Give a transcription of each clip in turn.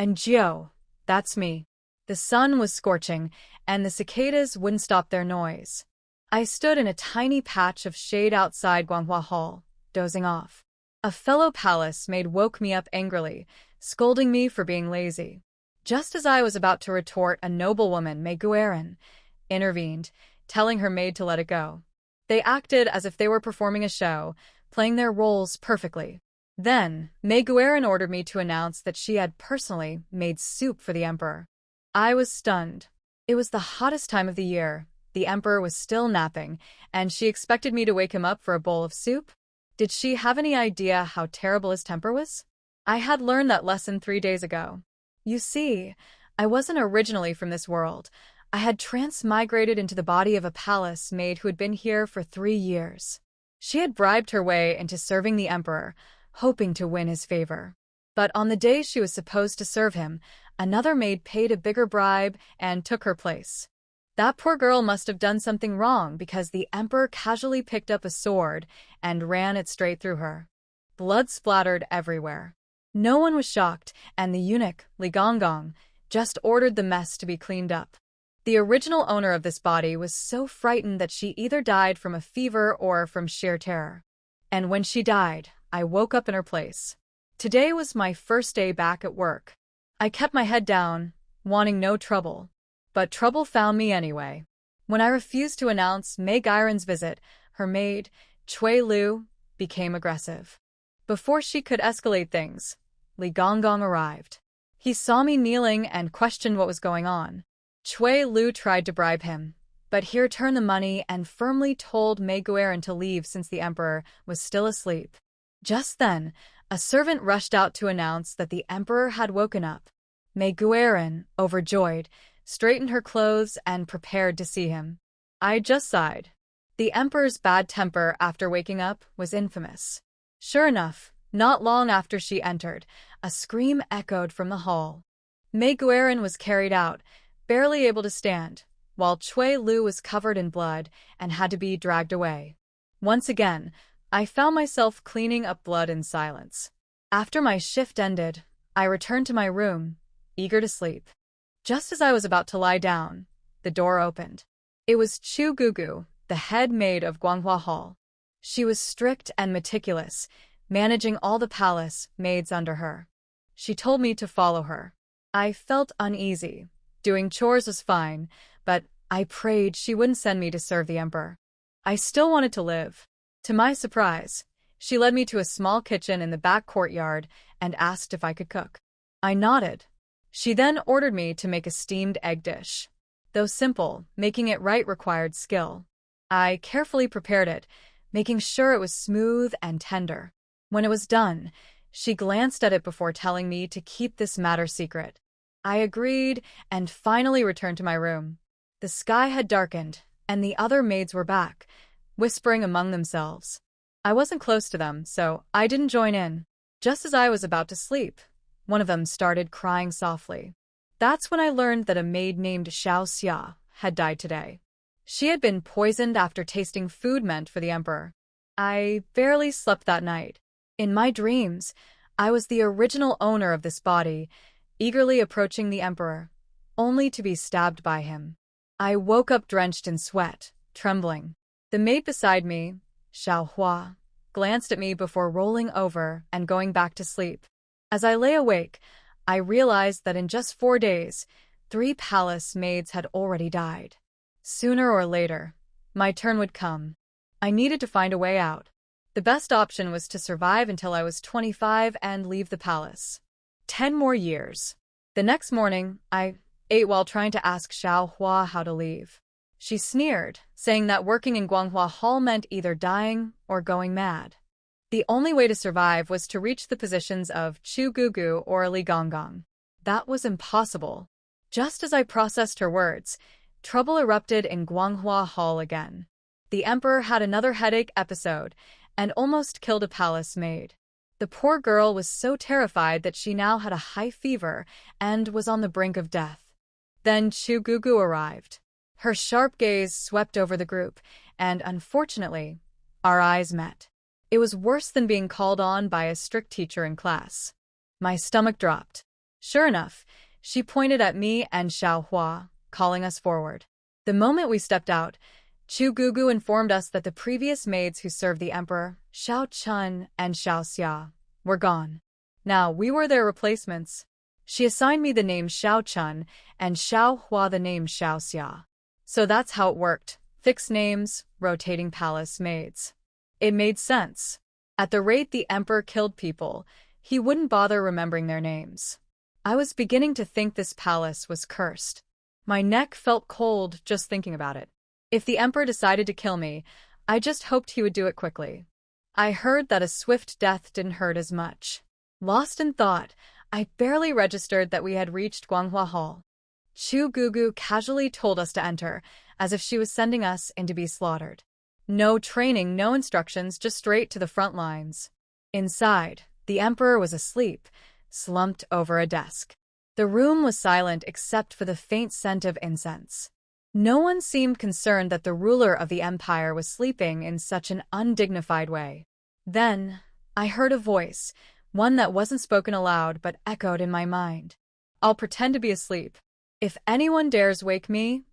And Gio, that's me. The sun was scorching, and the cicadas wouldn't stop their noise. I stood in a tiny patch of shade outside Guanghua Hall, dozing off. A fellow palace maid woke me up angrily, scolding me for being lazy. Just as I was about to retort, a noblewoman, Maid intervened, telling her maid to let it go. They acted as if they were performing a show, playing their roles perfectly. Then, Maid ordered me to announce that she had personally made soup for the emperor. I was stunned. It was the hottest time of the year. The emperor was still napping, and she expected me to wake him up for a bowl of soup? Did she have any idea how terrible his temper was? I had learned that lesson 3 days ago. You see, I wasn't originally from this world. I had transmigrated into the body of a palace maid who had been here for 3 years. She had bribed her way into serving the emperor, hoping to win his favor. But on the day she was supposed to serve him, another maid paid a bigger bribe and took her place. That poor girl must have done something wrong because the emperor casually picked up a sword and ran it straight through her. Blood splattered everywhere. No one was shocked, and the eunuch, Li Gonggong, just ordered the mess to be cleaned up. The original owner of this body was so frightened that she either died from a fever or from sheer terror. And when she died, I woke up in her place. Today was my first day back at work. I kept my head down, wanting no trouble. But trouble found me anyway. When I refused to announce Mei Gairen's visit, her maid, Chui Lu, became aggressive. Before she could escalate things, Li Gonggong arrived. He saw me kneeling and questioned what was going on. Chui Lu tried to bribe him, but he returned the money and firmly told Mei Gairen to leave since the emperor was still asleep. Just then, a servant rushed out to announce that the emperor had woken up. Mei Gairen, overjoyed, straightened her clothes and prepared to see him. I just sighed. The emperor's bad temper after waking up was infamous. Sure enough, not long after she entered, a scream echoed from the hall. Mei Gairen was carried out, barely able to stand, while Chui Lu was covered in blood and had to be dragged away. Once again, I found myself cleaning up blood in silence. After my shift ended, I returned to my room, eager to sleep. Just as I was about to lie down, the door opened. It was Chu Gugu, the head maid of Guanghua Hall. She was strict and meticulous, managing all the palace maids under her. She told me to follow her. I felt uneasy. Doing chores was fine, but I prayed she wouldn't send me to serve the emperor. I still wanted to live. To my surprise, she led me to a small kitchen in the back courtyard and asked if I could cook. I nodded. She then ordered me to make a steamed egg dish. Though simple, making it right required skill. I carefully prepared it, making sure it was smooth and tender. When it was done, she glanced at it before telling me to keep this matter secret. I agreed and finally returned to my room. The sky had darkened, and the other maids were back, whispering among themselves. I wasn't close to them, so I didn't join in. Just as I was about to sleep, one of them started crying softly. That's when I learned that a maid named Xiao Xia had died today. She had been poisoned after tasting food meant for the emperor. I barely slept that night. In my dreams, I was the original owner of this body, eagerly approaching the emperor, only to be stabbed by him. I woke up drenched in sweat, trembling. The maid beside me, Xiao Hua, glanced at me before rolling over and going back to sleep. As I lay awake, I realized that in just 4 days, 3 palace maids had already died. Sooner or later, my turn would come. I needed to find a way out. The best option was to survive until I was 25 and leave the palace. 10 more years. The next morning, I ate while trying to ask Xiao Hua how to leave. She sneered, saying that working in Guanghua Hall meant either dying or going mad. The only way to survive was to reach the positions of Chu Gugu or Li Gonggong. That was impossible. Just as I processed her words, trouble erupted in Guanghua Hall again. The emperor had another headache episode and almost killed a palace maid. The poor girl was so terrified that she now had a high fever and was on the brink of death. Then Chu Gugu arrived. Her sharp gaze swept over the group, and unfortunately, our eyes met. It was worse than being called on by a strict teacher in class. My stomach dropped. Sure enough, she pointed at me and Xiao Hua, calling us forward. The moment we stepped out, Chu Gugu informed us that the previous maids who served the emperor, Xiao Chun and Xiao Xia, were gone. Now we were their replacements. She assigned me the name Xiao Chun and Xiao Hua the name Xiao Xia. So that's how it worked. Fixed names, rotating palace maids. It made sense. At the rate the emperor killed people, he wouldn't bother remembering their names. I was beginning to think this palace was cursed. My neck felt cold just thinking about it. If the emperor decided to kill me, I just hoped he would do it quickly. I heard that a swift death didn't hurt as much. Lost in thought, I barely registered that we had reached Guanghua Hall. Chu Gugu casually told us to enter, as if she was sending us in to be slaughtered. No training, no instructions, just straight to the front lines. Inside, the emperor was asleep, slumped over a desk. The room was silent except for the faint scent of incense. No one seemed concerned that the ruler of the empire was sleeping in such an undignified way. Then, I heard a voice, one that wasn't spoken aloud but echoed in my mind. I'll pretend to be asleep. If anyone dares wake me,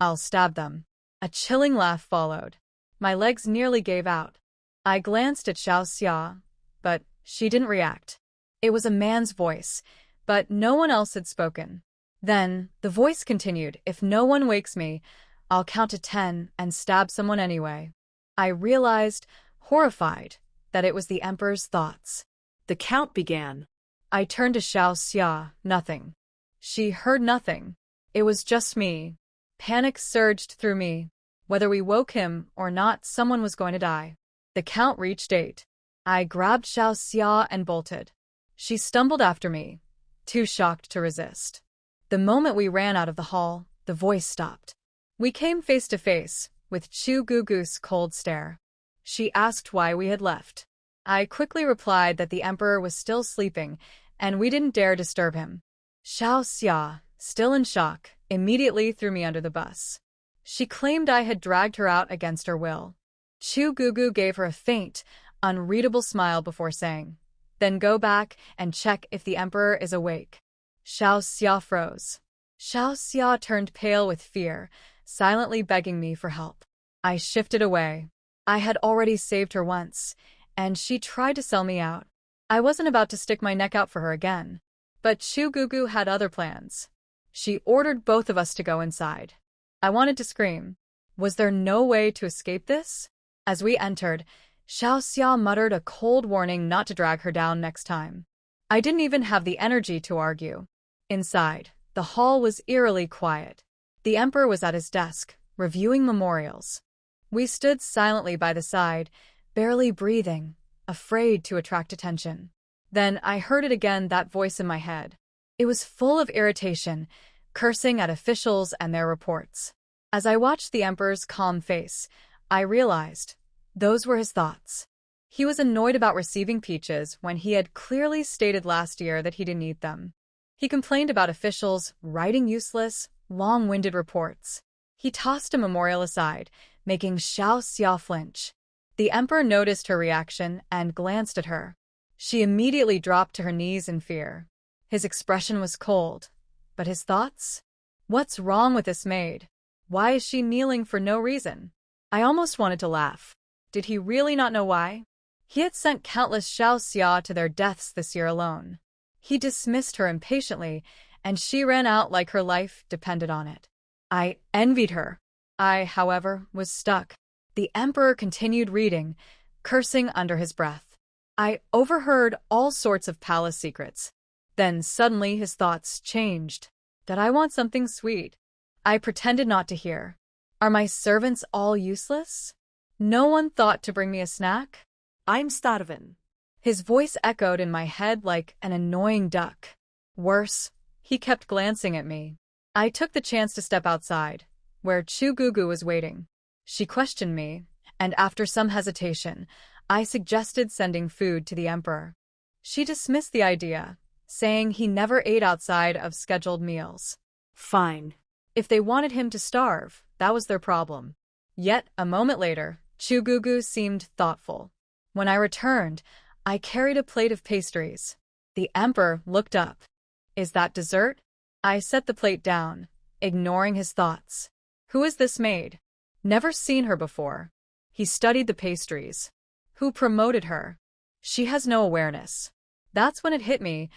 I'll stab them. A chilling laugh followed. My legs nearly gave out. I glanced at Xiao Xia, but she didn't react. It was a man's voice, but no one else had spoken. Then, the voice continued, if no one wakes me, I'll count to 10 and stab someone anyway. I realized, horrified, that it was the emperor's thoughts. The count began. I turned to Xiao Xia, nothing. She heard nothing. It was just me. Panic surged through me. Whether we woke him or not, someone was going to die. The count reached 8. I grabbed Xiao Xia and bolted. She stumbled after me, too shocked to resist. The moment we ran out of the hall, the voice stopped. We came face to face, with Chu Gugu's cold stare. She asked why we had left. I quickly replied that the emperor was still sleeping, and we didn't dare disturb him. Xiao Xia, still in shock, immediately threw me under the bus. She claimed I had dragged her out against her will. Chu Gugu gave her a faint, unreadable smile before saying, then go back and check if the emperor is awake. Xiao Xia froze. Xiao Xia turned pale with fear, silently begging me for help. I shifted away. I had already saved her once, and she tried to sell me out. I wasn't about to stick my neck out for her again. But Chu Gugu had other plans. She ordered both of us to go inside. I wanted to scream. Was there no way to escape this? As we entered, Xiao Xia muttered a cold warning not to drag her down next time. I didn't even have the energy to argue. Inside, the hall was eerily quiet. The emperor was at his desk, reviewing memorials. We stood silently by the side, barely breathing, afraid to attract attention. Then I heard it again, that voice in my head. It was full of irritation, cursing at officials and their reports. As I watched the emperor's calm face, I realized those were his thoughts. He was annoyed about receiving peaches when he had clearly stated last year that he didn't eat them. He complained about officials writing useless, long-winded reports. He tossed a memorial aside, making Xiao Xia flinch. The emperor noticed her reaction and glanced at her. She immediately dropped to her knees in fear. His expression was cold. But his thoughts? What's wrong with this maid? Why is she kneeling for no reason? I almost wanted to laugh. Did he really not know why? He had sent countless Xiao Xia to their deaths this year alone. He dismissed her impatiently, and she ran out like her life depended on it. I envied her. I, however, was stuck. The emperor continued reading, cursing under his breath. I overheard all sorts of palace secrets. Then suddenly his thoughts changed. Did I want something sweet? I pretended not to hear. Are my servants all useless? No one thought to bring me a snack? I'm starving. His voice echoed in my head like an annoying duck. Worse, he kept glancing at me. I took the chance to step outside, where Chu Gugu was waiting. She questioned me, and after some hesitation, I suggested sending food to the emperor. She dismissed the idea, saying he never ate outside of scheduled meals. Fine. If they wanted him to starve, that was their problem. Yet, a moment later, Chu Gugu seemed thoughtful. When I returned, I carried a plate of pastries. The emperor looked up. Is that dessert? I set the plate down, ignoring his thoughts. Who is this maid? Never seen her before. He studied the pastries. Who promoted her? She has no awareness. That's when it hit me.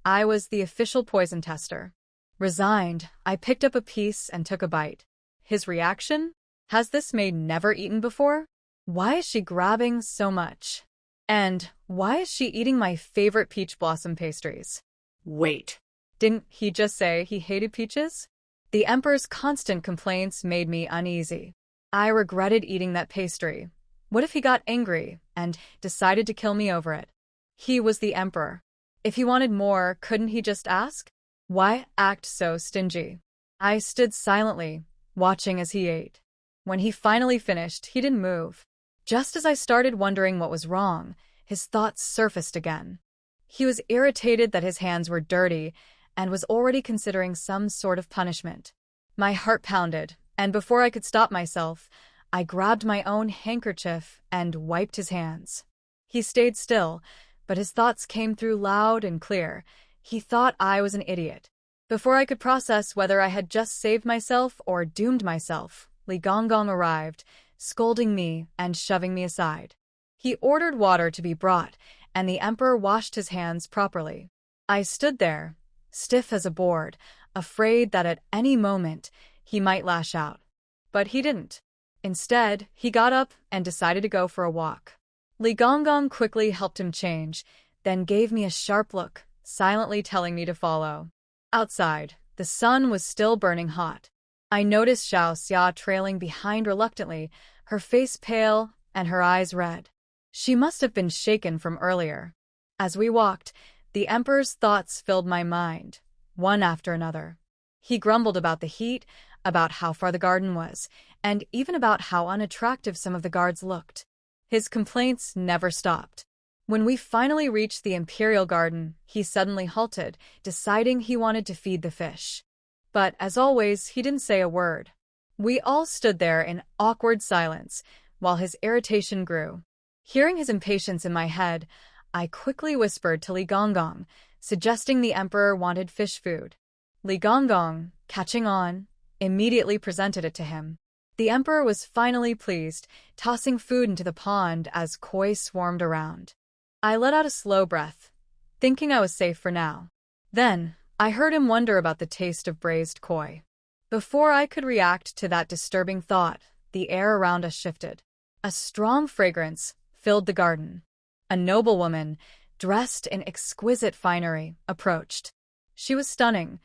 I was the official poison tester. Resigned, I picked up a piece and took a bite. His reaction? Has this maid never eaten before? Why is she grabbing so much? And why is she eating my favorite peach blossom pastries? Wait. Didn't he just say he hated peaches? The Emperor's constant complaints made me uneasy. I regretted eating that pastry. What if he got angry and decided to kill me over it? He was the Emperor. If he wanted more, couldn't he just ask? Why act so stingy? I stood silently, watching as he ate. When he finally finished, he didn't move. Just as I started wondering what was wrong, his thoughts surfaced again. He was irritated that his hands were dirty and was already considering some sort of punishment. My heart pounded, and before I could stop myself, I grabbed my own handkerchief and wiped his hands. He stayed still, but his thoughts came through loud and clear. He thought I was an idiot. Before I could process whether I had just saved myself or doomed myself, Li Gonggong arrived, scolding me and shoving me aside. He ordered water to be brought, and the Emperor washed his hands properly. I stood there, stiff as a board, afraid that at any moment he might lash out. But he didn't. Instead, he got up and decided to go for a walk. Li Gonggong quickly helped him change, then gave me a sharp look, silently telling me to follow. Outside, the sun was still burning hot. I noticed Xiao Xia trailing behind reluctantly, her face pale and her eyes red. She must have been shaken from earlier. As we walked, the Emperor's thoughts filled my mind, one after another. He grumbled about the heat, about how far the garden was, and even about how unattractive some of the guards looked. His complaints never stopped. When we finally reached the Imperial Garden, he suddenly halted, deciding he wanted to feed the fish. But, as always, he didn't say a word. We all stood there in awkward silence, while his irritation grew. Hearing his impatience in my head, I quickly whispered to Li Gonggong, suggesting the Emperor wanted fish food. Li Gonggong, catching on, immediately presented it to him. The Emperor was finally pleased, tossing food into the pond as koi swarmed around. I let out a slow breath, thinking I was safe for now. Then, I heard him wonder about the taste of braised koi. Before I could react to that disturbing thought, the air around us shifted. A strong fragrance filled the garden. A noblewoman, dressed in exquisite finery, approached. She was stunning,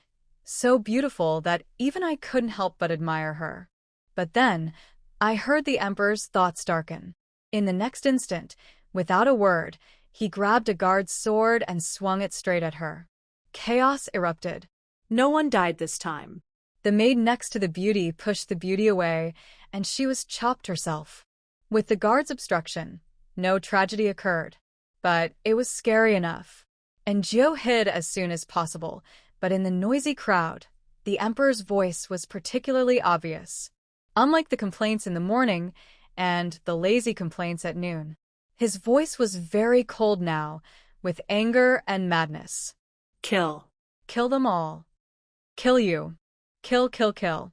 so beautiful that even I couldn't help but admire her. But then, I heard the Emperor's thoughts darken. In the next instant, without a word, he grabbed a guard's sword and swung it straight at her. Chaos erupted. No one died this time. The maid next to the beauty pushed the beauty away, and she was chopped herself. With the guard's obstruction, no tragedy occurred. But it was scary enough. And Jiu hid as soon as possible, but in the noisy crowd, the Emperor's voice was particularly obvious. Unlike the complaints in the morning and the lazy complaints at noon, his voice was very cold now, with anger and madness. Kill. Kill them all. Kill you. Kill, kill, kill.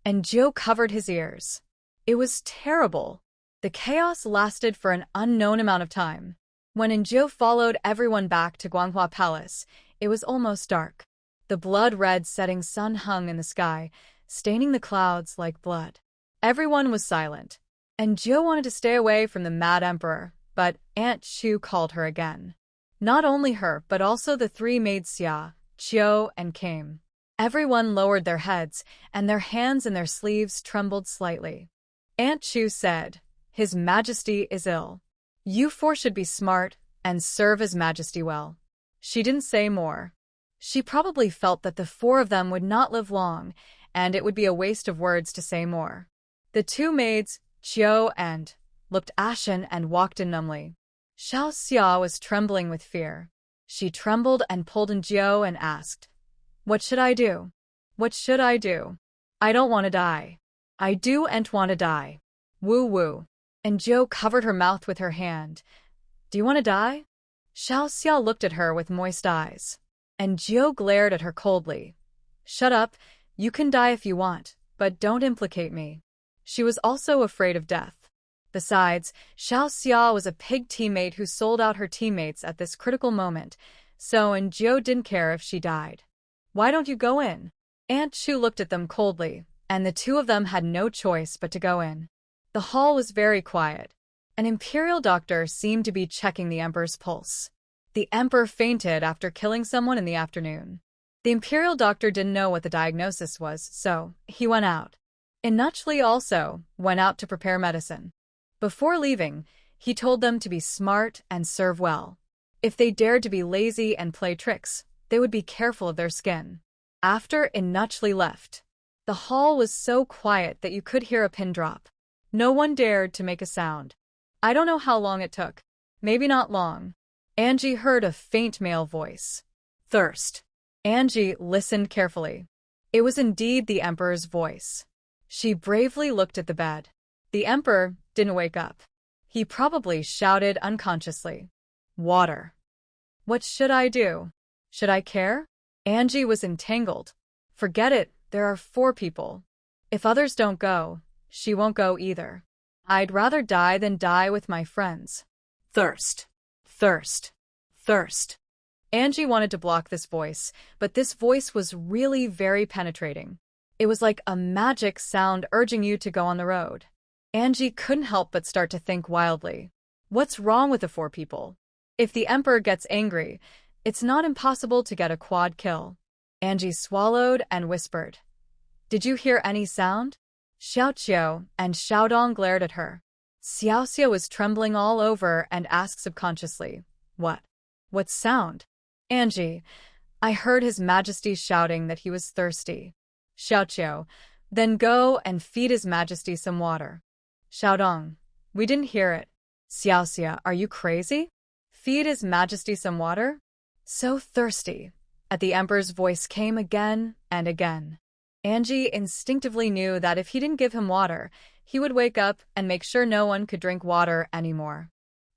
And Jiu covered his ears. It was terrible. The chaos lasted for an unknown amount of time. When Jiu followed everyone back to Guanghua Palace, it was almost dark. The blood-red setting sun hung in the sky, staining the clouds like blood. Everyone was silent, and Jiu wanted to stay away from the mad emperor, but Aunt Chu called her again. Not only her, but also the three maids Xia, Qiu, and Came. Everyone lowered their heads, and their hands and their sleeves trembled slightly. Aunt Chu said, "His Majesty is ill. You four should be smart and serve His Majesty well." She didn't say more. She probably felt that the four of them would not live long, and it would be a waste of words to say more. The two maids, Qiu and looked ashen and walked in numbly. Xiao Xia was trembling with fear. She trembled and pulled in Jiu and asked, "What should I do? What should I do? I don't want to die. I do and want to die. Woo woo." And Jiu covered her mouth with her hand. "Do you want to die?" Xiao Xia looked at her with moist eyes. And Gio glared at her coldly. Shut up, you can die if you want, but don't implicate me. She was also afraid of death. Besides, Xiao Xia was a pig teammate who sold out her teammates at this critical moment, so and Gio didn't care if she died. Why don't you go in? Aunt Chu looked at them coldly, and the two of them had no choice but to go in. The hall was very quiet. An imperial doctor seemed to be checking the emperor's pulse. The emperor fainted after killing someone in the afternoon. The imperial doctor didn't know what the diagnosis was, so he went out. Inuchli also went out to prepare medicine. Before leaving, he told them to be smart and serve well. If they dared to be lazy and play tricks, they would be careful of their skin. After Inuchli left, the hall was so quiet that you could hear a pin drop. No one dared to make a sound. I don't know how long it took. Maybe not long. Angie heard a faint male voice. Thirst. Angie listened carefully. It was indeed the emperor's voice. She bravely looked at the bed. The emperor didn't wake up. He probably shouted unconsciously. Water. What should I do? Should I care? Angie was entangled. Forget it, there are 4 people. If others don't go, she won't go either. I'd rather die than die with my friends. Thirst. Thirst. Thirst. Angie wanted to block this voice, but this voice was really very penetrating. It was like a magic sound urging you to go on the road. Angie couldn't help but start to think wildly. What's wrong with the 4 people? If the emperor gets angry, it's not impossible to get a quad kill. Angie swallowed and whispered. Did you hear any sound? Xiaoqiu and Xiaodong glared at her. Xiaoxia was trembling all over and asked subconsciously, What? What sound? Angie, I heard His Majesty shouting that he was thirsty. Xiaoqiu, then go and feed His Majesty some water. Xiaodong, we didn't hear it. Xiaoxia, are you crazy? Feed His Majesty some water? So thirsty. At the emperor's voice came again and again. Angie instinctively knew that if he didn't give him water, he would wake up and make sure no one could drink water anymore.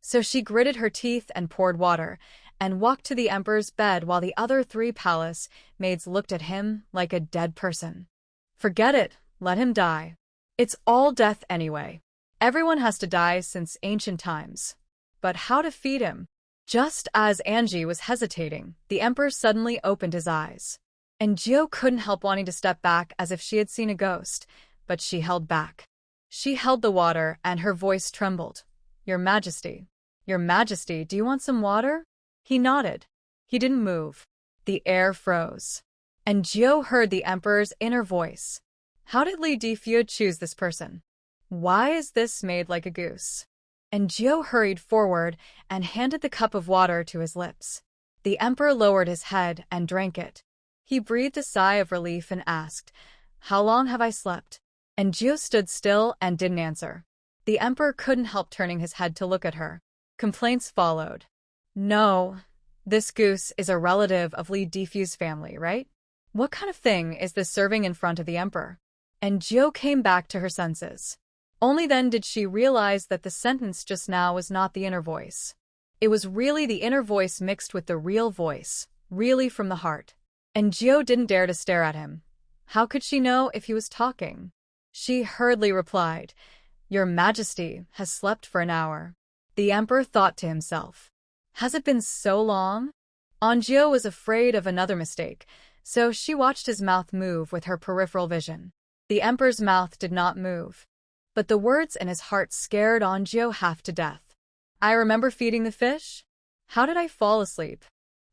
So she gritted her teeth and poured water, and walked to the emperor's bed while the other 3 palace maids looked at him like a dead person. Forget it, let him die. It's all death anyway. Everyone has to die since ancient times. But how to feed him? Just as Angie was hesitating, the emperor suddenly opened his eyes. And Gio couldn't help wanting to step back as if she had seen a ghost, but she held back. She held the water and her voice trembled. Your Majesty. Your Majesty, do you want some water? He nodded. He didn't move. The air froze. And Gio heard the emperor's inner voice. How did Li Difu choose this person? Why is this made like a goose? And Gio hurried forward and handed the cup of water to his lips. The emperor lowered his head and drank it. He breathed a sigh of relief and asked, How long have I slept? And Gio stood still and didn't answer. The emperor couldn't help turning his head to look at her. Complaints followed. No, this goose is a relative of Li Difu's family, right? What kind of thing is this serving in front of the emperor? And Gio came back to her senses. Only then did she realize that the sentence just now was not the inner voice. It was really the inner voice mixed with the real voice, really from the heart. And Gio didn't dare to stare at him. How could she know if he was talking? She hurriedly replied, Your Majesty has slept for an hour. The emperor thought to himself, Has it been so long? Anjio was afraid of another mistake, so she watched his mouth move with her peripheral vision. The emperor's mouth did not move. But the words in his heart scared Anjio half to death. I remember feeding the fish? How did I fall asleep?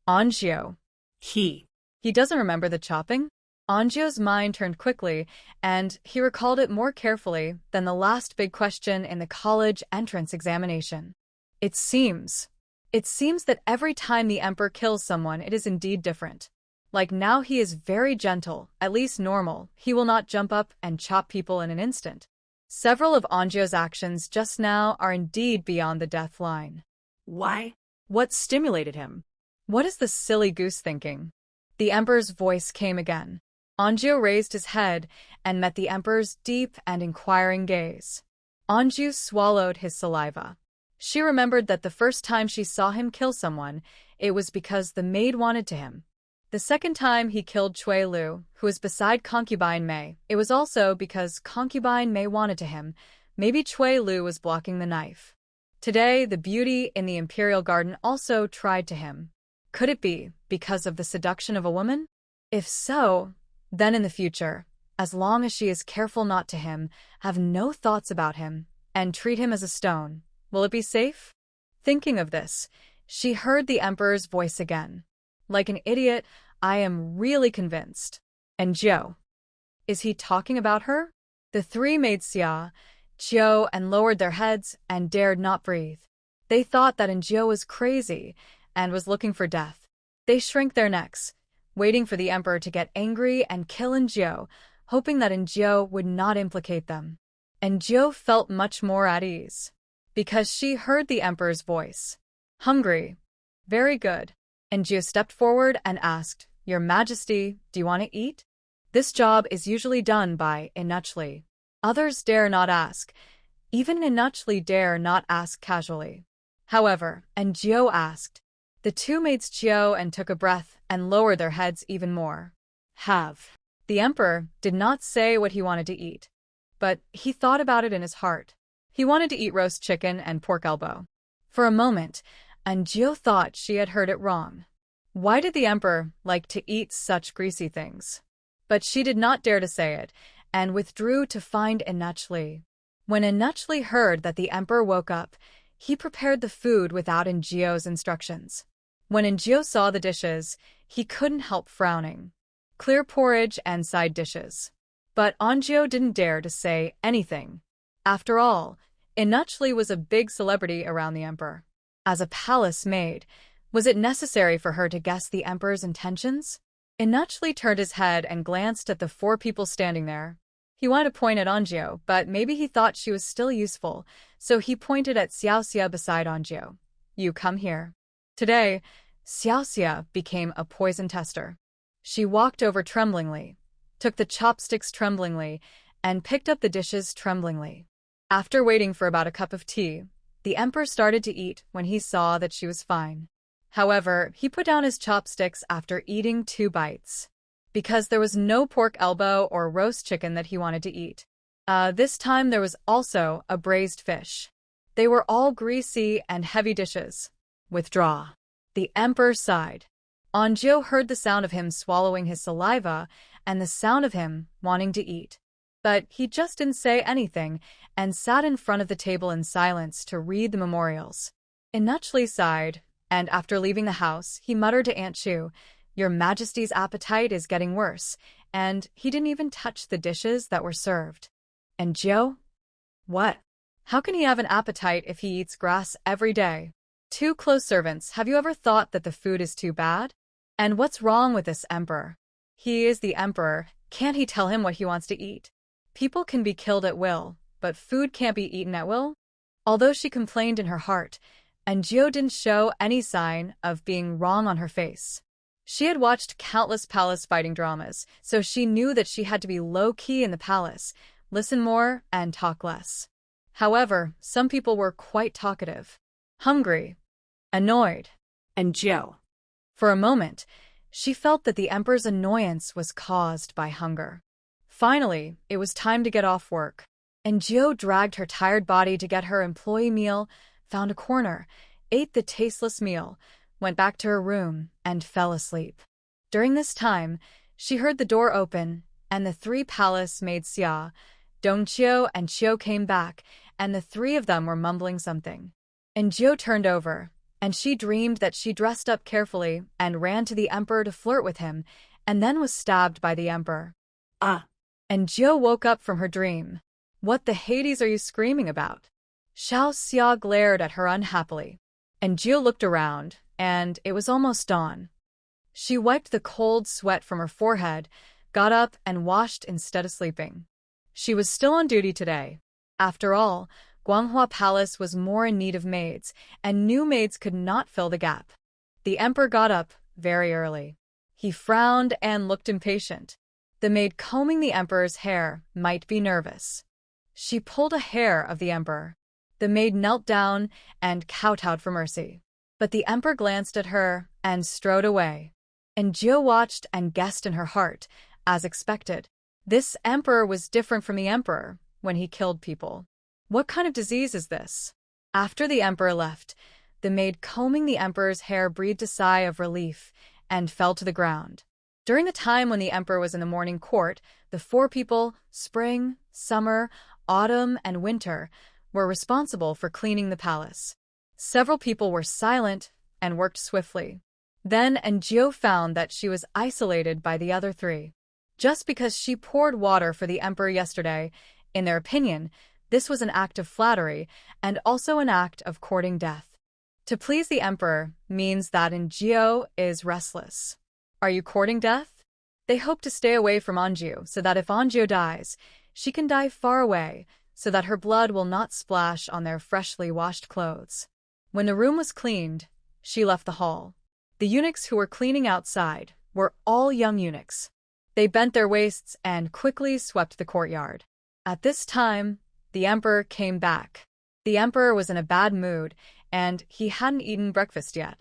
Anjio. He doesn't remember the chopping? Anjio's mind turned quickly, and he recalled it more carefully than the last big question in the college entrance examination. It seems that every time the emperor kills someone, it is indeed different. Like now he is very gentle, at least normal. He will not jump up and chop people in an instant. Several of Anjio's actions just now are indeed beyond the death line. Why? What stimulated him? What is the silly goose thinking? The emperor's voice came again. Anjio raised his head and met the emperor's deep and inquiring gaze. Anjio swallowed his saliva. She remembered that the first time she saw him kill someone, it was because the maid wanted to him. The second time he killed Cui Lu, who was beside concubine Mei, it was also because concubine Mei wanted to him. Maybe Cui Lu was blocking the knife. Today, the beauty in the imperial garden also tried to him. Could it be because of the seduction of a woman? If so, then in the future, as long as she is careful not to him, have no thoughts about him, and treat him as a stone, will it be safe? Thinking of this, she heard the emperor's voice again. Like an idiot, I am really convinced. And Jiu. Is he talking about her? The three made Xia, Jiu, and lowered their heads and dared not breathe. They thought that Jiu was crazy and was looking for death. They shrank their necks, waiting for the emperor to get angry and kill Jiu, hoping that Jiu would not implicate them. And Jiu felt much more at ease, because she heard the emperor's voice. Hungry. Very good. And Jiu stepped forward and asked, Your Majesty, do you want to eat? This job is usually done by Inuchli. Others dare not ask. Even Inuchli dare not ask casually. However, and Jiu asked. The two maids Jiu and took a breath and lowered their heads even more. Have. The emperor did not say what he wanted to eat, but he thought about it in his heart. He wanted to eat roast chicken and pork elbow. For a moment, Jiu thought she had heard it wrong. Why did the emperor like to eat such greasy things? But she did not dare to say it, and withdrew to find Inuchli. When Inuchli heard that the emperor woke up, he prepared the food without Jiu's instructions. When Jiu saw the dishes, he couldn't help frowning. Clear porridge and side dishes. But Jiu didn't dare to say anything. After all, Inuchli was a big celebrity around the emperor. As a palace maid, was it necessary for her to guess the emperor's intentions? Inuchli turned his head and glanced at the four people standing there. He wanted to point at Anjiu, but maybe he thought she was still useful, so he pointed at Xiaoxia beside Anjiu. You come here. Today, Xiaoxia became a poison tester. She walked over tremblingly, took the chopsticks tremblingly, and picked up the dishes tremblingly. After waiting for about a cup of tea, the emperor started to eat when he saw that she was fine. However, he put down his chopsticks after eating 2 bites, because there was no pork elbow or roast chicken that he wanted to eat. This time there was also a braised fish. They were all greasy and heavy dishes. Withdraw. The emperor sighed. Anjiu heard the sound of him swallowing his saliva and the sound of him wanting to eat. But he just didn't say anything and sat in front of the table in silence to read the memorials. Inuchli sighed, and after leaving the house, he muttered to Aunt Chu, Your Majesty's appetite is getting worse, and he didn't even touch the dishes that were served. And Jiu? What? How can he have an appetite if he eats grass every day? 2 close servants, have you ever thought that the food is too bad? And what's wrong with this emperor? He is the emperor. Can't he tell him what he wants to eat? People can be killed at will, but food can't be eaten at will? Although she complained in her heart, and Jiu didn't show any sign of being wrong on her face. She had watched countless palace fighting dramas, so she knew that she had to be low-key in the palace, listen more, and talk less. However, some people were quite talkative. Hungry. Annoyed. And Jiu. For a moment, she felt that the emperor's annoyance was caused by hunger. Finally, it was time to get off work, and Jiu dragged her tired body to get her employee meal, found a corner, ate the tasteless meal, went back to her room, and fell asleep. During this time, she heard the door open, and the 3 palace maids Xia, Dongqiu, and Qiu came back, and the 3 of them were mumbling something. And Jiu turned over, and she dreamed that she dressed up carefully and ran to the emperor to flirt with him, and then was stabbed by the emperor. And Jiu woke up from her dream. What the Hades are you screaming about? Xiao Xia glared at her unhappily. And Jiu looked around, and it was almost dawn. She wiped the cold sweat from her forehead, got up, and washed instead of sleeping. She was still on duty today. After all, Guanghua Palace was more in need of maids, and new maids could not fill the gap. The emperor got up very early. He frowned and looked impatient. The maid combing the emperor's hair might be nervous. She pulled a hair of the emperor. The maid knelt down and kowtowed for mercy. But the emperor glanced at her and strode away. And Jiu watched and guessed in her heart, as expected. This emperor was different from the emperor when he killed people. What kind of disease is this? After the emperor left, the maid combing the emperor's hair breathed a sigh of relief and fell to the ground. During the time when the emperor was in the morning court, the four people, spring, summer, autumn, and winter, were responsible for cleaning the palace. Several people were silent and worked swiftly. Then Jiu found that she was isolated by the other three. Just because she poured water for the emperor yesterday, in their opinion, this was an act of flattery and also an act of courting death. To please the emperor means that Jiu is restless. Are you courting death? They hope to stay away from Anju so that if Anju dies, she can die far away so that her blood will not splash on their freshly washed clothes. When the room was cleaned, she left the hall. The eunuchs who were cleaning outside were all young eunuchs. They bent their waists and quickly swept the courtyard. At this time, the emperor came back. The emperor was in a bad mood, and he hadn't eaten breakfast yet.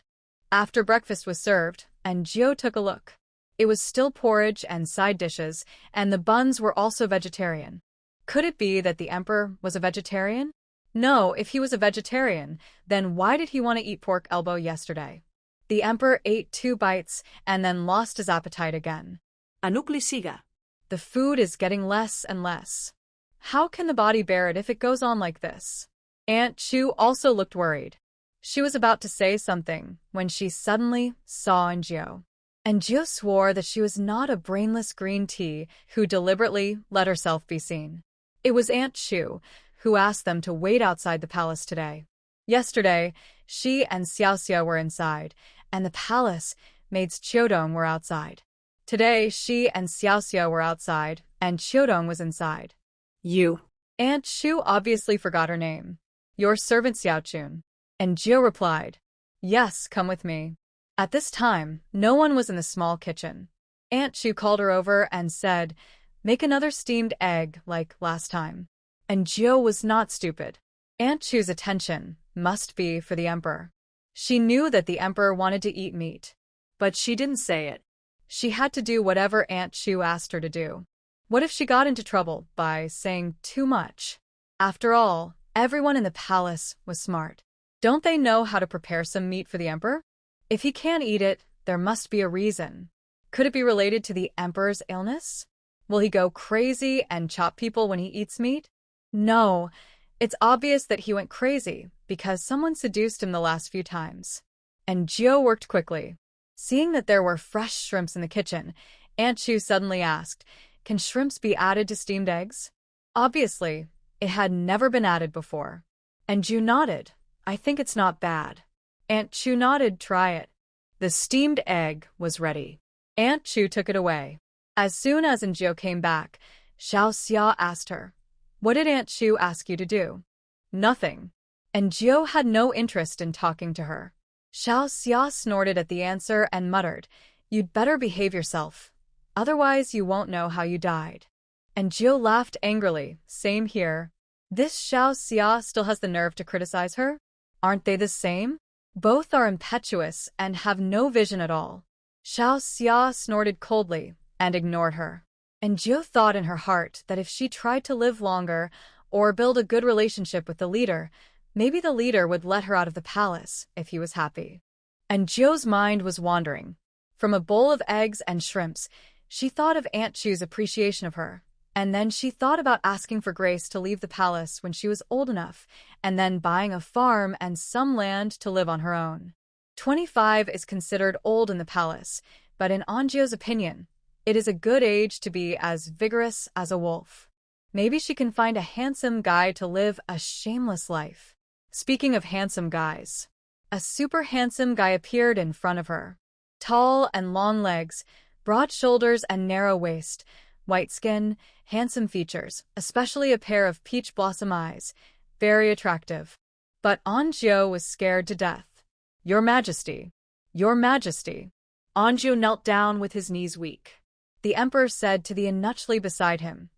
After breakfast was served, Jiu took a look. It was still porridge and side dishes, and the buns were also vegetarian. Could it be that the emperor was a vegetarian? No, if he was a vegetarian, then why did he want to eat pork elbow yesterday? The emperor ate 2 bites and then lost his appetite again. Anukli siga. The food is getting less and less. How can the body bear it if it goes on like this? Aunt Chu also looked worried. She was about to say something when she suddenly saw Jiu. Jiu swore that she was not a brainless green tea who deliberately let herself be seen. It was Aunt Chu who asked them to wait outside the palace today. Yesterday, she and Xiaoxia were inside, and the palace maids Chiodong were outside. Today, she and Xiaoxia were outside, and Chiodong was inside. You. Aunt Chu obviously forgot her name. Your servant Xiaochun. And Jiu replied, Yes, come with me. At this time, no one was in the small kitchen. Aunt Chu called her over and said, Make another steamed egg like last time. And Jiu was not stupid. Aunt Chu's attention must be for the emperor. She knew that the emperor wanted to eat meat, but she didn't say it. She had to do whatever Aunt Chu asked her to do. What if she got into trouble by saying too much? After all, everyone in the palace was smart. Don't they know how to prepare some meat for the emperor? If he can't eat it, there must be a reason. Could it be related to the emperor's illness? Will he go crazy and chop people when he eats meat? No, it's obvious that he went crazy because someone seduced him the last few times. And Jiu worked quickly. Seeing that there were fresh shrimps in the kitchen, Aunt Chu suddenly asked, Can shrimps be added to steamed eggs? Obviously, it had never been added before. And Jiu nodded. I think it's not bad. Aunt Chu nodded, Try it. The steamed egg was ready. Aunt Chu took it away. As soon as Jiu came back, Xiaoxia asked her, What did Aunt Chu ask you to do? Nothing. And Jiu had no interest in talking to her. Xiaoxia snorted at the answer and muttered, You'd better behave yourself. Otherwise you won't know how you died. And Jiu laughed angrily, Same here. This Xiaoxia still has the nerve to criticize her? Aren't they the same? Both are impetuous and have no vision at all. Xiaoxia snorted coldly and ignored her. And Jiu thought in her heart that if she tried to live longer or build a good relationship with the leader, maybe the leader would let her out of the palace if he was happy. And Jiu's mind was wandering. From a bowl of eggs and shrimps, she thought of Aunt Chu's appreciation of her. And then she thought about asking for grace to leave the palace when she was old enough, and then buying a farm and some land to live on her own. 25 is considered old in the palace, but in Anju's opinion, it is a good age to be as vigorous as a wolf. Maybe she can find a handsome guy to live a shameless life. Speaking of handsome guys, a super handsome guy appeared in front of her. Tall and long legs, broad shoulders and narrow waist, white skin, handsome features, especially a pair of peach blossom eyes, very attractive. But Anju was scared to death. Your Majesty, Your Majesty. Anju knelt down with his knees weak. The emperor said to the Inuchli beside him,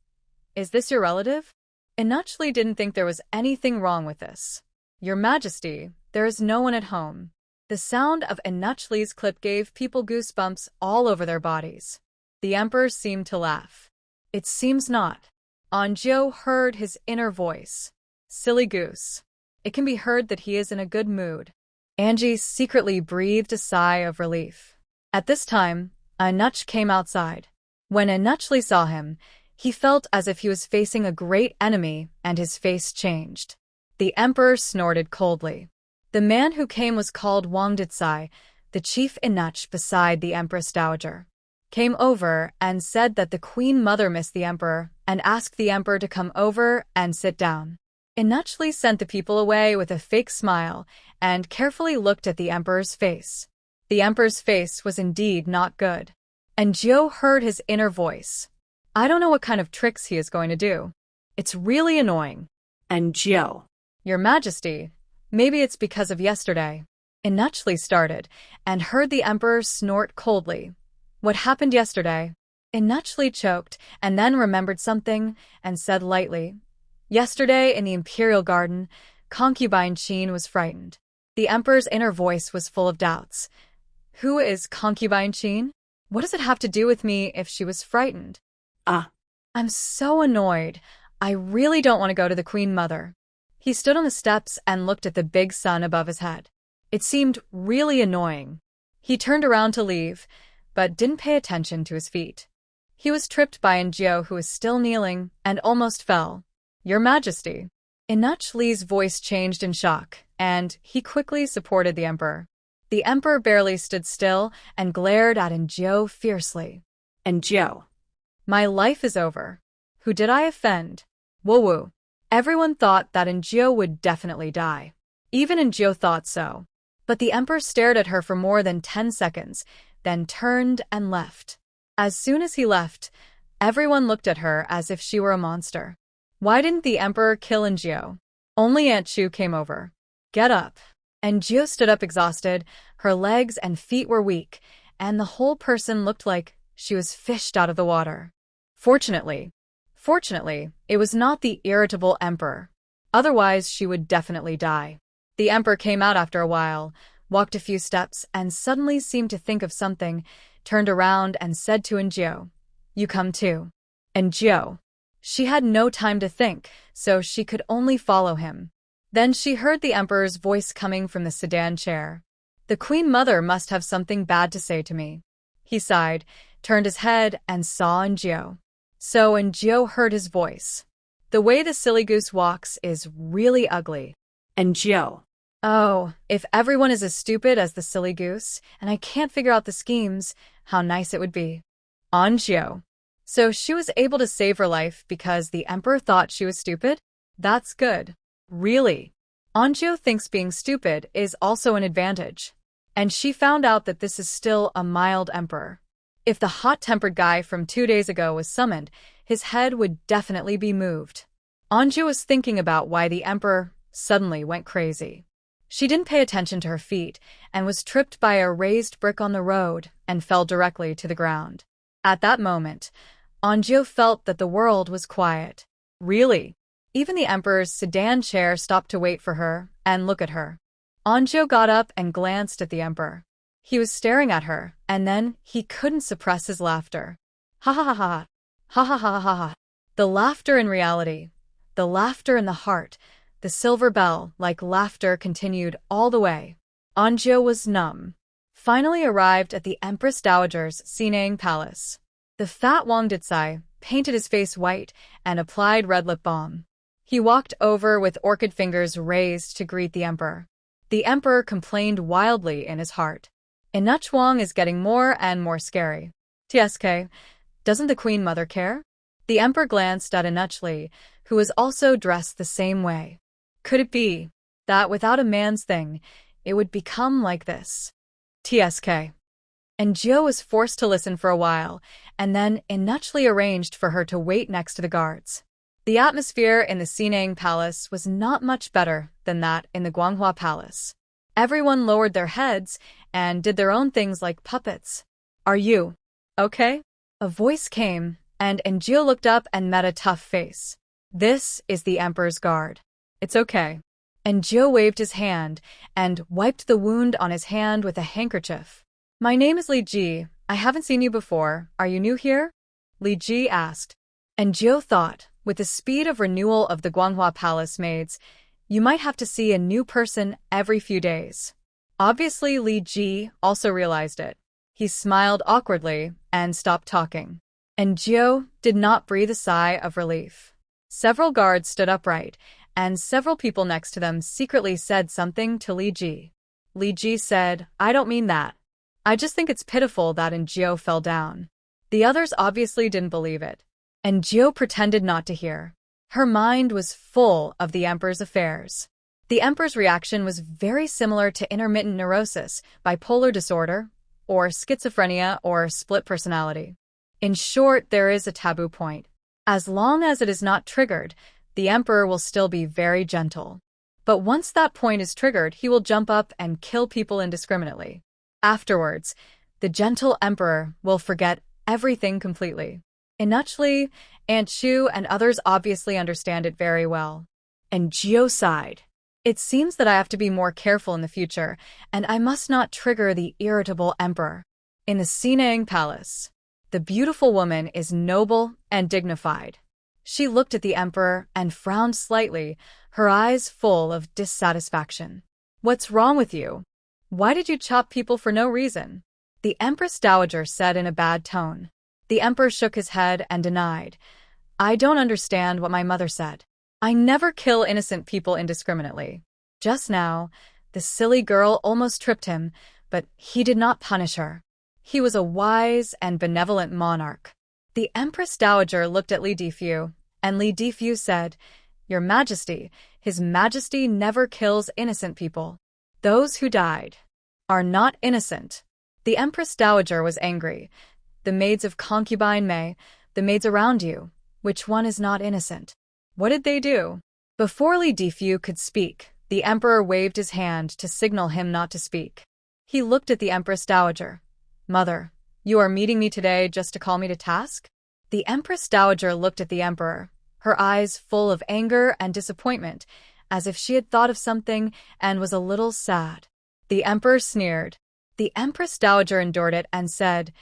Is this your relative? Inuchli didn't think there was anything wrong with this. Your Majesty, there is no one at home. The sound of Enuchli's clip gave people goosebumps all over their bodies. The emperor seemed to laugh. It seems not. Anjo heard his inner voice. Silly goose. It can be heard that he is in a good mood. Angie secretly breathed a sigh of relief. At this time, Enuch came outside. When Enuchli saw him, he felt as if he was facing a great enemy, and his face changed. The emperor snorted coldly. The man who came was called Wangditsai, the chief Enuch beside the Empress Dowager. Came over and said that the Queen Mother missed the emperor and asked the emperor to come over and sit down. Enuchli sent the people away with a fake smile and carefully looked at the emperor's face. The emperor's face was indeed not good. And Joe heard his inner voice. I don't know what kind of tricks he is going to do. It's really annoying. And Joe. Your Majesty, maybe it's because of yesterday. Enuchli started and heard the emperor snort coldly. What happened yesterday? Enuchli choked and then remembered something and said lightly, Yesterday in the imperial garden, concubine Qin was frightened. The emperor's inner voice was full of doubts. Who is concubine Qin? What does it have to do with me if she was frightened? I'm so annoyed. I really don't want to go to the Queen Mother. He stood on the steps and looked at the big sun above his head. It seemed really annoying. He turned around to leave, but didn't pay attention to his feet. He was tripped by Njio, who was still kneeling, and almost fell. Your Majesty. Enuchli's voice changed in shock, and he quickly supported the emperor. The emperor barely stood still and glared at Njio fiercely. Njio. My life is over. Who did I offend? Woo-woo. Everyone thought that Njio would definitely die. Even Njio thought so. But the emperor stared at her for more than 10 seconds, then turned and left. As soon as he left, everyone looked at her as if she were a monster. Why didn't the emperor kill Njio? Only Aunt Chu came over. Get up. Njio stood up exhausted, her legs and feet were weak, and the whole person looked like she was fished out of the water. Fortunately, it was not the irritable emperor. Otherwise, she would definitely die. The emperor came out after a while, walked a few steps, and suddenly seemed to think of something, turned around and said to Njio, You come too. Njio. She had no time to think, so she could only follow him. Then she heard the emperor's voice coming from the sedan chair. The Queen Mother must have something bad to say to me. He sighed, turned his head, and saw Njio. So Njio heard his voice. The way the silly goose walks is really ugly. Njio. Oh, if everyone is as stupid as the silly goose, and I can't figure out the schemes, how nice it would be. Njio. So she was able to save her life because the emperor thought she was stupid? That's good. Really? Anjo thinks being stupid is also an advantage. And she found out that this is still a mild emperor. If the hot-tempered guy from 2 days ago was summoned, his head would definitely be moved. Anjo was thinking about why the emperor suddenly went crazy. She didn't pay attention to her feet and was tripped by a raised brick on the road and fell directly to the ground. At that moment, Anjo felt that the world was quiet. Really? Even the emperor's sedan chair stopped to wait for her and look at her. Anjo got up and glanced at the emperor. He was staring at her, and then he couldn't suppress his laughter. Ha ha ha ha. Ha ha ha ha ha. The laughter in reality, the laughter in the heart, the silver bell-like laughter continued all the way. Anjo was numb. Finally arrived at the Empress Dowager's Sinang Palace. The fat Wangditsai painted his face white and applied red lip balm. He walked over with orchid fingers raised to greet the emperor. The emperor complained wildly in his heart. Enuch Wang is getting more and more scary. TSK, doesn't the Queen Mother care? The emperor glanced at Enuchli, who was also dressed the same way. Could it be that without a man's thing, it would become like this? TSK. And Jio was forced to listen for a while, and then Enuchli arranged for her to wait next to the guards. The atmosphere in the Sinang Palace was not much better than that in the Guanghua Palace. Everyone lowered their heads and did their own things like puppets. Are you okay? A voice came, and Njio looked up and met a tough face. This is the Emperor's guard. It's okay. And Jiu waved his hand and wiped the wound on his hand with a handkerchief. My name is Li Ji. I haven't seen you before. Are you new here? Li Ji asked. And Jiu thought, with the speed of renewal of the Guanghua Palace maids, you might have to see a new person every few days. Obviously, Li Ji also realized it. He smiled awkwardly and stopped talking. And Jiu did not breathe a sigh of relief. Several guards stood upright, and several people next to them secretly said something to Li Ji. Li Ji said, I don't mean that. I just think it's pitiful that Jiu fell down. The others obviously didn't believe it. And Jiu pretended not to hear. Her mind was full of the emperor's affairs. The emperor's reaction was very similar to intermittent neurosis, bipolar disorder, or schizophrenia or split personality. In short, there is a taboo point. As long as it is not triggered, the emperor will still be very gentle. But once that point is triggered, he will jump up and kill people indiscriminately. Afterwards, the gentle emperor will forget everything completely. Initially, Aunt Shu and others obviously understand it very well. And Jiu sighed. It seems that I have to be more careful in the future, and I must not trigger the irritable emperor. In the Sinang Palace, the beautiful woman is noble and dignified. She looked at the emperor and frowned slightly, her eyes full of dissatisfaction. What's wrong with you? Why did you chop people for no reason? The Empress Dowager said in a bad tone. The emperor shook his head and denied. I don't understand what my mother said. I never kill innocent people indiscriminately. Just now, the silly girl almost tripped him, but he did not punish her. He was a wise and benevolent monarch. The Empress Dowager looked at Li Difu, and Li Difu said, Your Majesty, His Majesty never kills innocent people. Those who died are not innocent. The Empress Dowager was angry. The maids of concubine Maid, the maids around you, which one is not innocent? What did they do? Before Li Difu could speak, the emperor waved his hand to signal him not to speak. He looked at the Empress Dowager. Mother, you are meeting me today just to call me to task? The Empress Dowager looked at the emperor, her eyes full of anger and disappointment, as if she had thought of something and was a little sad. The emperor sneered. The Empress Dowager endured it and said,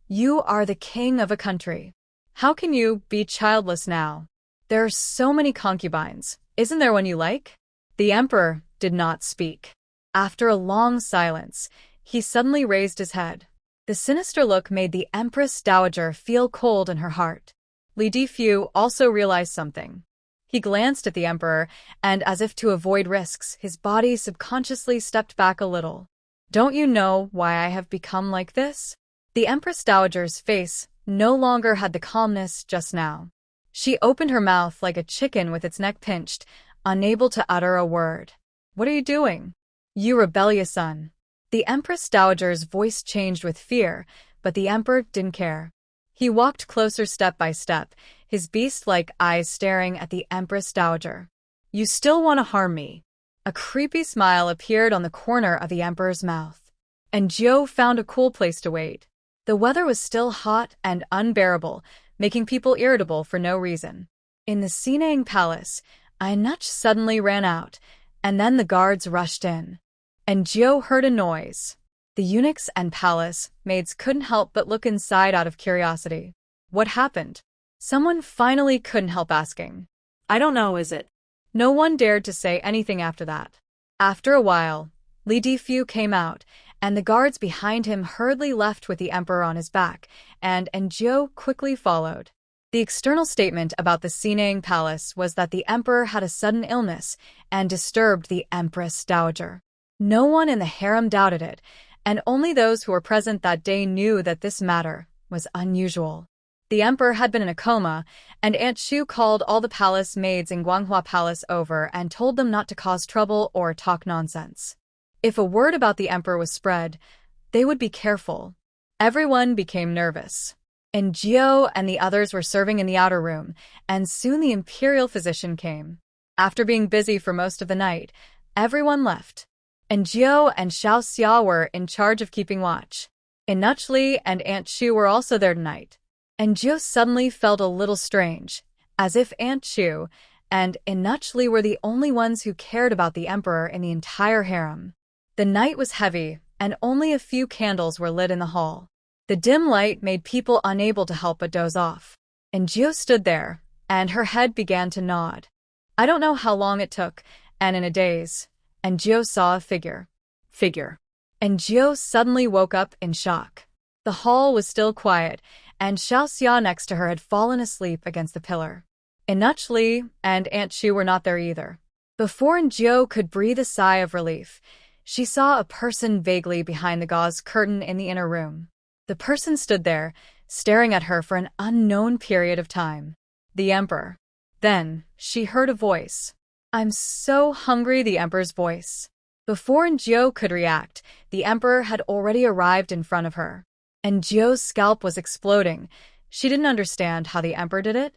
You are the king of a country. How can you be childless now? There are so many concubines. Isn't there one you like? The emperor did not speak. After a long silence, he suddenly raised his head. The sinister look made the Empress Dowager feel cold in her heart. Li Difu also realized something. He glanced at the emperor, and as if to avoid risks, his body subconsciously stepped back a little. Don't you know why I have become like this? The Empress Dowager's face no longer had the calmness just now. She opened her mouth like a chicken with its neck pinched, unable to utter a word. What are you doing? You rebellious son. The Empress Dowager's voice changed with fear, but the emperor didn't care. He walked closer step by step, his beast-like eyes staring at the Empress Dowager. You still want to harm me? A creepy smile appeared on the corner of the emperor's mouth. And Jiu found a cool place to wait. The weather was still hot and unbearable, making people irritable for no reason. In the Sinang Palace, Ainach suddenly ran out, and then the guards rushed in. And Jiu heard a noise. The eunuchs and palace maids couldn't help but look inside out of curiosity. What happened? Someone finally couldn't help asking. I don't know, is it? No one dared to say anything after that. After a while, Li Difu came out, and the guards behind him hurriedly left with the emperor on his back, and Jiu quickly followed. The external statement about the Sinang Palace was that the emperor had a sudden illness and disturbed the Empress Dowager. No one in the harem doubted it, and only those who were present that day knew that this matter was unusual. The emperor had been in a coma, and Aunt Shu called all the palace maids in Guanghua Palace over and told them not to cause trouble or talk nonsense. If a word about the emperor was spread, they would be careful. Everyone became nervous. And Jiu and the others were serving in the outer room, and soon the imperial physician came. After being busy for most of the night, everyone left. And Jiu and Xiao Xia were in charge of keeping watch. Inuchli and Aunt Shu were also there tonight. And Jiu suddenly felt a little strange, as if Aunt Shu and Innuchli were the only ones who cared about the emperor in the entire harem. The night was heavy, and only a few candles were lit in the hall. The dim light made people unable to help but doze off. And Gio stood there, and her head began to nod. I don't know how long it took, and in a daze, and Gio saw a figure. And Gio suddenly woke up in shock. The hall was still quiet, and Xiaoxia next to her had fallen asleep against the pillar. Innuchli and Aunt Chu were not there either. Before Gio could breathe a sigh of relief, she saw a person vaguely behind the gauze curtain in the inner room. The person stood there, staring at her for an unknown period of time. The Emperor. Then, she heard a voice. I'm so hungry, the Emperor's voice. Before Gio could react, the Emperor had already arrived in front of her. And Gio's scalp was exploding. She didn't understand how the Emperor did it.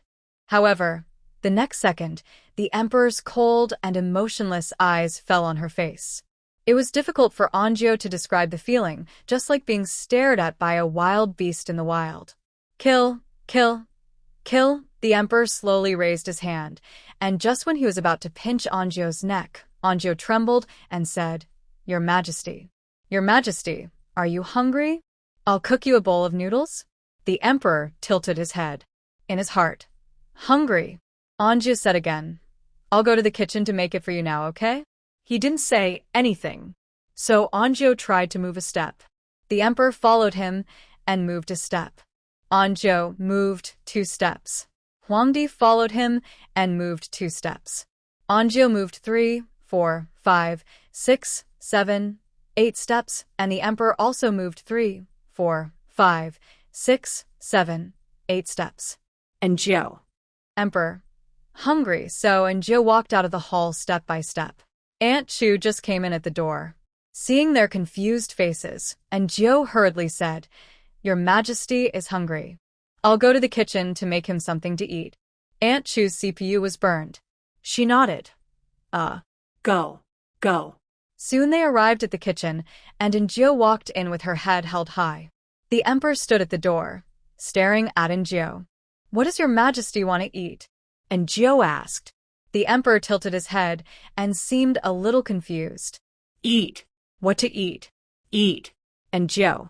However, the next second, the Emperor's cold and emotionless eyes fell on her face. It was difficult for Anjio to describe the feeling, just like being stared at by a wild beast in the wild. Kill, kill, kill, the Emperor slowly raised his hand, and just when he was about to pinch Anjio's neck, Anjio trembled and said, Your Majesty. Your Majesty, are you hungry? I'll cook you a bowl of noodles? The Emperor tilted his head. In his heart. Hungry. Anjio said again, I'll go to the kitchen to make it for you now, okay? He didn't say anything, so Anjio tried to move a step. The Emperor followed him and moved a step. Anjio moved 2 steps. Huangdi followed him and moved 2 steps. Anjio moved 3, 4, 5, 6, 7, 8 steps, and the Emperor also moved 3, 4, 5, 6, 7, 8 steps. And Gio. Emperor. Hungry, so Anjio walked out of the hall step by step. Aunt Chu just came in at the door. Seeing their confused faces, Anjio hurriedly said, Your Majesty is hungry. I'll go to the kitchen to make him something to eat. Aunt Chu's CPU was burned. She nodded. Go. Soon they arrived at the kitchen, and Anjio walked in with her head held high. The Emperor stood at the door, staring at Anjio. What does Your Majesty want to eat? Anjio asked. The Emperor tilted his head and seemed a little confused. Eat. What to eat? Eat. Anjio.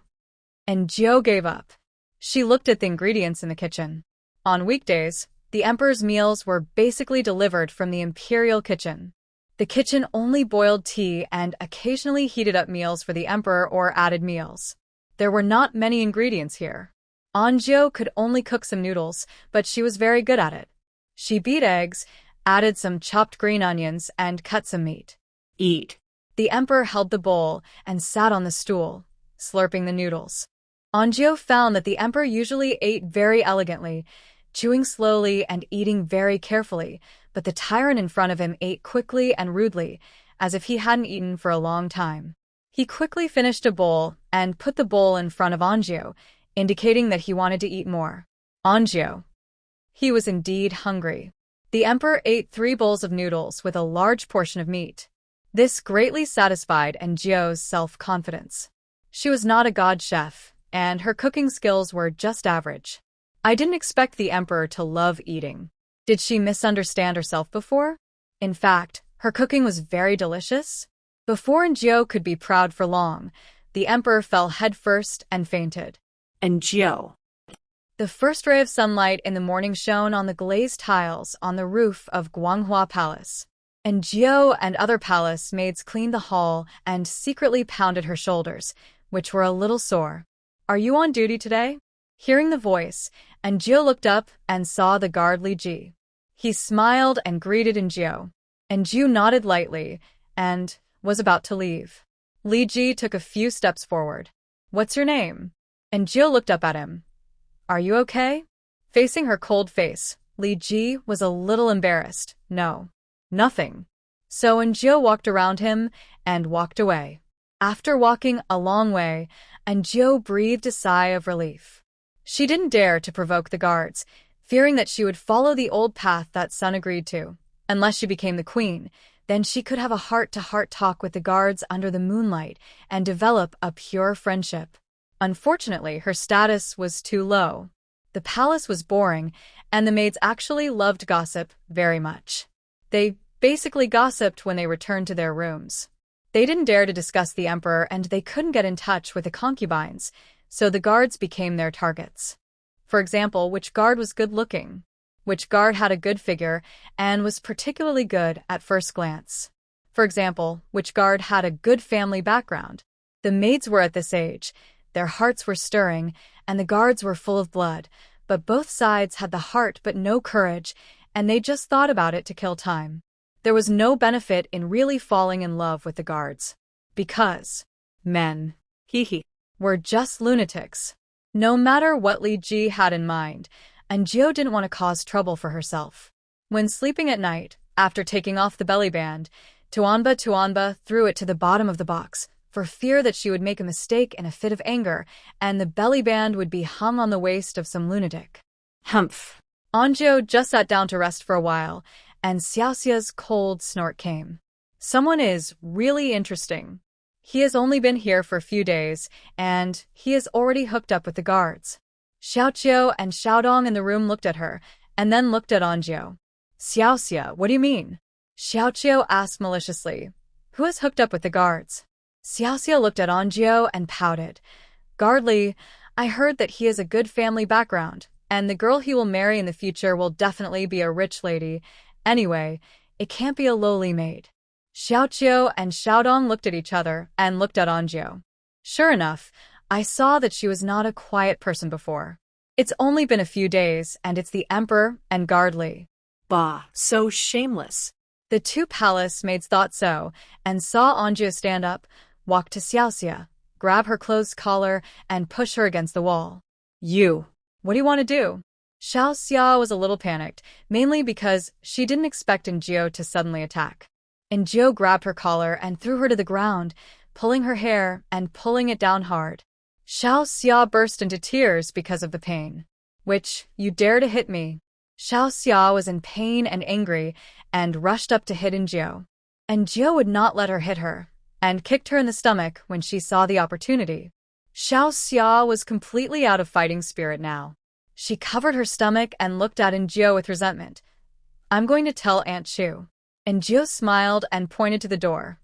Anjio gave up. She looked at the ingredients in the kitchen. On weekdays, the Emperor's meals were basically delivered from the imperial kitchen. The kitchen only boiled tea and occasionally heated up meals for the Emperor or added meals. There were not many ingredients here. Anjio could only cook some noodles, but she was very good at it. She beat eggs, added some chopped green onions, and cut some meat. Eat. The Emperor held the bowl and sat on the stool, slurping the noodles. Anjio found that the Emperor usually ate very elegantly, chewing slowly and eating very carefully, but the tyrant in front of him ate quickly and rudely, as if he hadn't eaten for a long time. He quickly finished a bowl and put the bowl in front of Anjio, indicating that he wanted to eat more. Anjio. He was indeed hungry. The Emperor ate 3 bowls of noodles with a large portion of meat. This greatly satisfied Anjio's self-confidence. She was not a god chef, and her cooking skills were just average. I didn't expect the Emperor to love eating. Did she misunderstand herself before? In fact, her cooking was very delicious. Before Anjio could be proud for long, the Emperor fell headfirst and fainted. Anjio. The first ray of sunlight in the morning shone on the glazed tiles on the roof of Guanghua Palace. Anjio and other palace maids cleaned the hall and secretly pounded her shoulders, which were a little sore. Are you on duty today? Hearing the voice, Anjio looked up and saw the guard Li Ji. He smiled and greeted Anjio. Anjio nodded lightly and was about to leave. Li Ji took a few steps forward. What's your name? Anjio looked up at him. Are you okay? Facing her cold face, Li Ji was a little embarrassed. No. Nothing. So Anjio walked around him and walked away. After walking a long way, Anjio breathed a sigh of relief. She didn't dare to provoke the guards, fearing that she would follow the old path that Sun agreed to. Unless she became the queen, then she could have a heart-to-heart talk with the guards under the moonlight and develop a pure friendship. Unfortunately, her status was too low. The palace was boring, and the maids actually loved gossip very much. They basically gossiped when they returned to their rooms. They didn't dare to discuss the emperor and they couldn't get in touch with the concubines, so the guards became their targets. For example, which guard was good-looking, which guard had a good figure and was particularly good at first glance. For example, which guard had a good family background. The maids were at this age, their hearts were stirring, and the guards were full of blood, but both sides had the heart but no courage, and they just thought about it to kill time. There was no benefit in really falling in love with the guards. Because men, were just lunatics. No matter what Li Ji had in mind, Anjou didn't want to cause trouble for herself. When sleeping at night, after taking off the belly band, Tuanba threw it to the bottom of the box, for fear that she would make a mistake in a fit of anger, and the belly band would be hung on the waist of some lunatic. Humph. Anjou just sat down to rest for a while, and Xiaoxia's cold snort came. Someone is really interesting. He has only been here for a few days, and he is already hooked up with the guards. Xiaoqiu and Xiaodong in the room looked at her, and then looked at Anjou. Xiaoxia, what do you mean? Xiaoqiu asked maliciously. Who has hooked up with the guards? Xiaoxia looked at Anjou and pouted. Guardly, I heard that he has a good family background, and the girl he will marry in the future will definitely be a rich lady. Anyway, it can't be a lowly maid. Xiaoqiu and Xiaodong looked at each other and looked at Anjou. Sure enough, I saw that she was not a quiet person before. It's only been a few days, and it's the emperor and Guardly. Bah, so shameless. The two palace maids thought so, and saw Anjou stand up, walk to Xiaoxia, grab her closed collar, and push her against the wall. You, what do you want to do? Xiaoxia was a little panicked, mainly because she didn't expect Anjou to suddenly attack. Anjou grabbed her collar and threw her to the ground, pulling her hair and pulling it down hard. Xiaoxia burst into tears because of the pain. Which, you dare to hit me? Xiaoxia was in pain and angry, and rushed up to hit Anjou. Anjou would not let her hit her, and kicked her in the stomach when she saw the opportunity. Xiaoxia was completely out of fighting spirit now. She covered her stomach and looked at Anjou with resentment. I'm going to tell Aunt Chu. Anjou smiled and pointed to the door.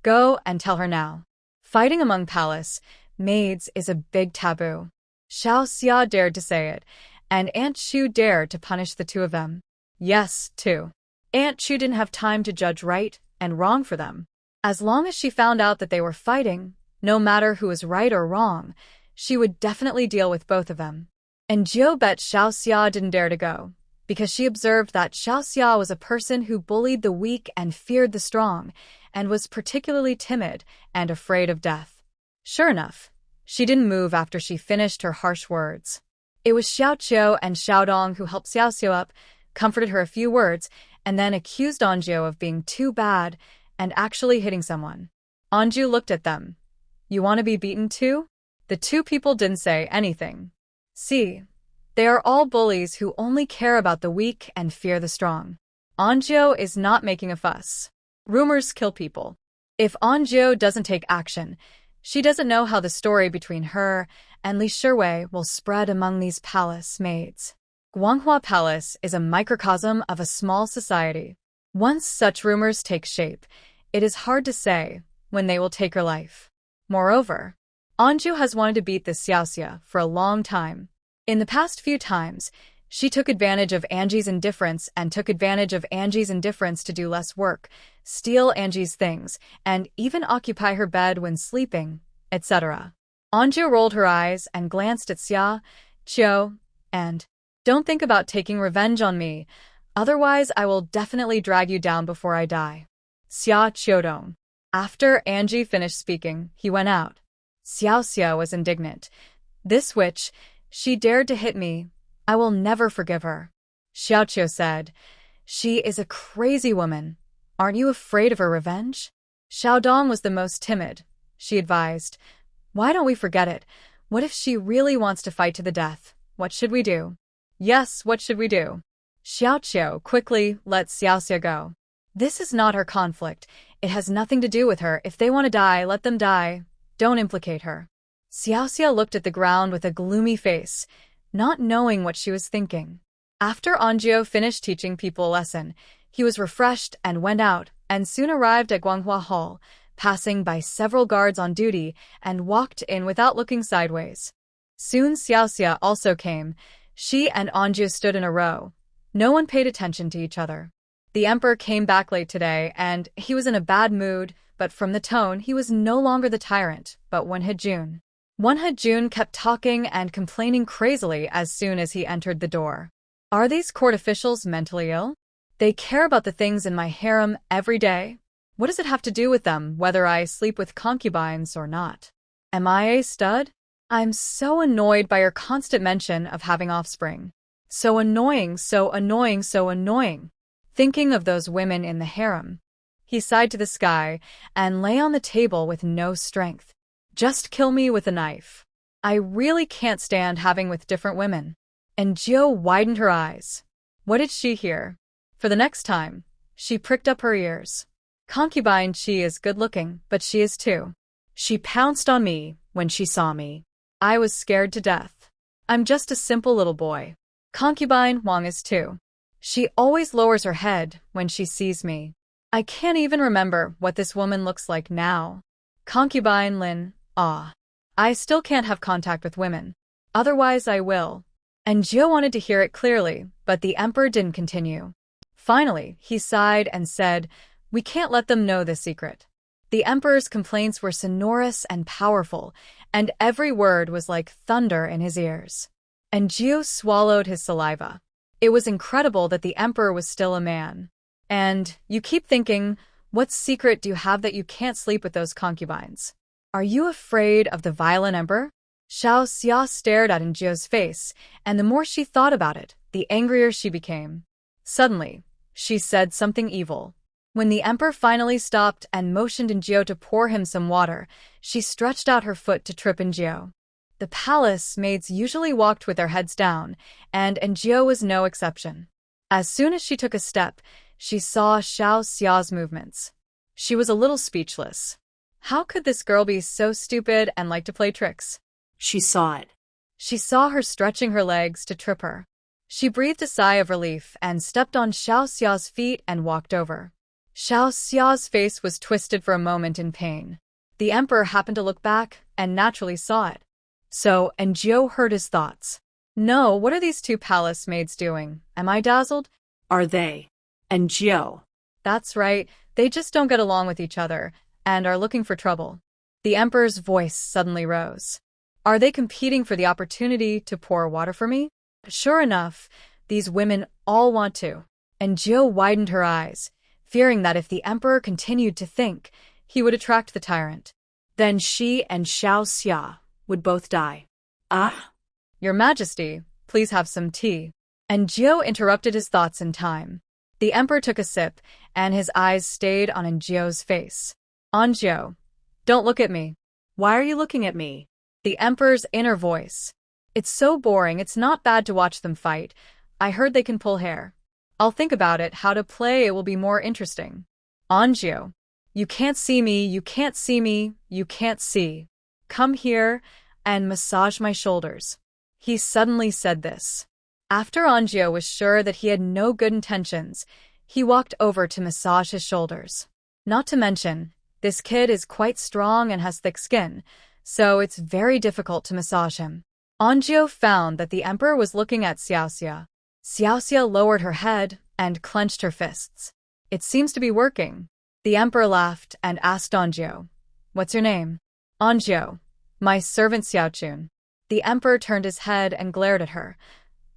Go and tell her now. Fighting among palace maids is a big taboo. Xiaoxia dared to say it, and Aunt Chu dared to punish the two of them. Yes, too. Aunt Chu didn't have time to judge right and wrong for them. As long as she found out that they were fighting, no matter who was right or wrong, she would definitely deal with both of them. Anjou bet Xiaoxia didn't dare to go, because she observed that Xiaoxia was a person who bullied the weak and feared the strong, and was particularly timid and afraid of death. Sure enough, she didn't move after she finished her harsh words. It was Xiaoqiu and Xiaodong who helped Xiaoxiu up, comforted her a few words, and then accused Anjou of being too bad and actually hitting someone. Anjou looked at them. You want to be beaten too? The two people didn't say anything. See, they are all bullies who only care about the weak and fear the strong. Anjou is not making a fuss. Rumors kill people. If Anjou doesn't take action, she doesn't know how the story between her and Li Shiwei will spread among these palace maids. Guanghua Palace is a microcosm of a small society. Once such rumors take shape, it is hard to say when they will take her life. Moreover, Anjou has wanted to beat this Xiaoxia for a long time. In the past few times, she took advantage of Angie's indifference to do less work, steal Angie's things, and even occupy her bed when sleeping, etc. Anjou rolled her eyes and glanced at Xiaoqiu, and, don't think about taking revenge on me, otherwise I will definitely drag you down before I die. Xiaoqiu. After Angie finished speaking, he went out. Xiaoxia was indignant. This witch, she dared to hit me. I will never forgive her. Xiaoqiu said, She is a crazy woman. Aren't you afraid of her revenge? Xiaodong was the most timid. She advised, Why don't we forget it? What if she really wants to fight to the death? What should we do? Yes, what should we do? Xiaoqiu quickly let Xiaoxia go. This is not her conflict. It has nothing to do with her. If they want to die, let them die. Don't implicate her. Xiaoxia looked at the ground with a gloomy face, not knowing what she was thinking. After Anjou finished teaching people a lesson, He was refreshed and went out, and soon arrived at Guanghua Hall, passing by several guards on duty, and walked in without looking sideways. Soon Xiaoxia also came. She and Anju stood in a row. No one paid attention to each other. The emperor came back late today, and he was in a bad mood, but from the tone he was no longer the tyrant, but Wenhejun. Wenhejun kept talking and complaining crazily as soon as he entered the door. Are these court officials mentally ill? They care about the things in my harem every day. What does it have to do with them, whether I sleep with concubines or not? Am I a stud? I'm so annoyed by your constant mention of having offspring. So annoying, so annoying, so annoying. Thinking of those women in the harem. He sighed to the sky and lay on the table with no strength. Just kill me with a knife. I really can't stand having with different women. And Gio widened her eyes. What did she hear? For the next time, she pricked up her ears. Concubine, she is good-looking, but she is too. She pounced on me when she saw me. I was scared to death. I'm just a simple little boy. Concubine Wang is too. She always lowers her head when she sees me. I can't even remember what this woman looks like now. Concubine Lin, I still can't have contact with women. Otherwise I will. And Gio wanted to hear it clearly, but the emperor didn't continue. Finally, he sighed and said, we can't let them know this secret. The emperor's complaints were sonorous and powerful, and every word was like thunder in his ears. And Gio swallowed his saliva. It was incredible that the emperor was still a man. And you keep thinking, what secret do you have that you can't sleep with those concubines? Are you afraid of the violent emperor? Xiaoxia stared at Gio's face, and the more she thought about it, the angrier she became. Suddenly, she said something evil. When the emperor finally stopped and motioned Gio to pour him some water, she stretched out her foot to trip Gio. The palace maids usually walked with their heads down, and Gio was no exception. As soon as she took a step, she saw Xiaoxia's movements. She was a little speechless. How could this girl be so stupid and like to play tricks? She saw it. She saw her stretching her legs to trip her. She breathed a sigh of relief and stepped on Xiaoxia's feet and walked over. Xiaoxia's face was twisted for a moment in pain. The emperor happened to look back and naturally saw it. So, Gio heard his thoughts. No, what are these two palace maids doing? Am I dazzled? Are they? And Gio. That's right, they just don't get along with each other and are looking for trouble. The emperor's voice suddenly rose. Are they competing for the opportunity to pour water for me? Sure enough, these women all want to. And Gio widened her eyes, fearing that if the emperor continued to think, he would attract the tyrant. Then she and Xiaoxia would both die. Your Majesty, please have some tea. And Gio interrupted his thoughts in time. The emperor took a sip, and his eyes stayed on Gio's face. Gio, don't look at me. Why are you looking at me? The emperor's inner voice. It's so boring, it's not bad to watch them fight. I heard they can pull hair. I'll think about it, how to play it will be more interesting. Gio, you can't see me, you can't see me, you can't see. Come here and massage my shoulders. He suddenly said this. After Gio was sure that he had no good intentions, he walked over to massage his shoulders. Not to mention, this kid is quite strong and has thick skin, so it's very difficult to massage him. Gio found that the emperor was looking at Xiaoxia. Xiaoxia lowered her head and clenched her fists. It seems to be working. The emperor laughed and asked Gio, what's your name? Gio, my servant Xiaochun. The emperor turned his head and glared at her.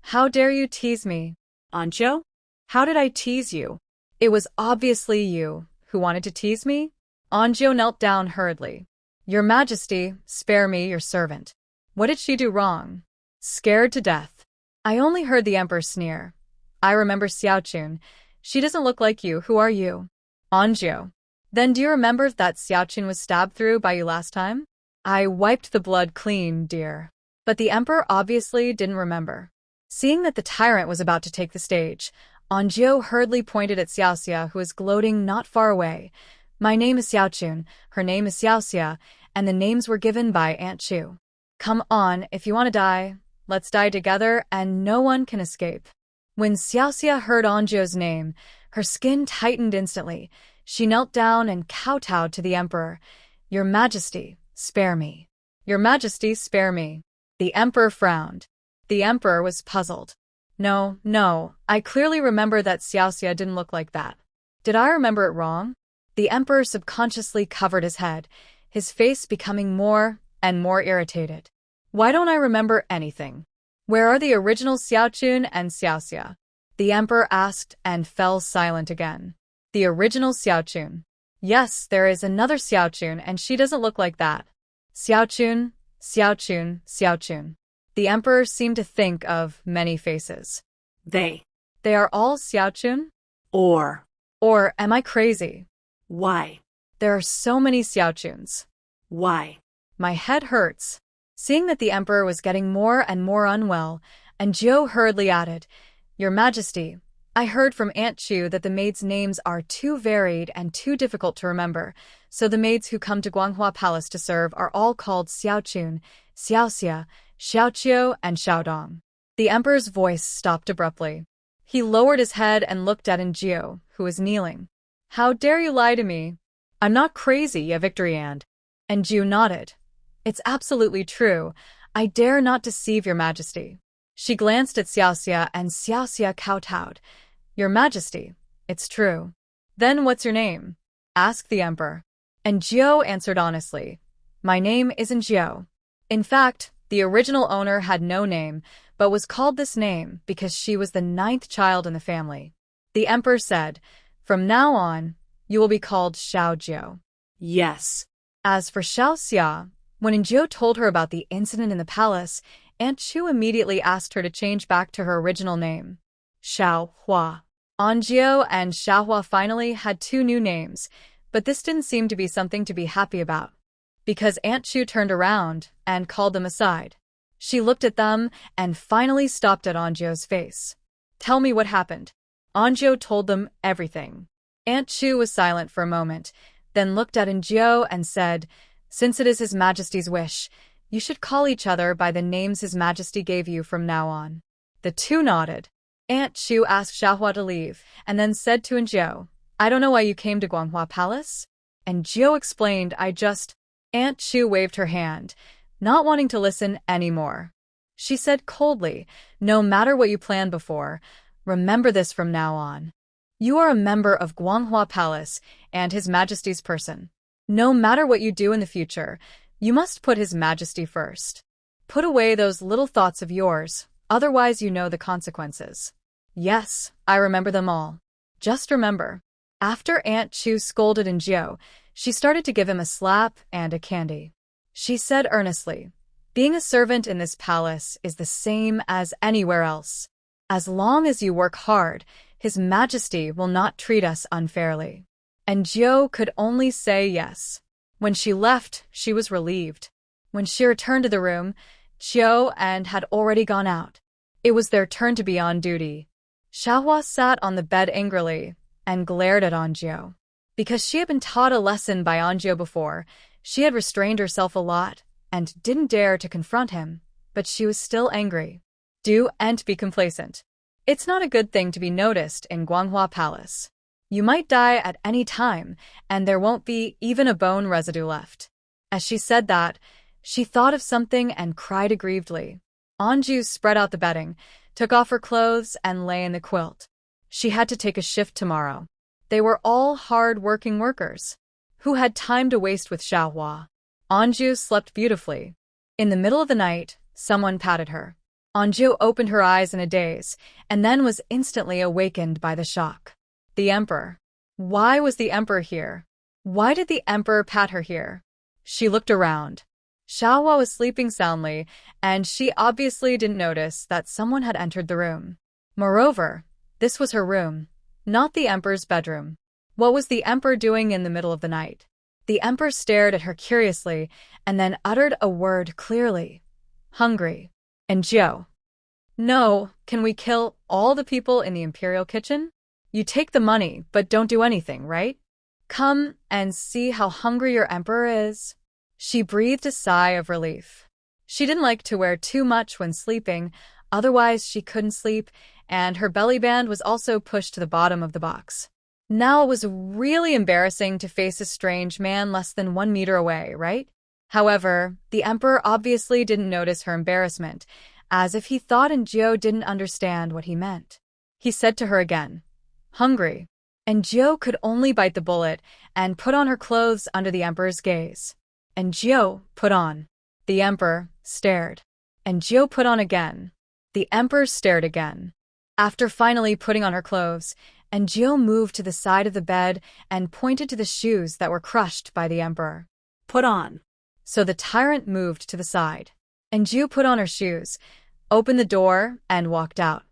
How dare you tease me? Gio? How did I tease you? It was obviously you who wanted to tease me? Gio knelt down hurriedly. Your Majesty, spare me your servant. What did she do wrong? Scared to death. I only heard the emperor sneer. I remember Xiaochun. She doesn't look like you. Who are you? Gio. Then do you remember that Xiaochun was stabbed through by you last time? I wiped the blood clean, dear. But the emperor obviously didn't remember. Seeing that the tyrant was about to take the stage, Gio hurriedly pointed at Xiaoxia, who was gloating not far away. My name is Xiaochun, her name is Xiaoxia, and the names were given by Aunt Chu. Come on, if you want to die, let's die together and no one can escape. When Xiaoxia heard Anzho's name, her skin tightened instantly. She knelt down and kowtowed to the emperor. "Your Majesty, spare me. Your Majesty, spare me." The emperor frowned. The emperor was puzzled. No, I clearly remember that Xiaoxia didn't look like that. Did I remember it wrong? The emperor subconsciously covered his head, his face becoming more and more irritated. Why don't I remember anything? Where are the original Xiaochun and Xiaoxia? The emperor asked and fell silent again. The original Xiaochun. Yes, there is another Xiaochun and she doesn't look like that. Xiaochun, Xiaochun, Xiaochun. The emperor seemed to think of many faces. They are all Xiaochun? or Or am I crazy? why? There are so many Xiaochuns. Why? My head hurts. Seeing that the emperor was getting more and more unwell, and Joe hurriedly added, "Your Majesty, I heard from Aunt Chu that the maids' names are too varied and too difficult to remember, so the maids who come to Guanghua Palace to serve are all called Xiaochun, Xiaoxia, Xiaoqiu, and Xiaodong." The emperor's voice stopped abruptly. He lowered his head and looked at Anzho, who was kneeling. "How dare you lie to me? I'm not crazy, a victory and." Anzho nodded. "It's absolutely true. I dare not deceive your Majesty." She glanced at Xiaoxia and Xiaoxia kowtowed. "Your Majesty, it's true." "Then what's your name?" asked the emperor. Anzho answered honestly. "My name is Anzho." In fact, the original owner had no name, but was called this name because she was the 9th child in the family. The emperor said, "From now on, you will be called Xiaojiu." Yes. As for Xiaoxia, when Anzho told her about the incident in the palace, Aunt Chu immediately asked her to change back to her original name, Xiaohua. Anzho and Xiaohua finally had 2 new names, but this didn't seem to be something to be happy about. Because Aunt Chu turned around and called them aside. She looked at them and finally stopped at Anzho's face. "Tell me what happened." Anzho told them everything. Aunt Chu was silent for a moment, then looked at Anzho and said, "Since it is His Majesty's wish, you should call each other by the names His Majesty gave you from now on." The 2 nodded. Aunt Chu asked Xiaohua to leave, and then said to Anzho, "I don't know why you came to Guanghua Palace." Anzho explained, Aunt Chu waved her hand, not wanting to listen anymore. She said coldly, "No matter what you planned before, remember this from now on. You are a member of Guanghua Palace and His Majesty's person. No matter what you do in the future, you must put His Majesty first. Put away those little thoughts of yours, otherwise you know the consequences." "Yes, I remember them all. Just remember." After Aunt Chu scolded Anzho, she started to give him a slap and a candy. She said earnestly, "Being a servant in this palace is the same as anywhere else. As long as you work hard, His Majesty will not treat us unfairly." Anzho could only say yes. When she left, she was relieved. When she returned to the room, Chiu and had already gone out. It was their turn to be on duty. Xiaohua sat on the bed angrily and glared at Anzho. Because she had been taught a lesson by Anzho before, she had restrained herself a lot and didn't dare to confront him, but she was still angry. Do and be complacent. It's not a good thing to be noticed in Guanghua Palace. You might die at any time, and there won't be even a bone residue left. As she said that, she thought of something and cried aggrievedly. Anzho spread out the bedding, took off her clothes, and lay in the quilt. She had to take a shift tomorrow. They were all hard-working workers. Who had time to waste with Xiaohua? Anzho slept beautifully. In the middle of the night, someone patted her. Anzho opened her eyes in a daze, and then was instantly awakened by the shock. The emperor. Why was the emperor here? Why did the emperor pat her here? She looked around. Xiaohua was sleeping soundly, and she obviously didn't notice that someone had entered the room. Moreover, this was her room, not the emperor's bedroom. What was the emperor doing in the middle of the night? The emperor stared at her curiously and then uttered a word clearly. "Hungry." "Anzho." "No, can we kill all the people in the imperial kitchen? You take the money, but don't do anything, right? Come and see how hungry your emperor is." She breathed a sigh of relief. She didn't like to wear too much when sleeping, otherwise she couldn't sleep, and her belly band was also pushed to the bottom of the box. Now it was really embarrassing to face a strange man less than 1 meter away, right? However, the emperor obviously didn't notice her embarrassment, as if he thought Anjo didn't understand what he meant. He said to her again, "Hungry?" Anjo could only bite the bullet and put on her clothes under the emperor's gaze. Anjo put on. The emperor stared. Anjo put on again. The emperor stared again. After finally putting on her clothes, Anjo moved to the side of the bed and pointed to the shoes that were crushed by the emperor. Put on. So the tyrant moved to the side. Anjo put on her shoes, opened the door, and walked out.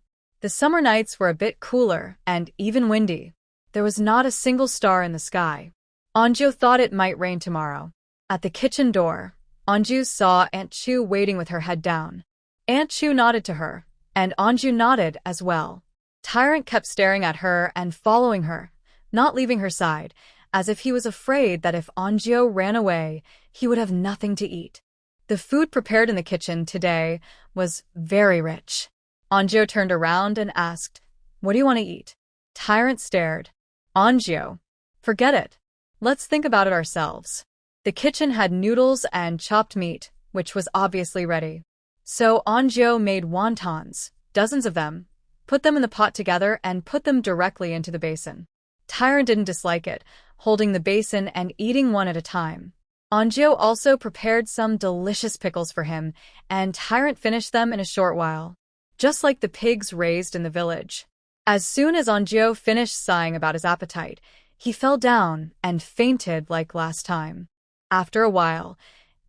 The summer nights were a bit cooler and even windy. There was not a single star in the sky. Anjo thought it might rain tomorrow. At the kitchen door, Anju saw Aunt Chu waiting with her head down. Aunt Chu nodded to her, and Anju nodded as well. Tyrant kept staring at her and following her, not leaving her side, as if he was afraid that if Anjo ran away, he would have nothing to eat. The food prepared in the kitchen today was very rich. Anjo turned around and asked, "What do you want to eat?" Tyrant stared. Anjo, "Forget it. Let's think about it ourselves." The kitchen had noodles and chopped meat, which was obviously ready. So Anjo made wontons, dozens of them, put them in the pot together and put them directly into the basin. Tyrant didn't dislike it, holding the basin and eating one at a time. Anjo also prepared some delicious pickles for him, and Tyrant finished them in a short while, just like the pigs raised in the village. As soon as Anjo finished sighing about his appetite, he fell down and fainted like last time. After a while,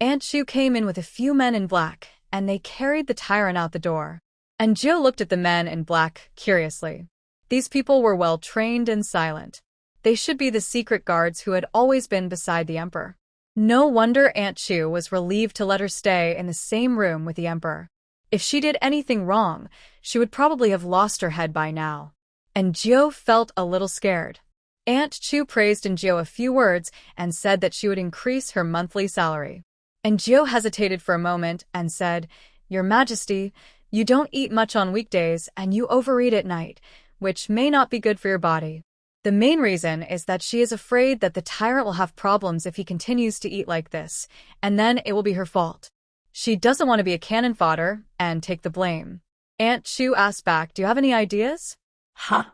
Aunt Chu came in with a few men in black, and they carried the tyrant out the door. Anjo looked at the men in black curiously. These people were well trained and silent. They should be the secret guards who had always been beside the emperor. No wonder Aunt Chu was relieved to let her stay in the same room with the emperor. If she did anything wrong, she would probably have lost her head by now. Anjo felt a little scared. Aunt Chu praised Anjo a few words and said that she would increase her monthly salary. Anjo hesitated for a moment and said, "Your Majesty, you don't eat much on weekdays and you overeat at night, which may not be good for your body. The main reason is that she is afraid that the tyrant will have problems if he continues to eat like this, and then it will be her fault. She doesn't want to be a cannon fodder and take the blame." Aunt Chu asked back, "Do you have any ideas?" Huh?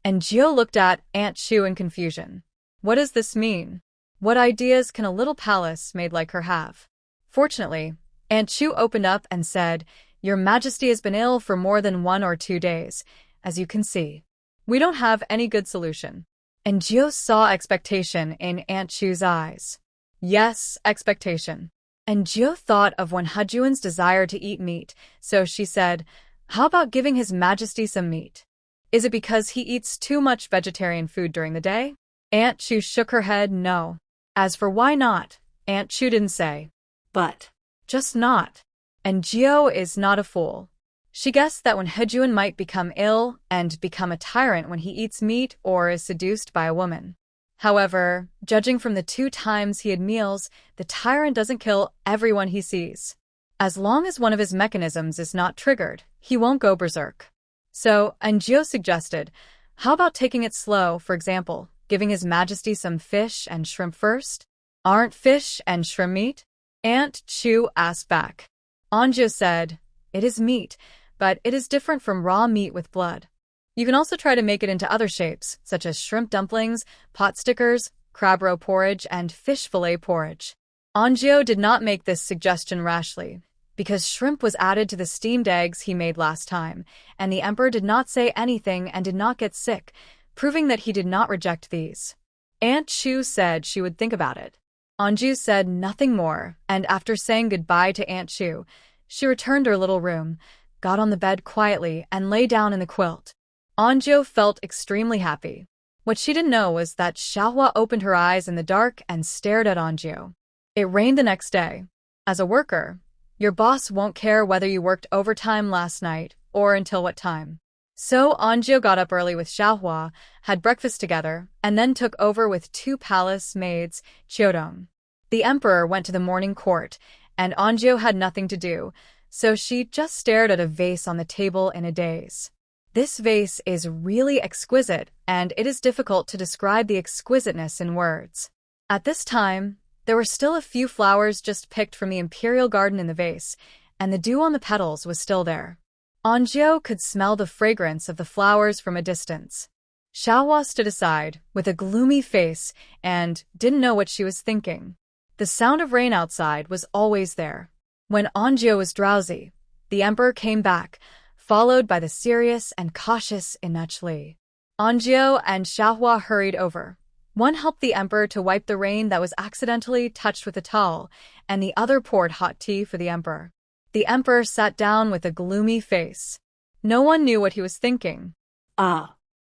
And Gio looked at Aunt Chu in confusion. What does this mean? What ideas can a little palace made like her have? Fortunately, Aunt Chu opened up and said, "Your Majesty has been ill for more than 1 or 2 days, as you can see. We don't have any good solution." And Gio saw expectation in Aunt Chu's eyes. Yes, expectation. And Gio thought of when Hejuan's desire to eat meat, so she said, "How about giving His Majesty some meat? Is it because he eats too much vegetarian food during the day?" Aunt Chu shook her head no. As for why not, Aunt Chu didn't say. But. Just not. And Gio is not a fool. She guessed that when Hejuan might become ill and become a tyrant when he eats meat or is seduced by a woman. However, judging from the 2 times he had meals, the tyrant doesn't kill everyone he sees. As long as one of his mechanisms is not triggered, he won't go berserk. So, Anjo suggested, how about taking it slow, for example, giving His Majesty some fish and shrimp first? Aren't fish and shrimp meat? Aunt Chu asked back. Anjo said, "It is meat, but it is different from raw meat with blood. You can also try to make it into other shapes, such as shrimp dumplings, pot stickers, crab roe porridge, and fish fillet porridge." Anjo did not make this suggestion rashly, because shrimp was added to the steamed eggs he made last time, and the emperor did not say anything and did not get sick, proving that he did not reject these. Aunt Chu said she would think about it. Anju said nothing more, and after saying goodbye to Aunt Chu, she returned to her little room, got on the bed quietly, and lay down in the quilt. Anjo felt extremely happy. What she didn't know was that Xiaohua opened her eyes in the dark and stared at Anjo. It rained the next day. As a worker, your boss won't care whether you worked overtime last night or until what time. So Anjo got up early with Xiaohua, had breakfast together, and then took over with 2 palace maids, Chiodong. The emperor went to the morning court, and Anjo had nothing to do, so she just stared at a vase on the table in a daze. This vase is really exquisite, and it is difficult to describe the exquisiteness in words. At this time, there were still a few flowers just picked from the imperial garden in the vase, and the dew on the petals was still there. Anjou could smell the fragrance of the flowers from a distance. Xiaohua stood aside, with a gloomy face, and didn't know what she was thinking. The sound of rain outside was always there. When Anjou was drowsy, the emperor came back, followed by the serious and cautious Inach Li. Anjou and Xiaohua hurried over. One helped the emperor to wipe the rain that was accidentally touched with a towel, and the other poured hot tea for the emperor. The emperor sat down with a gloomy face. No one knew what he was thinking.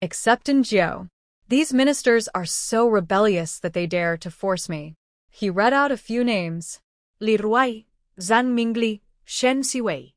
Except Anjou. These ministers are so rebellious that they dare to force me. He read out a few names. Li Ruai, Zhang Mingli, Shen Siwei.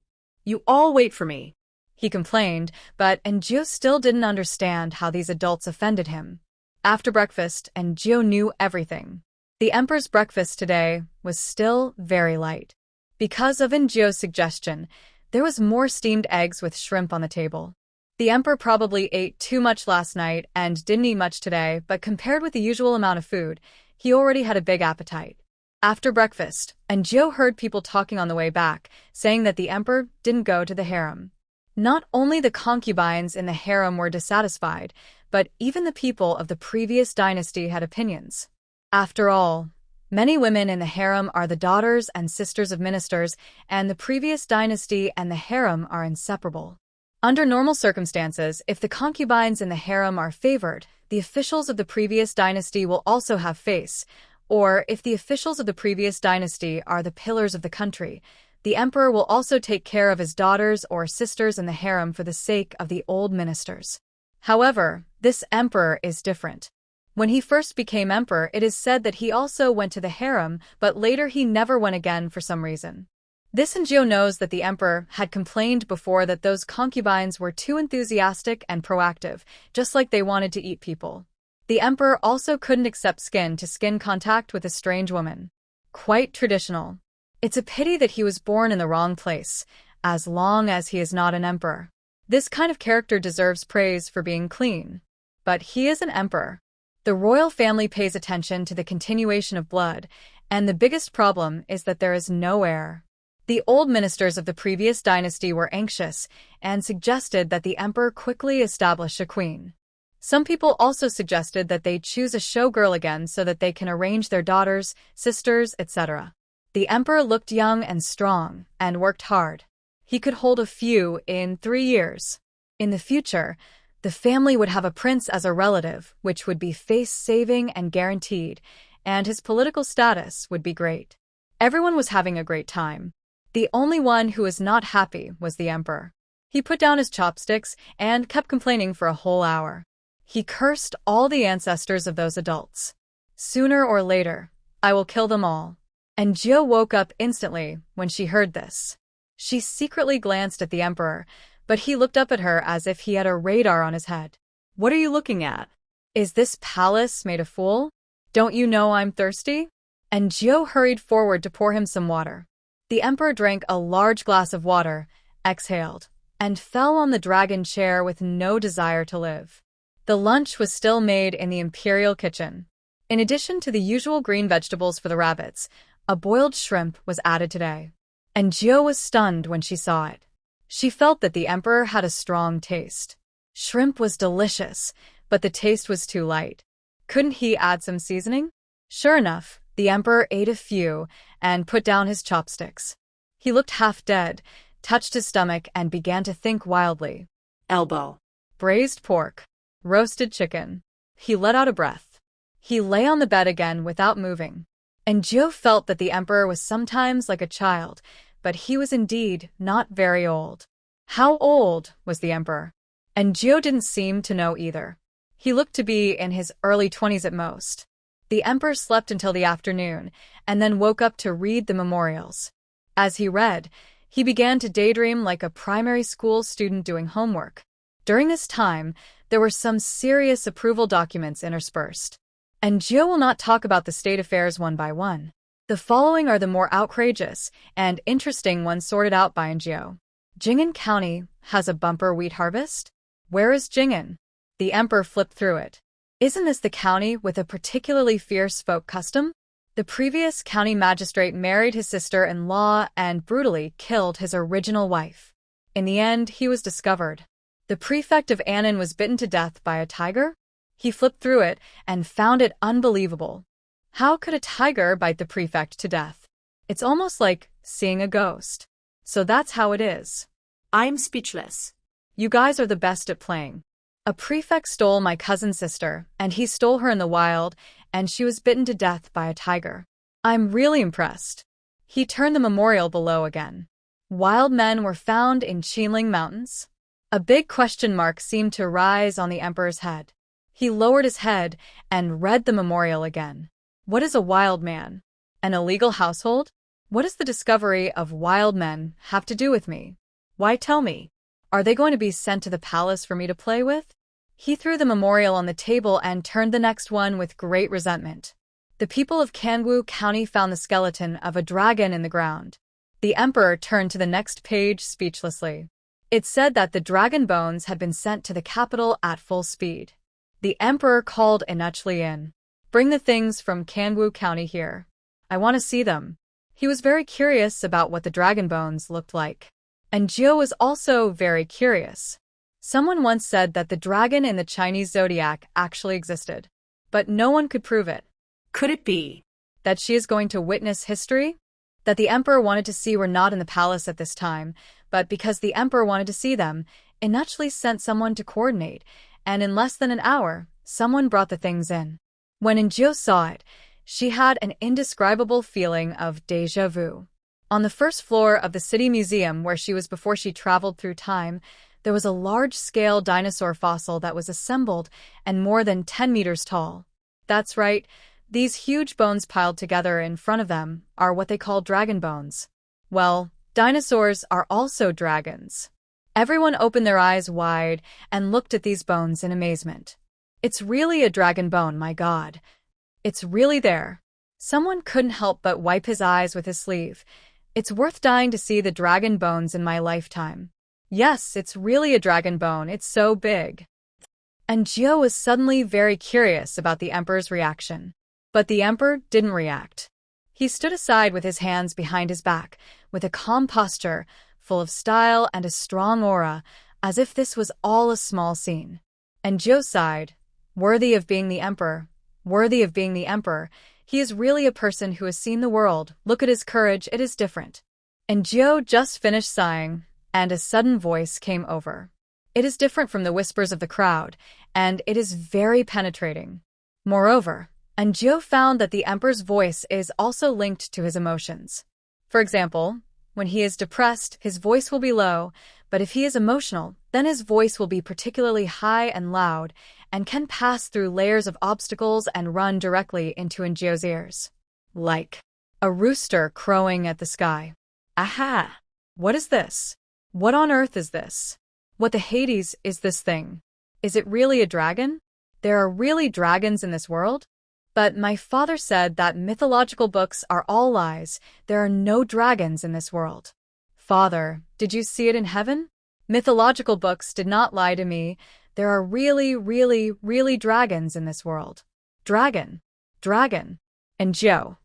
You all wait for me, he complained, but Anjou still didn't understand how these adults offended him. After breakfast, Anjou knew everything. The emperor's breakfast today was still very light. Because of Anjou's suggestion, there was more steamed eggs with shrimp on the table. The emperor probably ate too much last night and didn't eat much today, but compared with the usual amount of food, he already had a big appetite. After breakfast, Anjou heard people talking on the way back, saying that the emperor didn't go to the harem. Not only the concubines in the harem were dissatisfied, but even the people of the previous dynasty had opinions. After all, many women in the harem are the daughters and sisters of ministers, and the previous dynasty and the harem are inseparable. Under normal circumstances, if the concubines in the harem are favored, the officials of the previous dynasty will also have face, or if the officials of the previous dynasty are the pillars of the country, the emperor will also take care of his daughters or sisters in the harem for the sake of the old ministers. However, this emperor is different. When he first became emperor, it is said that he also went to the harem, but later he never went again for some reason. This Anjou knows that the emperor had complained before that those concubines were too enthusiastic and proactive, just like they wanted to eat people. The emperor also couldn't accept skin-to-skin contact with a strange woman. Quite traditional. It's a pity that he was born in the wrong place, as long as he is not an emperor. This kind of character deserves praise for being clean. But he is an emperor. The royal family pays attention to the continuation of blood, and the biggest problem is that there is no heir. The old ministers of the previous dynasty were anxious and suggested that the emperor quickly establish a queen. Some people also suggested that they choose a showgirl again so that they can arrange their daughters, sisters, etc. The emperor looked young and strong and worked hard. He could hold a few in 3 years. In the future, the family would have a prince as a relative, which would be face-saving and guaranteed, and his political status would be great. Everyone was having a great time. The only one who was not happy was the emperor. He put down his chopsticks and kept complaining for a whole hour. He cursed all the ancestors of those adults. Sooner or later, I will kill them all. Anjou woke up instantly when she heard this. She secretly glanced at the emperor, but he looked up at her as if he had a radar on his head. What are you looking at? Is this palace made of fool? Don't you know I'm thirsty? Anjou hurried forward to pour him some water. The emperor drank a large glass of water, exhaled, and fell on the dragon chair with no desire to live. The lunch was still made in the imperial kitchen. In addition to the usual green vegetables for the rabbits, a boiled shrimp was added today. Anjou was stunned when she saw it. She felt that the emperor had a strong taste. Shrimp was delicious, but the taste was too light. Couldn't he add some seasoning? Sure enough, the emperor ate a few and put down his chopsticks. He looked half dead, touched his stomach, and began to think wildly. Elbow. Braised pork. Roasted chicken. He let out a breath. He lay on the bed again without moving. Anjou felt that the emperor was sometimes like a child, but he was indeed not very old. How old was the emperor? Anjou didn't seem to know either. He looked to be in his early 20s at most. The emperor slept until the afternoon, and then woke up to read the memorials. As he read, he began to daydream like a primary school student doing homework. During this time, there were some serious approval documents interspersed. Anjou will not talk about the state affairs one by one. The following are the more outrageous and interesting ones sorted out by Anjou. Jing'an County has a bumper wheat harvest. Where is Jing'an? The emperor flipped through it. Isn't this the county with a particularly fierce folk custom? The previous county magistrate married his sister-in-law and brutally killed his original wife. In the end, he was discovered. The prefect of Annan was bitten to death by a tiger? He flipped through it and found it unbelievable. How could a tiger bite the prefect to death? It's almost like seeing a ghost. So that's how it is. I'm speechless. You guys are the best at playing. A prefect stole my cousin's sister, and he stole her in the wild, and she was bitten to death by a tiger. I'm really impressed. He turned the memorial below again. Wild men were found in Qinling Mountains. A big question mark seemed to rise on the emperor's head. He lowered his head and read the memorial again. What is a wild man? An illegal household? What does the discovery of wild men have to do with me? Why tell me? Are they going to be sent to the palace for me to play with? He threw the memorial on the table and turned the next one with great resentment. The people of Kangwoo County found the skeleton of a dragon in the ground. The emperor turned to the next page speechlessly. It said that the dragon bones had been sent to the capital at full speed. The emperor called Inuchli in. Bring the things from Kangwoo County here. I want to see them. He was very curious about what the dragon bones looked like. And Jiao was also very curious. Someone once said that the dragon in the Chinese zodiac actually existed, but no one could prove it. Could it be That she is going to witness history? That the emperor wanted to see were not in the palace at this time, but because the emperor wanted to see them, Inuchli sent someone to coordinate, and in less than an hour, someone brought the things in. When Jiao saw it, she had an indescribable feeling of déjà vu. On the first floor of the city museum where she was before she traveled through time, there was a large-scale dinosaur fossil that was assembled and more than 10 meters tall. That's right, these huge bones piled together in front of them are what they call dragon bones. Well, dinosaurs are also dragons. Everyone opened their eyes wide and looked at these bones in amazement. It's really a dragon bone, my God. It's really there. Someone couldn't help but wipe his eyes with his sleeve. It's worth dying to see the dragon bones in my lifetime. Yes, it's really a dragon bone, it's so big. And Jiao was suddenly very curious about the emperor's reaction. But the emperor didn't react. He stood aside with his hands behind his back, with a calm posture, full of style and a strong aura, as if this was all a small scene. And Jiao sighed, worthy of being the emperor, worthy of being the emperor. He is really a person who has seen the world. Look at his courage, it is different. And Jiao just finished sighing, and a sudden voice came over. It is different from the whispers of the crowd, and it is very penetrating. Moreover, and Jiao found that the emperor's voice is also linked to his emotions. For example, when he is depressed, his voice will be low, but if he is emotional, then his voice will be particularly high and loud, and can pass through layers of obstacles and run directly into Jiao's ears. Like a rooster crowing at the sky. Aha! What is this? What on earth is this? What the Hades is this thing? Is it really a dragon? There are really dragons in this world? But my father said that mythological books are all lies. There are no dragons in this world. Father, did you see it in heaven? Mythological books did not lie to me. There are really dragons in this world. Dragon. And Jiao.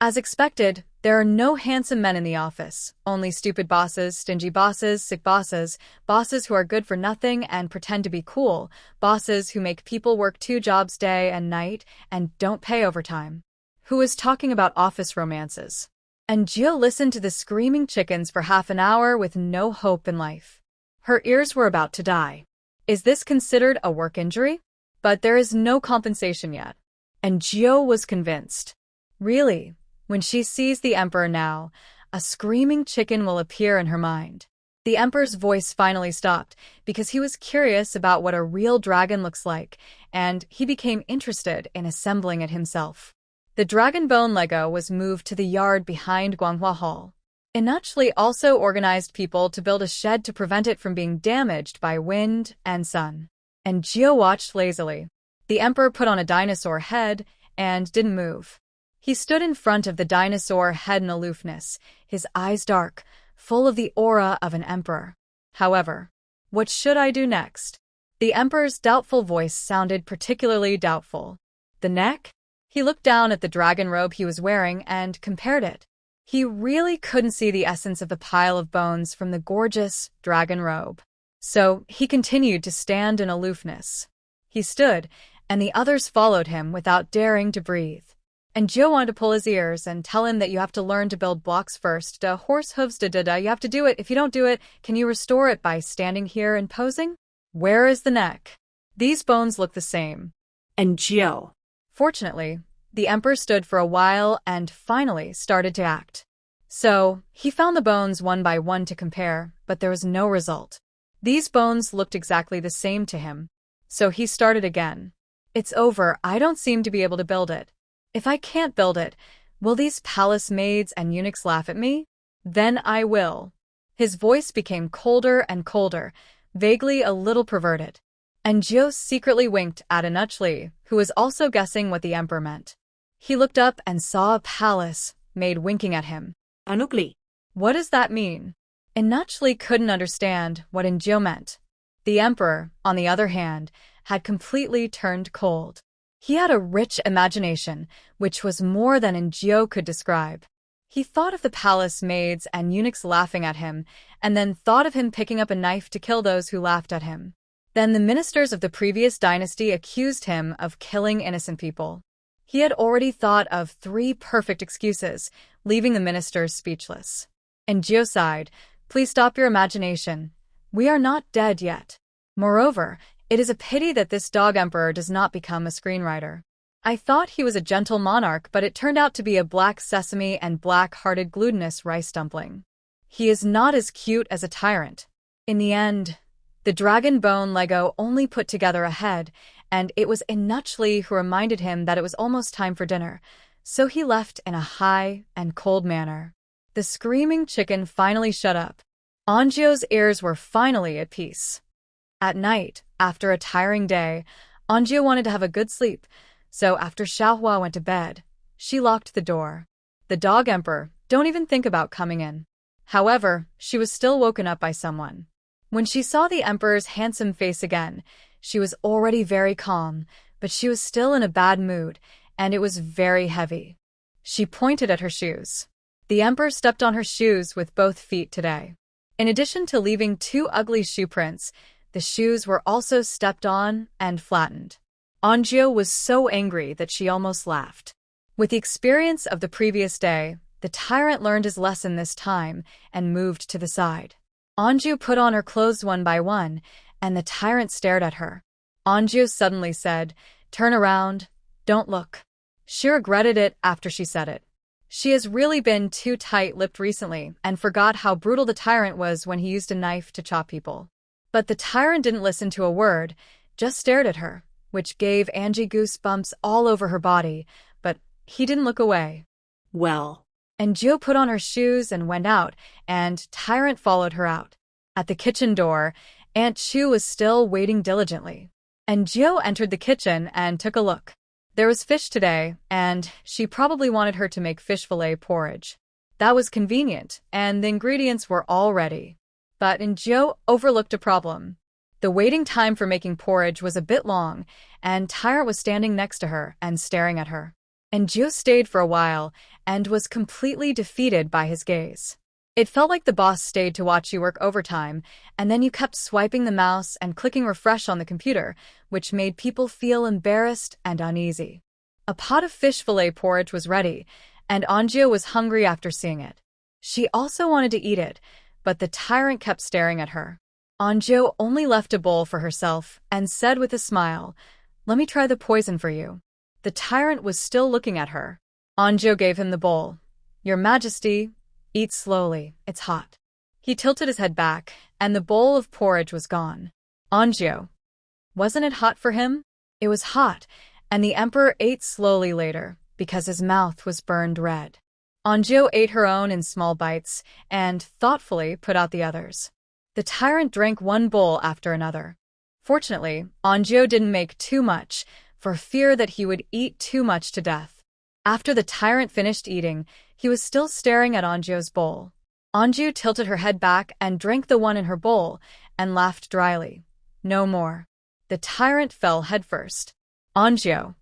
As expected, there are no handsome men in the office, only stupid bosses, stingy bosses, sick bosses, bosses who are good for nothing and pretend to be cool, bosses who make people work 2 jobs day and night and don't pay overtime. Who is talking about office romances? And Jiao listened to the screaming chickens for half an hour with no hope in life. Her ears were about to die. Is this considered a work injury? But there is no compensation yet. And Jiao was convinced. Really? When she sees the emperor now, a screaming chicken will appear in her mind. The emperor's voice finally stopped because he was curious about what a real dragon looks like, and he became interested in assembling it himself. The dragon bone Lego was moved to the yard behind Guanghua Hall. Inuchli also organized people to build a shed to prevent it from being damaged by wind and sun. And Jiao watched lazily. The emperor put on a dinosaur head and didn't move. He stood in front of the dinosaur head in aloofness, his eyes dark, full of the aura of an emperor. However, what should I do next? The emperor's doubtful voice sounded particularly doubtful. The neck? He looked down at the dragon robe he was wearing and compared it. He really couldn't see the essence of the pile of bones from the gorgeous dragon robe. So he continued to stand in aloofness. He stood, and the others followed him without daring to breathe. And Joe wanted to pull his ears and tell him that you have to learn to build blocks first. Da horse hooves da. You have to do it. If you don't do it, can you restore it by standing here and posing? Where is the neck? These bones look the same. And Joe. Fortunately, the emperor stood for a while and finally started to act. So, he found the bones one by one to compare, but there was no result. These bones looked exactly the same to him. So he started again. It's over. I don't seem to be able to build it. If I can't build it, will these palace maids and eunuchs laugh at me? Then I will. His voice became colder and colder, vaguely a little perverted. And Joe secretly winked at Anuchli, who was also guessing what the emperor meant. He looked up and saw a palace maid winking at him. Anugli. What does that mean? Anuchli couldn't understand what Joe meant. The emperor, on the other hand, had completely turned cold. He had a rich imagination, which was more than Joe could describe. He thought of the palace maids and eunuchs laughing at him, and then thought of him picking up a knife to kill those who laughed at him. Then the ministers of the previous dynasty accused him of killing innocent people. He had already thought of 3 perfect excuses, leaving the ministers speechless. And Joe sighed, "Please stop your imagination. We are not dead yet. Moreover, it is a pity that this dog emperor does not become a screenwriter. I thought he was a gentle monarch, but it turned out to be a black sesame and black-hearted glutinous rice dumpling. He is not as cute as a tyrant." In the end, the dragon bone Lego only put together a head, and it was Anuchli who reminded him that it was almost time for dinner, so he left in a high and cold manner. The screaming chicken finally shut up. Anjio's ears were finally at peace. At night, after a tiring day, Anjio wanted to have a good sleep, so after Xiaohua went to bed, she locked the door. The dog emperor, don't even think about coming in. However, she was still woken up by someone. When she saw the emperor's handsome face again, she was already very calm, but she was still in a bad mood, and it was very heavy. She pointed at her shoes. The emperor stepped on her shoes with both feet today. In addition to leaving 2 ugly shoe prints, the shoes were also stepped on and flattened. Anjio was so angry that she almost laughed. With the experience of the previous day, the tyrant learned his lesson this time and moved to the side. Anjio put on her clothes one by one, and the tyrant stared at her. Anjio suddenly said, "Turn around, don't look." She regretted it after she said it. She has really been too tight-lipped recently and forgot how brutal the tyrant was when he used a knife to chop people. But the tyrant didn't listen to a word, just stared at her, which gave Angie goosebumps all over her body, but he didn't look away. Well. And Joe put on her shoes and went out, and Tyrant followed her out. At the kitchen door, Aunt Chu was still waiting diligently. And Joe entered the kitchen and took a look. There was fish today, and she probably wanted her to make fish fillet porridge. That was convenient, and the ingredients were all ready. But Joe overlooked a problem. The waiting time for making porridge was a bit long, and Tyrant was standing next to her and staring at her. And Joe stayed for a while and was completely defeated by his gaze. It felt like the boss stayed to watch you work overtime, and then you kept swiping the mouse and clicking refresh on the computer, which made people feel embarrassed and uneasy. A pot of fish fillet porridge was ready, and Anjio was hungry after seeing it. She also wanted to eat it, but the tyrant kept staring at her. Anjio only left a bowl for herself and said with a smile, "Let me try the poison for you." The tyrant was still looking at her. Anjio gave him the bowl. "Your Majesty, eat slowly, it's hot." He tilted his head back, and the bowl of porridge was gone. Anjio. Wasn't it hot for him? It was hot, and the emperor ate slowly later, because his mouth was burned red. Anjio ate her own in small bites, and thoughtfully put out the others. The tyrant drank one bowl after another. Fortunately, Anjio didn't make too much, for fear that he would eat too much to death. After the tyrant finished eating, he was still staring at Anjio's bowl. Anjio tilted her head back and drank the one in her bowl, and laughed dryly. No more. The tyrant fell headfirst. Anjou.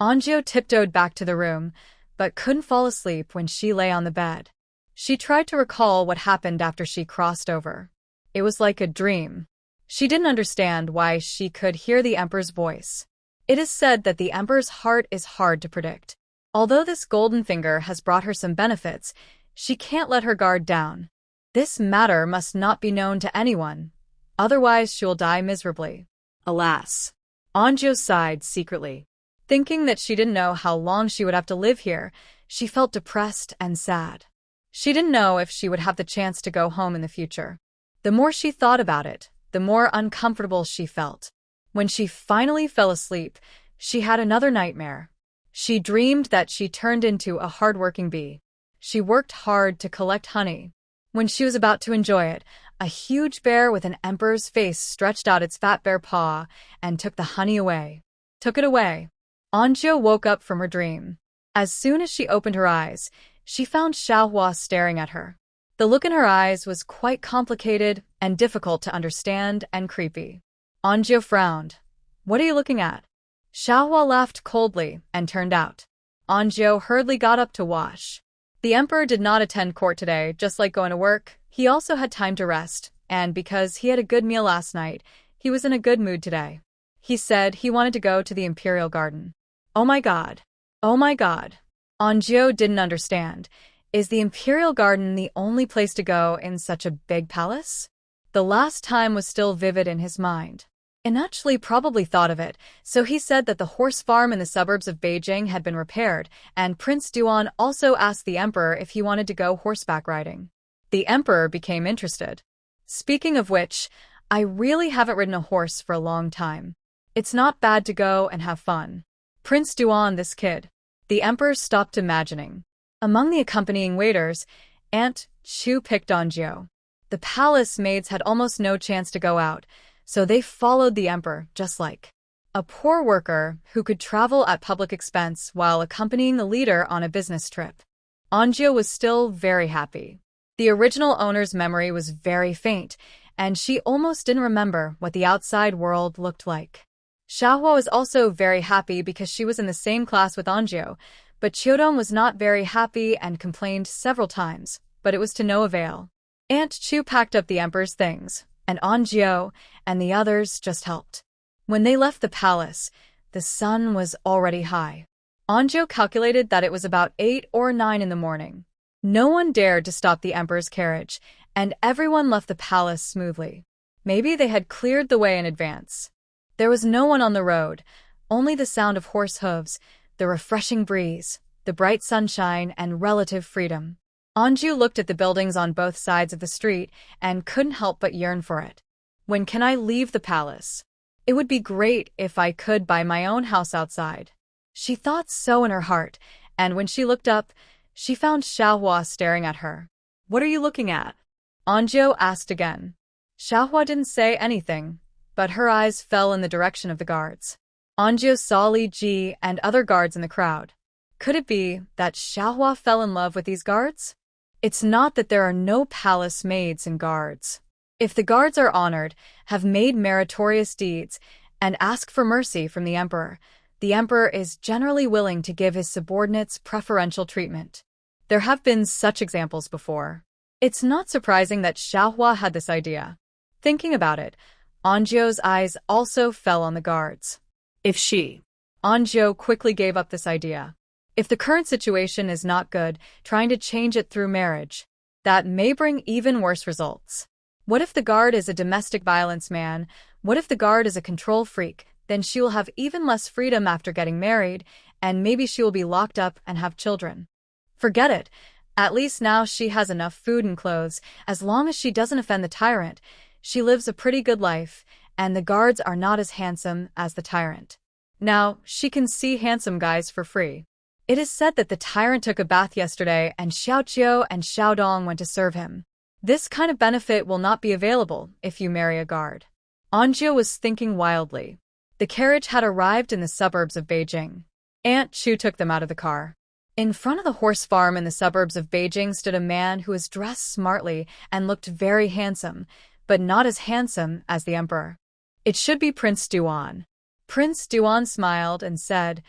Anjou tiptoed back to the room, but couldn't fall asleep when she lay on the bed. She tried to recall what happened after she crossed over. It was like a dream. She didn't understand why she could hear the Emperor's voice. It is said that the Emperor's heart is hard to predict. Although this golden finger has brought her some benefits, she can't let her guard down. This matter must not be known to anyone, otherwise she will die miserably. Alas. Anjou sighed secretly. Thinking that she didn't know how long she would have to live here, she felt depressed and sad. She didn't know if she would have the chance to go home in the future. The more she thought about it, the more uncomfortable she felt. When she finally fell asleep, she had another nightmare. She dreamed that she turned into a hard-working bee. She worked hard to collect honey. When she was about to enjoy it, a huge bear with an emperor's face stretched out its fat bear paw and took the honey away. Took it away. Anjou woke up from her dream. As soon as she opened her eyes, she found Xiaohua staring at her. The look in her eyes was quite complicated and difficult to understand and creepy. Anjou frowned. "What are you looking at?" Xiaohua laughed coldly and turned out. Anjou hurriedly got up to wash. The emperor did not attend court today, just like going to work. He also had time to rest, and because he had a good meal last night, he was in a good mood today. He said he wanted to go to the imperial garden. Oh my god. Oh my god. Anjou didn't understand. Is the imperial garden the only place to go in such a big palace? The last time was still vivid in his mind. And actually probably thought of it, so he said that the horse farm in the suburbs of Beijing had been repaired, and Prince Duan also asked the emperor if he wanted to go horseback riding. The emperor became interested. Speaking of which, I really haven't ridden a horse for a long time. It's not bad to go and have fun. Prince Duan, this kid. The emperor stopped imagining. Among the accompanying waiters, Aunt Chu picked on Anjou. The palace maids had almost no chance to go out, so they followed the emperor, just like a poor worker who could travel at public expense while accompanying the leader on a business trip. Anjou was still very happy. The original owner's memory was very faint, and she almost didn't remember what the outside world looked like. Xiaohua was also very happy because she was in the same class with Anjou, but Qiudong was not very happy and complained several times, but it was to no avail. Aunt Chu packed up the emperor's things, and Anjou and the others just helped. When they left the palace, the sun was already high. Anjou calculated that it was about 8 or 9 in the morning. No one dared to stop the emperor's carriage, and everyone left the palace smoothly. Maybe they had cleared the way in advance. There was no one on the road, only the sound of horse hooves, the refreshing breeze, the bright sunshine, and relative freedom. Anjou looked at the buildings on both sides of the street and couldn't help but yearn for it. When can I leave the palace? It would be great if I could buy my own house outside. She thought so in her heart, and when she looked up, she found Xiaohua staring at her. "What are you looking at?" Anjou asked again. Xiaohua didn't say anything, but her eyes fell in the direction of the guards. Anjou saw Li Ji and other guards in the crowd. Could it be that Xiaohua fell in love with these guards? It's not that there are no palace maids and guards. If the guards are honored, have made meritorious deeds, and ask for mercy from the emperor is generally willing to give his subordinates preferential treatment. There have been such examples before. It's not surprising that Xiaohua had this idea. Thinking about it, Anjou's eyes also fell on the guards. Anjou quickly gave up this idea. If the current situation is not good, trying to change it through marriage, that may bring even worse results. What if the guard is a domestic violence man? What if the guard is a control freak? Then she will have even less freedom after getting married, and maybe she will be locked up and have children. Forget it. At least now she has enough food and clothes. As long as she doesn't offend the tyrant, she lives a pretty good life, and the guards are not as handsome as the tyrant. Now, she can see handsome guys for free. It is said that the tyrant took a bath yesterday and Xiaoqiu and Xiaodong went to serve him. This kind of benefit will not be available if you marry a guard. Anjou was thinking wildly. The carriage had arrived in the suburbs of Beijing. Aunt Chu took them out of the car. In front of the horse farm in the suburbs of Beijing stood a man who was dressed smartly and looked very handsome, but not as handsome as the emperor. It should be Prince Duan. Prince Duan smiled and said,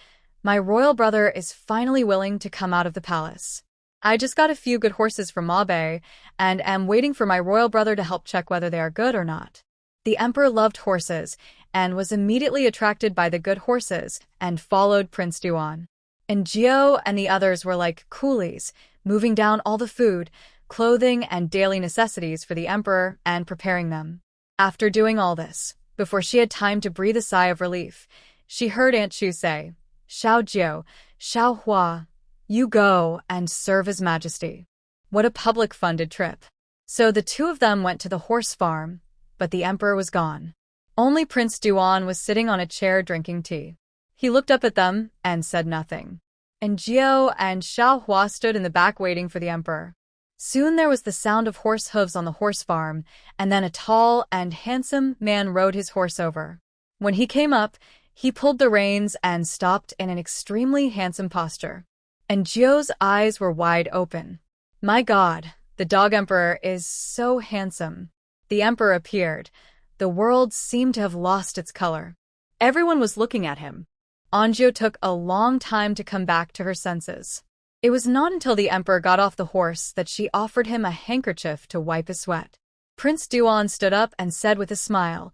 my royal brother is finally willing to come out of the palace. I just got a few good horses from Maid and am waiting for my royal brother to help check whether they are good or not. The emperor loved horses and was immediately attracted by the good horses and followed Prince Duan. And Gio and the others were like coolies, moving down all the food, clothing, and daily necessities for the emperor and preparing them. After doing all this, before she had time to breathe a sigh of relief, she heard Aunt Chu say, Xiao Jiu, Xiao Hua, you go and serve His Majesty. What a public-funded trip. So the two of them went to the horse farm, but the emperor was gone. Only Prince Duan was sitting on a chair drinking tea. He looked up at them and said nothing. And Jiao and Xiao Hua stood in the back waiting for the emperor. Soon there was the sound of horse hooves on the horse farm, and then a tall and handsome man rode his horse over. When he came up, he pulled the reins and stopped in an extremely handsome posture. And Jiao's eyes were wide open. My God, the dog emperor is so handsome. The emperor appeared. The world seemed to have lost its color. Everyone was looking at him. Anjou took a long time to come back to her senses. It was not until the emperor got off the horse that she offered him a handkerchief to wipe his sweat. Prince Duan stood up and said with a smile,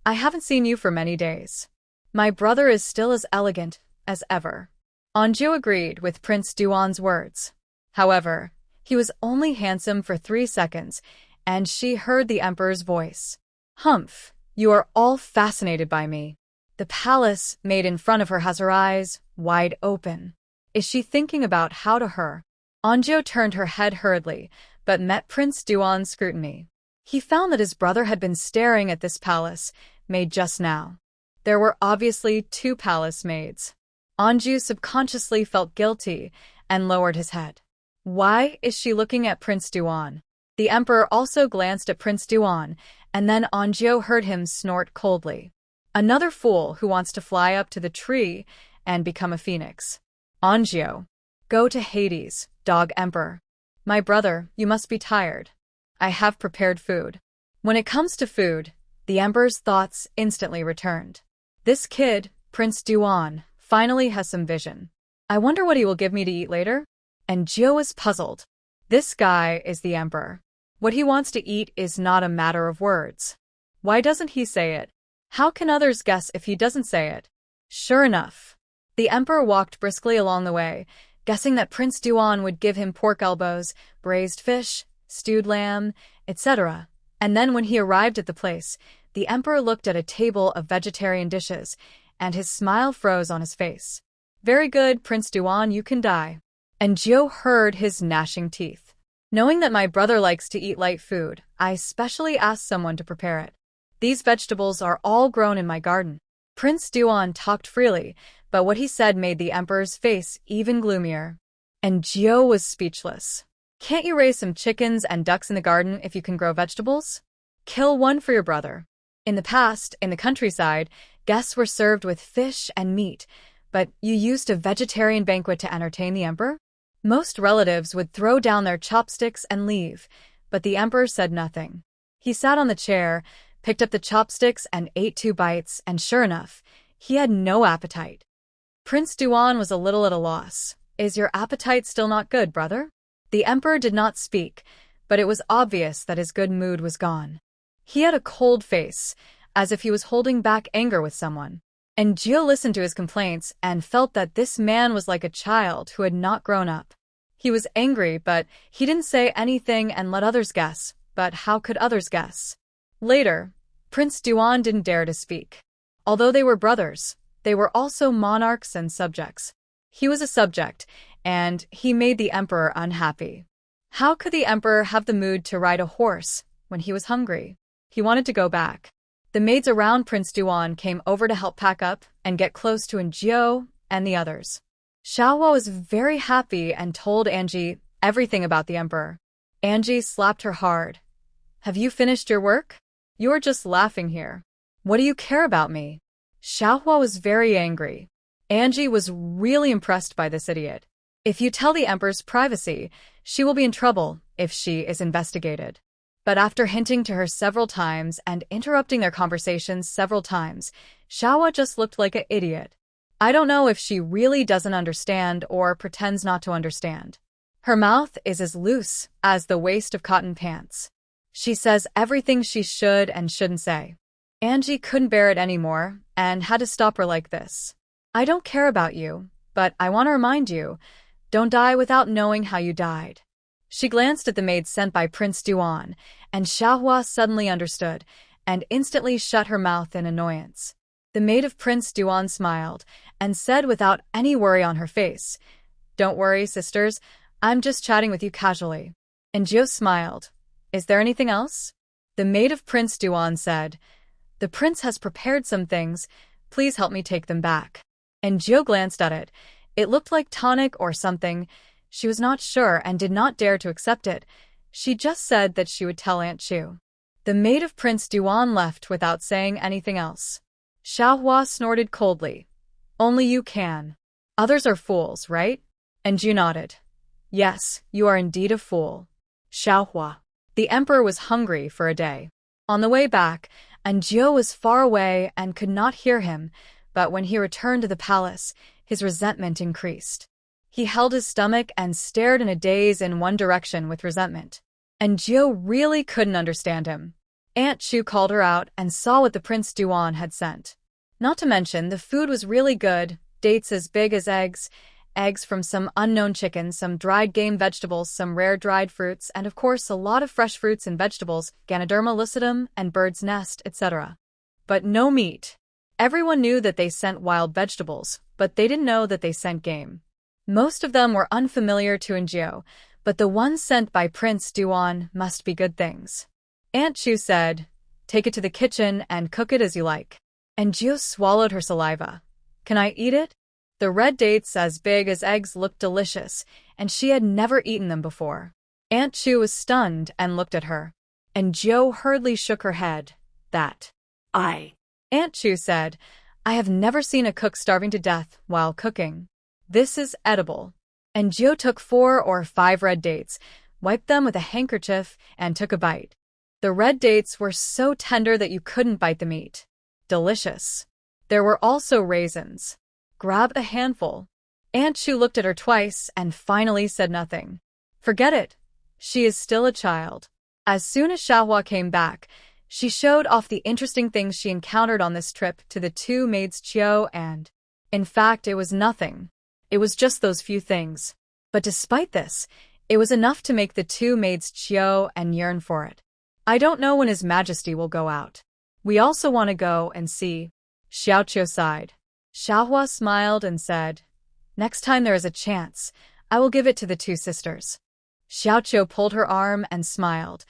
I haven't seen you for many days. My brother is still as elegant as ever. Anjou agreed with Prince Duan's words. However, he was only handsome for 3 seconds, and she heard the emperor's voice. Humph, you are all fascinated by me. The palace maid in front of her has her eyes wide open. Is she thinking about how to her? Anjou turned her head hurriedly, but met Prince Duan's scrutiny. He found that his brother had been staring at this palace maid just now. There were obviously 2 palace maids. Anjou subconsciously felt guilty and lowered his head. Why is she looking at Prince Duan? The emperor also glanced at Prince Duan, and then Anjou heard him snort coldly. Another fool who wants to fly up to the tree and become a phoenix. Anjou, go to Hades, dog emperor. My brother, you must be tired. I have prepared food. When it comes to food, the emperor's thoughts instantly returned. This kid, Prince Duan, finally has some vision. I wonder what he will give me to eat later? And Jiao is puzzled. This guy is the emperor. What he wants to eat is not a matter of words. Why doesn't he say it? How can others guess if he doesn't say it? Sure enough, the emperor walked briskly along the way, guessing that Prince Duan would give him pork elbows, braised fish, stewed lamb, etc. And then when he arrived at the place, the emperor looked at a table of vegetarian dishes, and his smile froze on his face. Very good, Prince Duan, you can die. And Jiao heard his gnashing teeth. Knowing that my brother likes to eat light food, I specially asked someone to prepare it. These vegetables are all grown in my garden. Prince Duan talked freely, but what he said made the emperor's face even gloomier. And Jiao was speechless. Can't you raise some chickens and ducks in the garden if you can grow vegetables? Kill one for your brother. In the past, in the countryside, guests were served with fish and meat, but you used a vegetarian banquet to entertain the emperor? Most relatives would throw down their chopsticks and leave, but the emperor said nothing. He sat on the chair, picked up the chopsticks and ate 2 bites, and sure enough, he had no appetite. Prince Duan was a little at a loss. Is your appetite still not good, brother? The emperor did not speak, but it was obvious that his good mood was gone. He had a cold face, as if he was holding back anger with someone. And Jiao listened to his complaints and felt that this man was like a child who had not grown up. He was angry, but he didn't say anything and let others guess. But how could others guess? Later, Prince Duan didn't dare to speak. Although they were brothers, they were also monarchs and subjects. He was a subject, and he made the emperor unhappy. How could the emperor have the mood to ride a horse when he was hungry? He wanted to go back. The maids around Prince Duan came over to help pack up and get close to Jiao and the others. Xiaohua was very happy and told Angie everything about the emperor. Angie slapped her hard. Have you finished your work? You're just laughing here. What do you care about me? Xiaohua was very angry. Angie was really impressed by this idiot. If you tell the emperor's privacy, she will be in trouble if she is investigated. But after hinting to her several times and interrupting their conversations several times, Xiaohua just looked like an idiot. I don't know if she really doesn't understand or pretends not to understand. Her mouth is as loose as the waist of cotton pants. She says everything she should and shouldn't say. Angie couldn't bear it anymore and had to stop her like this. I don't care about you, but I want to remind you, don't die without knowing how you died. She glanced at the maid sent by Prince Duan, and Xiaohua suddenly understood and instantly shut her mouth in annoyance. The maid of Prince Duan smiled and said without any worry on her face, "Don't worry, sisters, I'm just chatting with you casually." And Jiu smiled. "Is there anything else?" The maid of Prince Duan said, "The prince has prepared some things. Please help me take them back." And Jiu glanced at it. It looked like tonic or something. She was not sure and did not dare to accept it. She just said that she would tell Aunt Chu. The maid of Prince Duan left without saying anything else. Xiaohua snorted coldly. "Only you can. Others are fools, right?" And Jiu nodded. "Yes, you are indeed a fool." Xiaohua. The emperor was hungry for a day. On the way back, Anjiu was far away and could not hear him, but when he returned to the palace, his resentment increased. He held his stomach and stared in a daze in one direction with resentment. Anjiu really couldn't understand him. Aunt Chu called her out and saw what the Prince Duan had sent. Not to mention, the food was really good, dates as big as eggs from some unknown chicken, some dried game vegetables, some rare dried fruits, and of course a lot of fresh fruits and vegetables, Ganoderma lucidum and bird's nest, etc. But no meat. Everyone knew that they sent wild vegetables, but they didn't know that they sent game. Most of them were unfamiliar to Anjiu, but the ones sent by Prince Duan must be good things. Aunt Chu said, "Take it to the kitchen and cook it as you like." Anjiu swallowed her saliva. "Can I eat it?" The red dates as big as eggs looked delicious, and she had never eaten them before. Aunt Chu was stunned and looked at her. Anjiu hurriedly shook her head. Aunt Chu said, "I have never seen a cook starving to death while cooking. This is edible." Anjiu took 4 or 5 red dates, wiped them with a handkerchief, and took a bite. The red dates were so tender that you couldn't bite the meat. Delicious. There were also raisins. Grab a handful. Aunt Chu looked at her twice and finally said nothing. Forget it. She is still a child. As soon as Xiaohua came back, she showed off the interesting things she encountered on this trip to the 2 maids Chiu and, in fact, it was nothing. It was just those few things. But despite this, it was enough to make the 2 maids Chiu and yearn for it. "I don't know when His Majesty will go out. We also want to go and see." Xiaoqiu sighed. Xiaohua smiled and said, "Next time there is a chance, I will give it to the 2 sisters." Xiaoqiu pulled her arm and smiled.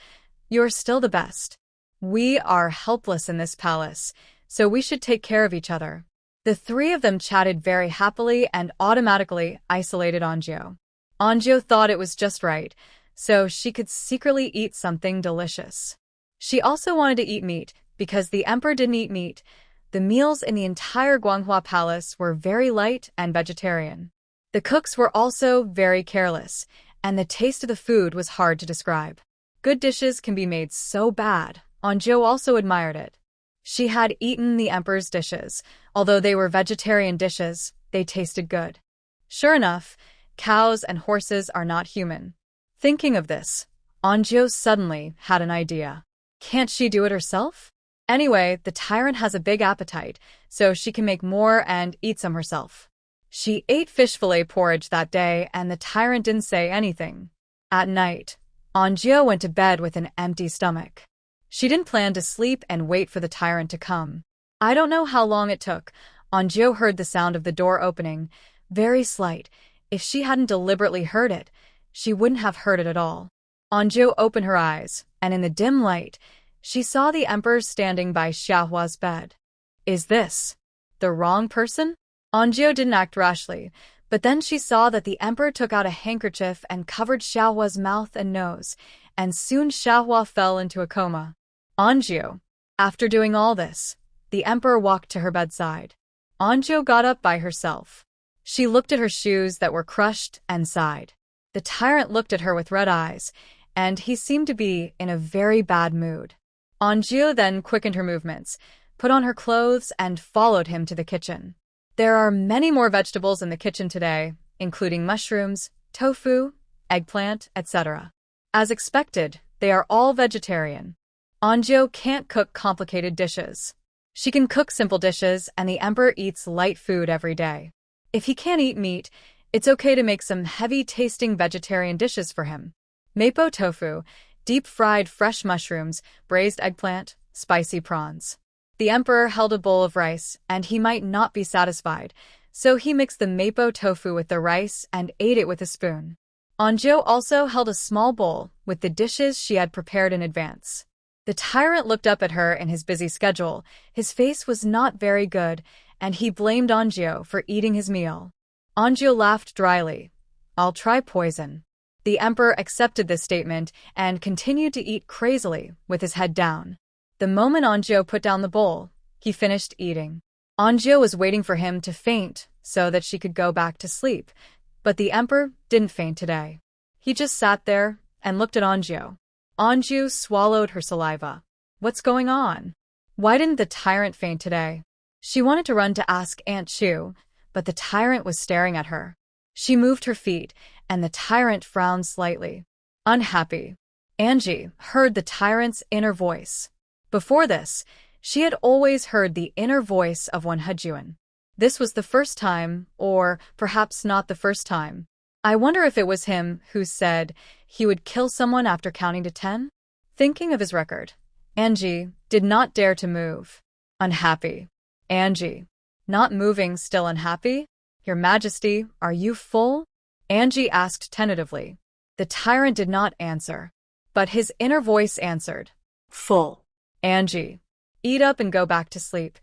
"You are still the best. We are helpless in this palace, so we should take care of each other." The 3 of them chatted very happily and automatically isolated Anjiu. Anjiu thought it was just right, so she could secretly eat something delicious. She also wanted to eat meat, because the emperor didn't eat meat. The meals in the entire Guanghua Palace were very light and vegetarian. The cooks were also very careless, and the taste of the food was hard to describe. Good dishes can be made so bad. Anjiu also admired it. She had eaten the emperor's dishes. Although they were vegetarian dishes, they tasted good. Sure enough, cows and horses are not human. Thinking of this, Anjiu suddenly had an idea. Can't she do it herself? Anyway, the tyrant has a big appetite, so she can make more and eat some herself. She ate fish fillet porridge that day, and the tyrant didn't say anything. At night, Anjiu went to bed with an empty stomach. She didn't plan to sleep and wait for the tyrant to come. I don't know how long it took. Anjiu heard the sound of the door opening, very slight. If she hadn't deliberately heard it, she wouldn't have heard it at all. Anjiu opened her eyes, and in the dim light, she saw the emperor standing by Xiaohua's bed. Is this the wrong person? Anjiu didn't act rashly, but then she saw that the emperor took out a handkerchief and covered Xiaohua's mouth and nose, and soon Xiaohua fell into a coma. Anjiu. After doing all this, the emperor walked to her bedside. Anjiu got up by herself. She looked at her shoes that were crushed and sighed. The tyrant looked at her with red eyes, and he seemed to be in a very bad mood. Anju then quickened her movements, put on her clothes, and followed him to the kitchen. There are many more vegetables in the kitchen today, including mushrooms, tofu, eggplant, etc. As expected, they are all vegetarian. Anju can't cook complicated dishes. She can cook simple dishes, and the emperor eats light food every day. If he can't eat meat, it's okay to make some heavy-tasting vegetarian dishes for him. Mapo tofu, deep-fried fresh mushrooms, braised eggplant, spicy prawns. The emperor held a bowl of rice, and he might not be satisfied, so he mixed the mapo tofu with the rice and ate it with a spoon. Anju also held a small bowl with the dishes she had prepared in advance. The tyrant looked up at her in his busy schedule. His face was not very good, and he blamed Anju for eating his meal. Anju laughed dryly. "I'll try poison." The emperor accepted this statement and continued to eat crazily with his head down. The moment Anju put down the bowl, he finished eating. Anju was waiting for him to faint so that she could go back to sleep, but the emperor didn't faint today. He just sat there and looked at Anju. Anju swallowed her saliva. What's going on? Why didn't the tyrant faint today? She wanted to run to ask Aunt Chu, but the tyrant was staring at her. She moved her feet, and the tyrant frowned slightly. Unhappy. Angie heard the tyrant's inner voice. Before this, she had always heard the inner voice of one Hejuan. This was the first time, or perhaps not the first time. I wonder if it was him who said he would kill someone after counting to 10? Thinking of his record, Angie did not dare to move. Unhappy. Angie. Not moving, still unhappy? Your Majesty, are you full? Angie asked tentatively. The tyrant did not answer, but his inner voice answered. Full. Angie. Eat up and go back to sleep.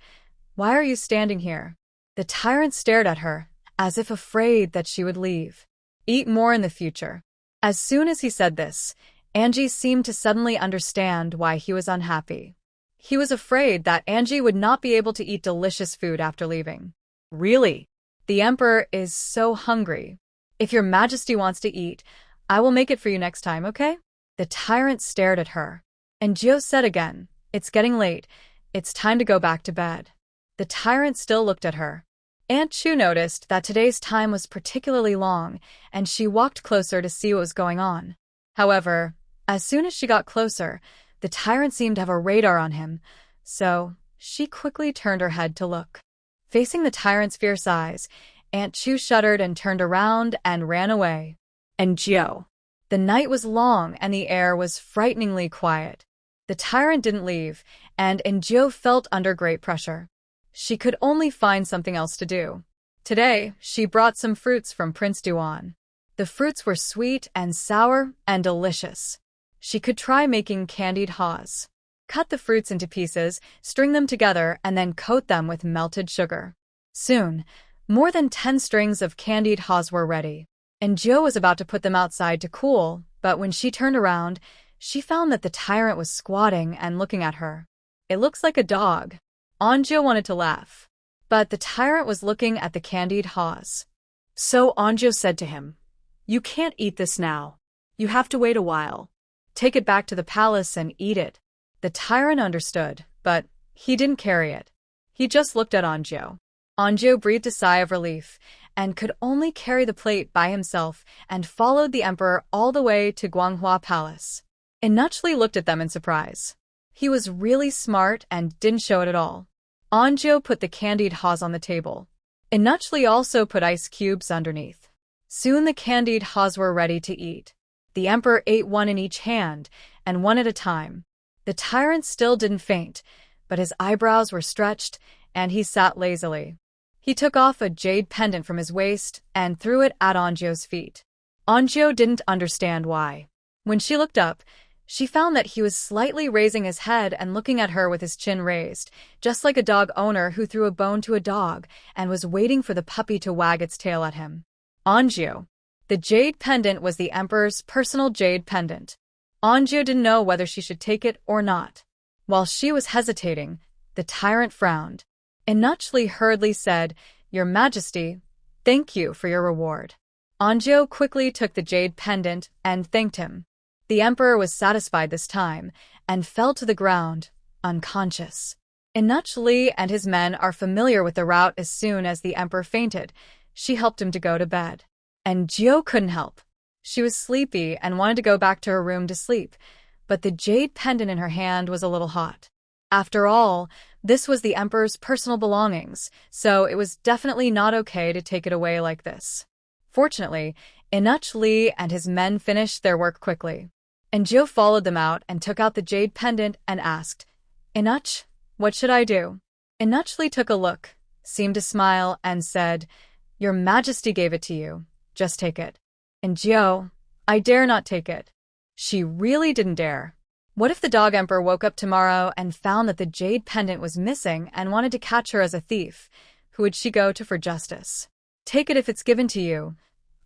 Why are you standing here? The tyrant stared at her, as if afraid that she would leave. Eat more in the future. As soon as he said this, Angie seemed to suddenly understand why he was unhappy. He was afraid that Angie would not be able to eat delicious food after leaving. Really? The emperor is so hungry. If your Majesty wants to eat, I will make it for you next time, okay? The tyrant stared at her. And Gio said again, it's getting late. It's time to go back to bed. The tyrant still looked at her. Aunt Chu noticed that today's time was particularly long, and she walked closer to see what was going on. However, as soon as she got closer, the tyrant seemed to have a radar on him, so she quickly turned her head to look. Facing the tyrant's fierce eyes, Aunt Chu shuddered and turned around and ran away. And Gio. The night was long and the air was frighteningly quiet. The tyrant didn't leave, and Gio felt under great pressure. She could only find something else to do. Today, she brought some fruits from Prince Duan. The fruits were sweet and sour and delicious. She could try making candied haws. Cut the fruits into pieces, string them together, and then coat them with melted sugar. Soon, more than 10 strings of candied haws were ready. And Gio was about to put them outside to cool, but when she turned around, she found that the tyrant was squatting and looking at her. It looks like a dog. Anju wanted to laugh, but the tyrant was looking at the candied haws. So Anju said to him, "You can't eat this now. You have to wait a while. Take it back to the palace and eat it." The tyrant understood, but he didn't carry it. He just looked at Anju. Anju breathed a sigh of relief and could only carry the plate by himself and followed the emperor all the way to Guanghua Palace. Inuchli looked at them in surprise. He was really smart and didn't show it at all. Anju put the candied haws on the table. Inuchli also put ice cubes underneath. Soon the candied haws were ready to eat. The emperor ate one in each hand, and one at a time. The tyrant still didn't faint, but his eyebrows were stretched, and he sat lazily. He took off a jade pendant from his waist and threw it at Anju's feet. Anju didn't understand why. When she looked up, she found that he was slightly raising his head and looking at her with his chin raised, just like a dog owner who threw a bone to a dog and was waiting for the puppy to wag its tail at him. Anju. The jade pendant was the emperor's personal jade pendant. Anju didn't know whether she should take it or not. While she was hesitating, the tyrant frowned. Inuchli hurriedly said, "Your Majesty, thank you for your reward." Anju quickly took the jade pendant and thanked him. The emperor was satisfied this time and fell to the ground, unconscious. Inachli and his men are familiar with the route. As soon as the emperor fainted, she helped him to go to bed. And Jiao couldn't help. She was sleepy and wanted to go back to her room to sleep, but the jade pendant in her hand was a little hot. After all, this was the emperor's personal belongings, so it was definitely not okay to take it away like this. Fortunately, Inachli and his men finished their work quickly. And Jiao followed them out and took out the jade pendant and asked, "Inach, what should I do?" Inachli took a look, seemed to smile, and said, "Your Majesty gave it to you. Just take it." And Jiao, "I dare not take it." She really didn't dare. What if the dog emperor woke up tomorrow and found that the jade pendant was missing and wanted to catch her as a thief? Who would she go to for justice? Take it if it's given to you.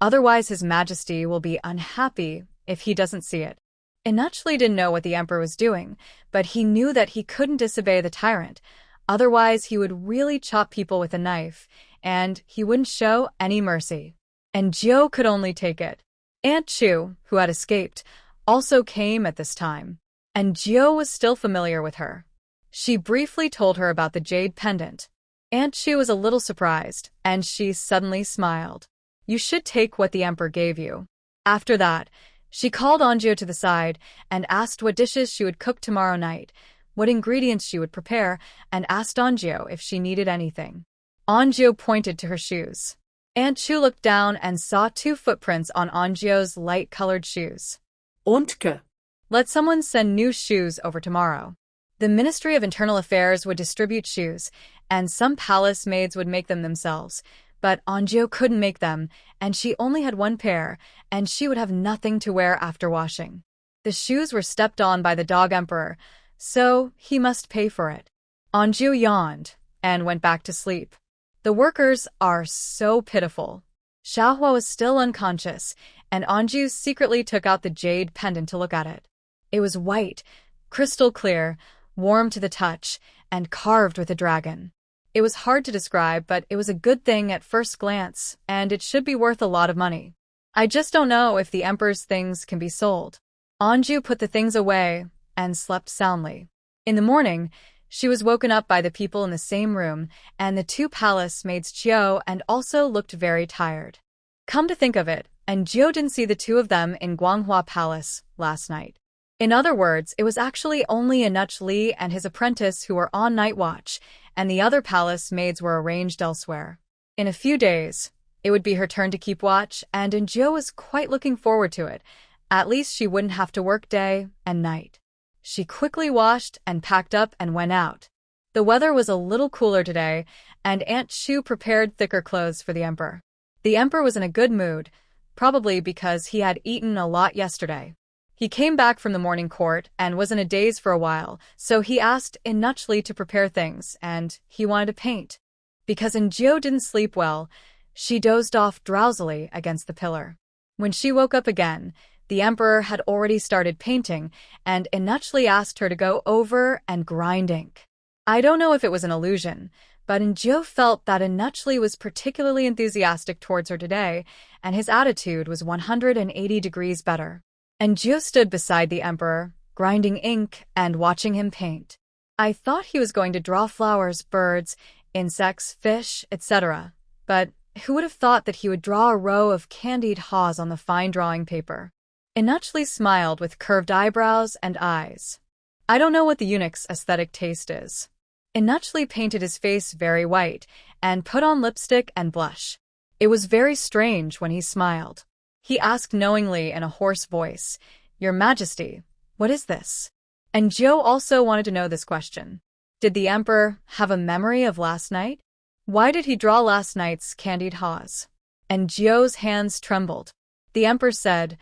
Otherwise, His Majesty will be unhappy if he doesn't see it. Inachli didn't know what the emperor was doing, but he knew that he couldn't disobey the tyrant. Otherwise, he would really chop people with a knife, and he wouldn't show any mercy. And Jiao could only take it. Aunt Chu, who had escaped, also came at this time, and Jiao was still familiar with her. She briefly told her about the jade pendant. Aunt Chu was a little surprised, and she suddenly smiled. "You should take what the emperor gave you." After that, she called Anjiao to the side and asked what dishes she would cook tomorrow night, what ingredients she would prepare, and asked Anjiao if she needed anything. Anjiao pointed to her shoes. Aunt Chu looked down and saw 2 footprints on Anjiao's light-colored shoes. Ontke. Let someone send new shoes over tomorrow. The Ministry of Internal Affairs would distribute shoes, and some palace maids would make them themselves. But Anjiao couldn't make them, and she only had 1 pair, and she would have nothing to wear after washing. The shoes were stepped on by the dog emperor, so he must pay for it. Anjiao yawned and went back to sleep. The workers are so pitiful. Xiaohua was still unconscious, and Anjiao secretly took out the jade pendant to look at it. It was white, crystal clear, warm to the touch, and carved with a dragon. It was hard to describe, but it was a good thing at first glance, and it should be worth a lot of money. I just don't know if the emperor's things can be sold. Anjiao put the things away and slept soundly. In the morning, she was woken up by the people in the same room, and the 2 palace maids Jiao and also looked very tired. Come to think of it, and Jiao didn't see the 2 of them in Guanghua Palace last night. In other words, it was actually only Inachli and his apprentice who were on night watch, and the other palace maids were arranged elsewhere. In a few days, it would be her turn to keep watch, and Jiao was quite looking forward to it. At least she wouldn't have to work day and night. She quickly washed and packed up and went out. The weather was a little cooler today, and Aunt Chu prepared thicker clothes for the emperor. The emperor was in a good mood, probably because he had eaten a lot yesterday. He came back from the morning court and was in a daze for a while, so he asked Inachli to prepare things, and he wanted to paint. Because Jiao didn't sleep well, she dozed off drowsily against the pillar. When she woke up again, the emperor had already started painting, and Inachli asked her to go over and grind ink. I don't know if it was an illusion, but Jiao felt that Inachli was particularly enthusiastic towards her today, and his attitude was 180 degrees better. And Jiao stood beside the emperor, grinding ink and watching him paint. I thought he was going to draw flowers, birds, insects, fish, etc. But who would have thought that he would draw a row of candied haws on the fine drawing paper? Inachli smiled with curved eyebrows and eyes. I don't know what the eunuch's aesthetic taste is. Inachli painted his face very white and put on lipstick and blush. It was very strange when he smiled. He asked knowingly in a hoarse voice, "Your Majesty, what is this?" And Jiao also wanted to know this question. Did the emperor have a memory of last night? Why did he draw last night's candied haws? And Jiao's hands trembled. The emperor said,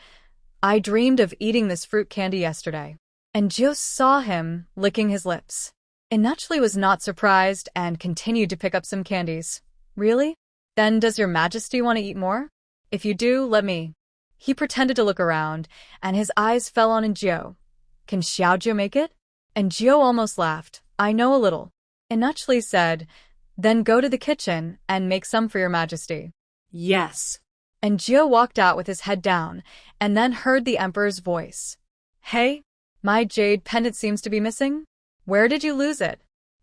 "I dreamed of eating this fruit candy yesterday." And Jiao saw him licking his lips. Inachli was not surprised and continued to pick up some candies. Really? Then does your Majesty want to eat more? If you do, let me. He pretended to look around, and his eyes fell on Jiao. Can Xiaojiao make it? And Jiao almost laughed. I know a little. Inachli said, then go to the kitchen and make some for your Majesty. Yes. And Jiao walked out with his head down, and then heard the emperor's voice. Hey, my jade pendant seems to be missing. Where did you lose it?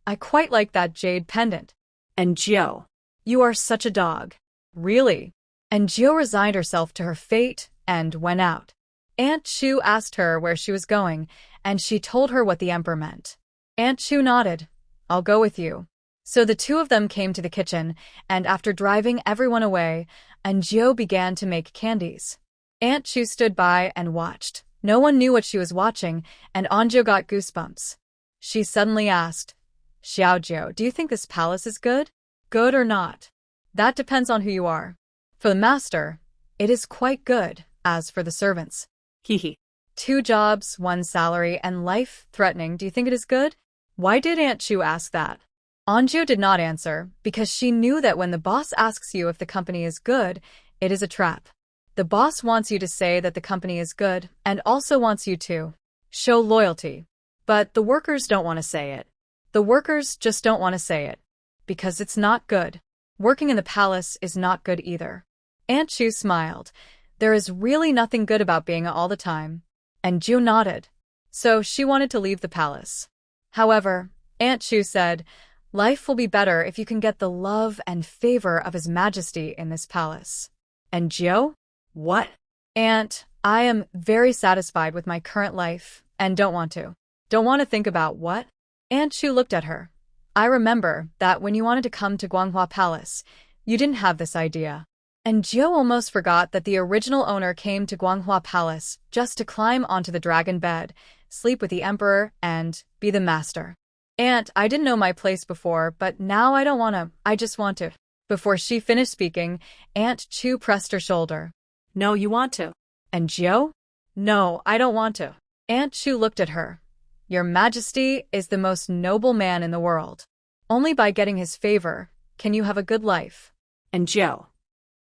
I quite like that jade pendant. And Jiu, you are such a dog. Really? And Jiu resigned herself to her fate and went out. Aunt Chu asked her where she was going, and she told her what the emperor meant. Aunt Chu nodded. I'll go with you. So the two of them came to the kitchen, and after driving everyone away, Anjio began to make candies. Aunt Chu stood by and watched. No one knew what she was watching, and Anjio got goosebumps. She suddenly asked, Xiaojiu, do you think this palace is good? Good or not? That depends on who you are. For the master, it is quite good. As for the servants, Hee. 2 jobs, 1 salary, and life-threatening. Do you think it is good? Why did Aunt Chu ask that? Anjio did not answer, because she knew that when the boss asks you if the company is good, it is a trap. The boss wants you to say that the company is good, and also wants you to show loyalty. But the workers don't want to say it. The workers just don't want to say it. Because it's not good. Working in the palace is not good either. Aunt Chu smiled. There is really nothing good about being all the time. And Ju nodded. So she wanted to leave the palace. However, Aunt Chu said, life will be better if you can get the love and favor of His Majesty in this palace. And Jiu? What? Aunt, I am very satisfied with my current life and don't want to think about what? Aunt Chu looked at her. I remember that when you wanted to come to Guanghua Palace, you didn't have this idea. And Jiu almost forgot that the original owner came to Guanghua Palace just to climb onto the dragon bed, sleep with the emperor, and be the master. Aunt, I didn't know my place before, but now I don't want to. I just want to. Before she finished speaking, Aunt Chu pressed her shoulder. No, you want to. And Jiu? No, I don't want to. Aunt Chu looked at her. Your Majesty is the most noble man in the world. Only by getting his favor can you have a good life. And Jiu.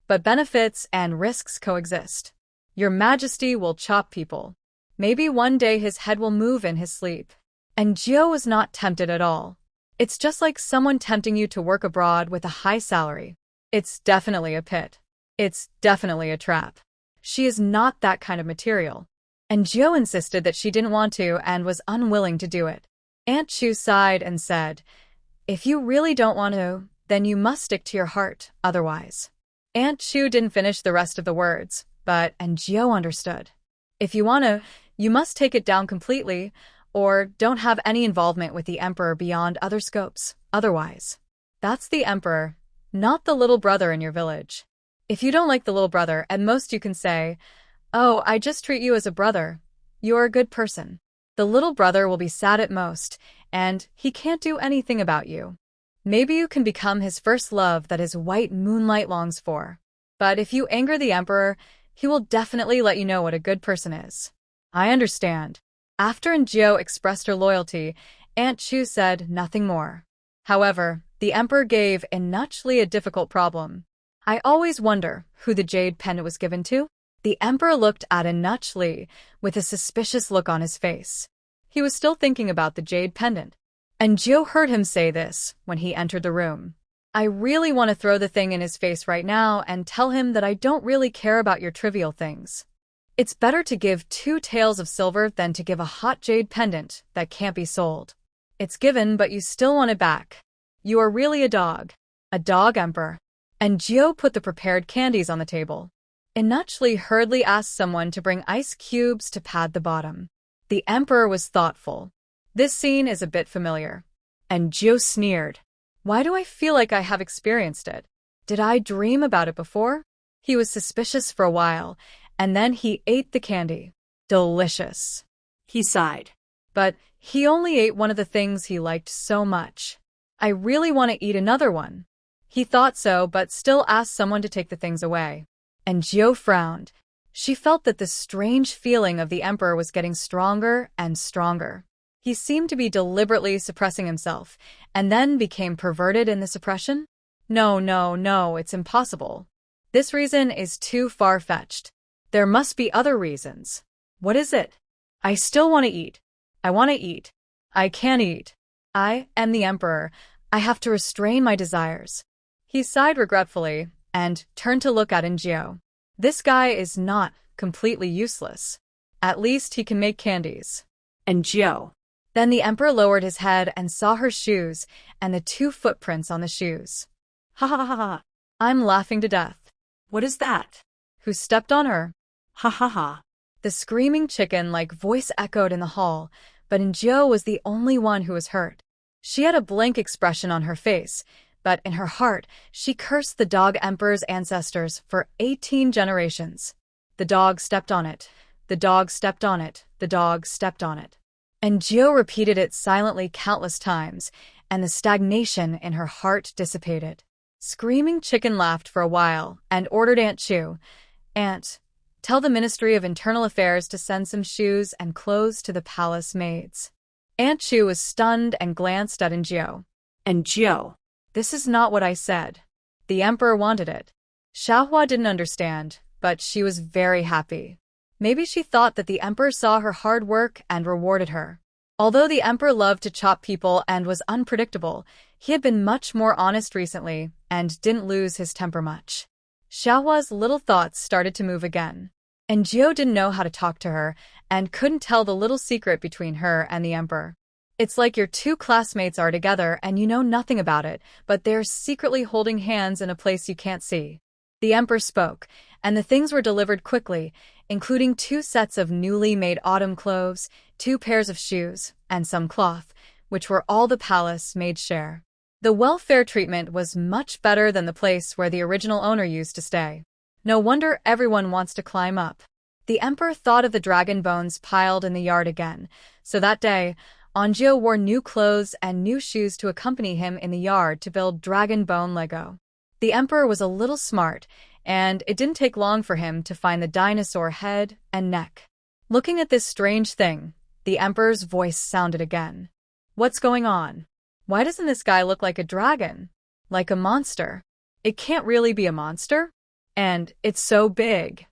But benefits and risks coexist. Your Majesty will chop people. Maybe one day his head will move in his sleep. And Jiu was not tempted at all. It's just like someone tempting you to work abroad with a high salary. It's definitely a pit. It's definitely a trap. She is not that kind of material. And Jiu insisted that she didn't want to and was unwilling to do it. Aunt Chu sighed and said, if you really don't want to, then you must stick to your heart, otherwise. Aunt Chu didn't finish the rest of the words, but Jiu understood. If you want to, you must take it down completely, or don't have any involvement with the emperor beyond other scopes, otherwise. That's the emperor, not the little brother in your village. If you don't like the little brother, at most you can say, oh, I just treat you as a brother. You're a good person. The little brother will be sad at most, and he can't do anything about you. Maybe you can become his first love that his white moonlight longs for. But if you anger the emperor, he will definitely let you know what a good person is. I understand. After Anjio expressed her loyalty, Aunt Chu said nothing more. However, the emperor gave Inachli a difficult problem. I always wonder who the jade pendant was given to. The emperor looked at Inachli with a suspicious look on his face. He was still thinking about the jade pendant. And Jiu heard him say this when he entered the room. I really want to throw the thing in his face right now and tell him that I don't really care about your trivial things. It's better to give 2 taels of silver than to give a hot jade pendant that can't be sold. It's given, but you still want it back. You are really a dog. A dog emperor. And Jiu put the prepared candies on the table. Inachli hurriedly asked someone to bring ice cubes to pad the bottom. The emperor was thoughtful. This scene is a bit familiar. And Jiu sneered. Why do I feel like I have experienced it? Did I dream about it before? He was suspicious for a while, and then he ate the candy. Delicious. He sighed. But he only ate one of the things he liked so much. I really want to eat another one. He thought so, but still asked someone to take the things away. And Jiu frowned. She felt that the strange feeling of the emperor was getting stronger and stronger. He seemed to be deliberately suppressing himself, and then became perverted in the suppression? No, it's impossible. This reason is too far-fetched. There must be other reasons. What is it? I still want to eat. I want to eat. I can't eat. I am the emperor. I have to restrain my desires. He sighed regretfully and turned to look at Anjio. This guy is not completely useless. At least he can make candies. And Jiao. Then the emperor lowered his head and saw her shoes and the 2 footprints on the shoes. Ha ha ha ha. I'm laughing to death. What is that? Who stepped on her? Ha ha ha. The screaming chicken-like voice echoed in the hall, but Jiao was the only one who was hurt. She had a blank expression on her face, but in her heart, she cursed the dog emperor's ancestors for 18 generations. The dog stepped on it. The dog stepped on it. The dog stepped on it. And Jiao repeated it silently countless times, and the stagnation in her heart dissipated. Screaming Chicken laughed for a while and ordered Aunt Chu, "Aunt, tell the Ministry of Internal Affairs to send some shoes and clothes to the palace maids." Aunt Chu was stunned and glanced at Jiao. And Jiao. "This is not what I said. The emperor wanted it." Xiaohua didn't understand, but she was very happy. Maybe she thought that the emperor saw her hard work and rewarded her. Although the emperor loved to chop people and was unpredictable, he had been much more honest recently and didn't lose his temper much. Xiaohua's little thoughts started to move again. And Jiao didn't know how to talk to her and couldn't tell the little secret between her and the emperor. It's like your 2 classmates are together and you know nothing about it, but they're secretly holding hands in a place you can't see. The emperor spoke, and the things were delivered quickly, including 2 sets of newly made autumn clothes, 2 pairs of shoes, and some cloth, which were all the palace maid's share. The welfare treatment was much better than the place where the original owner used to stay. No wonder everyone wants to climb up. The emperor thought of the dragon bones piled in the yard again, so that day, Jiao wore new clothes and new shoes to accompany him in the yard to build dragon bone Lego. The emperor was a little smart, and it didn't take long for him to find the dinosaur head and neck. Looking at this strange thing, the emperor's voice sounded again. "What's going on? Why doesn't this guy look like a dragon? Like a monster? It can't really be a monster? And it's so big.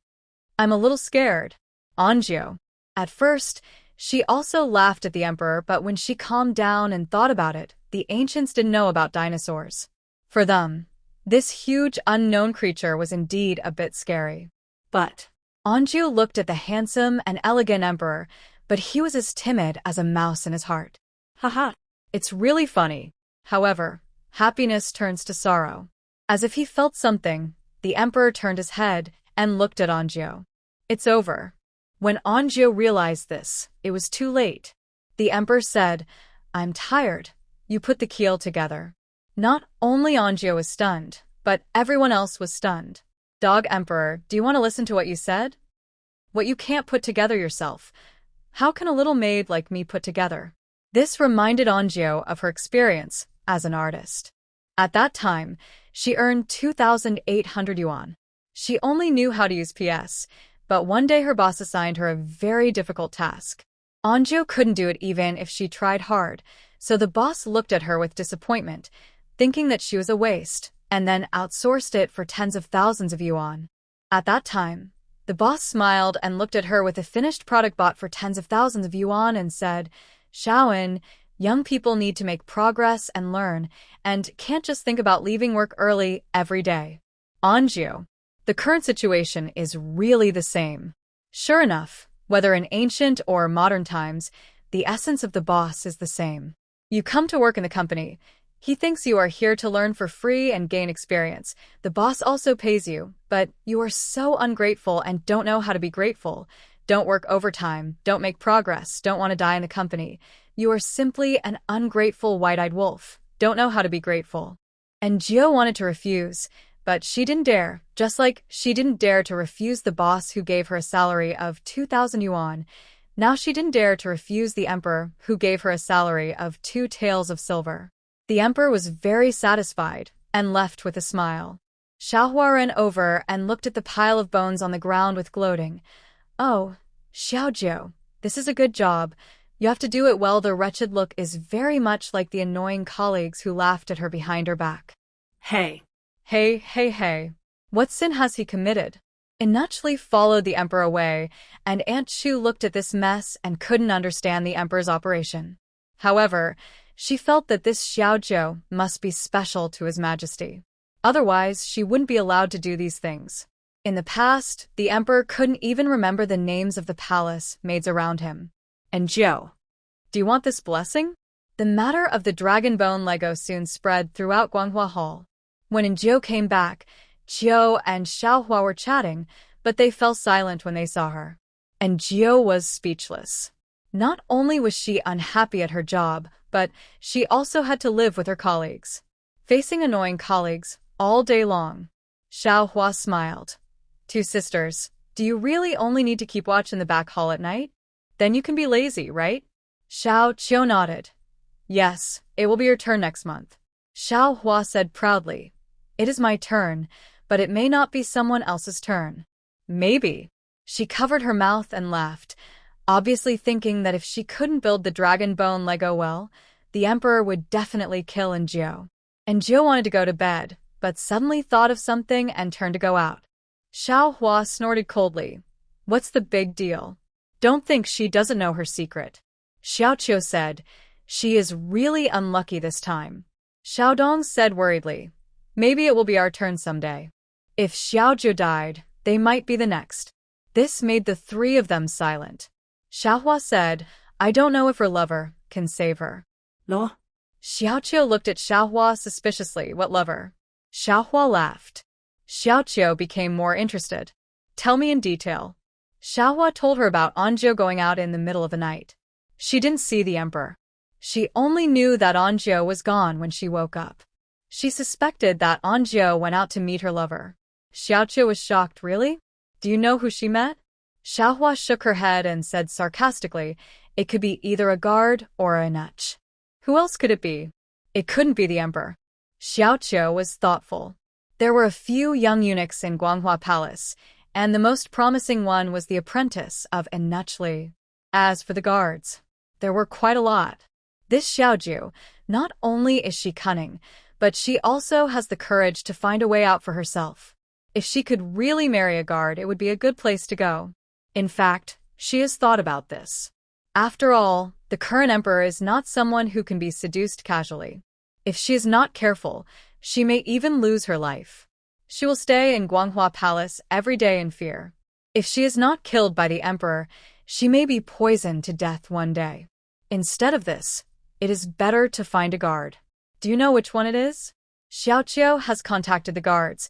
I'm a little scared." Jiao. At first, she also laughed at the emperor, but when she calmed down and thought about it, the ancients didn't know about dinosaurs. For them, this huge unknown creature was indeed a bit scary. But Jiao looked at the handsome and elegant emperor, but he was as timid as a mouse in his heart. Haha. It's really funny. However, happiness turns to sorrow. As if he felt something, the emperor turned his head and looked at Jiao. It's over. When Jiao realized this, it was too late. The emperor said, "I'm tired." You put the keel together. Not only Jiao was stunned, but everyone else was stunned. "Dog Emperor, do you want to listen to what you said? What you can't put together yourself. How can a little maid like me put together?" This reminded Jiao of her experience as an artist. At that time, she earned 2,800 yuan. She only knew how to use PS, but one day her boss assigned her a very difficult task. Jiao couldn't do it even if she tried hard, so the boss looked at her with disappointment, thinking that she was a waste, and then outsourced it for tens of thousands of yuan. At that time, the boss smiled and looked at her with a finished product bought for tens of thousands of yuan and said, "Shaoen, young people need to make progress and learn, and can't just think about leaving work early every day." Jiao. The current situation is really the same. Sure enough, whether in ancient or modern times, the essence of the boss is the same. You come to work in the company. He thinks you are here to learn for free and gain experience. The boss also pays you, but you are so ungrateful and don't know how to be grateful. Don't work overtime, don't make progress, don't want to die in the company. You are simply an ungrateful white-eyed wolf. Don't know how to be grateful. And Jiao wanted to refuse, but she didn't dare, just like she didn't dare to refuse the boss who gave her a salary of 2,000 yuan. Now she didn't dare to refuse the emperor who gave her a salary of 2 taels of silver. The emperor was very satisfied and left with a smile. Xiaohua ran over and looked at the pile of bones on the ground with gloating. "Oh, Xiaojiao, this is a good job. You have to do it well." The wretched look is very much like the annoying colleagues who laughed at her behind her back. Hey. What sin has he committed? Inuchli followed the emperor away, and Aunt Chu looked at this mess and couldn't understand the emperor's operation. However, she felt that this Xiaojiao must be special to His Majesty. Otherwise, she wouldn't be allowed to do these things. In the past, the emperor couldn't even remember the names of the palace maids around him. And Joe. Do you want this blessing? The matter of the dragon bone Lego soon spread throughout Guanghua Hall. When Injo came back, Jiao and Xiaohua were chatting, but they fell silent when they saw her. And Jiao was speechless. Not only was she unhappy at her job, but she also had to live with her colleagues. Facing annoying colleagues all day long. Xiaohua smiled. Two sisters, do you really only need to keep watch in the back hall at night? Then you can be lazy, right? Xiao nodded. Yes, it will be your turn next month. Xiaohua said proudly. It is my turn, but it may not be someone else's turn. Maybe. She covered her mouth and laughed, obviously thinking that if she couldn't build the dragon bone Lego well, the emperor would definitely kill Injo. Injo wanted to go to bed, but suddenly thought of something and turned to go out. Xiaohua snorted coldly. What's the big deal? Don't think she doesn't know her secret. Xiaoqiu said, she is really unlucky this time. Xiaodong said worriedly, maybe it will be our turn someday. If Xiaojiu died, they might be the next. This made the three of them silent. Xiaohua said, I don't know if her lover can save her. No? Xiaoqiu looked at Xiaohua suspiciously. What lover? Xiaohua laughed. Xiaoqiu became more interested. Tell me in detail. Xiaohua told her about Anzhou going out in the middle of the night. She didn't see the emperor. She only knew that Anzhou was gone when she woke up. She suspected that Anzhou went out to meet her lover. Xiaoqiu was shocked. Really? Do you know who she met? Xiaohua shook her head and said sarcastically, it could be either a guard or a nutch. Who else could it be? It couldn't be the emperor. Xiaoqiu was thoughtful. There were a few young eunuchs in Guanghua Palace, and the most promising one was the apprentice of Nutch Li. As for the guards, there were quite a lot. This Xiaoju, not only is she cunning, but she also has the courage to find a way out for herself. If she could really marry a guard, it would be a good place to go. In fact, she has thought about this. After all, the current emperor is not someone who can be seduced casually. If she is not careful, she may even lose her life. She will stay in Guanghua Palace every day in fear. If she is not killed by the emperor, she may be poisoned to death one day. Instead of this, it is better to find a guard. Do you know which one it is? Xiaoqiu has contacted the guards,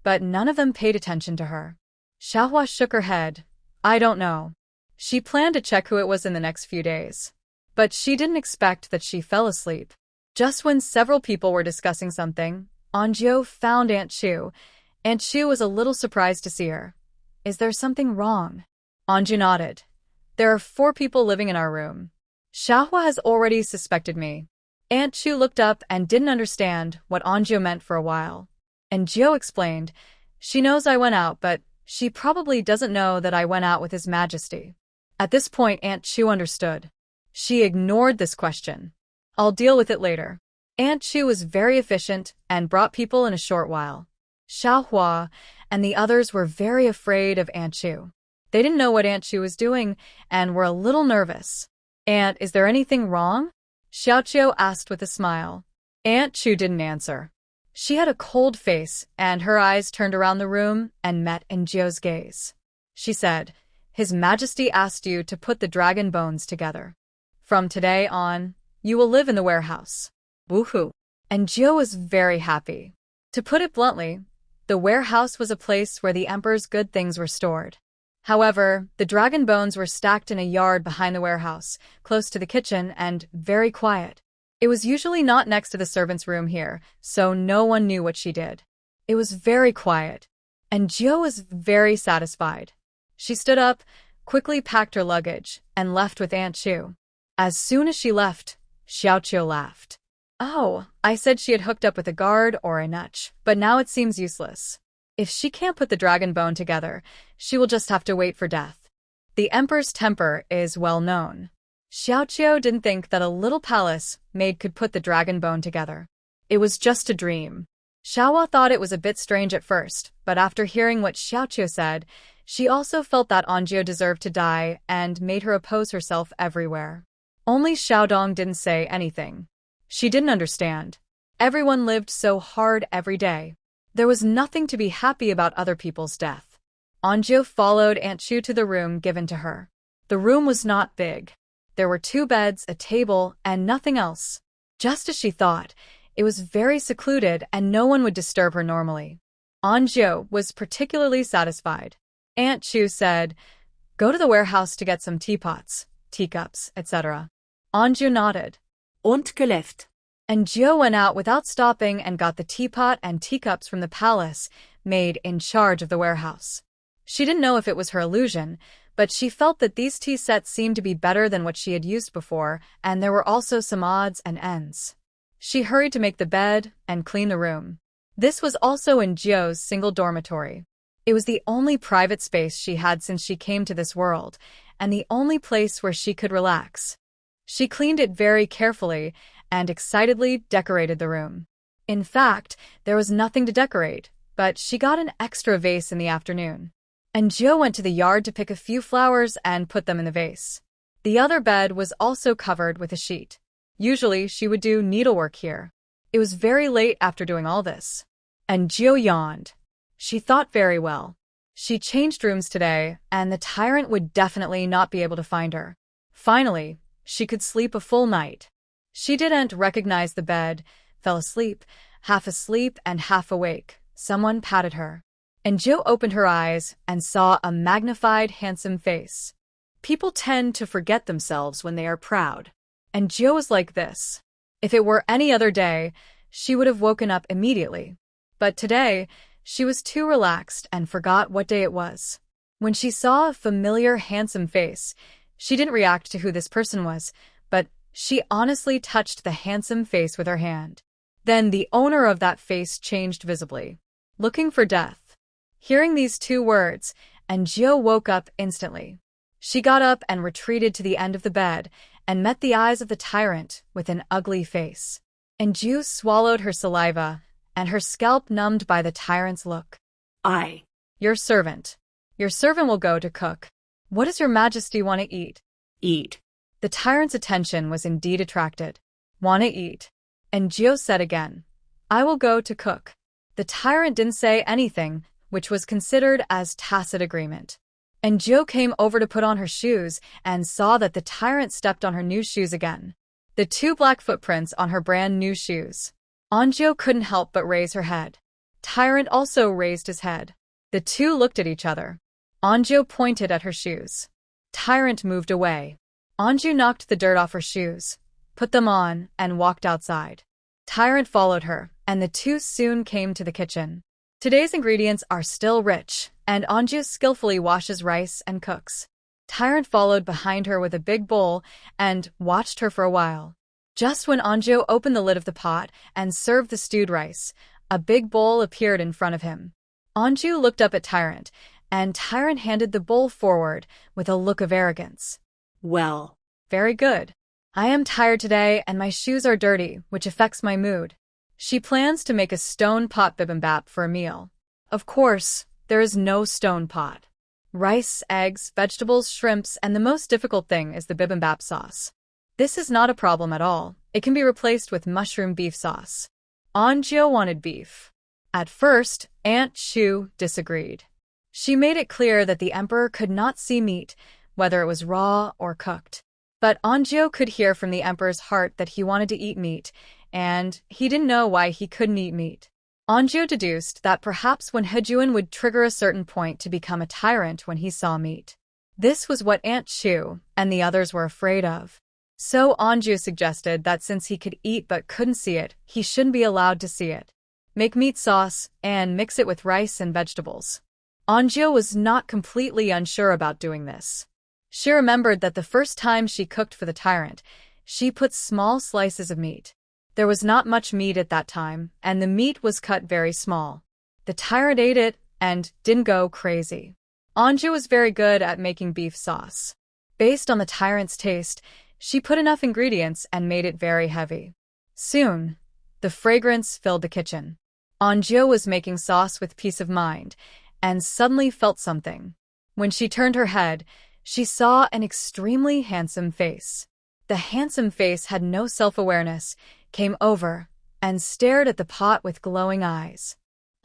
but none of them paid attention to her. Xiaohua shook her head. I don't know. She planned to check who it was in the next few days. But she didn't expect that she fell asleep. Just when several people were discussing something, Anzhou found Aunt Chu. Aunt Chu was a little surprised to see her. Is there something wrong? Anzhou nodded. There are 4 people living in our room. Xiaohua has already suspected me. Aunt Chu looked up and didn't understand what Anzhou meant for a while. And Jiao explained, she knows I went out, but she probably doesn't know that I went out with His Majesty. At this point, Aunt Chu understood. She ignored this question. I'll deal with it later. Aunt Chu was very efficient and brought people in a short while. Xiaohua and the others were very afraid of Aunt Chu. They didn't know what Aunt Chu was doing and were a little nervous. Aunt, is there anything wrong? Xiaoqiu asked with a smile. Aunt Chu didn't answer. She had a cold face and her eyes turned around the room and met Injio's gaze. She said, His Majesty asked you to put the dragon bones together. From today on, you will live in the warehouse. Woohoo! And Jiao was very happy. To put it bluntly, the warehouse was a place where the emperor's good things were stored. However, the dragon bones were stacked in a yard behind the warehouse, close to the kitchen and very quiet. It was usually not next to the servant's room here, so no one knew what she did. It was very quiet, and Jiao was very satisfied. She stood up, quickly packed her luggage, and left with Aunt Chu. As soon as she left, Xiaoqiu laughed. Oh, I said she had hooked up with a guard or a nutch, but now it seems useless. If she can't put the dragon bone together, she will just have to wait for death. The emperor's temper is well known. Xiaoqiu didn't think that a little palace maid could put the dragon bone together. It was just a dream. Xiaohua thought it was a bit strange at first, but after hearing what Xiaoqiu said, she also felt that Anzhou deserved to die and made her oppose herself everywhere. Only Xiaodong didn't say anything. She didn't understand. Everyone lived so hard every day. There was nothing to be happy about other people's death. Anju followed Aunt Chu to the room given to her. The room was not big. There were 2 beds, a table, and nothing else. Just as she thought, it was very secluded and no one would disturb her normally. Anju was particularly satisfied. Aunt Chu said, "Go to the warehouse to get some teapots, teacups, etc." Anju nodded. Und geleft. And Gio went out without stopping and got the teapot and teacups from the palace, Maid in charge of the warehouse. She didn't know if it was her illusion, but she felt that these tea sets seemed to be better than what she had used before, and there were also some odds and ends. She hurried to make the bed and clean the room. This was also in Gio's single dormitory. It was the only private space she had since she came to this world, and the only place where she could relax. She cleaned it very carefully and excitedly decorated the room. In fact, there was nothing to decorate, but she got an extra vase in the afternoon. And Gio went to the yard to pick a few flowers and put them in the vase. The other bed was also covered with a sheet. Usually, she would do needlework here. It was very late after doing all this. And Gio yawned. She thought very well. She changed rooms today, and the tyrant would definitely not be able to find her. Finally, she could sleep a full night. She didn't recognize the bed, fell asleep and half awake. Someone patted her. And Gio opened her eyes and saw a magnified, handsome face. People tend to forget themselves when they are proud. And Gio was like this. If it were any other day, she would have woken up immediately. But today, she was too relaxed and forgot what day it was. When she saw a familiar, handsome face, she didn't react to who this person was, but she honestly touched the handsome face with her hand. Then the owner of that face changed visibly. Looking for death. Hearing these 2 words, and Gio woke up instantly. She got up and retreated to the end of the bed and met the eyes of the tyrant with an ugly face. And Gio swallowed her saliva, and her scalp numbed by the tyrant's look. I. Your servant. Your servant will go to cook. What does your majesty want to eat? Eat. The tyrant's attention was indeed attracted. Want to eat. And Gio said again, I will go to cook. The tyrant didn't say anything, which was considered as tacit agreement. And Gio came over to put on her shoes and saw that the tyrant stepped on her new shoes again. The 2 black footprints on her brand new shoes. Anju couldn't help but raise her head. Tyrant also raised his head. The 2 looked at each other. Anju pointed at her shoes. Tyrant moved away. Anju knocked the dirt off her shoes, put them on, and walked outside. Tyrant followed her, and the 2 soon came to the kitchen. Today's ingredients are still rich, and Anju skillfully washes rice and cooks. Tyrant followed behind her with a big bowl and watched her for a while. Just when Anju opened the lid of the pot and served the stewed rice, a big bowl appeared in front of him. Anju looked up at Tyrant, and Tyrant handed the bowl forward with a look of arrogance. Well. Very good. I am tired today and my shoes are dirty, which affects my mood. She plans to make a stone pot bibimbap for a meal. Of course, there is no stone pot. Rice, eggs, vegetables, shrimps, and the most difficult thing is the bibimbap sauce. This is not a problem at all. It can be replaced with mushroom beef sauce. Anju wanted beef. At first, Aunt Chu disagreed. She made it clear that the emperor could not see meat, whether it was raw or cooked. But Anju could hear from the emperor's heart that he wanted to eat meat, and he didn't know why he couldn't eat meat. Anju deduced that perhaps when Hejuan would trigger a certain point to become a tyrant when he saw meat. This was what Aunt Chu and the others were afraid of. So Anju suggested that since he could eat but couldn't see it, he shouldn't be allowed to see it. Make meat sauce and mix it with rice and vegetables. Anju was not completely unsure about doing this. She remembered that the first time she cooked for the tyrant, she put small slices of meat. There was not much meat at that time, and the meat was cut very small. The tyrant ate it and didn't go crazy. Anju was very good at making beef sauce. Based on the tyrant's taste, she put enough ingredients and made it very heavy. Soon, the fragrance filled the kitchen. Anju was making sauce with peace of mind, and suddenly felt something. When she turned her head, she saw an extremely handsome face. The handsome face had no self-awareness, came over, and stared at the pot with glowing eyes.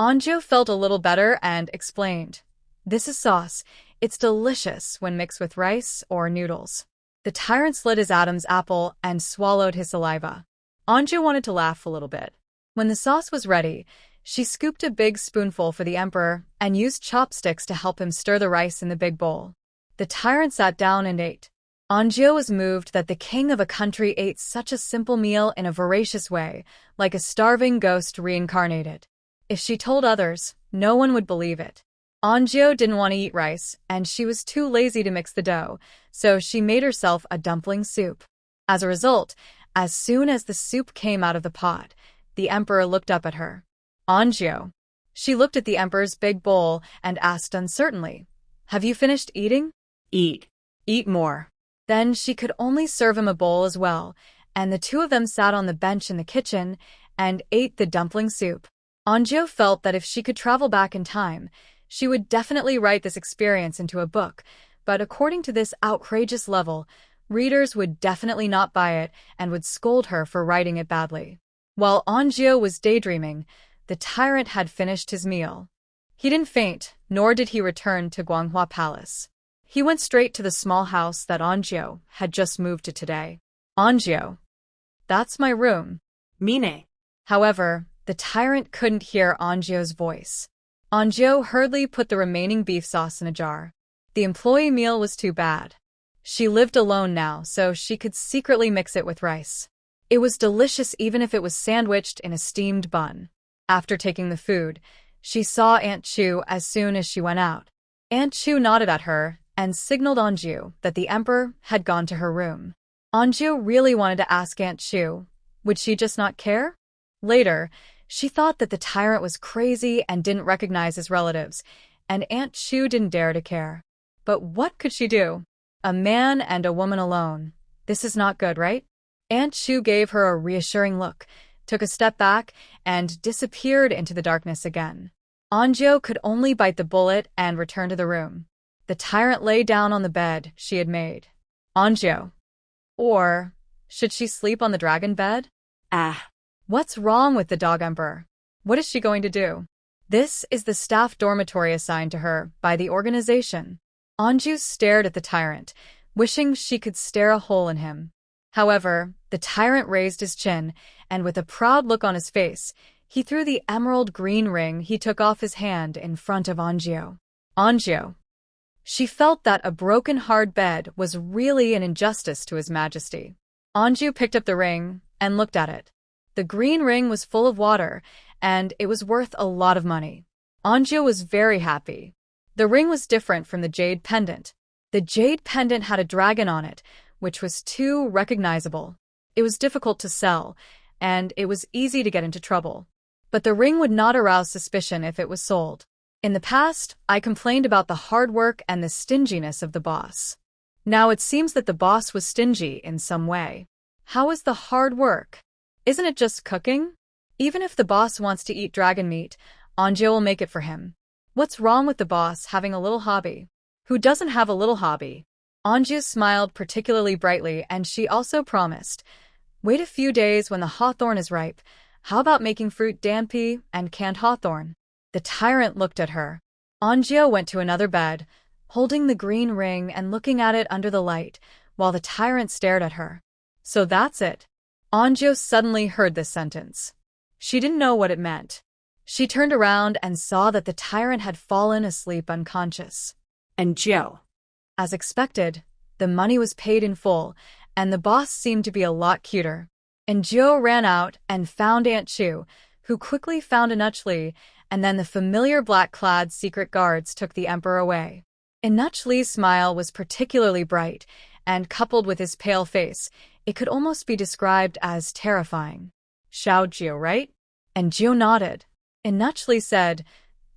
Anju felt a little better and explained, This is sauce. It's delicious when mixed with rice or noodles. The tyrant slid his Adam's apple and swallowed his saliva. Anju wanted to laugh a little bit. When the sauce was ready, she scooped a big spoonful for the emperor and used chopsticks to help him stir the rice in the big bowl. The tyrant sat down and ate. Anju was moved that the king of a country ate such a simple meal in a voracious way, like a starving ghost reincarnated. If she told others, no one would believe it. Anju didn't want to eat rice, and she was too lazy to mix the dough, so she made herself a dumpling soup. As a result, as soon as the soup came out of the pot, the emperor looked up at her. Anju. She looked at the emperor's big bowl and asked uncertainly, "Have you finished eating?" Eat. Eat more. Then she could only serve him a bowl as well, and the two of them sat on the bench in the kitchen and ate the dumpling soup. Anju felt that if she could travel back in time, she would definitely write this experience into a book, but according to this outrageous level, readers would definitely not buy it and would scold her for writing it badly. While Anju was daydreaming, the tyrant had finished his meal. He didn't faint, nor did he return to Guanghua Palace. He went straight to the small house that Anju had just moved to today. Anju. That's my room. Mine. However, the tyrant couldn't hear Anju's voice. Anju hurriedly put the remaining beef sauce in a jar. The employee meal was too bad. She lived alone now, so she could secretly mix it with rice. It was delicious even if it was sandwiched in a steamed bun. After taking the food, she saw Aunt Chu as soon as she went out. Aunt Chu nodded at her and signaled Anju that the emperor had gone to her room. Anju really wanted to ask Aunt Chu, would she just not care? Later, she thought that the tyrant was crazy and didn't recognize his relatives, and Aunt Chu didn't dare to care. But what could she do? A man and a woman alone. This is not good, right? Aunt Chu gave her a reassuring look, took a step back, and disappeared into the darkness again. Anju could only bite the bullet and return to the room. The tyrant lay down on the bed she had made. Anju. Or should she sleep on the dragon bed? Ah. What's wrong with the dog emperor? What is she going to do? This is the staff dormitory assigned to her by the organization. Anju stared at the tyrant, wishing she could stare a hole in him. However, the tyrant raised his chin, and with a proud look on his face, he threw the emerald green ring he took off his hand in front of Anju. Anju. She felt that a broken hard bed was really an injustice to His Majesty. Anju picked up the ring and looked at it. The green ring was full of water, and it was worth a lot of money. Anju was very happy. The ring was different from the jade pendant. The jade pendant had a dragon on it, which was too recognizable. It was difficult to sell, and it was easy to get into trouble. But the ring would not arouse suspicion if it was sold. In the past, I complained about the hard work and the stinginess of the boss. Now it seems that the boss was stingy in some way. How is the hard work? Isn't it just cooking? Even if the boss wants to eat dragon meat, Anju will make it for him. What's wrong with the boss having a little hobby? Who doesn't have a little hobby? Anju smiled particularly brightly, and she also promised, wait a few days when the hawthorn is ripe. How about making fruit dampi and canned hawthorn? The tyrant looked at her. Anju went to another bed, holding the green ring and looking at it under the light, while the tyrant stared at her. So that's it. Anju suddenly heard this sentence. She didn't know what it meant. She turned around and saw that the tyrant had fallen asleep unconscious. And Joe. As expected, the money was paid in full, and the boss seemed to be a lot cuter. And Joe ran out and found Aunt Chu, who quickly found Inuch, and then the familiar black-clad secret guards took the emperor away. Inuch's smile was particularly bright, and coupled with his pale face, it could almost be described as terrifying. Xiao Jiu, right? And Jiu nodded. Inuch said,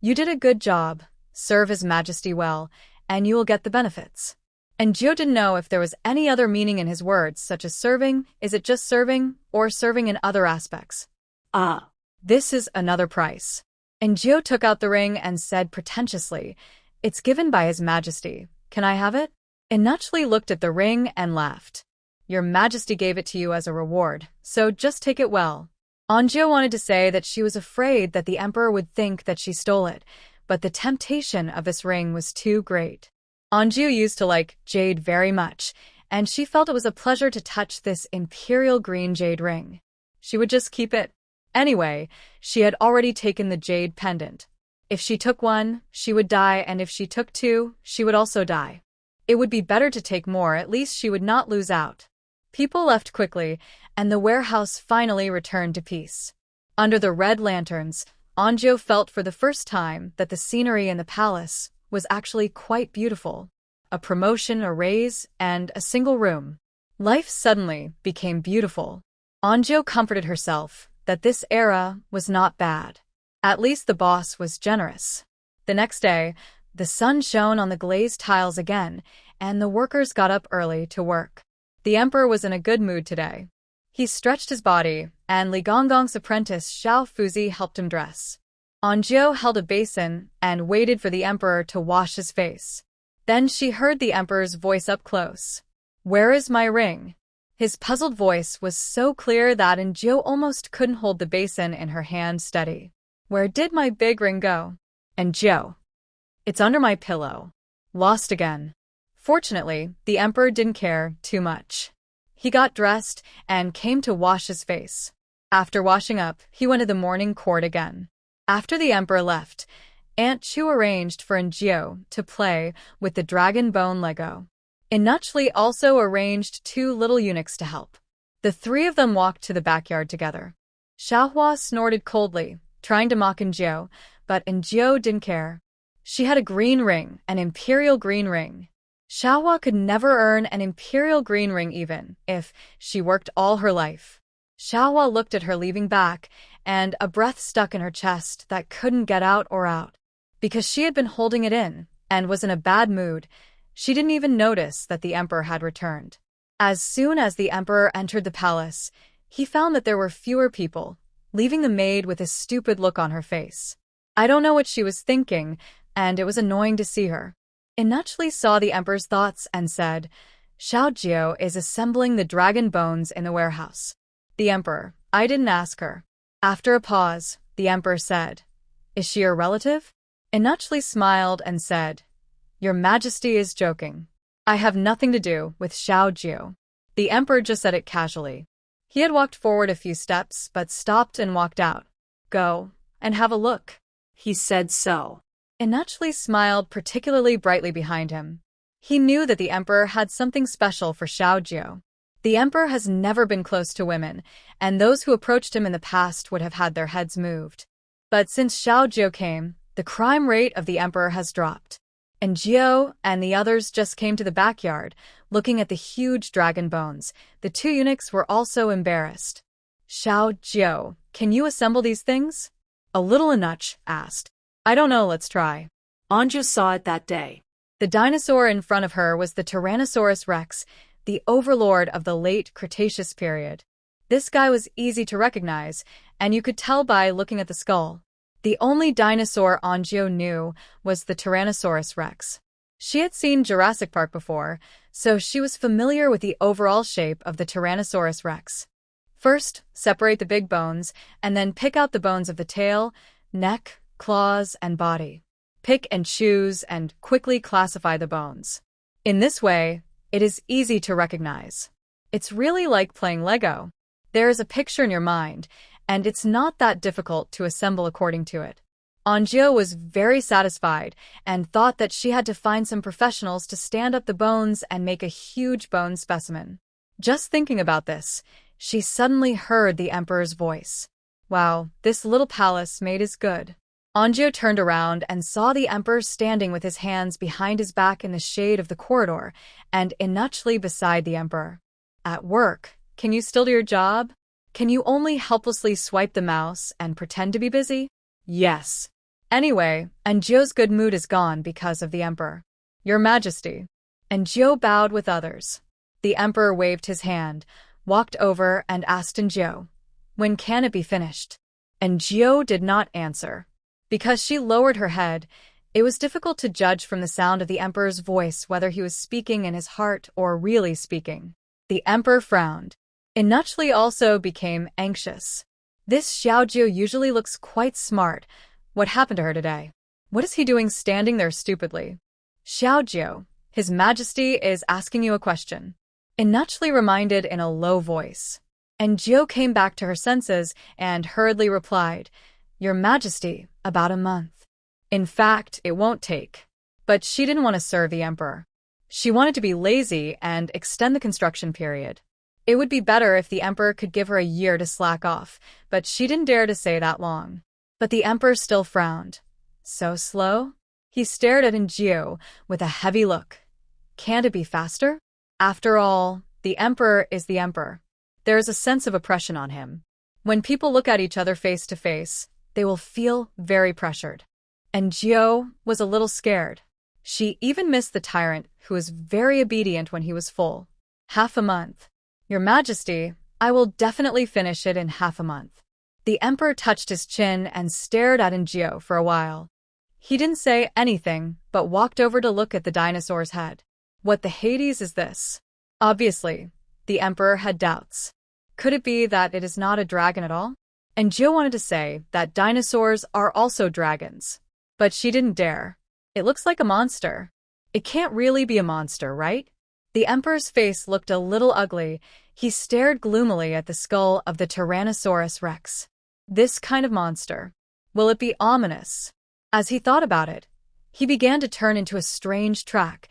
you did a good job, serve His Majesty well, and you will get the benefits. And Jiu didn't know if there was any other meaning in his words, such as serving, is it just serving, or serving in other aspects? Ah. This is another price. And Jiu took out the ring and said pretentiously, it's given by His Majesty. Can I have it? Inuch looked at the ring and laughed. Your Majesty gave it to you as a reward, so just take it well. Anju wanted to say that she was afraid that the emperor would think that she stole it, but the temptation of this ring was too great. Anju used to like jade very much, and she felt it was a pleasure to touch this imperial green jade ring. She would just keep it. Anyway, she had already taken the jade pendant. If she took one, she would die, and if she took two, she would also die. It would be better to take more, at least she would not lose out. People left quickly, and the warehouse finally returned to peace. Under the red lanterns, Anjo felt for the first time that the scenery in the palace was actually quite beautiful. A promotion, a raise, and a single room. Life suddenly became beautiful. Anjo comforted herself that this era was not bad. At least the boss was generous. The next day, the sun shone on the glazed tiles again, and the workers got up early to work. The emperor was in a good mood today. He stretched his body, and Li Gonggong's apprentice Xiao Fuzi helped him dress. Anjo held a basin and waited for the emperor to wash his face. Then she heard the emperor's voice up close. "Where is my ring?" His puzzled voice was so clear that Anjo almost couldn't hold the basin in her hand steady. "Where did my big ring go?" "Anjo, it's under my pillow." "Lost again." Fortunately, the emperor didn't care too much. He got dressed and came to wash his face. After washing up, he went to the morning court again. After the emperor left, Aunt Chu arranged for Anjo to play with the dragon bone Lego. Inuchli also arranged 2 little eunuchs to help. The 3 of them walked to the backyard together. Xiaohua snorted coldly, trying to mock Anjo, but Anjo didn't care. She had a green ring, an imperial green ring. Xiaohua could never earn an imperial green ring even if she worked all her life. Xiaohua looked at her leaving back, and a breath stuck in her chest that couldn't get out or out. Because she had been holding it in and was in a bad mood, she didn't even notice that the emperor had returned. As soon as the emperor entered the palace, he found that there were fewer people, leaving the maid with a stupid look on her face. I don't know what she was thinking, and it was annoying to see her. Inuchli saw the emperor's thoughts and said, "Xiao Jiao is assembling the dragon bones in the warehouse." The emperor, "I didn't ask her." After a pause, the emperor said, "Is she your relative?" Inuchli smiled and said, "Your Majesty is joking. I have nothing to do with Xiao Jiao." The emperor just said it casually. He had walked forward a few steps but stopped and walked out. "Go and have a look," he said so. Inuchli smiled particularly brightly behind him. He knew that the emperor had something special for Xiao Jiao. The emperor has never been close to women, and those who approached him in the past would have had their heads moved. But since Xiao Jiao came, the crime rate of the emperor has dropped. And Jiao and the others just came to the backyard, looking at the huge dragon bones. The 2 eunuchs were also embarrassed. "Xiao Jiao, can you assemble these things?" A little Inuch asked. "I don't know, let's try." Anju saw it that day. The dinosaur in front of her was the Tyrannosaurus Rex, the overlord of the late Cretaceous period. This guy was easy to recognize, and you could tell by looking at the skull. The only dinosaur Anju knew was the Tyrannosaurus Rex. She had seen Jurassic Park before, so she was familiar with the overall shape of the Tyrannosaurus Rex. First, separate the big bones, and then pick out the bones of the tail, neck, claws, and body. Pick and choose and quickly classify the bones. In this way, it is easy to recognize. It's really like playing Lego. There is a picture in your mind, and it's not that difficult to assemble according to it. Anjo was very satisfied and thought that she had to find some professionals to stand up the bones and make a huge bone specimen. Just thinking about this, she suddenly heard the emperor's voice. "Wow, this little palace Maid is good." Anjo turned around and saw the emperor standing with his hands behind his back in the shade of the corridor, and Inuchli beside the emperor. "At work, can you still do your job? Can you only helplessly swipe the mouse and pretend to be busy?" "Yes." Anyway, Anjo's good mood is gone because of the emperor. "Your Majesty." Anjo bowed with others. The emperor waved his hand, walked over and asked Anjo, "When can it be finished?" Anjo did not answer. Because she lowered her head, it was difficult to judge from the sound of the emperor's voice whether he was speaking in his heart or really speaking. The emperor frowned. Inuchli also became anxious. This Xiaojiu usually looks quite smart. What happened to her today? What is he doing standing there stupidly? Xiaojiu, His Majesty is asking you a question. Inachly reminded in a low voice. And Jiu came back to her senses and hurriedly replied, Your Majesty, about a month. In fact, it won't take. But she didn't want to serve the emperor. She wanted to be lazy and extend the construction period. It would be better if the emperor could give her a year to slack off, but she didn't dare to say that long. But the emperor still frowned. So slow? He stared at Jiu with a heavy look. Can't it be faster? After all, the emperor is the emperor. There is a sense of oppression on him. When people look at each other face to face, they will feel very pressured. And Jiu was a little scared. She even missed the tyrant who was very obedient when he was full. Half a month. Your Majesty, I will definitely finish it in half a month. The emperor touched his chin and stared at Jiu for a while. He didn't say anything, but walked over to look at the dinosaur's head. What the Hades is this? Obviously, the emperor had doubts. Could it be that it is not a dragon at all? And Jiu wanted to say that dinosaurs are also dragons. But she didn't dare. It looks like a monster. It can't really be a monster, right? The emperor's face looked a little ugly. He stared gloomily at the skull of the Tyrannosaurus Rex. This kind of monster. Will it be ominous? As he thought about it, he began to turn into a strange track,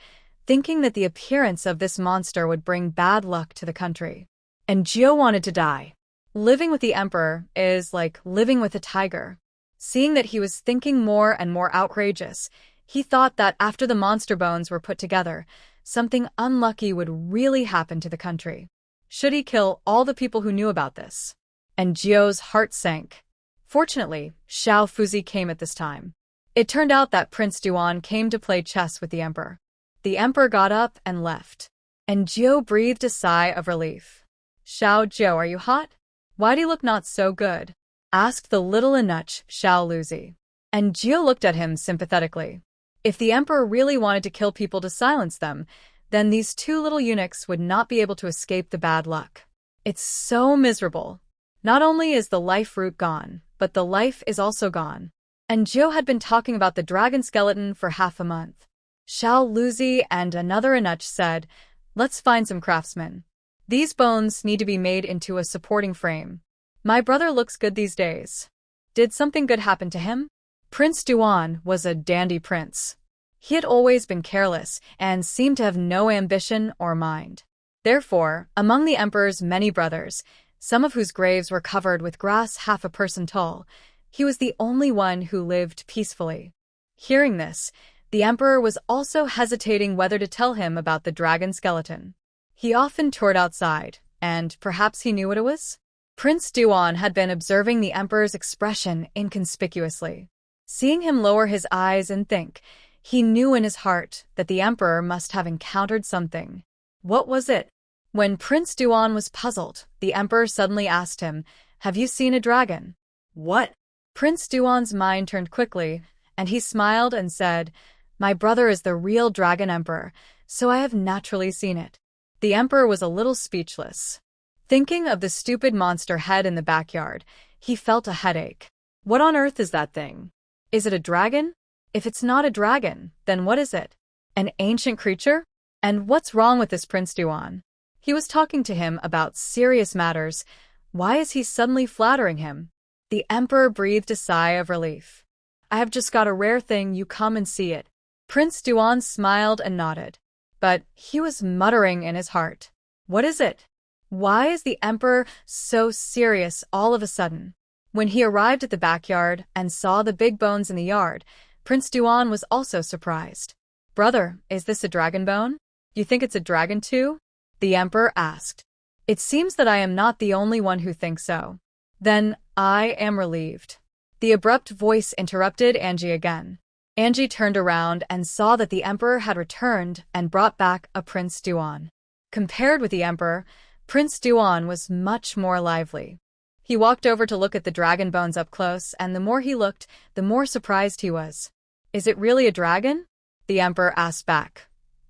thinking that the appearance of this monster would bring bad luck to the country. And Jiu wanted to die. Living with the emperor is like living with a tiger. Seeing that he was thinking more and more outrageous, he thought that after the monster bones were put together, something unlucky would really happen to the country. Should he kill all the people who knew about this? And Jiu's heart sank. Fortunately, Xiao Fuzi came at this time. It turned out that Prince Duan came to play chess with the emperor. The emperor got up and left. And Jiu breathed a sigh of relief. Xiaojiu, are you hot? Why do you look not so good? Asked the little eunuch Xiao Luzi. And Jiu looked at him sympathetically. If the emperor really wanted to kill people to silence them, then these two little eunuchs would not be able to escape the bad luck. It's so miserable. Not only is the life root gone, but the life is also gone. And Jiu had been talking about the dragon skeleton for half a month. Xiao Luzi and another eunuch said, Let's find some craftsmen. These bones need to be made into a supporting frame. My brother looks good these days. Did something good happen to him? Prince Duan was a dandy prince. He had always been careless and seemed to have no ambition or mind. Therefore, among the emperor's many brothers, some of whose graves were covered with grass half a person tall, he was the only one who lived peacefully. Hearing this, the emperor was also hesitating whether to tell him about the dragon skeleton. He often toured outside, and perhaps he knew what it was? Prince Duan had been observing the emperor's expression inconspicuously. Seeing him lower his eyes and think, he knew in his heart that the emperor must have encountered something. What was it? When Prince Duan was puzzled, the emperor suddenly asked him, Have you seen a dragon? What? Prince Duan's mind turned quickly, and he smiled and said, My brother is the real dragon emperor, so I have naturally seen it. The emperor was a little speechless. Thinking of the stupid monster head in the backyard, he felt a headache. What on earth is that thing? Is it a dragon? If it's not a dragon, then what is it? An ancient creature? And what's wrong with this Prince Duan? He was talking to him about serious matters. Why is he suddenly flattering him? The emperor breathed a sigh of relief. I have just got a rare thing, you come and see it. Prince Duan smiled and nodded. But he was muttering in his heart. What is it? Why is the emperor so serious all of a sudden? When he arrived at the backyard and saw the big bones in the yard, Prince Duan was also surprised. Brother, is this a dragon bone? You think it's a dragon too? The emperor asked. It seems that I am not the only one who thinks so. Then I am relieved. The abrupt voice interrupted Angie again. Angie turned around and saw that the emperor had returned and brought back a Prince Duan. Compared with the emperor, Prince Duan was much more lively. He walked over to look at the dragon bones up close, and the more he looked, the more surprised he was. Is it really a dragon? The emperor asked back.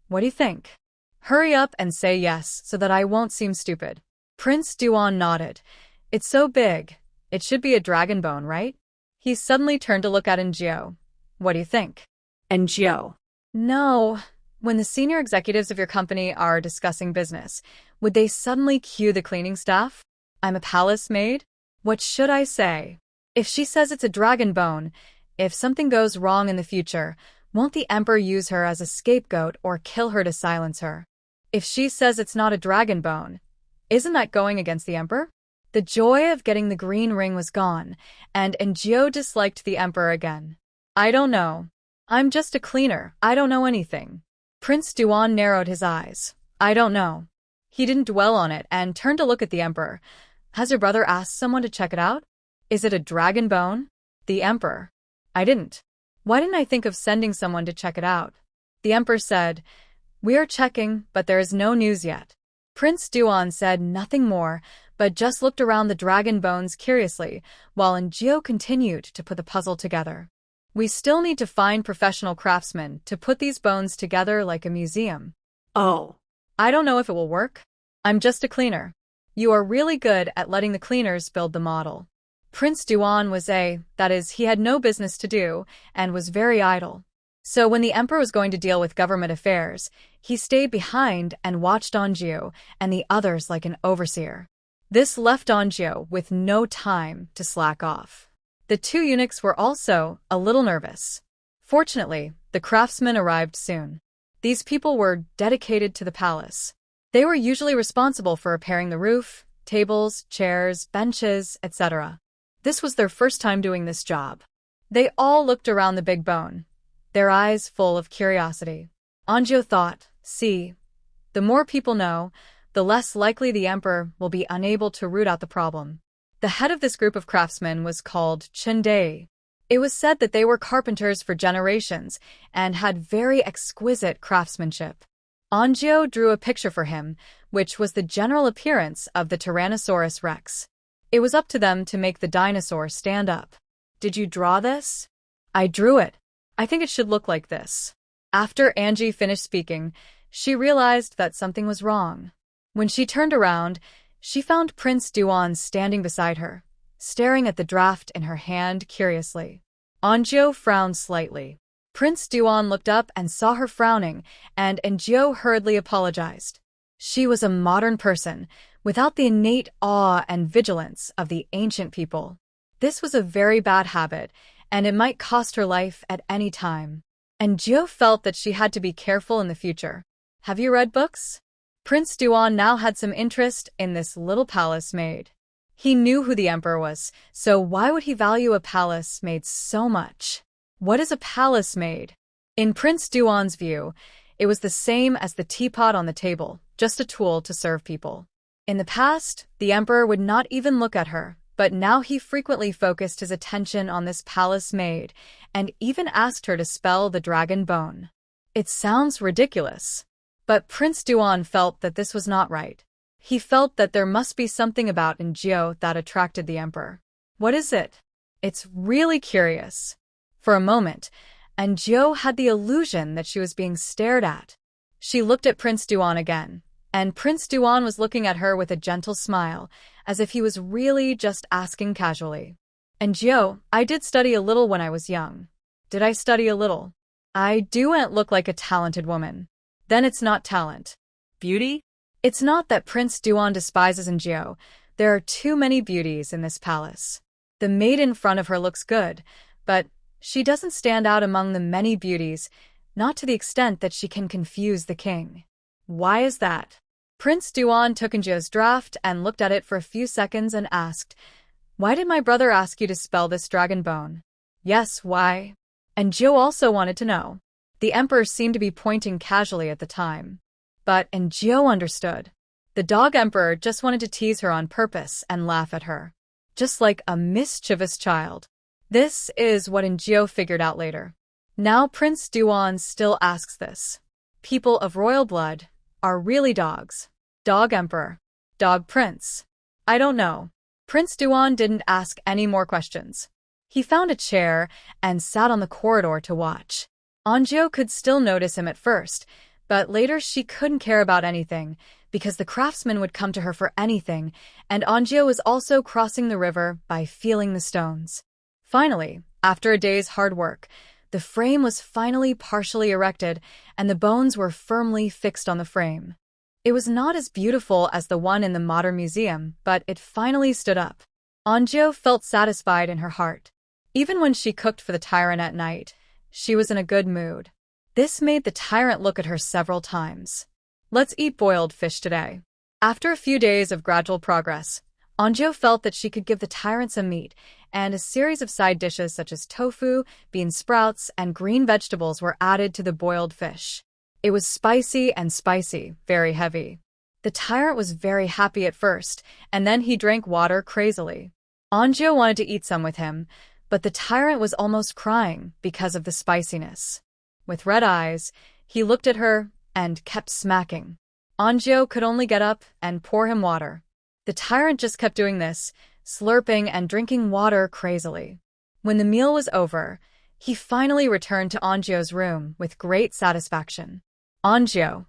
What do you think? Hurry up and say yes, so that I won't seem stupid. Prince Duan nodded. It's so big. It should be a dragon bone, right? He suddenly turned to look at Jiu. What do you think? And Joe. No. When the senior executives of your company are discussing business, would they suddenly cue the cleaning staff? I'm a palace maid? What should I say? If she says it's a dragon bone, if something goes wrong in the future, won't the emperor use her as a scapegoat or kill her to silence her? If she says it's not a dragon bone, isn't that going against the emperor? The joy of getting the green ring was gone, and Gio disliked the emperor again. I don't know. I'm just a cleaner. I don't know anything. Prince Duan narrowed his eyes. I don't know. He didn't dwell on it and turned to look at the emperor. Has your brother asked someone to check it out? Is it a dragon bone? The emperor. I didn't. Why didn't I think of sending someone to check it out? The emperor said, We are checking, but there is no news yet. Prince Duan said nothing more, but just looked around the dragon bones curiously, while Gio continued to put the puzzle together. We still need to find professional craftsmen to put these bones together like a museum. Oh. I don't know if it will work. I'm just a cleaner. You are really good at letting the cleaners build the model. Prince Duan was he had no business to do, and was very idle. So when the emperor was going to deal with government affairs, he stayed behind and watched Anjou and the others like an overseer. This left Anjou with no time to slack off. The two eunuchs were also a little nervous. Fortunately, the craftsmen arrived soon. These people were dedicated to the palace. They were usually responsible for repairing the roof, tables, chairs, benches, etc. This was their first time doing this job. They all looked around the big bone, their eyes full of curiosity. Anjou thought, see, the more people know, the less likely the emperor will be unable to root out the problem. The head of this group of craftsmen was called Chinde. It was said that they were carpenters for generations and had very exquisite craftsmanship. Anjou drew a picture for him, which was the general appearance of the Tyrannosaurus Rex. It was up to them to make the dinosaur stand up. Did you draw this? I drew it. I think it should look like this. After Angie finished speaking, she realized that something was wrong. When she turned around, she found Prince Duan standing beside her, staring at the draft in her hand curiously. Anjou frowned slightly. Prince Duan looked up and saw her frowning, and Anjou hurriedly apologized. She was a modern person, without the innate awe and vigilance of the ancient people. This was a very bad habit, and it might cost her life at any time. Anjou felt that she had to be careful in the future. Have you read books? Prince Duan now had some interest in this little palace maid. He knew who the emperor was, so why would he value a palace maid so much? What is a palace maid? In Prince Duan's view, it was the same as the teapot on the table, just a tool to serve people. In the past, the emperor would not even look at her, but now he frequently focused his attention on this palace maid and even asked her to spell the dragon bone. It sounds ridiculous. But Prince Duan felt that this was not right. He felt that there must be something about Anjou that attracted the emperor. What is it? It's really curious. For a moment, Anjou had the illusion that she was being stared at. She looked at Prince Duan again, and Prince Duan was looking at her with a gentle smile, as if he was really just asking casually. Anjou, I did study a little when I was young. Did I study a little? I do look like a talented woman. Then it's not talent. Beauty? It's not that Prince Duan despises Anjou. There are too many beauties in this palace. The maid in front of her looks good, but she doesn't stand out among the many beauties, not to the extent that she can confuse the king. Why is that? Prince Duan took Anjou's draft and looked at it for a few seconds and asked, Why did my brother ask you to spell this dragon bone? Yes, why? Anjou also wanted to know. The emperor seemed to be pointing casually at the time. But Anjou understood. The dog emperor just wanted to tease her on purpose and laugh at her. Just like a mischievous child. This is what Anjou figured out later. Now Prince Duan still asks this. People of royal blood are really dogs. Dog emperor. Dog prince. I don't know. Prince Duan didn't ask any more questions. He found a chair and sat on the corridor to watch. Anjou could still notice him at first, but later she couldn't care about anything, because the craftsman would come to her for anything, and Anjou was also crossing the river by feeling the stones. Finally, after a day's hard work, The frame was finally partially erected, and the bones were firmly fixed on the frame. It was not as beautiful as the one in the modern museum, but it finally stood up. Anjo felt satisfied in her heart. Even when she cooked for the tyrant at night, she was in a good mood. This made the tyrant look at her several times. Let's eat boiled fish today. After a few days of gradual progress, Anjo felt that she could give the tyrant some meat, and a series of side dishes such as tofu, bean sprouts, and green vegetables were added to the boiled fish. It was spicy, very heavy. The tyrant was very happy at first, and then he drank water crazily. Anjo wanted to eat some with him, but the tyrant was almost crying because of the spiciness. With red eyes, he looked at her and kept smacking. Anjo could only get up and pour him water. The tyrant just kept doing this, slurping and drinking water crazily. When the meal was over, he finally returned to Anjo's room with great satisfaction. Anjo.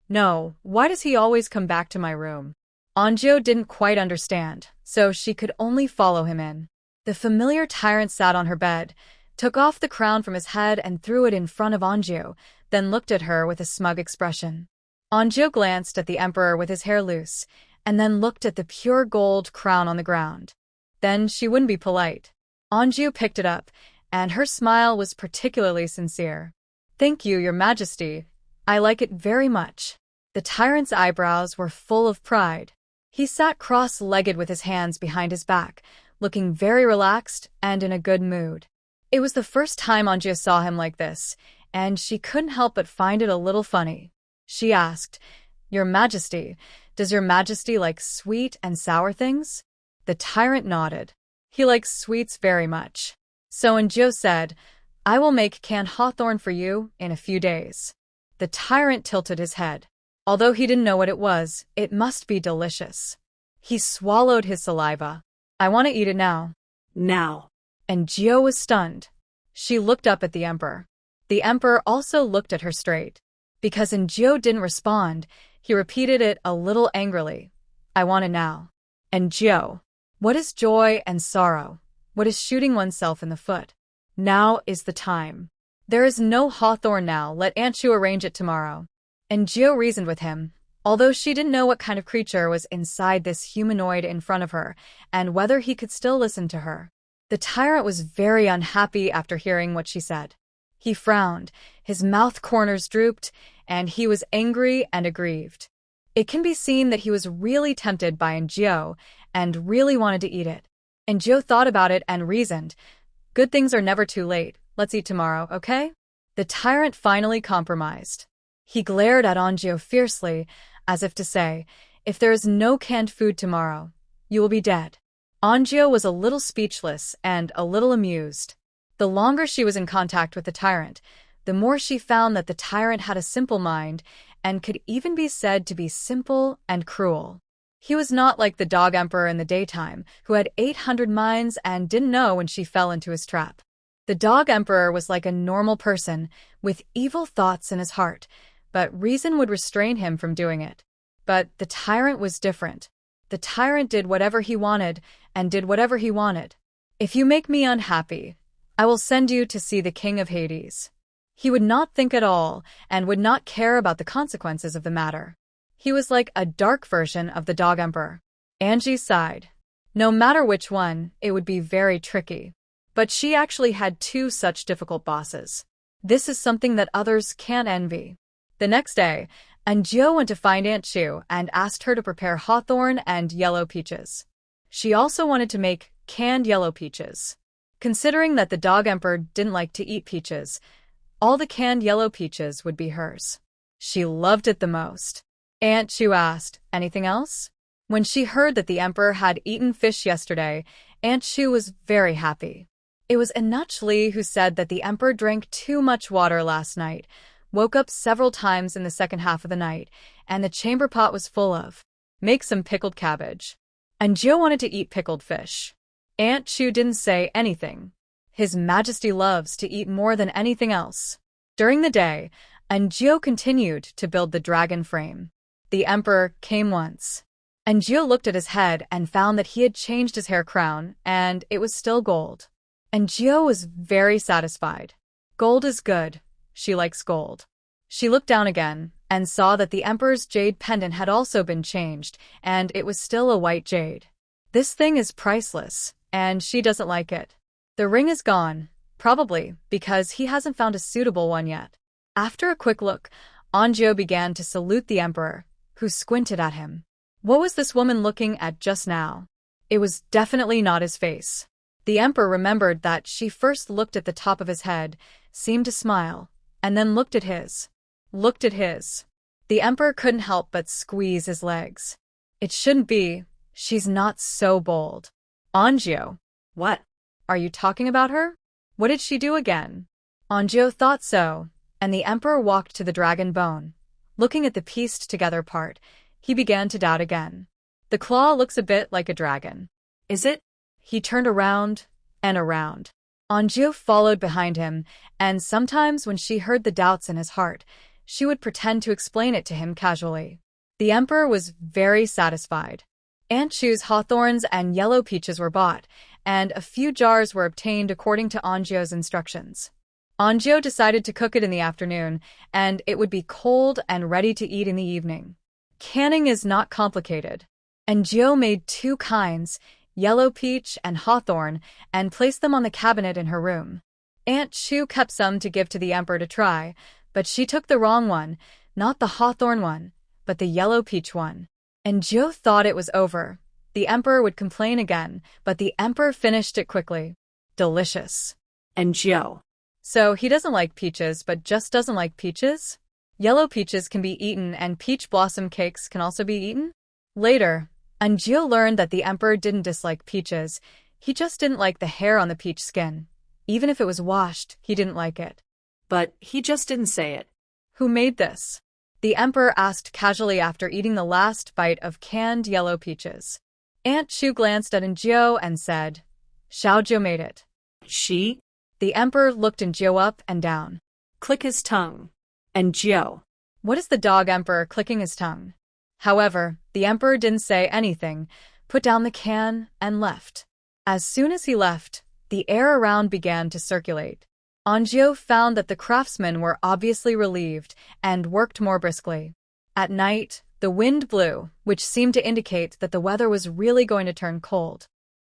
No, why does he always come back to my room? Anjo didn't quite understand, so she could only follow him in. The familiar tyrant sat on her bed, took off the crown from his head and threw it in front of Anjo, then looked at her with a smug expression. Anjo glanced at the emperor with his hair loose, and then looked at the pure gold crown on the ground. Then she wouldn't be polite. Anjo picked it up, and her smile was particularly sincere. Thank you, Your Majesty. I like it very much. The tyrant's eyebrows were full of pride. He sat cross-legged with his hands behind his back, looking very relaxed and in a good mood. It was the first time Anjo saw him like this, and she couldn't help but find it a little funny. She asked, Your Majesty, does Your Majesty like sweet and sour things? The tyrant nodded. He likes sweets very much. So Anjo said, I will make canned hawthorn for you in a few days. The tyrant tilted his head. Although he didn't know what it must be delicious. He swallowed his saliva. I want to eat it now. Now. Anjo was stunned. She looked up at the emperor. The emperor also looked at her straight. Because Anjo didn't respond, he repeated it a little angrily. I want it now. Anjo. What is joy and sorrow? What is shooting oneself in the foot? Now is the time. There is no hawthorn now, let Aunt Chu arrange it tomorrow. Anjo reasoned with him, although she didn't know what kind of creature was inside this humanoid in front of her, and whether he could still listen to her. The tyrant was very unhappy after hearing what she said. He frowned, his mouth corners drooped, and he was angry and aggrieved. It can be seen that he was really tempted by Anjo and really wanted to eat it. Anjo thought about it and reasoned, Good things are never too late, let's eat tomorrow, okay? The tyrant finally compromised. He glared at Anjo fiercely, as if to say, If there is no canned food tomorrow, you will be dead. Anjo was a little speechless and a little amused. The longer she was in contact with the tyrant, the more she found that the tyrant had a simple mind and could even be said to be simple and cruel. He was not like the dog emperor in the daytime, who had 800 minds and didn't know when she fell into his trap. The dog emperor was like a normal person, with evil thoughts in his heart, but reason would restrain him from doing it. But the tyrant was different. The tyrant did whatever he wanted, and did whatever he wanted. If you make me unhappy, I will send you to see the king of Hades. He would not think at all, and would not care about the consequences of the matter. He was like a dark version of the dog emperor. Angie sighed. No matter which one, it would be very tricky. But she actually had two such difficult bosses. This is something that others can't envy. The next day, Anjo went to find Aunt Chu and asked her to prepare hawthorn and yellow peaches. She also wanted to make canned yellow peaches. Considering that the dog emperor didn't like to eat peaches, all the canned yellow peaches would be hers. She loved it the most. Aunt Chu asked, anything else? When she heard that the emperor had eaten fish yesterday, Aunt Chu was very happy. It was Anachli who said that the emperor drank too much water last night, woke up several times in the second half of the night, and the chamber pot was full of. Make some pickled cabbage. Anjo wanted to eat pickled fish. Aunt Chu didn't say anything. His Majesty loves to eat more than anything else. During the day, Anjo continued to build the dragon frame. The emperor came once. Anjo looked at his head and found that he had changed his hair crown, and it was still gold. Anjo was very satisfied. Gold is good. She likes gold. She looked down again and saw that the emperor's jade pendant had also been changed, and it was still a white jade. This thing is priceless, and she doesn't like it. The ring is gone, probably because he hasn't found a suitable one yet. After a quick look, Anjo began to salute the emperor, who squinted at him. What was this woman looking at just now? It was definitely not his face. The emperor remembered that she first looked at the top of his head, seemed to smile, and then looked at his. The emperor couldn't help but squeeze his legs. It shouldn't be. She's not so bold. Anjo. What? Are you talking about her? What did she do again? Anjo thought so, and the emperor walked to the dragon bone. Looking at the pieced together part, he began to doubt again. The claw looks a bit like a dragon. Is it? He turned around and around. Anjo followed behind him, and sometimes when she heard the doubts in his heart, she would pretend to explain it to him casually. The emperor was very satisfied. Anchu's hawthorns and yellow peaches were bought, and a few jars were obtained according to Anjo's instructions. Anjo decided to cook it in the afternoon, and it would be cold and ready to eat in the evening. Canning is not complicated. Anjo made 2 kinds, yellow peach and hawthorn, and placed them on the cabinet in her room. Aunt Chu kept some to give to the emperor to try, but she took the wrong one, not the hawthorn one, but the yellow peach one. Anjo thought it was over. The emperor would complain again, but the emperor finished it quickly. Delicious. Anjo. So he doesn't like peaches, but just doesn't like peaches? Yellow peaches can be eaten and peach blossom cakes can also be eaten? Later, Anjo learned that the emperor didn't dislike peaches, he just didn't like the hair on the peach skin. Even if it was washed, he didn't like it. But he just didn't say it. Who made this? The emperor asked casually after eating the last bite of canned yellow peaches. Aunt Chu glanced at Anjo and said, Xiaozhou made it. She? The emperor looked Anjo up and down. Click his tongue. Anjo. What is the dog emperor clicking his tongue? However, the emperor didn't say anything, put down the can, and left. As soon as he left, the air around began to circulate. Anjo found that the craftsmen were obviously relieved and worked more briskly. At night, the wind blew, which seemed to indicate that the weather was really going to turn cold.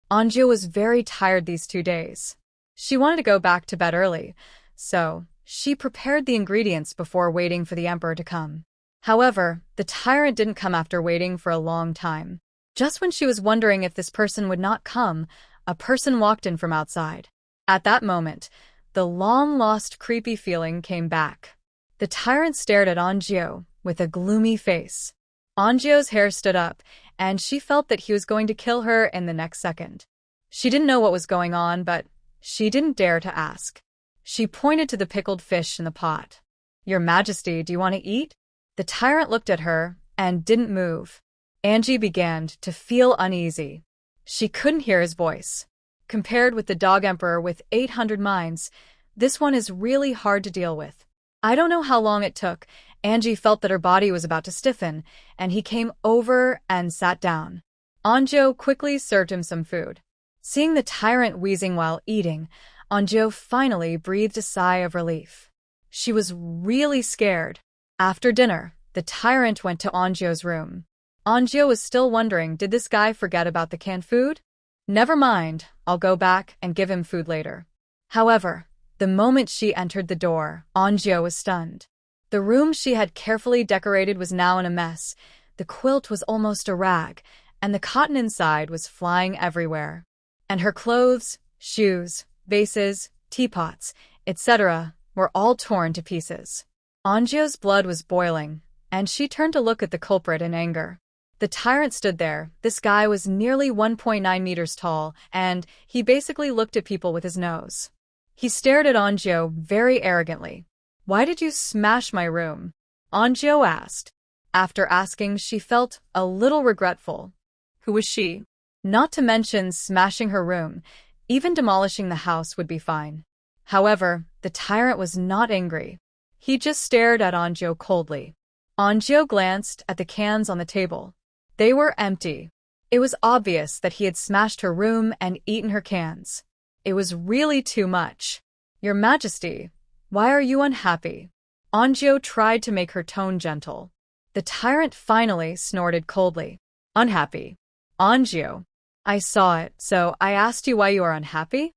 Anjo was very tired these 2 days. She wanted to go back to bed early, so she prepared the ingredients before waiting for the emperor to come. However, the tyrant didn't come after waiting for a long time. Just when she was wondering if this person would not come, a person walked in from outside. At that moment, the long-lost creepy feeling came back. The tyrant stared at Anjo with a gloomy face. Anjo's hair stood up, and she felt that he was going to kill her in the next second. She didn't know what was going on, but she didn't dare to ask. She pointed to the pickled fish in the pot. Your Majesty, do you want to eat? The tyrant looked at her and didn't move. Angie began to feel uneasy. She couldn't hear his voice. Compared with the dog emperor with 800 minds, this one is really hard to deal with. I don't know how long it took. Angie felt that her body was about to stiffen, and he came over and sat down. Anjo quickly served him some food. Seeing the tyrant wheezing while eating, Anjo finally breathed a sigh of relief. She was really scared. After dinner, the tyrant went to Anjo's room. Anjo was still wondering, did this guy forget about the canned food? Never mind, I'll go back and give him food later. However, the moment she entered the door, Anjo was stunned. The room she had carefully decorated was now in a mess. The quilt was almost a rag, and the cotton inside was flying everywhere. And her clothes, shoes, vases, teapots, etc., were all torn to pieces. Anjo's blood was boiling, and she turned to look at the culprit in anger. The tyrant stood there. This guy was nearly 1.9 meters tall, and he basically looked at people with his nose. He stared at Anjo very arrogantly. Why did you smash my room? Anjo asked. After asking, she felt a little regretful. Who was she? Not to mention smashing her room. Even demolishing the house would be fine. However, the tyrant was not angry. He just stared at Anjo coldly. Anjo glanced at the cans on the table. They were empty. It was obvious that he had smashed her room and eaten her cans. It was really too much. Your Majesty, Why are you unhappy? Anjo tried to make her tone gentle. The tyrant finally snorted coldly. Unhappy. Anjo. I saw it, so I asked you why you are unhappy?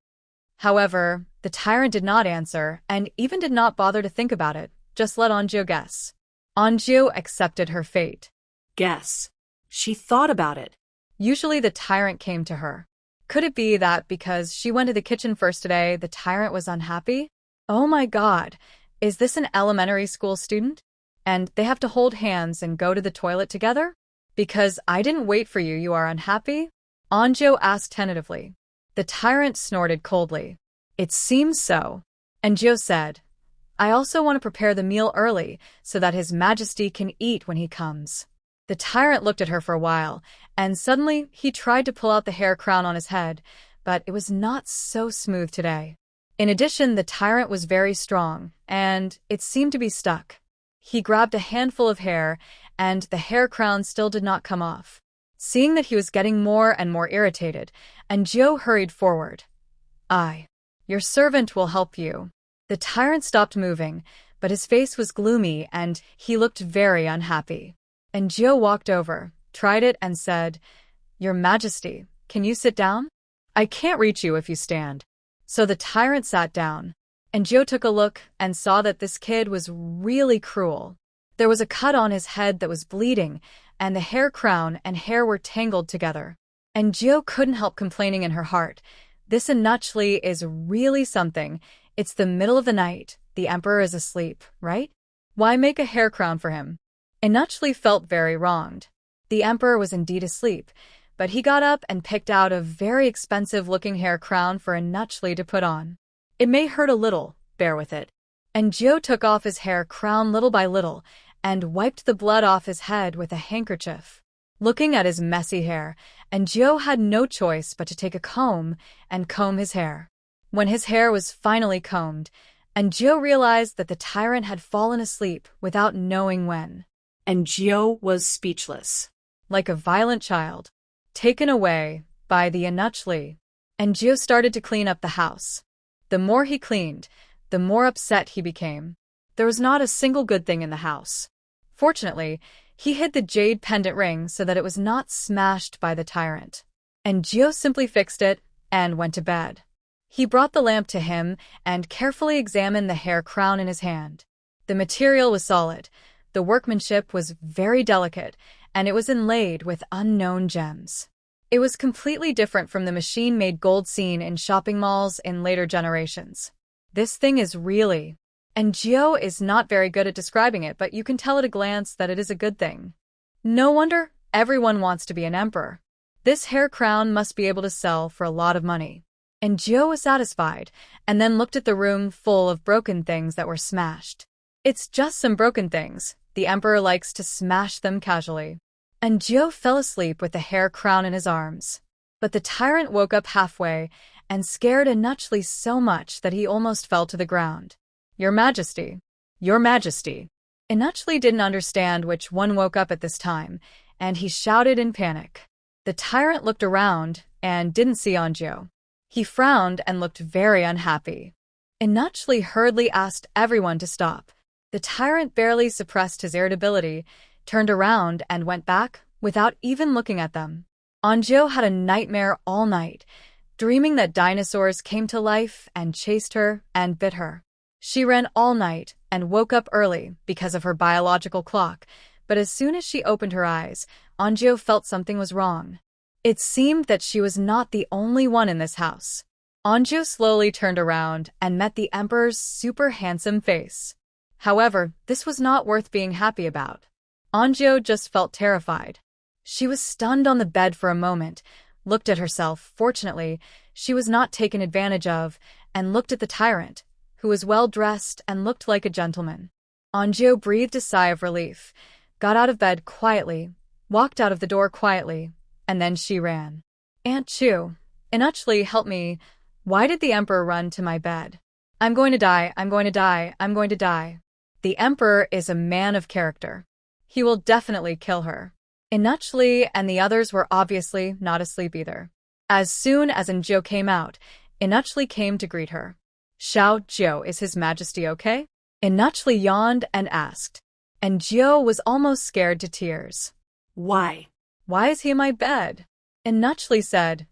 However, the tyrant did not answer and even did not bother to think about it, just let Anjo guess. Anjo accepted her fate. Guess. She thought about it. Usually the tyrant came to her. Could it be that because she went to the kitchen first today, the tyrant was unhappy? Oh my God, is this an elementary school student? And they have to hold hands and go to the toilet together? Because I didn't wait for you, you are unhappy? Anjo asked tentatively. The tyrant snorted coldly. It seems so. Anjo said, I also want to prepare the meal early so that His Majesty can eat when he comes. The tyrant looked at her for a while, and suddenly he tried to pull out the hair crown on his head, but it was not so smooth today. In addition, the tyrant was very strong, and it seemed to be stuck. He grabbed a handful of hair, and the hair crown still did not come off. Seeing that he was getting more and more irritated, Anjo hurried forward. Your servant will help you. The tyrant stopped moving, but his face was gloomy and he looked very unhappy. Anjo walked over, tried it, and said, Your Majesty, can you sit down? I can't reach you if you stand. So the tyrant sat down. Anjo took a look and saw that this kid was really cruel. There was a cut on his head that was bleeding, and the hair crown and hair were tangled together. Anjo couldn't help complaining in her heart. This Inachli is really something. It's the middle of the night. The emperor is asleep, right? Why make a hair crown for him? Inachli felt very wronged. The emperor was indeed asleep, but he got up and picked out a very expensive-looking hair crown for Inachli to put on. It may hurt a little, bear with it. Anjo took off his hair crown little by little and wiped the blood off his head with a handkerchief. Looking at his messy hair, Anjo had no choice but to take a comb and comb his hair. When his hair was finally combed, Anjo realized that the tyrant had fallen asleep without knowing when. Anjo was speechless. Like a violent child, taken away by the Inachli. Anjo started to clean up the house. The more he cleaned, the more upset he became. There was not a single good thing in the house. Fortunately, he hid the jade pendant ring so that it was not smashed by the tyrant. Anjo simply fixed it and went to bed. He brought the lamp to him and carefully examined the hair crown in his hand. The material was solid. The workmanship was very delicate, and it was inlaid with unknown gems. It was completely different from the machine-made gold seen in shopping malls in later generations. This thing is really... Anjo is not very good at describing it, but you can tell at a glance that it is a good thing. No wonder everyone wants to be an emperor. This hair crown must be able to sell for a lot of money. Anjo was satisfied, and then looked at the room full of broken things that were smashed. It's just some broken things. The emperor likes to smash them casually. Anjo fell asleep with the hair crown in his arms. But the tyrant woke up halfway and scared Inachli so much that he almost fell to the ground. Your Majesty. Your Majesty. Inachli didn't understand which one woke up at this time, and he shouted in panic. The tyrant looked around and didn't see Anjo. He frowned and looked very unhappy. Inachli hurriedly asked everyone to stop. The tyrant barely suppressed his irritability, turned around and went back without even looking at them. Anjo had a nightmare all night, dreaming that dinosaurs came to life and chased her and bit her. She ran all night and woke up early because of her biological clock, but as soon as she opened her eyes, Anjo felt something was wrong. It seemed that she was not the only one in this house. Anjo slowly turned around and met the emperor's super handsome face. However, this was not worth being happy about. Anjo just felt terrified. She was stunned on the bed for a moment, looked at herself. Fortunately, she was not taken advantage of, and looked at the tyrant, who was well-dressed and looked like a gentleman. Anjo breathed a sigh of relief, got out of bed quietly, walked out of the door quietly, and then she ran. Aunt Chu, Inachli, help me. Why did the emperor run to my bed? I'm going to die, I'm going to die, I'm going to die. The emperor is a man of character. He will definitely kill her. Inachli and the others were obviously not asleep either. As soon as Anjo came out, Inachli came to greet her. Xiao Jiu, is His Majesty okay? Inachli yawned and asked, and Jiu was almost scared to tears. Why? Why is he in my bed? Inachli said,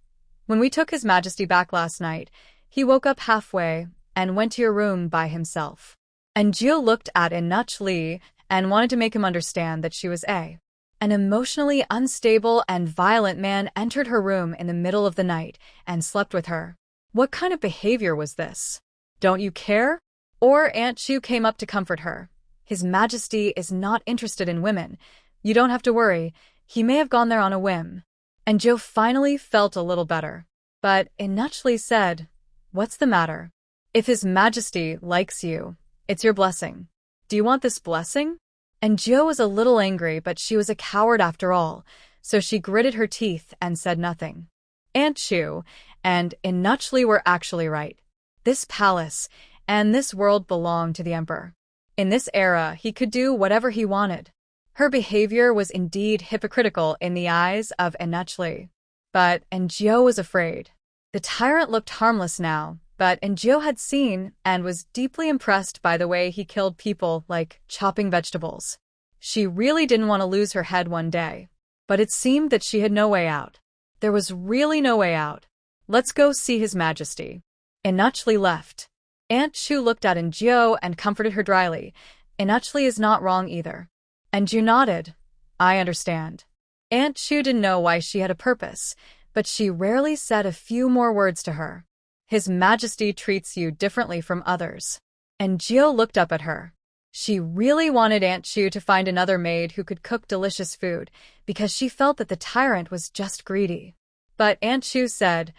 when we took His Majesty back last night, he woke up halfway and went to your room by himself. And Jiu looked at Inachli and wanted to make him understand that she was an emotionally unstable and violent man entered her room in the middle of the night and slept with her. What kind of behavior was this? Don't you care? Or Aunt Chu came up to comfort her. His Majesty is not interested in women. You don't have to worry. He may have gone there on a whim. And Jiu finally felt a little better. But Inachli said, what's the matter? If His Majesty likes you, it's your blessing. Do you want this blessing? And Jiu was a little angry, but she was a coward after all, so she gritted her teeth and said nothing. Aunt Chu and Inachli were actually right. This palace and this world belonged to the emperor. In this era, he could do whatever he wanted. Her behavior was indeed hypocritical in the eyes of Inachli. But Jiu was afraid. The tyrant looked harmless now, but Jiu had seen and was deeply impressed by the way he killed people, like chopping vegetables. She really didn't want to lose her head one day. But it seemed that she had no way out. There was really no way out. Let's go see His Majesty. Inachli left. Aunt Chu looked at Jiu and comforted her dryly. Inachli is not wrong either. And Jiu nodded. I understand. Aunt Chu didn't know why she had a purpose, but she rarely said a few more words to her. His Majesty treats you differently from others. And Jiu looked up at her. She really wanted Aunt Chu to find another maid who could cook delicious food, because she felt that the tyrant was just greedy. But Aunt Chu said,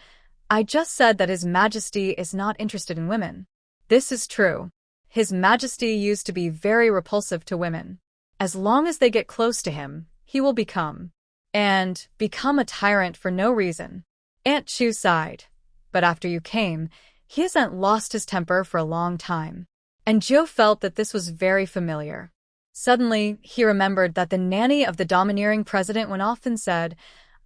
I just said that His Majesty is not interested in women. This is true. His Majesty used to be very repulsive to women. As long as they get close to him, he will become a tyrant for no reason. Aunt Chu sighed. But after you came, he hasn't lost his temper for a long time. And Jiu felt that this was very familiar. Suddenly, he remembered that the nanny of the domineering president went off and said,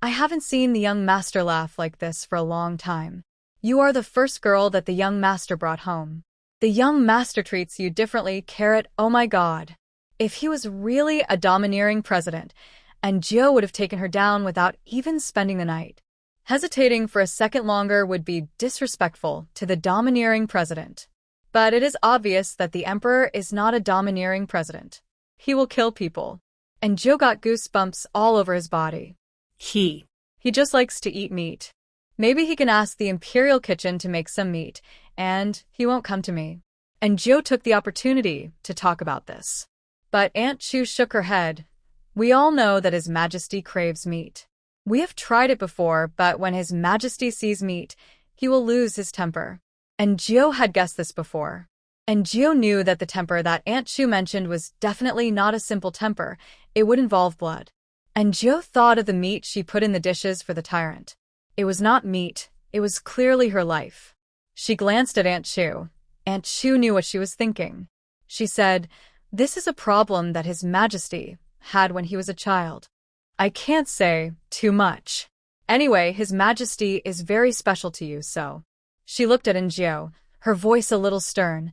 I haven't seen the young master laugh like this for a long time. You are the first girl that the young master brought home. The young master treats you differently, Carrot. Oh my God. If he was really a domineering president, and Jiu would have taken her down without even spending the night. Hesitating for a second longer would be disrespectful to the domineering president. But it is obvious that the emperor is not a domineering president. He will kill people. And Jiu got goosebumps all over his body. He just likes to eat meat. Maybe he can ask the imperial kitchen to make some meat, and he won't come to me. And Jiu took the opportunity to talk about this. But Aunt Chu shook her head. We all know that His Majesty craves meat. We have tried it before, but when His Majesty sees meat, he will lose his temper. And Jiu had guessed this before. And Jiu knew that the temper that Aunt Chu mentioned was definitely not a simple temper. It would involve blood. And Jiu thought of the meat she put in the dishes for the tyrant. It was not meat. It was clearly her life. She glanced at Aunt Chu. Aunt Chu knew what she was thinking. She said, this is a problem that His Majesty had when he was a child. I can't say too much. Anyway, His Majesty is very special to you, so. She looked at Jiu, her voice a little stern.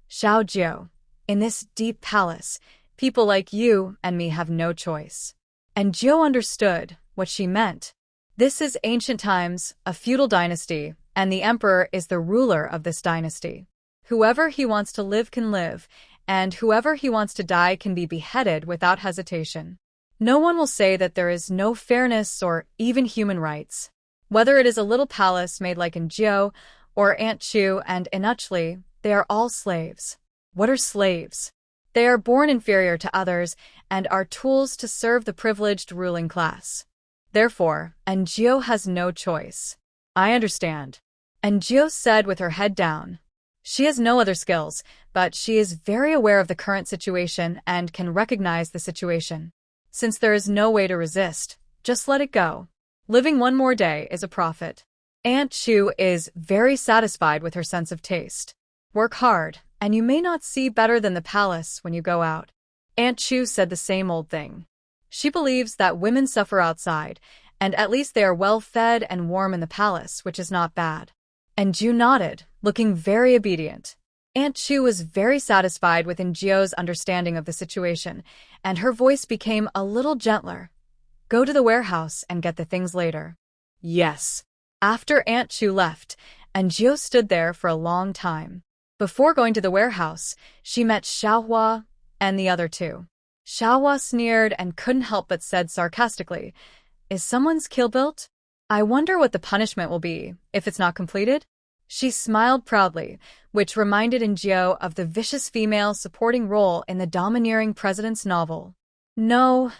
Xiao Jiu, in this deep palace, people like you and me have no choice. And Jiu understood what she meant. This is ancient times, a feudal dynasty, and the emperor is the ruler of this dynasty. Whoever he wants to live can live, and whoever he wants to die can be beheaded without hesitation. No one will say that there is no fairness or even human rights. Whether it is a little palace made like in Jiu or Aunt Chu and Inachli, they are all slaves. What are slaves? They are born inferior to others and are tools to serve the privileged ruling class. Therefore, Jiu has no choice. I understand. Jiu said with her head down. She has no other skills, but she is very aware of the current situation and can recognize the situation. Since there is no way to resist, just let it go. Living one more day is a profit. Aunt Chu is very satisfied with her sense of taste. Work hard, and you may not see better than the palace when you go out. Aunt Chu said the same old thing. She believes that women suffer outside, and at least they are well fed and warm in the palace, which is not bad. And Ju nodded, looking very obedient. Aunt Chu was very satisfied with Njio's understanding of the situation, and her voice became a little gentler. Go to the warehouse and get the things later. Yes. After Aunt Chu left, Njio stood there for a long time. Before going to the warehouse, she met Xiaohua and the other two. Xiaohua sneered and couldn't help but said sarcastically, Is someone's kill built? I wonder what the punishment will be if it's not completed? She smiled proudly, which reminded Njio of the vicious female supporting role in the domineering president's novel. No,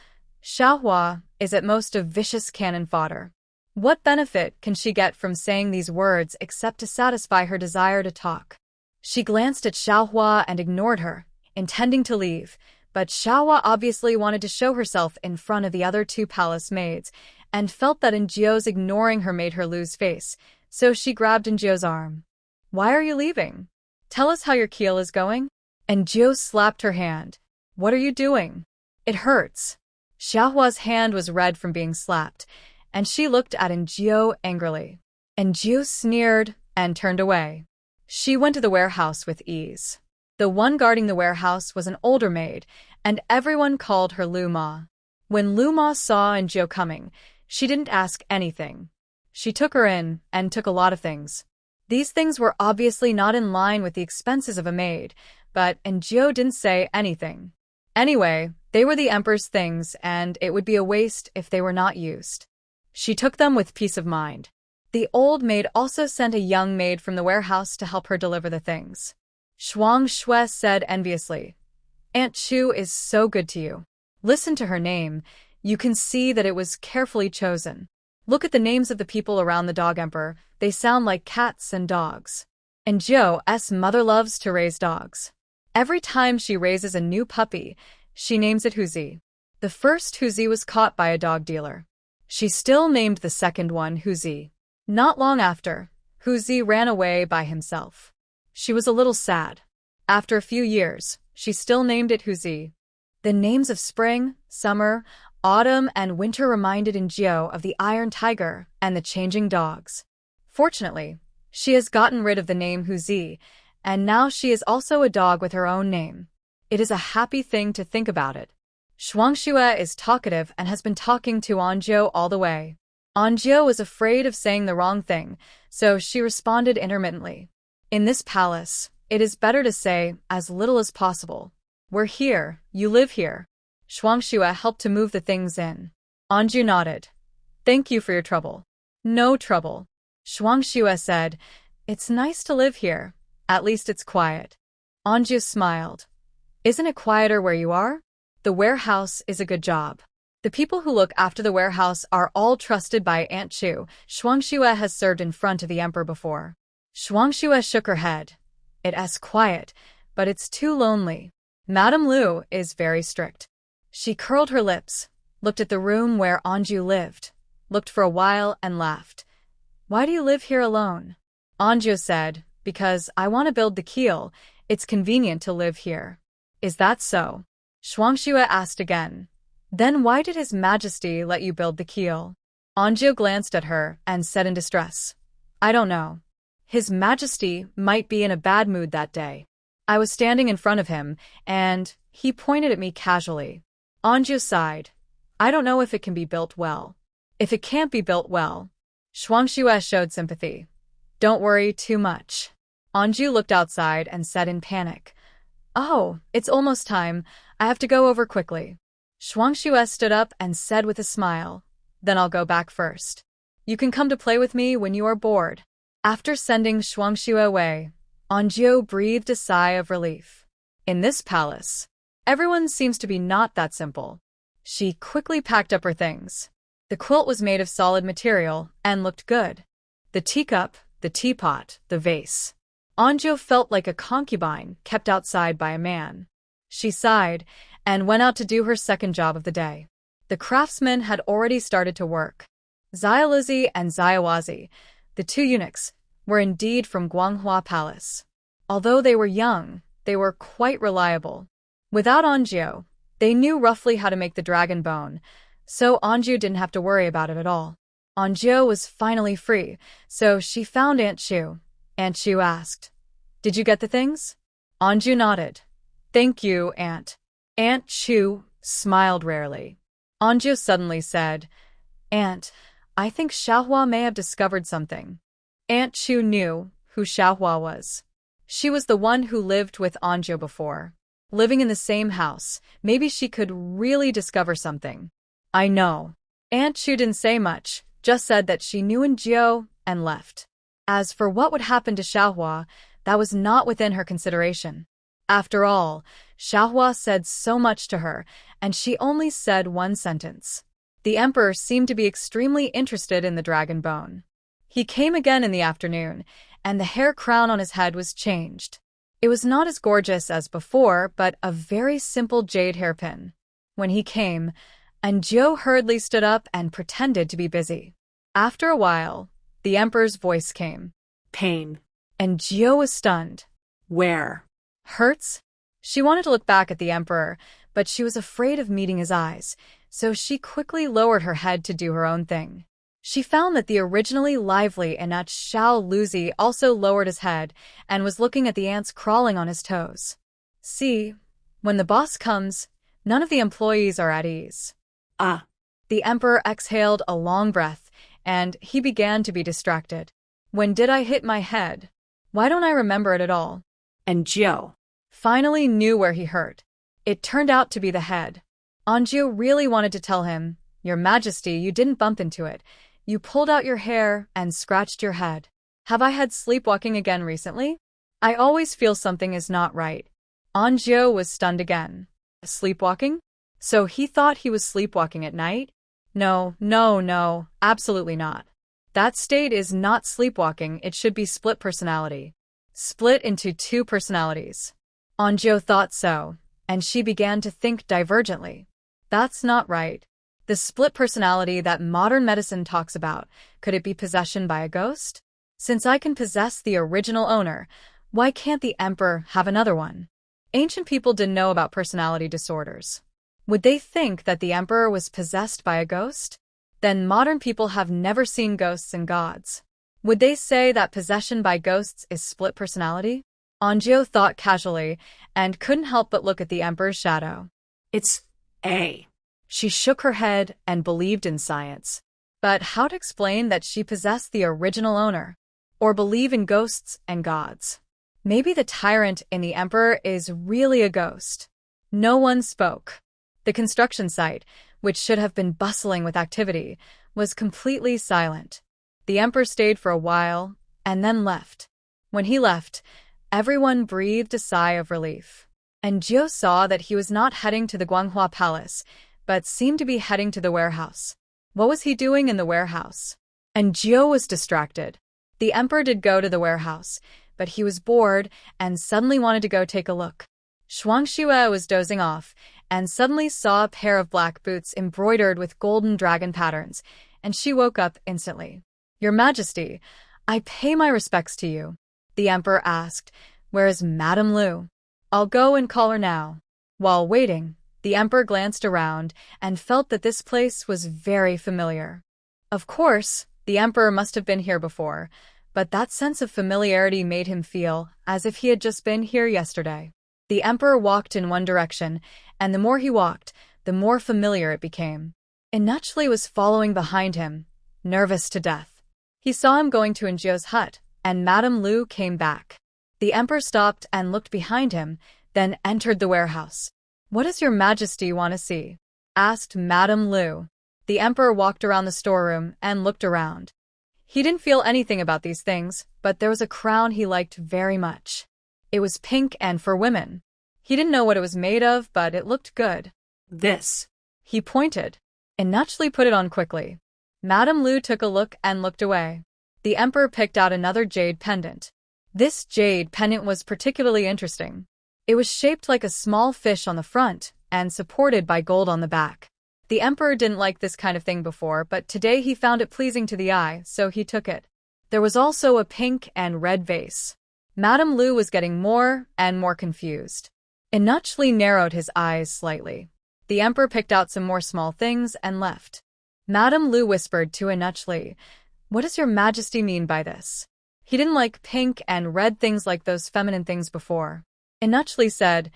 Xiaohua is at most a vicious cannon fodder. What benefit can she get from saying these words except to satisfy her desire to talk? She glanced at Xiaohua and ignored her, intending to leave, but Xiaohua obviously wanted to show herself in front of the other two palace maids, and felt that Njio's ignoring her made her lose face, so she grabbed Njio's arm. Why are you leaving? Tell us how your keel is going? Njio slapped her hand. What are you doing? It hurts. Xiaohua's hand was red from being slapped, and she looked at Njio angrily. Njio sneered and turned away. She went to the warehouse with ease. The one guarding the warehouse was an older maid, and everyone called her Lu Ma. When Lu Ma saw Njio coming, she didn't ask anything. She took her in and took a lot of things. These things were obviously not in line with the expenses of a maid, but Njio didn't say anything. Anyway, they were the emperor's things, and it would be a waste if they were not used. She took them with peace of mind. The old maid also sent a young maid from the warehouse to help her deliver the things. Shuang Shui said enviously, Aunt Chu is so good to you. Listen to her name. You can see that it was carefully chosen. Look at the names of the people around the dog emperor. They sound like cats and dogs. And Njio's mother loves to raise dogs. Every time she raises a new puppy, she names it Huzi. The first Huzi was caught by a dog dealer. She still named the second one Huzi. Not long after, Huzi ran away by himself. She was a little sad. After a few years, she still named it Huzi. The names of spring, summer, autumn, and winter reminded Njio of the Iron Tiger and the changing dogs. Fortunately, she has gotten rid of the name Huzi, and now she is also a dog with her own name. It is a happy thing to think about it. Shuangxue is talkative and has been talking to Anjiu all the way. Anjiu was afraid of saying the wrong thing, so she responded intermittently. In this palace, it is better to say as little as possible. We're here, you live here. Shuangxue helped to move the things in. Anjiu nodded. Thank you for your trouble. No trouble. Shuangxue said, It's nice to live here. At least it's quiet. Anjiu smiled. Isn't it quieter where you are? The warehouse is a good job. The people who look after the warehouse are all trusted by Aunt Chu. Shuangxue has served in front of the emperor before. Shuangxue shook her head. It's quiet, but it's too lonely. Madame Lu is very strict. She curled her lips, looked at the room where Anjiu lived, looked for a while and laughed. Why do you live here alone? Anjiu said, Because I want to build the keel. It's convenient to live here. Is that so? Shuangxue asked again. Then why did His Majesty let you build the keel? Anjiu glanced at her and said in distress. I don't know. His Majesty might be in a bad mood that day. I was standing in front of him, and he pointed at me casually. Anjiu sighed. I don't know if it can be built well. If it can't be built well. Shuangxue showed sympathy. Don't worry too much. Anjiu looked outside and said in panic. Oh, it's almost time. I have to go over quickly. Shuangxue stood up and said with a smile. Then I'll go back first. You can come to play with me when you are bored. After sending Shuangxue away, Anjiu breathed a sigh of relief. In this palace, everyone seems to be not that simple. She quickly packed up her things. The quilt was made of solid material and looked good. The teacup, the teapot, the vase. Anjiu felt like a concubine kept outside by a man. She sighed and went out to do her second job of the day. The craftsmen had already started to work. Xiaolizi and Xiaowazi, the two eunuchs, were indeed from Guanghua Palace. Although they were young, they were quite reliable. Without Anjiu, they knew roughly how to make the dragon bone, so Anjiu didn't have to worry about it at all. Anjou was finally free, so she found Aunt Chu. Aunt Chu asked, "Did you get the things?" Anjou nodded. "Thank you, Aunt." Aunt Chu smiled rarely. Anjou suddenly said, "Aunt, I think Xiaohua may have discovered something." Aunt Chu knew who Xiaohua was. She was the one who lived with Anjou before. Living in the same house, maybe she could really discover something. "I know." Aunt Chu didn't say much, just said that she knew Anjou and left. As for what would happen to Xiaohua, that was not within her consideration. After all, Xiaohua said so much to her, and she only said one sentence. The emperor seemed to be extremely interested in the dragon bone. He came again in the afternoon, and the hair crown on his head was changed. It was not as gorgeous as before, but a very simple jade hairpin. When he came, Anjou hurriedly stood up and pretended to be busy. After a while, the emperor's voice came. Pain. Anjou was stunned. Where? Hurts? She wanted to look back at the emperor, but she was afraid of meeting his eyes, so she quickly lowered her head to do her own thing. She found that the originally lively Anat Xiao Luzi also lowered his head and was looking at the ants crawling on his toes. See, when the boss comes, none of the employees are at ease. Ah. The emperor exhaled a long breath, and he began to be distracted. When did I hit my head? Why don't I remember it at all? Anjou finally knew where he hurt. It turned out to be the head. Anjou really wanted to tell him, "Your Majesty, you didn't bump into it. You pulled out your hair and scratched your head. Have I had sleepwalking again recently? I always feel something is not right." Anjou was stunned again. Sleepwalking? So he thought he was sleepwalking at night? No, absolutely not. That state is not sleepwalking, it should be split personality. Split into two personalities. Anjou thought so, and she began to think divergently. That's not right. The split personality that modern medicine talks about, could it be possession by a ghost? Since I can possess the original owner, why can't the emperor have another one? Ancient people didn't know about personality disorders. Would they think that the emperor was possessed by a ghost? Then modern people have never seen ghosts and gods. Would they say that possession by ghosts is split personality? Anjou thought casually and couldn't help but look at the emperor's shadow. It's A. She shook her head and believed in science. But how to explain that she possessed the original owner? Or believe in ghosts and gods? Maybe the tyrant in the emperor is really a ghost. No one spoke. The construction site, which should have been bustling with activity, was completely silent. The emperor stayed for a while and then left. When he left, everyone breathed a sigh of relief. Anjou saw that he was not heading to the Guanghua Palace, but seemed to be heading to the warehouse. What was he doing in the warehouse? Anjou was distracted. The emperor did go to the warehouse, but he was bored and suddenly wanted to go take a look. Shuangxue was dozing off and suddenly saw a pair of black boots embroidered with golden dragon patterns, and she woke up instantly. "Your Majesty, I pay my respects to you." The emperor asked, "Where is Madame Lu?" "I'll go and call her now." While waiting, the emperor glanced around and felt that this place was very familiar. Of course, the emperor must have been here before, but that sense of familiarity made him feel as if he had just been here yesterday. The emperor walked in one direction, and the more he walked, the more familiar it became. Inachli was following behind him, nervous to death. He saw him going to Anjou's hut, and Madame Lu came back. The emperor stopped and looked behind him, then entered the warehouse. "What does your Majesty want to see?" asked Madame Lu. The emperor walked around the storeroom and looked around. He didn't feel anything about these things, but there was a crown he liked very much. It was pink and for women. He didn't know what it was made of, but it looked good. This. He pointed. Inachli put it on quickly. Madame Lu took a look and looked away. The emperor picked out another jade pendant. This jade pendant was particularly interesting. It was shaped like a small fish on the front and supported by gold on the back. The emperor didn't like this kind of thing before, but today he found it pleasing to the eye, so he took it. There was also a pink and red vase. Madame Lu was getting more and more confused. Inachli narrowed his eyes slightly. The emperor picked out some more small things and left. Madame Lu whispered to Inuchli, "What does your majesty mean by this?" He didn't like pink and red things like those feminine things before. Inuchli said,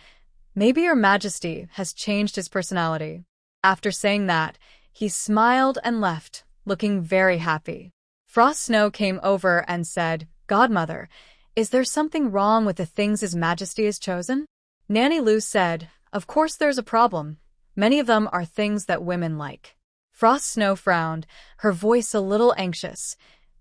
"Maybe your majesty has changed his personality." After saying that, he smiled and left, looking very happy. Frost Snow came over and said, "Godmother, is there something wrong with the things His Majesty has chosen?" Nanny Lu said, "Of course there's a problem. Many of them are things that women like." Frost Snow frowned, her voice a little anxious.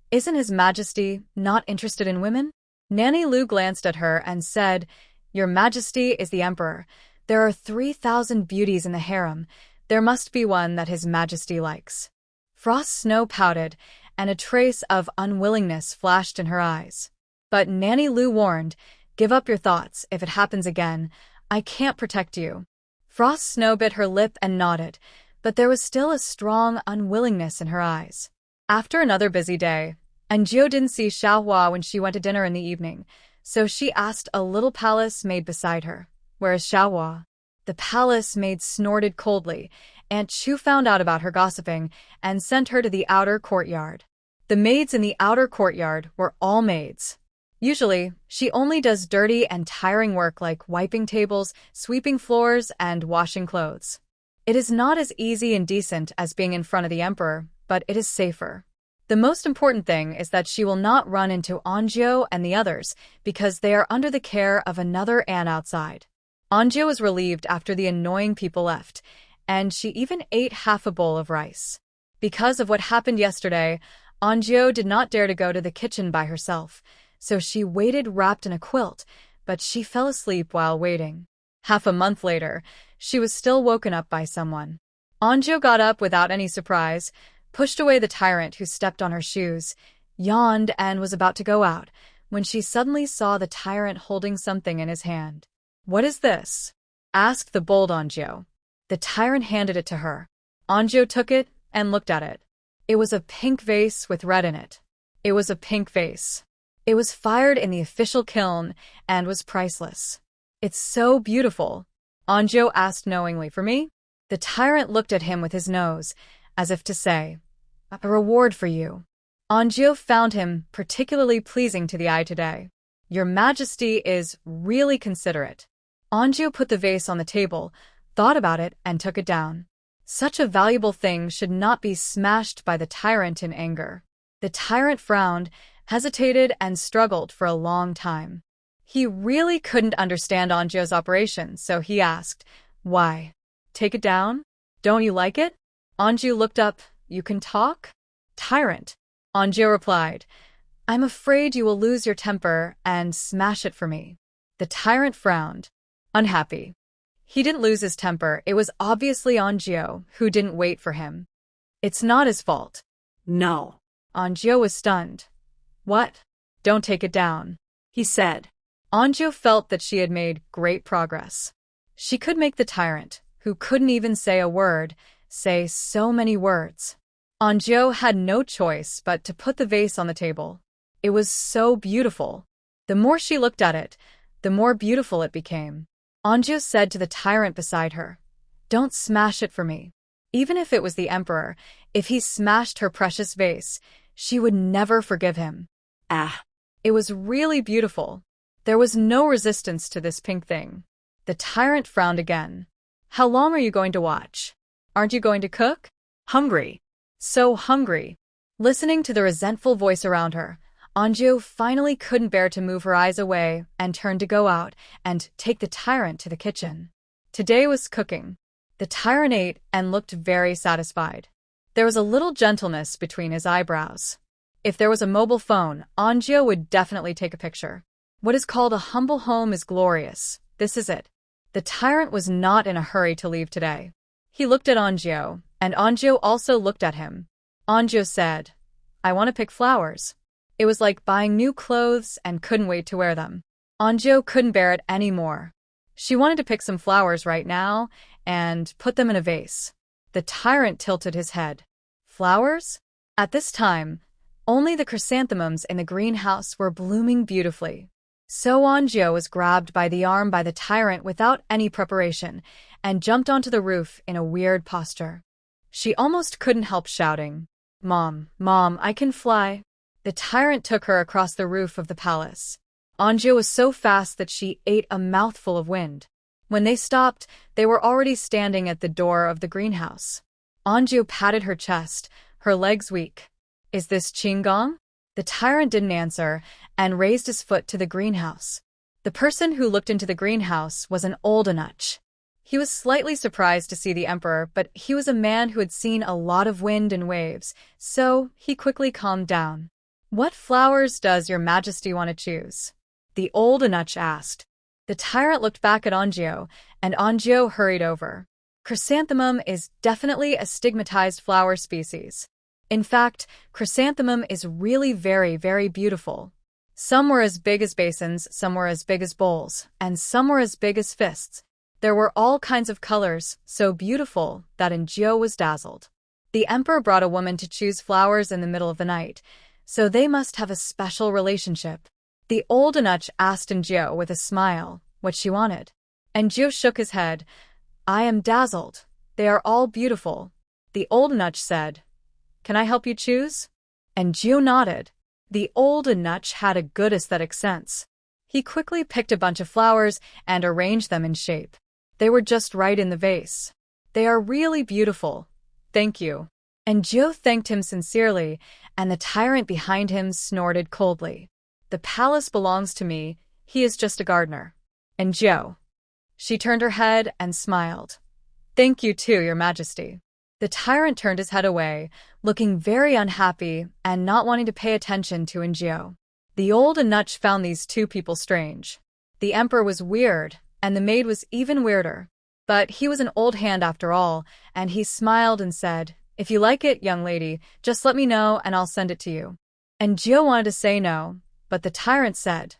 "Isn't His Majesty not interested in women?" Nanny Lu glanced at her and said, "Your Majesty is the Emperor. There are 3,000 beauties in the harem. There must be one that His Majesty likes." Frost Snow pouted, and a trace of unwillingness flashed in her eyes. But Nanny Lu warned, "Give up your thoughts. If it happens again, I can't protect you." Frost Snow bit her lip and nodded, but there was still a strong unwillingness in her eyes. After another busy day, Anjou didn't see Xiaohua when she went to dinner in the evening, so she asked a little palace maid beside her, "Where is Xiaohua?" The palace maid snorted coldly. Aunt Chu found out about her gossiping and sent her to the outer courtyard. The maids in the outer courtyard were all maids. Usually, she only does dirty and tiring work like wiping tables, sweeping floors, and washing clothes. It is not as easy and decent as being in front of the emperor, but it is safer. The most important thing is that she will not run into Anjou and the others because they are under the care of another aunt outside. Anjou was relieved after the annoying people left, and she even ate half a bowl of rice. Because of what happened yesterday, Anjou did not dare to go to the kitchen by herself, so she waited wrapped in a quilt, but she fell asleep while waiting. Half a month later, she was still woken up by someone. Anjou got up without any surprise, pushed away the tyrant who stepped on her shoes, yawned and was about to go out, when she suddenly saw the tyrant holding something in his hand. "What is this?" asked the bold Anjou. The tyrant handed it to her. Anjou took it and looked at it. It was a pink vase with red in it. It was a pink vase. It was fired in the official kiln and was priceless. "It's so beautiful," Anjou asked knowingly. "For me?" The tyrant looked at him with his nose, as if to say, "A reward for you." Anjou found him particularly pleasing to the eye today. "Your Majesty is really considerate." Anjou put the vase on the table, thought about it, and took it down. Such a valuable thing should not be smashed by the tyrant in anger. The tyrant frowned, hesitated, and struggled for a long time. He really couldn't understand Anjou's operation, so he asked, "Why? Take it down? Don't you like it?" Anjou looked up. "You can talk?" "Tyrant," Anjou replied, "I'm afraid you will lose your temper and smash it for me." The tyrant frowned, unhappy. He didn't lose his temper. It was obviously Anjou who didn't wait for him. It's not his fault. No. Anjou was stunned. "What? Don't take it down," he said. Anjou felt that she had made great progress. She could make the tyrant, who couldn't even say a word, say so many words. Anjou had no choice but to put the vase on the table. It was so beautiful. The more she looked at it, the more beautiful it became. Anjou said to the tyrant beside her, "Don't smash it for me." Even if it was the emperor, if he smashed her precious vase, she would never forgive him. It was really beautiful. There was no resistance to this pink thing. The tyrant frowned again. "How long are you going to watch? Aren't you going to cook?" Hungry. So hungry. Listening to the resentful voice around her, Anjou finally couldn't bear to move her eyes away and turned to go out and take the tyrant to the kitchen. Today was cooking. The tyrant ate and looked very satisfied. There was a little gentleness between his eyebrows. If there was a mobile phone, Anjou would definitely take a picture. What is called a humble home is glorious. This is it. The tyrant was not in a hurry to leave today. He looked at Anjou, and Anjou also looked at him. Anjou said, "I want to pick flowers." It was like buying new clothes and couldn't wait to wear them. Anjou couldn't bear it anymore. She wanted to pick some flowers right now and put them in a vase. The tyrant tilted his head. Flowers? At this time, only the chrysanthemums in the greenhouse were blooming beautifully. So Anjou was grabbed by the arm by the tyrant without any preparation and jumped onto the roof in a weird posture. She almost couldn't help shouting, "Mom, Mom, I can fly." The tyrant took her across the roof of the palace. Anju was so fast that she ate a mouthful of wind. When they stopped, they were already standing at the door of the greenhouse. Anju patted her chest, her legs weak. "Is this Qinggong?" The tyrant didn't answer and raised his foot to the greenhouse. The person who looked into the greenhouse was an old eunuch. He was slightly surprised to see the emperor, but he was a man who had seen a lot of wind and waves, so he quickly calmed down. "What flowers does your majesty want to choose?" the old eunuch asked. The tyrant looked back at Anju, and Anju hurried over. Chrysanthemum is definitely a stigmatized flower species. In fact, chrysanthemum is really very, very beautiful. Some were as big as basins, some were as big as bowls, and some were as big as fists. There were all kinds of colors, so beautiful that Anju was dazzled. The emperor brought a woman to choose flowers in the middle of the night, so they must have a special relationship. The old eunuch asked Anju with a smile what she wanted. Anju shook his head. "I am dazzled. They are all beautiful." The old eunuch said, "Can I help you choose?" Anju nodded. The old eunuch had a good aesthetic sense. He quickly picked a bunch of flowers and arranged them in shape. They were just right in the vase. "They are really beautiful. Thank you." Anju thanked him sincerely, and the tyrant behind him snorted coldly. "The palace belongs to me. He is just a gardener." "Anju." She turned her head and smiled. "Thank you too, your majesty." The tyrant turned his head away, looking very unhappy and not wanting to pay attention to Anju. The old eunuch found these two people strange. The emperor was weird, and the maid was even weirder. But he was an old hand after all, and he smiled and said, "If you like it, young lady, just let me know and I'll send it to you." Anju wanted to say no, but the tyrant said,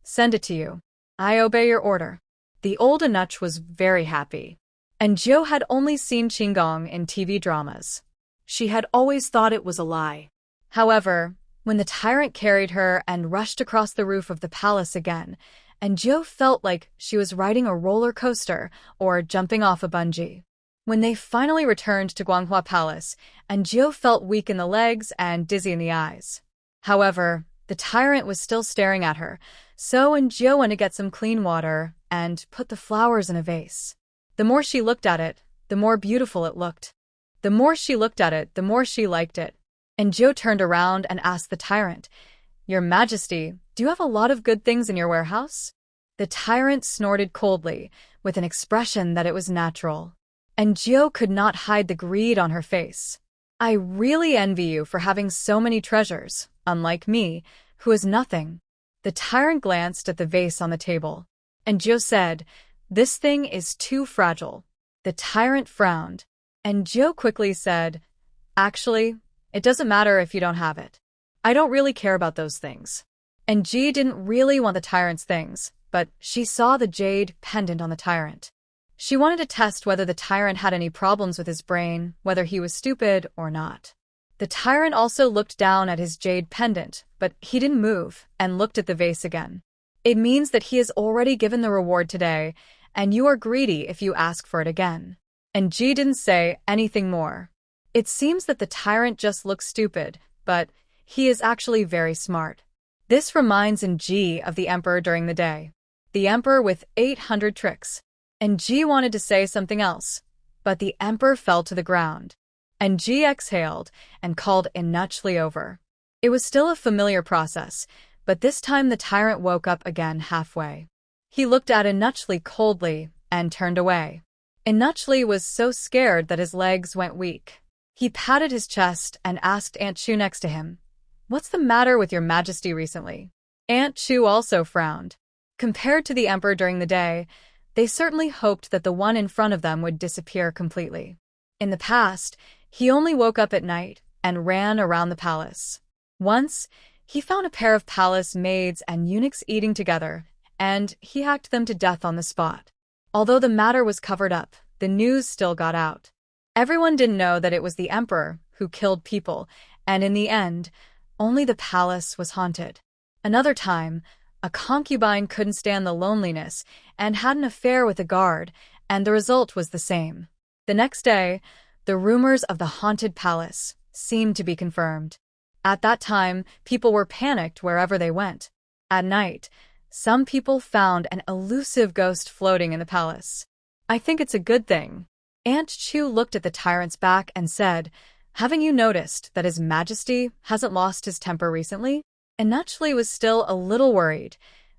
"Send it to you. I obey your order." The old eunuch was very happy. Anju had only seen Qinggong in TV dramas. She had always thought it was a lie. However, when the tyrant carried her and rushed across the roof of the palace again, Anju felt like she was riding a roller coaster or jumping off a bungee. When they finally returned to Guanghua Palace, Anju felt weak in the legs and dizzy in the eyes. However, the tyrant was still staring at her, so Anju went to get some clean water and put the flowers in a vase. The more she looked at it, the more beautiful it looked. The more she looked at it, the more she liked it. Anju turned around and asked the tyrant, "Your Majesty, do you have a lot of good things in your warehouse?" The tyrant snorted coldly, with an expression that it was natural. Anju could not hide the greed on her face. "I really envy you for having so many treasures, unlike me, who has nothing." The tyrant glanced at the vase on the table. Anju said, "This thing is too fragile." The tyrant frowned. Anju quickly said, "Actually, it doesn't matter if you don't have it. I don't really care about those things." Anju didn't really want the tyrant's things, but she saw the jade pendant on the tyrant. She wanted to test whether the tyrant had any problems with his brain, whether he was stupid or not. The tyrant also looked down at his jade pendant, but he didn't move and looked at the vase again. "It means that he has already given the reward today, and you are greedy if you ask for it again." Anju didn't say anything more. It seems that the tyrant just looks stupid, but he is actually very smart. This reminds Anju of the emperor during the day. The emperor with 800 tricks. Anju wanted to say something else, but the emperor fell to the ground. Anju exhaled and called Inuchli over. It was still a familiar process, but this time the tyrant woke up again halfway. He looked at Inuchli coldly and turned away. Inuchli was so scared that his legs went weak. He patted his chest and asked Aunt Chu next to him, "What's the matter with your majesty recently?" Aunt Chu also frowned. Compared to the emperor during the day, they certainly hoped that the one in front of them would disappear completely. In the past, he only woke up at night and ran around the palace. Once, he found a pair of palace maids and eunuchs eating together, and he hacked them to death on the spot. Although the matter was covered up, the news still got out. Everyone didn't know that it was the emperor who killed people, and in the end, only the palace was haunted. Another time, a concubine couldn't stand the loneliness and had an affair with a guard, and the result was the same. The next day, The rumors of the haunted palace seemed to be confirmed. At that time, people were panicked wherever they went. At night, some people found an elusive ghost floating in the palace. I think it's a good thing. Aunt Chu looked at the tyrant's back and said, "Haven't you noticed that His Majesty hasn't lost his temper recently?" And naturally was still a little worried,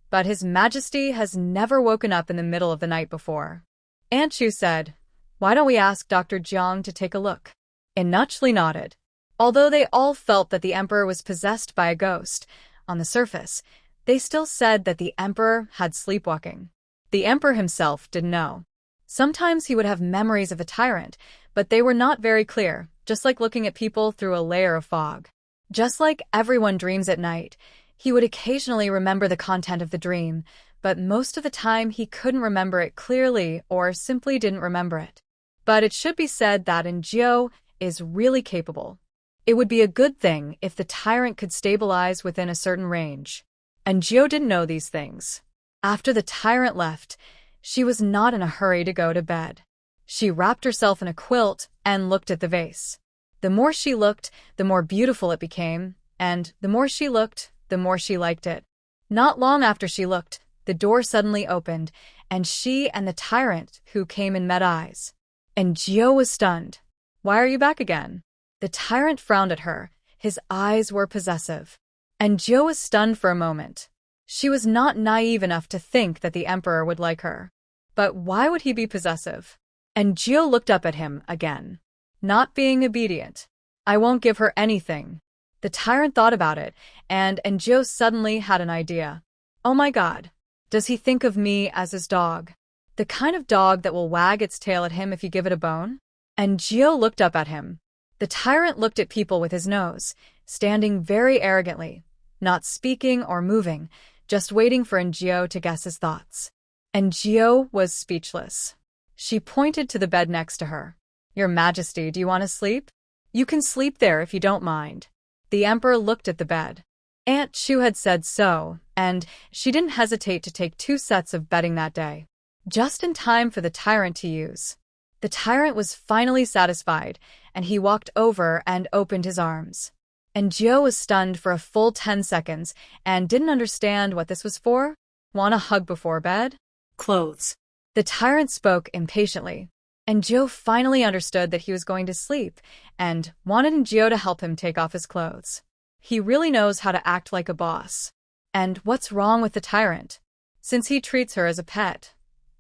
but His Majesty has never woken up in the middle of the night before. Aunt Chu said, "Why don't we ask Dr. Jiang to take a look?" And naturally nodded. Although they all felt that the emperor was possessed by a ghost, on the surface, they still said that the emperor had sleepwalking. The emperor himself didn't know. Sometimes he would have memories of a tyrant, but they were not very clear, just like looking at people through a layer of fog. Just like everyone dreams at night, he would occasionally remember the content of the dream, but most of the time he couldn't remember it clearly or simply didn't remember it. But it should be said that Jiao is really capable. It would be a good thing if the tyrant could stabilize within a certain range. And Jiao didn't know these things. After the tyrant left, she was not in a hurry to go to bed. She wrapped herself in a quilt and looked at the vase. The more she looked, the more beautiful it became, and the more she looked, the more she liked it. Not long after she looked, the door suddenly opened, and she and the tyrant who came in met eyes. And Jiao was stunned. "Why are you back again?" The tyrant frowned at her. His eyes were possessive. And Jiao was stunned for a moment. She was not naive enough to think that the emperor would like her. But why would he be possessive? And Jiao looked up at him again. Not being obedient. "I won't give her anything." The tyrant thought about it, and Jiao suddenly had an idea. "Oh my God. Does he think of me as his dog? The kind of dog that will wag its tail at him if you give it a bone?" And Jiao looked up at him. The tyrant looked at people with his nose, standing very arrogantly, not speaking or moving, just waiting for Jiao to guess his thoughts. And Jiao was speechless. She pointed to the bed next to her. "Your Majesty, do you want to sleep? You can sleep there if you don't mind." The emperor looked at the bed. Aunt Chu had said so, and she didn't hesitate to take 2 sets of bedding that day, just in time for the tyrant to use. The tyrant was finally satisfied, and he walked over and opened his arms. And Jiao was stunned for a full 10 seconds and didn't understand what this was for. "Want a hug before bed?" Clothes. The tyrant spoke impatiently, and Jiao finally understood that he was going to sleep and wanted Jiao to help him take off his clothes. He really knows how to act like a boss. And what's wrong with the tyrant? Since he treats her as a pet,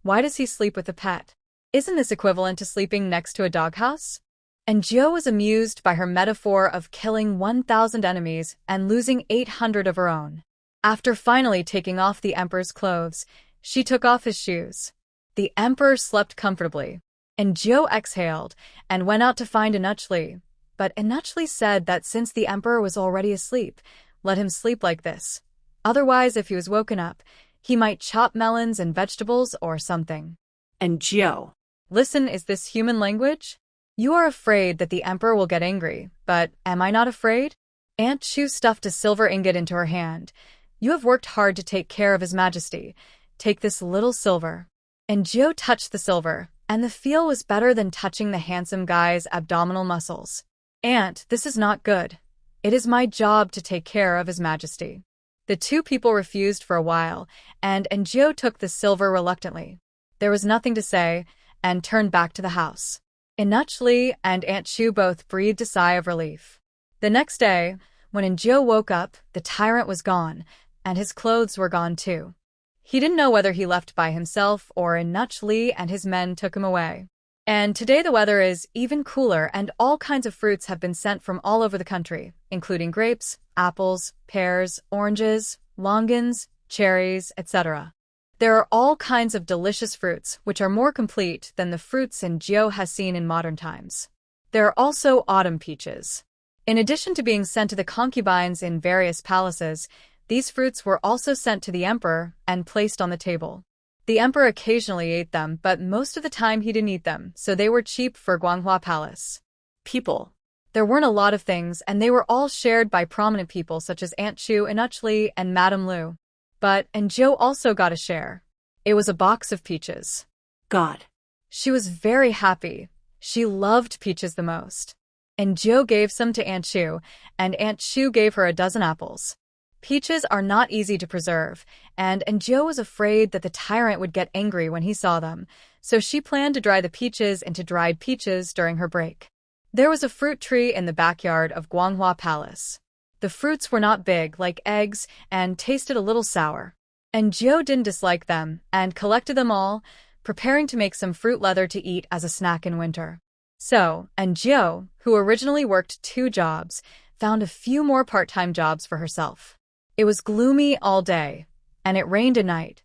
why does he sleep with a pet? Isn't this equivalent to sleeping next to a doghouse? And Jiao was amused by her metaphor of killing 1,000 enemies and losing 800 of her own. After finally taking off the emperor's clothes, she took off his shoes. The emperor slept comfortably, and Jiao exhaled and went out to find Enuchli. But Enuchli said that since the emperor was already asleep, let him sleep like this. Otherwise, if he was woken up, he might chop melons and vegetables or something. And Jiao. "Listen, is this human language? You are afraid that the emperor will get angry, but am I not afraid?" Aunt Chu stuffed a silver ingot into her hand. "You have worked hard to take care of His Majesty. Take this little silver." And Jiao touched the silver, and the feel was better than touching the handsome guy's abdominal muscles. "Aunt, this is not good. It is my job to take care of His Majesty." The 2 people refused for a while, and Jiao took the silver reluctantly. There was nothing to say, and turned back to the house. Enuchli and Aunt Chu both breathed a sigh of relief. The next day, when Jiao woke up, the tyrant was gone, and his clothes were gone too. He didn't know whether he left by himself or Enuchli and his men took him away. And today the weather is even cooler and all kinds of fruits have been sent from all over the country, including grapes, apples, pears, oranges, longans, cherries, etc. There are all kinds of delicious fruits which are more complete than the fruits Jiao has seen in modern times. There are also autumn peaches. In addition to being sent to the concubines in various palaces, these fruits were also sent to the emperor and placed on the table. The emperor occasionally ate them, but most of the time he didn't eat them, so they were cheap for Guanghua Palace. People. There weren't a lot of things, and they were all shared by prominent people such as Aunt Chu, Enuchli, and Madame Lu. But Jiao also got a share. It was a box of peaches. God. She was very happy. She loved peaches the most. And Joe gave some to Aunt Chu, and Aunt Chu gave her a dozen apples. Peaches are not easy to preserve, and Joe was afraid that the tyrant would get angry when he saw them, so she planned to dry the peaches into dried peaches during her break. There was a fruit tree in the backyard of Guanghua Palace. The fruits were not big, like eggs, and tasted a little sour. And Joe didn't dislike them, and collected them all, preparing to make some fruit leather to eat as a snack in winter. So, and Joe, who originally worked 2 jobs, found a few more part-time jobs for herself. It was gloomy all day, and it rained at night.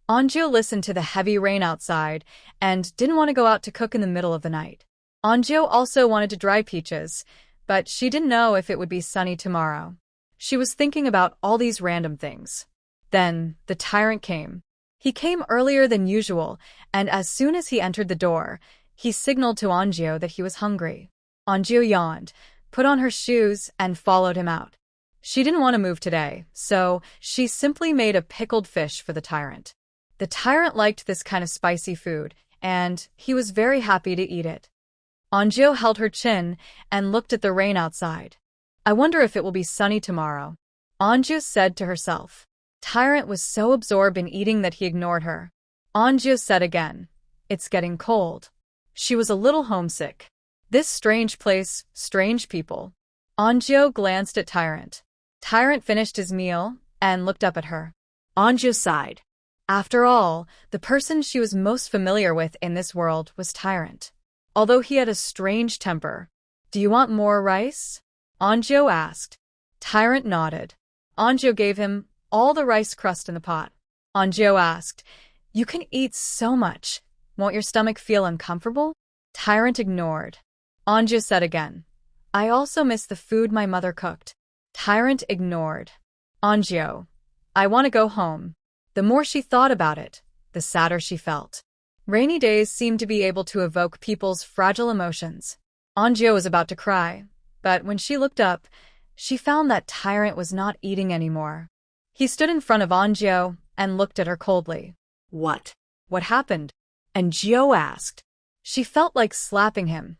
Anjo listened to the heavy rain outside and didn't want to go out to cook in the middle of the night. Anjo also wanted to dry peaches, but she didn't know if it would be sunny tomorrow. She was thinking about all these random things. Then, the tyrant came. He came earlier than usual, and as soon as he entered the door, he signaled to Anjo that he was hungry. Anjo yawned, put on her shoes, and followed him out. She didn't want to move today, so she simply made a pickled fish for the tyrant. The tyrant liked this kind of spicy food, and he was very happy to eat it. Anjo held her chin and looked at the rain outside. I wonder if it will be sunny tomorrow, Anjo said to herself. Tyrant was so absorbed in eating that he ignored her. Anjo said again, it's getting cold. She was a little homesick. This strange place, strange people. Anjo glanced at Tyrant. Tyrant finished his meal and looked up at her. Anjo sighed. After all, the person she was most familiar with in this world was Tyrant. Although he had a strange temper. Do you want more rice? Anjo asked. Tyrant nodded. Anjo gave him all the rice crust in the pot. Anjo asked, you can eat so much. Won't your stomach feel uncomfortable? Tyrant ignored. Anjo said again, I also miss the food my mother cooked. Tyrant ignored. Anjo, I want to go home. The more she thought about it, the sadder she felt. Rainy days seemed to be able to evoke people's fragile emotions. Anjo was about to cry, but when she looked up, she found that Tyrant was not eating anymore. He stood in front of Anjo and looked at her coldly. What? What happened? Anjo asked. She felt like slapping him,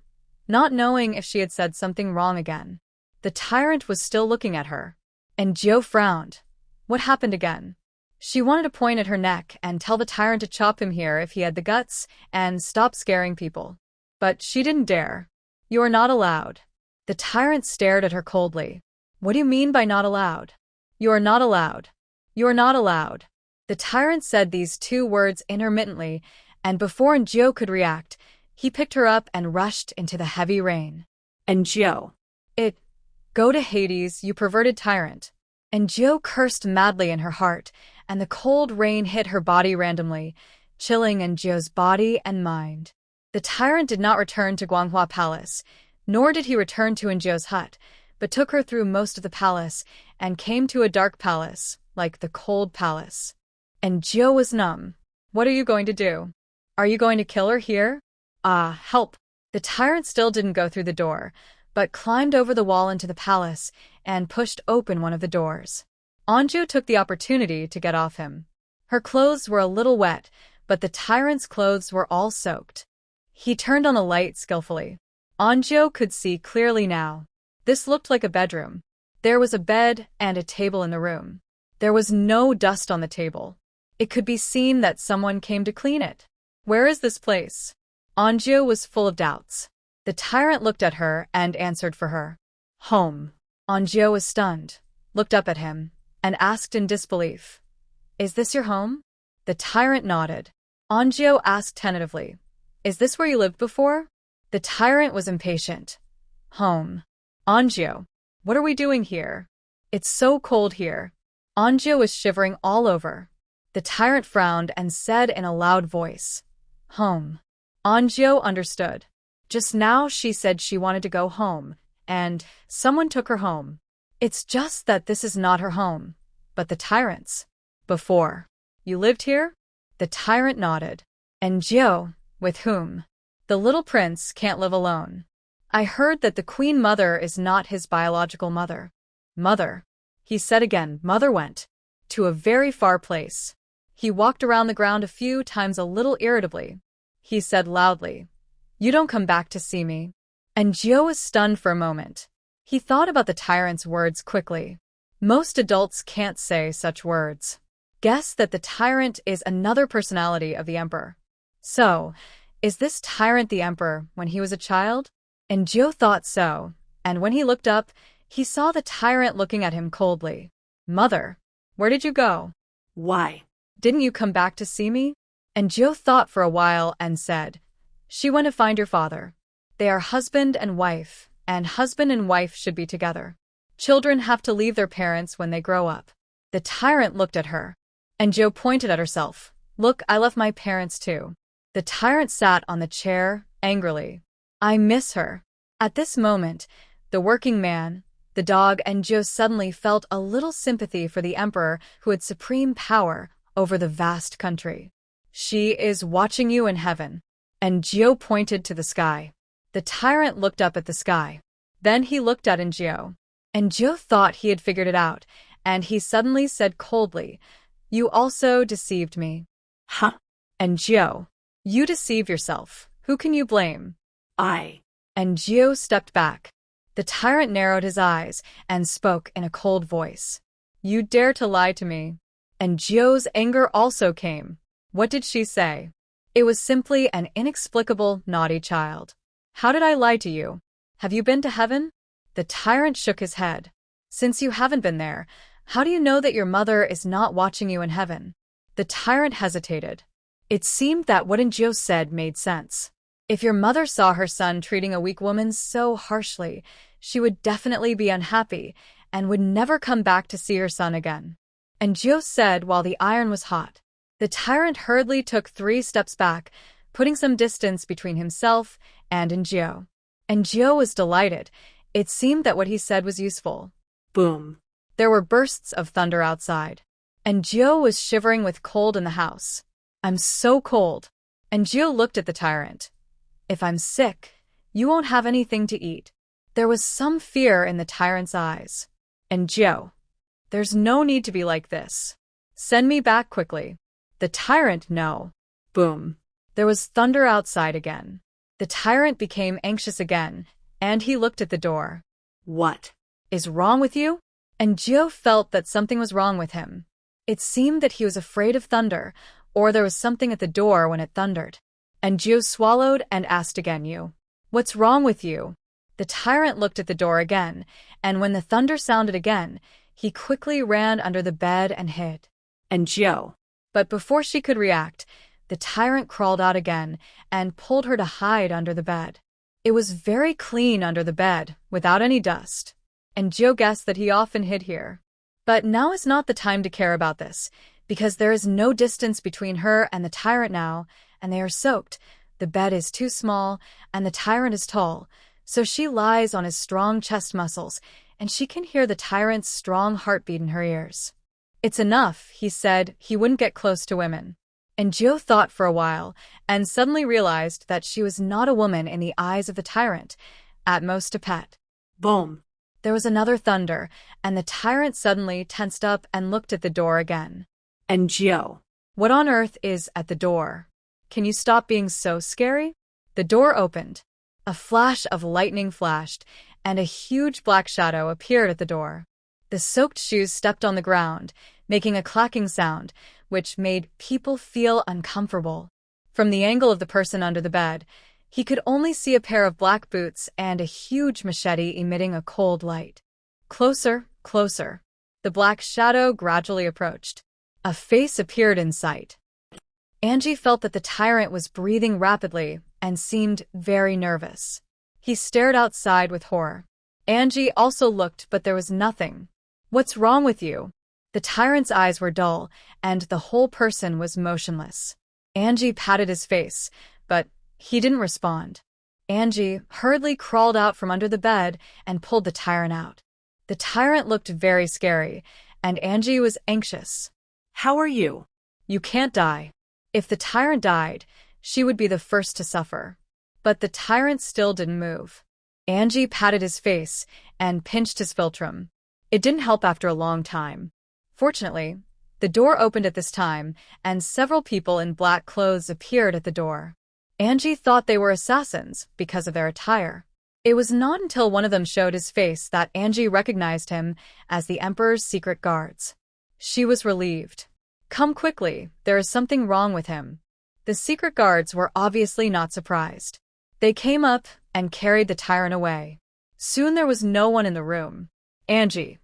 not knowing if she had said something wrong again. The tyrant was still looking at her. Anjo frowned. What happened again? She wanted to point at her neck and tell the tyrant to chop him here if he had the guts and stop scaring people. But she didn't dare. You're not allowed. The tyrant stared at her coldly. What do you mean by not allowed? You're not allowed. You're not allowed. The tyrant said these 2 words intermittently, and before Anjo could react, he picked her up and rushed into the heavy rain. Anjo. Go to Hades, you perverted tyrant. Anjo cursed madly in her heart, and the cold rain hit her body randomly, chilling Anjo's body and mind. The tyrant did not return to Guanghua Palace, nor did he return to Anjo's hut, but took her through most of the palace and came to a dark palace, like the cold palace. Anjo was numb. What are you going to do? Are you going to kill her here? Help. The tyrant still didn't go through the door, but climbed over the wall into the palace and pushed open one of the doors. Anjo took the opportunity to get off him. Her clothes were a little wet, but the tyrant's clothes were all soaked. He turned on the light skillfully. Anjo could see clearly now. This looked like a bedroom. There was a bed and a table in the room. There was no dust on the table. It could be seen that someone came to clean it. Where is this place? Anjo was full of doubts. The tyrant looked at her and answered for her. Home. Anjo was stunned, looked up at him, and asked in disbelief, Is this your home? The tyrant nodded. Anjo asked tentatively, Is this where you lived before? The tyrant was impatient. Home. Anjo, what are we doing here? It's so cold here. Anjo was shivering all over. The tyrant frowned and said in a loud voice, Home. Anjo understood. Just now she said she wanted to go home, and someone took her home. It's just that this is not her home, but the tyrant's. Before. You lived here? The tyrant nodded. Anjo, with whom? The little prince can't live alone. I heard that the queen mother is not his biological mother. Mother. He said again, mother went to a very far place. He walked around the ground a few times a little irritably. He said loudly, You don't come back to see me. And Jiao was stunned for a moment. He thought about the tyrant's words quickly. Most adults can't say such words. Guess that the tyrant is another personality of the emperor. So, is this tyrant the emperor when he was a child? And Jiao thought so, and when he looked up, he saw the tyrant looking at him coldly. Mother, where did you go? Why? Didn't you come back to see me? And Jiao thought for a while and said, She went to find your father. They are husband and wife should be together. Children have to leave their parents when they grow up. The tyrant looked at her, and Jiao pointed at herself. Look, I left my parents too. The tyrant sat on the chair, angrily. I miss her. At this moment, the working man, the dog, and Jiao suddenly felt a little sympathy for the emperor who had supreme power over the vast country. She is watching you in heaven. And Jiao pointed to the sky. The tyrant looked up at the sky. Then he looked at Jiao. And Jiao thought he had figured it out, and he suddenly said coldly, You also deceived me. Huh? And Jiao, you deceive yourself. Who can you blame? I. And Jiao stepped back. The tyrant narrowed his eyes and spoke in a cold voice. You dare to lie to me. And Jiao's anger also came. What did she say? It was simply an inexplicable, naughty child. How did I lie to you? Have you been to heaven? The tyrant shook his head. Since you haven't been there, how do you know that your mother is not watching you in heaven? The tyrant hesitated. It seemed that what Jiao said made sense. If your mother saw her son treating a weak woman so harshly, she would definitely be unhappy and would never come back to see her son again. And Jiao said while the iron was hot. The tyrant hurriedly took 3 steps back, putting some distance between himself and Jiao. And Jiao was delighted. It seemed that what he said was useful. Boom. There were bursts of thunder outside. And Jiao was shivering with cold in the house. I'm so cold. And Jiao looked at the tyrant. If I'm sick, you won't have anything to eat. There was some fear in the tyrant's eyes. And Jiao, there's no need to be like this. Send me back quickly. The tyrant, no. Boom. There was thunder outside again. The tyrant became anxious again, and he looked at the door. What is wrong with you? And Jiao felt that something was wrong with him. It seemed that he was afraid of thunder, or there was something at the door when it thundered. And Jiao swallowed and asked again, You. What's wrong with you? The tyrant looked at the door again, and when the thunder sounded again, he quickly ran under the bed and hid. And Jiao. But before she could react, the tyrant crawled out again and pulled her to hide under the bed. It was very clean under the bed, without any dust. And Jiao guessed that he often hid here. But now is not the time to care about this, because there is no distance between her and the tyrant now, and they are soaked. The bed is too small, and the tyrant is tall, so she lies on his strong chest muscles, and she can hear the tyrant's strong heartbeat in her ears. It's enough, he said. He wouldn't get close to women. And Jiao thought for a while, and suddenly realized that she was not a woman in the eyes of the tyrant, at most a pet. Boom. There was another thunder, and the tyrant suddenly tensed up and looked at the door again. And Jiao. What on earth is at the door? Can you stop being so scary? The door opened. A flash of lightning flashed, and a huge black shadow appeared at the door. The soaked shoes stepped on the ground, making a clacking sound, which made people feel uncomfortable. From the angle of the person under the bed, he could only see a pair of black boots and a huge machete emitting a cold light. Closer, closer. The black shadow gradually approached. A face appeared in sight. Angie felt that the tyrant was breathing rapidly and seemed very nervous. He stared outside with horror. Angie also looked, but there was nothing. What's wrong with you? The tyrant's eyes were dull, and the whole person was motionless. Angie patted his face, but he didn't respond. Angie hurriedly crawled out from under the bed and pulled the tyrant out. The tyrant looked very scary, and Angie was anxious. How are you? You can't die. If the tyrant died, she would be the first to suffer. But the tyrant still didn't move. Angie patted his face and pinched his philtrum. It didn't help after a long time. Fortunately, the door opened at this time, and several people in black clothes appeared at the door. Angie thought they were assassins because of their attire. It was not until one of them showed his face that Angie recognized him as the Emperor's secret guards. She was relieved. Come quickly, there is something wrong with him. The secret guards were obviously not surprised. They came up and carried the tyrant away. Soon there was no one in the room. Angie.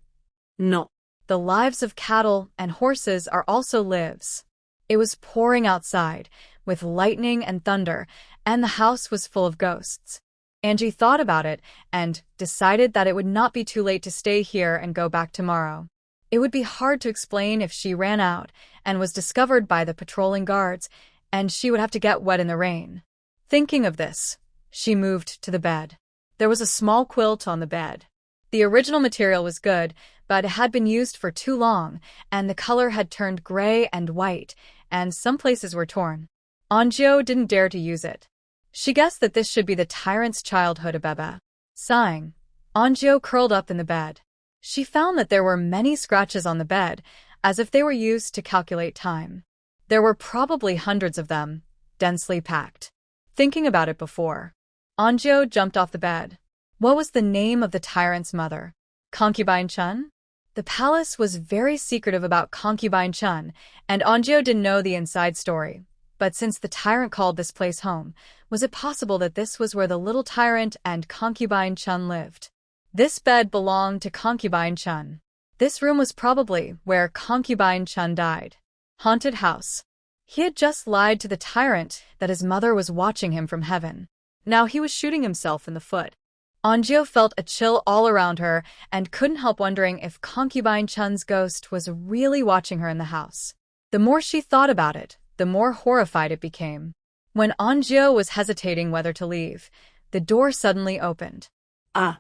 No. The lives of cattle and horses are also lives. It was pouring outside, with lightning and thunder, and the house was full of ghosts. Angie thought about it and decided that it would not be too late to stay here and go back tomorrow. It would be hard to explain if she ran out and was discovered by the patrolling guards, and she would have to get wet in the rain. Thinking of this, she moved to the bed. There was a small quilt on the bed. The original material was good, but it had been used for too long, and the color had turned gray and white, and some places were torn. Anjio didn't dare to use it. She guessed that this should be the tyrant's childhood abeba. Sighing, Anjio curled up in the bed. She found that there were many scratches on the bed, as if they were used to calculate time. There were probably hundreds of them, densely packed. Thinking about it before, Anjio jumped off the bed. What was the name of the tyrant's mother? Concubine Chun? The palace was very secretive about Concubine Chun, and Anjio didn't know the inside story. But since the tyrant called this place home, was it possible that this was where the little tyrant and Concubine Chun lived? This bed belonged to Concubine Chun. This room was probably where Concubine Chun died. Haunted house. He had just lied to the tyrant that his mother was watching him from heaven. Now he was shooting himself in the foot. Anjio felt a chill all around her and couldn't help wondering if Concubine Chun's ghost was really watching her in the house. The more she thought about it, the more horrified it became. When Anjio was hesitating whether to leave, the door suddenly opened. Ah!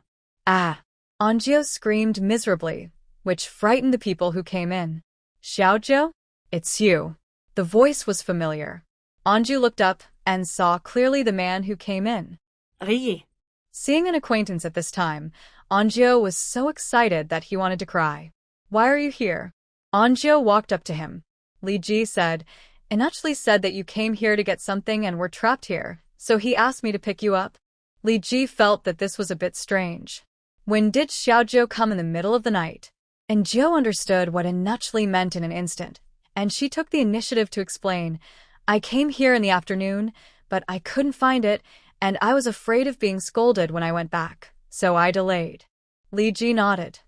Anjio screamed miserably, which frightened the people who came in. Xiaozhou? It's you. The voice was familiar. Anjio looked up and saw clearly the man who came in. Riez. Seeing an acquaintance at this time, Anjio was so excited that he wanted to cry. Why are you here? Anjio walked up to him. Li Ji said, Inachli said that you came here to get something and were trapped here, so he asked me to pick you up. Li Ji felt that this was a bit strange. When did Xiaozhou come in the middle of the night? And Zhou understood what Inachli meant in an instant, and she took the initiative to explain, I came here in the afternoon, but I couldn't find it, and I was afraid of being scolded when I went back, so I delayed. Li Ji nodded.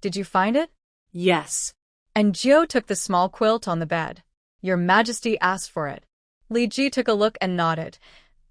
Did you find it? Yes. And Zhou took the small quilt on the bed. Your Majesty asked for it. Li Ji took a look and nodded.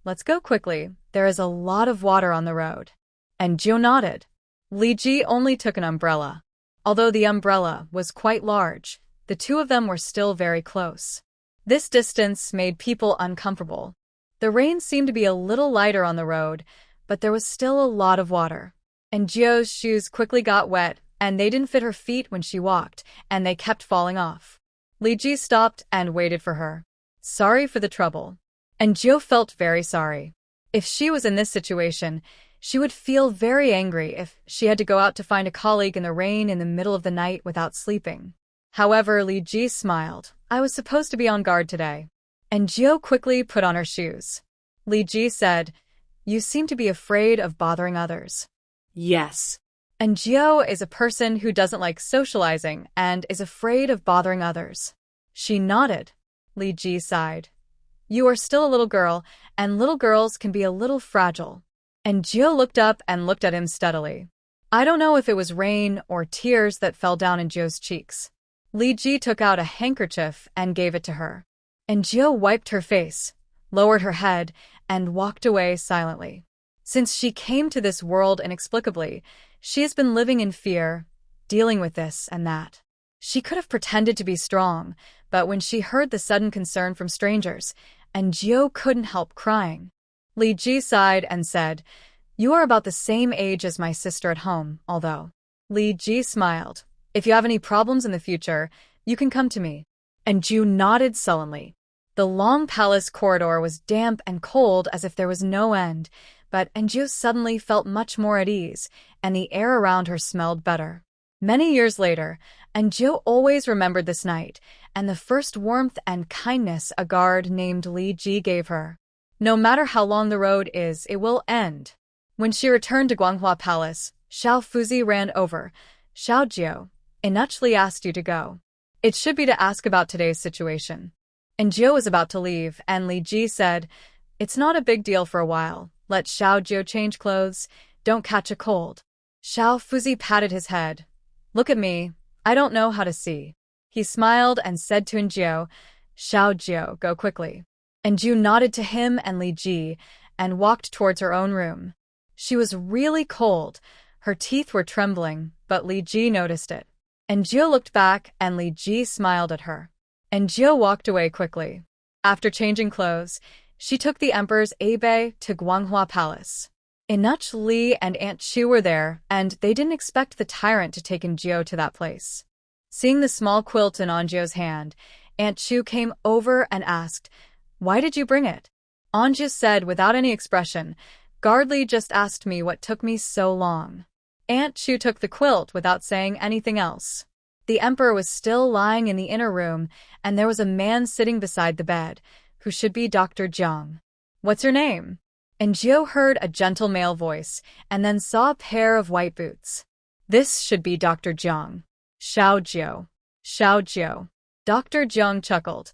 Let's go quickly. There is a lot of water on the road. And Zhou nodded. Li Ji only took an umbrella. Although the umbrella was quite large, the two of them were still very close. This distance made people uncomfortable. The rain seemed to be a little lighter on the road, but there was still a lot of water. And Zhou's shoes quickly got wet, and they didn't fit her feet when she walked, and they kept falling off. Li Ji stopped and waited for her. Sorry for the trouble. And Zhou felt very sorry. If she was in this situation, she would feel very angry if she had to go out to find a colleague in the rain in the middle of the night without sleeping. However, Li Ji smiled. I was supposed to be on guard today. And Zhou quickly put on her shoes. Li Ji said, You seem to be afraid of bothering others. Yes. And Zhou is a person who doesn't like socializing and is afraid of bothering others. She nodded. Li Ji sighed. You are still a little girl, and little girls can be a little fragile. And Zhou looked up and looked at him steadily. I don't know if it was rain or tears that fell down in Zhou's cheeks. Li Ji took out a handkerchief and gave it to her. And Zhou wiped her face, lowered her head, and walked away silently. Since she came to this world inexplicably, she has been living in fear, dealing with this and that. She could have pretended to be strong, but when she heard the sudden concern from strangers, and Zhou couldn't help crying. Li Ji sighed and said, You are about the same age as my sister at home, although. Li Ji smiled. If you have any problems in the future, you can come to me. And Zhou nodded sullenly. The long palace corridor was damp and cold as if there was no end, but Anjou suddenly felt much more at ease, and the air around her smelled better. Many years later, Anjou always remembered this night, and the first warmth and kindness a guard named Li Ji gave her. No matter how long the road is, it will end. When she returned to Guanghua Palace, Xiao Fuzi ran over. Xiao Jiao, Inuchli asked you to go. It should be to ask about today's situation. And Jiao was about to leave, and Li Ji said, it's not a big deal for a while. Let Xiao Jiao change clothes. Don't catch a cold. Xiao Fuzi patted his head. Look at me. I don't know how to see. He smiled and said to Jiao, Xiao Jiao, go quickly. And Jiao nodded to him and Li Ji and walked towards her own room. She was really cold. Her teeth were trembling, but Li Ji noticed it. And Jiao looked back and Li Ji smiled at her. And Jiao walked away quickly. After changing clothes, she took the emperor's abe to Guanghua Palace. Inuch Li and Aunt Chu were there, and they didn't expect the tyrant to take Jiao to that place. Seeing the small quilt in Jiao's hand, Aunt Chu came over and asked, why did you bring it? Jiao said without any expression, Guardly just asked me what took me so long. Aunt Chu took the quilt without saying anything else. The emperor was still lying in the inner room, and there was a man sitting beside the bed, who should be Dr. Jiang. What's your name? And Jiao heard a gentle male voice, and then saw a pair of white boots. This should be Dr. Jiang. Xiao Jiao. Xiao Jiao. Dr. Jiang chuckled.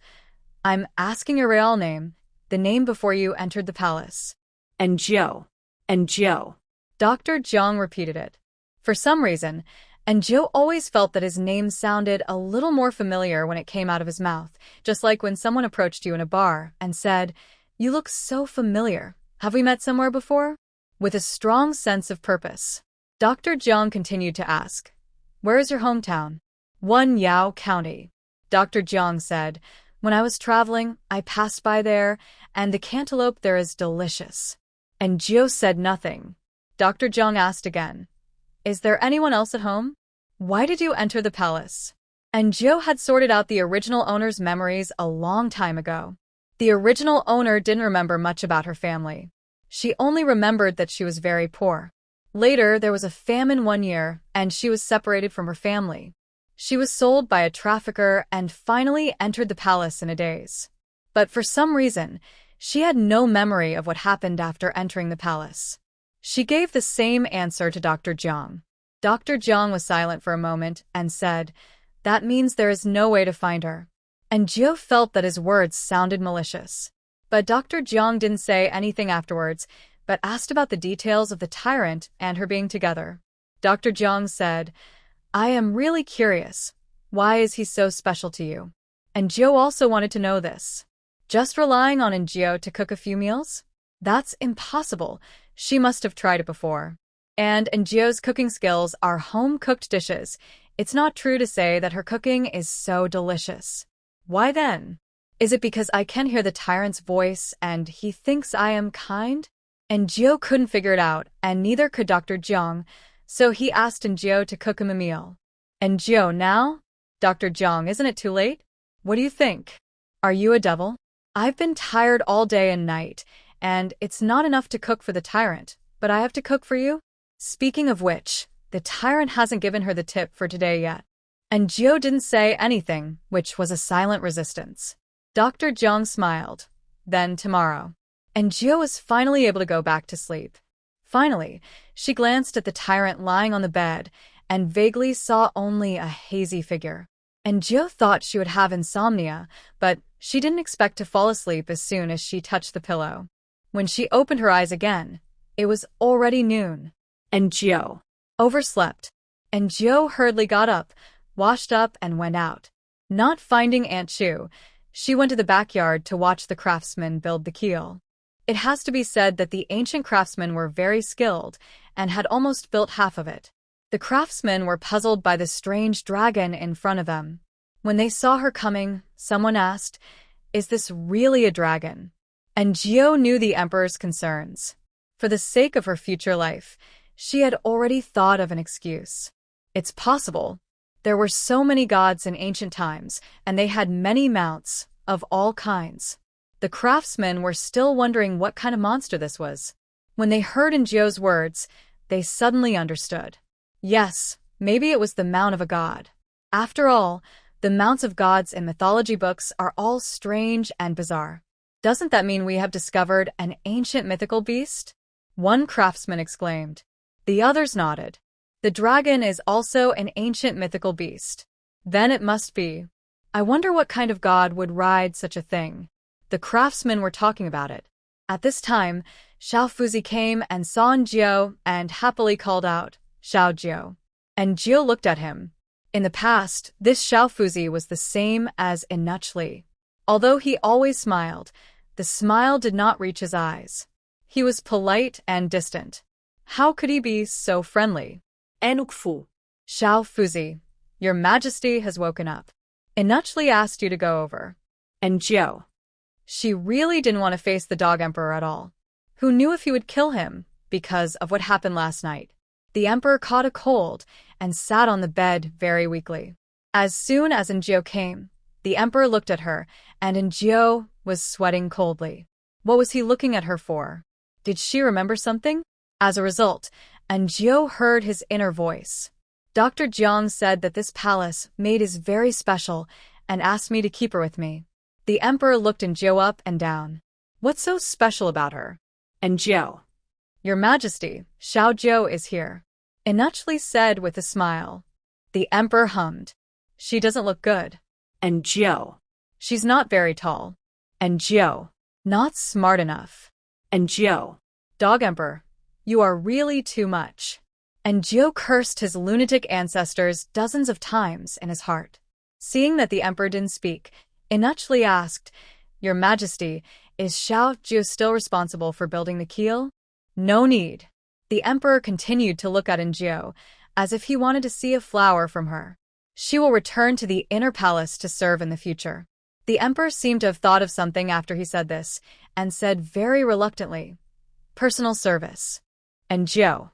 I'm asking your real name, the name before you entered the palace. And Jiao. And Jiao. Dr. Jiang repeated it. For some reason, and Jiao always felt that his name sounded a little more familiar when it came out of his mouth, just like when someone approached you in a bar and said, you look so familiar. Have we met somewhere before? With a strong sense of purpose, Dr. Jiang continued to ask, where is your hometown? Yao County. Dr. Jiang said, when I was traveling, I passed by there, and the cantaloupe there is delicious. And Jiao said nothing. Dr. Jiang asked again, is there anyone else at home? Why did you enter the palace? And Jiao had sorted out the original owner's memories a long time ago. The original owner didn't remember much about her family. She only remembered that she was very poor. Later, there was a famine one year, and she was separated from her family. She was sold by a trafficker and finally entered the palace in a daze. But for some reason, she had no memory of what happened after entering the palace. She gave the same answer to Dr. Jiang. Dr. Jiang was silent for a moment and said, that means there is no way to find her. And Jiao felt that his words sounded malicious. But Dr. Jiang didn't say anything afterwards, but asked about the details of the tyrant and her being together. Dr. Jiang said, I am really curious. Why is he so special to you? And Jiao also wanted to know this. Just relying on Jiao to cook a few meals? That's impossible. She must have tried it before. And Jiao's cooking skills are home-cooked dishes. It's not true to say that her cooking is so delicious. Why then? Is it because I can hear the tyrant's voice and he thinks I am kind? And Jiao couldn't figure it out, and neither could Dr. Jiang, so he asked Jiao to cook him a meal. And Jiao, now? Dr. Jiang, isn't it too late? What do you think? Are you a devil? I've been tired all day and night, and it's not enough to cook for the tyrant, but I have to cook for you? Speaking of which, the tyrant hasn't given her the tip for today yet. And Jiao didn't say anything, which was a silent resistance. Dr. Jiang smiled. Then tomorrow. And Jiao was finally able to go back to sleep. Finally, she glanced at the tyrant lying on the bed and vaguely saw only a hazy figure. And Jiao thought she would have insomnia, but she didn't expect to fall asleep as soon as she touched the pillow. When she opened her eyes again, it was already noon. And Jiao overslept. And Jiao hurriedly got up, washed up, and went out. Not finding Aunt Chu, she went to the backyard to watch the craftsmen build the keel. It has to be said that the ancient craftsmen were very skilled and had almost built half of it. The craftsmen were puzzled by the strange dragon in front of them. When they saw her coming, someone asked, is this really a dragon? And Jiao knew the emperor's concerns. For the sake of her future life, she had already thought of an excuse. It's possible. There were so many gods in ancient times, and they had many mounts of all kinds. The craftsmen were still wondering what kind of monster this was. When they heard Jiao's words, they suddenly understood. Yes, maybe it was the mount of a god. After all, the mounts of gods in mythology books are all strange and bizarre. Doesn't that mean we have discovered an ancient mythical beast? One craftsman exclaimed. The others nodded. The dragon is also an ancient mythical beast. Then it must be. I wonder what kind of god would ride such a thing. The craftsmen were talking about it. At this time, Xiaofuzi came and saw Jiao and happily called out, Xiao Jiao. And Jiao looked at him. In the past, this Xiaofuzi was the same as Inuchli. Although he always smiled, the smile did not reach his eyes. He was polite and distant. How could he be so friendly? Enukfu. Xiaofuzi, your majesty has woken up. Inuchli asked you to go over. And Jiao. She really didn't want to face the dog emperor at all. Who knew if he would kill him because of what happened last night? The emperor caught a cold and sat on the bed very weakly. As soon as Jiao came, the emperor looked at her, and Jiao was sweating coldly. What was he looking at her for? Did she remember something? As a result, Jiao heard his inner voice. Dr. Jiang said that this palace Maid is very special and asked me to keep her with me. The emperor looked Jiao up and down. What's so special about her? And Jiao. Your Majesty, Xiao Jiao is here. Inuchli said with a smile. The emperor hummed. She doesn't look good. And Jiao. She's not very tall. And Jiao. Not smart enough. And Jiao. Dog emperor, you are really too much. And Jiao cursed his lunatic ancestors dozens of times in his heart. Seeing that the emperor didn't speak, Inuchli asked, Your Majesty, is Xiao Jiao still responsible for building the keel? No need. The emperor continued to look at Jiao, as if he wanted to see a flower from her. She will return to the inner palace to serve in the future. The emperor seemed to have thought of something after he said this, and said very reluctantly, Personal service. And Jiao.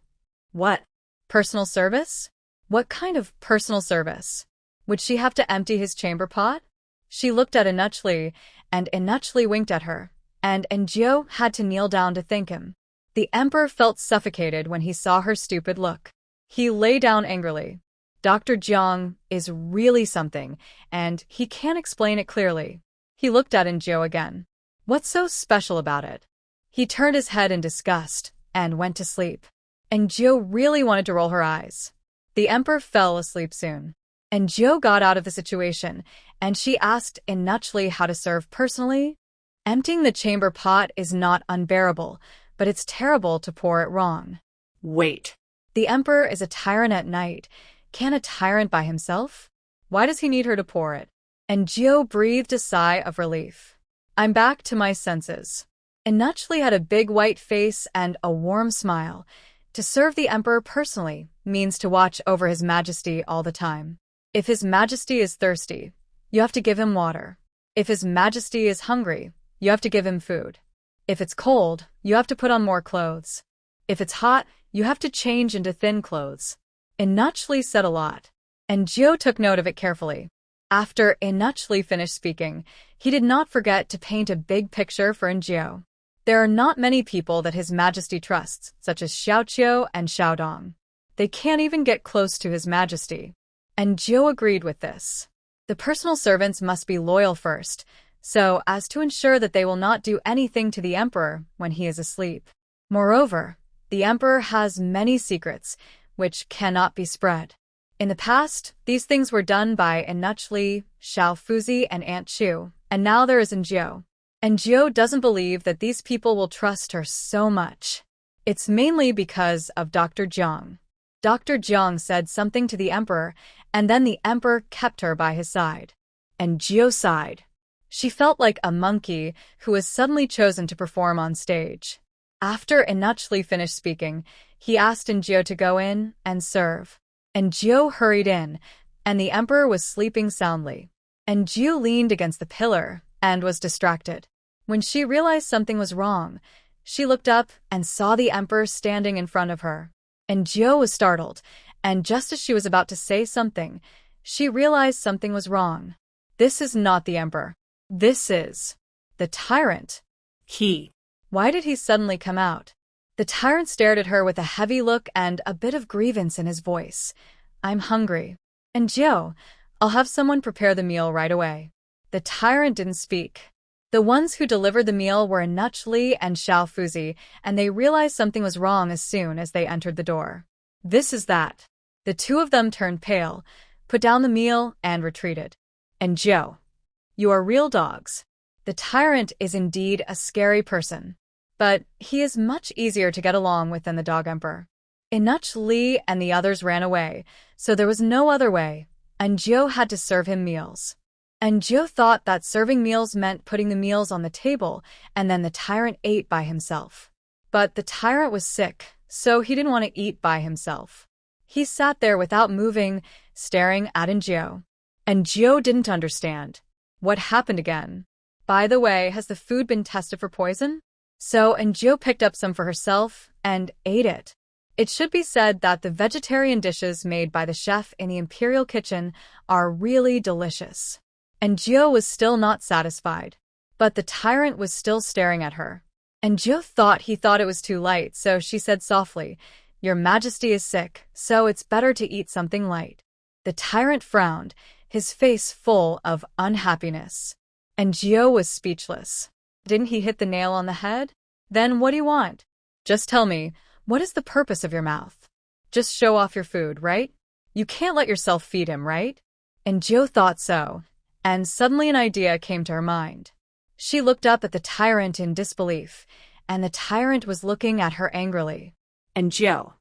What? Personal service? What kind of personal service? Would she have to empty his chamber pot? She looked at Inuchli, and Inuchli winked at her, and Jiao had to kneel down to thank him. The emperor felt suffocated when he saw her stupid look. He lay down angrily. Dr. Jiang is really something, and he can't explain it clearly. He looked at Jiao again. What's so special about it? He turned his head in disgust and went to sleep. And Jiao really wanted to roll her eyes. The emperor fell asleep soon. And Jiao got out of the situation, and she asked Inuchli how to serve personally. Emptying the chamber pot is not unbearable, but it's terrible to pour it wrong. Wait. The emperor is a tyrant at night. Can a tyrant by himself? Why does he need her to pour it? And Jiao breathed a sigh of relief. I'm back to my senses. Inuchli had a big white face and a warm smile. To serve the emperor personally means to watch over his majesty all the time. If his majesty is thirsty, you have to give him water. If his majesty is hungry, you have to give him food. If it's cold, you have to put on more clothes. If it's hot, you have to change into thin clothes. Inuchli said a lot, and Jiao took note of it carefully. After Inuchli finished speaking, he did not forget to paint a big picture for Jiao. There are not many people that His Majesty trusts, such as Xiaoqiu and Xiaodong. They can't even get close to His Majesty. And Jiao agreed with this. The personal servants must be loyal first, so as to ensure that they will not do anything to the emperor when he is asleep. Moreover, the emperor has many secrets, which cannot be spread. In the past, these things were done by Inuchli, Xiaofuzi, and Aunt Chu, and now there is Jiao. And Jiao doesn't believe that these people will trust her so much. It's mainly because of Dr. Jiang. Dr. Jiang said something to the emperor, and then the emperor kept her by his side. And Jiao sighed. She felt like a monkey who was suddenly chosen to perform on stage. After Inuchli finished speaking, he asked Jiao to go in and serve. And Jiao hurried in, and the emperor was sleeping soundly. And Jiao leaned against the pillar and was distracted. When she realized something was wrong, she looked up and saw the emperor standing in front of her. And Jiao was startled, and just as she was about to say something, she realized something was wrong. This is not the emperor. This is the tyrant. Why did he suddenly come out? The tyrant stared at her with a heavy look and a bit of grievance in his voice. I'm hungry. And Jiao, I'll have someone prepare the meal right away. The tyrant didn't speak. The ones who delivered the meal were Nuch Li and Xiao Fuzi, and they realized something was wrong as soon as they entered the door. This is that. The two of them turned pale, put down the meal, and retreated. And Joe, you are real dogs. The tyrant is indeed a scary person, but he is much easier to get along with than the dog emperor. Nuch Li and the others ran away, so there was no other way, and Joe had to serve him meals. And Joe thought that serving meals meant putting the meals on the table, and then the tyrant ate by himself. But the tyrant was sick, so he didn't want to eat by himself. He sat there without moving, staring at Joe. And Joe didn't understand. What happened again? By the way, has the food been tested for poison? So Joe picked up some for herself and ate it. It should be said that the vegetarian dishes made by the chef in the imperial kitchen are really delicious. And Joe was still not satisfied. But the tyrant was still staring at her. And Joe thought he thought it was too light, so she said softly, "Your Majesty is sick, so it's better to eat something light." The tyrant frowned, his face full of unhappiness. And Joe was speechless. Didn't he hit the nail on the head? Then what do you want? Just tell me, what is the purpose of your mouth? Just show off your food, right? You can't let yourself feed him, right? And Joe thought so. And suddenly an idea came to her mind. She looked up at the tyrant in disbelief, and the tyrant was looking at her angrily. And Joe,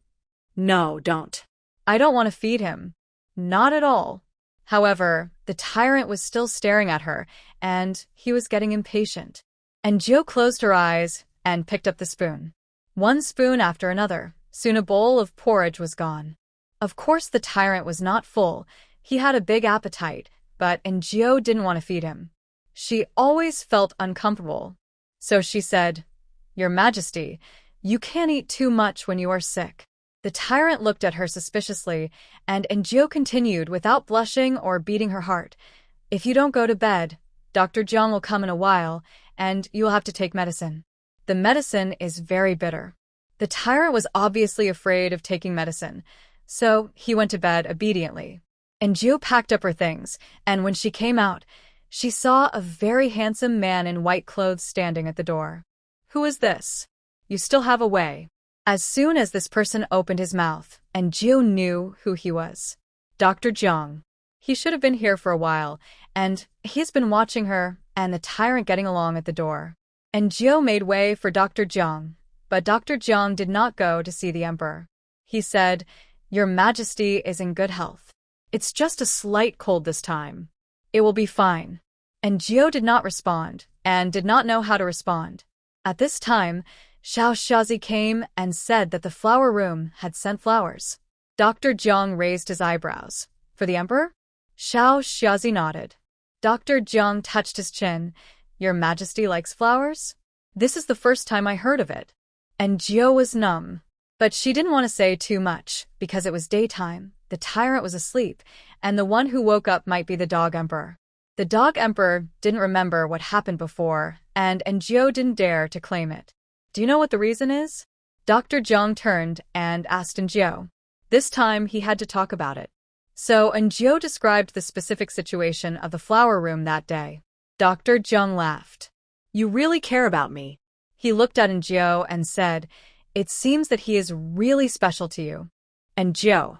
no, don't. I don't want to feed him. Not at all. However, the tyrant was still staring at her, and he was getting impatient. And Joe closed her eyes and picked up the spoon. One spoon after another. Soon a bowl of porridge was gone. Of course the tyrant was not full. He had a big appetite, but Joe didn't want to feed him. She always felt uncomfortable. So she said, "Your Majesty, you can't eat too much when you are sick." The tyrant looked at her suspiciously, and Joe continued without blushing or beating her heart. "If you don't go to bed, Dr. Jiang will come in a while, and you'll have to take medicine. The medicine is very bitter." The tyrant was obviously afraid of taking medicine, so he went to bed obediently. And Joe packed up her things, and when she came out, she saw a very handsome man in white clothes standing at the door. "Who is this? You still have a way." As soon as this person opened his mouth, and Joe knew who he was. Dr. Jiang. He should have been here for a while, and he's been watching her and the tyrant getting along at the door. And Joe made way for Dr. Jiang, but Dr. Jiang did not go to see the emperor. He said, "Your Majesty is in good health. It's just a slight cold this time. It will be fine." And Joe did not respond, and did not know how to respond. At this time, Xiao Shazi came and said that the flower room had sent flowers. Dr. Jiang raised his eyebrows. "For the emperor?" Xiao Shazi nodded. Dr. Jiang touched his chin. "Your Majesty likes flowers? This is the first time I heard of it." And Joe was numb. But she didn't want to say too much, because it was daytime, the tyrant was asleep, and the one who woke up might be the dog emperor. The dog emperor didn't remember what happened before, and Joe didn't dare to claim it. "Do you know what the reason is?" Dr. Jiang turned and asked Joe. This time he had to talk about it. So Joe described the specific situation of the flower room that day. Dr. Jiang laughed. "You really care about me." He looked at Joe and said, "It seems that he is really special to you." And Joe.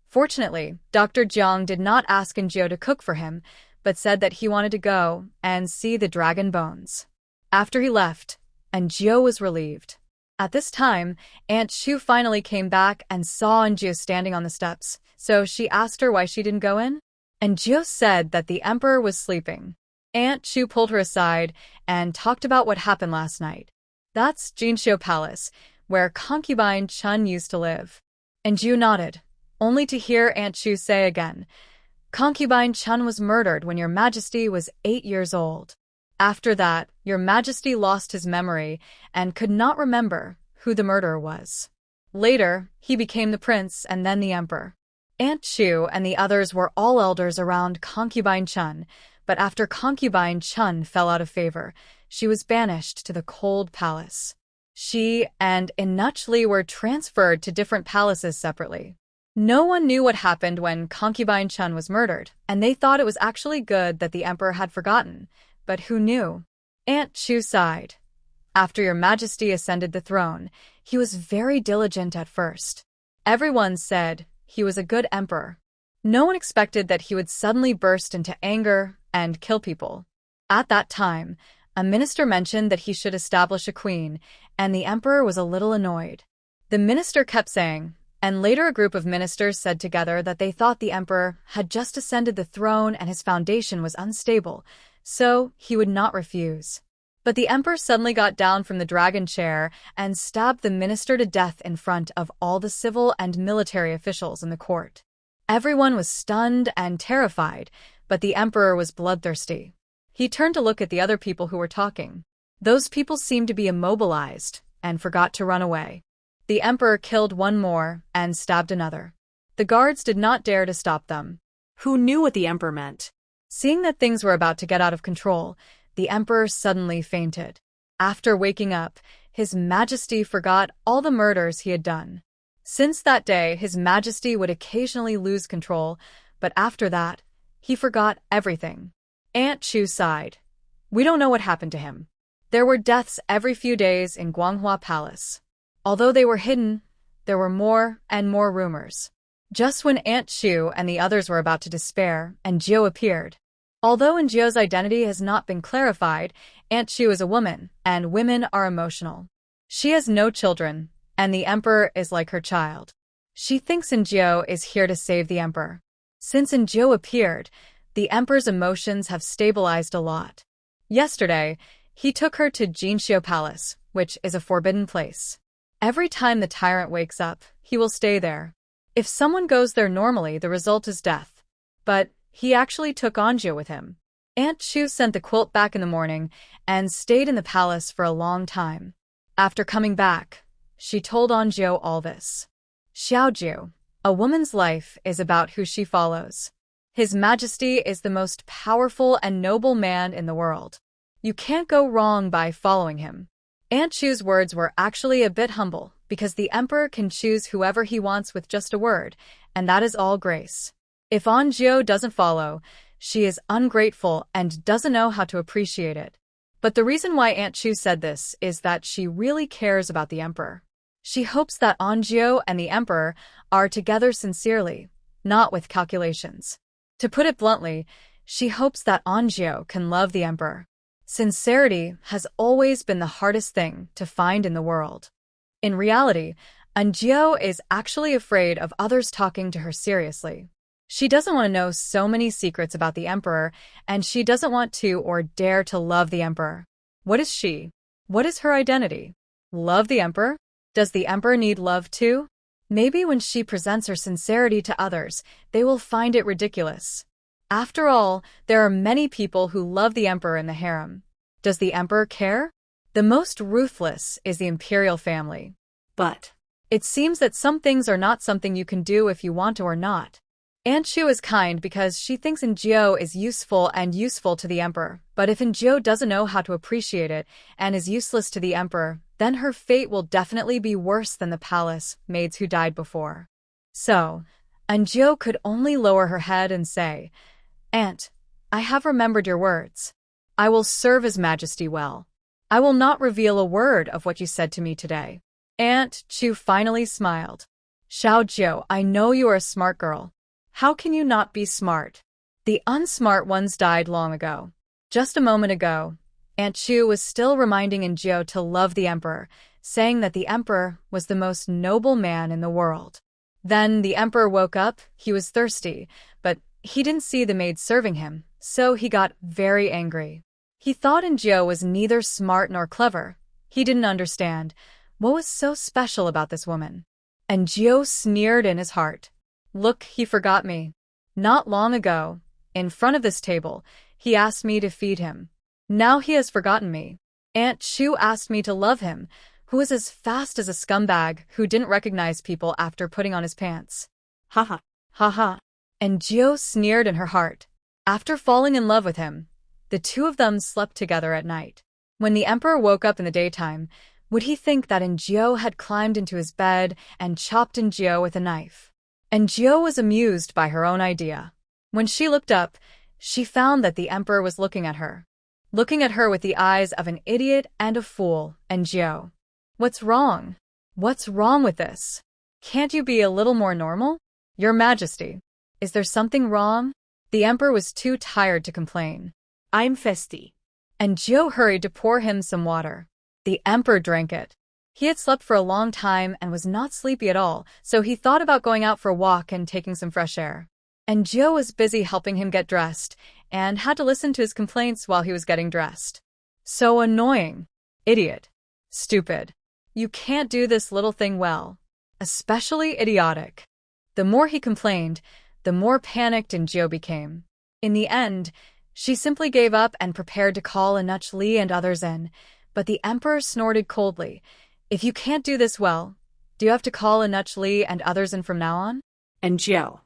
Fortunately, Dr. Jiang did not ask Joe to cook for him, but said that he wanted to go and see the dragon bones. After he left, Joe was relieved. At this time, Aunt Chu finally came back and saw Joe standing on the steps, so she asked her why she didn't go in. And Joe said that the emperor was sleeping. Aunt Chu pulled her aside and talked about what happened last night. That's Jinsho Palace, where concubine Chun used to live. And Joe nodded, only to hear Aunt Chu say again, "Concubine Chun was murdered when your Majesty was 8 years old. After that, your Majesty lost his memory and could not remember who the murderer was. Later, he became the prince and then the emperor." Aunt Chu and the others were all elders around concubine Chun, but after concubine Chun fell out of favor, she was banished to the cold palace. She and Nuch Li were transferred to different palaces separately. No one knew what happened when concubine Chun was murdered, and they thought it was actually good that the emperor had forgotten. But who knew? Aunt Chu sighed. After your majesty ascended the throne, he was very diligent at first. Everyone said he was a good emperor. No one expected that he would suddenly burst into anger and kill people. At that time, a minister mentioned that he should establish a queen, and the emperor was a little annoyed. The minister kept saying, and later a group of ministers said together that they thought the emperor had just ascended the throne and his foundation was unstable, so he would not refuse. But the emperor suddenly got down from the dragon chair and stabbed the minister to death in front of all the civil and military officials in the court. Everyone was stunned and terrified, but the emperor was bloodthirsty. He turned to look at the other people who were talking. Those people seemed to be immobilized and forgot to run away. The emperor killed one more and stabbed another. The guards did not dare to stop them. Who knew what the emperor meant? Seeing that things were about to get out of control, the emperor suddenly fainted. After waking up, His Majesty forgot all the murders he had done. Since that day, His Majesty would occasionally lose control, but after that, he forgot everything. Aunt Chu sighed. We don't know what happened to him. There were deaths every few days in Guanghua Palace. Although they were hidden, there were more and more rumors. Just when Aunt Chu and the others were about to despair, Anjio appeared. Although Anjio's identity has not been clarified, Aunt Chu is a woman, and women are emotional. She has no children, and the emperor is like her child. She thinks Anjio is here to save the emperor. Since Anjio appeared, the emperor's emotions have stabilized a lot. Yesterday, he took her to Jinxiu Palace, which is a forbidden place. Every time the tyrant wakes up, he will stay there. If someone goes there normally, the result is death. But he actually took Anjio with him. Aunt Chu sent the quilt back in the morning and stayed in the palace for a long time. After coming back, she told Anjio all this. Xiaoju, a woman's life is about who she follows. His Majesty is the most powerful and noble man in the world. You can't go wrong by following him. Aunt Chu's words were actually a bit humble, because the emperor can choose whoever he wants with just a word, and that is all grace. If Anjio doesn't follow, she is ungrateful and doesn't know how to appreciate it. But the reason why Aunt Chu said this is that she really cares about the emperor. She hopes that Anjio and the emperor are together sincerely, not with calculations. To put it bluntly, she hopes that Anjio can love the emperor. Sincerity has always been the hardest thing to find in the world. In reality, Anjio is actually afraid of others talking to her seriously. She doesn't want to know so many secrets about the emperor, and she doesn't want to or dare to love the emperor. What is she? What is her identity? Love the emperor? Does the emperor need love too? Maybe when she presents her sincerity to others, they will find it ridiculous. After all, there are many people who love the emperor in the harem. Does the emperor care? The most ruthless is the imperial family. But it seems that some things are not something you can do if you want to or not. Aunt Chu is kind because she thinks Anjio is useful to the emperor, but if Anjio doesn't know how to appreciate it and is useless to the emperor, then her fate will definitely be worse than the palace maids who died before. So, Anjio could only lower her head and say, Aunt, I have remembered your words. I will serve His Majesty well. I will not reveal a word of what you said to me today. Aunt Chu finally smiled. Xiaojiu, I know you are a smart girl. How can you not be smart? The unsmart ones died long ago. Just a moment ago, Aunt Chu was still reminding Anjio to love the emperor, saying that the emperor was the most noble man in the world. Then the emperor woke up, he was thirsty, but he didn't see the maid serving him, so he got very angry. He thought Anjio was neither smart nor clever. He didn't understand what was so special about this woman. Anjio sneered in his heart. Look, he forgot me. Not long ago, in front of this table, he asked me to feed him. Now he has forgotten me. Aunt Chu asked me to love him, who is as fast as a scumbag who didn't recognize people after putting on his pants. Ha ha. Ha ha. Anjio sneered in her heart. After falling in love with him, the two of them slept together at night. When the emperor woke up in the daytime, would he think that Anjio had climbed into his bed and chopped Anjio with a knife? Anjio was amused by her own idea. When she looked up, she found that the emperor was looking at her. looking at her with the eyes of an idiot and a fool. And Jiao, what's wrong? What's wrong with this? Can't you be a little more normal? Your Majesty, is there something wrong? The emperor was too tired to complain. I'm festy. And Jiao hurried to pour him some water. The emperor drank it. He had slept for a long time and was not sleepy at all, so he thought about going out for a walk and taking some fresh air. And Jiao was busy helping him get dressed, and had to listen to his complaints while he was getting dressed. So annoying. Idiot. Stupid. You can't do this little thing well. Especially idiotic. The more he complained, the more panicked Jiao became. In the end, she simply gave up and prepared to call Anuch Li and others in, but the emperor snorted coldly. If you can't do this well, do you have to call Anuch Li and others in from now on? And Jiao.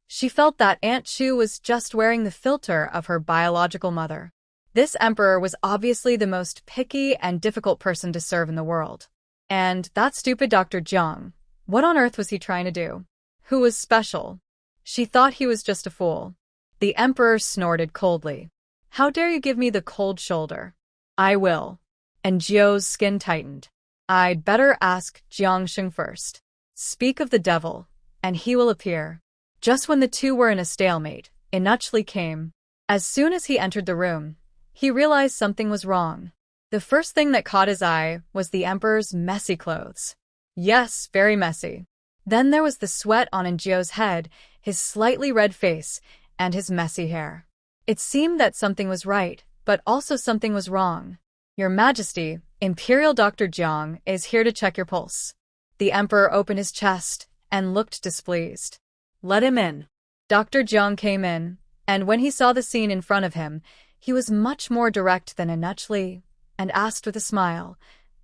She felt that Aunt Chu was just wearing the filter of her biological mother. This emperor was obviously the most picky and difficult person to serve in the world. And that stupid Dr. Jiang, what on earth was he trying to do? Who was special? She thought he was just a fool. The emperor snorted coldly. How dare you give me the cold shoulder? I will. And Jiao's skin tightened. I'd better ask Jiangsheng first. Speak of the devil, and he will appear. Just when the two were in a stalemate, Anuch Li came. As soon as he entered the room, he realized something was wrong. The first thing that caught his eye was the emperor's messy clothes. Yes, very messy. Then there was the sweat on Jiao's head, his slightly red face, and his messy hair. It seemed that something was right, but also something was wrong. Your Majesty, Imperial Dr. Jiang is here to check your pulse. The emperor opened his chest and looked displeased. Let him in. Dr. Jiang came in, and when he saw the scene in front of him, he was much more direct than Anuch Li, and asked with a smile,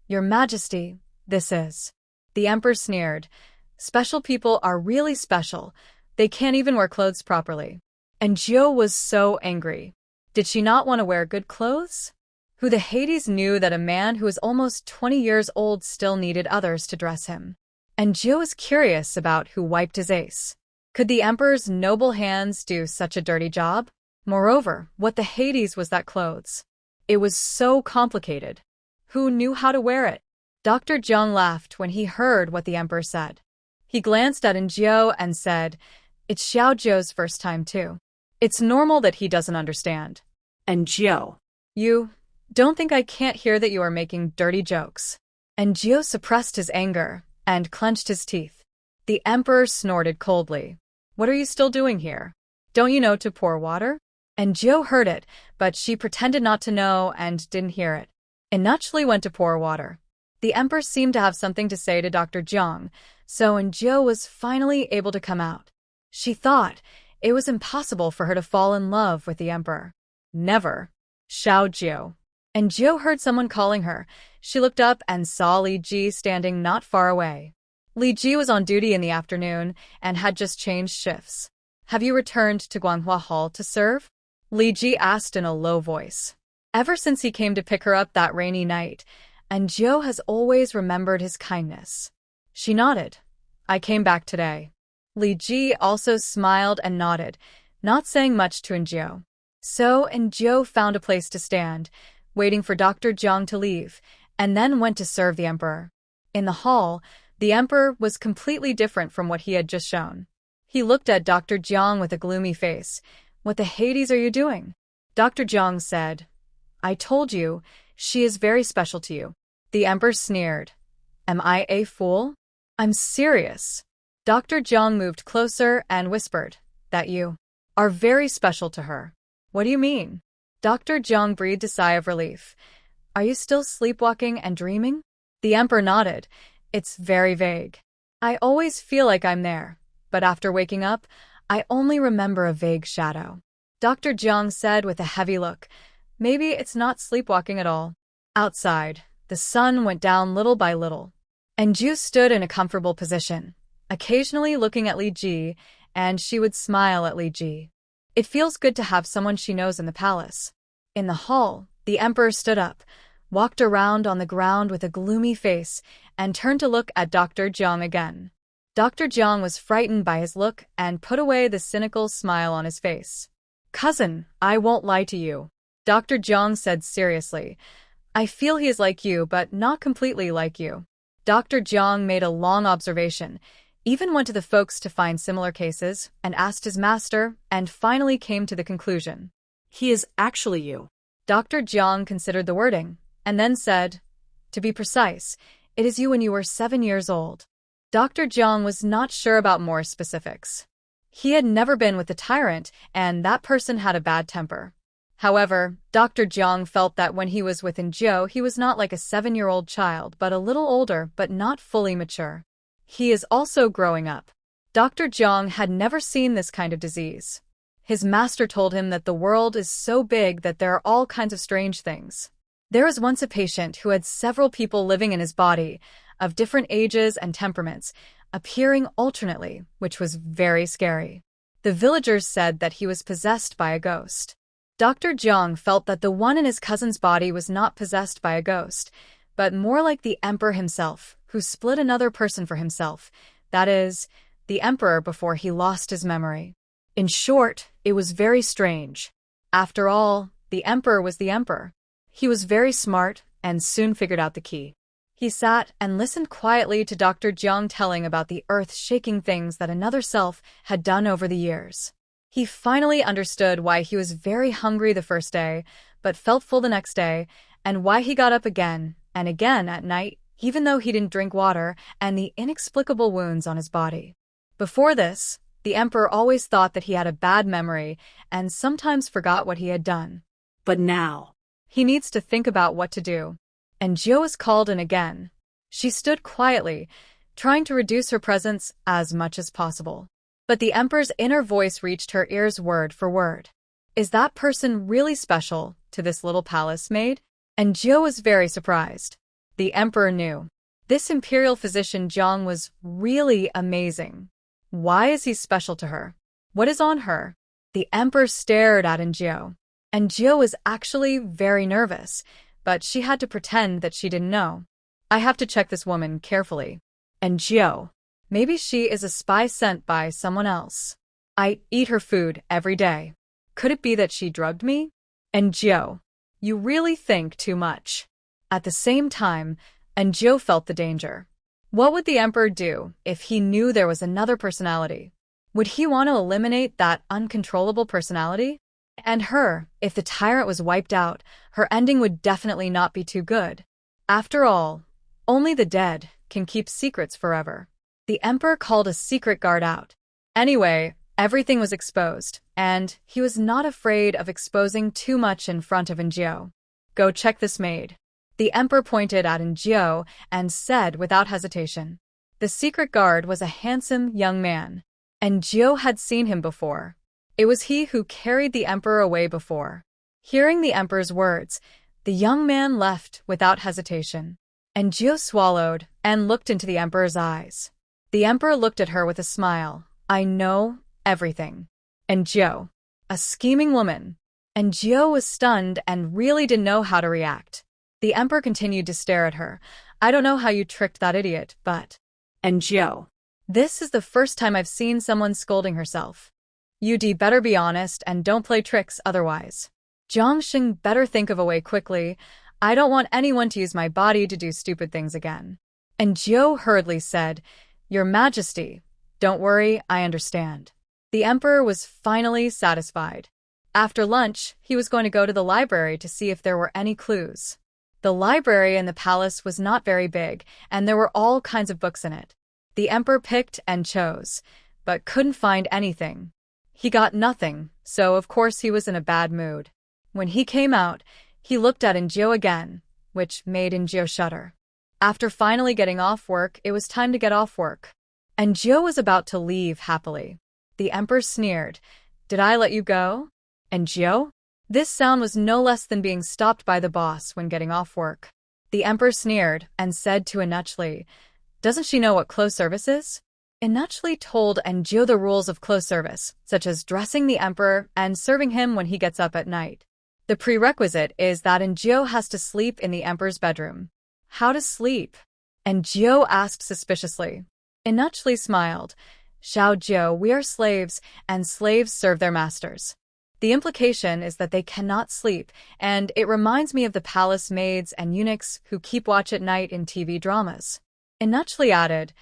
Your Majesty, this is. The emperor sneered. Special people are really special. They can't even wear clothes properly. And Jiao was so angry. Did she not want to wear good clothes? Who the Hades knew that a man who was almost 20 years old still needed others to dress him? And Jiao was curious about who wiped his ace. Could the emperor's noble hands do such a dirty job? Moreover, what the Hades was that clothes? It was so complicated. Who knew how to wear it? Dr. Jiang laughed when he heard what the emperor said. He glanced at Jiao and said, It's Xiao Zhou's first time too. It's normal that he doesn't understand. And Jiao. You don't think I can't hear that you are making dirty jokes. And Jiao suppressed his anger and clenched his teeth. The emperor snorted coldly. What are you still doing here? Don't you know to pour water? And Jiao heard it, but she pretended not to know and didn't hear it. Anuch Li went to pour water. The emperor seemed to have something to say to Dr. Jiang, so Jiao was finally able to come out. She thought it was impossible for her to fall in love with the emperor. Never. Xiao Jiao. And Jiao heard someone calling her. She looked up and saw Li Ji standing not far away. Li Ji was on duty in the afternoon and had just changed shifts. Have you returned to Guanghua Hall to serve? Li Ji asked in a low voice. Ever since he came to pick her up that rainy night, and Jiao has always remembered his kindness. She nodded. I came back today. Li Ji also smiled and nodded, not saying much to Jiao. So Jiao found a place to stand, waiting for Dr. Jiang to leave, and then went to serve the emperor. In the hall, the emperor was completely different from what he had just shown. He looked at Dr. Jiang with a gloomy face. What the Hades are you doing? Dr. Jiang said, I told you, she is very special to you. The emperor sneered. Am I a fool? I'm serious. Dr. Jiang moved closer and whispered, that you are very special to her. What do you mean? Dr. Jiang breathed a sigh of relief. Are you still sleepwalking and dreaming? The emperor nodded. It's very vague. I always feel like I'm there, but after waking up, I only remember a vague shadow. Dr. Jiang said with a heavy look, maybe it's not sleepwalking at all. Outside, the sun went down little by little. And Ju stood in a comfortable position, occasionally looking at Li Ji, and she would smile at Li Ji. It feels good to have someone she knows in the palace. In the hall, the emperor stood up, walked around on the ground with a gloomy face, and turned to look at Dr. Jiang again. Dr. Jiang was frightened by his look and put away the cynical smile on his face. Cousin, I won't lie to you. Dr. Jiang said seriously. I feel he is like you, but not completely like you. Dr. Jiang made a long observation, even went to the folks to find similar cases, and asked his master, and finally came to the conclusion. He is actually you. Dr. Jiang considered the wording, and then said, to be precise, it is you when you were 7 years old. Dr. Jiang was not sure about more specifics. He had never been with a tyrant, and that person had a bad temper. However, Dr. Jiang felt that when he was with Injo, he was not like a 7-year-old child, but a little older, but not fully mature. He is also growing up. Dr. Jiang had never seen this kind of disease. His master told him that the world is so big that there are all kinds of strange things. There was once a patient who had several people living in his body, of different ages and temperaments, appearing alternately, which was very scary. The villagers said that he was possessed by a ghost. Dr. Jiang felt that the one in his cousin's body was not possessed by a ghost, but more like the emperor himself, who split another person for himself, that is, the emperor before he lost his memory. In short, it was very strange. After all, the emperor was the emperor. He was very smart and soon figured out the key. He sat and listened quietly to Dr. Jiang telling about the earth-shaking things that another self had done over the years. He finally understood why he was very hungry the first day, but felt full the next day, and why he got up again and again at night, even though he didn't drink water, and the inexplicable wounds on his body. Before this, the emperor always thought that he had a bad memory and sometimes forgot what he had done. But now, he needs to think about what to do. And Jo was called in again. She stood quietly, trying to reduce her presence as much as possible. But the emperor's inner voice reached her ears word for word. Is that person really special to this little palace maid? And Jo was very surprised. The emperor knew. This imperial physician Jiang was really amazing. Why is he special to her? What is on her? The emperor stared at Injo. And Jo was actually very nervous, but she had to pretend that she didn't know. I have to check this woman carefully. And Jo, maybe she is a spy sent by someone else. I eat her food every day. Could it be that she drugged me? And Jo, you really think too much. At the same time, and Jo felt the danger. What would the emperor do if he knew there was another personality? Would he want to eliminate that uncontrollable personality? And her, if the tyrant was wiped out, her ending would definitely not be too good. After all, only the dead can keep secrets forever. The emperor called a secret guard out. Anyway, everything was exposed, and he was not afraid of exposing too much in front of Injo. Go check this maid. The emperor pointed at Injo and said without hesitation. The secret guard was a handsome young man, and Jo had seen him before. It was he who carried the emperor away before. Hearing the emperor's words, the young man left without hesitation. And Jo swallowed and looked into the emperor's eyes. The emperor looked at her with a smile. I know everything. And Jo, a scheming woman. And Jo was stunned and really didn't know how to react. The emperor continued to stare at her. I don't know how you tricked that idiot, but... And Jo, this is the first time I've seen someone scolding herself. You'd better be honest and don't play tricks otherwise. Zhangxing better think of a way quickly. I don't want anyone to use my body to do stupid things again. And Jo hurriedly said, Your Majesty, don't worry, I understand. The emperor was finally satisfied. After lunch, he was going to go to the library to see if there were any clues. The library in the palace was not very big, and there were all kinds of books in it. The emperor picked and chose, but couldn't find anything. He got nothing, so of course he was in a bad mood. When he came out, he looked at Injo again, which made Injo shudder. After finally getting off work, it was time to get off work. And Jo was about to leave happily. The emperor sneered. Did I let you go? And Jo? This sound was no less than being stopped by the boss when getting off work. The emperor sneered and said to Inuchli, Doesn't she know what close service is? Inuchli told Injo the rules of close service, such as dressing the emperor and serving him when he gets up at night. The prerequisite is that Injo has to sleep in the emperor's bedroom. How to sleep? Injo asked suspiciously. Inuchli smiled. Xiao Jo, we are slaves, and slaves serve their masters. The implication is that they cannot sleep, and it reminds me of the palace maids and eunuchs who keep watch at night in TV dramas. Inachli added,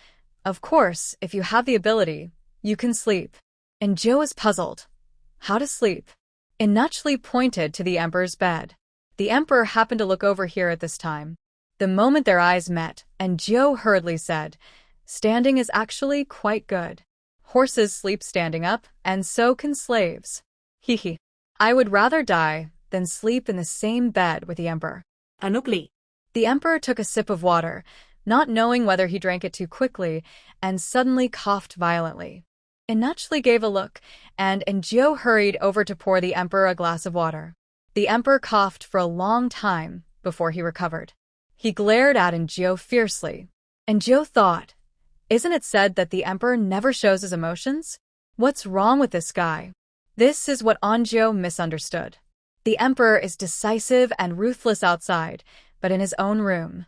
"Of course, if you have the ability, you can sleep." And Joe is puzzled. How to sleep? Inachli pointed to the emperor's bed. The emperor happened to look over here at this time. The moment their eyes met, and Joe hurriedly said, "Standing is actually quite good. Horses sleep standing up, and so can slaves. Hee. I would rather die than sleep in the same bed with the emperor." Anugli. The emperor took a sip of water, not knowing whether he drank it too quickly, and suddenly coughed violently. Inachli gave a look, and Joe hurried over to pour the emperor a glass of water. The emperor coughed for a long time before he recovered. He glared at Joe fiercely. And Joe thought, isn't it said that the emperor never shows his emotions? What's wrong with this guy? This is what Anjo misunderstood. The emperor is decisive and ruthless outside, but in his own room.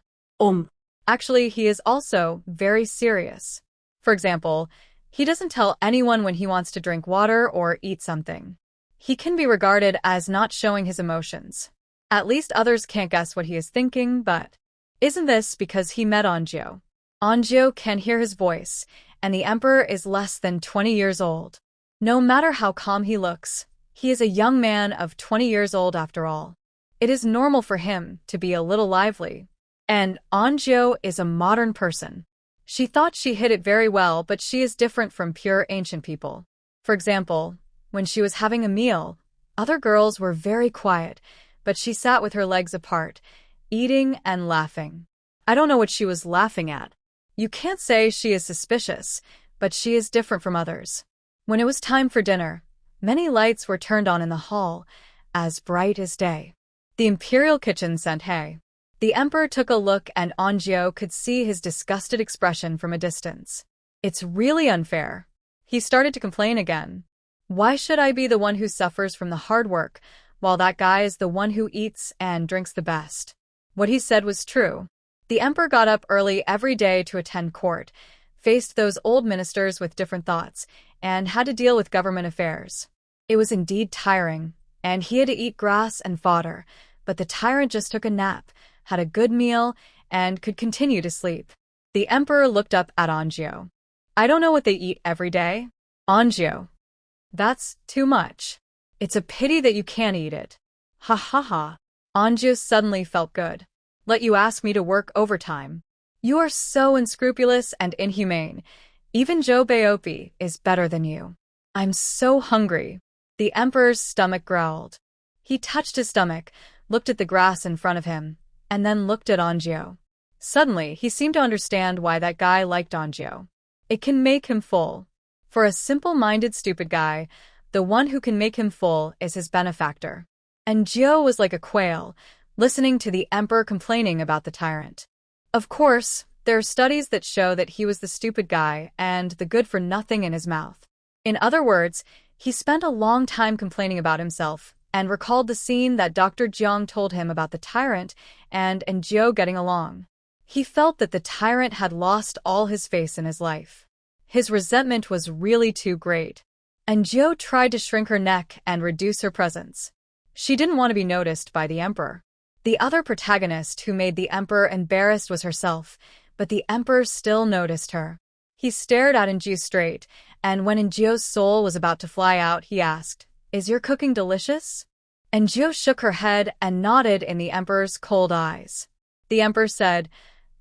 Actually, he is also very serious. For example, he doesn't tell anyone when he wants to drink water or eat something. He can be regarded as not showing his emotions. At least others can't guess what he is thinking, but isn't this because he met Anjo? Anjo can hear his voice, and the emperor is less than 20 years old. No matter how calm he looks, he is a young man of 20 years old after all. It is normal for him to be a little lively. And Anjo is a modern person. She thought she hid it very well, but she is different from pure ancient people. For example, when she was having a meal, other girls were very quiet, but she sat with her legs apart, eating and laughing. I don't know what she was laughing at. You can't say she is suspicious, but she is different from others. When it was time for dinner, many lights were turned on in the hall, as bright as day. The imperial kitchen sent hay. The emperor took a look and Anjo could see his disgusted expression from a distance. It's really unfair. He started to complain again. Why should I be the one who suffers from the hard work, while that guy is the one who eats and drinks the best? What he said was true. The emperor got up early every day to attend court, faced those old ministers with different thoughts, and had to deal with government affairs. It was indeed tiring, and he had to eat grass and fodder, but the tyrant just took a nap, had a good meal, and could continue to sleep. The emperor looked up at Anjo. I don't know what they eat every day. Anjo. That's too much. It's a pity that you can't eat it. Ha ha ha. Anjo suddenly felt good. Let you ask me to work overtime. You are so unscrupulous and inhumane. Even Joe Baopi is better than you. I'm so hungry. The emperor's stomach growled. He touched his stomach, looked at the grass in front of him, and then looked at Anjo. Suddenly, he seemed to understand why that guy liked Anjo. It can make him full. For a simple-minded stupid guy, the one who can make him full is his benefactor. And Joe was like a quail, listening to the emperor complaining about the tyrant. Of course, there are studies that show that he was the stupid guy and the good-for-nothing in his mouth. In other words, he spent a long time complaining about himself and recalled the scene that Dr. Jiang told him about the tyrant and Joe getting along. He felt that the tyrant had lost all his face in his life. His resentment was really too great. And Joe tried to shrink her neck and reduce her presence. She didn't want to be noticed by the emperor. The other protagonist who made the emperor embarrassed was herself, but the emperor still noticed her. He stared at Inju straight, and when Inju's soul was about to fly out, he asked, "Is your cooking delicious?" Inju shook her head and nodded in the emperor's cold eyes. The emperor said,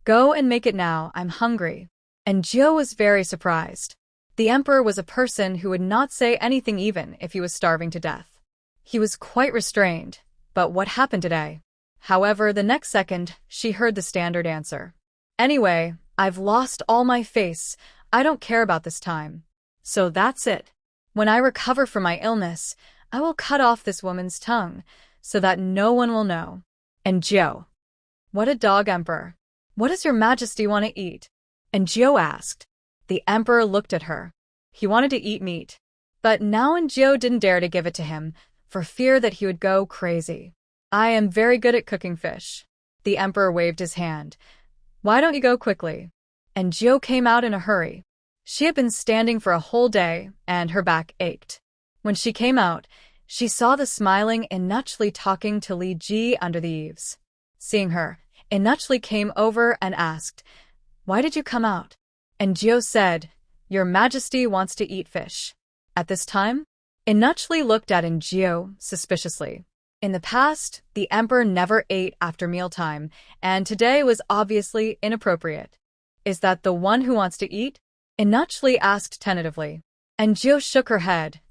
"Go and make it now, I'm hungry." Inju was very surprised. The emperor was a person who would not say anything even if he was starving to death. He was quite restrained, but what happened today? However, the next second, she heard the standard answer. "Anyway, I've lost all my face. I don't care about this time. So that's it. When I recover from my illness, I will cut off this woman's tongue, so that no one will know." And Joe. What a dog emperor. What does your majesty want to eat? And Joe asked. The emperor looked at her. He wanted to eat meat. But now Joe didn't dare to give it to him, for fear that he would go crazy. "I am very good at cooking fish." The emperor waved his hand. "Why don't you go quickly?" And Joe came out in a hurry. She had been standing for a whole day, and her back ached. When she came out, She saw the smiling Inachli talking to Li Ji under the eaves. Seeing her, Inachli came over and asked, "Why did you come out?" And Jiao said, "Your Majesty wants to eat fish." At this time, Inachli looked at Jiao suspiciously. In the past, the emperor never ate after mealtime, and today was obviously inappropriate. "Is that the one who wants to eat?" Inachli asked tentatively. And Jiao shook her head.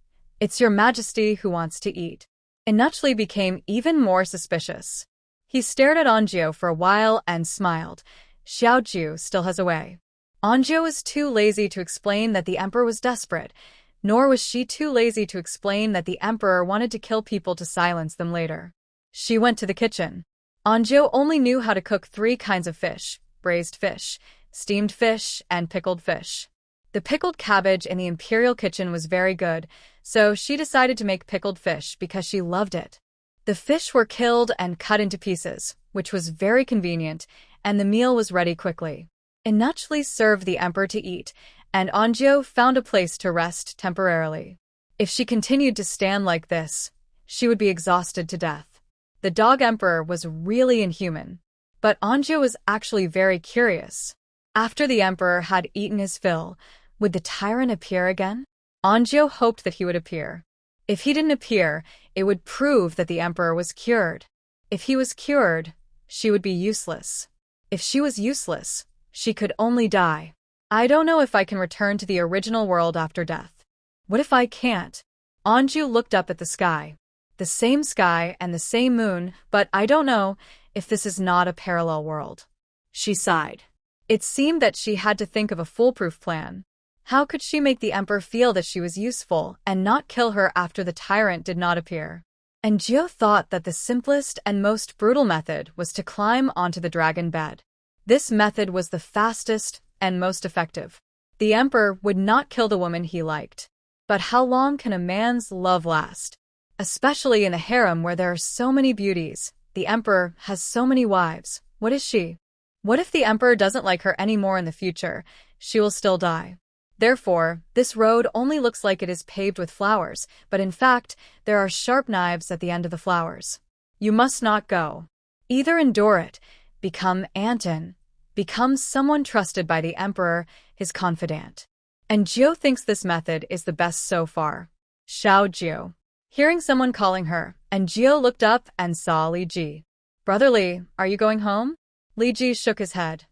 "It's your Majesty who wants to eat." Inachli became even more suspicious. He stared at Anjiao for a while and smiled. Xiaoju still has a way. Anjiao was too lazy to explain that the emperor was desperate, nor was she too lazy to explain that the emperor wanted to kill people to silence them later. She went to the kitchen. Anjiao only knew how to cook 3 kinds of fish: braised fish, steamed fish, and pickled fish. The pickled cabbage in the imperial kitchen was very good, so she decided to make pickled fish because she loved it. The fish were killed and cut into pieces, which was very convenient, and the meal was ready quickly. Inachli served the emperor to eat, and Anjiao found a place to rest temporarily. If she continued to stand like this, she would be exhausted to death. The dog emperor was really inhuman, but Anjiao was actually very curious. After the emperor had eaten his fill, would the tyrant appear again? Anjiao hoped that he would appear. If he didn't appear, it would prove that the emperor was cured. If he was cured, she would be useless. If she was useless, she could only die. I don't know if I can return to the original world after death. What if I can't? Anju looked up at the sky. The same sky and the same moon, but I don't know if this is not a parallel world. She sighed. It seemed that she had to think of a foolproof plan. How could she make the emperor feel that she was useful and not kill her after the tyrant did not appear? And Jiao thought that the simplest and most brutal method was to climb onto the dragon bed. This method was the fastest and most effective. The emperor would not kill the woman he liked. But how long can a man's love last? Especially in a harem where there are so many beauties. The emperor has so many wives. What is she? What if the emperor doesn't like her anymore in the future? She will still die. Therefore, this road only looks like it is paved with flowers, but in fact, there are sharp knives at the end of the flowers. You must not go. Either endure it, become Anton, become someone trusted by the emperor, his confidant. And Jiao thinks this method is the best so far. Xiao Jiao. Hearing someone calling her, and Jiao looked up and saw Li Ji. "Brother Li, are you going home?" Li Ji shook his head.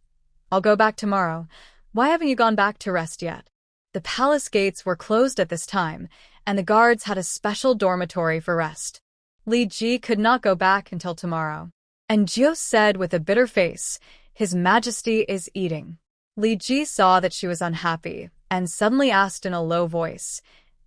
"I'll go back tomorrow. Why haven't you gone back to rest yet?" The palace gates were closed at this time, and the guards had a special dormitory for rest. Li Ji could not go back until tomorrow. And Jiao said with a bitter face, "His Majesty is eating." Li Ji saw that she was unhappy, and suddenly asked in a low voice,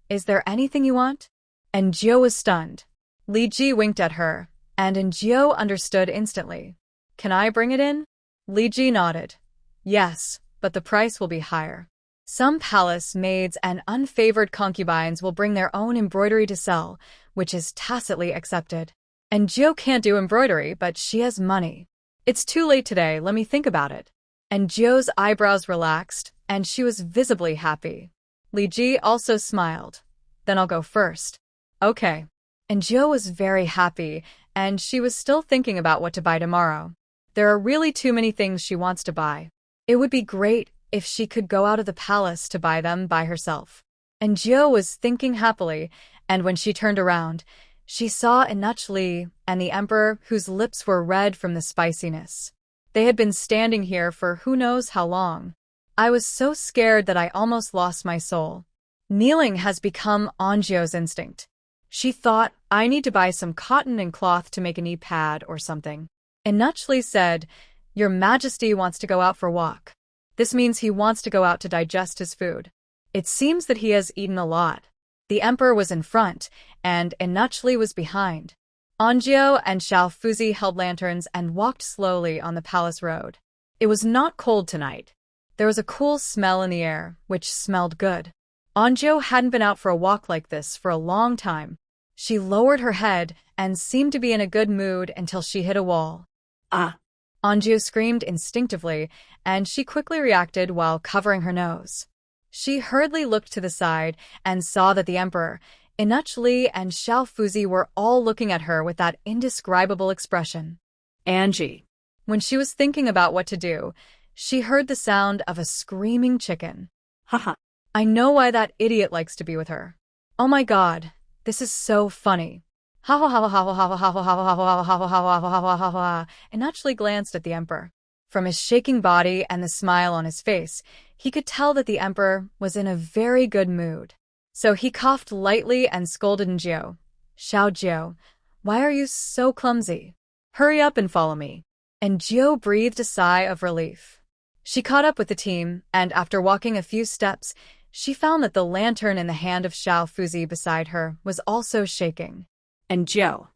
"Is there anything you want?" And Jiao was stunned. Li Ji winked at her, and Jiao understood instantly. "Can I bring it in?" Li Ji nodded. "Yes, but the price will be higher. Some palace maids and unfavored concubines will bring their own embroidery to sell, which is tacitly accepted. And Jiao can't do embroidery, but she has money. It's too late today, let me think about it." And Jiao's eyebrows relaxed, and she was visibly happy. Li Ji also smiled. "Then I'll go first." "Okay." And Jiao was very happy, and she was still thinking about what to buy tomorrow. There are really too many things she wants to buy. It would be great if she could go out of the palace to buy them by herself. And Jiao was thinking happily, and when she turned around, she saw Inachli and the emperor, whose lips were red from the spiciness. They had been standing here for who knows how long. I was so scared that I almost lost my soul. Kneeling has become Anjiao's instinct. She thought, I need to buy some cotton and cloth to make a knee pad or something. Inachli said, "Your Majesty wants to go out for a walk." This means he wants to go out to digest his food. It seems that he has eaten a lot. The emperor was in front, and Inachli was behind. Anjiao and Xiao Fuzi held lanterns and walked slowly on the palace road. It was not cold tonight. There was a cool smell in the air, which smelled good. Anjiao hadn't been out for a walk like this for a long time. She lowered her head and seemed to be in a good mood until she hit a wall. Ah! Anjiao screamed instinctively, and she quickly reacted while covering her nose. She hurriedly looked to the side and saw that the emperor, Inachli and Xiao Fuzi were all looking at her with that indescribable expression. Angie. When she was thinking about what to do, she heard the sound of a screaming chicken. Haha. I know why that idiot likes to be with her. Oh my god, this is so funny. Ha ha ha ha ha ha ha ha ha ha ha ha ha ha ha ha ha. Inachli glanced at the emperor. From his shaking body and the smile on his face, he could tell that the emperor was in a very good mood. So he coughed lightly and scolded Njio. Xiao Jiao, why are you so clumsy? Hurry up and follow me. And Jiao breathed a sigh of relief. She caught up with the team, and after walking a few steps, she found that the lantern in the hand of Xiao Fuzi beside her was also shaking. And Jiao.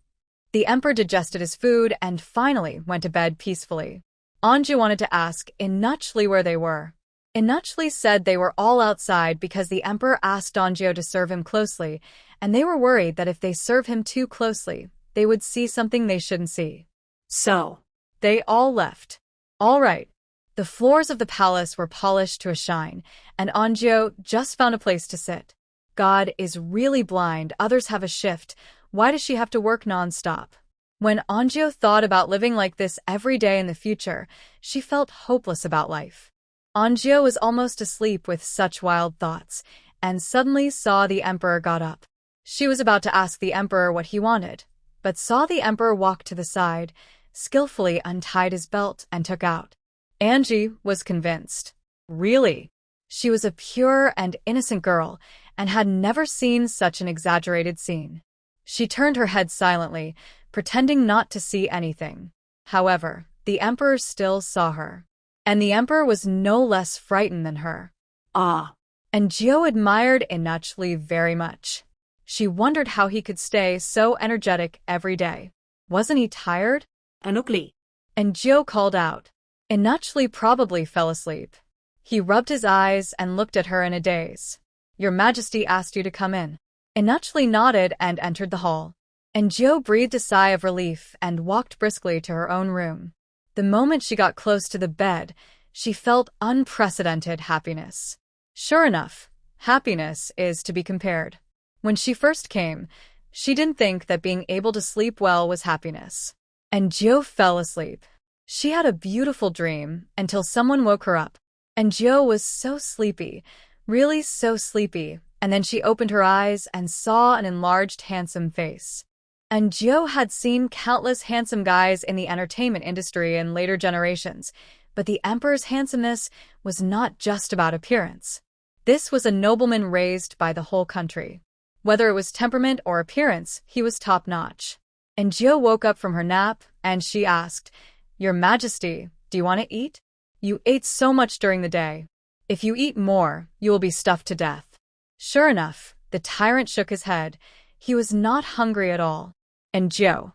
The emperor digested his food and finally went to bed peacefully. Anju wanted to ask Inachli where they were. Inachli said they were all outside because the emperor asked Anju to serve him closely, and they were worried that if they serve him too closely, they would see something they shouldn't see. So, they all left. All right. The floors of the palace were polished to a shine, and Anju just found a place to sit. God is really blind, others have a shift. Why does she have to work non-stop? When Anju thought about living like this every day in the future, she felt hopeless about life. Anju was almost asleep with such wild thoughts, and suddenly saw the emperor got up. She was about to ask the emperor what he wanted, but saw the emperor walk to the side, skillfully untied his belt and took out. Angie was convinced. Really? She was a pure and innocent girl, and had never seen such an exaggerated scene. She turned her head silently, pretending not to see anything. However, the emperor still saw her. And the emperor was no less frightened than her. Ah. And Jiao admired Inachli very much. She wondered how he could stay so energetic every day. Wasn't he tired? Anukli. And Jiao called out. Inachli probably fell asleep. He rubbed his eyes and looked at her in a daze. Your Majesty asked you to come in. Inachli nodded and entered the hall. And Jiao breathed a sigh of relief and walked briskly to her own room. The moment she got close to the bed, she felt unprecedented happiness. Sure enough, happiness is to be compared. When she first came, she didn't think that being able to sleep well was happiness. And Jiao fell asleep. She had a beautiful dream until someone woke her up. And Jiao was so sleepy, really so sleepy, and then she opened her eyes and saw an enlarged, handsome face. And Jiao had seen countless handsome guys in the entertainment industry in later generations, but the emperor's handsomeness was not just about appearance. This was a nobleman raised by the whole country. Whether it was temperament or appearance, he was top-notch. And Jiao woke up from her nap, and she asked, Your Majesty, do you want to eat? You ate so much during the day. If you eat more, you will be stuffed to death. Sure enough, the tyrant shook his head. He was not hungry at all. And Jiao.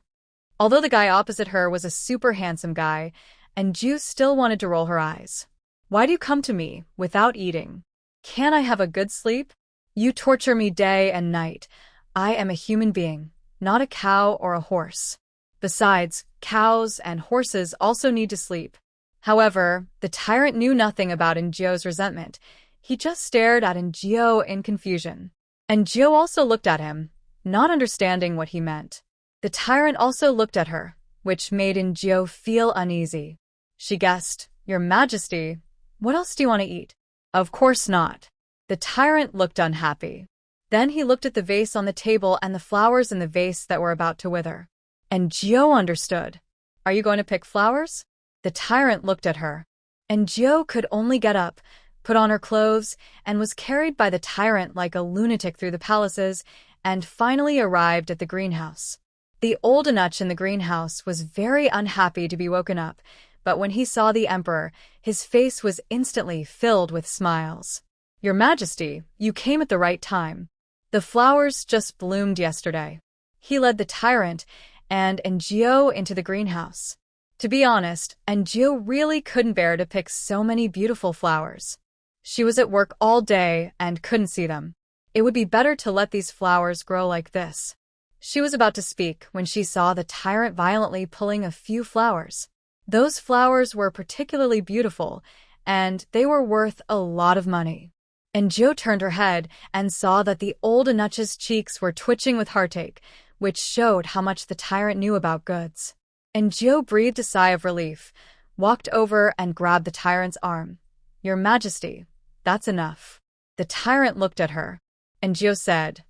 Although the guy opposite her was a super handsome guy, and Jiao still wanted to roll her eyes. Why do you come to me without eating? Can't I have a good sleep? You torture me day and night. I am a human being, not a cow or a horse. Besides, cows and horses also need to sleep. However, the tyrant knew nothing about Jiao's resentment. He just stared at Jiao in confusion. And Jiao also looked at him, not understanding what he meant. The tyrant also looked at her, which made Jiao feel uneasy. She guessed, Your Majesty, what else do you want to eat? Of course not. The tyrant looked unhappy. Then he looked at the vase on the table and the flowers in the vase that were about to wither. And Jiao understood. Are you going to pick flowers? The tyrant looked at her. And Jiao could only get up, put on her clothes, and was carried by the tyrant like a lunatic through the palaces, and finally arrived at the greenhouse. The old Anuch in the greenhouse was very unhappy to be woken up, but when he saw the emperor, his face was instantly filled with smiles. Your Majesty, you came at the right time. The flowers just bloomed yesterday. He led the tyrant and Jiao into the greenhouse. To be honest, Jiao really couldn't bear to pick so many beautiful flowers. She was at work all day and couldn't see them. It would be better to let these flowers grow like this. She was about to speak when she saw the tyrant violently pulling a few flowers. Those flowers were particularly beautiful, and they were worth a lot of money. And Jiu turned her head and saw that the old Anuch's cheeks were twitching with heartache, which showed how much the tyrant knew about goods. And Jiu breathed a sigh of relief, walked over and grabbed the tyrant's arm. "Your Majesty, that's enough." The tyrant looked at her, and Jiu said,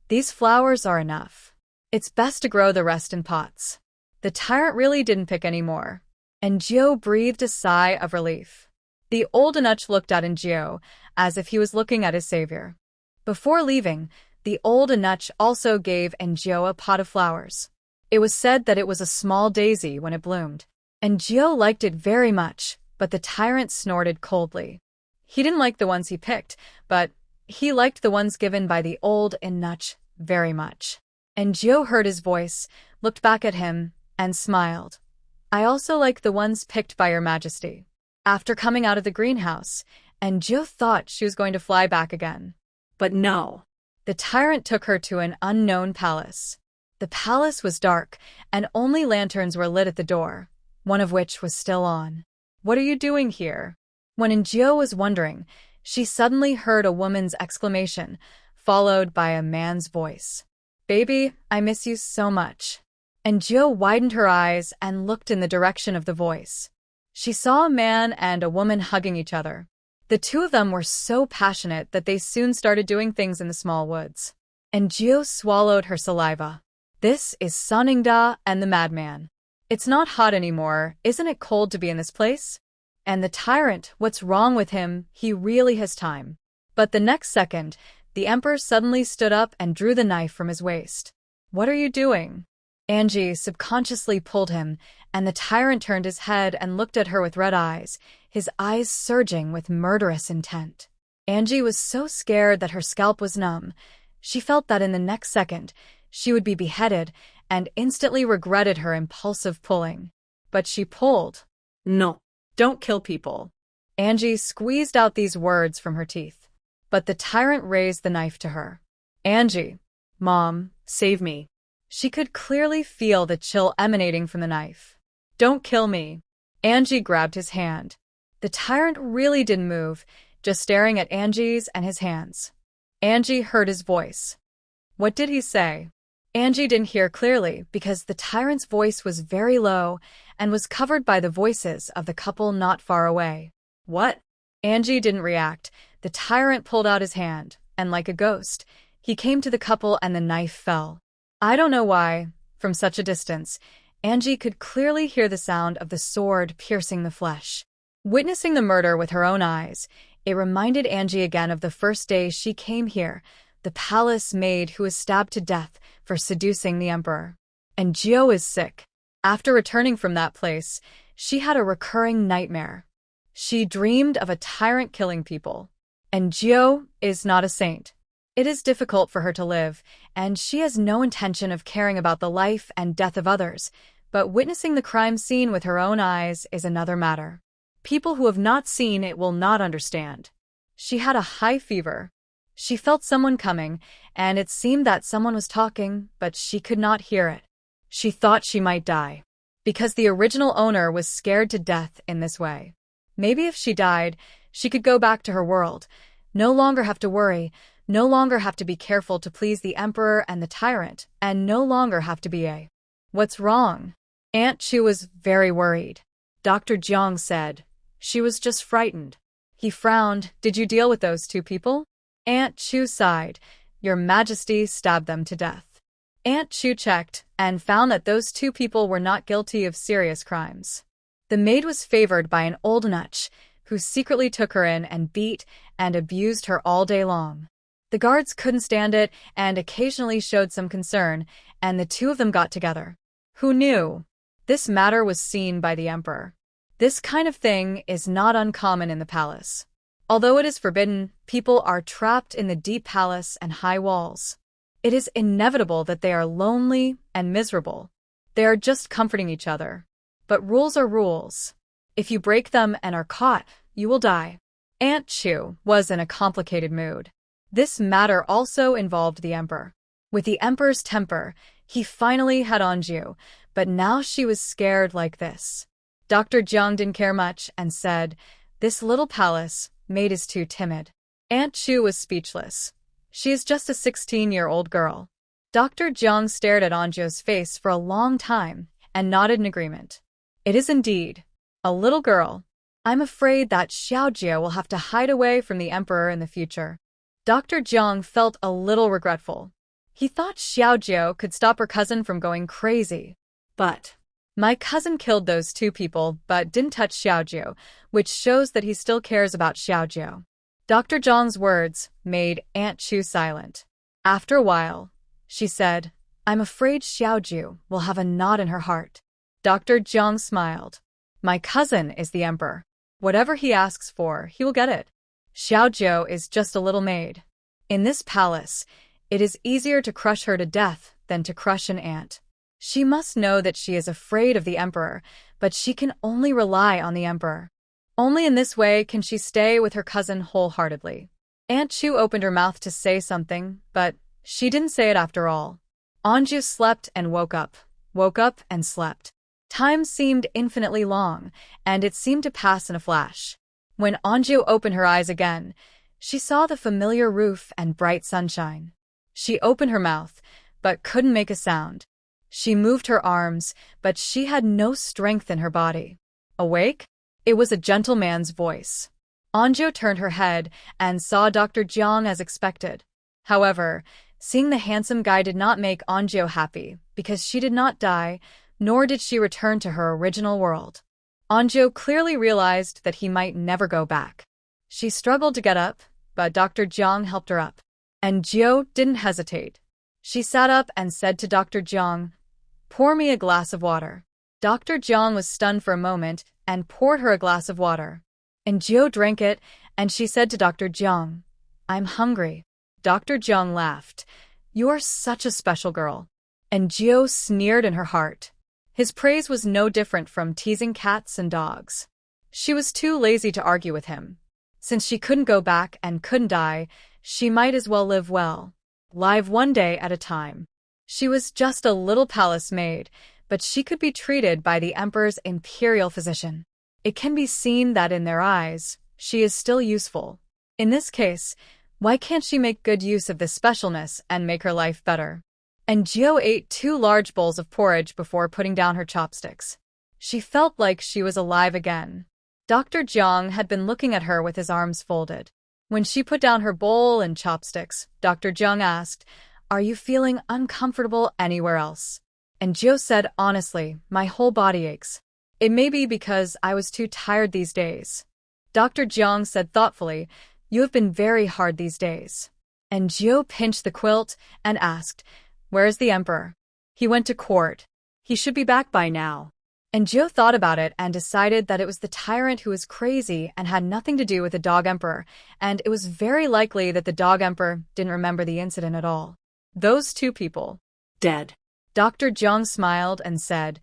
"These flowers are enough. It's best to grow the rest in pots." The tyrant really didn't pick any more, and Jiu breathed a sigh of relief. The old Anuch looked at Jiu as if he was looking at his savior. Before leaving, the old Anuch also gave Jiu a pot of flowers. It was said that it was a small daisy when it bloomed, and Jiu liked it very much, but the tyrant snorted coldly. He didn't like the ones he picked, but he liked the ones given by the old Anuch very much. And Jiu heard his voice, looked back at him, and smiled. "I also like the ones picked by your Majesty." After coming out of the greenhouse, and Jiu thought she was going to fly back again. But no. The tyrant took her to an unknown palace. The palace was dark, and only lanterns were lit at the door, one of which was still on. "What are you doing here?" When Jiu was wondering, she suddenly heard a woman's exclamation, followed by a man's voice. "Baby, I miss you so much." And Jiu widened her eyes and looked in the direction of the voice. She saw a man and a woman hugging each other. The two of them were so passionate that they soon started doing things in the small woods. And Jiu swallowed her saliva. "This is Soningda and the madman. It's not hot anymore. Isn't it cold to be in this place?" And the tyrant, what's wrong with him? He really has time. But the next second, the emperor suddenly stood up and drew the knife from his waist. "What are you doing?" Angie subconsciously pulled him, and the tyrant turned his head and looked at her with red eyes, his eyes surging with murderous intent. Angie was so scared that her scalp was numb. She felt that in the next second, she would be beheaded and instantly regretted her impulsive pulling. But she pulled. "No, don't kill people." Angie squeezed out these words from her teeth. But the tyrant raised the knife to her. "Angie, Mom, save me." She could clearly feel the chill emanating from the knife. "Don't kill me." Angie grabbed his hand. The tyrant really didn't move, just staring at Angie's and his hands. Angie heard his voice. What did he say? Angie didn't hear clearly because the tyrant's voice was very low and was covered by the voices of the couple not far away. "What?" Angie didn't react. The tyrant pulled out his hand, and like a ghost, he came to the couple and the knife fell. I don't know why, from such a distance, Angie could clearly hear the sound of the sword piercing the flesh. Witnessing the murder with her own eyes, it reminded Angie again of the first day she came here, the palace maid who was stabbed to death for seducing the emperor. And Jiu is sick. After returning from that place, she had a recurring nightmare. She dreamed of a tyrant killing people. And Jiu is not a saint. It is difficult for her to live, and she has no intention of caring about the life and death of others, but witnessing the crime scene with her own eyes is another matter. People who have not seen it will not understand. She had a high fever. She felt someone coming, and it seemed that someone was talking, but she could not hear it. She thought she might die, because the original owner was scared to death in this way. Maybe if she died, she could go back to her world, no longer have to worry, no longer have to be careful to please the emperor and the tyrant, and no longer have to be a "What's wrong?" Aunt Chu was very worried. Dr. Jiang said. She was just frightened. He frowned. "Did you deal with those two people?" Aunt Chu sighed. "Your Majesty stabbed them to death." Aunt Chu checked and found that those two people were not guilty of serious crimes. The maid was favored by an old nutch, who secretly took her in and beat and abused her all day long. The guards couldn't stand it and occasionally showed some concern, and the two of them got together. Who knew? This matter was seen by the emperor. This kind of thing is not uncommon in the palace. Although it is forbidden, people are trapped in the deep palace and high walls. It is inevitable that they are lonely and miserable. They are just comforting each other. But rules are rules. If you break them and are caught, you will die. Aunt Chu was in a complicated mood. This matter also involved the emperor. With the emperor's temper, he finally had Anju, but now she was scared like this. Dr. Jiang didn't care much and said, "This little palace, Maid is too timid. Aunt Chu was speechless. She is just a 16-year-old girl. Dr. Jiang stared at Anju's face for a long time and nodded in agreement. It is indeed a little girl. I'm afraid that Xiaojie will have to hide away from the emperor in the future. Dr. Jiang felt a little regretful. He thought Xiaojie could stop her cousin from going crazy. But my cousin killed those two people but didn't touch Xiaojie, which shows that he still cares about Xiaojie. Dr. Jiang's words made Aunt Chu silent. After a while, she said, I'm afraid Xiaojie will have a knot in her heart. Dr. Jiang smiled. My cousin is the emperor. Whatever he asks for, he will get it. Xiaojie is just a little maid. In this palace, it is easier to crush her to death than to crush an ant. She must know that she is afraid of the emperor, but she can only rely on the emperor. Only in this way can she stay with her cousin wholeheartedly. Aunt Chu opened her mouth to say something, but she didn't say it after all. Anju slept and woke up and slept. Time seemed infinitely long, and it seemed to pass in a flash. When Anju opened her eyes again, she saw the familiar roof and bright sunshine. She opened her mouth, but couldn't make a sound. She moved her arms, but she had no strength in her body. Awake? It was a gentleman's voice. Anju turned her head and saw Dr. Jiang as expected. However, seeing the handsome guy did not make Anju happy because she did not die, nor did she return to her original world. Anju clearly realized that he might never go back. She struggled to get up, but Dr. Jiang helped her up. And Jiu didn't hesitate. She sat up and said to Dr. Jiang, Pour me a glass of water. Dr. Jiang was stunned for a moment and poured her a glass of water. And Jiu drank it, and she said to Dr. Jiang, I'm hungry. Dr. Jiang laughed. You are such a special girl. And Jiu sneered in her heart. His praise was no different from teasing cats and dogs. She was too lazy to argue with him. Since she couldn't go back and couldn't die, she might as well live well. Live one day at a time. She was just a little palace maid, but she could be treated by the emperor's imperial physician. It can be seen that in their eyes, she is still useful. In this case, why can't she make good use of this specialness and make her life better? And Jiu ate 2 large bowls of porridge before putting down her chopsticks. She felt like she was alive again. Dr. Jiang had been looking at her with his arms folded. When she put down her bowl and chopsticks, Dr. Jiang asked, Are you feeling uncomfortable anywhere else? And Jiu said, Honestly, my whole body aches. It may be because I was too tired these days. Dr. Jiang said thoughtfully, You have been very hard these days. And Jiu pinched the quilt and asked, Where is the emperor? He went to court. He should be back by now. And Jiu thought about it and decided that it was the tyrant who was crazy and had nothing to do with the dog emperor, and it was very likely that the dog emperor didn't remember the incident at all. Those 2 people. Dead. Dr. Jiang smiled and said,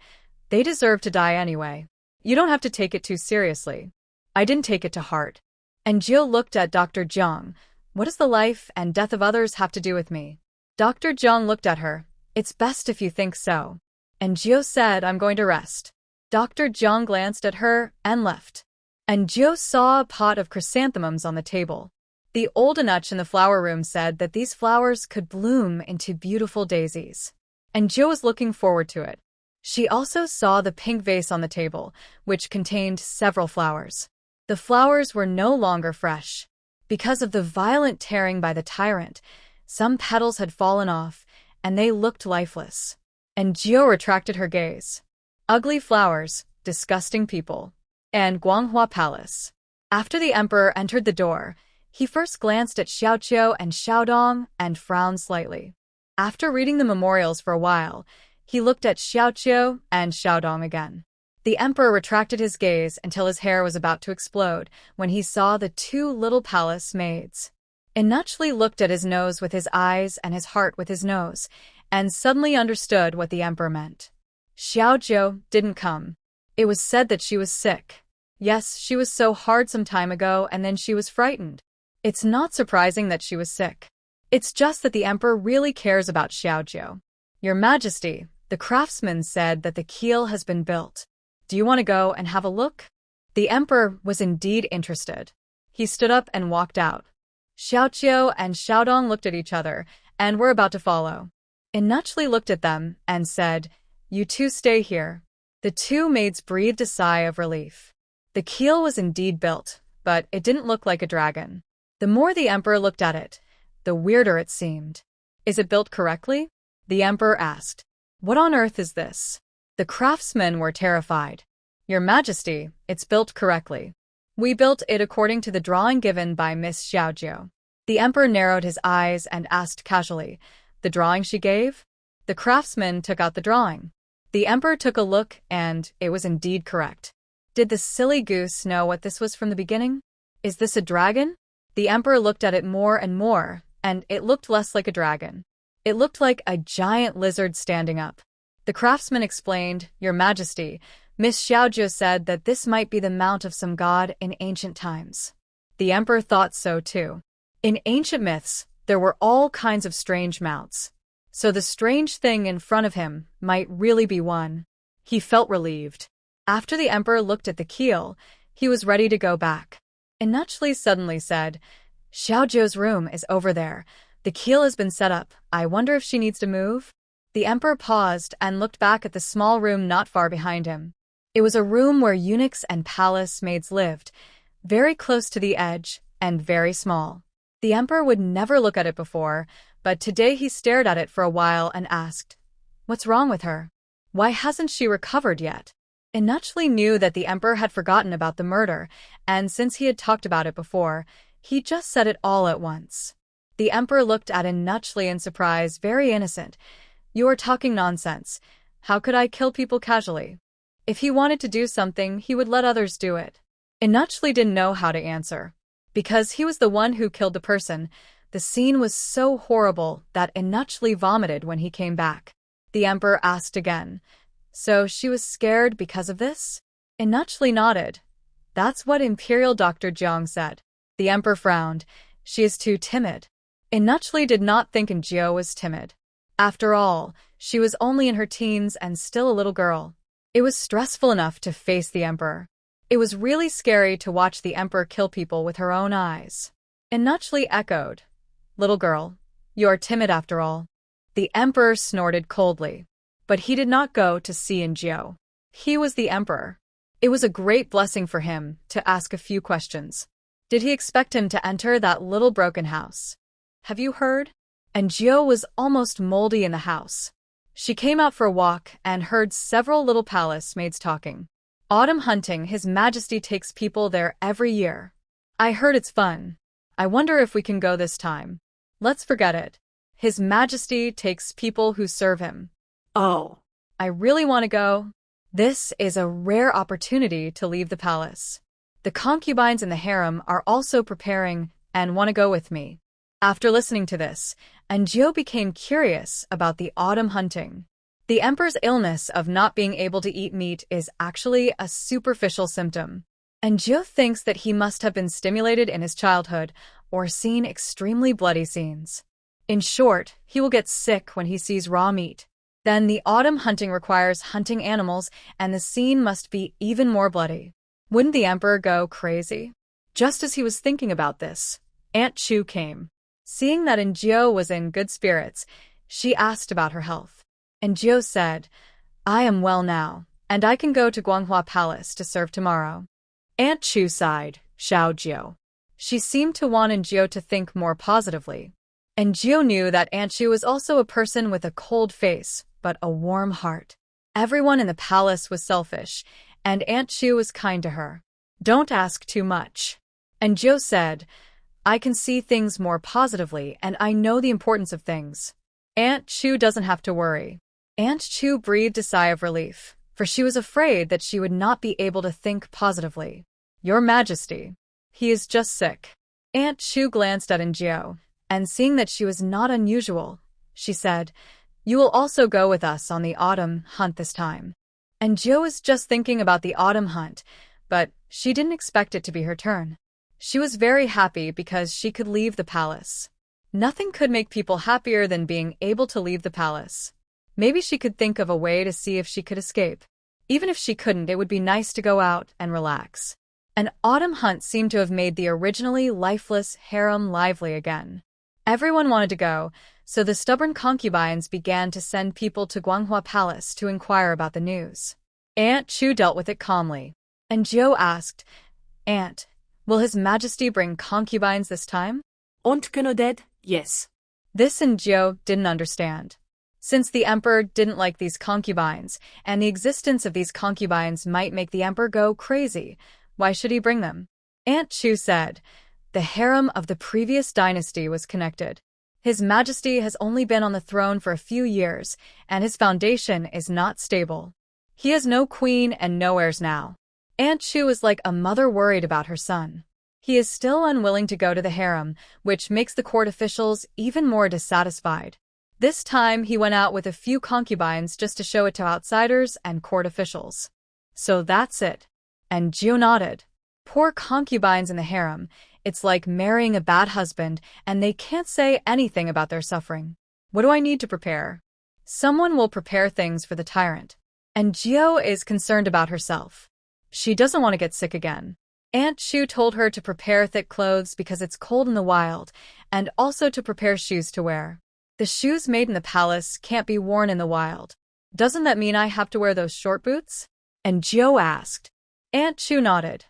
They deserve to die anyway. You don't have to take it too seriously. I didn't take it to heart. And Jiu looked at Dr. Jiang. What does the life and death of others have to do with me? Dr. Jiang looked at her. It's best if you think so. And Jiu said, I'm going to rest. Dr. Jiang glanced at her and left. And Jiu saw a pot of chrysanthemums on the table. The old eunuch in the flower room said that these flowers could bloom into beautiful daisies. And Jiu was looking forward to it. She also saw the pink vase on the table, which contained several flowers. The flowers were no longer fresh. Because of the violent tearing by the tyrant, some petals had fallen off, and they looked lifeless. And Jiu retracted her gaze. Ugly flowers, disgusting people. And Guanghua Palace. After the emperor entered the door, he first glanced at Xiaoqiu and Xiaodong and frowned slightly. After reading the memorials for a while, he looked at Xiaoqiu and Xiaodong again. The emperor retracted his gaze until his hair was about to explode when he saw the 2 little palace maids. Inuchli looked at his nose with his eyes and his heart with his nose, and suddenly understood what the emperor meant. Xiaoqiu didn't come. It was said that she was sick. Yes, she was so hard some time ago, and then she was frightened. It's not surprising that she was sick. It's just that the emperor really cares about Xiaoqiu. Your Majesty, the craftsman said that the keel has been built. Do you want to go and have a look? The emperor was indeed interested. He stood up and walked out. Xiaoqiu and Xiaodong looked at each other and were about to follow. Inachli looked at them and said, "You two stay here." The two maids breathed a sigh of relief. The keel was indeed built, but it didn't look like a dragon. The more the emperor looked at it, the weirder it seemed. "Is it built correctly?" the emperor asked. "What on earth is this?" The craftsmen were terrified. "Your Majesty, it's built correctly. We built it according to the drawing given by Miss Xiaojiu." The emperor narrowed his eyes and asked casually, "The drawing she gave?" The craftsman took out the drawing. The emperor took a look, and it was indeed correct. Did the silly goose know what this was from the beginning? "Is this a dragon?" The emperor looked at it more and more, and it looked less like a dragon. It looked like a giant lizard standing up. The craftsman explained, "Your Majesty, Miss Xiaojiu said that this might be the mount of some god in ancient times." The emperor thought so too. In ancient myths, there were all kinds of strange mounts. So the strange thing in front of him might really be one. He felt relieved. After the emperor looked at the keel, he was ready to go back. Inachli suddenly said, "Xiaojiu's room is over there. The keel has been set up. I wonder if she needs to move?" The emperor paused and looked back at the small room not far behind him. It was a room where eunuchs and palace maids lived, very close to the edge and very small. The emperor would never look at it before, but today he stared at it for a while and asked, "What's wrong with her? Why hasn't she recovered yet?" Inachli knew that the emperor had forgotten about the murder, and since he had talked about it before, he just said it all at once. The emperor looked at Inachli in surprise, very innocent. "You are talking nonsense. How could I kill people casually? If he wanted to do something, he would let others do it." Inachli didn't know how to answer. Because he was the one who killed the person, the scene was so horrible that Inachli vomited when he came back. The emperor asked again, "So she was scared because of this?" Inachli nodded. "That's what Imperial Dr. Jiang said." The emperor frowned. "She is too timid." Inachli did not think Jiao was timid. After all, she was only in her teens and still a little girl. It was stressful enough to face the emperor. It was really scary to watch the emperor kill people with her own eyes. Inachli echoed, "Little girl, you are timid after all." The emperor snorted coldly. But he did not go to see Jiao. He was the emperor. It was a great blessing for him to ask a few questions. Did he expect him to enter that little broken house? "Have you heard?" And Jiao was almost moldy in the house. She came out for a walk and heard several little palace maids talking. "Autumn hunting, His Majesty takes people there every year. I heard it's fun. I wonder if we can go this time." "Let's forget it. His Majesty takes people who serve him." Oh. "I really want to go. This is a rare opportunity to leave the palace. The concubines in the harem are also preparing and want to go with me." After listening to this, Jiao became curious about the autumn hunting. The emperor's illness of not being able to eat meat is actually a superficial symptom. Jiao thinks that he must have been stimulated in his childhood or seen extremely bloody scenes. In short, he will get sick when he sees raw meat. Then the autumn hunting requires hunting animals, and the scene must be even more bloody. Wouldn't the emperor go crazy? Just as he was thinking about this, Aunt Chu came. Seeing that Jiao was in good spirits, she asked about her health. Jiao said, "I am well now, and I can go to Guanghua Palace to serve tomorrow." Aunt Chu sighed, Xiaojiu. She seemed to want Jiao to think more positively. Jiao knew that Aunt Chu was also a person with a cold face, but a warm heart. Everyone in the palace was selfish, and Aunt Chu was kind to her. "Don't ask too much." Jiao said, "I can see things more positively, and I know the importance of things. Aunt Chu doesn't have to worry." Aunt Chu breathed a sigh of relief, for she was afraid that she would not be able to think positively. "Your Majesty, he is just sick." Aunt Chu glanced at Jiao, and seeing that she was not unusual, she said, "You will also go with us on the autumn hunt this time." Jiao was just thinking about the autumn hunt, but she didn't expect it to be her turn. She was very happy because she could leave the palace. Nothing could make people happier than being able to leave the palace. Maybe she could think of a way to see if she could escape. Even if she couldn't, it would be nice to go out and relax. An autumn hunt seemed to have made the originally lifeless harem lively again. Everyone wanted to go, so the stubborn concubines began to send people to Guanghua Palace to inquire about the news. Aunt Chu dealt with it calmly. And Jiu asked, "Aunt, will His Majesty bring concubines this time?" Aunt dead, yes. This and Jiu didn't understand. Since the emperor didn't like these concubines, and the existence of these concubines might make the emperor go crazy, why should he bring them? Aunt Chu said, "The harem of the previous dynasty was connected. His Majesty has only been on the throne for a few years, and his foundation is not stable. He has no queen and no heirs now." Aunt Chu is like a mother worried about her son. He is still unwilling to go to the harem, which makes the court officials even more dissatisfied. This time he went out with a few concubines just to show it to outsiders and court officials. "So that's it." And Jiu nodded. Poor concubines in the harem, it's like marrying a bad husband and they can't say anything about their suffering. What do I need to prepare? Someone will prepare things for the tyrant. And Jiu is concerned about herself. She doesn't want to get sick again. Aunt Chu told her to prepare thick clothes because it's cold in the wild, and also to prepare shoes to wear. The shoes made in the palace can't be worn in the wild. Doesn't that mean I have to wear those short boots? And Jiu asked. Aunt Chu nodded.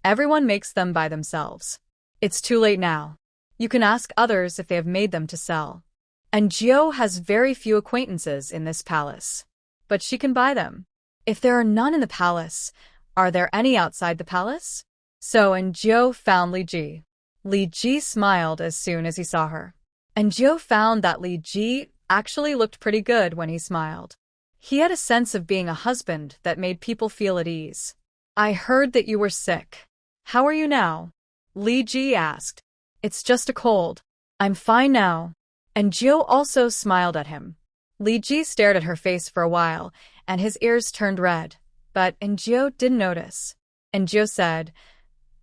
Everyone makes them by themselves. It's too late now. You can ask others if they have made them to sell. And Jiu has very few acquaintances in this palace. But she can buy them. If there are none in the palace, are there any outside the palace? So and Jiu found Li Ji. Li Ji smiled as soon as he saw her. And Jiu found that Li Ji actually looked pretty good when he smiled. He had a sense of being a husband that made people feel at ease. I heard that you were sick. How are you now? Li Ji asked. It's just a cold. I'm fine now. And Jiu also smiled at him. Li Ji stared at her face for a while, and his ears turned red. But Jiu didn't notice. And Jiu said,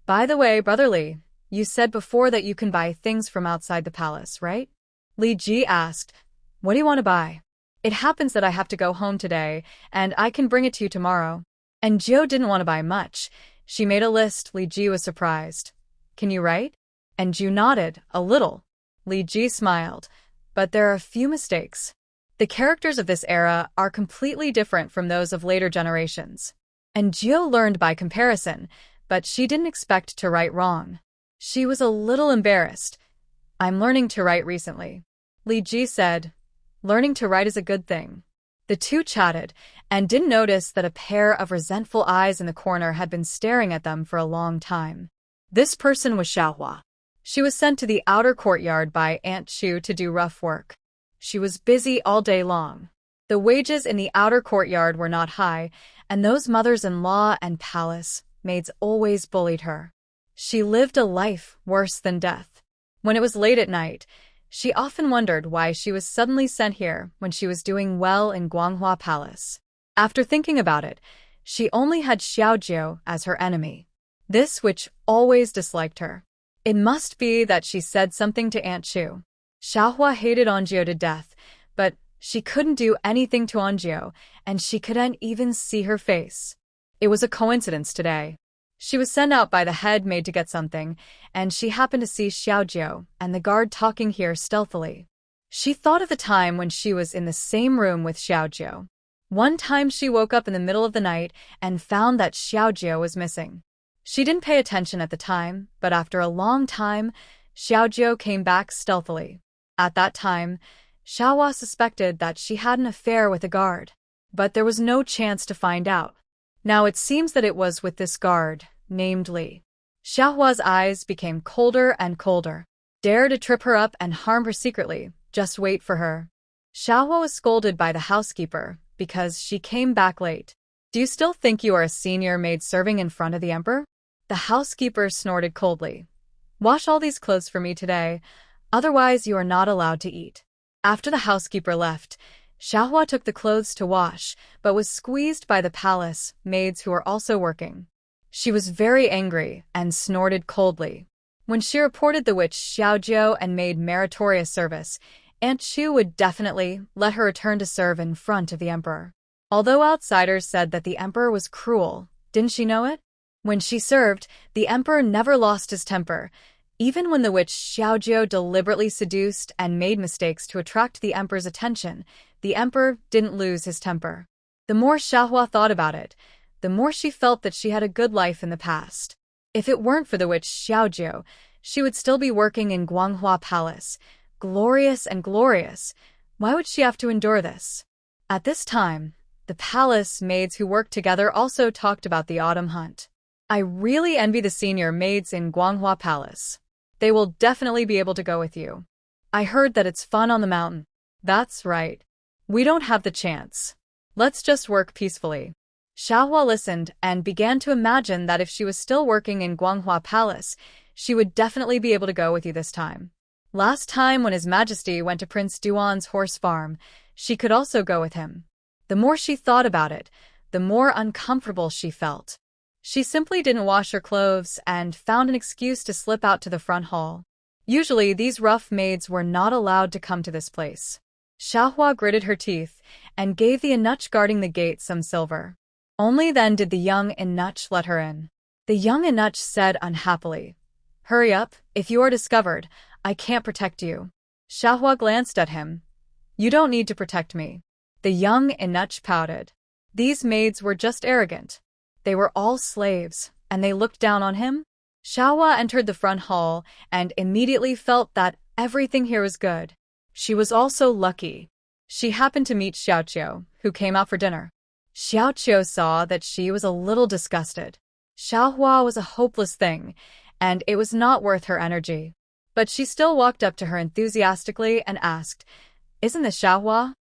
By the way, Brother Li, you said before that you can buy things from outside the palace, right? Li Ji asked, What do you want to buy? It happens that I have to go home today, and I can bring it to you tomorrow. And Jiu didn't want to buy much. She made a list. Li Ji was surprised. Can you write? And Jiu nodded, a little. Li Ji smiled. But there are a few mistakes. The characters of this era are completely different from those of later generations. And Jiu learned by comparison, but she didn't expect to write wrong. She was a little embarrassed. I'm learning to write recently. Li Ji said, Learning to write is a good thing. The two chatted, and didn't notice that a pair of resentful eyes in the corner had been staring at them for a long time. This person was Xiaohua. She was sent to the outer courtyard by Aunt Chu to do rough work. She was busy all day long. The wages in the outer courtyard were not high, and those mothers-in-law and palace maids always bullied her. She lived a life worse than death. When it was late at night, she often wondered why she was suddenly sent here when she was doing well in Guanghua Palace. After thinking about it, she only had Xiaojiu as her enemy. This which always disliked her. It must be that she said something to Aunt Chu. Xiaohua hated Anjiu to death, but she couldn't do anything to Anjiu, and she couldn't even see her face. It was a coincidence today. She was sent out by the head maid to get something, and she happened to see Xiaojiu and the guard talking here stealthily. She thought of the time when she was in the same room with Xiaojiu. One time she woke up in the middle of the night and found that Xiaojiu was missing. She didn't pay attention at the time, but after a long time, Xiaojiu came back stealthily. At that time, Xiaohua suspected that she had an affair with a guard, but there was no chance to find out. Now it seems that it was with this guard, named Li. Xiaohua's eyes became colder and colder. Dare to trip her up and harm her secretly, just wait for her. Xiaohua was scolded by the housekeeper because she came back late. Do you still think you are a senior maid serving in front of the emperor? The housekeeper snorted coldly. Wash all these clothes for me today, otherwise you are not allowed to eat. After the housekeeper left, Xiaohua took the clothes to wash, but was squeezed by the palace maids who were also working. She was very angry and snorted coldly. When she reported the witch Xiaojiu and made meritorious service, Aunt Chu would definitely let her return to serve in front of the emperor. Although outsiders said that the emperor was cruel, didn't she know it? When she served, the emperor never lost his temper. Even when the witch Xiaojiu deliberately seduced and made mistakes to attract the emperor's attention, the emperor didn't lose his temper. The more Xiahua thought about it, the more she felt that she had a good life in the past. If it weren't for the witch Xiaojiu, she would still be working in Guanghua Palace. Glorious and glorious. Why would she have to endure this? At this time, the palace maids who worked together also talked about the autumn hunt. I really envy the senior maids in Guanghua Palace. They will definitely be able to go with you. I heard that it's fun on the mountain. That's right. We don't have the chance. Let's just work peacefully. Xiahua listened and began to imagine that if she was still working in Guanghua Palace, she would definitely be able to go with you this time. Last time when His Majesty went to Prince Duan's horse farm, she could also go with him. The more she thought about it, the more uncomfortable she felt. She simply didn't wash her clothes and found an excuse to slip out to the front hall. Usually, these rough maids were not allowed to come to this place. Xiahua gritted her teeth and gave the eunuch guarding the gate some silver. Only then did the young eunuch let her in. The young eunuch said unhappily, "Hurry up, if you are discovered, I can't protect you." Xiahua glanced at him. "You don't need to protect me." The young eunuch pouted. These maids were just arrogant. They were all slaves, and they looked down on him. Xiahua entered the front hall and immediately felt that everything here was good. She was also lucky. She happened to meet Xiaoqiu, who came out for dinner. Xiaoqiu saw that she was a little disgusted. Xiahua was a hopeless thing, and it was not worth her energy. But she still walked up to her enthusiastically and asked, "Isn't this Xiahua?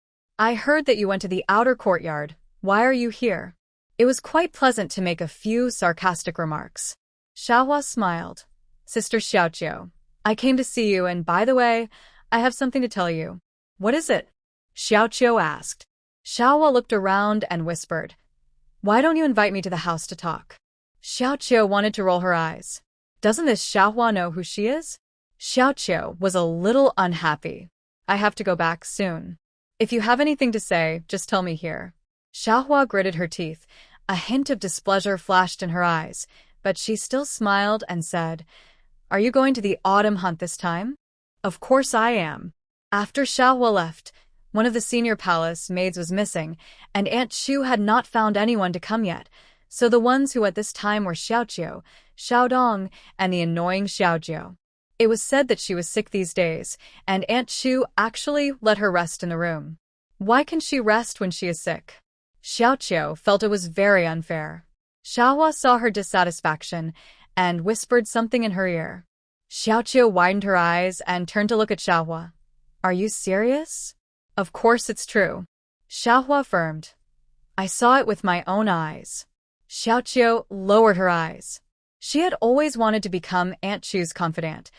I heard that you went to the outer courtyard. Why are you here?" It was quite pleasant to make a few sarcastic remarks. Xiahua smiled. "Sister Xiaoqiu, I came to see you, and by the way, I have something to tell you." "What is it?" Xiaoqiu asked. Xiahua looked around and whispered, "Why don't you invite me to the house to talk?" Xiaoqiu wanted to roll her eyes. Doesn't this Xiahua know who she is? Xiaoqiu was a little unhappy. "I have to go back soon. If you have anything to say, just tell me here." Xiahua gritted her teeth. A hint of displeasure flashed in her eyes, but she still smiled and said, "Are you going to the autumn hunt this time?" "Of course I am." After Xiahua left, one of the senior palace maids was missing, and Aunt Chu had not found anyone to come yet, so the ones who at this time were Xiaoqiu, Xiaodong, and the annoying Xiaojiu. It was said that she was sick these days, and Aunt Chu actually let her rest in the room. Why can she rest when she is sick? Xiaoqiu felt it was very unfair. Xiahua saw her dissatisfaction and whispered something in her ear. Xiaoqiu widened her eyes and turned to look at Xiahua. "Are you serious?" "Of course it's true." Xiahua affirmed. "I saw it with my own eyes." Xiaoqiu lowered her eyes. She had always wanted to become Aunt Chu's confidant,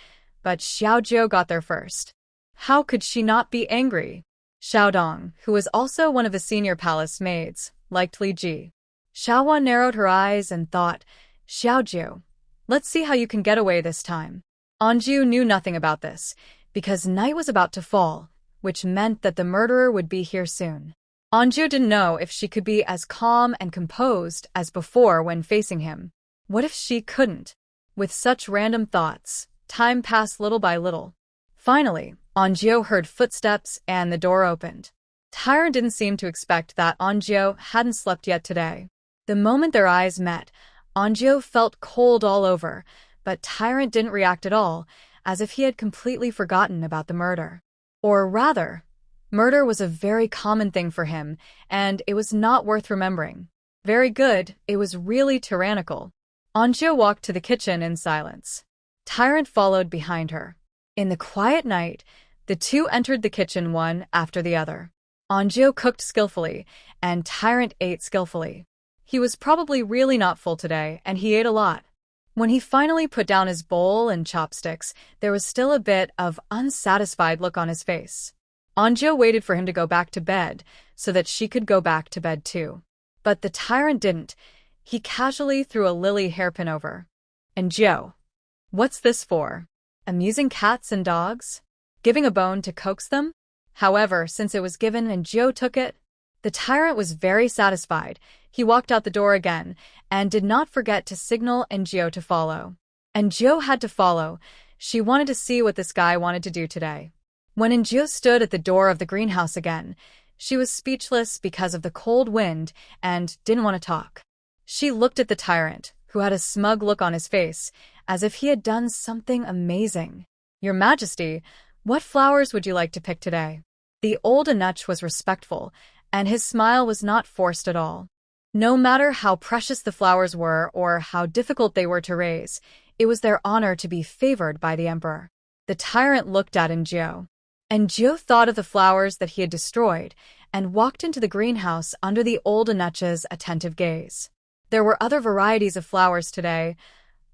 but Xiaojiu got there first. How could she not be angry? Xiaodong, who was also one of the senior palace maids, liked Li Ji. Xiahua narrowed her eyes and thought, "Xiaojiu, let's see how you can get away this time." Anju knew nothing about this, because night was about to fall, which meant that the murderer would be here soon. Anju didn't know if she could be as calm and composed as before when facing him. What if she couldn't? With such random thoughts, time passed little by little. Finally, Anju heard footsteps and the door opened. Tyrant didn't seem to expect that Anju hadn't slept yet today. The moment their eyes met, Anju felt cold all over, but Tyrant didn't react at all, as if he had completely forgotten about the murder. Or rather, murder was a very common thing for him, and it was not worth remembering. Very good, it was really tyrannical. Anju walked to the kitchen in silence. Tyrant followed behind her. In the quiet night, the two entered the kitchen one after the other. Anju cooked skillfully, and Tyrant ate skillfully. He was probably really not full today, and he ate a lot. When he finally put down his bowl and chopsticks, there was still a bit of unsatisfied look on his face. Anju waited for him to go back to bed, so that she could go back to bed too. But the Tyrant didn't. He casually threw a lily hairpin over. "And Joe, what's this for? Amusing cats and dogs? Giving a bone to coax them?" However, since it was given and Joe took it, The tyrant was very satisfied. He walked out the door again, and did not forget to signal Njio to follow. Njio had to follow. She wanted to see what this guy wanted to do today. When Njio stood at the door of the greenhouse again, she was speechless because of the cold wind and didn't want to talk. She looked at the tyrant, who had a smug look on his face, as if he had done something amazing. "Your Majesty, what flowers would you like to pick today?" The old eunuch was respectful, and his smile was not forced at all. No matter how precious the flowers were or how difficult they were to raise, it was their honor to be favored by the emperor. The tyrant looked at Njio. Njio thought of the flowers that he had destroyed and walked into the greenhouse under the old eunuch's attentive gaze. There were other varieties of flowers today,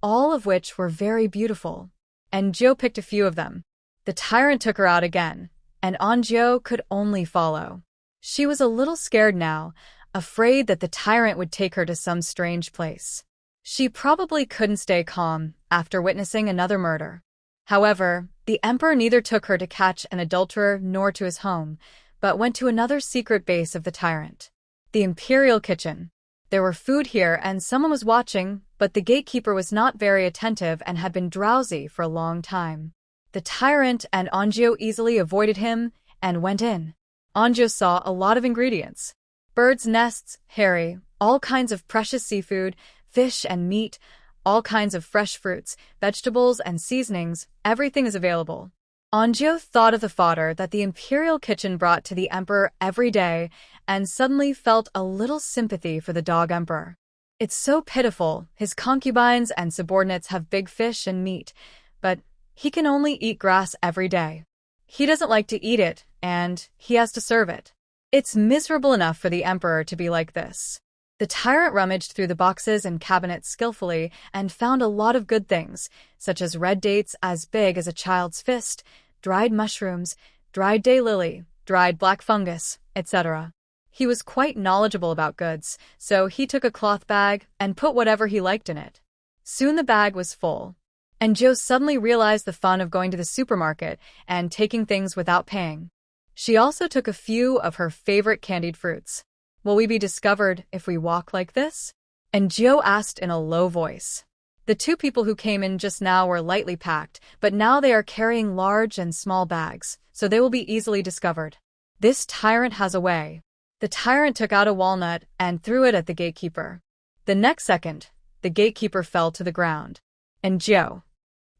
all of which were very beautiful. Njio picked a few of them. The tyrant took her out again, and Njio could only follow. She was a little scared now, afraid that the tyrant would take her to some strange place. She probably couldn't stay calm after witnessing another murder. However, the emperor neither took her to catch an adulterer nor to his home, but went to another secret base of the tyrant, the imperial kitchen. There were food here and someone was watching, but the gatekeeper was not very attentive and had been drowsy for a long time. The tyrant and Njio easily avoided him and went in. Njio saw a lot of ingredients. Birds' nests, herring, all kinds of precious seafood, fish and meat, all kinds of fresh fruits, vegetables and seasonings, everything is available. Njio thought of the fodder that the imperial kitchen brought to the emperor every day and suddenly felt a little sympathy for the dog emperor. It's so pitiful, his concubines and subordinates have big fish and meat, but he can only eat grass every day. He doesn't like to eat it, and he has to serve it. It's miserable enough for the emperor to be like this. The tyrant rummaged through the boxes and cabinets skillfully and found a lot of good things, such as red dates as big as a child's fist, dried mushrooms, dried daylily, dried black fungus, etc. He was quite knowledgeable about goods, so he took a cloth bag and put whatever he liked in it. Soon the bag was full. Njio suddenly realized the fun of going to the supermarket and taking things without paying. She also took a few of her favorite candied fruits. "Will we be discovered if we walk like this?" Njio asked in a low voice. The two people who came in just now were lightly packed, but now they are carrying large and small bags, so they will be easily discovered. This tyrant has a way. The tyrant took out a walnut and threw it at the gatekeeper. The next second, the gatekeeper fell to the ground. Njio,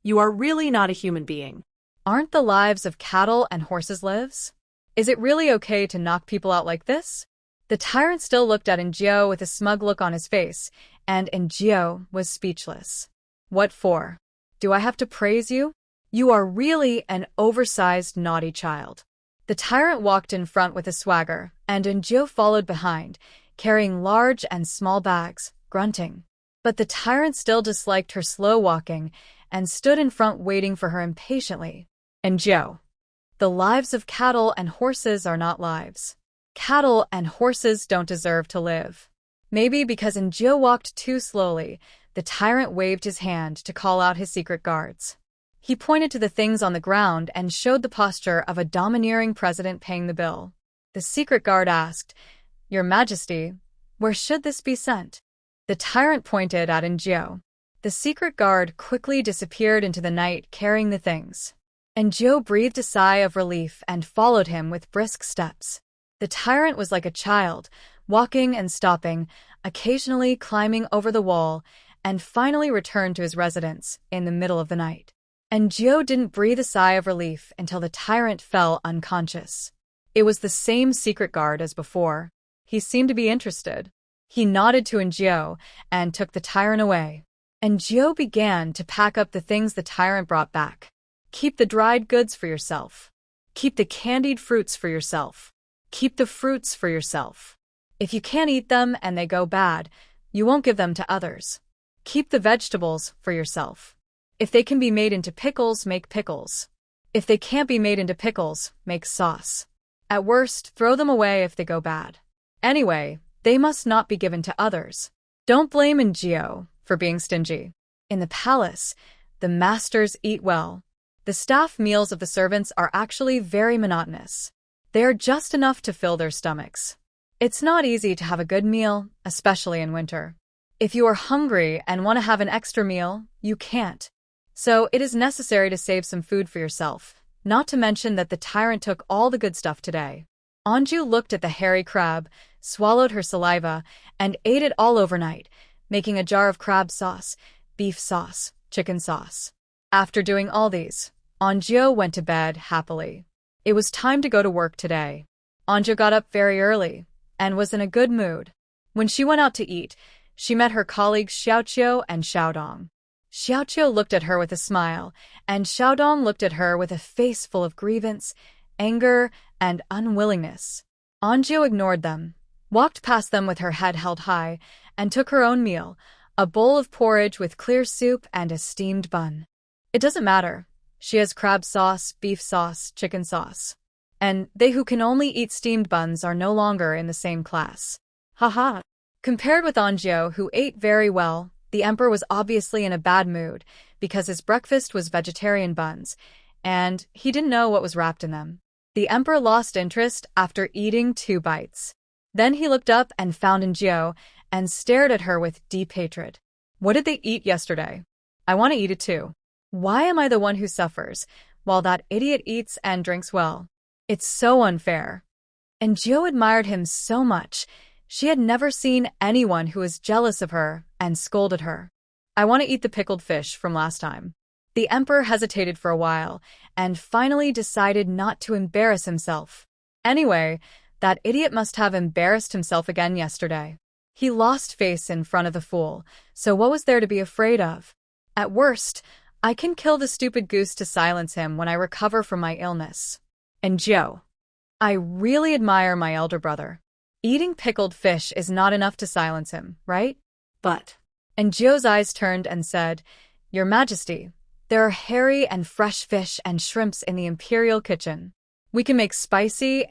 You are really not a human being. aren't the lives of cattle and horses lives? Is it really okay to knock people out like this? The tyrant still looked at Njio with a smug look on his face, and Njio was speechless. "What for? Do I have to praise you? You are really an oversized naughty child." The tyrant walked in front with a swagger, and Njio followed behind, carrying large and small bags, grunting. But the tyrant still disliked her slow walking and stood in front waiting for her impatiently. "Njio, the lives of cattle and horses are not lives. Cattle and horses don't deserve to live." Maybe because Njio walked too slowly, the tyrant waved his hand to call out his secret guards. He pointed to the things on the ground and showed the posture of a domineering president paying the bill. The secret guard asked, "Your Majesty, where should this be sent?" The tyrant pointed at Njio. The secret guard quickly disappeared into the night carrying the things. Njio breathed a sigh of relief and followed him with brisk steps. The tyrant was like a child, walking and stopping, occasionally climbing over the wall, and finally returned to his residence in the middle of the night. Njio didn't breathe a sigh of relief until the tyrant fell unconscious. It was the same secret guard as before. He seemed to be interested. He nodded to Njio and took the tyrant away. Njio began to pack up the things the tyrant brought back. "Keep the dried goods for yourself. Keep the candied fruits for yourself. Keep the fruits for yourself. If you can't eat them and they go bad, you won't give them to others. Keep the vegetables for yourself. If they can be made into pickles, make pickles. If they can't be made into pickles, make sauce. At worst, throw them away if they go bad. Anyway, they must not be given to others. Don't blame Njio for being stingy. In the palace, the masters eat well. The staff meals of the servants are actually very monotonous. They are just enough to fill their stomachs. It's not easy to have a good meal, especially in winter. If you are hungry and want to have an extra meal, you can't. So it is necessary to save some food for yourself, not to mention that the tyrant took all the good stuff today. Anju looked at the hairy crab, swallowed her saliva, and ate it all overnight, making a jar of crab sauce, beef sauce, chicken sauce. After doing all these, Anju went to bed happily. It was time to go to work today. Anju got up very early and was in a good mood. When she went out to eat, she met her colleagues Xiaoqiu and Xiaodong. Xiaoqiu looked at her with a smile, and Xiaodong looked at her with a face full of grievance, anger, and unwillingness. Anju ignored them, walked past them with her head held high, and took her own meal, a bowl of porridge with clear soup and a steamed bun. It doesn't matter. She has crab sauce, beef sauce, chicken sauce. And they who can only eat steamed buns are no longer in the same class. Haha. Compared with Anju, who ate very well, the emperor was obviously in a bad mood because his breakfast was vegetarian buns, and he didn't know what was wrapped in them. The emperor lost interest after eating 2 bites. Then he looked up and found Anju and stared at her with deep hatred. What did they eat yesterday? I want to eat it too. Why am I the one who suffers, while that idiot eats and drinks well? It's so unfair. Anju admired him so much. She had never seen anyone who was jealous of her and scolded her. I want to eat the pickled fish from last time. The emperor hesitated for a while and finally decided not to embarrass himself. Anyway, that idiot must have embarrassed himself again yesterday. He lost face in front of the fool, so what was there to be afraid of? At worst, I can kill the stupid goose to silence him when I recover from my illness. Anju, I really admire my elder brother. Eating pickled fish is not enough to silence him, right? But... Anju's eyes turned and said, Your Majesty, there are hairy and fresh fish and shrimps in the imperial kitchen. We can make spicy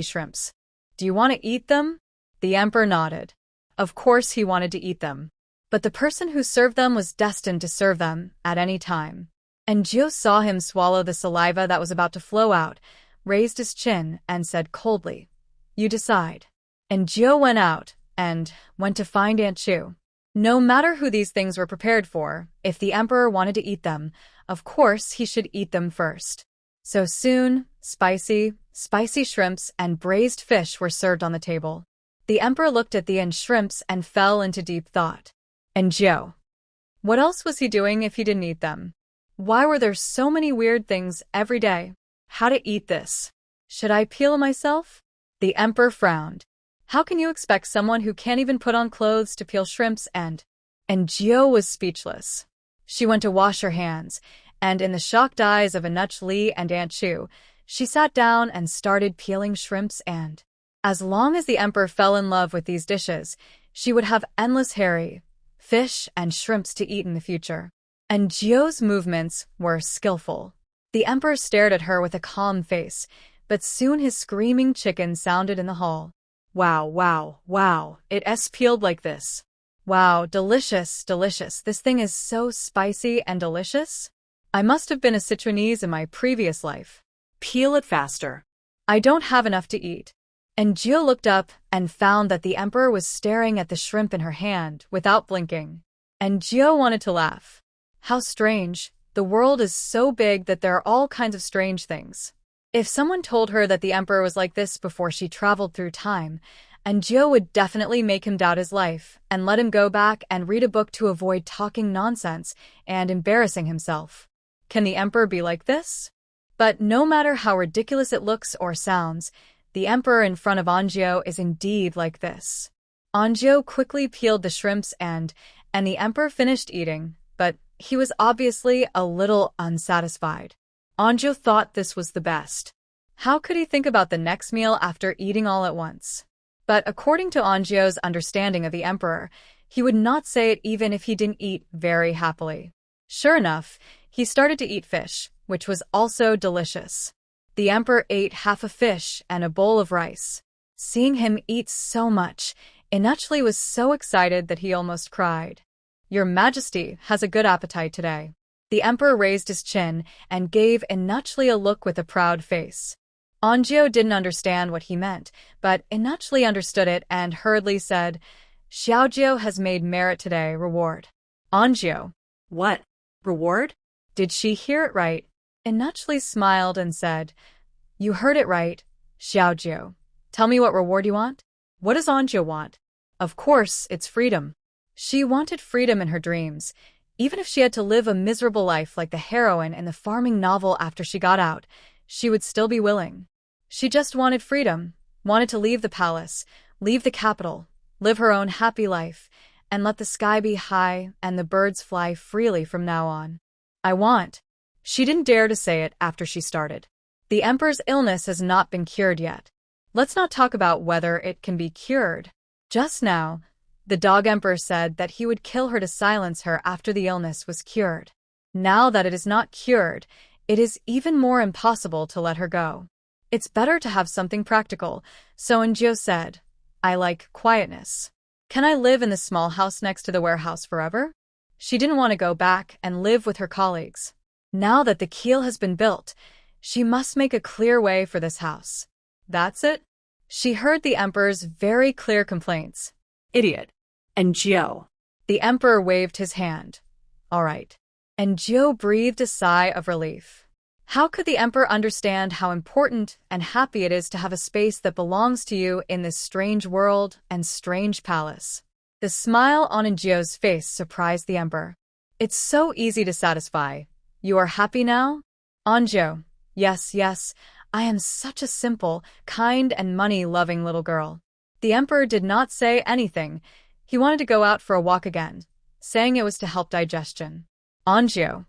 shrimps. Do you want to eat them? The emperor nodded. Of course he wanted to eat them. But the person who served them was destined to serve them at any time. Anju saw him swallow the saliva that was about to flow out, raised his chin, and said coldly, You decide. Anju went out and went to find Aunt Chu. No matter who these things were prepared for, if the emperor wanted to eat them, of course he should eat them first. So soon, spicy shrimps and braised fish were served on the table. The emperor looked at the shrimps and fell into deep thought. Anju. What else was he doing if he didn't eat them? Why were there so many weird things every day? How to eat this? Should I peel myself? The emperor frowned. How can you expect someone who can't even put on clothes to peel shrimps and Anju was speechless. She went to wash her hands, and in the shocked eyes of Anuch Lee and Aunt Chu, she sat down and started peeling shrimps and... As long as the emperor fell in love with these dishes, she would have endless hairy fish and shrimps to eat in the future. Anju's movements were skillful. The emperor stared at her with a calm face, but soon his screaming chicken sounded in the hall. Wow, it's peeled like this. Wow, delicious. This thing is so spicy and delicious. I must have been a Citronese in my previous life. Peel it faster. I don't have enough to eat. Anju looked up and found that the emperor was staring at the shrimp in her hand without blinking. Anju wanted to laugh. How strange. The world is so big that there are all kinds of strange things. If someone told her that the emperor was like this before she traveled through time, Anju would definitely make him doubt his life and let him go back and read a book to avoid talking nonsense and embarrassing himself. Can the emperor be like this? But no matter how ridiculous it looks or sounds, the emperor in front of Anju is indeed like this. Anju quickly peeled the shrimps and the emperor finished eating, but he was obviously a little unsatisfied. Anju thought this was the best. How could he think about the next meal after eating all at once? But according to Anju's understanding of the emperor, he would not say it even if he didn't eat very happily. Sure enough, he started to eat fish, which was also delicious. The emperor ate half a fish and a bowl of rice. Seeing him eat so much, Anuch was so excited that he almost cried. Your Majesty has a good appetite today. The emperor raised his chin and gave Anuch a look with a proud face. Anjio didn't understand what he meant, but Inachli understood it and hurriedly said, Xiaojio has made merit today, reward. Anjio. What? Reward? Did she hear it right? Inachli smiled and said, You heard it right, Xiaojio. Tell me what reward you want? What does Anjio want? Of course, it's freedom. She wanted freedom in her dreams. Even if she had to live a miserable life like the heroine in the farming novel after she got out, she would still be willing. She just wanted freedom, wanted to leave the palace, leave the capital, live her own happy life, and let the sky be high and the birds fly freely from now on. I want. She didn't dare to say it after she started. The emperor's illness has not been cured yet. Let's not talk about whether it can be cured. Just now, the dog emperor said that he would kill her to silence her after the illness was cured. Now that it is not cured, it is even more impossible to let her go. It's better to have something practical, so Anjio said, I like quietness. Can I live in the small house next to the warehouse forever? She didn't want to go back and live with her colleagues. Now that the keel has been built, she must make a clear way for this house. That's it? She heard the emperor's very clear complaints. Idiot. Anjio. The emperor waved his hand. All right. Anjio breathed a sigh of relief. How could the emperor understand how important and happy it is to have a space that belongs to you in this strange world and strange palace? The smile on Anjio's face surprised the emperor. It's so easy to satisfy. You are happy now? Anjio. Yes, yes. I am such a simple, kind and money-loving little girl. The emperor did not say anything. He wanted to go out for a walk again, saying it was to help digestion. Anjio.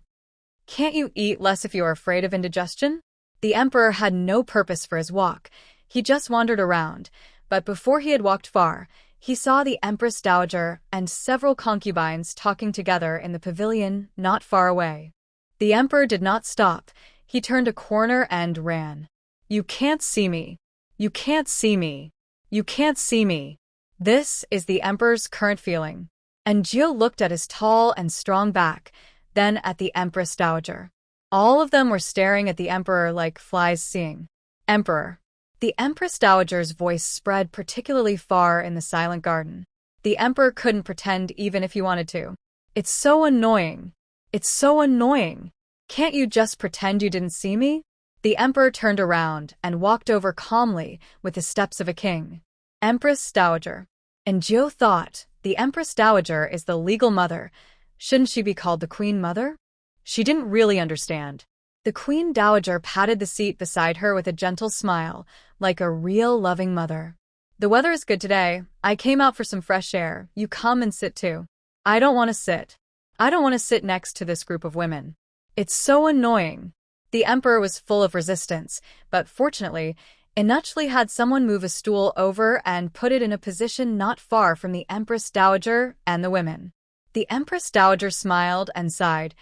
Can't you eat less if you are afraid of indigestion? The emperor had no purpose for his walk. He just wandered around, but before he had walked far, he saw the Empress Dowager and several concubines talking together in the pavilion not far away. The emperor did not stop. He turned a corner and ran. You can't see me. You can't see me. You can't see me. This is the emperor's current feeling. Anjio looked at his tall and strong back, then at the Empress Dowager. All of them were staring at the emperor like flies seeing. Emperor. The Empress Dowager's voice spread particularly far in the silent garden. The emperor couldn't pretend even if he wanted to. It's so annoying. It's so annoying. Can't you just pretend you didn't see me? The emperor turned around and walked over calmly with the steps of a king. Empress Dowager. Anjio thought, the Empress Dowager is the legal mother. Shouldn't she be called the Queen Mother? She didn't really understand. The Queen Dowager patted the seat beside her with a gentle smile, like a real loving mother. The weather is good today. I came out for some fresh air. You come and sit too. I don't want to sit. I don't want to sit next to this group of women. It's so annoying. The emperor was full of resistance, but fortunately, Inachli had someone move a stool over and put it in a position not far from the Empress Dowager and the women. The Empress Dowager smiled and sighed.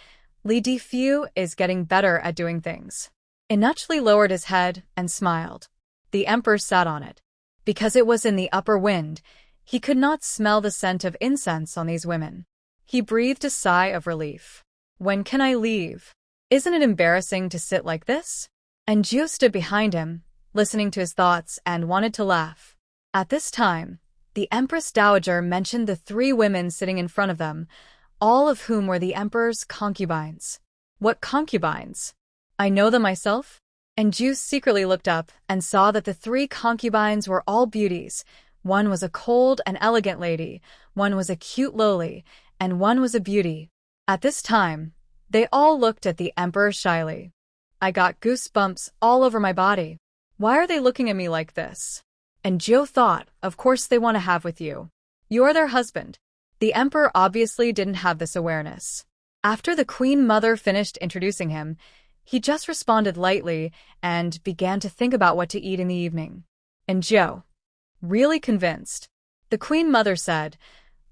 Li Difu is getting better at doing things. Inachli lowered his head and smiled. The emperor sat on it. Because it was in the upper wind, he could not smell the scent of incense on these women. He breathed a sigh of relief. When can I leave? Isn't it embarrassing to sit like this? Anjio stood behind him, listening to his thoughts, and wanted to laugh. At this time, the Empress Dowager mentioned the 3 women sitting in front of them, all of whom were the emperor's concubines. What concubines? I know them myself? Anjio secretly looked up and saw that the 3 concubines were all beauties. One was a cold and elegant lady, one was a cute lowly, and one was a beauty. At this time, they all looked at the emperor shyly. I got goosebumps all over my body. Why are they looking at me like this? Anjio thought, of course they want to have with you. You're their husband. The emperor obviously didn't have this awareness. After the Queen Mother finished introducing him, he just responded lightly and began to think about what to eat in the evening. Anjio, really convinced. The Queen Mother said,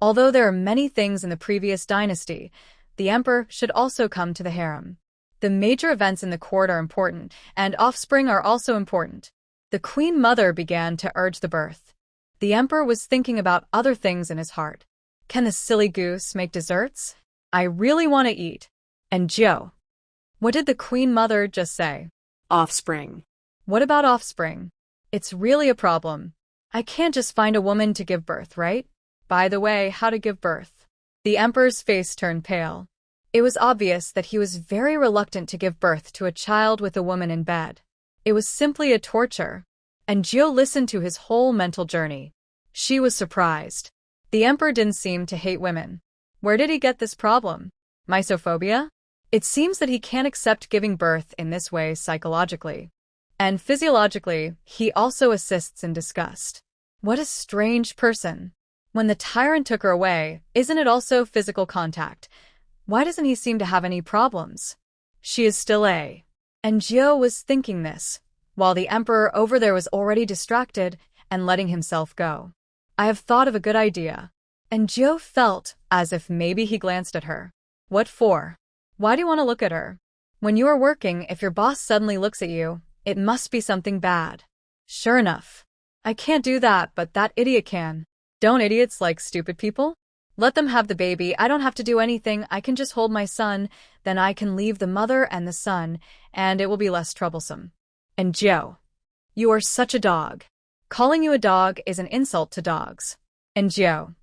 although there are many things in the previous dynasty, the emperor should also come to the harem. The major events in the court are important, and offspring are also important. The Queen Mother began to urge the birth. The emperor was thinking about other things in his heart. Can the silly goose make desserts? I really want to eat. Anjio. What did the Queen Mother just say? Offspring. What about offspring? It's really a problem. I can't just find a woman to give birth, right? By the way, how to give birth? The emperor's face turned pale. It was obvious that he was very reluctant to give birth to a child with a woman in bed. It was simply a torture. And Gio listened to his whole mental journey. She was surprised. The emperor didn't seem to hate women. Where did he get this problem? Misophobia? It seems that he can't accept giving birth in this way psychologically. And physiologically, he also assists in disgust. What a strange person. When the tyrant took her away, isn't it also physical contact? Why doesn't he seem to have any problems? She is still a. And Gio was thinking this, while the emperor over there was already distracted and letting himself go. I have thought of a good idea. And Gio felt as if maybe he glanced at her. What for? Why do you want to look at her? When you are working, if your boss suddenly looks at you, it must be something bad. Sure enough. I can't do that, but that idiot can. Don't idiots like stupid people? Let them have the baby. I don't have to do anything. I can just hold my son. Then I can leave the mother and the son, and it will be less troublesome. And Gio, you are such a dog. Calling you a dog is an insult to dogs. And Gio,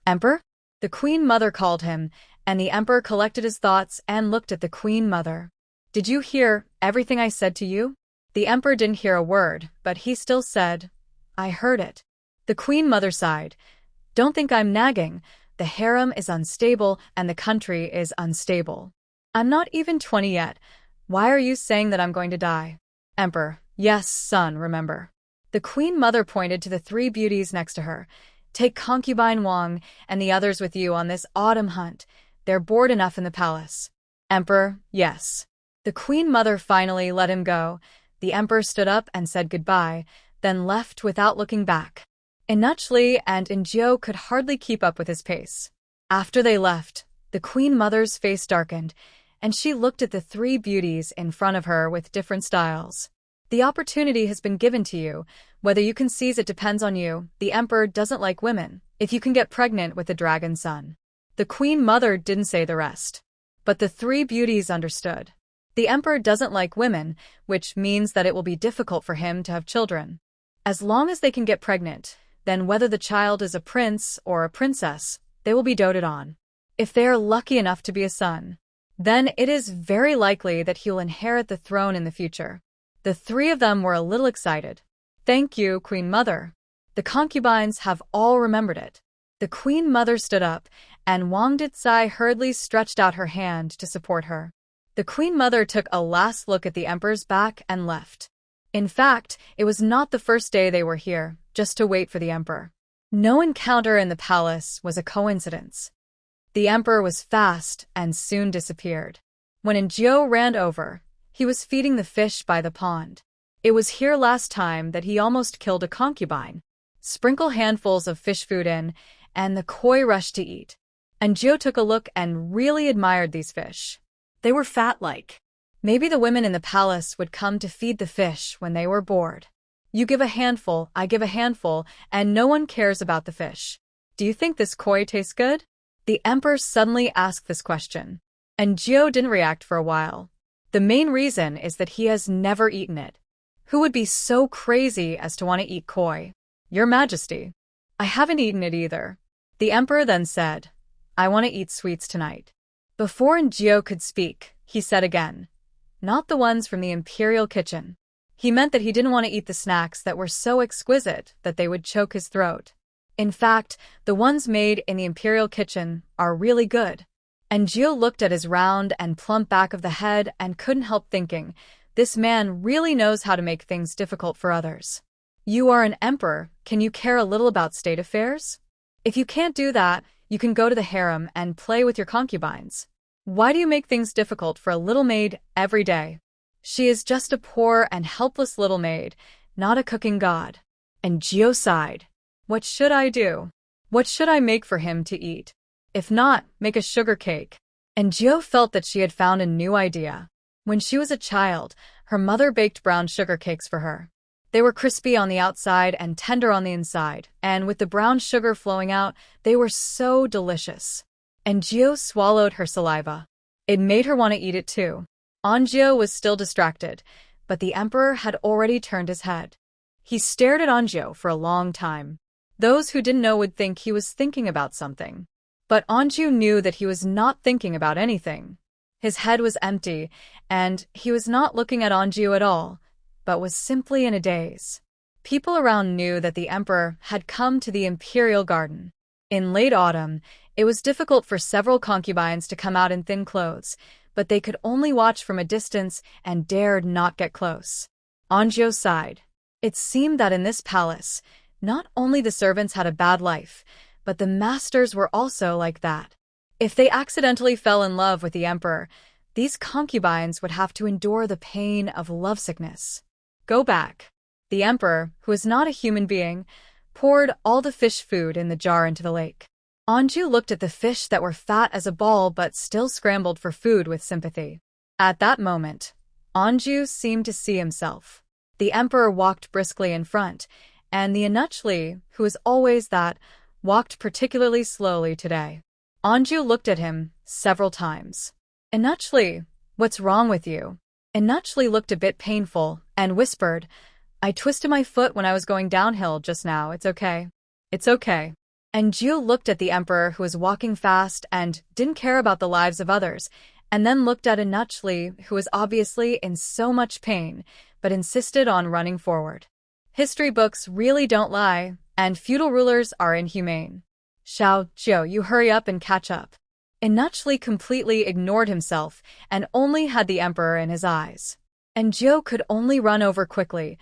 Emperor? The Queen Mother called him, and the Emperor collected his thoughts and looked at the Queen Mother. Did you hear everything I said to you? The Emperor didn't hear a word, but he still said, I heard it. The Queen Mother sighed. Don't think I'm nagging. The harem is unstable and the country is unstable. I'm not even 20 yet. Why are you saying that I'm going to die? Emperor, yes, son, remember. The Queen Mother pointed to the 3 beauties next to her. Take concubine Wang and the others with you on this autumn hunt. They're bored enough in the palace. Emperor, yes. The Queen Mother finally let him go. The Emperor stood up and said goodbye, then left without looking back. Inachli and Injio could hardly keep up with his pace. After they left, the Queen Mother's face darkened, and she looked at the 3 beauties in front of her with different styles. The opportunity has been given to you. Whether you can seize it depends on you. The Emperor doesn't like women. If you can get pregnant with the dragon son. The Queen Mother didn't say the rest. But the 3 beauties understood. The Emperor doesn't like women, which means that it will be difficult for him to have children. As long as they can get pregnant, then whether the child is a prince or a princess, they will be doted on. If they are lucky enough to be a son, then it is very likely that he will inherit the throne in the future. The 3 of them were a little excited. Thank you, Queen Mother. The concubines have all remembered it. The Queen Mother stood up, and Wang Ditsai hurriedly stretched out her hand to support her. The Queen Mother took a last look at the Emperor's back and left. In fact, it was not the first day they were here, just to wait for the Emperor. No encounter in the palace was a coincidence. The Emperor was fast and soon disappeared. When Injio ran over, he was feeding the fish by the pond. It was here last time that he almost killed a concubine. Sprinkle handfuls of fish food in, and the koi rushed to eat. Injio took a look and really admired these fish. They were fat-like. Maybe the women in the palace would come to feed the fish when they were bored. You give a handful, I give a handful, and no one cares about the fish. Do you think this koi tastes good? The Emperor suddenly asked this question, and Gio didn't react for a while. The main reason is that he has never eaten it. Who would be so crazy as to want to eat koi? Your Majesty. I haven't eaten it either. The Emperor then said, I want to eat sweets tonight. Before Gio could speak, he said again, not the ones from the imperial kitchen. He meant that he didn't want to eat the snacks that were so exquisite that they would choke his throat. In fact, the ones made in the imperial kitchen are really good. And Gio looked at his round and plump back of the head and couldn't help thinking, this man really knows how to make things difficult for others. You are an emperor, can you care a little about state affairs? If you can't do that, you can go to the harem and play with your concubines. Why do you make things difficult for a little maid every day? She is just a poor and helpless little maid, not a cooking god. And Gio sighed. What should I do? What should I make for him to eat? If not, make a sugar cake. And Gio felt that she had found a new idea. When she was a child, her mother baked brown sugar cakes for her. They were crispy on the outside and tender on the inside, and with the brown sugar flowing out, they were so delicious. And Gio swallowed her saliva. It made her want to eat it too. Anjio was still distracted. but the emperor had already turned his head. He stared at Anjo for a long time. Those who didn't know would think he was thinking about something. But Anju knew that he was not thinking about anything. His head was empty, and he was not looking at Anju at all, but was simply in a daze. People around knew that the emperor had come to the imperial garden. In late autumn, it was difficult for several concubines to come out in thin clothes, but they could only watch from a distance and dared not get close. Anjo sighed. It seemed that in this palace, not only the servants had a bad life, but the masters were also like that. If they accidentally fell in love with the emperor, these concubines would have to endure the pain of lovesickness. Go back. The emperor, who was not a human being, poured all the fish food in the jar into the lake. Anju looked at the fish that were fat as a ball but still scrambled for food with sympathy. At that moment, Anju seemed to see himself. The emperor walked briskly in front, and the Anuchli, who was always that, walked particularly slowly today. Anju looked at him several times. Anuchli, what's wrong with you? Anuchli looked a bit painful and whispered, I twisted my foot when I was going downhill just now. It's okay. It's okay. And Ju looked at the emperor who was walking fast and didn't care about the lives of others, and then looked at Anuchli who was obviously in so much pain, but insisted on running forward. History books really don't lie, and feudal rulers are inhumane. Xiao Zhou, you hurry up and catch up. Anuchli completely ignored himself and only had the emperor in his eyes. And Zhou could only run over quickly,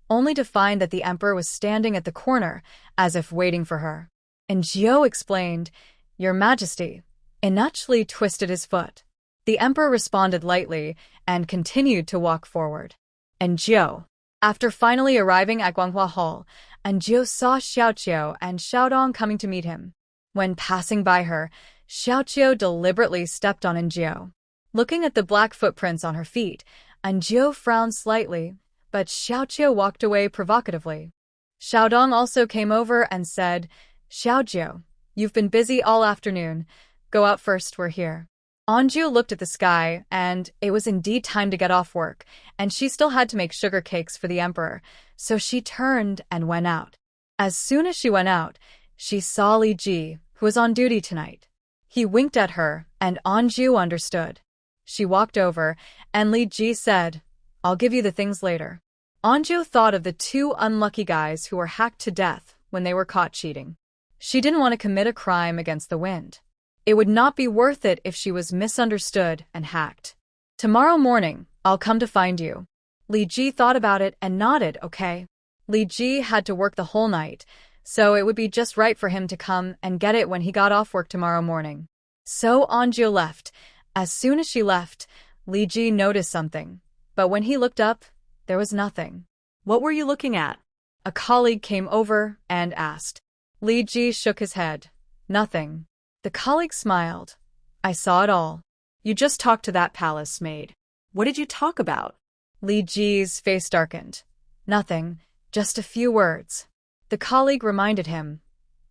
only to find that the emperor was standing at the corner, as if waiting for her. And Zhou explained, Your Majesty. Anuchli twisted his foot. The emperor responded lightly and continued to walk forward. And Zhou. After finally arriving at Guanghua Hall, Anjo saw Xiaoqiu and Xiaodong coming to meet him. When passing by her, Xiaoqiu deliberately stepped on Anjo. Looking at the black footprints on her feet, Anjo frowned slightly, but Xiaoqiu walked away provocatively. Xiaodong also came over and said, Xiaoqiu, you've been busy all afternoon. Go out first, we're here. Anju looked at the sky, and it was indeed time to get off work, and she still had to make sugar cakes for the emperor, so she turned and went out. As soon as she went out, she saw Li Ji, who was on duty tonight. He winked at her, and Anju understood. She walked over, and Li Ji said, I'll give you the things later. Anju thought of the two unlucky guys who were hacked to death when they were caught cheating. She didn't want to commit a crime against the wind. It would not be worth it if she was misunderstood and hacked. Tomorrow morning, I'll come to find you. Li Ji thought about it and nodded, okay. Li Ji had to work the whole night, so it would be just right for him to come and get it when he got off work tomorrow morning. So Anju left. As soon as she left, Li Ji noticed something, but when he looked up, there was nothing. What were you looking at? A colleague came over and asked. Li Ji shook his head. Nothing. The colleague smiled. I saw it all. You just talked to that palace maid. What did you talk about? Li Ji's face darkened. Nothing, just a few words. The colleague reminded him.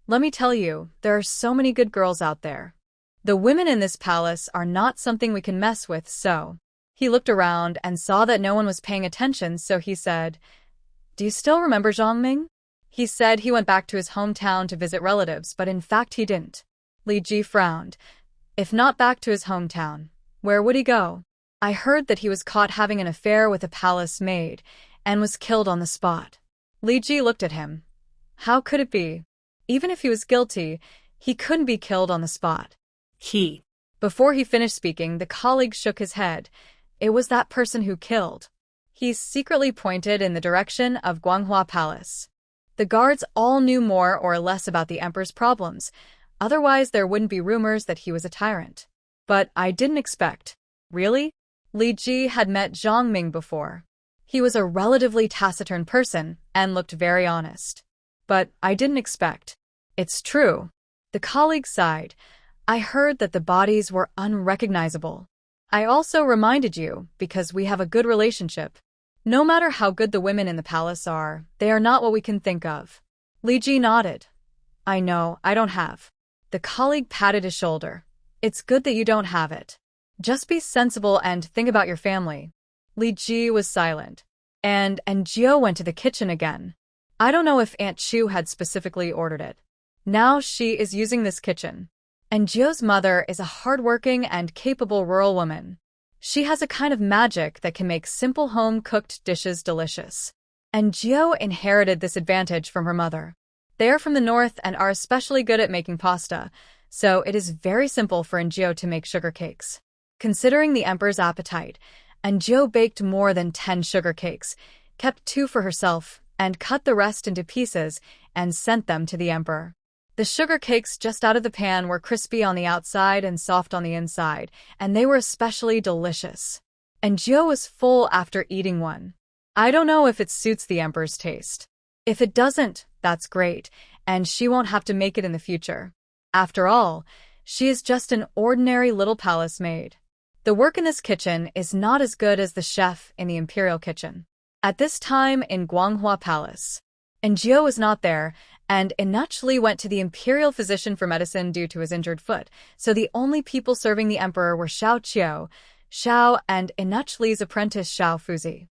Let me tell you, there are so many good girls out there. The women in this palace are not something we can mess with, so. He looked around and saw that no one was paying attention, so he said, Do you still remember Zhang Ming? He said he went back to his hometown to visit relatives, but in fact he didn't. Li Ji frowned. If not back to his hometown, where would he go? I heard that he was caught having an affair with a palace maid and was killed on the spot. Li Ji looked at him. How could it be? Even if he was guilty, he couldn't be killed on the spot. Before he finished speaking, the colleague shook his head. It was that person who killed. He secretly pointed in the direction of Guanghua Palace. The guards all knew more or less about the emperor's problems. Otherwise, there wouldn't be rumors that he was a tyrant. But I didn't expect. Really? Li Ji had met Zhang Ming before. He was a relatively taciturn person and looked very honest. But I didn't expect. It's true. The colleague sighed. I heard that the bodies were unrecognizable. I also reminded you because we have a good relationship. No matter how good the women in the palace are, they are not what we can think of. Li Ji nodded. I know, I don't have. The colleague patted his shoulder. It's good that you don't have it. Just be sensible and think about your family. Li Ji was silent. And Gio went to the kitchen again. I don't know if Aunt Chu had specifically ordered it. Now she is using this kitchen. And Gio's mother is a hardworking and capable rural woman. She has a kind of magic that can make simple home-cooked dishes delicious. And Gio inherited this advantage from her mother. They are from the north and are especially good at making pasta, so it is very simple for Gio to make sugar cakes. Considering the emperor's appetite, Gio baked more than 10 sugar cakes, kept 2 for herself, and cut the rest into pieces and sent them to the emperor. The sugar cakes just out of the pan were crispy on the outside and soft on the inside, and they were especially delicious. And Gio was full after eating one. I don't know if it suits the emperor's taste. If it doesn't, that's great, and she won't have to make it in the future. After all, she is just an ordinary little palace maid. The work in this kitchen is not as good as the chef in the imperial kitchen. At this time in Guanghua Palace, Gio was not there, and naturally went to the imperial physician for medicine due to his injured foot, so the only people serving the emperor were Xiao Qiu, Xiao, and naturally's apprentice Xiao Fuzi.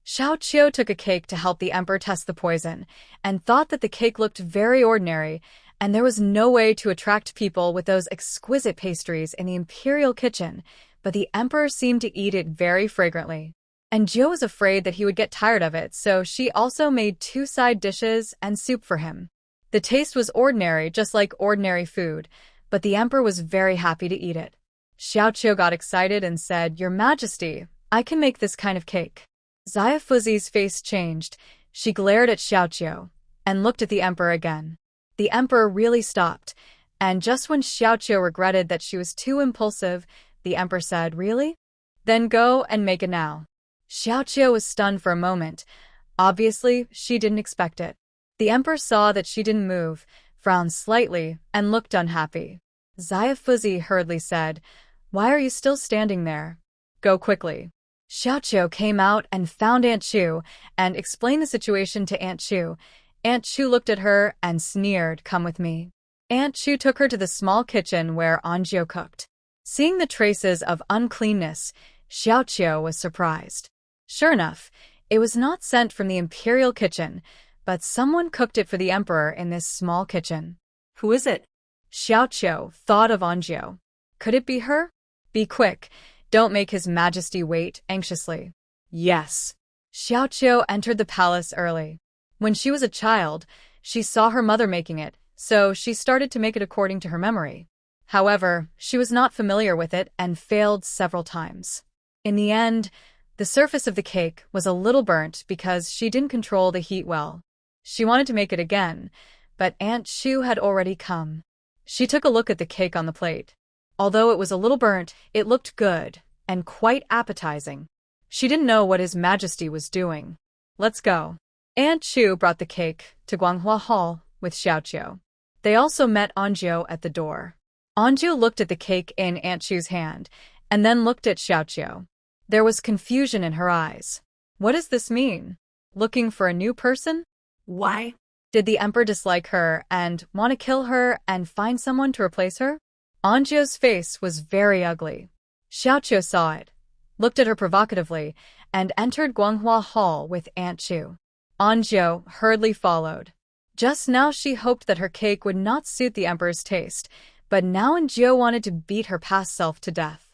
Xiao Qiu took a cake to help the emperor test the poison, and thought that the cake looked very ordinary, and there was no way to attract people with those exquisite pastries in the imperial kitchen, but the emperor seemed to eat it very fragrantly. And Gio was afraid that he would get tired of it, so she also made 2 side dishes and soup for him. The taste was ordinary, just like ordinary food, but the emperor was very happy to eat it. Xiao Qiu got excited and said, "Your Majesty, I can make this kind of cake." Xia Fuzi's face changed. She glared at Xiao Qiu and looked at the emperor again. The emperor really stopped, and just when Xiao Qiu regretted that she was too impulsive, the emperor said, "Really? Then go and make it now." Xiao Qiu was stunned for a moment. Obviously, she didn't expect it. The emperor saw that she didn't move, frowned slightly, and looked unhappy. Xia Fuzi hurriedly said, "Why are you still standing there? Go quickly." Xiao Qiu came out and found Aunt Chu and explained the situation to Aunt Chu. Aunt Chu looked at her and sneered, "Come with me." Aunt Chu took her to the small kitchen where Gio cooked. Seeing the traces of uncleanness, Xiao Qiu was surprised. Sure enough, it was not sent from the imperial kitchen, but someone cooked it for the emperor in this small kitchen. Who is it? Xiao Qiu thought of Gio. Could it be her? Be quick. Don't make His Majesty wait anxiously. Yes. Xiao Qiu entered the palace early. When she was a child, she saw her mother making it, so she started to make it according to her memory. However, she was not familiar with it and failed several times. In the end, the surface of the cake was a little burnt because she didn't control the heat well. She wanted to make it again, but Aunt Chu had already come. She took a look at the cake on the plate. Although it was a little burnt, it looked good and quite appetizing. She didn't know what His Majesty was doing. Let's go. Aunt Chu brought the cake to Guanghua Hall with Xiao Qiu. They also met Gio at the door. Gio looked at the cake in Aunt Chu's hand and then looked at Xiao Qiu. There was confusion in her eyes. What does this mean? Looking for a new person? Why? Did the emperor dislike her and want to kill her and find someone to replace her? Gio's face was very ugly. Xiao Qiu saw it, looked at her provocatively, and entered Guanghua Hall with Aunt Chu. Gio hurriedly followed. Just now she hoped that her cake would not suit the emperor's taste, but now Gio wanted to beat her past self to death.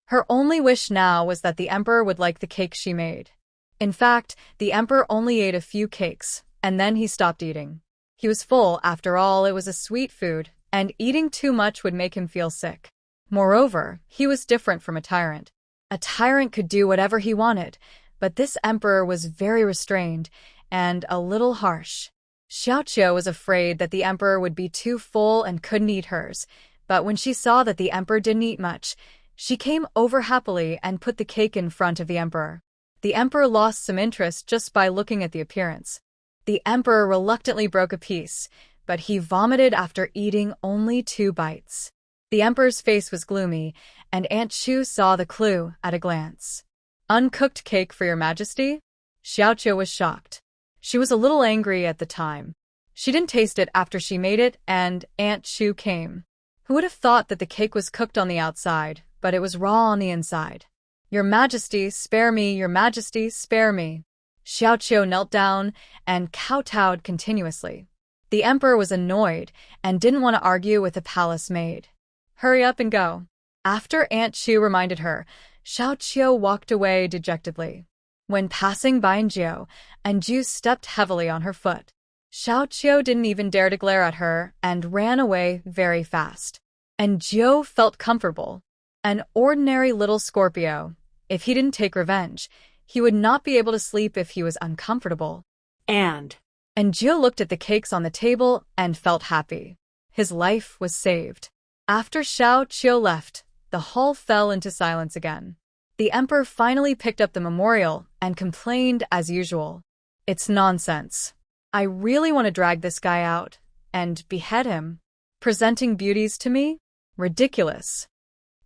Her only wish now was that the emperor would like the cake she made. In fact, the emperor only ate a few cakes, and then he stopped eating. He was full, after all, it was a sweet food, and eating too much would make him feel sick. Moreover, he was different from a tyrant. A tyrant could do whatever he wanted, but this emperor was very restrained and a little harsh. Xiao Qiu was afraid that the emperor would be too full and couldn't eat hers, but when she saw that the emperor didn't eat much, she came over happily and put the cake in front of the emperor. The emperor lost some interest just by looking at the appearance. The emperor reluctantly broke a piece, but he vomited after eating only 2 bites. The emperor's face was gloomy, and Aunt Chu saw the clue at a glance. "Uncooked cake for your Majesty?" Xiao Qiu was shocked. She was a little angry at the time. She didn't taste it after she made it, and Aunt Chu came. Who would have thought that the cake was cooked on the outside, but it was raw on the inside? Your Majesty, spare me, Your Majesty, spare me. Xiaoqiu knelt down and kowtowed continuously. The emperor was annoyed and didn't want to argue with the palace maid. Hurry up and go. After Aunt Chu reminded her, Xiaoqiu walked away dejectedly. When passing by Anju stepped heavily on her foot. Xiaoqiu didn't even dare to glare at her and ran away very fast. Anju felt comfortable. An ordinary little Scorpio. If he didn't take revenge, he would not be able to sleep if he was uncomfortable. And Anju looked at the cakes on the table and felt happy. His life was saved. After Xiaoqiu left, the hall fell into silence again. The emperor finally picked up the memorial and complained as usual. It's nonsense. I really want to drag this guy out and behead him. Presenting beauties to me? Ridiculous.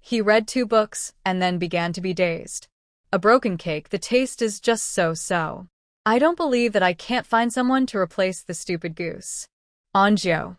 He read 2 books and then began to be dazed. A broken cake, the taste is just so-so. I don't believe that I can't find someone to replace the stupid goose. Anju.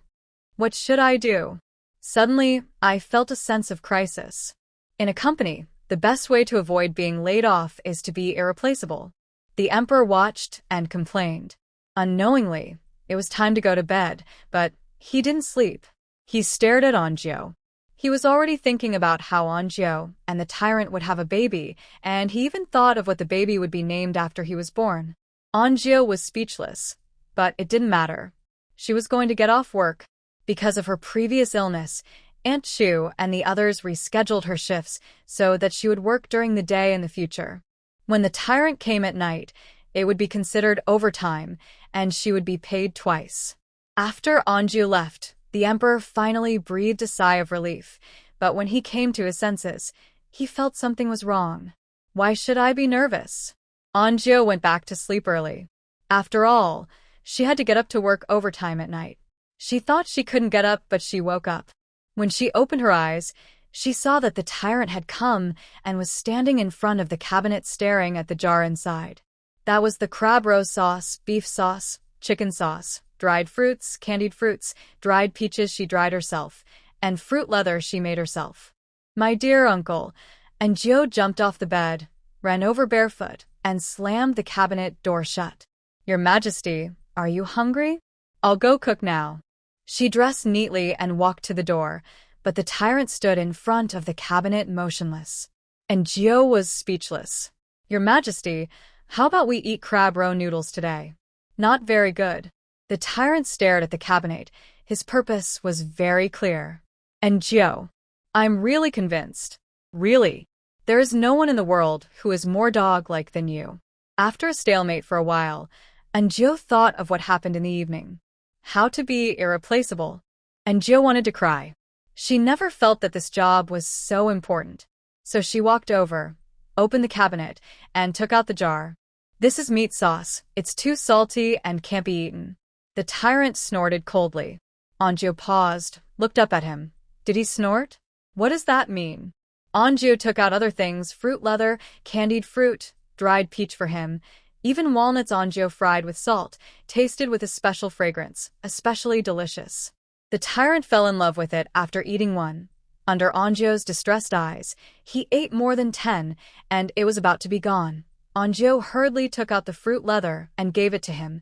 What should I do? Suddenly, I felt a sense of crisis. In a company, the best way to avoid being laid off is to be irreplaceable. The emperor watched and complained. Unknowingly, it was time to go to bed, but he didn't sleep. He stared at Anju. He was already thinking about how Anju and the tyrant would have a baby, and he even thought of what the baby would be named after he was born. Anju was speechless, but it didn't matter. She was going to get off work. Because of her previous illness, Aunt Chu and the others rescheduled her shifts so that she would work during the day in the future. When the tyrant came at night, it would be considered overtime, and she would be paid twice. After Anju left, the emperor finally breathed a sigh of relief, but when he came to his senses, he felt something was wrong. Why should I be nervous? Anju went back to sleep early. After all, she had to get up to work overtime at night. She thought she couldn't get up, but she woke up. When she opened her eyes, she saw that the tyrant had come and was standing in front of the cabinet staring at the jar inside. That was the crab roe sauce, beef sauce, chicken sauce, dried fruits, candied fruits, dried peaches she dried herself, and fruit leather she made herself. My dear uncle, and Joe jumped off the bed, ran over barefoot, and slammed the cabinet door shut. Your Majesty, are you hungry? I'll go cook now. She dressed neatly and walked to the door, but the tyrant stood in front of the cabinet motionless. And Gio was speechless. Your Majesty, how about we eat crab roe noodles today? Not very good. The tyrant stared at the cabinet. His purpose was very clear. And Gio, I'm really convinced. Really. There is no one in the world who is more dog-like than you. After a stalemate for a while, Anju thought of what happened in the evening. How to be irreplaceable. Anju wanted to cry. She never felt that this job was so important. So she walked over, opened the cabinet, and took out the jar. This is meat sauce. It's too salty and can't be eaten. The tyrant snorted coldly. Anju paused, looked up at him. Did he snort? What does that mean? Anju took out other things, fruit leather, candied fruit, dried peach for him. Even walnuts Anju fried with salt, tasted with a special fragrance, especially delicious. The tyrant fell in love with it after eating one. Under Anju's distressed eyes, he ate more than 10, and it was about to be gone. Anju hurriedly took out the fruit leather and gave it to him.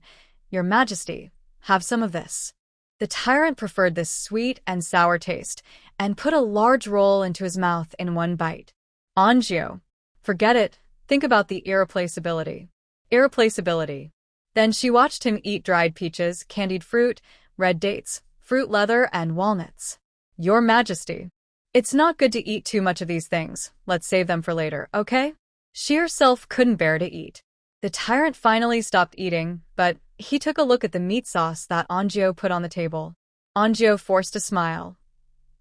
Your Majesty, have some of this. The tyrant preferred this sweet and sour taste, and put a large roll into his mouth in one bite. Anju, forget it, think about the irreplaceability. Irreplaceability. Then she watched him eat dried peaches, candied fruit, red dates, fruit leather, and walnuts. Your Majesty. It's not good to eat too much of these things. Let's save them for later, okay? She herself couldn't bear to eat. The tyrant finally stopped eating, but he took a look at the meat sauce that Anju put on the table. Anju forced a smile.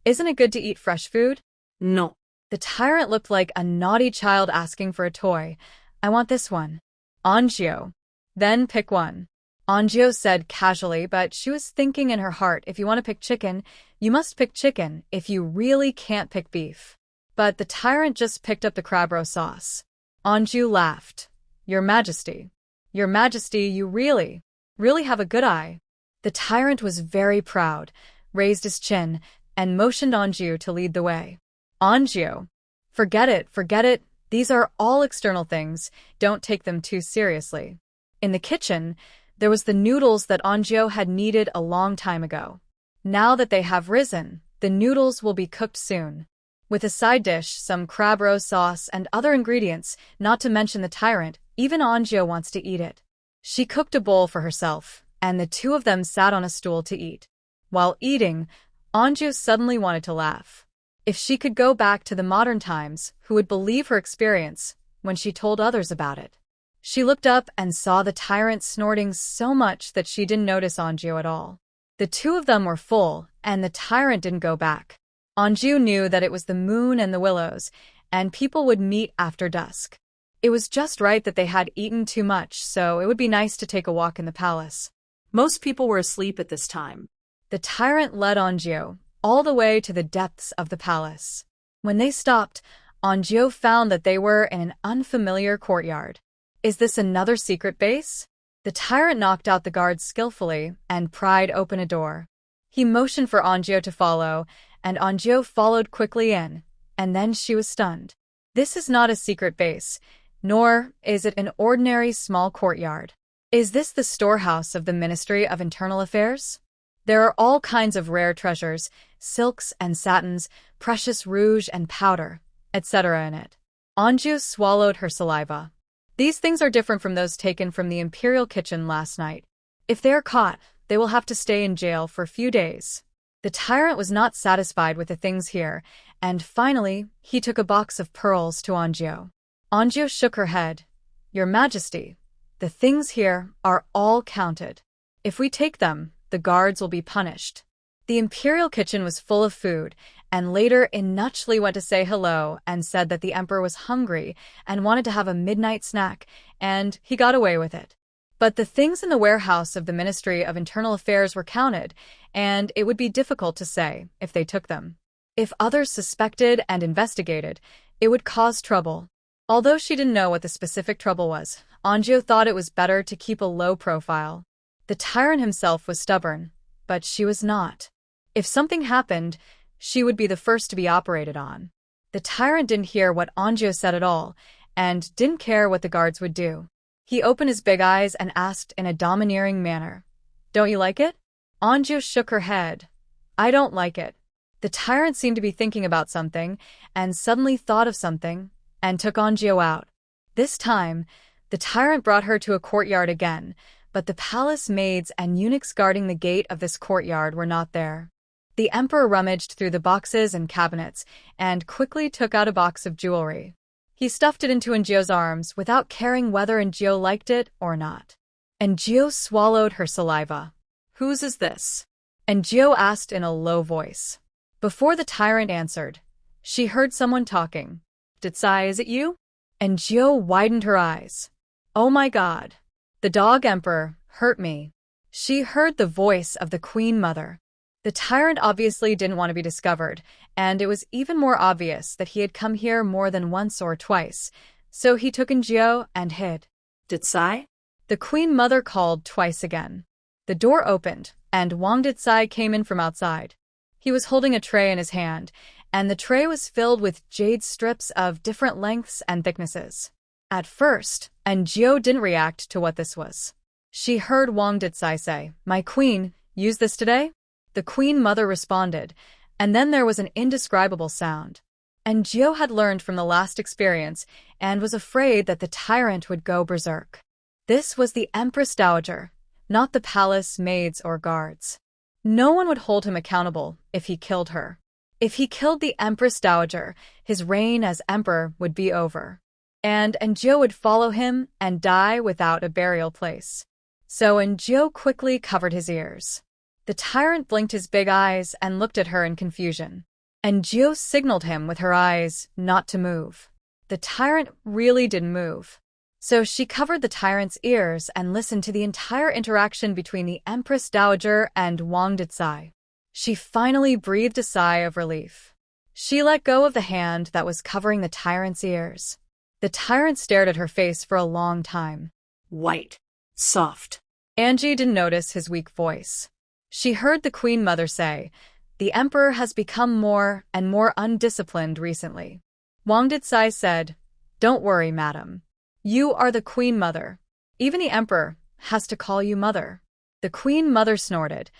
Isn't it good to eat fresh food? No. The tyrant looked like a naughty child asking for a toy. I want this one. Anju. Then pick one. Anju said casually, but she was thinking in her heart, if you want to pick chicken, you must pick chicken if you really can't pick beef. But the tyrant just picked up the crab roe sauce. Anju laughed. Your Majesty. Your Majesty, you really have a good eye. The tyrant was very proud, raised his chin, and motioned Anju to lead the way. Anju. Forget it, These are all external things, don't take them too seriously. In the kitchen, there was the noodles that Anjo had needed a long time ago. Now that they have risen, the noodles will be cooked soon. With a side dish, some crab roe sauce, and other ingredients, not to mention the tyrant, even Anjo wants to eat it. She cooked a bowl for herself, and the two of them sat on a stool to eat. While eating, Anjo suddenly wanted to laugh. If she could go back to the modern times, who would believe her experience when she told others about it? She looked up and saw the tyrant snorting so much that she didn't notice Anjo at all. The two of them were full, and the tyrant didn't go back. Anju knew that it was the moon and the willows, and people would meet after dusk. It was just right that they had eaten too much, so it would be nice to take a walk in the palace. Most people were asleep at this time. The tyrant led Anju all the way to the depths of the palace. When they stopped, Anju found that they were in an unfamiliar courtyard. Is this another secret base? The tyrant knocked out the guards skillfully and pried open a door. He motioned for Anjo to follow, and Anjo followed quickly in, and then she was stunned. This is not a secret base, nor is it an ordinary small courtyard. Is this the storehouse of the Ministry of Internal Affairs? There are all kinds of rare treasures, silks and satins, precious rouge and powder, etc. in it. Anju swallowed her saliva. These things are different from those taken from the imperial kitchen last night. If they are caught, they will have to stay in jail for a few days. The tyrant was not satisfied with the things here, and finally, he took a box of pearls to Anjo. Anjo shook her head. Your Majesty, the things here are all counted. If we take them, the guards will be punished. The imperial kitchen was full of food, and later Inuchli went to say hello and said that the emperor was hungry and wanted to have a midnight snack, and he got away with it. But the things in the warehouse of the Ministry of Internal Affairs were counted, and it would be difficult to say if they took them. If others suspected and investigated, it would cause trouble. Although she didn't know what the specific trouble was, Anjo thought it was better to keep a low profile. The tyrant himself was stubborn, but she was not. If something happened, she would be the first to be operated on. The tyrant didn't hear what Anjo said at all, and didn't care what the guards would do. He opened his big eyes and asked in a domineering manner, "Don't you like it?" Anjo shook her head. "I don't like it." The tyrant seemed to be thinking about something, and suddenly thought of something, and took Anjo out. This time, the tyrant brought her to a courtyard again, but the palace maids and eunuchs guarding the gate of this courtyard were not there. The emperor rummaged through the boxes and cabinets, and quickly took out a box of jewelry. He stuffed it into Anjo's arms without caring whether Anjo liked it or not. Anjo swallowed her saliva. Whose is this? Anjo asked in a low voice. Before the tyrant answered, she heard someone talking. Ditsai, is it you? Anjo widened her eyes. Oh my God. The dog emperor hurt me. She heard the voice of the queen mother. The tyrant obviously didn't want to be discovered, and it was even more obvious that he had come here more than once or twice, so he took Anjo and hid. Ditsai? The queen mother called twice again. The door opened, and Wang Ditsai came in from outside. He was holding a tray in his hand, and the tray was filled with jade strips of different lengths and thicknesses. At first, Anjo didn't react to what this was. She heard Wang Ditsai say, "My queen, use this today?" The queen mother responded, and then there was an indescribable sound. Anjo had learned from the last experience and was afraid that the tyrant would go berserk. This was the Empress Dowager, not the palace maids or guards. No one would hold him accountable if he killed her. If he killed the Empress Dowager, his reign as emperor would be over. And Anjo would follow him and die without a burial place. So Anjo quickly covered his ears. The tyrant blinked his big eyes and looked at her in confusion. Anjo signaled him with her eyes not to move. The tyrant really didn't move. So she covered the tyrant's ears and listened to the entire interaction between the Empress Dowager and Wang Ditsai. She finally breathed a sigh of relief. She let go of the hand that was covering the tyrant's ears. The tyrant stared at her face for a long time. White. Soft. Angie didn't notice his weak voice. She heard the queen mother say, "The emperor has become more and more undisciplined recently." Wang Ditsai said, Don't worry, madam. You are the Queen Mother. Even the Emperor has to call you Mother. The Queen Mother snorted.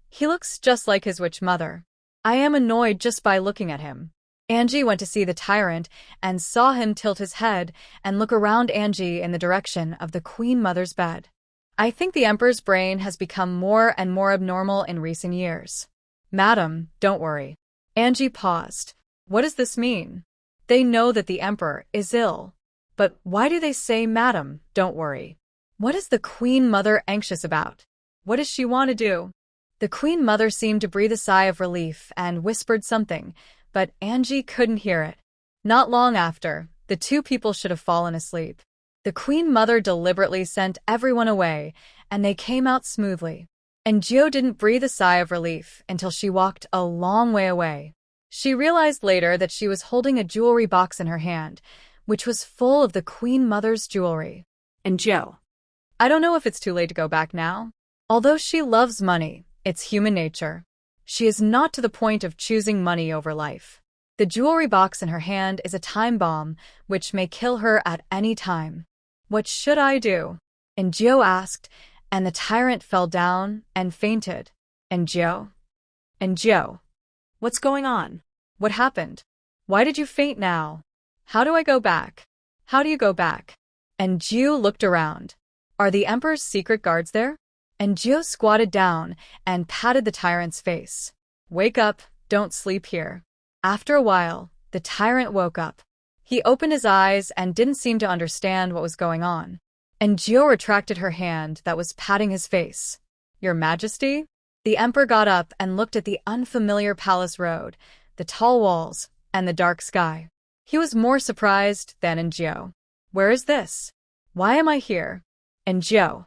He looks just like his witch mother. I am annoyed just by looking at him. Angie went to see the tyrant and saw him tilt his head and look around Angie in the direction of the Queen Mother's bed. I think the Emperor's brain has become more and more abnormal in recent years. Madam, don't worry. Angie paused. What does this mean? They know that the Emperor is ill. But why do they say, Madam, don't worry? What is the Queen Mother anxious about? What does she want to do? The Queen Mother seemed to breathe a sigh of relief and whispered something, but Angie couldn't hear it. Not long after, the two people should have fallen asleep. The Queen Mother deliberately sent everyone away, and they came out smoothly. And Gio didn't breathe a sigh of relief until she walked a long way away. She realized later that she was holding a jewelry box in her hand, which was full of the Queen Mother's jewelry. And Gio. I don't know if it's too late to go back now. Although she loves money, it's human nature. She is not to the point of choosing money over life. The jewelry box in her hand is a time bomb, which may kill her at any time. What should I do? And Gio asked, and the tyrant fell down and fainted. And Gio? What's going on? What happened? Why did you faint now? How do I go back? How do you go back? And Gio looked around. Are the Emperor's secret guards there? And Gio squatted down and patted the tyrant's face. Wake up, don't sleep here. After a while, the tyrant woke up. He opened his eyes and didn't seem to understand what was going on. And Gio retracted her hand that was patting his face. Your Majesty? The Emperor got up and looked at the unfamiliar palace road, the tall walls, and the dark sky. He was more surprised than in Gio. Where is this? Why am I here? And Gio.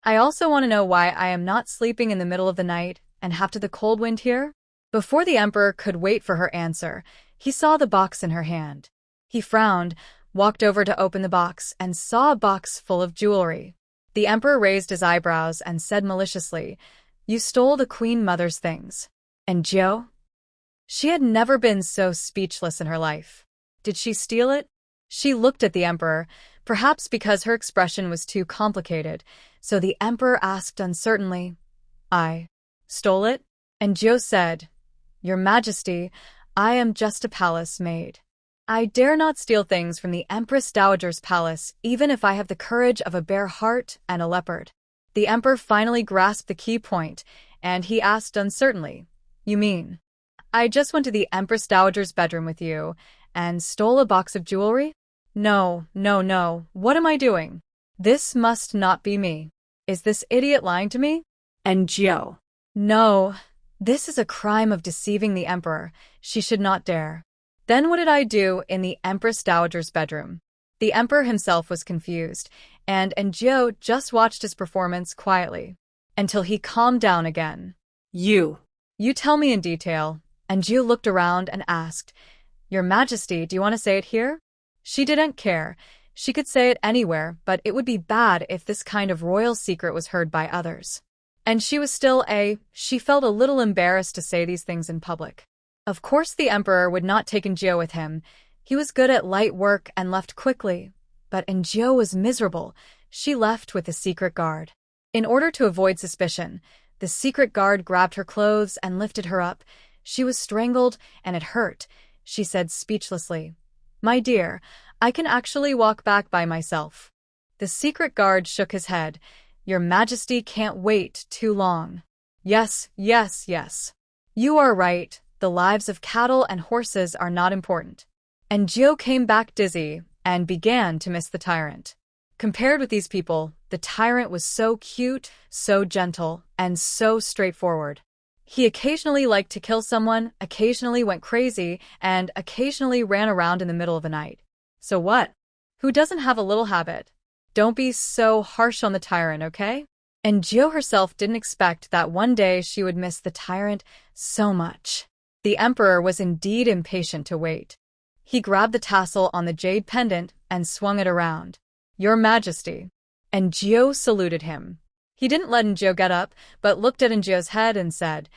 I also want to know why I am not sleeping in the middle of the night and have to the cold wind here? Before the Emperor could wait for her answer, he saw the box in her hand. He frowned, walked over to open the box, and saw a box full of jewelry. The Emperor raised his eyebrows and said maliciously, You stole the Queen Mother's things. And Gio? She had never been so speechless in her life. Did she steal it? She looked at the Emperor, perhaps because her expression was too complicated, so the Emperor asked uncertainly, I stole it? And Gio said, Your Majesty, I am just a palace maid. I dare not steal things from the Empress Dowager's palace, even if I have the courage of a bear heart and a leopard. The Emperor finally grasped the key point, and he asked uncertainly, You mean, I just went to the Empress Dowager's bedroom with you and stole a box of jewelry? No, what am I doing? This must not be me. Is this idiot lying to me? And Gio. No, this is a crime of deceiving the Emperor. She should not dare. Then what did I do in the Empress Dowager's bedroom? The Emperor himself was confused, and Gio just watched his performance quietly, until he calmed down again. You tell me in detail. And Gio looked around and asked, Your Majesty, do you want to say it here? She didn't care. She could say it anywhere, but it would be bad if this kind of royal secret was heard by others. And she felt a little embarrassed to say these things in public. Of course the Emperor would not take Gio with him. He was good at light work and left quickly. But Gio was miserable. She left with the secret guard. In order to avoid suspicion, the secret guard grabbed her clothes and lifted her up. She was strangled, and it hurt. She said speechlessly, My dear, I can actually walk back by myself. The secret guard shook his head. Your Majesty can't wait too long. Yes. You are right. The lives of cattle and horses are not important. And Gio came back dizzy and began to miss the tyrant. Compared with these people, the tyrant was so cute, so gentle, and so straightforward. He occasionally liked to kill someone, occasionally went crazy, and occasionally ran around in the middle of the night. So what? Who doesn't have a little habit? Don't be so harsh on the tyrant, okay? And Gio herself didn't expect that one day she would miss the tyrant so much. The Emperor was indeed impatient to wait. He grabbed the tassel on the jade pendant and swung it around. Your Majesty. And Gio saluted him. He didn't let Gio get up, but looked at Gio's head and said,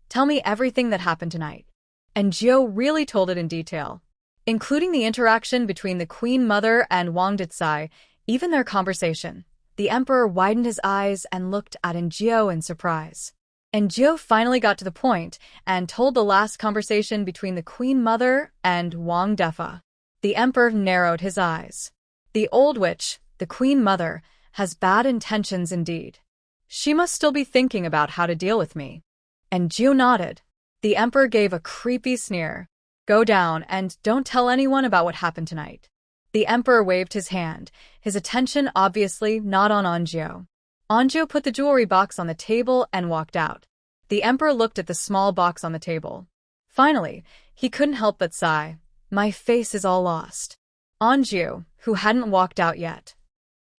Tell me everything that happened tonight. And Gio really told it in detail. including the interaction between the Queen Mother and Wang Dicai, even their conversation. The emperor widened his eyes and looked at Enjio in surprise. Enjio finally got to the point and told the last conversation between the Queen Mother and Wang Defa. The emperor narrowed his eyes. The old witch, the Queen Mother, has bad intentions indeed. She must still be thinking about how to deal with me. Enjio nodded. The emperor gave a creepy sneer. Go down and don't tell anyone about what happened tonight. The emperor waved his hand, his attention obviously not on Enjio. Enjio put the jewelry box on the table and walked out. The emperor looked at the small box on the table. Finally, he couldn't help but sigh. My face is all lost. Enjio, who hadn't walked out yet.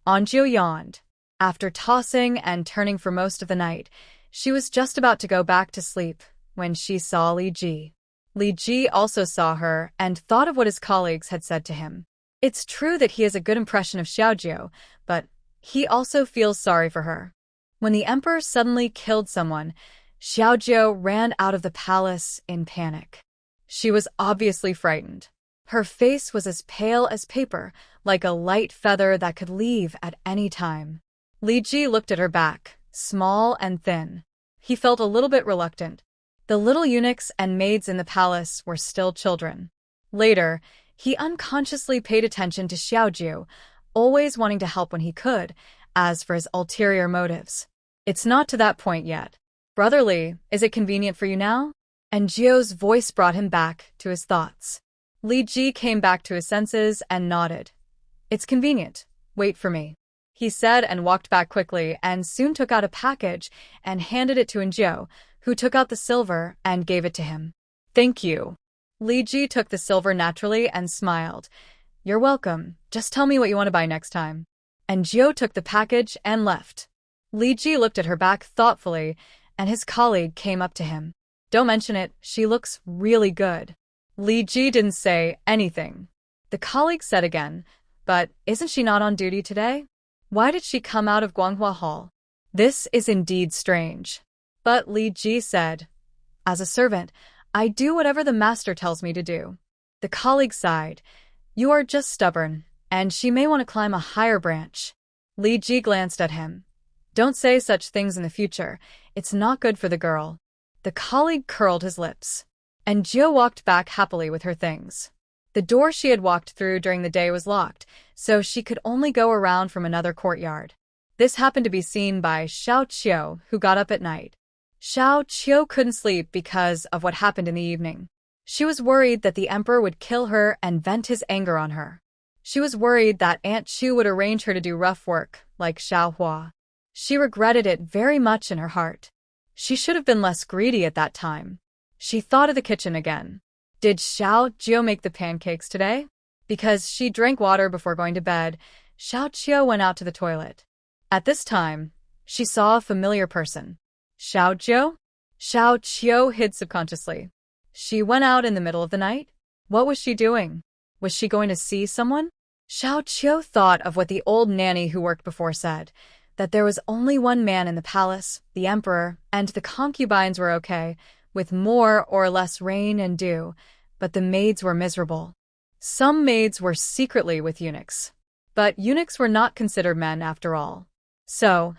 Enjio yawned. After tossing and turning for most of the night, she was just about to go back to sleep when she saw Li Ji. Li Ji also saw her and thought of what his colleagues had said to him. It's true that he has a good impression of Xiaojiu, but he also feels sorry for her. When the emperor suddenly killed someone, Xiaojiu ran out of the palace in panic. She was obviously frightened. Her face was as pale as paper, like a light feather that could leave at any time. Li Ji looked at her back, small and thin. He felt a little bit reluctant. The little eunuchs and maids in the palace were still children. Later, he unconsciously paid attention to Xiaojiu, always wanting to help when he could. As for his ulterior motives, it's not to that point yet. Brother Li, is it convenient for you now? And Jio's voice brought him back to his thoughts. Li Ji came back to his senses and nodded. It's convenient. Wait for me, he said and walked back quickly and soon took out a package and handed it to Enjio, who took out the silver and gave it to him. Thank you. Li Ji took the silver naturally and smiled. You're welcome. Just tell me what you want to buy next time. And Enjio took the package and left. Li Ji looked at her back thoughtfully, and his colleague came up to him. Don't mention it, she looks really good. Li Ji didn't say anything. The colleague said again, but isn't she not on duty today? Why did she come out of Guanghua Hall? This is indeed strange. But Li Ji said, as a servant, I do whatever the master tells me to do. The colleague sighed. You are just stubborn, and she may want to climb a higher branch. Li Ji glanced at him. Don't say such things in the future. It's not good for the girl. The colleague curled his lips. And Enjio walked back happily with her things. The door she had walked through during the day was locked, so she could only go around from another courtyard. This happened to be seen by Xiaoqiu, who got up at night. Xiaoqiu couldn't sleep because of what happened in the evening. She was worried that the emperor would kill her and vent his anger on her. She was worried that Aunt Chu would arrange her to do rough work, like Xiaohua. She regretted it very much in her heart. She should have been less greedy at that time. She thought of the kitchen again. Did Xiaojiu make the pancakes today? Because she drank water before going to bed, Xiaoqiu went out to the toilet. At this time, she saw a familiar person. Xiaojiu? Xiaoqiu hid subconsciously. She went out in the middle of the night? What was she doing? Was she going to see someone? Xiaoqiu thought of what the old nanny who worked before said, that there was only one man in the palace, the emperor, and the concubines were okay, with more or less rain and dew, but the maids were miserable. Some maids were secretly with eunuchs. But eunuchs were not considered men after all. So,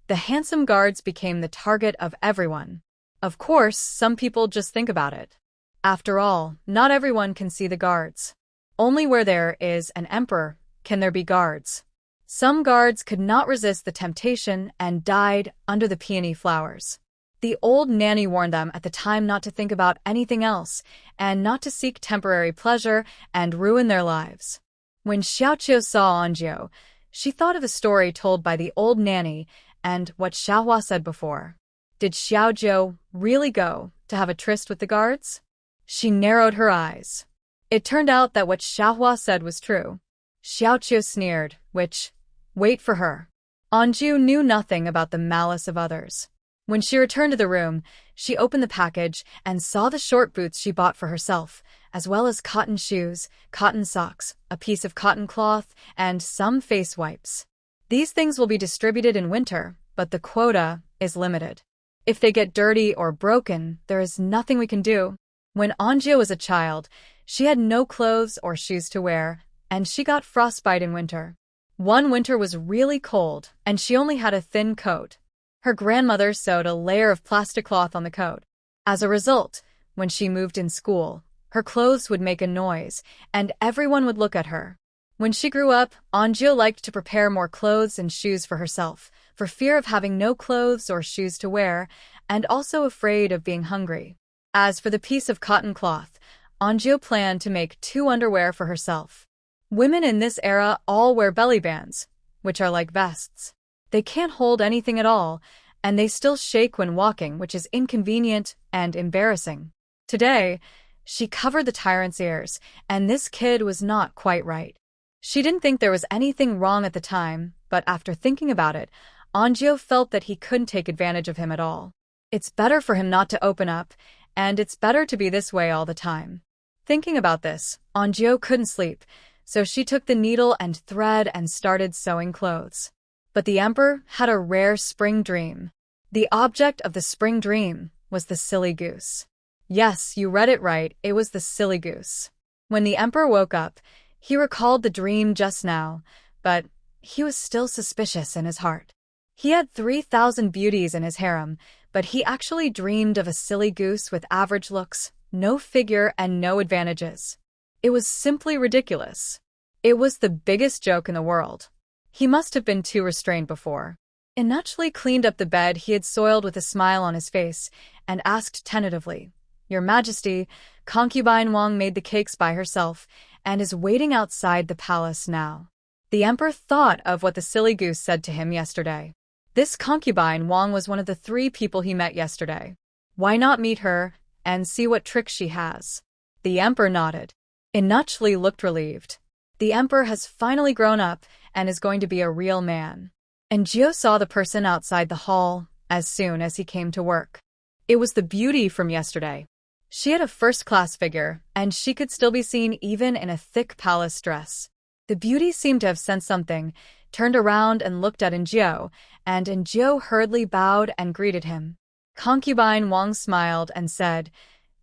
the handsome guards became the target of everyone. Of course, some people just think about it. After all, not everyone can see the guards. Only where there is an emperor can there be guards. Some guards could not resist the temptation and died under the peony flowers. The old nanny warned them at the time not to think about anything else and not to seek temporary pleasure and ruin their lives. When Xiaoqiu saw Enjio, she thought of a story told by the old nanny and what Xiaohua said before. Did Xiaojiu really go to have a tryst with the guards? She narrowed her eyes. It turned out that what Xiaohua said was true. Xiaoqiu sneered, wait for her. Enjio knew nothing about the malice of others. When she returned to the room, she opened the package and saw the short boots she bought for herself, as well as cotton shoes, cotton socks, a piece of cotton cloth, and some face wipes. These things will be distributed in winter, but the quota is limited. If they get dirty or broken, there is nothing we can do. When Enjio was a child, She had no clothes or shoes to wear, and she got frostbite in winter. One winter was really cold, and she only had a thin coat. Her grandmother sewed a layer of plastic cloth on the coat. As a result, when she moved in school, her clothes would make a noise, and everyone would look at her. When she grew up, Anjio liked to prepare more clothes and shoes for herself, for fear of having no clothes or shoes to wear, and also afraid of being hungry. As for the piece of cotton cloth, Anjio planned to make 2 underwear for herself. Women in this era all wear belly bands, which are like vests. They can't hold anything at all, and they still shake when walking, which is inconvenient and embarrassing. Today, she covered the tyrant's ears, and this kid was not quite right. She didn't think there was anything wrong at the time, but after thinking about it, Anjio felt that he couldn't take advantage of him at all. It's better for him not to open up, and it's better to be this way all the time. Thinking about this, Anjio couldn't sleep, so she took the needle and thread and started sewing clothes. But the emperor had a rare spring dream. The object of the spring dream was the silly goose. Yes, you read it right, it was the silly goose. When the emperor woke up, he recalled the dream just now, but he was still suspicious in his heart. He had 3,000 beauties in his harem, but he actually dreamed of a silly goose with average looks, no figure, and no advantages. It was simply ridiculous. It was the biggest joke in the world. He must have been too restrained before. Inachli cleaned up the bed he had soiled with a smile on his face and asked tentatively, "Your Majesty, concubine Wang made the cakes by herself and is waiting outside the palace now." The emperor thought of what the silly goose said to him yesterday. This concubine Wang was one of the 3 people he met yesterday. Why not meet her and see what tricks she has? The emperor nodded. Inachli looked relieved. The emperor has finally grown up and is going to be a real man. And Gio saw the person outside the hall as soon as he came to work. It was the beauty from yesterday. She had a first-class figure, and she could still be seen even in a thick palace dress. The beauty seemed to have sensed something, turned around and looked at Njio, and Njio hurriedly bowed and greeted him. Concubine Wang smiled and said,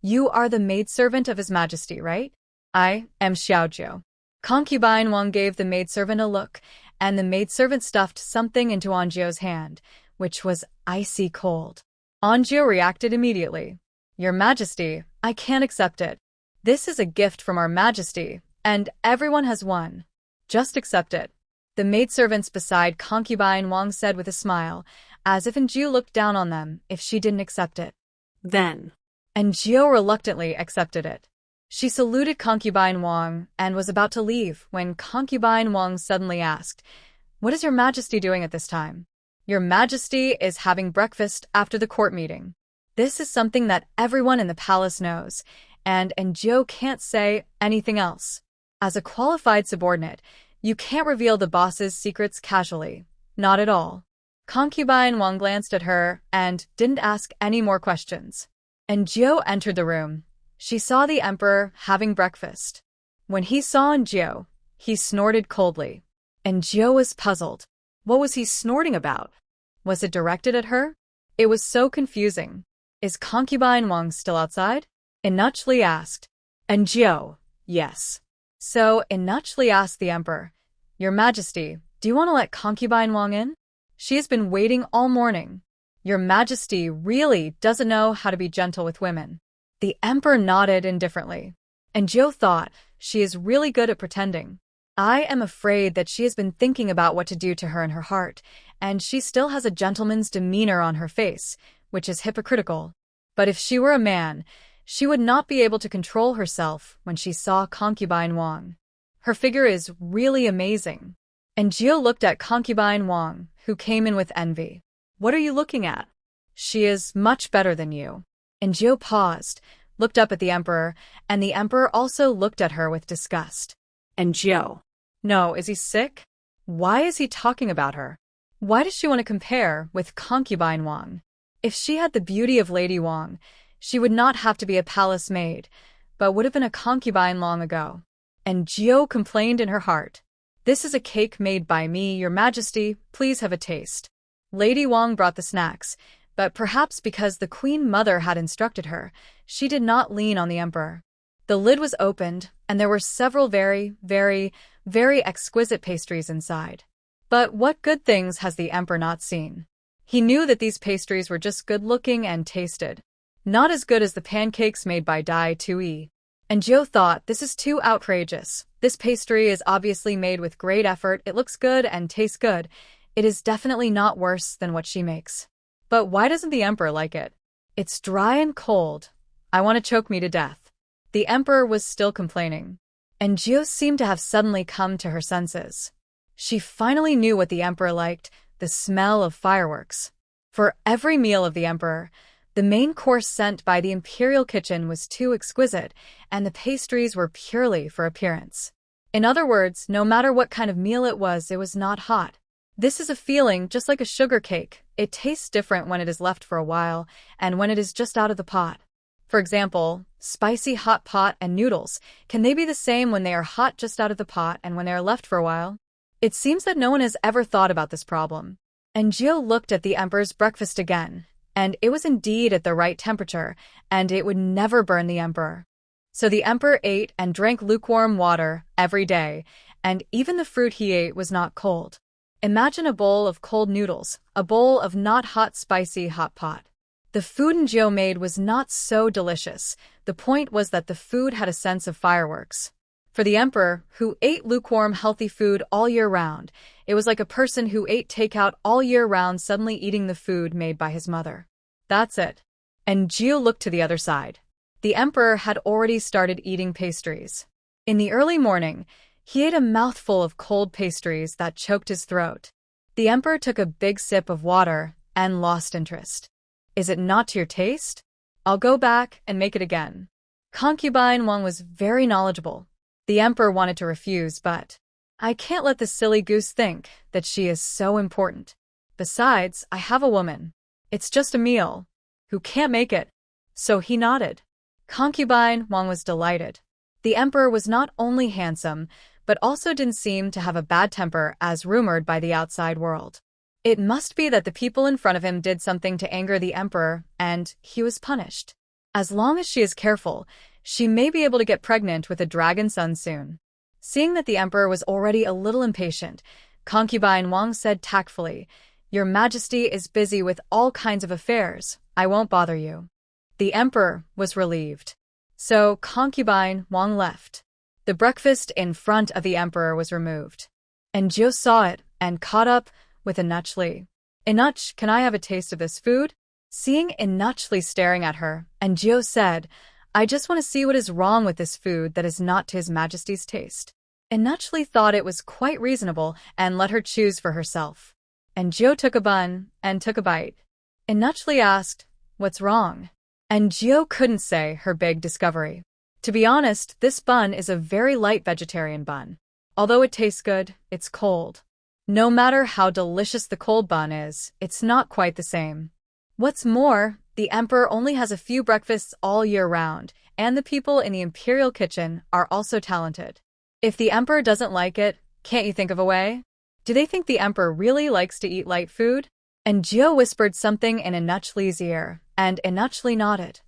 "You are the maidservant of His Majesty, right?" "I am Xiaojio." Concubine Wang gave the maidservant a look, and the maidservant stuffed something into Anjio's hand, which was icy cold. Anjio reacted immediately. "Your Majesty, I can't accept it. This is a gift from our Majesty, and everyone has one. Just accept it." The maidservants beside concubine Wang said with a smile, as if Anjio looked down on them if she didn't accept it. Then, Anjio reluctantly accepted it. She saluted concubine Wang and was about to leave when concubine Wang suddenly asked, "What is your Majesty doing at this time?" "Your Majesty is having breakfast after the court meeting." This is something that everyone in the palace knows, and Anjio can't say anything else. As a qualified subordinate, you can't reveal the boss's secrets casually. Not at all. Concubine Wang glanced at her and didn't ask any more questions. Anjio entered the room. She saw the emperor having breakfast. When he saw Anjio, he snorted coldly. Anjio was puzzled. What was he snorting about? Was it directed at her? It was so confusing. "Is concubine Wang still outside?" Inachli asked. Anjio, "Yes." So Inachli asked the emperor, "Your Majesty, do you want to let concubine Wang in? She has been waiting all morning. Your Majesty really doesn't know how to be gentle with women." The emperor nodded indifferently. Anjio thought, she is really good at pretending. I am afraid that she has been thinking about what to do to her in her heart, and she still has a gentleman's demeanor on her face, which is hypocritical. But if she were a man, she would not be able to control herself when she saw concubine Wang. Her figure is really amazing. Anjio looked at concubine Wang, who came in with envy. "What are you looking at? She is much better than you." Anjio paused, looked up at the emperor, and the emperor also looked at her with disgust. Anjio. No, is he sick? Why is he talking about her? Why does she want to compare with concubine Wang? If she had the beauty of Lady Wang, she would not have to be a palace maid, but would have been a concubine long ago. Anjio complained in her heart. "This is a cake made by me, Your Majesty, please have a taste." Lady Wang brought the snacks, but perhaps because the Queen Mother had instructed her, she did not lean on the emperor. The lid was opened, and there were several very, very, very exquisite pastries inside. But what good things has the emperor not seen? He knew that these pastries were just good-looking and tasted. Not as good as the pancakes made by Dai Tui. And Joe thought, this is too outrageous. This pastry is obviously made with great effort, it looks good and tastes good. It is definitely not worse than what she makes. But why doesn't the emperor like it? It's dry and cold. I want to choke me to death. The emperor was still complaining. And Gio seemed to have suddenly come to her senses. She finally knew what the emperor liked, the smell of fireworks. For every meal of the emperor, the main course sent by the imperial kitchen was too exquisite, and the pastries were purely for appearance. In other words, no matter what kind of meal it was not hot. This is a feeling just like a sugar cake. It tastes different when it is left for a while, and when it is just out of the pot. For example, spicy hot pot and noodles. Can they be the same when they are hot just out of the pot and when they are left for a while? It seems that no one has ever thought about this problem. And Gio looked at the emperor's breakfast again, and it was indeed at the right temperature, and it would never burn the emperor. So the emperor ate and drank lukewarm water every day, and even the fruit he ate was not cold. Imagine a bowl of cold noodles, a bowl of not hot spicy hot pot. The food Gio made was not so delicious. The point was that the food had a sense of fireworks. For the emperor, who ate lukewarm healthy food all year round, it was like a person who ate takeout all year round suddenly eating the food made by his mother. That's it. And Gio looked to the other side. The emperor had already started eating pastries. In the early morning, he ate a mouthful of cold pastries that choked his throat. The emperor took a big sip of water and lost interest. Is it not to your taste? I'll go back and make it again. Concubine Wang was very knowledgeable. The emperor wanted to refuse, but I can't let the silly goose think that she is so important. Besides, I have a woman. It's just a meal. Who can't make it? So he nodded. Concubine Wang was delighted. The emperor was not only handsome, but also didn't seem to have a bad temper as rumored by the outside world. It must be that the people in front of him did something to anger the emperor, and he was punished. As long as she is careful, she may be able to get pregnant with a dragon son soon. Seeing that the emperor was already a little impatient, Concubine Wang said tactfully, "Your Majesty is busy with all kinds of affairs. I won't bother you." The emperor was relieved. So Concubine Wang left. The breakfast in front of the emperor was removed. And Gio saw it and caught up with Inuchli. "Inuch, can I have a taste of this food?" Seeing Inuchli staring at her, and Gio said, "I just want to see what is wrong with this food that is not to His Majesty's taste." Inuchli thought it was quite reasonable and let her choose for herself. And Gio took a bun and took a bite. Inuchli asked, "What's wrong?" And Gio couldn't say her big discovery. To be honest, this bun is a very light vegetarian bun. Although it tastes good, it's cold. No matter how delicious the cold bun is, it's not quite the same. What's more, the emperor only has a few breakfasts all year round, and the people in the imperial kitchen are also talented. If the emperor doesn't like it, can't you think of a way? Do they think the emperor really likes to eat light food? And Gio whispered something in Inuchli's ear, and Inuchli nodded.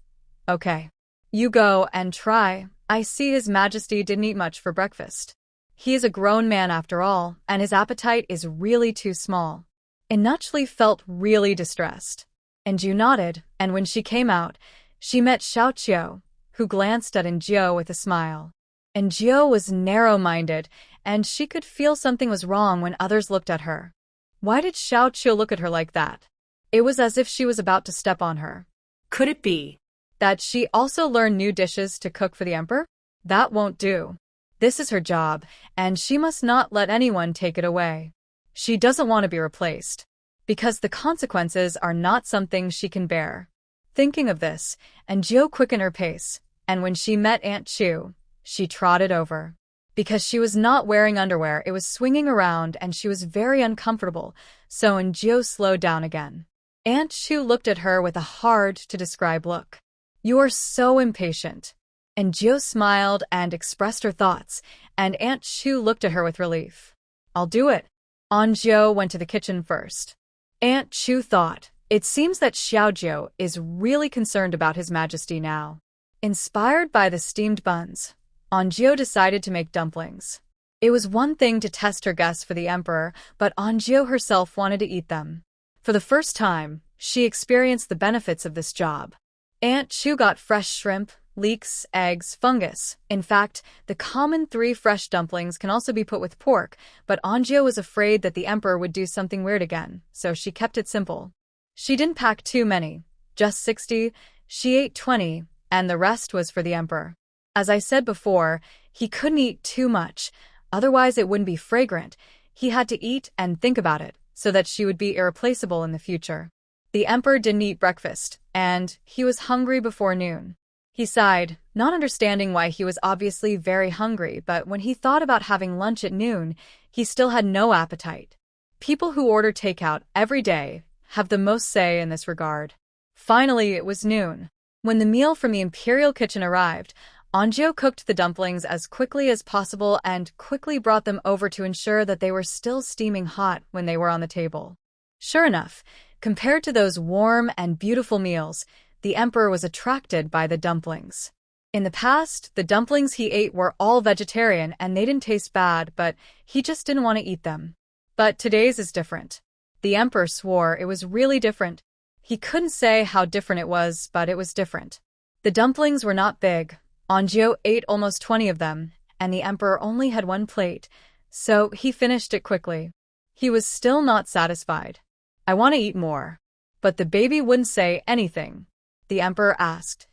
"Okay. You go and try. I see His Majesty didn't eat much for breakfast. He is a grown man after all, and his appetite is really too small." Inuchli felt really distressed. And Gio nodded, and when she came out, she met Xiaoqiu, who glanced at Gio with a smile. And Gio was narrow-minded, and she could feel something was wrong when others looked at her. Why did Xiaoqiu look at her like that? It was as if she was about to step on her. Could it be that she also learned new dishes to cook for the emperor? That won't do. This is her job, and she must not let anyone take it away. She doesn't want to be replaced, because the consequences are not something she can bear. Thinking of this, and Gio quickened her pace, and when she met Aunt Chu, she trotted over. Because she was not wearing underwear, it was swinging around and she was very uncomfortable, so Gio slowed down again. Aunt Chu looked at her with a hard-to-describe look. "You are so impatient." And Gio smiled and expressed her thoughts, and Aunt Chu looked at her with relief. "I'll do it." Gio went to the kitchen first. Aunt Chu thought, it seems that Xiaojiu is really concerned about His Majesty now. Inspired by the steamed buns, Anjou decided to make dumplings. It was one thing to test her guests for the emperor, but Anjou herself wanted to eat them. For the first time, she experienced the benefits of this job. Aunt Chu got fresh shrimp, leeks, eggs, fungus. In fact, the common 3 fresh dumplings can also be put with pork, but Anjou was afraid that the emperor would do something weird again, so she kept it simple. She didn't pack too many, just 60, she ate 20, and the rest was for the emperor. As I said before, he couldn't eat too much, otherwise it wouldn't be fragrant. He had to eat and think about it, so that she would be irreplaceable in the future. The emperor didn't eat breakfast, and he was hungry before noon. He sighed, not understanding why he was obviously very hungry, but when he thought about having lunch at noon, he still had no appetite. People who order takeout every day have the most say in this regard. Finally, it was noon. When the meal from the imperial kitchen arrived, Anjou cooked the dumplings as quickly as possible and quickly brought them over to ensure that they were still steaming hot when they were on the table. Sure enough, compared to those warm and beautiful meals, the emperor was attracted by the dumplings. In the past, the dumplings he ate were all vegetarian and they didn't taste bad, but he just didn't want to eat them. But today's is different. The emperor swore it was really different. He couldn't say how different it was, but it was different. The dumplings were not big. Anjou ate almost 20 of them, and the emperor only had 1 plate, so he finished it quickly. He was still not satisfied. "I want to eat more." But the baby wouldn't say anything. The emperor asked,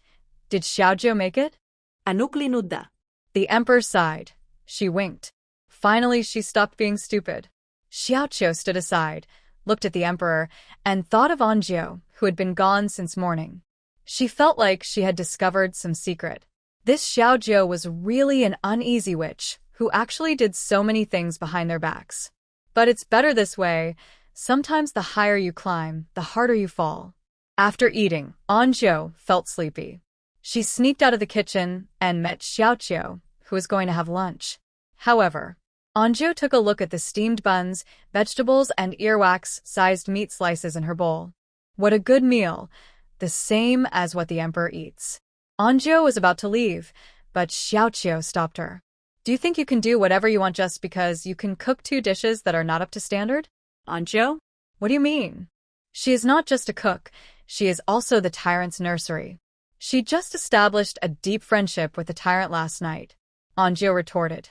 "Did Xiaozhou make it?" Anuk linudda. The emperor sighed. She winked. Finally, she stopped being stupid. Xiaozhou stood aside, looked at the emperor, and thought of Anjou, who had been gone since morning. She felt like she had discovered some secret. This Xiaozhou was really an uneasy witch, who actually did so many things behind their backs. But it's better this way. Sometimes the higher you climb, the harder you fall. After eating, Anjou felt sleepy. She sneaked out of the kitchen and met Xiaozhou, who was going to have lunch. However, Anjou took a look at the steamed buns, vegetables, and earwax-sized meat slices in her bowl. What a good meal! The same as what the emperor eats. Anjou was about to leave, but Xiaozhou stopped her. "Do you think you can do whatever you want just because you can cook 2 dishes that are not up to standard?" Anjou? "What do you mean?" "She is not just a cook, she is also the tyrant's nursery. She just established a deep friendship with the tyrant last night." Anjou retorted.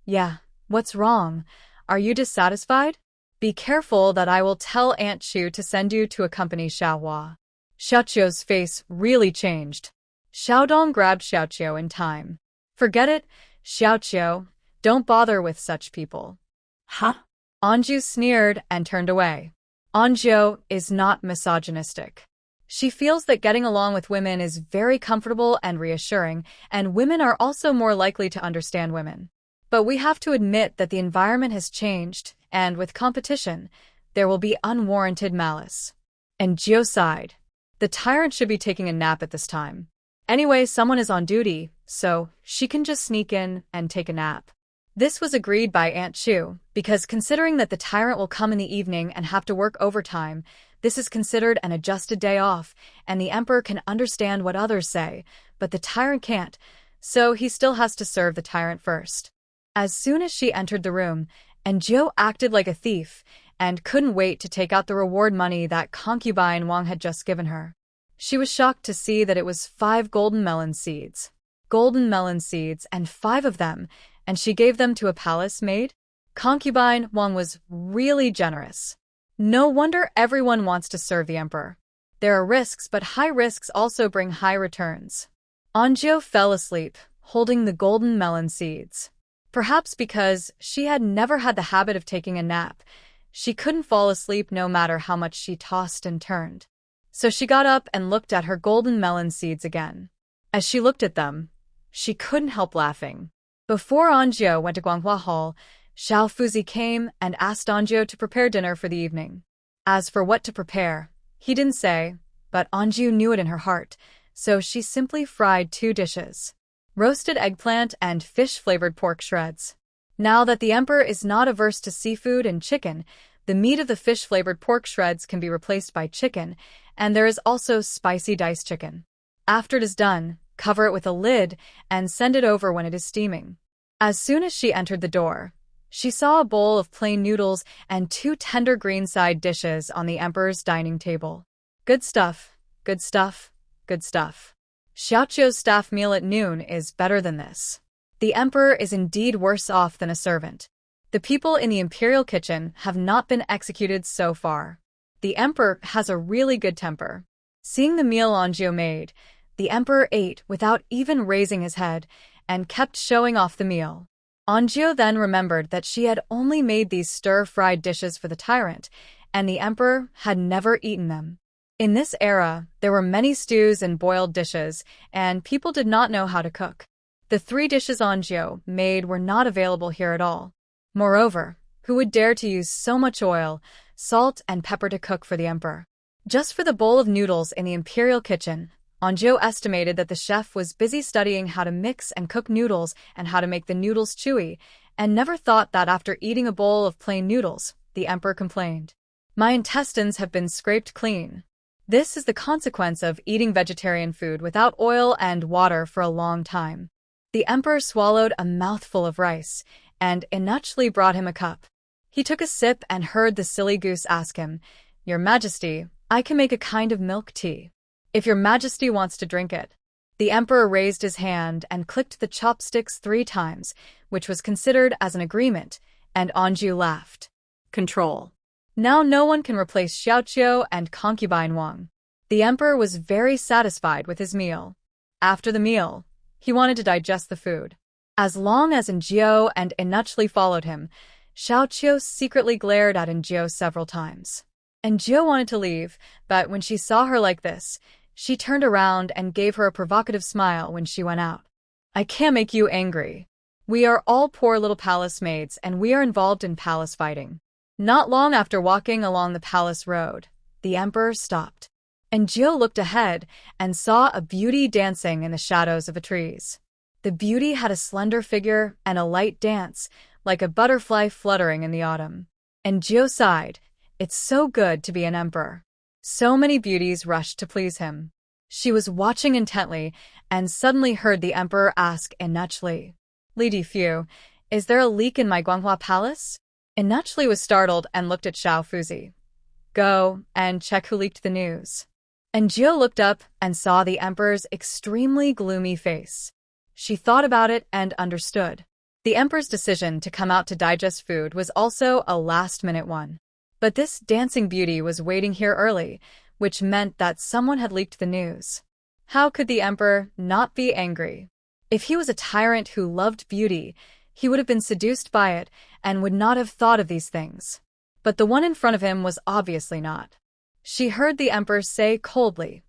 "Yeah, what's wrong? Are you dissatisfied? Be careful that I will tell Aunt Chu to send you to accompany Xiaohua." Xiaozhou's face really changed. Xiaodong grabbed Xiaozhou in time. "Forget it, Xiaozhou. Don't bother with such people." Huh? Anjou sneered and turned away. Anjou is not misogynistic. She feels that getting along with women is very comfortable and reassuring, and women are also more likely to understand women. But we have to admit that the environment has changed, and with competition, there will be unwarranted malice. And Jiu sighed. The tyrant should be taking a nap at this time. Anyway, someone is on duty, so she can just sneak in and take a nap. This was agreed by Aunt Chu, because considering that the tyrant will come in the evening and have to work overtime, this is considered an adjusted day off, and the emperor can understand what others say, but the tyrant can't, so he still has to serve the tyrant first. As soon as she entered the room, Anjou acted like a thief, and couldn't wait to take out the reward money that concubine Wang had just given her. She was shocked to see that it was 5 golden melon seeds. Golden melon seeds, and 5 of them, and she gave them to a palace maid? Concubine Wang was really generous. No wonder everyone wants to serve the emperor. There are risks, but high risks also bring high returns. Anjou fell asleep, holding the golden melon seeds. Perhaps because she had never had the habit of taking a nap, she couldn't fall asleep no matter how much she tossed and turned. So she got up and looked at her golden melon seeds again. As she looked at them, she couldn't help laughing. Before Anjou went to Guanghua Hall, Xiao Fuzi came and asked Anjou to prepare dinner for the evening. As for what to prepare, he didn't say, but Anjou knew it in her heart, so she simply fried 2 dishes. Roasted eggplant and fish-flavored pork shreds. Now that the emperor is not averse to seafood and chicken, the meat of the fish-flavored pork shreds can be replaced by chicken, and there is also spicy diced chicken. After it is done, cover it with a lid, and send it over when it is steaming. As soon as she entered the door, she saw a bowl of plain noodles and 2 tender green side dishes on the emperor's dining table. Good stuff, good stuff, good stuff. Xiaoqiu's staff meal at noon is better than this. The emperor is indeed worse off than a servant. The people in the imperial kitchen have not been executed so far. The emperor has a really good temper. Seeing the meal Anjou made, the emperor ate without even raising his head and kept showing off the meal. Anjou then remembered that she had only made these stir-fried dishes for the tyrant, and the emperor had never eaten them. In this era, there were many stews and boiled dishes, and people did not know how to cook. The 3 dishes Anjou made were not available here at all. Moreover, who would dare to use so much oil, salt, and pepper to cook for the emperor? Just for the bowl of noodles in the imperial kitchen, Anjou estimated that the chef was busy studying how to mix and cook noodles and how to make the noodles chewy, and never thought that after eating a bowl of plain noodles, the emperor complained. "My intestines have been scraped clean." This is the consequence of eating vegetarian food without oil and water for a long time. The emperor swallowed a mouthful of rice, and Inachli brought him a cup. He took a sip and heard the silly goose ask him, "Your Majesty, I can make a kind of milk tea. If your Majesty wants to drink it." The emperor raised his hand and clicked the chopsticks 3 times, which was considered as an agreement, and Anjou laughed. Control. Now no one can replace Xiaoqiu and concubine Wang. The emperor was very satisfied with his meal. After the meal, he wanted to digest the food. As long as Anjou and Inachli followed him, Xiaoqiu secretly glared at Anjou several times. Anjou wanted to leave, but when she saw her like this, she turned around and gave her a provocative smile when she went out. "I can't make you angry. We are all poor little palace maids, and we are involved in palace fighting." Not long after walking along the palace road, the emperor stopped. Anjou looked ahead and saw a beauty dancing in the shadows of the trees. The beauty had a slender figure and a light dance, like a butterfly fluttering in the autumn. Anjou sighed. It's so good to be an emperor. So many beauties rushed to please him. She was watching intently and suddenly heard the emperor ask Inachli, "Lady Fu, is there a leak in my Guanghua palace?" Inachli was startled and looked at Xiao Fuzi. "Go and check who leaked the news." Anjou looked up and saw the emperor's extremely gloomy face. She thought about it and understood. The emperor's decision to come out to digest food was also a last-minute one. But this dancing beauty was waiting here early, which meant that someone had leaked the news. How could the emperor not be angry? If he was a tyrant who loved beauty, he would have been seduced by it and would not have thought of these things. But the one in front of him was obviously not. She heard the emperor say coldly,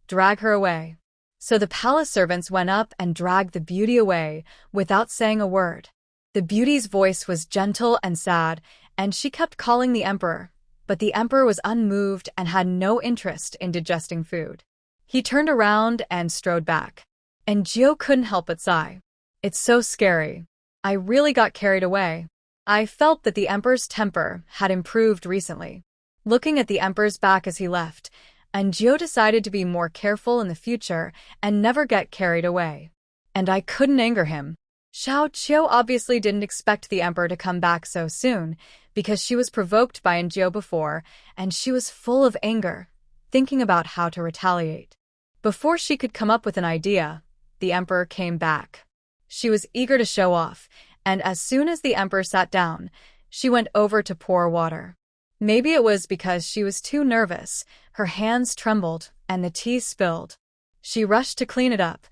"Drag her away." So the palace servants went up and dragged the beauty away without saying a word. The beauty's voice was gentle and sad, and she kept calling the emperor, but the emperor was unmoved and had no interest in digesting food. He turned around and strode back. And Gio couldn't help but sigh. "It's so scary. I really got carried away." I felt that the emperor's temper had improved recently. Looking at the emperor's back as he left, Anjou decided to be more careful in the future and never get carried away. And I couldn't anger him. Xiaoqiu obviously didn't expect the emperor to come back so soon, because she was provoked by Anjou before, and she was full of anger, thinking about how to retaliate. Before she could come up with an idea, the emperor came back. She was eager to show off, and as soon as the emperor sat down, she went over to pour water. Maybe it was because she was too nervous, her hands trembled, and the tea spilled. She rushed to clean it up,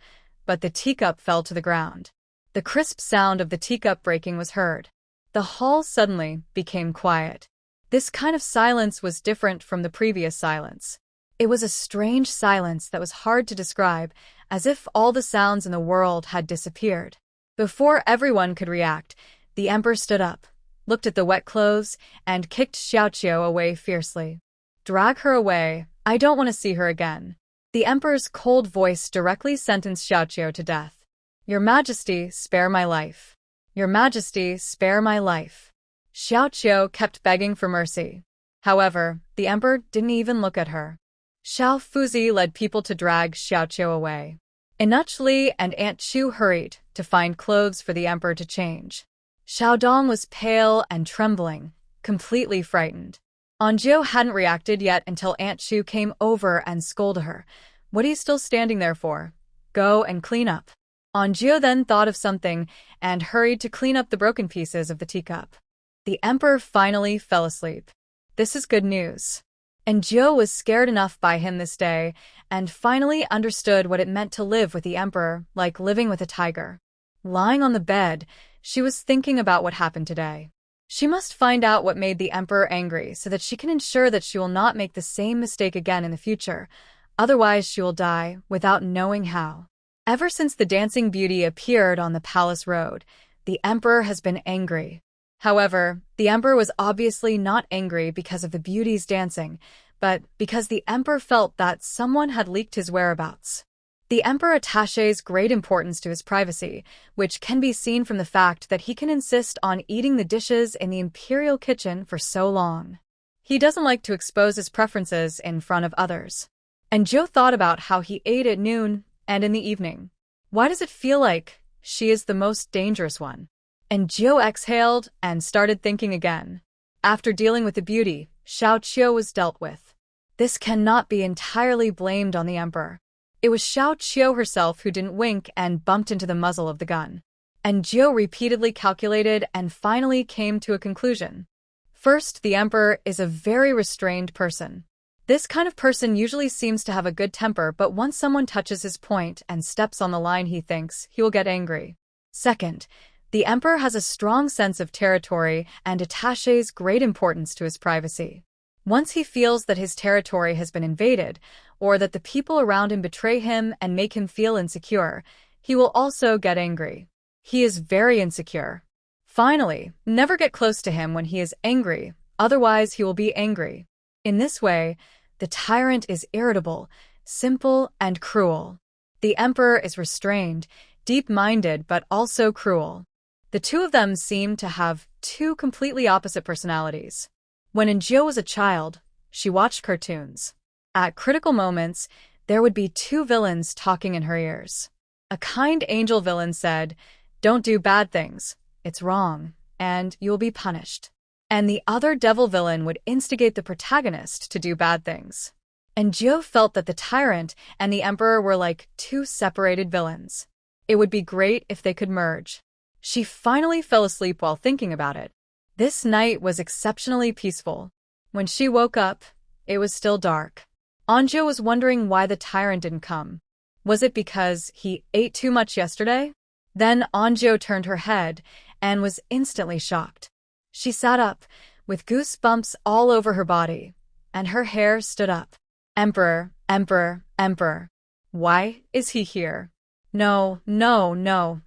but the teacup fell to the ground. The crisp sound of the teacup breaking was heard. The hall suddenly became quiet. This kind of silence was different from the previous silence. It was a strange silence that was hard to describe, as if all the sounds in the world had disappeared. Before everyone could react, the emperor stood up, looked at the wet clothes, and kicked Xiaoqiu away fiercely. "Drag her away. I don't want to see her again." The emperor's cold voice directly sentenced Xiaoqiu to death. "Your Majesty, spare my life. Your Majesty, spare my life." Xiaoqiu kept begging for mercy. However, the emperor didn't even look at her. Xiao Fuzi led people to drag Xiaoqiu away. Enoch Li and Aunt Chu hurried to find clothes for the emperor to change. Xiaodong was pale and trembling, completely frightened. Anjiu hadn't reacted yet until Aunt Chu came over and scolded her. "What are you still standing there for? Go and clean up." Anjiu then thought of something and hurried to clean up the broken pieces of the teacup. The emperor finally fell asleep. This is good news. Anjiu was scared enough by him this day and finally understood what it meant to live with the emperor, like living with a tiger. Lying on the bed, she was thinking about what happened today. She must find out what made the emperor angry so that she can ensure that she will not make the same mistake again in the future. Otherwise, she will die without knowing how. Ever since the dancing beauty appeared on the palace road, the emperor has been angry. However, the emperor was obviously not angry because of the beauty's dancing, but because the emperor felt that someone had leaked his whereabouts. The emperor attaches great importance to his privacy, which can be seen from the fact that he can insist on eating the dishes in the imperial kitchen for so long. He doesn't like to expose his preferences in front of others. And Joe thought about how he ate at noon and in the evening. Why does it feel like she is the most dangerous one? And Joe exhaled and started thinking again. After dealing with the beauty, Xiao Qiu was dealt with. This cannot be entirely blamed on the emperor. It was Xiao Qiu herself who didn't wink and bumped into the muzzle of the gun. And Joe repeatedly calculated and finally came to a conclusion. First, the emperor is a very restrained person. This kind of person usually seems to have a good temper, but once someone touches his point and steps on the line, he thinks he will get angry. Second, the emperor has a strong sense of territory and attaches great importance to his privacy. Once he feels that his territory has been invaded, or that the people around him betray him and make him feel insecure, he will also get angry. He is very insecure. Finally, never get close to him when he is angry, otherwise he will be angry. In this way, the tyrant is irritable, simple, and cruel. The emperor is restrained, deep-minded, but also cruel. The two of them seem to have two completely opposite personalities. When Anjiu was a child, she watched cartoons. At critical moments, there would be two villains talking in her ears. A kind angel villain said, "Don't do bad things. It's wrong, and you'll be punished." And the other devil villain would instigate the protagonist to do bad things. Anjiu felt that the tyrant and the emperor were like two separated villains. It would be great if they could merge. She finally fell asleep while thinking about it. This night was exceptionally peaceful. When she woke up, it was still dark. Anjiu was wondering why the tyrant didn't come. Was it because he ate too much yesterday? Then Anjiu turned her head and was instantly shocked. She sat up, with goosebumps all over her body, and her hair stood up. "Emperor, Emperor, Emperor. Why is he here?" No,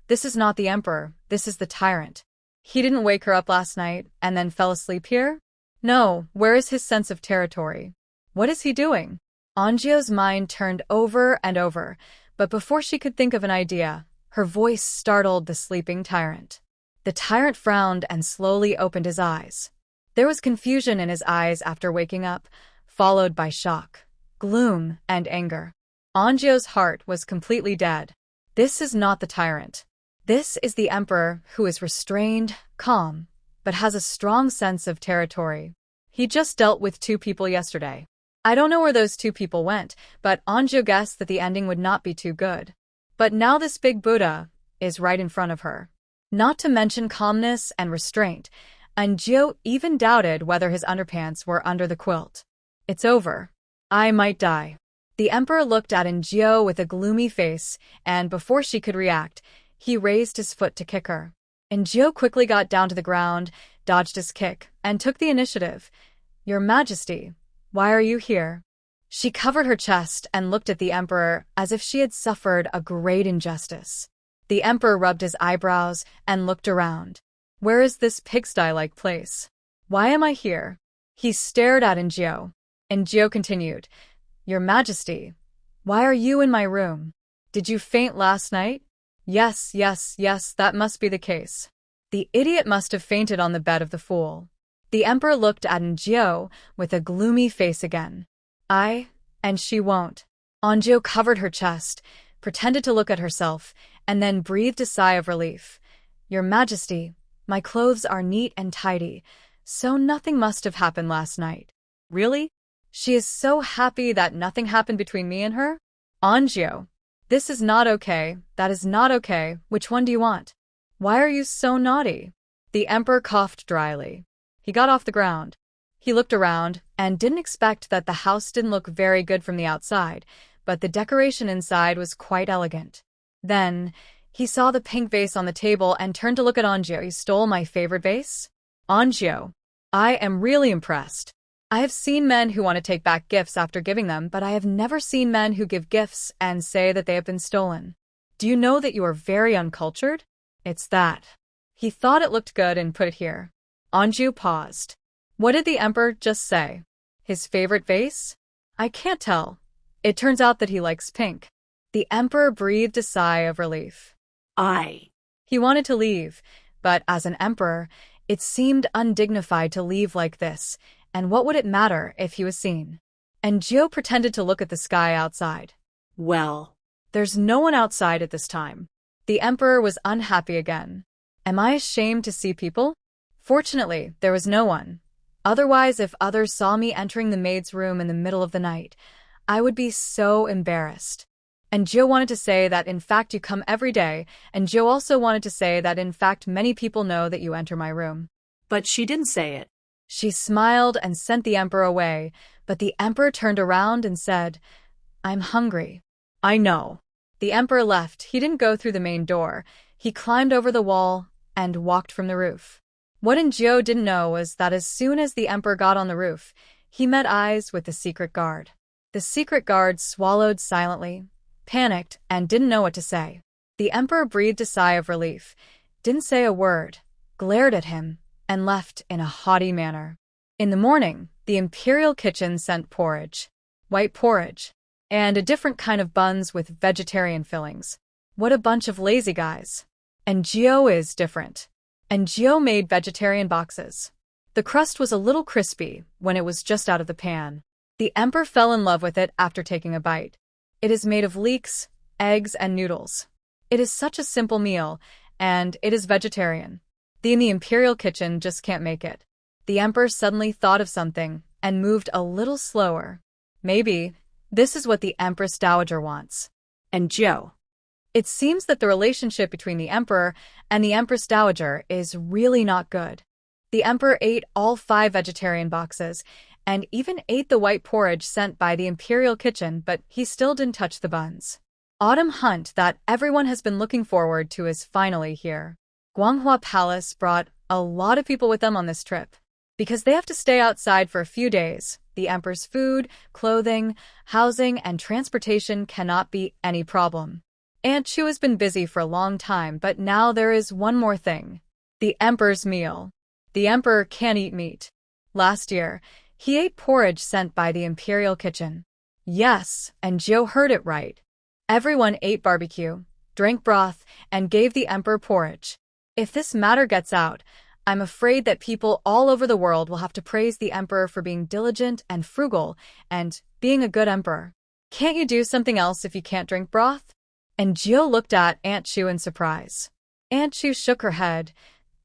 this is not the emperor, this is the tyrant. He didn't wake her up last night and then fell asleep here? No, where is his sense of territory? What is he doing? Anjiu's mind turned over and over, but before she could think of an idea, her voice startled the sleeping tyrant. The tyrant frowned and slowly opened his eyes. There was confusion in his eyes after waking up, followed by shock, gloom, and anger. Anjiu's heart was completely dead. This is not the tyrant. This is the emperor who is restrained, calm, but has a strong sense of territory. He just dealt with two people yesterday. I don't know where those two people went, but Anjiu guessed that the ending would not be too good. But now this big Buddha is right in front of her. Not to mention calmness and restraint, Anjiu even doubted whether his underpants were under the quilt. It's over. I might die. The emperor looked at Anjiu with a gloomy face, and before she could react, he raised his foot to kick her. Anjiu quickly got down to the ground, dodged his kick, and took the initiative. "Your Majesty, why are you here?" She covered her chest and looked at the emperor as if she had suffered a great injustice. The emperor rubbed his eyebrows and looked around. Where is this pigsty-like place? Why am I here? He stared at Anjiu. Anjiu continued, "Your Majesty, why are you in my room? Did you faint last night?" Yes, that must be the case. The idiot must have fainted on the bed of the fool. The emperor looked at Anjiu with a gloomy face again. And she won't. Anjiu covered her chest, pretended to look at herself, and then breathed a sigh of relief. Your Majesty, my clothes are neat and tidy, so nothing must have happened last night. Really? She is so happy that nothing happened between me and her? Anjou. This is not okay, that is not okay, which one do you want? Why are you so naughty? The emperor coughed dryly. He got off the ground. He looked around and didn't expect that the house didn't look very good from the outside, but the decoration inside was quite elegant. Then, he saw the pink vase on the table and turned to look at Anjou. You stole my favorite vase? Anjou. I am really impressed. I have seen men who want to take back gifts after giving them, but I have never seen men who give gifts and say that they have been stolen. Do you know that you are very uncultured? It's that. He thought it looked good and put it here. Anjou paused. What did the emperor just say? His favorite vase? I can't tell. It turns out that he likes pink. The emperor breathed a sigh of relief. He wanted to leave, but as an emperor, it seemed undignified to leave like this, and what would it matter if he was seen? And Gio pretended to look at the sky outside. Well, there's no one outside at this time. The emperor was unhappy again. Am I ashamed to see people? Fortunately, there was no one. Otherwise, if others saw me entering the maid's room in the middle of the night, I would be so embarrassed. And Gio wanted to say that in fact you come every day, and Gio also wanted to say that in fact many people know that you enter my room. But she didn't say it. She smiled and sent the emperor away, but the emperor turned around and said, I'm hungry. I know. The emperor left. He didn't go through the main door. He climbed over the wall and walked from the roof. What Gio didn't know was that as soon as the emperor got on the roof, he met eyes with the secret guard. The secret guard swallowed silently, panicked, and didn't know what to say. The emperor breathed a sigh of relief, didn't say a word, glared at him, and left in a haughty manner. In the morning, the imperial kitchen sent porridge, white porridge, and a different kind of buns with vegetarian fillings. What a bunch of lazy guys. And Gio is different. And Gio made vegetarian boxes. The crust was a little crispy when it was just out of the pan. The emperor fell in love with it after taking a bite. It is made of leeks, eggs, and noodles. It is such a simple meal, and it is vegetarian. In the imperial kitchen just can't make it. The emperor suddenly thought of something and moved a little slower. Maybe this is what the Empress Dowager wants. And Gio. It seems that the relationship between the emperor and the Empress Dowager is really not good. The emperor ate all 5 vegetarian boxes and even ate the white porridge sent by the imperial kitchen, but he still didn't touch the buns. Autumn hunt that everyone has been looking forward to is finally here. Guanghua Palace brought a lot of people with them on this trip. Because they have to stay outside for a few days, the emperor's food, clothing, housing, and transportation cannot be any problem. Aunt Chu has been busy for a long time, but now there is one more thing. The emperor's meal. The emperor can't eat meat. Last year, he ate porridge sent by the imperial kitchen. Yes, and Gio heard it right. Everyone ate barbecue, drank broth, and gave the emperor porridge. If this matter gets out, I'm afraid that people all over the world will have to praise the emperor for being diligent and frugal and being a good emperor. Can't you do something else if you can't drink broth? And Gio looked at Aunt Chu in surprise. Aunt Chu shook her head.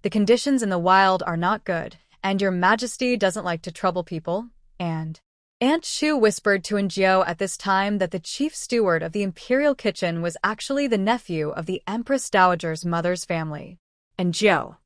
The conditions in the wild are not good, and your majesty doesn't like to trouble people, and Aunt Chu whispered to Gio at this time that the chief steward of the imperial kitchen was actually the nephew of the Empress Dowager's mother's family. And Gio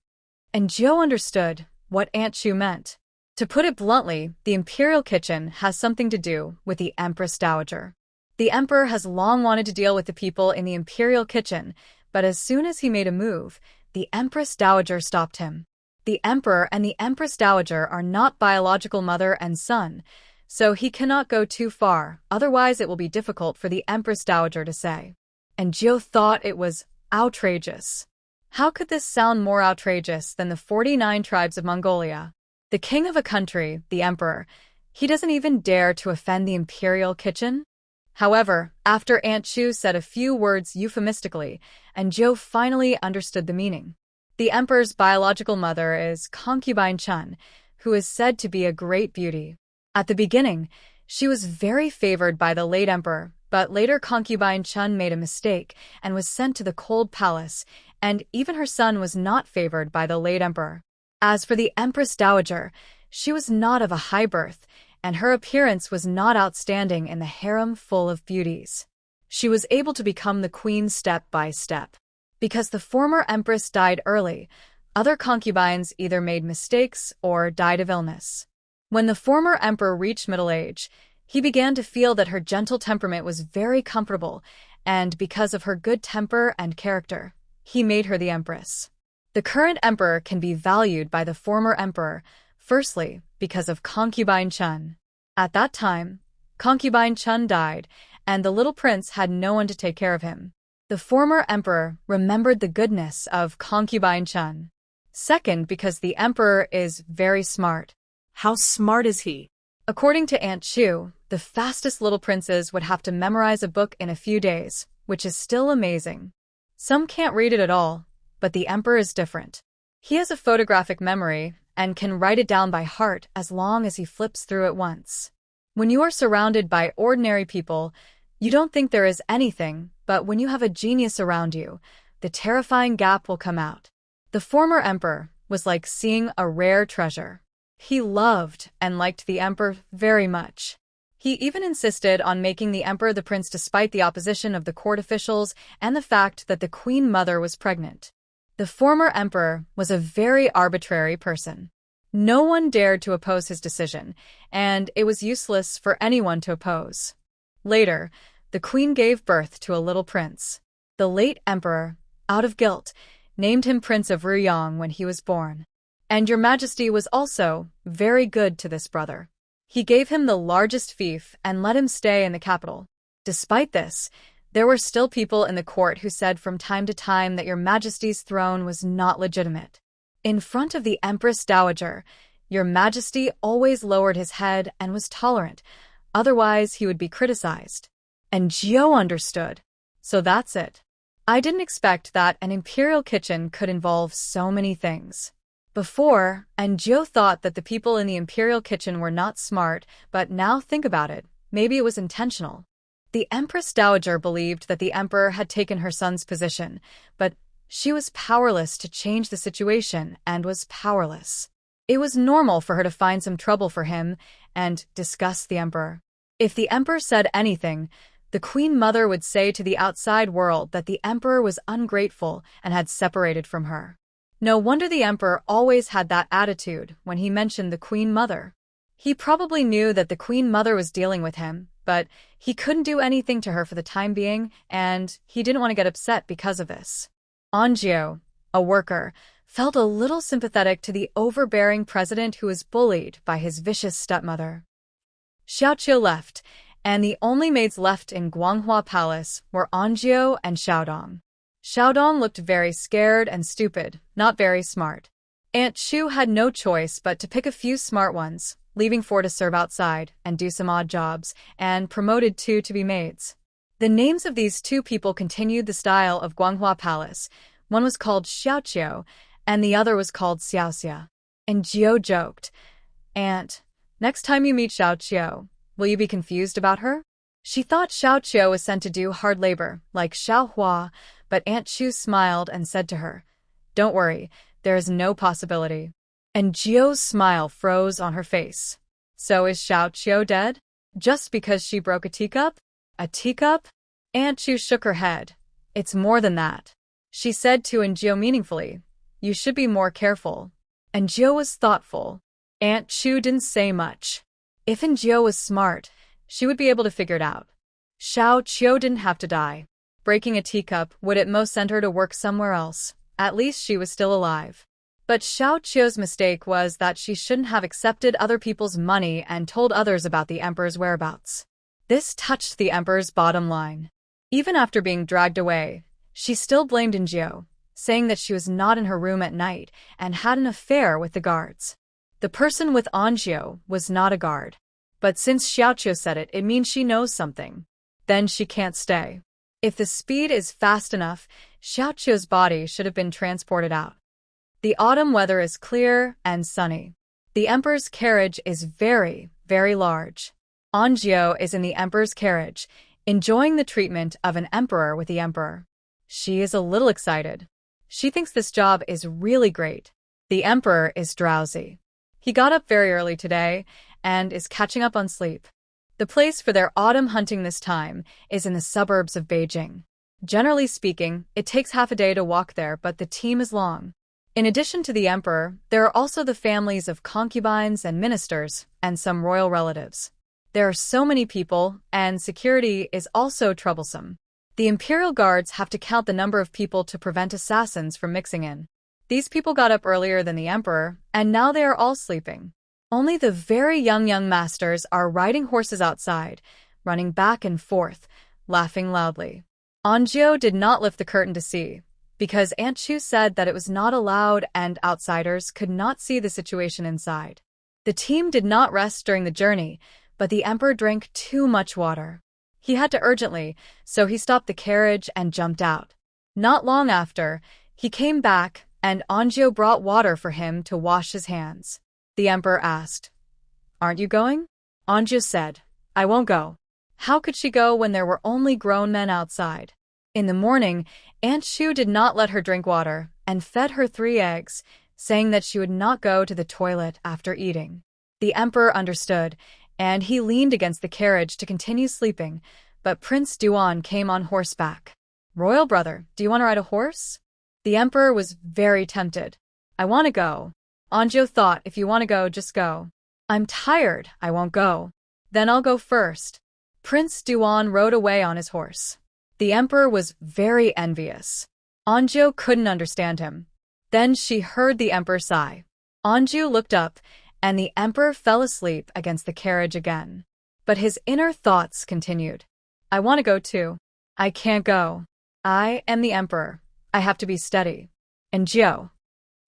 understood what Aunt Chu meant. To put it bluntly, the imperial kitchen has something to do with the Empress Dowager. The emperor has long wanted to deal with the people in the imperial kitchen, but as soon as he made a move, the Empress Dowager stopped him. The emperor and the Empress Dowager are not biological mother and son, so he cannot go too far, otherwise it will be difficult for the Empress Dowager to say. And Gio thought it was outrageous. How could this sound more outrageous than the 49 tribes of Mongolia? The king of a country, the emperor, he doesn't even dare to offend the imperial kitchen? However, after Aunt Chu said a few words euphemistically, and Gio finally understood the meaning. The emperor's biological mother is Concubine Chun, who is said to be a great beauty. At the beginning, she was very favored by the late emperor, But later concubine Chun made a mistake and was sent to the cold palace, and even her son was not favored by the late emperor. As for the Empress Dowager, she was not of a high birth, and her appearance was not outstanding in the harem full of beauties. She was able to become the queen step by step. Because the former empress died early, other concubines either made mistakes or died of illness. When the former emperor reached middle age, he began to feel that her gentle temperament was very comfortable, and because of her good temper and character, he made her the empress. The current emperor can be valued by the former emperor, firstly, because of concubine Chun. At that time, concubine Chun died, and the little prince had no one to take care of him. The former emperor remembered the goodness of concubine Chun. Second, because the emperor is very smart. How smart is he? According to Aunt Chu, the fastest little princes would have to memorize a book in a few days, which is still amazing. Some can't read it at all, but the emperor is different. He has a photographic memory and can write it down by heart as long as he flips through it once. When you are surrounded by ordinary people, you don't think there is anything, but when you have a genius around you, the terrifying gap will come out. The former emperor was like seeing a rare treasure. He loved and liked the emperor very much. He even insisted on making the emperor the prince despite the opposition of the court officials and the fact that the queen mother was pregnant. The former emperor was a very arbitrary person. No one dared to oppose his decision, and it was useless for anyone to oppose. Later, the queen gave birth to a little prince. The late emperor, out of guilt, named him Prince of Ruyang when he was born. And Your Majesty was also very good to this brother. He gave him the largest fief and let him stay in the capital. Despite this, there were still people in the court who said from time to time that Your Majesty's throne was not legitimate. In front of the Empress Dowager, Your Majesty always lowered his head and was tolerant, otherwise he would be criticized. And Jiao understood. So that's it. I didn't expect that an imperial kitchen could involve so many things. Before, and Jiao thought that the people in the imperial kitchen were not smart, but now think about it, maybe it was intentional. The Empress Dowager believed that the emperor had taken her son's position, but she was powerless to change the situation and was powerless. It was normal for her to find some trouble for him and disgust the emperor. If the emperor said anything, the queen mother would say to the outside world that the emperor was ungrateful and had separated from her. No wonder the emperor always had that attitude when he mentioned the queen mother. He probably knew that the queen mother was dealing with him, but he couldn't do anything to her for the time being, and he didn't want to get upset because of this. Anjiao, a worker, felt a little sympathetic to the overbearing president who was bullied by his vicious stepmother. Xiaoqiu left, and the only maids left in Guanghua Palace were Anjiao and Xiaodong. Xiaodong looked very scared and stupid, not very smart. Aunt Chu had no choice but to pick a few smart ones, leaving 4 to serve outside and do some odd jobs, and promoted 2 to be maids. The names of these 2 people continued the style of Guanghua Palace. One was called Xiaoqiu, and the other was called Xiaoxia. And Jiao joked, "Aunt, next time you meet Xiaoqiu, will you be confused about her?" She thought Xiaoqiu was sent to do hard labor, like Xiaohua, but Aunt Chu smiled and said to her, "Don't worry, there is no possibility." And Jiao's smile froze on her face. So is Xiaoqiu dead? Just because she broke a teacup? A teacup? Aunt Chu shook her head. It's more than that. She said to Jiao meaningfully, "You should be more careful." And Jiao was thoughtful. Aunt Chu didn't say much. If Jiao was smart, she would be able to figure it out. Xiaoqiu didn't have to die. Breaking a teacup would at most send her to work somewhere else. At least she was still alive. But Xiaoqiu's mistake was that she shouldn't have accepted other people's money and told others about the emperor's whereabouts. This touched the emperor's bottom line. Even after being dragged away, she still blamed Jiao, saying that she was not in her room at night and had an affair with the guards. The person with Anjiao was not a guard. But since Xiaoqiu said it, it means she knows something. Then she can't stay. If the speed is fast enough, Xiaoqiu's body should have been transported out. The autumn weather is clear and sunny. The emperor's carriage is very, very large. Anjiao is in the emperor's carriage. enjoying the treatment of an emperor with the emperor. She is a little excited. She thinks this job is really great. The emperor is drowsy. He got up very early today and is catching up on sleep. The place for their autumn hunting this time is in the suburbs of Beijing. Generally speaking, it takes half a day to walk there, but the team is long. In addition to the emperor, there are also the families of concubines and ministers, and some royal relatives. There are so many people, and security is also troublesome. The imperial guards have to count the number of people to prevent assassins from mixing in. These people got up earlier than the emperor, and now they are all sleeping. Only the very young masters are riding horses outside, running back and forth, laughing loudly. Anjou did not lift the curtain to see, because Aunt Chu said that it was not allowed and outsiders could not see the situation inside. The team did not rest during the journey, but the emperor drank too much water. He had to urgently, so he stopped the carriage and jumped out. Not long after, he came back, and Anjou brought water for him to wash his hands. The emperor asked, "Aren't you going?" Anjou said, "I won't go." How could she go when there were only grown men outside? In the morning, Aunt Chu did not let her drink water and fed her 3 eggs, saying that she would not go to the toilet after eating. The emperor understood, and he leaned against the carriage to continue sleeping, but Prince Duan came on horseback. "Royal brother, do you want to ride a horse?" The emperor was very tempted. "I want to go." Anjou thought, "If you want to go, just go." "I'm tired, I won't go." "Then I'll go first." Prince Duan rode away on his horse. The emperor was very envious. Anjou couldn't understand him. Then she heard the emperor sigh. Anjou looked up, and the emperor fell asleep against the carriage again. But his inner thoughts continued. "I want to go too. I can't go. I am the emperor. I have to be steady." Anjou.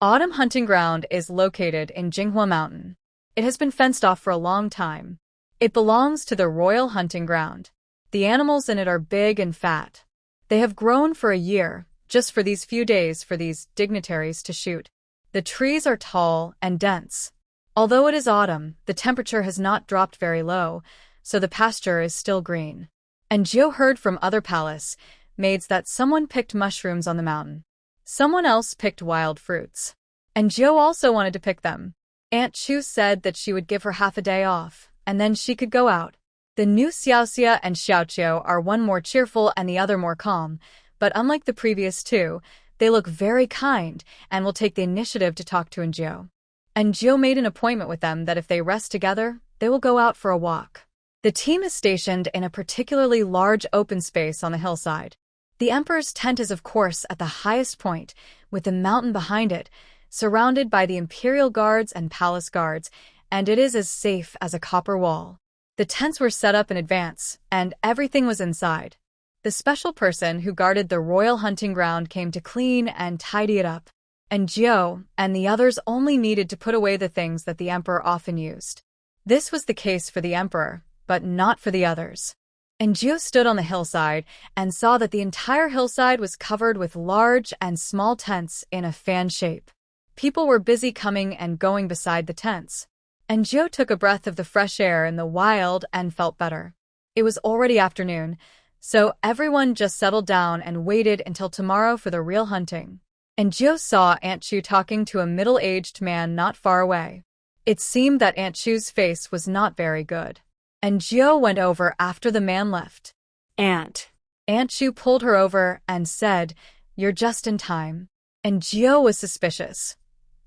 Autumn hunting ground is located in Jinghua Mountain. It has been fenced off for a long time. It belongs to the royal hunting ground. The animals in it are big and fat. They have grown for a year, just for these few days for these dignitaries to shoot. The trees are tall and dense. Although it is autumn, the temperature has not dropped very low, so the pasture is still green. Anjou heard from other palace maids that someone picked mushrooms on the mountain. Someone else picked wild fruits. Anjou also wanted to pick them. Aunt Chu said that she would give her half a day off, and then she could go out. The new Xiaoxia and Xiaoqiu are one more cheerful and the other more calm, but unlike the previous two, they look very kind and will take the initiative to talk to Anjou. Anjou made an appointment with them that if they rest together, they will go out for a walk. The team is stationed in a particularly large open space on the hillside. The emperor's tent is of course at the highest point, with the mountain behind it, surrounded by the imperial guards and palace guards, and it is as safe as a copper wall. The tents were set up in advance, and everything was inside. The special person who guarded the royal hunting ground came to clean and tidy it up. Anjou and the others only needed to put away the things that the emperor often used. This was the case for the emperor, but not for the others. Anjou stood on the hillside and saw that the entire hillside was covered with large and small tents in a fan shape. People were busy coming and going beside the tents. Anjou took a breath of the fresh air in the wild and felt better. It was already afternoon, so everyone just settled down and waited until tomorrow for the real hunting. Anjou saw Aunt Chu talking to a middle-aged man not far away. It seemed that Aunt Chu's face was not very good. Anjou went over after the man left. "Aunt." Aunt Chu pulled her over and said, "You're just in time." Anjou was suspicious.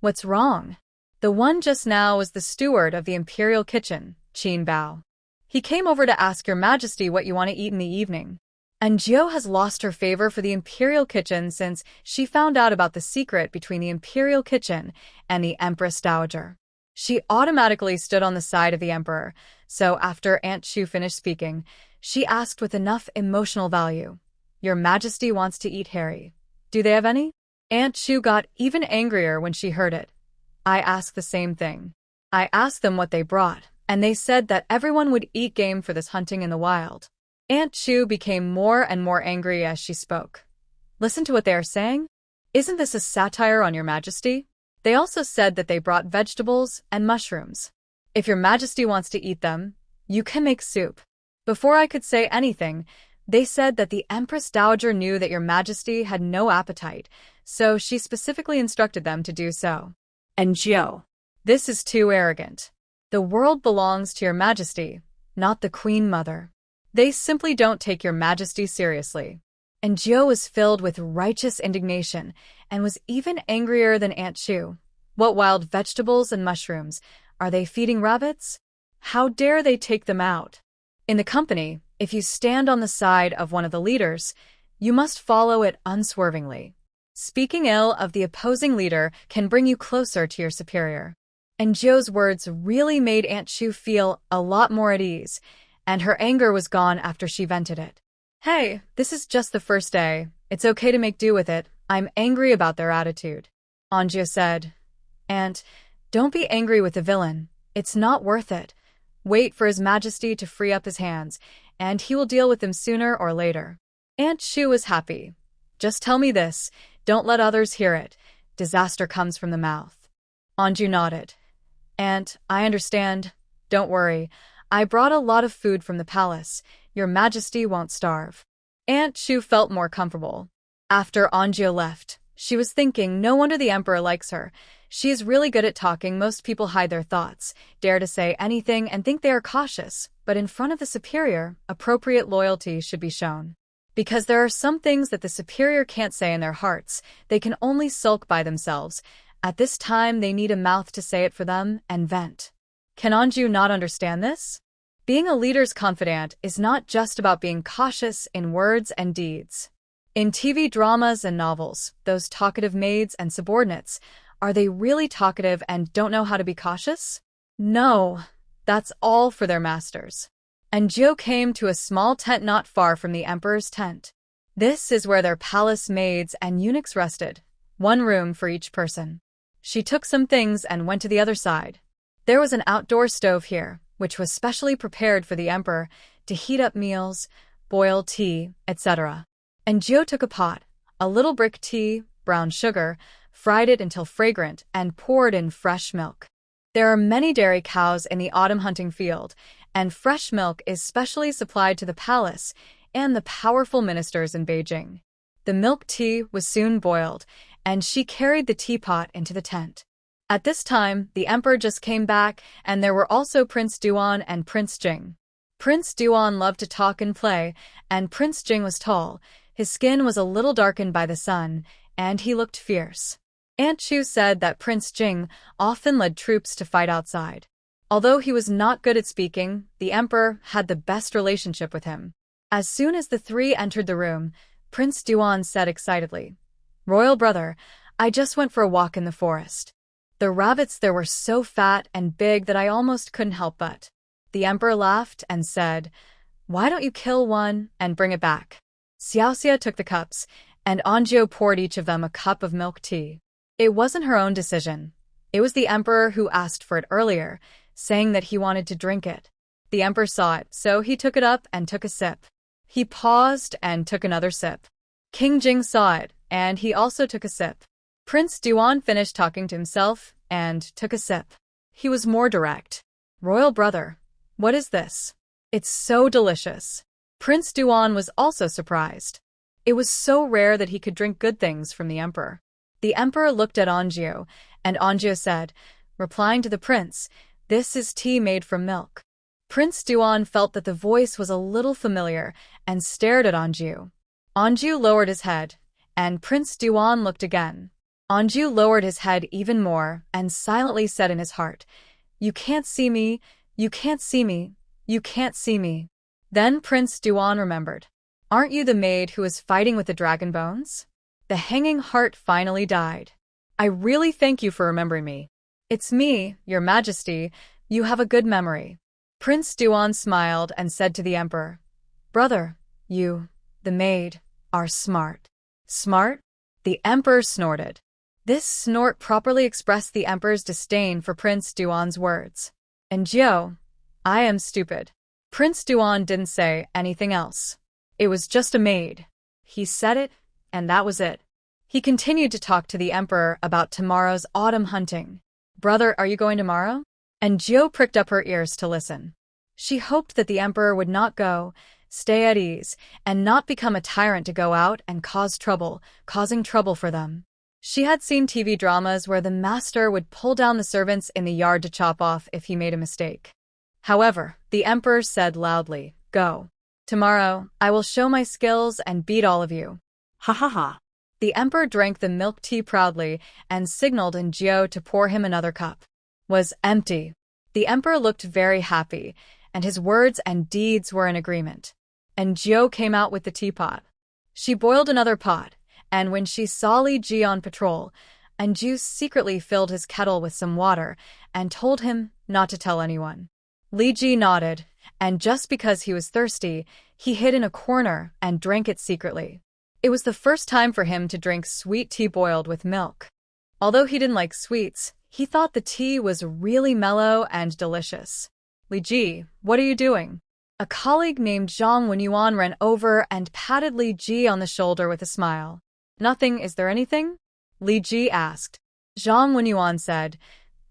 "What's wrong?" The one just now was the steward of the imperial kitchen, Qin Bao. "He came over to ask your majesty what you want to eat in the evening." Anjou has lost her favor for the imperial kitchen since she found out about the secret between the imperial kitchen and the Empress Dowager. She automatically stood on the side of the emperor, so after Aunt Chu finished speaking, she asked with enough emotional value, "Your majesty wants to eat hairy. Do they have any?" Aunt Chu got even angrier when she heard it. "I asked the same thing. I asked them what they brought, and they said that everyone would eat game for this hunting in the wild." Aunt Chu became more and more angry as she spoke. "Listen to what they are saying? Isn't this a satire on your majesty? They also said that they brought vegetables and mushrooms. If your majesty wants to eat them, you can make soup. Before I could say anything, they said that the Empress Dowager knew that your Majesty had no appetite, so she specifically instructed them to do so. And Jiao. This is too arrogant. The world belongs to your Majesty, not the Queen Mother. They simply don't take your Majesty seriously. And Jiao was filled with righteous indignation and was even angrier than Aunt Chu. What wild vegetables and mushrooms? Are they feeding rabbits? How dare they take them out? In the company, if you stand on the side of one of the leaders, you must follow it unswervingly. Speaking ill of the opposing leader can bring you closer to your superior. And Jiao's words really made Aunt Chu feel a lot more at ease, and her anger was gone after she vented it. Hey, this is just the first day. It's okay to make do with it. I'm angry about their attitude. Anjou said. Aunt, don't be angry with the villain. It's not worth it. Wait for His Majesty to free up his hands, and he will deal with them sooner or later. Aunt Chu was happy. Just tell me this. Don't let others hear it. Disaster comes from the mouth. Anjou nodded. Aunt, I understand. Don't worry. I brought a lot of food from the palace. Your Majesty won't starve. Aunt Chu felt more comfortable. After Anjou left, she was thinking, no wonder the Emperor likes her. She is really good at talking. Most people hide their thoughts, dare to say anything, and think they are cautious. But in front of the superior, appropriate loyalty should be shown. Because there are some things that the superior can't say in their hearts. They can only sulk by themselves. At this time, they need a mouth to say it for them and vent. Can Anjou not understand this? Being a leader's confidant is not just about being cautious in words and deeds. In TV dramas and novels, those talkative maids and subordinates, are they really talkative and don't know how to be cautious? No, that's all for their masters. And Jiao came to a small tent not far from the emperor's tent. This is where their palace maids and eunuchs rested, one room for each person. She took some things and went to the other side. There was an outdoor stove here, which was specially prepared for the emperor to heat up meals, boil tea, etc. And Jiao took a pot, a little brick tea, brown sugar, fried it until fragrant, and poured in fresh milk. There are many dairy cows in the autumn hunting field, and fresh milk is specially supplied to the palace and the powerful ministers in Beijing. The milk tea was soon boiled, and she carried the teapot into the tent. At this time, the emperor just came back, and there were also Prince Duan and Prince Jing. Prince Duan loved to talk and play, and Prince Jing was tall. His skin was a little darkened by the sun, and he looked fierce. Aunt Chu said that Prince Jing often led troops to fight outside. Although he was not good at speaking, the emperor had the best relationship with him. As soon as the three entered the room, Prince Duan said excitedly, "Royal brother, I just went for a walk in the forest. The rabbits there were so fat and big that I almost couldn't help but." The emperor laughed and said, "Why don't you kill one and bring it back?" Xiaoxia took the cups, and Anjou poured each of them a cup of milk tea. It wasn't her own decision. It was the emperor who asked for it earlier, saying that he wanted to drink it. The emperor saw it, so he took it up and took a sip. He paused and took another sip. King Jing saw it, and he also took a sip. Prince Duan finished talking to himself and took a sip. He was more direct. "Royal brother, what is this? It's so delicious." Prince Duan was also surprised. It was so rare that he could drink good things from the emperor. The emperor looked at Anjou, and Anjou said, replying to the prince, "This is tea made from milk." Prince Duan felt that the voice was a little familiar and stared at Anjou. Anjou lowered his head, and Prince Duan looked again. Anjou lowered his head even more and silently said in his heart, "You can't see me, you can't see me, you can't see me." Then Prince Duan remembered. "Aren't you the maid who was fighting with the dragon bones?" The hanging heart finally died. "I really thank you for remembering me." "It's me, your Majesty. You have a good memory." Prince Duan smiled and said to the emperor, "Brother, you, the maid, are smart." "Smart?" The emperor snorted. This snort properly expressed the emperor's disdain for Prince Duan's words. "And Jiao, I am stupid." Prince Duan didn't say anything else. It was just a maid. He said it, and that was it. He continued to talk to the emperor about tomorrow's autumn hunting. "Brother, are you going tomorrow?" And Jiao pricked up her ears to listen. She hoped that the emperor would not go, stay at ease, and not become a tyrant to go out and cause trouble, causing trouble for them. She had seen TV dramas where the master would pull down the servants in the yard to chop off if he made a mistake. However, the emperor said loudly, "Go. Tomorrow, I will show my skills and beat all of you." Ha ha ha. The emperor drank the milk tea proudly and signaled Enjio to pour him another cup. Was empty. The emperor looked very happy, and his words and deeds were in agreement. Enjio came out with the teapot. She boiled another pot, and when she saw Li Ji on patrol, Enjio secretly filled his kettle with some water and told him not to tell anyone. Li Ji nodded, and just because he was thirsty, he hid in a corner and drank it secretly. It was the first time for him to drink sweet tea boiled with milk. Although he didn't like sweets, he thought the tea was really mellow and delicious. "Li Ji, what are you doing?" A colleague named Zhang Wenyuan ran over and patted Li Ji on the shoulder with a smile. "Nothing, is there anything?" Li Ji asked. Zhang Wenyuan said,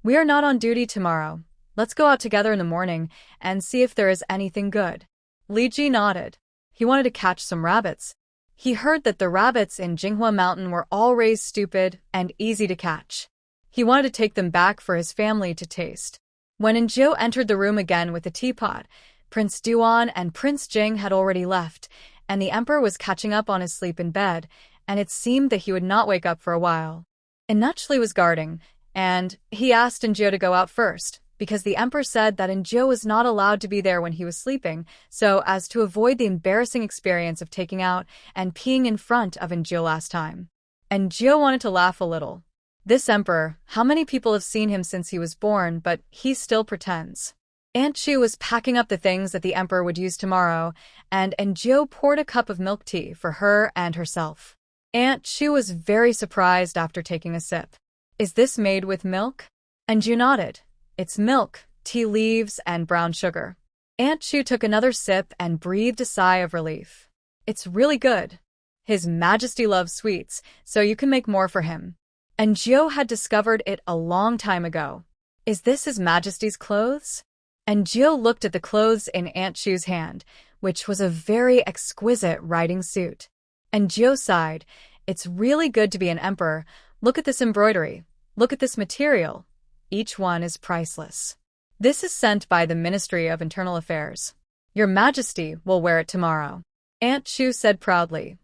"We are not on duty tomorrow. Let's go out together in the morning and see if there is anything good." Li Ji nodded. He wanted to catch some rabbits. He heard that the rabbits in Jinghua Mountain were all raised stupid and easy to catch. He wanted to take them back for his family to taste. When Enjio entered the room again with the teapot, Prince Duan and Prince Jing had already left, and the emperor was catching up on his sleep in bed, and it seemed that he would not wake up for a while. Enachli was guarding, and he asked Enjio to go out first, because the emperor said that Enjio was not allowed to be there when he was sleeping, so as to avoid the embarrassing experience of taking out and peeing in front of Enjio last time. Enjio wanted to laugh a little. This emperor, how many people have seen him since he was born, but he still pretends. Aunt Chu was packing up the things that the emperor would use tomorrow, and Enjio poured a cup of milk tea for her and herself. Aunt Chu was very surprised after taking a sip. "Is this made with milk?" Enjio nodded. "It's milk, tea leaves, and brown sugar." Aunt Chu took another sip and breathed a sigh of relief. "It's really good. His Majesty loves sweets, so you can make more for him." Enjio had discovered it a long time ago. "Is this His Majesty's clothes?" Enjio looked at the clothes in Aunt Chu's hand, which was a very exquisite riding suit. Enjio sighed. "It's really good to be an emperor. Look at this embroidery. Look at this material. Each one is priceless. This is sent by the Ministry of Internal Affairs. Your Majesty will wear it tomorrow." Aunt Chu said proudly,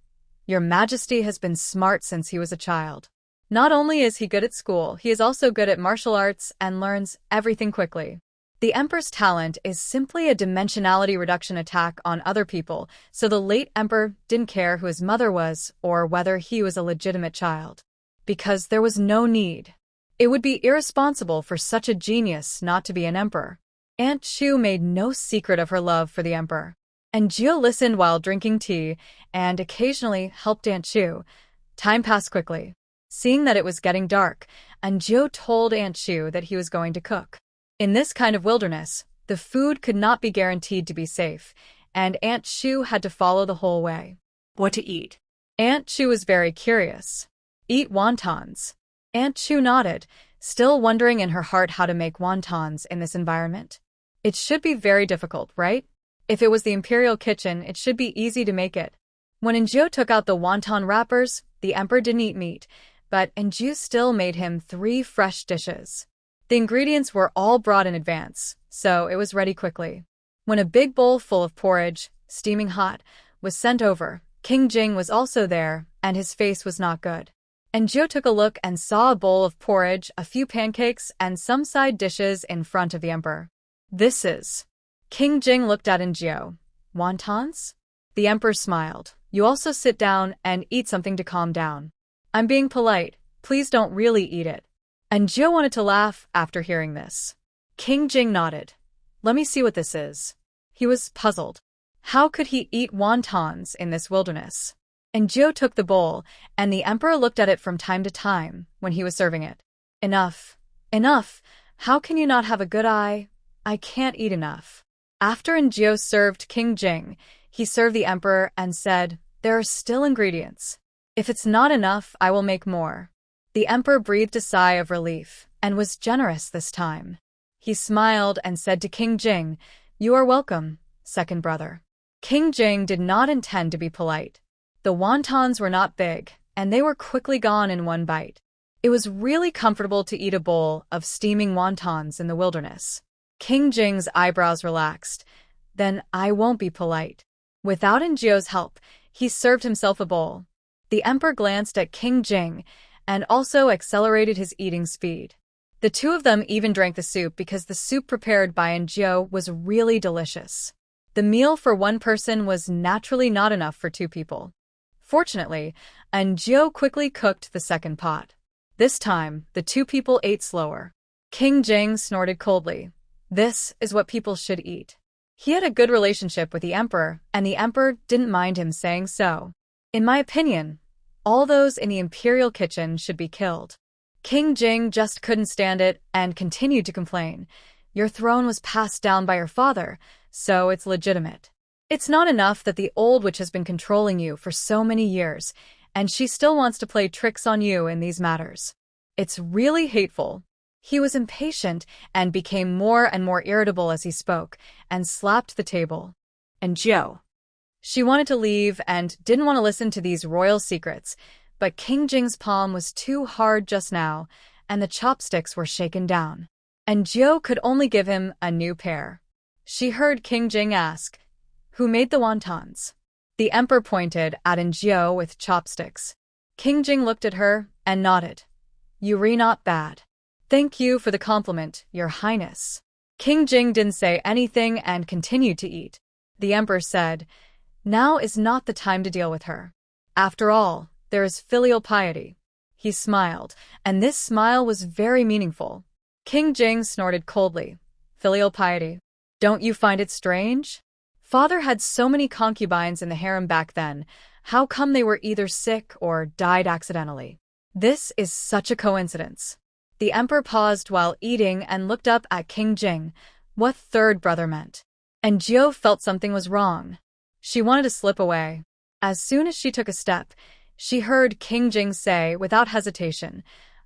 "Your Majesty has been smart since he was a child. Not only is he good at school, he is also good at martial arts and learns everything quickly. The emperor's talent is simply a dimensionality reduction attack on other people, so the late emperor didn't care who his mother was or whether he was a legitimate child. Because there was no need. It would be irresponsible for such a genius not to be an emperor." Aunt Chu made no secret of her love for the emperor. Enjio listened while drinking tea and occasionally helped Aunt Chu. Time passed quickly. Seeing that it was getting dark, Enjio told Aunt Chu that he was going to cook. In this kind of wilderness, the food could not be guaranteed to be safe, and Aunt Chu had to follow the whole way. What to eat? Aunt Chu was very curious. "Eat wontons." Aunt Chu nodded, still wondering in her heart how to make wontons in this environment. It should be very difficult, right? If it was the imperial kitchen, it should be easy to make it. When Enjio took out the wonton wrappers, the emperor didn't eat meat, but Enjio still made him 3 fresh dishes. The ingredients were all brought in advance, so it was ready quickly. When a big bowl full of porridge, steaming hot, was sent over, King Jing was also there, and his face was not good. Enjio took a look and saw a bowl of porridge, a few pancakes, and some side dishes in front of the emperor. "This is..." King Jing looked at Enjio. "Wontons?" The emperor smiled. "You also sit down and eat something to calm down." "I'm being polite. Please don't really eat it." Enjio wanted to laugh after hearing this. King Jing nodded. "Let me see what this is." He was puzzled. How could he eat wontons in this wilderness? Enjio took the bowl, and the emperor looked at it from time to time when he was serving it. "Enough. Enough. How can you not have a good eye? I can't eat enough." After Enjio served King Jing, he served the emperor and said, "There are still ingredients. If it's not enough, I will make more." The emperor breathed a sigh of relief and was generous this time. He smiled and said to King Jing, You are welcome, second brother. King Jing did not intend to be polite. The wontons were not big, and they were quickly gone in one bite. It was really comfortable to eat a bowl of steaming wontons in the wilderness. King Jing's eyebrows relaxed. Then I won't be polite. Without Njio's help, he served himself a bowl. The emperor glanced at King Jing and also accelerated his eating speed. The two of them even drank the soup because the soup prepared by Njio was really delicious. The meal for one person was naturally not enough for two people. Fortunately, Njio quickly cooked the second pot. This time, the two people ate slower. King Jing snorted coldly. This is what people should eat. He had a good relationship with the emperor, and the emperor didn't mind him saying so. In my opinion, all those in the imperial kitchen should be killed. King Jing just couldn't stand it and continued to complain. Your throne was passed down by your father, so it's legitimate. It's not enough that the old witch has been controlling you for so many years, and she still wants to play tricks on you in these matters. It's really hateful. He was impatient and became more and more irritable as he spoke, and slapped the table. Njio. She wanted to leave and didn't want to listen to these royal secrets, but King Jing's palm was too hard just now, and the chopsticks were shaken down. Njio could only give him a new pair. She heard King Jing ask, "Who made the wontons?" The emperor pointed at Njio with chopsticks. King Jing looked at her and nodded. "You re not bad. Thank you for the compliment, your highness." King Jing didn't say anything and continued to eat. The emperor said, "Now is not the time to deal with her. After all, there is filial piety." He smiled, and this smile was very meaningful. King Jing snorted coldly. "Filial piety? Don't you find it strange? Father had so many concubines in the harem back then. How come they were either sick or died accidentally? This is such a coincidence." The emperor paused while eating and looked up at King Jing. What third brother meant? Njio felt something was wrong. She wanted to slip away. As soon as she took a step, she heard King Jing say without hesitation,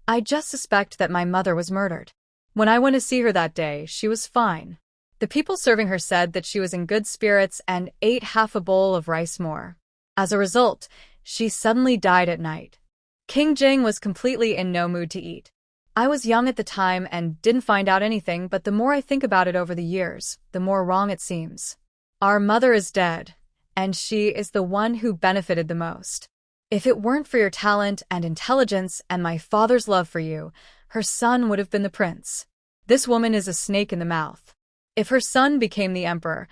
"I just suspect that my mother was murdered. When I went to see her that day, she was fine." The people serving her said that she was in good spirits and ate half a bowl of rice more. As a result, she suddenly died at night. King Jing was completely in no mood to eat. I was young at the time and didn't find out anything, but the more I think about it over the years, the more wrong it seems. Our mother is dead, and she is the one who benefited the most. If it weren't for your talent and intelligence and my father's love for you, her son would have been the prince. This woman is a snake in the mouth. If her son became the emperor,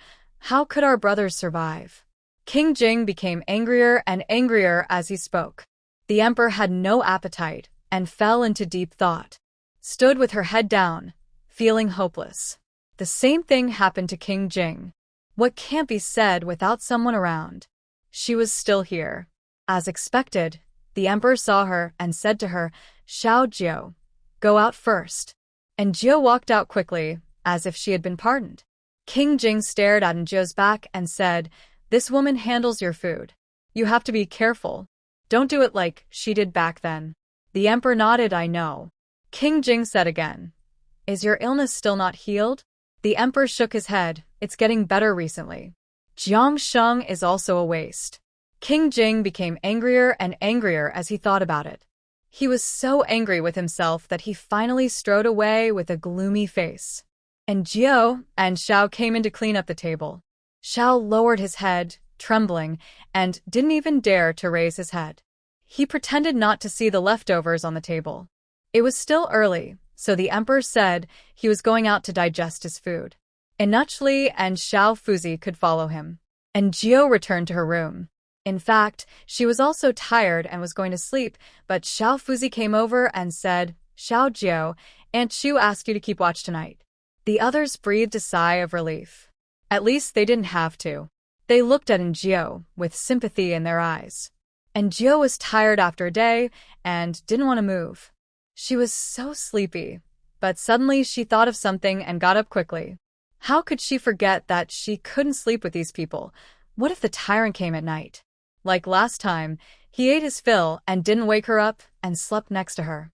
how could our brothers survive? King Jing became angrier and angrier as he spoke. The emperor had no appetite and fell into deep thought. Stood with her head down, feeling hopeless. The same thing happened to King Jing. What can't be said without someone around? She was still here. As expected, the emperor saw her and said to her, "Xiao Jiao, go out first." And Jiao walked out quickly, as if she had been pardoned. King Jing stared at Njio's back and said, "This woman handles your food. You have to be careful. Don't do it like she did back then." The emperor nodded. "I know." King Jing said again, "Is your illness still not healed?" The emperor shook his head. "It's getting better recently." Jiang Sheng is also a waste. King Jing became angrier and angrier as he thought about it. He was so angry with himself that he finally strode away with a gloomy face. And Jiao and Xiao came in to clean up the table. Xiao lowered his head, trembling, and didn't even dare to raise his head. He pretended not to see the leftovers on the table. It was still early, so the emperor said he was going out to digest his food. Inuchli and Xiao Fuzi could follow him. And Jiao returned to her room. In fact, she was also tired and was going to sleep, but Xiao Fuzi came over and said, "Xiao Jiao, Aunt Shu asked you to keep watch tonight." The others breathed a sigh of relief. At least they didn't have to. They looked at Jiao with sympathy in their eyes. And Jiao was tired after a day and didn't want to move. She was so sleepy, but suddenly she thought of something and got up quickly. How could she forget that she couldn't sleep with these people? What if the tyrant came at night? Like last time, he ate his fill and didn't wake her up and slept next to her.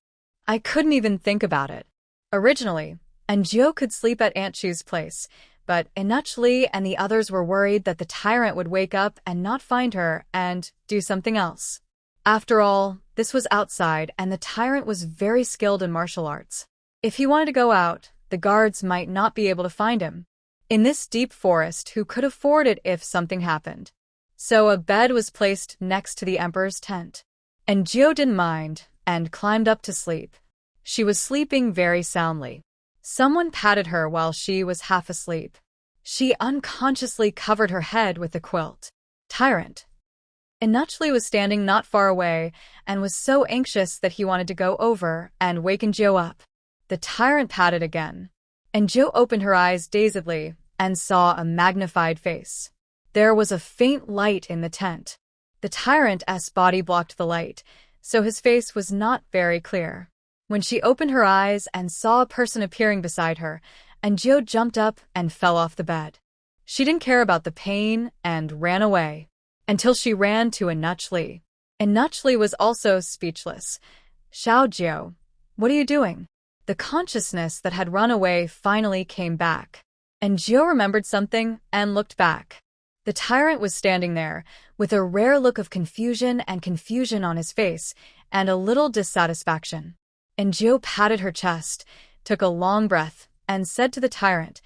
I couldn't even think about it. Originally, Jiao could sleep at Aunt Chu's place, but Inachli and the others were worried that the tyrant would wake up and not find her and do something else. After all, this was outside and the tyrant was very skilled in martial arts. If he wanted to go out, the guards might not be able to find him. In this deep forest, who could afford it if something happened? So a bed was placed next to the emperor's tent. And Gio didn't mind and climbed up to sleep. She was sleeping very soundly. Someone patted her while she was half asleep. She unconsciously covered her head with the quilt. Tyrant. Inachli was standing not far away and was so anxious that he wanted to go over and waken Gio up. The tyrant patted again, and Gio opened her eyes dazedly and saw a magnified face. There was a faint light in the tent. The tyrant's body blocked the light, so his face was not very clear. When she opened her eyes and saw a person appearing beside her, and Gio jumped up and fell off the bed. She didn't care about the pain and ran away, until she ran to Inachli. Inachli was also speechless. "Xiao Gio, what are you doing?" The consciousness that had run away finally came back, and Gio remembered something and looked back. The tyrant was standing there, with a rare look of confusion on his face, and a little dissatisfaction. And Gio patted her chest, took a long breath, and said to the tyrant,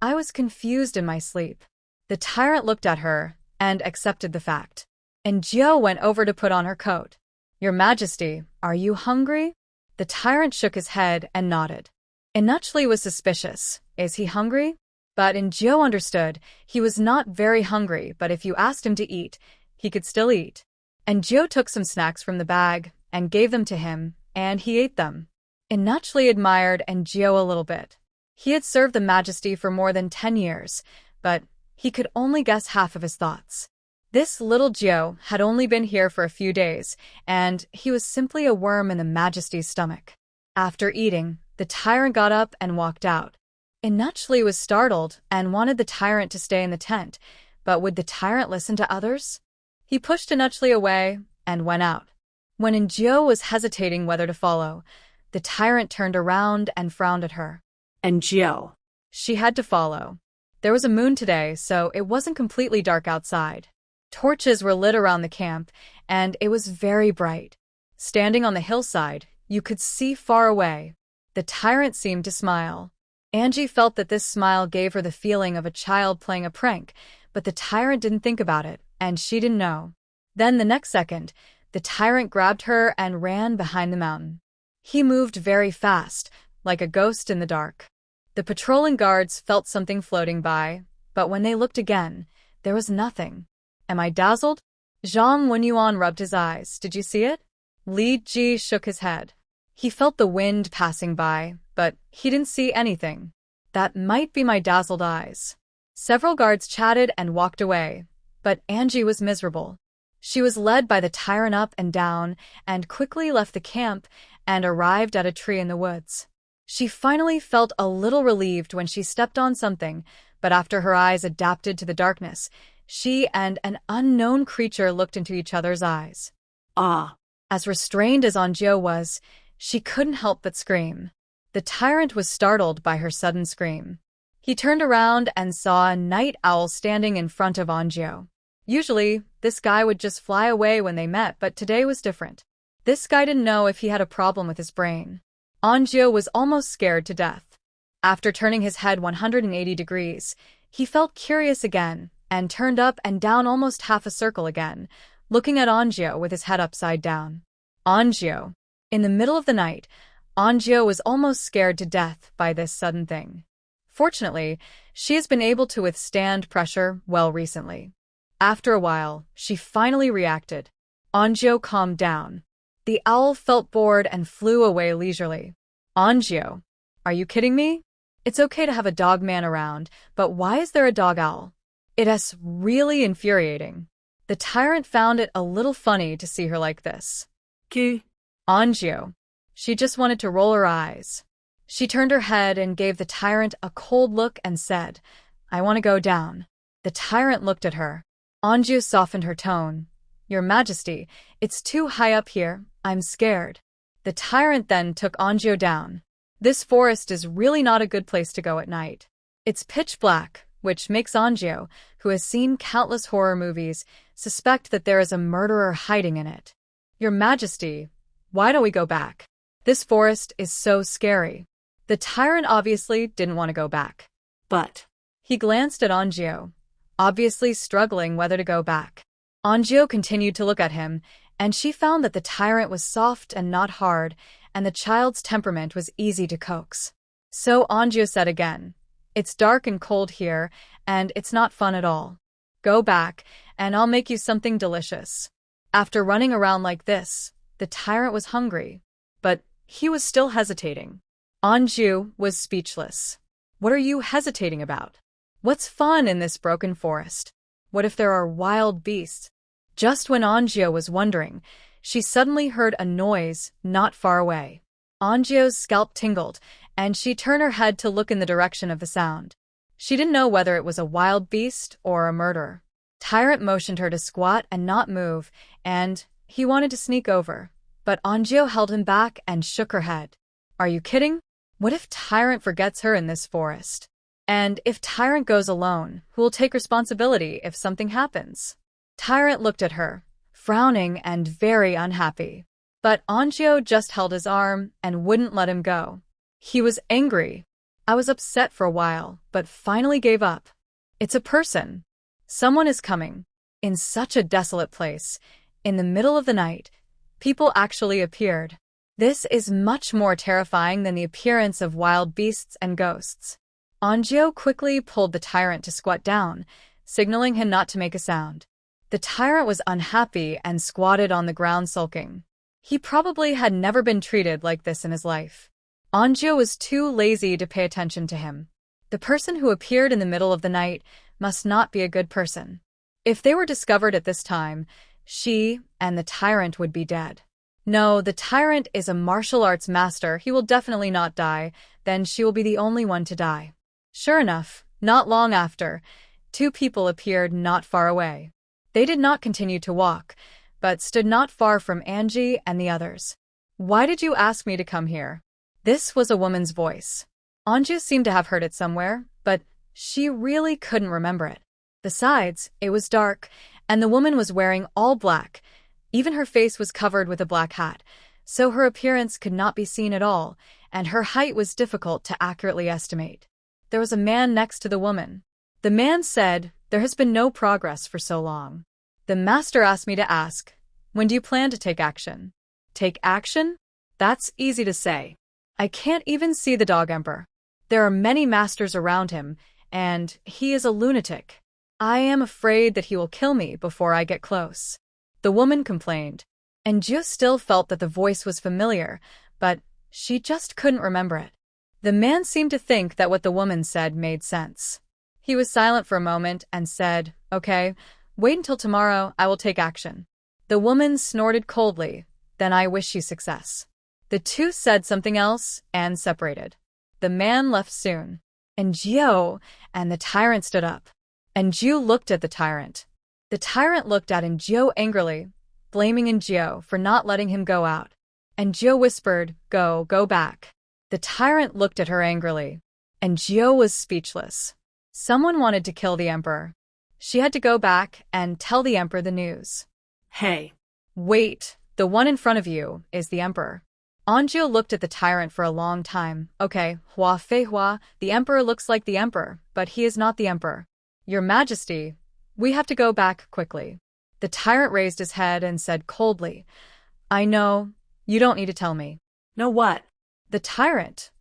"I was confused in my sleep." The tyrant looked at her and accepted the fact. And Gio went over to put on her coat. "Your Majesty, are you hungry?" The tyrant shook his head and nodded. Inachli was suspicious. Is he hungry? But Gio understood he was not very hungry, but if you asked him to eat, he could still eat. And Gio took some snacks from the bag and gave them to him, and he ate them. Inachli admired Gio a little bit. He had served the Majesty for more than 10 years, but he could only guess half of his thoughts. This little Gio had only been here for a few days, and he was simply a worm in the Majesty's stomach. After eating, the tyrant got up and walked out. Inachli was startled and wanted the tyrant to stay in the tent, but would the tyrant listen to others? He pushed Inachli away and went out. When Gio was hesitating whether to follow, the tyrant turned around and frowned at her. And Gio. She had to follow. There was a moon today, so it wasn't completely dark outside. Torches were lit around the camp, and it was very bright. Standing on the hillside, you could see far away. The tyrant seemed to smile. Angie felt that this smile gave her the feeling of a child playing a prank, but the tyrant didn't think about it, and she didn't know. Then the next second, the tyrant grabbed her and ran behind the mountain. He moved very fast, like a ghost in the dark. The patrolling guards felt something floating by, but when they looked again, there was nothing. "Am I dazzled?" Zhang Wenyuan rubbed his eyes. "Did you see it?" Li Ji shook his head. He felt the wind passing by, but he didn't see anything. "That might be my dazzled eyes." Several guards chatted and walked away, but Angie was miserable. She was led by the tyrant up and down and quickly left the camp and arrived at a tree in the woods. She finally felt a little relieved when she stepped on something, but after her eyes adapted to the darkness, she and an unknown creature looked into each other's eyes. Ah. As restrained as Gio was, she couldn't help but scream. The tyrant was startled by her sudden scream. He turned around and saw a night owl standing in front of Gio. Usually, this guy would just fly away when they met, but today was different. This guy didn't know if he had a problem with his brain. Gio was almost scared to death. After turning his head 180 degrees, he felt curious again and turned up and down almost half a circle again, looking at Gio with his head upside down. Gio. In the middle of the night, Gio was almost scared to death by this sudden thing. Fortunately, she has been able to withstand pressure well recently. After a while, she finally reacted. Gio calmed down. The owl felt bored and flew away leisurely. Gio. Are you kidding me? It's okay to have a dog man around, but why is there a dog owl? It's really infuriating. The tyrant found it a little funny to see her like this. Gio. She just wanted to roll her eyes. She turned her head and gave the tyrant a cold look and said, "I want to go down." The tyrant looked at her. Gio softened her tone. "Your Majesty, it's too high up here. I'm scared." The tyrant then took Gio down. This forest is really not a good place to go at night. It's pitch black, which makes Anjio, who has seen countless horror movies, suspect that there is a murderer hiding in it. Your Majesty, why don't we go back? This forest is so scary. The tyrant obviously didn't want to go back. But He glanced at Anjio, obviously struggling whether to go back. Anjio continued to look at him, and she found that the tyrant was soft and not hard, and the child's temperament was easy to coax. So Anjio said again, "It's dark and cold here, and it's not fun at all. Go back, and I'll make you something delicious." After running around like this, the tyrant was hungry, but he was still hesitating. Anjou was speechless. What are you hesitating about? What's fun in this broken forest? What if there are wild beasts? Just when Anjou was wondering, she suddenly heard a noise not far away. Anjou's scalp tingled, and she turned her head to look in the direction of the sound. She didn't know whether it was a wild beast or a murderer. Tyrant motioned her to squat and not move, and he wanted to sneak over. But Anjou held him back and shook her head. Are you kidding? What if Tyrant forgets her in this forest? And if Tyrant goes alone, who will take responsibility if something happens? Tyrant looked at her, frowning and very unhappy. But Anjou just held his arm and wouldn't let him go. He was angry. I was upset for a while, but finally gave up. It's a person. Someone is coming. In such a desolate place, in the middle of the night, people actually appeared. This is much more terrifying than the appearance of wild beasts and ghosts. Anjou quickly pulled the tyrant to squat down, signaling him not to make a sound. The tyrant was unhappy and squatted on the ground sulking. He probably had never been treated like this in his life. Anjou was too lazy to pay attention to him. The person who appeared in the middle of the night must not be a good person. If they were discovered at this time, she and the tyrant would be dead. No, the tyrant is a martial arts master. He will definitely not die. Then she will be the only one to die. Sure enough, not long after, two people appeared not far away. They did not continue to walk, but stood not far from Angie and the others. Why did you ask me to come here? This was a woman's voice. Anjou seemed to have heard it somewhere, but she really couldn't remember it. Besides, it was dark, and the woman was wearing all black. Even her face was covered with a black hat, so her appearance could not be seen at all, and her height was difficult to accurately estimate. There was a man next to the woman. The man said, "There has been no progress for so long. The master asked me to ask, when do you plan to take action?" Take action? That's easy to say. I can't even see the dog emperor. There are many masters around him, and he is a lunatic. I am afraid that he will kill me before I get close. The woman complained, and Jiu still felt that the voice was familiar, but she just couldn't remember it. The man seemed to think that what the woman said made sense. He was silent for a moment and said, "Okay, wait until tomorrow, I will take action." The woman snorted coldly, "Then I wish you success." The two said something else and separated. The man left soon. Njio and the tyrant stood up. Njio looked at the tyrant. The tyrant looked at Njio angrily, blaming Njio for not letting him go out. Njio whispered, go back." The tyrant looked at her angrily. Njio was speechless. Someone wanted to kill the emperor. She had to go back and tell the emperor the news. hey, Wait, the one in front of you is the emperor. Anjou looked at the tyrant for a long time. Okay, Hua Fei Hua, the emperor looks like the emperor, but he is not the emperor. Your Majesty, we have to go back quickly. The tyrant raised his head and said coldly, "I know, you don't need to tell me." know what? The tyrant.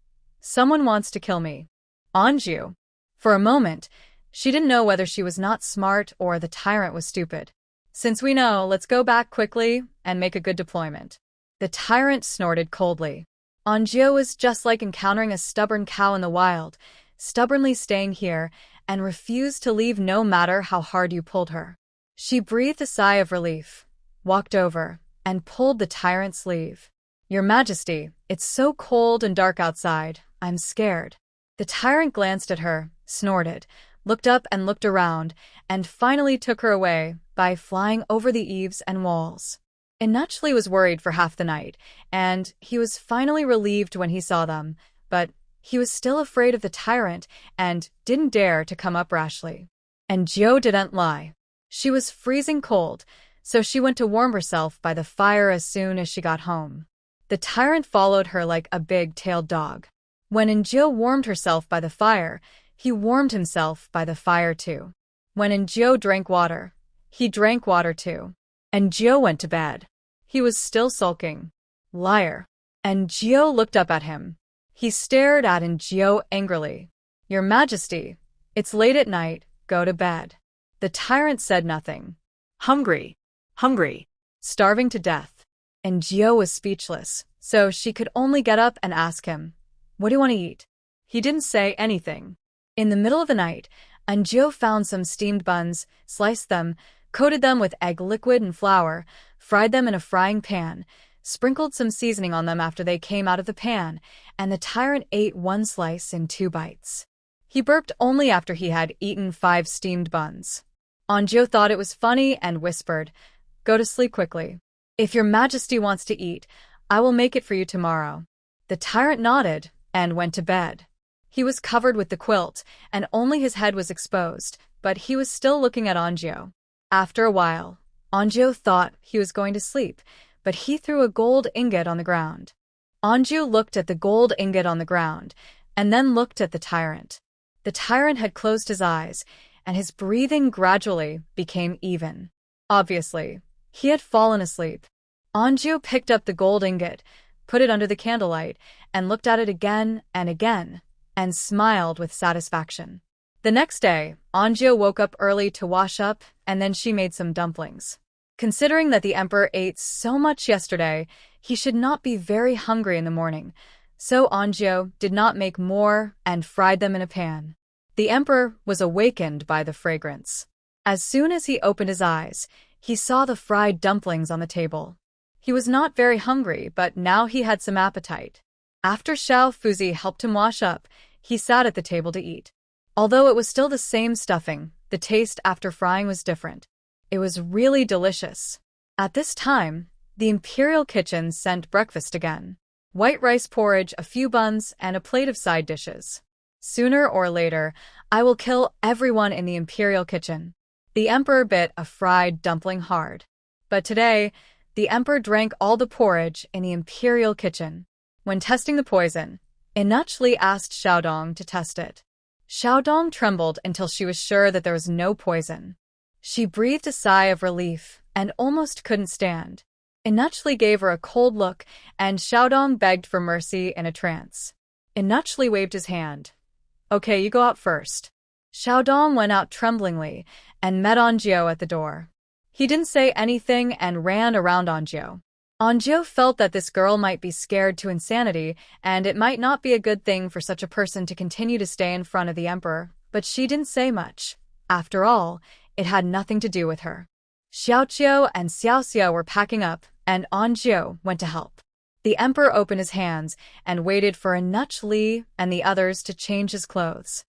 Someone wants to kill me. Anjou. For a moment, she didn't know whether she was not smart or the tyrant was stupid. Since we know, let's go back quickly and make a good deployment. The tyrant snorted coldly. Anjou was just like encountering a stubborn cow in the wild, stubbornly staying here and refused to leave no matter how hard you pulled her. She breathed a sigh of relief, walked over, and pulled the tyrant's sleeve. Your Majesty, it's so cold and dark outside, I'm scared. The tyrant glanced at her, snorted, looked up and looked around, and finally took her away by flying over the eaves and walls. Inachli was worried for half the night, and he was finally relieved when he saw them, but He was still afraid of the tyrant and didn't dare to come up rashly. And Jiu didn't lie. She was freezing cold, so she went to warm herself by the fire as soon as she got home. The tyrant followed her like a big-tailed dog. When Jiu warmed herself by the fire, he warmed himself by the fire too. When Jiu drank water, he drank water too. And Jiu went to bed. He was still sulking. Liar. And Jiu looked up at him. He stared at Jiu angrily. Your Majesty, it's late at night, go to bed. The tyrant said nothing. Hungry. Hungry. Starving to death. And Jiu was speechless, so she could only get up and ask him, what do you want to eat? He didn't say anything. In the middle of the night, Jiu found some steamed buns, sliced them, coated them with egg liquid and flour, fried them in a frying pan, sprinkled some seasoning on them after they came out of the pan, and the tyrant ate one slice in 2 bites. He burped only after he had eaten 5 steamed buns. Jiu thought it was funny and whispered, go to sleep quickly. If your Majesty wants to eat, I will make it for you tomorrow. The tyrant nodded and went to bed. He was covered with the quilt, and only his head was exposed, but he was still looking at Jiu. After a while, Jiu thought he was going to sleep, but he threw a gold ingot on the ground. Jiu looked at the gold ingot on the ground, and then looked at the tyrant. The tyrant had closed his eyes, and his breathing gradually became even. Obviously, he had fallen asleep. Jiu picked up the gold ingot, put it under the candlelight, and looked at it again, and smiled with satisfaction. The next day, Jiu woke up early to wash up, and then she made some dumplings. Considering that the emperor ate so much yesterday, he should not be very hungry in the morning, so Jiu did not make more and fried them in a pan. The emperor was awakened by the fragrance. As soon as he opened his eyes, he saw the fried dumplings on the table. He was not very hungry, but now he had some appetite. After Xiao Fuzi helped him wash up, he sat at the table to eat. Although it was still the same stuffing, the taste after frying was different. It was really delicious. At this time, the imperial kitchen sent breakfast again. White rice porridge, a few buns, and a plate of side dishes. Sooner or later, I will kill everyone in the imperial kitchen. The emperor bit a fried dumpling hard. But today, the emperor drank all the porridge in the imperial kitchen. When testing the poison, Inachli asked Xiaodong to test it. Xiaodong trembled until she was sure that there was no poison. She breathed a sigh of relief and almost couldn't stand. Inachli gave her a cold look, and Xiaodong begged for mercy in a trance. Inachli waved his hand. Okay, you go out first. Xiaodong went out tremblingly and met Jiu at the door. He didn't say anything and ran around Jiu. Jiu felt that this girl might be scared to insanity, and it might not be a good thing for such a person to continue to stay in front of the emperor, but she didn't say much. After all, it had nothing to do with her. Xiaoqiu and Xiaoxiu were packing up, and Jiu went to help. The emperor opened his hands and waited for Inachli and the others to change his clothes.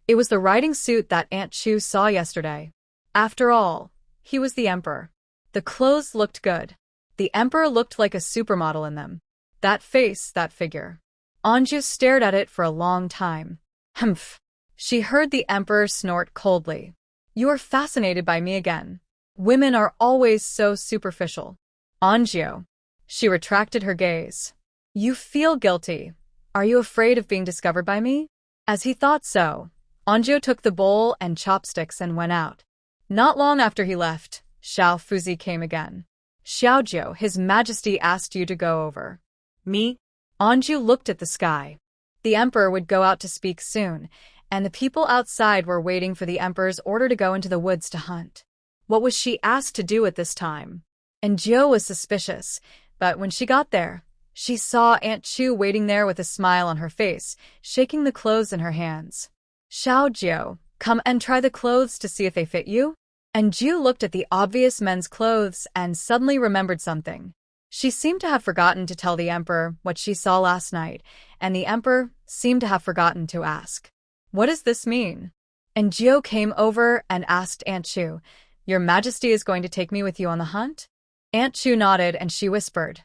It was the riding suit that Aunt Chu saw yesterday. After all, he was the emperor. The clothes looked good. The emperor looked like a supermodel in them. That face, that figure. Jiu stared at it for a long time. Humph. She heard the emperor snort coldly. You are fascinated by me again. Women are always so superficial. Jiu. She retracted her gaze. You feel guilty. Are you afraid of being discovered by me? As he thought so, Jiu took the bowl and chopsticks and went out. Not long after he left, Xiao Fuzi came again. Xiaojiu, His Majesty asked you to go over. Me? Jiu looked at the sky. The emperor would go out to speak soon, and the people outside were waiting for the emperor's order to go into the woods to hunt. What was she asked to do at this time? Jiu was suspicious, but when she got there, she saw Aunt Chu waiting there with a smile on her face, shaking the clothes in her hands. Xiaojiu, come and try the clothes to see if they fit you? Jiu looked at the obvious men's clothes and suddenly remembered something. She seemed to have forgotten to tell the emperor what she saw last night, and the emperor seemed to have forgotten to ask. What does this mean? Jiu came over and asked Aunt Chu, Your Majesty is going to take me with you on the hunt? Aunt Chu nodded and she whispered,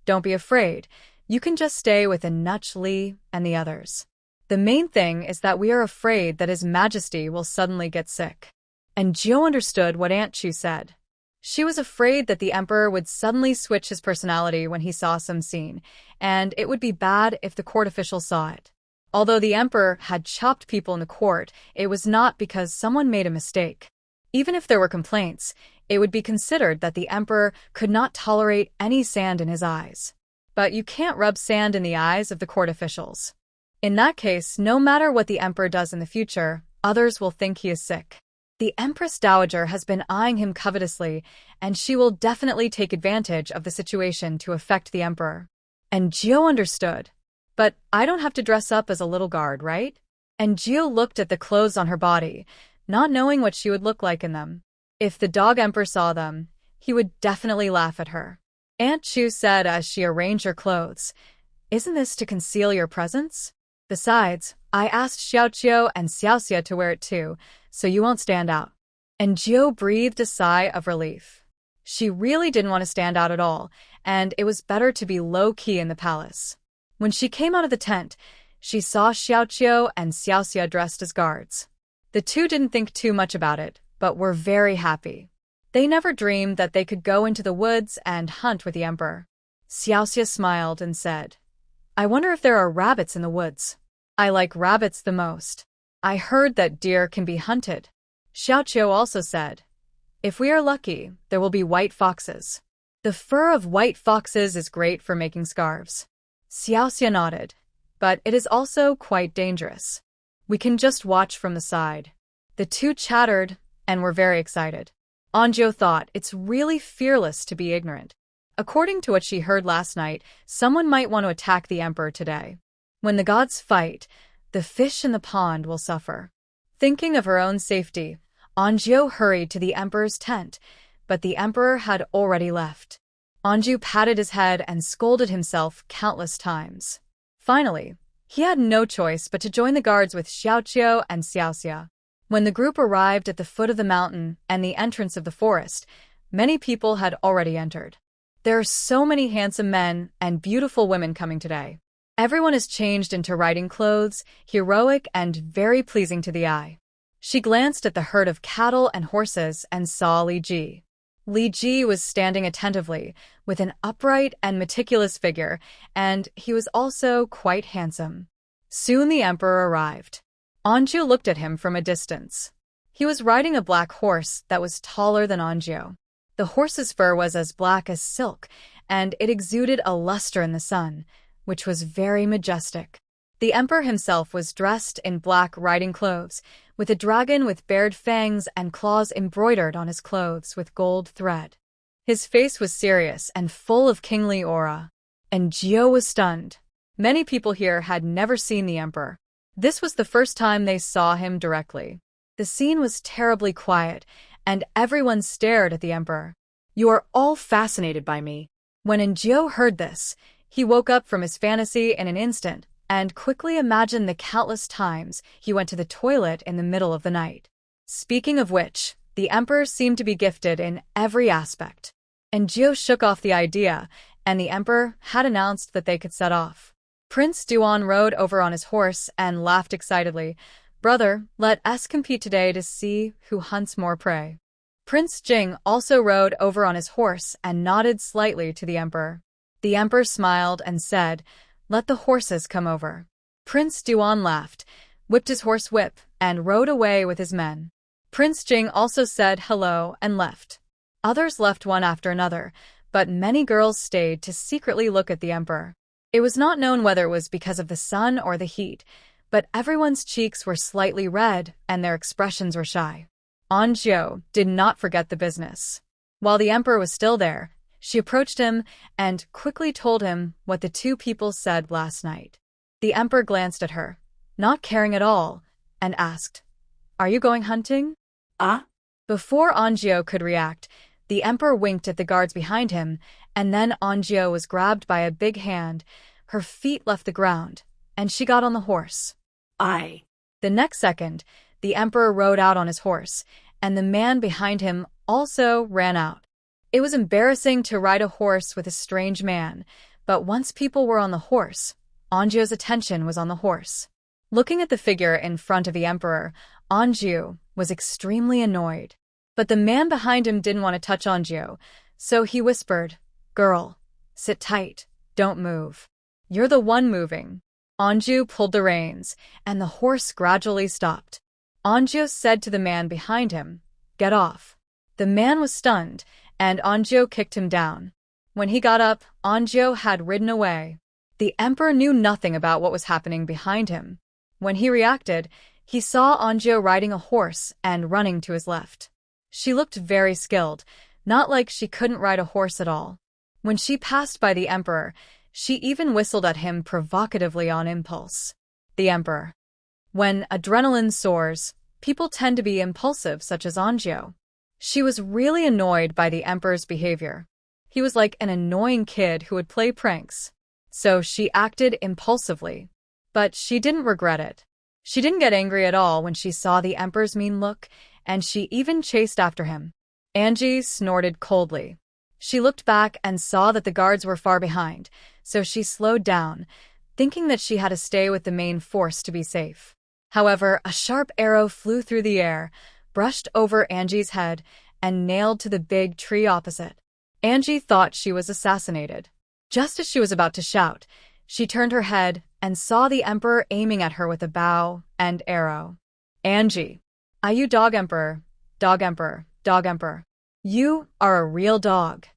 Don't be afraid. You can just stay with Inachli and the others. The main thing is that we are afraid that His Majesty will suddenly get sick. And Jiu understood what Aunt Chu said. She was afraid that the emperor would suddenly switch his personality when he saw some scene, and it would be bad if the court officials saw it. Although the emperor had chopped people in the court, it was not because someone made a mistake. Even if there were complaints, it would be considered that the emperor could not tolerate any sand in his eyes. But you can't rub sand in the eyes of the court officials. In that case, no matter what the emperor does in the future, others will think he is sick. The Empress Dowager has been eyeing him covetously, and she will definitely take advantage of the situation to affect the emperor. And Gio understood. But I don't have to dress up as a little guard, right? And Gio looked at the clothes on her body, not knowing what she would look like in them. If the dog emperor saw them, he would definitely laugh at her. Aunt Chu said as she arranged her clothes, "Isn't this to conceal your presence? Besides, I asked Xiaoqiu and Xiaoxia to wear it too, so you won't stand out." And Jiu breathed a sigh of relief. She really didn't want to stand out at all, and it was better to be low-key in the palace. When she came out of the tent, she saw Xiaoqiu and Xiaoxia dressed as guards. The two didn't think too much about it, but were very happy. They never dreamed that they could go into the woods and hunt with the emperor. Xiaoxia smiled and said, "I wonder if there are rabbits in the woods. I like rabbits the most. I heard that deer can be hunted." Xiaoqiu also said, "If we are lucky, there will be white foxes. The fur of white foxes is great for making scarves." Xiaoxia nodded, "But it is also quite dangerous. We can just watch from the side." The two chattered and were very excited. Anjo thought it's really fearless to be ignorant. According to what she heard last night, someone might want to attack the emperor today. When the gods fight, the fish in the pond will suffer. Thinking of her own safety, Anju hurried to the emperor's tent, but the emperor had already left. Anju patted his head and scolded himself countless times. Finally, he had no choice but to join the guards with Xiaoqiu and Xiaoxia. When the group arrived at the foot of the mountain and the entrance of the forest, many people had already entered. There are so many handsome men and beautiful women coming today. Everyone is changed into riding clothes, heroic and very pleasing to the eye. She glanced at the herd of cattle and horses and saw Li Ji. Li Ji was standing attentively, with an upright and meticulous figure, and he was also quite handsome. Soon the emperor arrived. Anju looked at him from a distance. He was riding a black horse that was taller than Anju. The horse's fur was as black as silk, and it exuded a luster in the sun, which was very majestic. The emperor himself was dressed in black riding clothes, with a dragon with bared fangs and claws embroidered on his clothes with gold thread. His face was serious and full of kingly aura, and Gio was stunned. Many people here had never seen the emperor. This was the first time they saw him directly. The scene was terribly quiet, and everyone stared at the emperor. "You are all fascinated by me." When Njio heard this, he woke up from his fantasy in an instant and quickly imagined the countless times he went to the toilet in the middle of the night. Speaking of which, the emperor seemed to be gifted in every aspect. Njio shook off the idea, and the emperor had announced that they could set off. Prince Duan rode over on his horse and laughed excitedly. "Brother, let us compete today to see who hunts more prey." Prince Jing also rode over on his horse and nodded slightly to the emperor. The emperor smiled and said, "Let the horses come over." Prince Duan laughed, whipped his horse whip, and rode away with his men. Prince Jing also said hello and left. Others left one after another, but many girls stayed to secretly look at the emperor. It was not known whether it was because of the sun or the heat, but everyone's cheeks were slightly red and their expressions were shy. Anjo did not forget the business. While the emperor was still there, she approached him and quickly told him what the two people said last night. The emperor glanced at her, not caring at all, and asked, "Are you going hunting?" "Ah?" Before Anjo could react, the emperor winked at the guards behind him, and then Anjo was grabbed by a big hand. Her feet left the ground, and she got on the horse. "I." The next second, the emperor rode out on his horse, and the man behind him also ran out. It was embarrassing to ride a horse with a strange man, but once people were on the horse, Anjo's attention was on the horse. Looking at the figure in front of the emperor, Anju was extremely annoyed. But the man behind him didn't want to touch Anju, so he whispered, "Girl, sit tight, don't move. You're the one moving." Anju pulled the reins, and the horse gradually stopped. Anju said to the man behind him, "Get off." The man was stunned, and Anju kicked him down. When he got up, Anju had ridden away. The emperor knew nothing about what was happening behind him. When he reacted, he saw Anju riding a horse and running to his left. She looked very skilled, not like she couldn't ride a horse at all. When she passed by the emperor, she even whistled at him provocatively on impulse. The emperor. When adrenaline soars, people tend to be impulsive, such as Anju. She was really annoyed by the emperor's behavior. He was like an annoying kid who would play pranks. So she acted impulsively. But she didn't regret it. She didn't get angry at all when she saw the emperor's mean look, and she even chased after him. Angie snorted coldly. She looked back and saw that the guards were far behind, so she slowed down, thinking that she had to stay with the main force to be safe. However, a sharp arrow flew through the air, brushed over Angie's head, and nailed to the big tree opposite. Angie thought she was assassinated. Just as she was about to shout, she turned her head and saw the emperor aiming at her with a bow and arrow. "Angie, are you dog emperor, dog emperor, dog emperor? You are a real dog.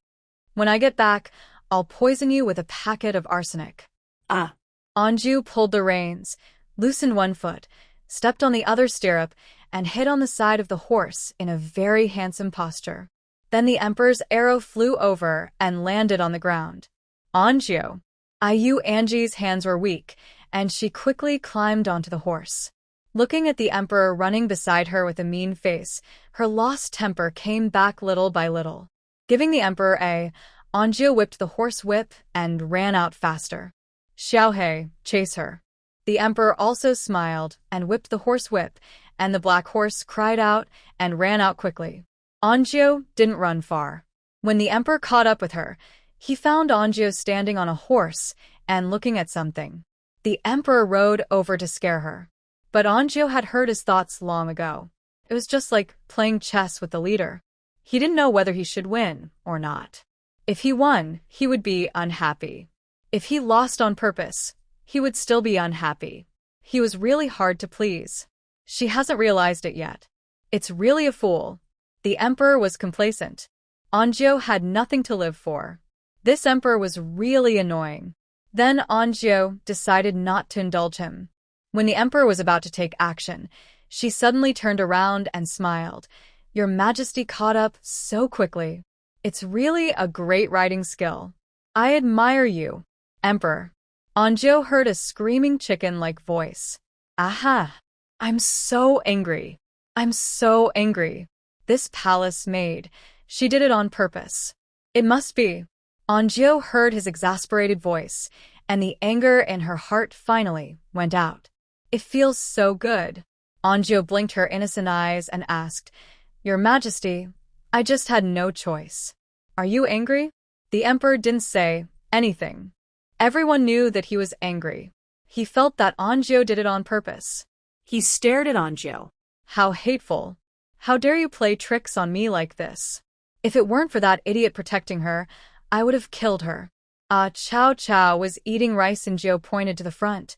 When I get back, I'll poison you with a packet of arsenic." Ah. Anju pulled the reins, loosened one foot, stepped on the other stirrup, and hit on the side of the horse in a very handsome posture. Then the emperor's arrow flew over and landed on the ground. Anju. Angie's hands were weak, and she quickly climbed onto the horse. Looking at the emperor running beside her with a mean face, her lost temper came back little by little. Giving the emperor a, Anju whipped the horse whip and ran out faster. "Xiaohei, chase her." The emperor also smiled and whipped the horse whip, and the black horse cried out and ran out quickly. Anju didn't run far. When the emperor caught up with her, he found Anju standing on a horse and looking at something. The emperor rode over to scare her. But Anju had heard his thoughts long ago. It was just like playing chess with the leader. He didn't know whether he should win or not. If he won, he would be unhappy. If he lost on purpose, he would still be unhappy. He was really hard to please. She hasn't realized it yet. It's really a fool. The emperor was complacent. Anju had nothing to live for. This emperor was really annoying. Then Anju decided not to indulge him. When the emperor was about to take action, she suddenly turned around and smiled. "Your Majesty caught up so quickly. It's really a great riding skill. I admire you, Emperor." Anju heard a screaming chicken-like voice. "Aha! I'm so angry. I'm so angry. This palace maid, she did it on purpose. It must be." Anju heard his exasperated voice, and the anger in her heart finally went out. "It feels so good." Anju blinked her innocent eyes and asked, "Your Majesty, I just had no choice. Are you angry?" The emperor didn't say anything. Everyone knew that he was angry. He felt that Anju did it on purpose. He stared at Anju. "How hateful. How dare you play tricks on me like this? If it weren't for that idiot protecting her, I would have killed her." Chow Chow was eating rice and Joe pointed to the front.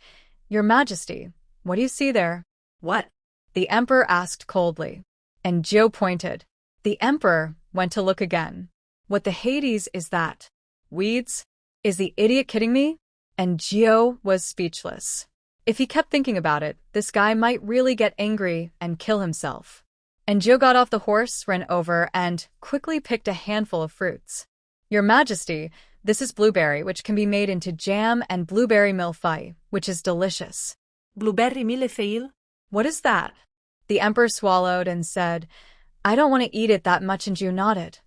"Your Majesty, what do you see there?" "What?" the emperor asked coldly. And Joe pointed. The emperor went to look again. "What the Hades is that? Weeds? Is the idiot kidding me?" And Joe was speechless. If he kept thinking about it, this guy might really get angry and kill himself. And Joe got off the horse, ran over, and quickly picked a handful of fruits. "Your Majesty, this is blueberry, which can be made into jam, and blueberry millefeuille, which is delicious." "Blueberry millefeuille? "What is that?" The emperor swallowed and said, "I don't want to eat it that much," and Joe nodded.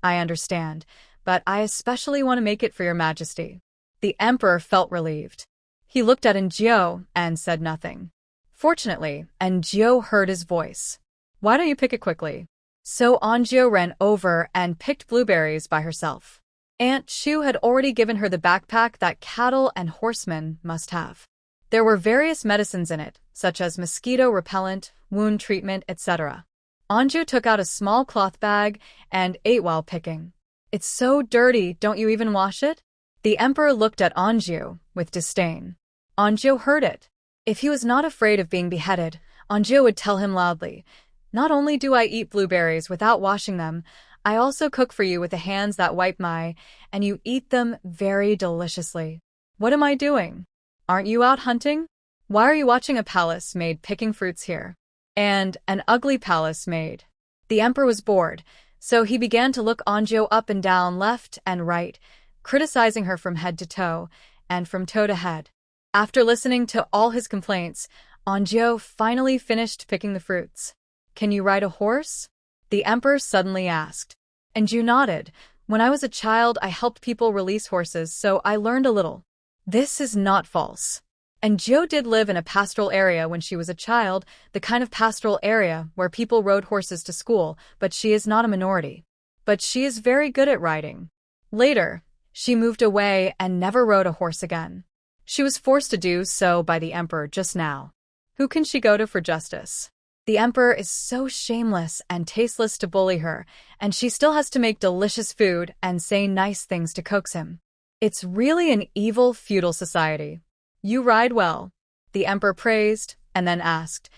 "I understand, but I especially want to make it for your Majesty." The emperor felt relieved. He looked at Anjo and said nothing. Fortunately, Anjo heard his voice. "Why don't you pick it quickly?" So Anjo ran over and picked blueberries by herself. Aunt Shu had already given her the backpack that cattle and horsemen must have. There were various medicines in it, such as mosquito repellent, wound treatment, etc. Anju took out a small cloth bag and ate while picking. It's so dirty, don't you even wash it? The emperor looked at Anju with disdain. Anju heard it. If he was not afraid of being beheaded, Anju would tell him loudly, "Not only do I eat blueberries without washing them, I also cook for you with the hands that wipe my, and you eat them very deliciously. What am I doing? Aren't you out hunting? Why are you watching a palace maid picking fruits here? And an ugly palace maid." The emperor was bored, so he began to look Anju up and down, left and right, criticizing her from head to toe, and from toe to head. After listening to all his complaints, Anju finally finished picking the fruits. "Can you ride a horse?" the emperor suddenly asked. Anju nodded. "When I was a child, I helped people release horses, so I learned a little." This is not false. Anju did live in a pastoral area when she was a child, the kind of pastoral area where people rode horses to school, but she is not a minority. But she is very good at riding. Later, she moved away and never rode a horse again. She was forced to do so by the emperor just now. Who can she go to for justice? The emperor is so shameless and tasteless to bully her, and she still has to make delicious food and say nice things to coax him. It's really an evil, feudal society. "You ride well," the emperor praised, and then asked,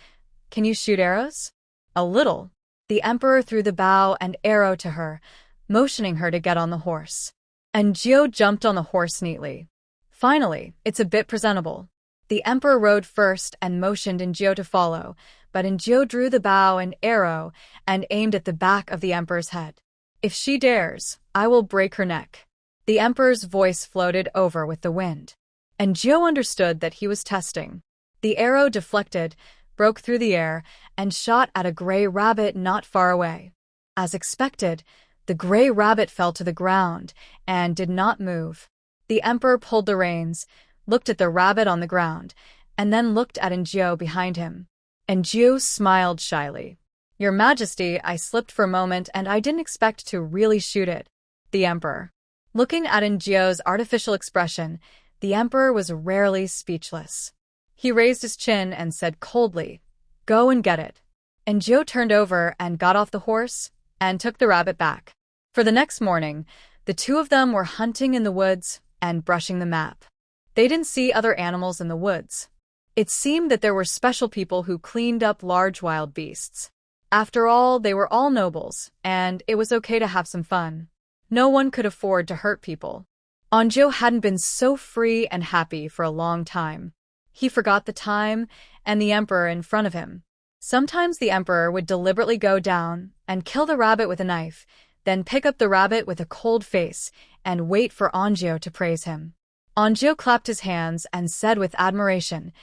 "Can you shoot arrows?" "A little." The emperor threw the bow and arrow to her, motioning her to get on the horse. And Anju jumped on the horse neatly. Finally, it's a bit presentable. The emperor rode first and motioned Anju to follow, but Anju drew the bow and arrow and aimed at the back of the emperor's head. "If she dares, I will break her neck." The emperor's voice floated over with the wind. Anju understood that he was testing. The arrow deflected, broke through the air, and shot at a gray rabbit not far away. As expected, the gray rabbit fell to the ground and did not move. The emperor pulled the reins, looked at the rabbit on the ground, and then looked at Anju behind him. Anju smiled shyly. "Your Majesty, I slipped for a moment and I didn't expect to really shoot it." The emperor. Looking at Anju's artificial expression, the emperor was rarely speechless. He raised his chin and said coldly, "Go and get it." Anju turned over and got off the horse and took the rabbit back. For the next morning, the two of them were hunting in the woods and brushing the map. They didn't see other animals in the woods. It seemed that there were special people who cleaned up large wild beasts. After all, they were all nobles, and it was okay to have some fun. No one could afford to hurt people. Anju hadn't been so free and happy for a long time. He forgot the time and the emperor in front of him. Sometimes the emperor would deliberately go down and kill the rabbit with a knife, then pick up the rabbit with a cold face and wait for Anju to praise him. Anju clapped his hands and said with admiration,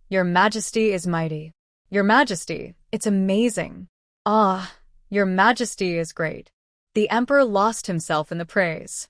"Your Majesty is mighty. Your Majesty, it's amazing. Ah, Your Majesty is great." The emperor lost himself in the praise.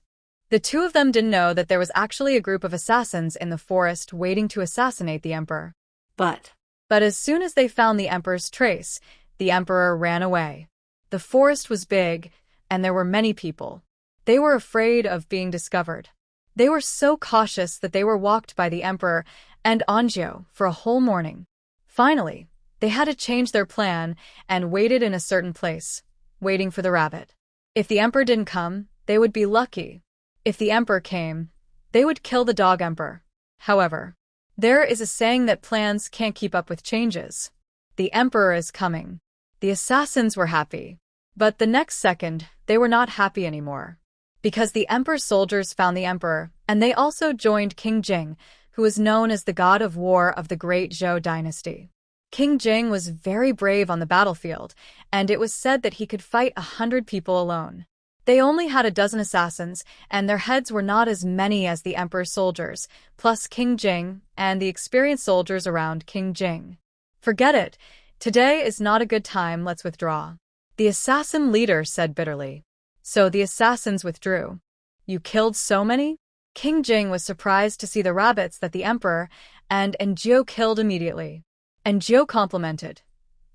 The two of them didn't know that there was actually a group of assassins in the forest waiting to assassinate the emperor. But as soon as they found the emperor's trace, the emperor ran away. The forest was big, and there were many people. They were afraid of being discovered. They were so cautious that they were walked by the emperor and Anju for a whole morning. Finally, they had to change their plan and waited in a certain place, waiting for the rabbit. If the emperor didn't come, they would be lucky. If the emperor came, they would kill the dog emperor. However, there is a saying that plans can't keep up with changes. The emperor is coming. The assassins were happy. But the next second, they were not happy anymore. Because the emperor's soldiers found the emperor, and they also joined King Jing, who was known as the god of war of the great Zhou dynasty. King Jing was very brave on the battlefield, and it was said that he could fight 100 people alone. They only had a dozen assassins, and their heads were not as many as the emperor's soldiers, plus King Jing and the experienced soldiers around King Jing. "Forget it. Today is not a good time, let's withdraw," the assassin leader said bitterly. So the assassins withdrew. "You killed so many?" King Jing was surprised to see the rabbits that the emperor and Anju killed immediately. Anju complimented,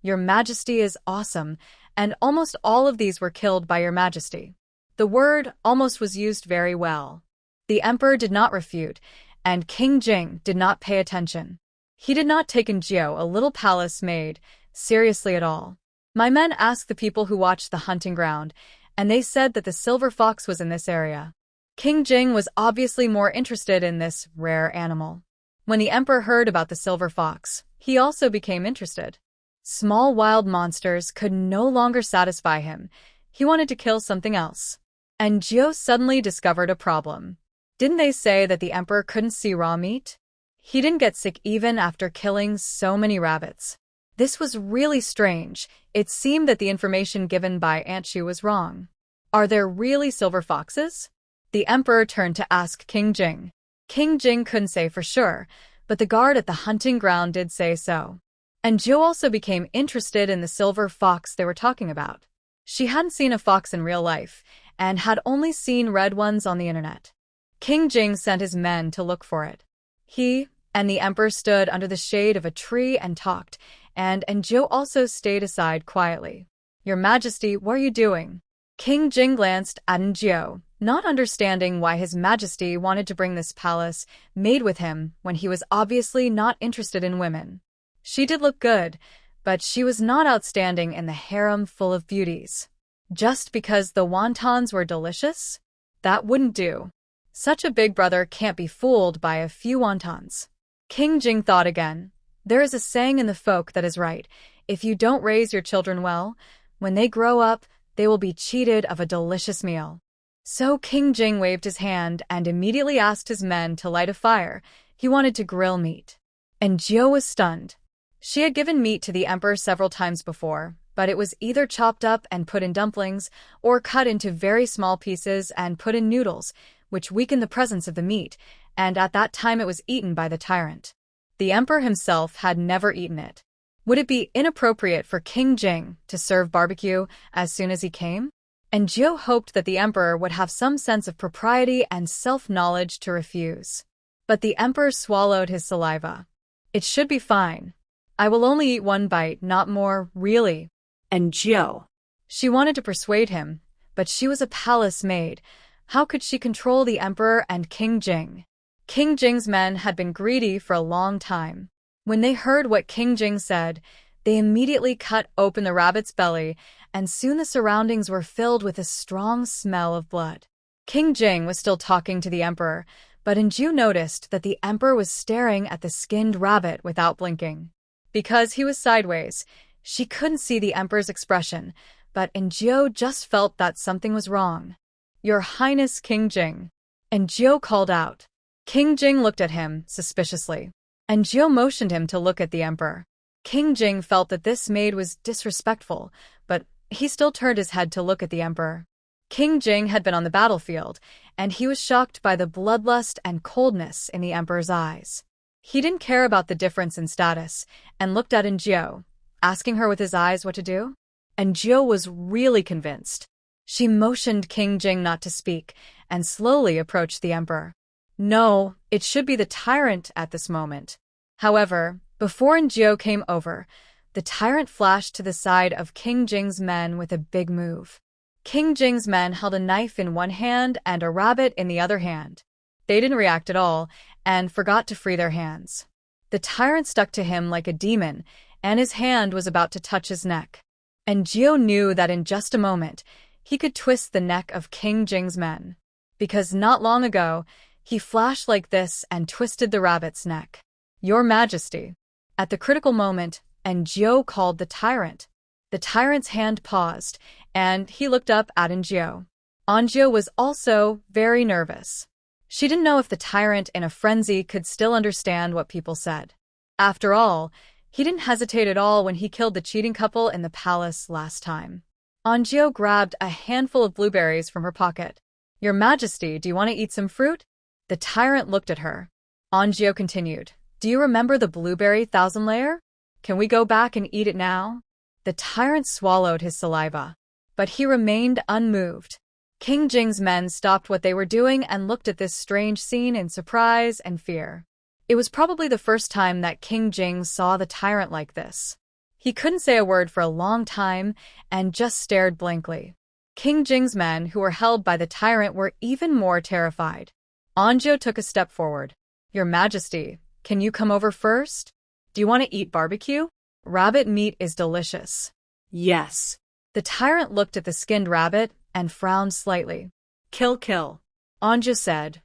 "Your Majesty is awesome, and almost all of these were killed by Your Majesty." The word almost was used very well. The emperor did not refute, and King Jing did not pay attention. He did not take Anjou, a little palace maid, seriously at all. My men asked the people who watched the hunting ground, and they said that the silver fox was in this area. King Jing was obviously more interested in this rare animal. When the emperor heard about the silver fox, he also became interested. Small wild monsters could no longer satisfy him. He wanted to kill something else. And Gio suddenly discovered a problem. Didn't they say that the emperor couldn't see raw meat? He didn't get sick even after killing so many rabbits. This was really strange. It seemed that the information given by Aunt Shu was wrong. Are there really silver foxes? The emperor turned to ask King Jing. King Jing couldn't say for sure, but the guard at the hunting ground did say so. And Jill also became interested in the silver fox they were talking about. She hadn't seen a fox in real life, and had only seen red ones on the internet. King Jing sent his men to look for it. He and the emperor stood under the shade of a tree and talked, and Jill also stayed aside quietly. "Your Majesty, what are you doing?" King Jing glanced at Jill, not understanding why His Majesty wanted to bring this palace maid with him when he was obviously not interested in women. She did look good, but she was not outstanding in the harem full of beauties. Just because the wontons were delicious? That wouldn't do. Such a big brother can't be fooled by a few wontons. King Jing thought again. There is a saying in the folk that is right. If you don't raise your children well, when they grow up, they will be cheated of a delicious meal. So King Jing waved his hand and immediately asked his men to light a fire. He wanted to grill meat. And Jiao was stunned. She had given meat to the emperor several times before, but it was either chopped up and put in dumplings, or cut into very small pieces and put in noodles, which weakened the presence of the meat, and at that time it was eaten by the tyrant. The emperor himself had never eaten it. Would it be inappropriate for King Jing to serve barbecue as soon as he came? And Jiao hoped that the emperor would have some sense of propriety and self-knowledge to refuse. But the emperor swallowed his saliva. "It should be fine. I will only eat one bite, not more, really." And Jiao. She wanted to persuade him, but she was a palace maid. How could she control the emperor and King Jing? King Jing's men had been greedy for a long time. When they heard what King Jing said, they immediately cut open the rabbit's belly, and soon the surroundings were filled with a strong smell of blood. King Jing was still talking to the emperor, but Anju noticed that the emperor was staring at the skinned rabbit without blinking. Because he was sideways, she couldn't see the emperor's expression, but Anju just felt that something was wrong. "Your Highness King Jing." Anju called out. King Jing looked at him suspiciously. Anju motioned him to look at the emperor. King Jing felt that this maid was disrespectful, but he still turned his head to look at the emperor. King Jing had been on the battlefield, and he was shocked by the bloodlust and coldness in the emperor's eyes. He didn't care about the difference in status, and looked at Anju, asking her with his eyes what to do. Anju was really convinced. She motioned King Jing not to speak, and slowly approached the emperor. No, it should be the tyrant at this moment. However, before Anju came over, the tyrant flashed to the side of King Jing's men with a big move. King Jing's men held a knife in one hand and a rabbit in the other hand. They didn't react at all, and forgot to free their hands. The tyrant stuck to him like a demon, and his hand was about to touch his neck. And Jiao knew that in just a moment, he could twist the neck of King Jing's men. Because not long ago, he flashed like this and twisted the rabbit's neck. "Your Majesty." At the critical moment, Jiao called the tyrant. The tyrant's hand paused, and he looked up at Anju. Anju was also very nervous. She didn't know if the tyrant in a frenzy could still understand what people said. After all, he didn't hesitate at all when he killed the cheating couple in the palace last time. Anju grabbed a handful of blueberries from her pocket. "Your Majesty, do you want to eat some fruit?" The tyrant looked at her. Anju continued, "Do you remember the blueberry thousand layer? Can we go back and eat it now?" The tyrant swallowed his saliva, but he remained unmoved. King Jing's men stopped what they were doing and looked at this strange scene in surprise and fear. It was probably the first time that King Jing saw the tyrant like this. He couldn't say a word for a long time and just stared blankly. King Jing's men, who were held by the tyrant, were even more terrified. Anju took a step forward. "Your Majesty, can you come over first?" Do you want to eat barbecue? Rabbit meat is delicious. Yes. The tyrant looked at the skinned rabbit and frowned slightly. Kill, kill. Anju said,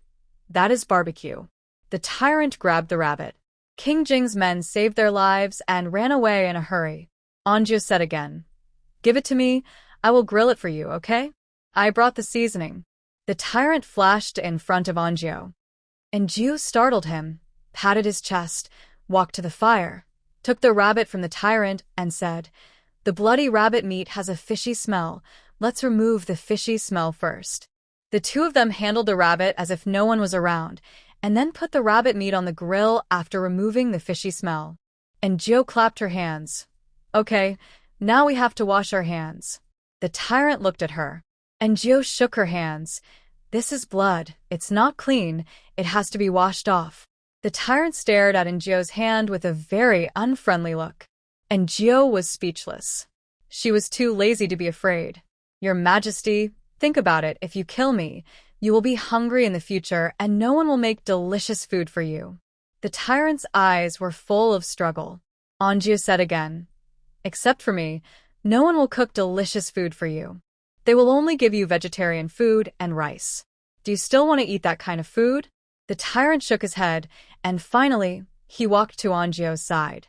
that is barbecue. The tyrant grabbed the rabbit. King Jing's men saved their lives and ran away in a hurry. Anju said again, give it to me, I will grill it for you, okay? I brought the seasoning. The tyrant flashed in front of Anju. Anju startled him, patted his chest, walked to the fire, took the rabbit from the tyrant and said, the bloody rabbit meat has a fishy smell. Let's remove the fishy smell first. The two of them handled the rabbit as if no one was around, and then put the rabbit meat on the grill after removing the fishy smell. Anju clapped her hands. Okay, now we have to wash our hands. The tyrant looked at her. Anju shook her hands. This is blood. It's not clean. It has to be washed off. The tyrant stared at Anju's hand with a very unfriendly look. Anju was speechless. She was too lazy to be afraid. Your Majesty, think about it. If you kill me, you will be hungry in the future and no one will make delicious food for you. The tyrant's eyes were full of struggle. Anju said again, except for me, no one will cook delicious food for you. They will only give you vegetarian food and rice. Do you still want to eat that kind of food? The tyrant shook his head, and finally, he walked to Anju's side.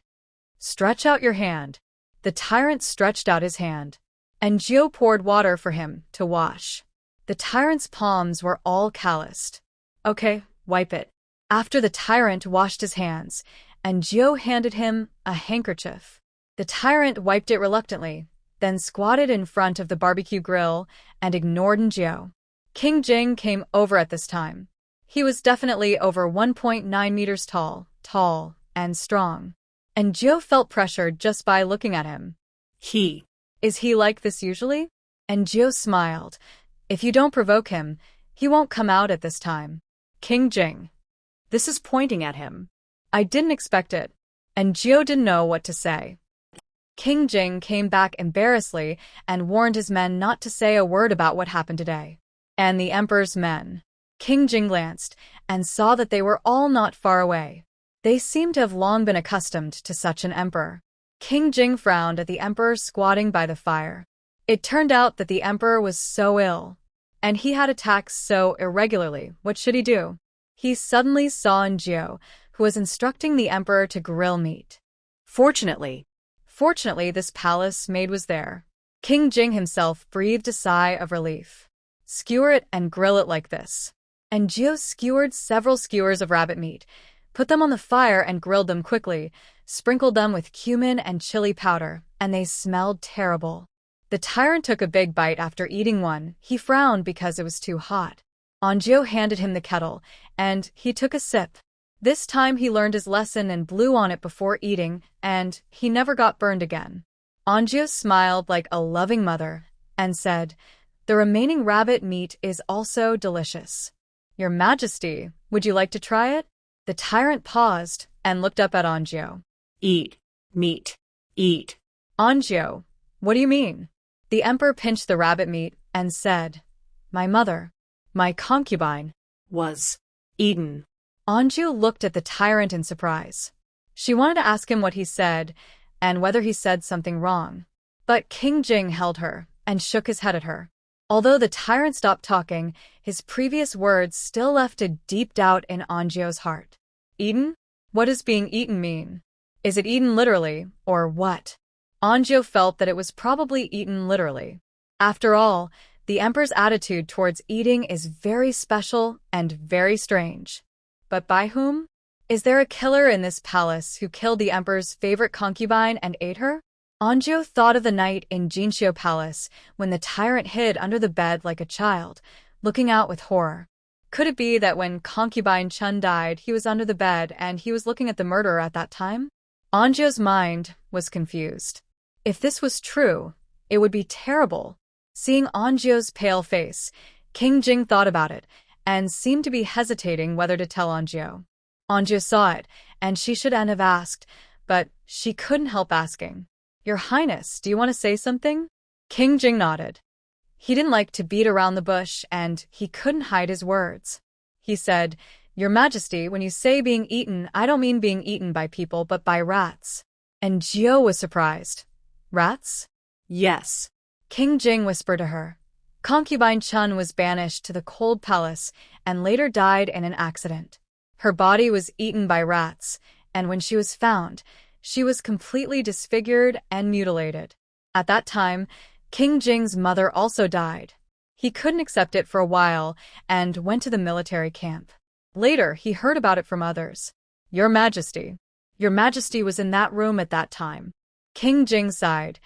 Stretch out your hand. The tyrant stretched out his hand. Anju poured water for him to wash. The tyrant's palms were all calloused. Okay, wipe it. After the tyrant washed his hands, Anju handed him a handkerchief. The tyrant wiped it reluctantly, then squatted in front of the barbecue grill and ignored Anju. King Jing came over at this time. He was definitely over 1.9 meters tall and strong. Anju felt pressured just by looking at him. Is he like this usually? Anju smiled. If you don't provoke him, he won't come out at this time. King Jing. This is pointing at him. I didn't expect it. Anju didn't know what to say. King Jing came back embarrassedly and warned his men not to say a word about what happened today. And the emperor's men. King Jing glanced and saw that they were all not far away. They seemed to have long been accustomed to such an emperor. King Jing frowned at the emperor squatting by the fire. It turned out that the emperor was so ill, and he had attacks so irregularly. What should he do? He suddenly saw Anju, who was instructing the emperor to grill meat. Fortunately, this palace maid was there. King Jing himself breathed a sigh of relief. Skewer it and grill it like this. Anju skewered several skewers of rabbit meat, put them on the fire and grilled them quickly, sprinkled them with cumin and chili powder, and they smelled terrible. The tyrant took a big bite after eating one. He frowned because it was too hot. Anju handed him the kettle, and he took a sip. This time he learned his lesson and blew on it before eating, and he never got burned again. Anju smiled like a loving mother and said, the remaining rabbit meat is also delicious. Your Majesty, would you like to try it? The tyrant paused and looked up at Anju. Eat meat. Eat. Anju, what do you mean? The emperor pinched the rabbit meat and said, my mother, my concubine, was eaten. Anju looked at the tyrant in surprise. She wanted to ask him what he said and whether he said something wrong. But King Jing held her and shook his head at her. Although the tyrant stopped talking, his previous words still left a deep doubt in Anju's heart. Eaten? What does being eaten mean? Is it eaten literally, or what? Anju felt that it was probably eaten literally. After all, the emperor's attitude towards eating is very special and very strange. But by whom? Is there a killer in this palace who killed the emperor's favorite concubine and ate her? Anju thought of the night in Jinxiu Palace when the tyrant hid under the bed like a child, looking out with horror. Could it be that when concubine Chun died, he was under the bed and he was looking at the murderer at that time? Anju's mind was confused. If this was true, it would be terrible. Seeing Anju's pale face, King Jing thought about it and seemed to be hesitating whether to tell Anju. Anju saw it, and she shouldn't have asked, but she couldn't help asking. Your Highness, do you want to say something? King Jing nodded. He didn't like to beat around the bush, and he couldn't hide his words. He said, Your Majesty, when you say being eaten, I don't mean being eaten by people but by rats. And Jiao was surprised. Rats? Yes. King Jing whispered to her. Concubine Chun was banished to the cold palace and later died in an accident. Her body was eaten by rats, and when she was found, she was completely disfigured and mutilated. At that time, King Jing's mother also died. He couldn't accept it for a while and went to the military camp. Later, he heard about it from others. Your Majesty was in that room at that time. King Jing sighed.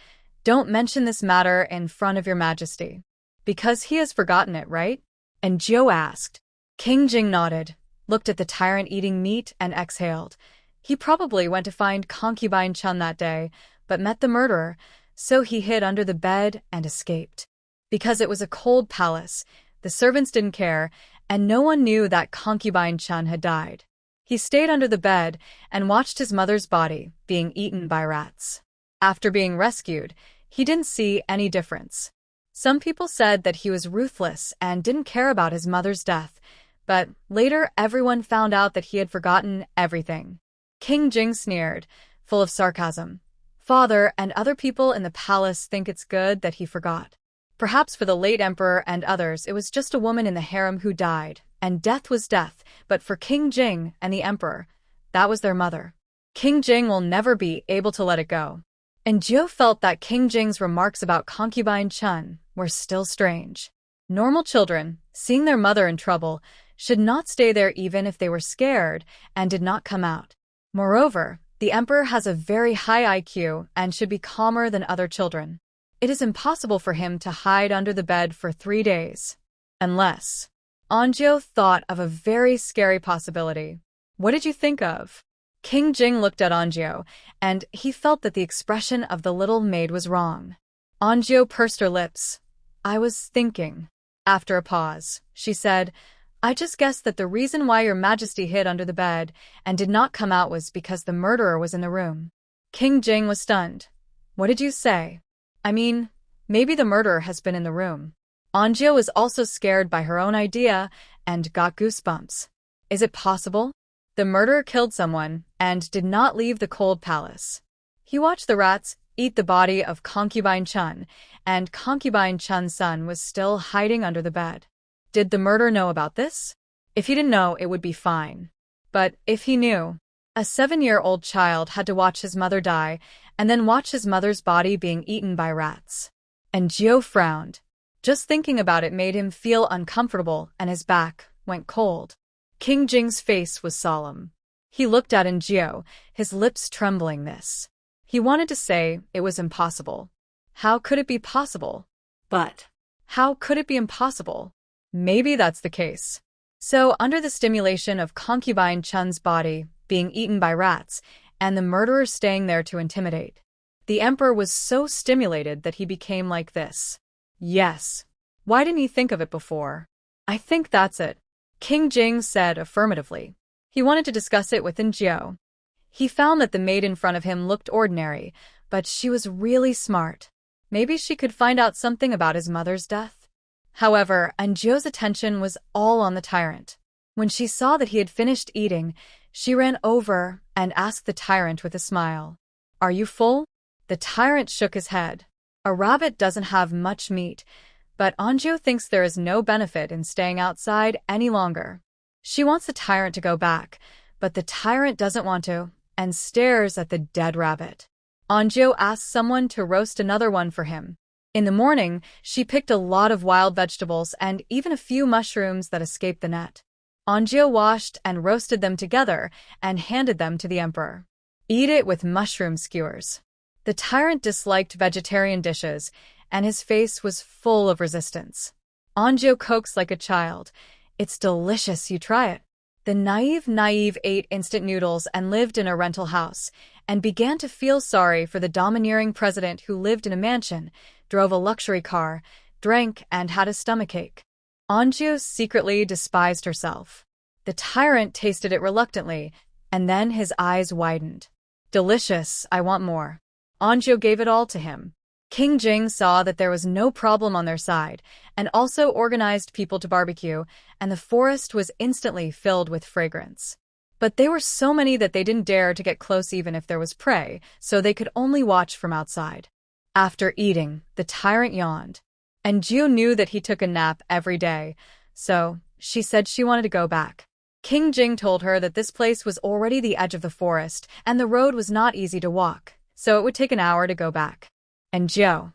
Don't mention this matter in front of Your Majesty. Because he has forgotten it, right? And Jiao asked. King Jing nodded, looked at the tyrant eating meat and exhaled. He probably went to find Concubine Chun that day, but met the murderer, so he hid under the bed and escaped. Because it was a cold palace, the servants didn't care, and no one knew that Concubine Chun had died. He stayed under the bed and watched his mother's body being eaten by rats. After being rescued, he didn't see any difference. Some people said that he was ruthless and didn't care about his mother's death, but later everyone found out that he had forgotten everything. King Jing sneered, full of sarcasm. Father and other people in the palace think it's good that he forgot. Perhaps for the late emperor and others it was just a woman in the harem who died, and death was death, but for King Jing and the emperor, that was their mother. King Jing will never be able to let it go. And Jiao felt that King Jing's remarks about Concubine Chun were still strange. Normal children, seeing their mother in trouble, should not stay there even if they were scared and did not come out. Moreover, the emperor has a very high IQ and should be calmer than other children. It is impossible for him to hide under the bed for 3 days. Unless... Anjiao thought of a very scary possibility. What did you think of? King Jing looked at Anjiao, and he felt that the expression of the little maid was wrong. Anjiao pursed her lips. I was thinking. After a pause, she said, I just guessed that the reason why Your Majesty hid under the bed and did not come out was because the murderer was in the room. King Jing was stunned. What did you say? I mean, maybe the murderer has been in the room. Anjiao was also scared by her own idea and got goosebumps. Is it possible? The murderer killed someone and did not leave the cold palace. He watched the rats eat the body of Concubine Chun, and Concubine Chun's son was still hiding under the bed. Did the murderer know about this? If he didn't know, it would be fine. But if he knew, a 7-year-old child had to watch his mother die and then watch his mother's body being eaten by rats. And Jiao frowned. Just thinking about it made him feel uncomfortable and his back went cold. King Jing's face was solemn. He looked at Jiao, his lips trembling this. He wanted to say it was impossible. How could it be possible? But how could it be impossible? Maybe that's the case. So, under the stimulation of Concubine Chun's body being eaten by rats and the murderer staying there to intimidate, the emperor was so stimulated that he became like this. Yes. Why didn't he think of it before? I think that's it. King Jing said affirmatively. He wanted to discuss it with Jiao. He found that the maid in front of him looked ordinary, but she was really smart. Maybe she could find out something about his mother's death. However, Jiao's attention was all on the tyrant. When she saw that he had finished eating, she ran over and asked the tyrant with a smile. Are you full? The tyrant shook his head. A rabbit doesn't have much meat, but Anjiao thinks there is no benefit in staying outside any longer. She wants the tyrant to go back, but the tyrant doesn't want to, and stares at the dead rabbit. Anjiao asks someone to roast another one for him. In the morning, she picked a lot of wild vegetables and even a few mushrooms that escaped the net. Anjiao washed and roasted them together and handed them to the emperor. Eat it with mushroom skewers. The tyrant disliked vegetarian dishes, and his face was full of resistance. Anjiao coaxed like a child. It's delicious, you try it. The naive ate instant noodles and lived in a rental house, and began to feel sorry for the domineering president who lived in a mansion, drove a luxury car, drank, and had a stomachache. Anjiao secretly despised herself. The tyrant tasted it reluctantly, and then his eyes widened. Delicious, I want more. Anjiao gave it all to him. King Jing saw that there was no problem on their side, and also organized people to barbecue, and the forest was instantly filled with fragrance. But they were so many that they didn't dare to get close even if there was prey, so they could only watch from outside. After eating, the tyrant yawned. And Jiu knew that he took a nap every day, so she said she wanted to go back. King Jing told her that this place was already the edge of the forest, and the road was not easy to walk, so it would take an hour to go back. And Jiu.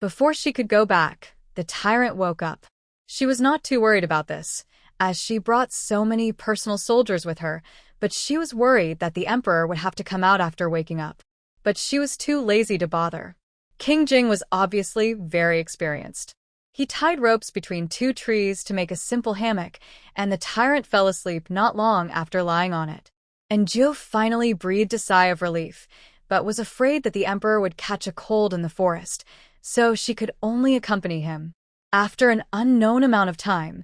Before she could go back, the tyrant woke up. She was not too worried about this, as she brought so many personal soldiers with her, but she was worried that the emperor would have to come out after waking up. But she was too lazy to bother. King Jing was obviously very experienced. He tied ropes between two trees to make a simple hammock, and the tyrant fell asleep not long after lying on it. And Jiu finally breathed a sigh of relief, but was afraid that the emperor would catch a cold in the forest, so she could only accompany him. After an unknown amount of time,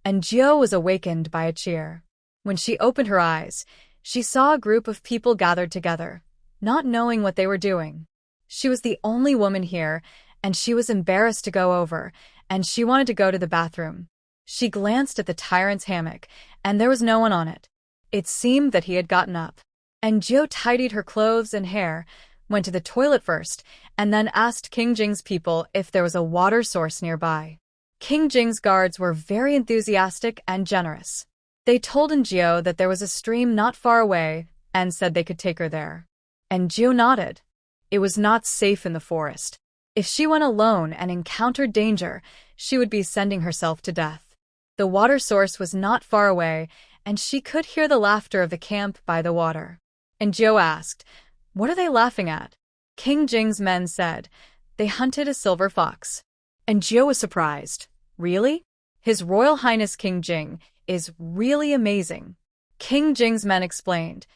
Jiu was awakened by a cheer. When she opened her eyes, she saw a group of people gathered together, not knowing what they were doing. She was the only woman here, and she was embarrassed to go over, and she wanted to go to the bathroom. She glanced at the tyrant's hammock, and there was no one on it. It seemed that he had gotten up. And Jiu tidied her clothes and hair, went to the toilet first, and then asked King Jing's people if there was a water source nearby. King Jing's guards were very enthusiastic and generous. They told Jiu that there was a stream not far away and said they could take her there. And Jiu nodded. It was not safe in the forest. If she went alone and encountered danger, she would be sending herself to death. The water source was not far away, and she could hear the laughter of the camp by the water. And Jiu asked, "What are they laughing at?" King Jing's men said, "They hunted a silver fox." And Jiu was surprised. Really? His Royal Highness King Jing is really amazing. King Jing's men explained,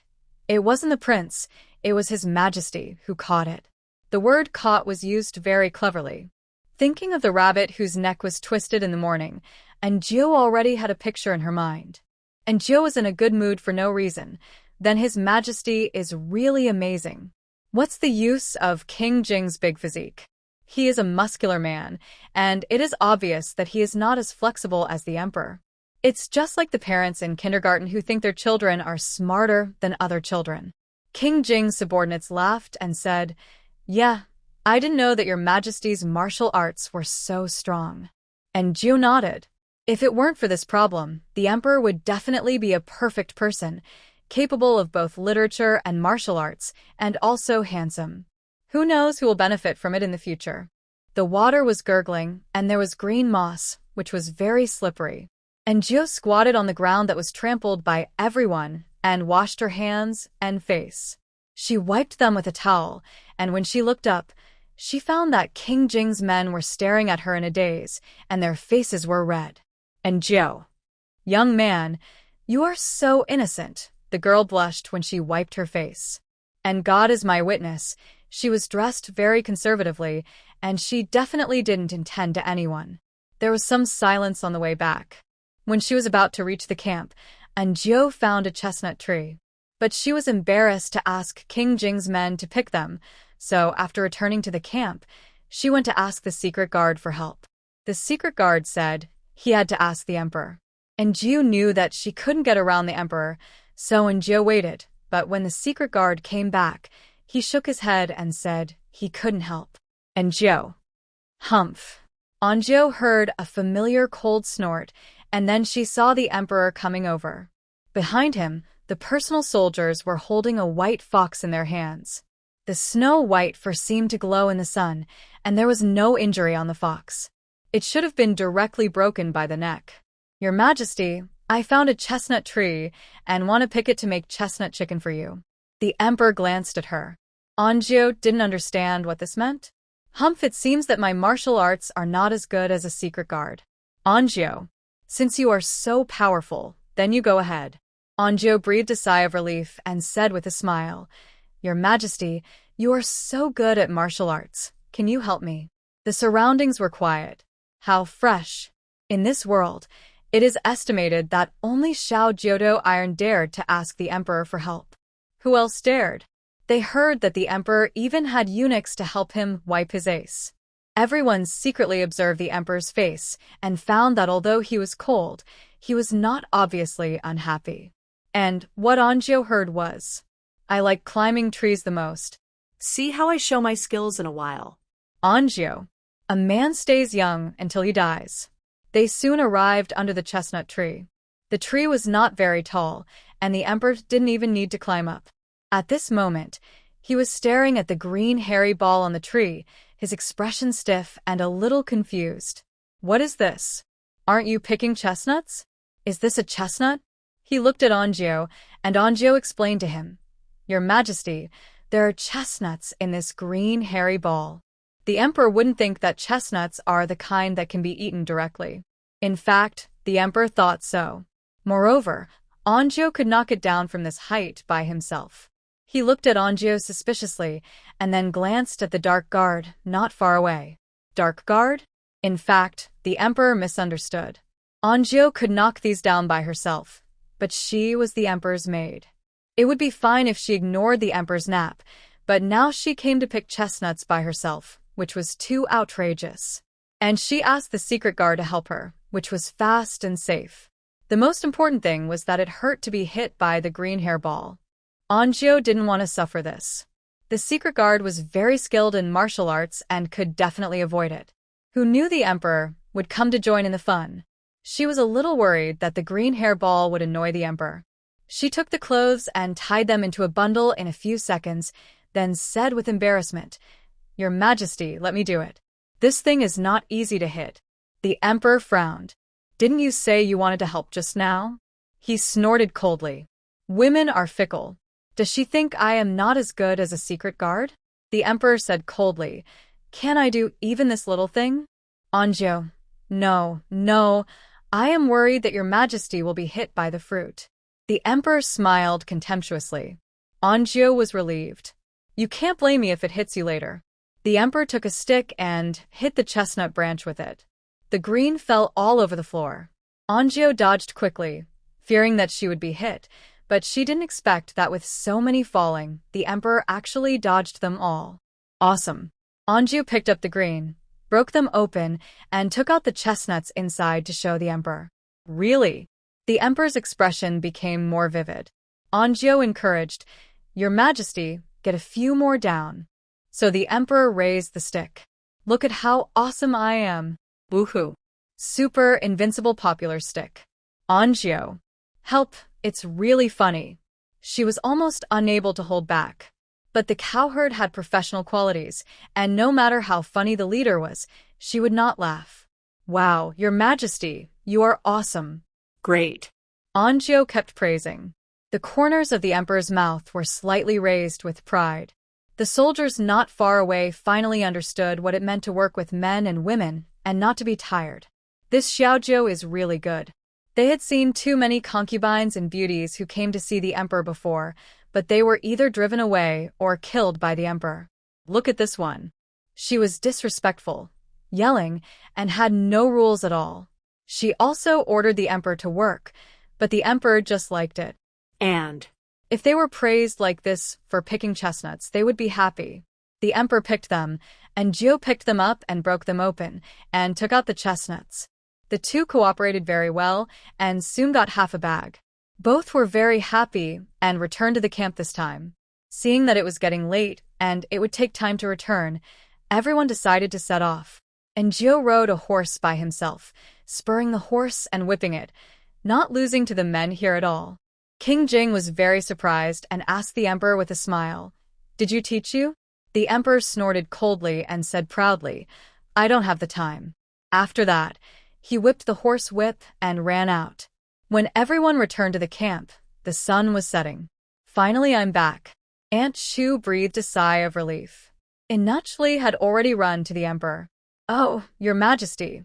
"It wasn't the prince, it was His Majesty who caught it." The word caught was used very cleverly. Thinking of the rabbit whose neck was twisted in the morning, and Jiu already had a picture in her mind. And Jiu was in a good mood for no reason. Then His Majesty is really amazing. What's the use of King Jing's big physique? He is a muscular man, and it is obvious that he is not as flexible as the emperor. It's just like the parents in kindergarten who think their children are smarter than other children. King Jing's subordinates laughed and said, "Yeah, I didn't know that your Majesty's martial arts were so strong." And Jiu nodded. If it weren't for this problem, the emperor would definitely be a perfect person, capable of both literature and martial arts, and also handsome. Who knows who will benefit from it in the future? The water was gurgling, and there was green moss, which was very slippery. And Jiu squatted on the ground that was trampled by everyone and washed her hands and face. She wiped them with a towel, and when she looked up, she found that King Jing's men were staring at her in a daze, and their faces were red. And Jiu, "Young man, you are so innocent." The girl blushed when she wiped her face. And God is my witness, she was dressed very conservatively, and she definitely didn't intend to anyone. There was some silence on the way back. When she was about to reach the camp, Jiu found a chestnut tree. But she was embarrassed to ask King Jing's men to pick them, so after returning to the camp, she went to ask the secret guard for help. The secret guard said he had to ask the emperor. And Jiu knew that she couldn't get around the emperor, so Jiu waited, but when the secret guard came back, he shook his head and said he couldn't help. And Jiu, humph. Jiu heard a familiar cold snort, and then she saw the emperor coming over. Behind him, the personal soldiers were holding a white fox in their hands. The snow-white fur seemed to glow in the sun, and there was no injury on the fox. It should have been directly broken by the neck. "Your Majesty, I found a chestnut tree and want to pick it to make chestnut chicken for you." The emperor glanced at her. Jiu didn't understand what this meant. "Humph, it seems that my martial arts are not as good as a secret guard." "Jiu, since you are so powerful, then you go ahead." Jiu breathed a sigh of relief and said with a smile, "Your Majesty, you are so good at martial arts. Can you help me?" The surroundings were quiet. How fresh. In this world, it is estimated that only Xiao Jiudo Iron dared to ask the emperor for help. Who else dared? They heard that the emperor even had eunuchs to help him wipe his ace. Everyone secretly observed the emperor's face and found that although he was cold, he was not obviously unhappy. And what Anjo heard was, "I like climbing trees the most. See how I show my skills in a while." Anjo, a man stays young until he dies. They soon arrived under the chestnut tree. The tree was not very tall, and the emperor didn't even need to climb up. At this moment, he was staring at the green hairy ball on the tree, his expression stiff and a little confused. "What is this? Aren't you picking chestnuts? Is this a chestnut?" He looked at Anjo, and Anjo explained to him, "Your Majesty, there are chestnuts in this green hairy ball." The emperor wouldn't think that chestnuts are the kind that can be eaten directly. In fact, the emperor thought so. Moreover, Anjo could knock it down from this height by himself. He looked at Anjo suspiciously and then glanced at the dark guard not far away. Dark guard? In fact, the emperor misunderstood. Anjo could knock these down by herself, but she was the emperor's maid. It would be fine if she ignored the emperor's nap, but now she came to pick chestnuts by herself, which was too outrageous. And she asked the secret guard to help her, which was fast and safe. The most important thing was that it hurt to be hit by the green hair ball. Anjo didn't want to suffer this. The secret guard was very skilled in martial arts and could definitely avoid it. Who knew the emperor would come to join in the fun? She was a little worried that the green hair ball would annoy the emperor. She took the clothes and tied them into a bundle in a few seconds, then said with embarrassment, "Your Majesty, let me do it. This thing is not easy to hit." The emperor frowned. "Didn't you say you wanted to help just now?" He snorted coldly. "Women are fickle. Does she think I am not as good as a secret guard?" The emperor said coldly, "Can I do even this little thing?" Anjo, No, I am worried that your Majesty will be hit by the fruit." The emperor smiled contemptuously. Anjo was relieved. "You can't blame me if it hits you later." The emperor took a stick and hit the chestnut branch with it. The green fell all over the floor. Anjo dodged quickly, fearing that she would be hit, but she didn't expect that with so many falling, the emperor actually dodged them all. Awesome. Anjo picked up the green, broke them open, and took out the chestnuts inside to show the emperor. "Really?" The emperor's expression became more vivid. Anjo encouraged, "Your Majesty, get a few more down." So the emperor raised the stick. "Look at how awesome I am. Woohoo. Super invincible popular stick." Anjo, "Help, it's really funny." She was almost unable to hold back. But the cowherd had professional qualities, and no matter how funny the leader was, she would not laugh. "Wow, Your Majesty, you are awesome." "Great." Anjo kept praising. The corners of the emperor's mouth were slightly raised with pride. The soldiers not far away finally understood what it meant to work with men and women and not to be tired. This Xiaozhou is really good. They had seen too many concubines and beauties who came to see the emperor before, but they were either driven away or killed by the emperor. Look at this one. She was disrespectful, yelling, and had no rules at all. She also ordered the emperor to work, but the emperor just liked it. And if they were praised like this for picking chestnuts, they would be happy. The emperor picked them, and Jiu picked them up and broke them open, and took out the chestnuts. The two cooperated very well, and soon got half a bag. Both were very happy and returned to the camp this time. Seeing that it was getting late and it would take time to return, everyone decided to set off. And Jiu rode a horse by himself, spurring the horse and whipping it, not losing to the men here at all. King Jing was very surprised and asked the emperor with a smile, "Did you teach you?" The emperor snorted coldly and said proudly, "I don't have the time." After that, he whipped the horse whip and ran out. When everyone returned to the camp, the sun was setting. "Finally, I'm back." Aunt Shu breathed a sigh of relief. Inachli had already run to the emperor. "Oh, Your Majesty,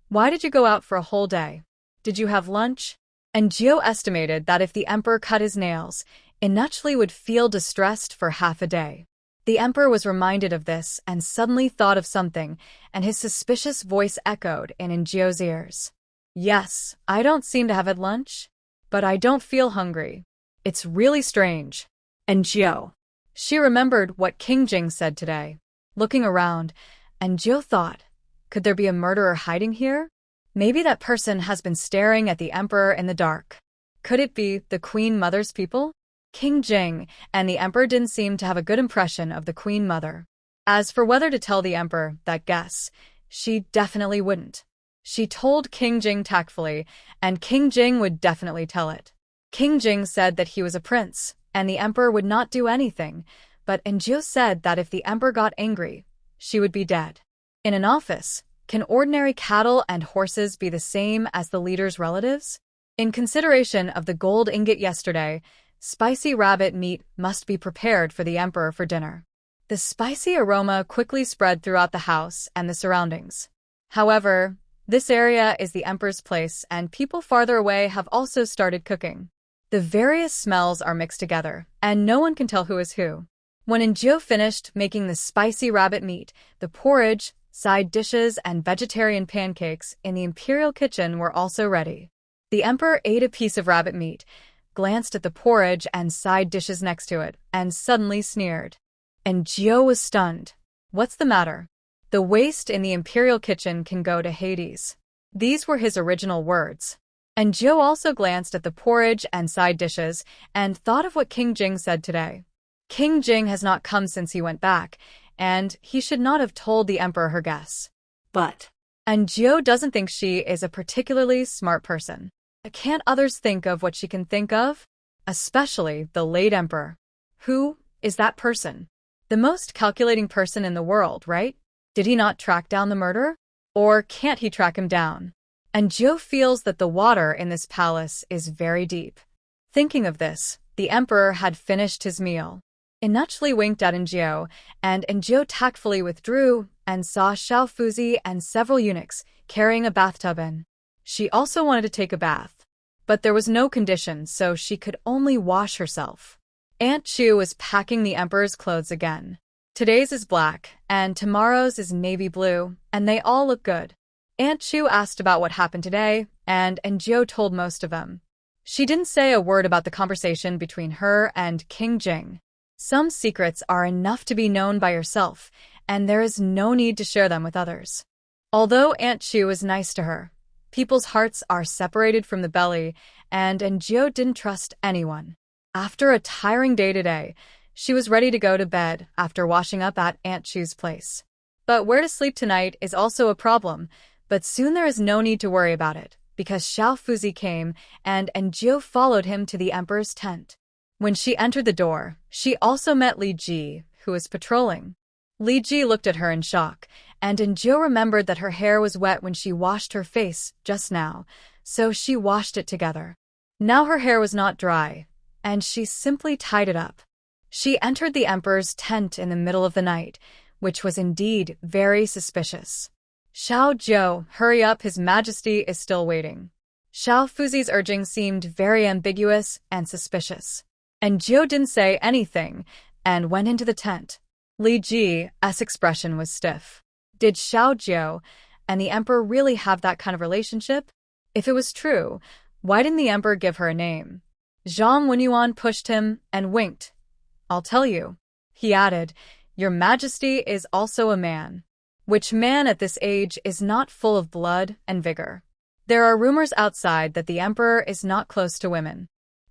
why did you go out for a whole day? Did you have lunch?" And Jiu estimated that if the emperor cut his nails, Inachli would feel distressed for half a day. The emperor was reminded of this and suddenly thought of something, and his suspicious voice echoed in Jiu's ears. "Yes, I don't seem to have had lunch, but I don't feel hungry. It's really strange." Jiu, She remembered what King Jing said today. Looking around, and Jill thought, could there be a murderer hiding here? Maybe that person has been staring at the emperor in the dark. Could it be the Queen Mother's people? King Jing and the emperor didn't seem to have a good impression of the Queen Mother. As for whether to tell the emperor that guess, she definitely wouldn't. She told King Jing tactfully, and King Jing would definitely tell it. King Jing said that he was a prince, and the emperor would not do anything, but Enjio said that if the emperor got angry, she would be dead. In an office, can ordinary cattle and horses be the same as the leader's relatives? In consideration of the gold ingot yesterday, spicy rabbit meat must be prepared for the emperor for dinner. The spicy aroma quickly spread throughout the house and the surroundings. However, this area is the emperor's place, and people farther away have also started cooking. The various smells are mixed together, and no one can tell who is who. When Enjio finished making the spicy rabbit meat, the porridge, side dishes, and vegetarian pancakes in the imperial kitchen were also ready. The emperor ate a piece of rabbit meat, glanced at the porridge and side dishes next to it, and suddenly sneered. Enjio was stunned. What's the matter? The waste in the imperial kitchen can go to Hades. These were his original words. Enjio also glanced at the porridge and side dishes and thought of what King Jing said today. King Jing has not come since he went back, and he should not have told the emperor her guess. But Enjio doesn't think she is a particularly smart person. Can't others think of what she can think of? Especially the late emperor. Who is that person? The most calculating person in the world, right? Did he not track down the murderer? Or can't he track him down? Enjio feels that the water in this palace is very deep. Thinking of this, the emperor had finished his meal. Inachly winked at Enjio, and Enjio tactfully withdrew and saw Xiao Fuzi and several eunuchs carrying a bathtub in. She also wanted to take a bath, but there was no condition, so she could only wash herself. Aunt Chu was packing the emperor's clothes again. Today's is black, and tomorrow's is navy blue, and they all look good. Aunt Chu asked about what happened today, and Enjio told most of them. She didn't say a word about the conversation between her and King Jing. Some secrets are enough to be known by yourself, and there is no need to share them with others. Although Aunt Chu is nice to her, people's hearts are separated from the belly, and Enjio didn't trust anyone. After a tiring day today, she was ready to go to bed after washing up at Aunt Chu's place. But where to sleep tonight is also a problem, but soon there is no need to worry about it, because Xiao Fuzi came, and Enjio followed him to the emperor's tent. When she entered the door, she also met Li Ji, who was patrolling. Li Ji looked at her in shock, and Enjio remembered that her hair was wet when she washed her face just now, so she washed it together. Now her hair was not dry, and she simply tied it up. She entered the emperor's tent in the middle of the night, which was indeed very suspicious. Xiao Zhou, hurry up, His Majesty is still waiting. Xiao Fuzi's urging seemed very ambiguous and suspicious. Enjio didn't say anything and went into the tent. Li Ji's expression was stiff. Did Xiao Zhou and the emperor really have that kind of relationship? If it was true, why didn't the emperor give her a name? Zhang Wenyuan pushed him and winked. I'll tell you. He added, Your Majesty is also a man. Which man at this age is not full of blood and vigor? There are rumors outside that the emperor is not close to women.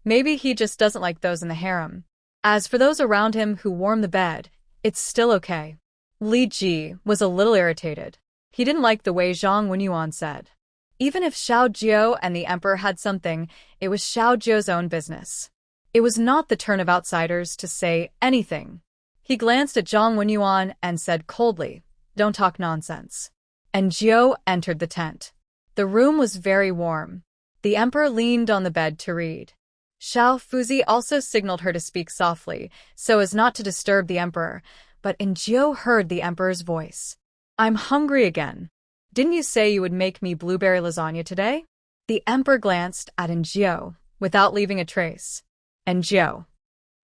Maybe he just doesn't like those in the harem. As for those around him who warm the bed, it's still okay. Li Ji was a little irritated. He didn't like the way Zhang Wenyuan said. Even if Xiao Zhou and the emperor had something, it was Xiao Zhou's own business. It was not the turn of outsiders to say anything. He glanced at Zhang Wenyuan and said coldly, Don't talk nonsense. And Zhou entered the tent. The room was very warm. The emperor leaned on the bed to read. Xiao Fuzi also signaled her to speak softly, so as not to disturb the emperor, but Enjio heard the emperor's voice. I'm hungry again. Didn't you say you would make me blueberry lasagna today? The emperor glanced at Enjio, without leaving a trace. Enjio.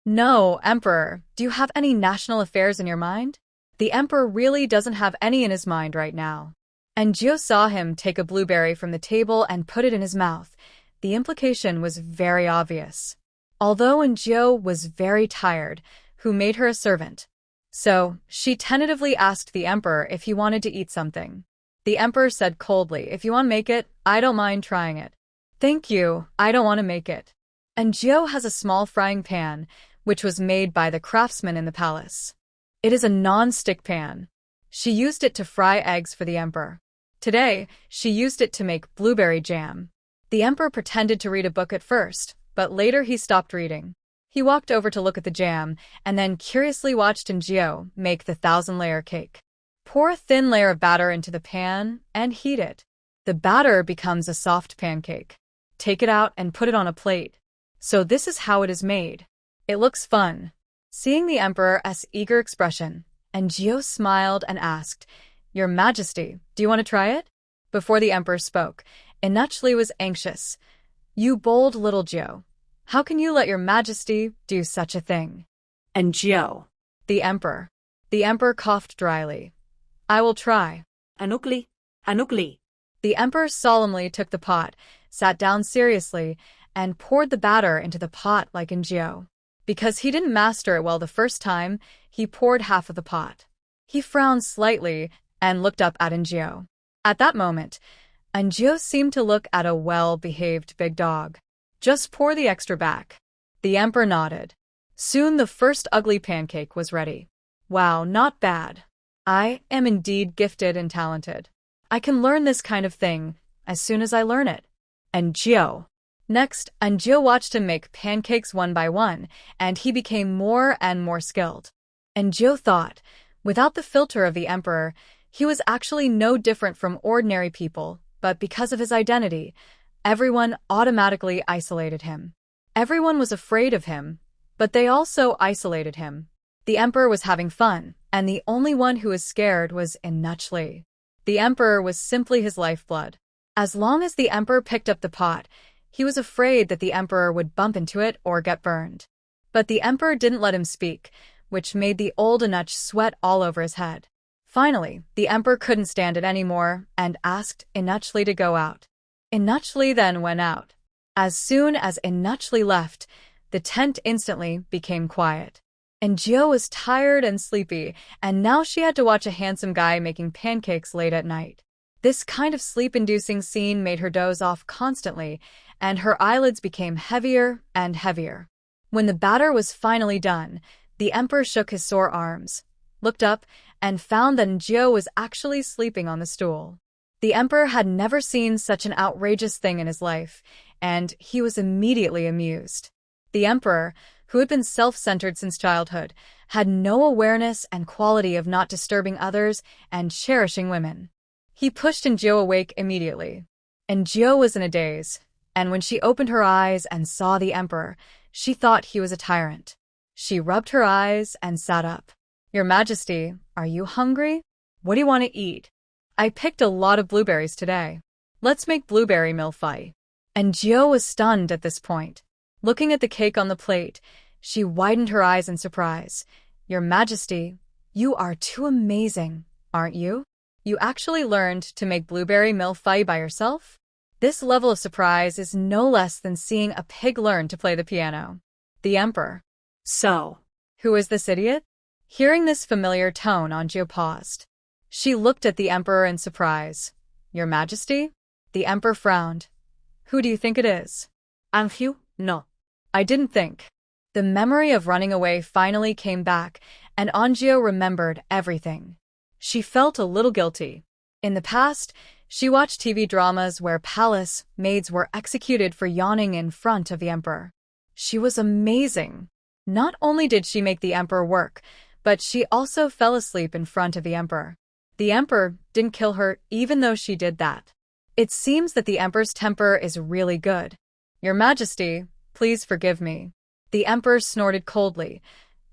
No, emperor, do you have any national affairs in your mind? The emperor really doesn't have any in his mind right now. Enjio saw him take a blueberry from the table and put it in his mouth. The implication was very obvious. Although Enjio was very tired, who made her a servant. So, she tentatively asked the emperor if he wanted to eat something. The emperor said coldly, "If you want to make it, I don't mind trying it." "Thank you, I don't want to make it." And Gio has a small frying pan, which was made by the craftsman in the palace. It is a non-stick pan. She used it to fry eggs for the emperor. Today, she used it to make blueberry jam. The emperor pretended to read a book at first, but later he stopped reading. He walked over to look at the jam, and then curiously watched Gio make the 1,000-layer cake. Pour a thin layer of batter into the pan and heat it. The batter becomes a soft pancake. Take it out and put it on a plate. So this is how it is made. It looks fun. Seeing the emperor's eager expression, Gio smiled and asked, "Your Majesty, do you want to try it?" Before the emperor spoke, Inachli was anxious. "You bold little Gio. How can you let your Majesty do such a thing?" And Gio. The emperor. The emperor coughed dryly. "I will try." Anukli. Anukli. The emperor solemnly took the pot, sat down seriously, and poured the batter into the pot like Gio. Because he didn't master it well the first time, he poured half of the pot. He frowned slightly and looked up at Gio. At that moment, Gio seemed to look at a well-behaved big dog. "Just pour the extra back." The emperor nodded. Soon the first ugly pancake was ready. "Wow, not bad. I am indeed gifted and talented. I can learn this kind of thing as soon as I learn it." And Gio. Next, Gio watched him make pancakes one by one, and he became more and more skilled. And Gio thought, without the filter of the emperor, he was actually no different from ordinary people, but because of his identity, everyone automatically isolated him. Everyone was afraid of him, but they also isolated him. The emperor was having fun, and the only one who was scared was Inachli. The emperor was simply his lifeblood. As long as the emperor picked up the pot, he was afraid that the emperor would bump into it or get burned. But the emperor didn't let him speak, which made the old Inach sweat all over his head. Finally, the emperor couldn't stand it anymore and asked Inachli to go out. Inachli then went out. As soon as Inachli left, the tent instantly became quiet. And Gio was tired and sleepy, and now she had to watch a handsome guy making pancakes late at night. This kind of sleep-inducing scene made her doze off constantly, and her eyelids became heavier and heavier. When the batter was finally done, the emperor shook his sore arms, looked up, and found that Gio was actually sleeping on the stool. The emperor had never seen such an outrageous thing in his life, and he was immediately amused. The emperor, who had been self-centered since childhood, had no awareness and quality of not disturbing others and cherishing women. He pushed Gio awake immediately. Gio was in a daze, and when she opened her eyes and saw the emperor, she thought he was a tyrant. She rubbed her eyes and sat up. "Your Majesty, are you hungry? What do you want to eat? I picked a lot of blueberries today. Let's make blueberry milfai." And Gio was stunned at this point. Looking at the cake on the plate, she widened her eyes in surprise. "Your Majesty, you are too amazing, aren't you? You actually learned to make blueberry milfai by yourself?" This level of surprise is no less than seeing a pig learn to play the piano. The emperor. So. Who is this idiot? Hearing this familiar tone, Gio paused. She looked at the emperor in surprise. "Your Majesty?" The emperor frowned. "Who do you think it is?" Anju? No. I didn't think. The memory of running away finally came back, and Gio remembered everything. She felt a little guilty. In the past, she watched TV dramas where palace maids were executed for yawning in front of the emperor. She was amazing. Not only did she make the emperor work, but she also fell asleep in front of the emperor. The emperor didn't kill her even though she did that. It seems that the emperor's temper is really good. "Your Majesty, please forgive me." The emperor snorted coldly.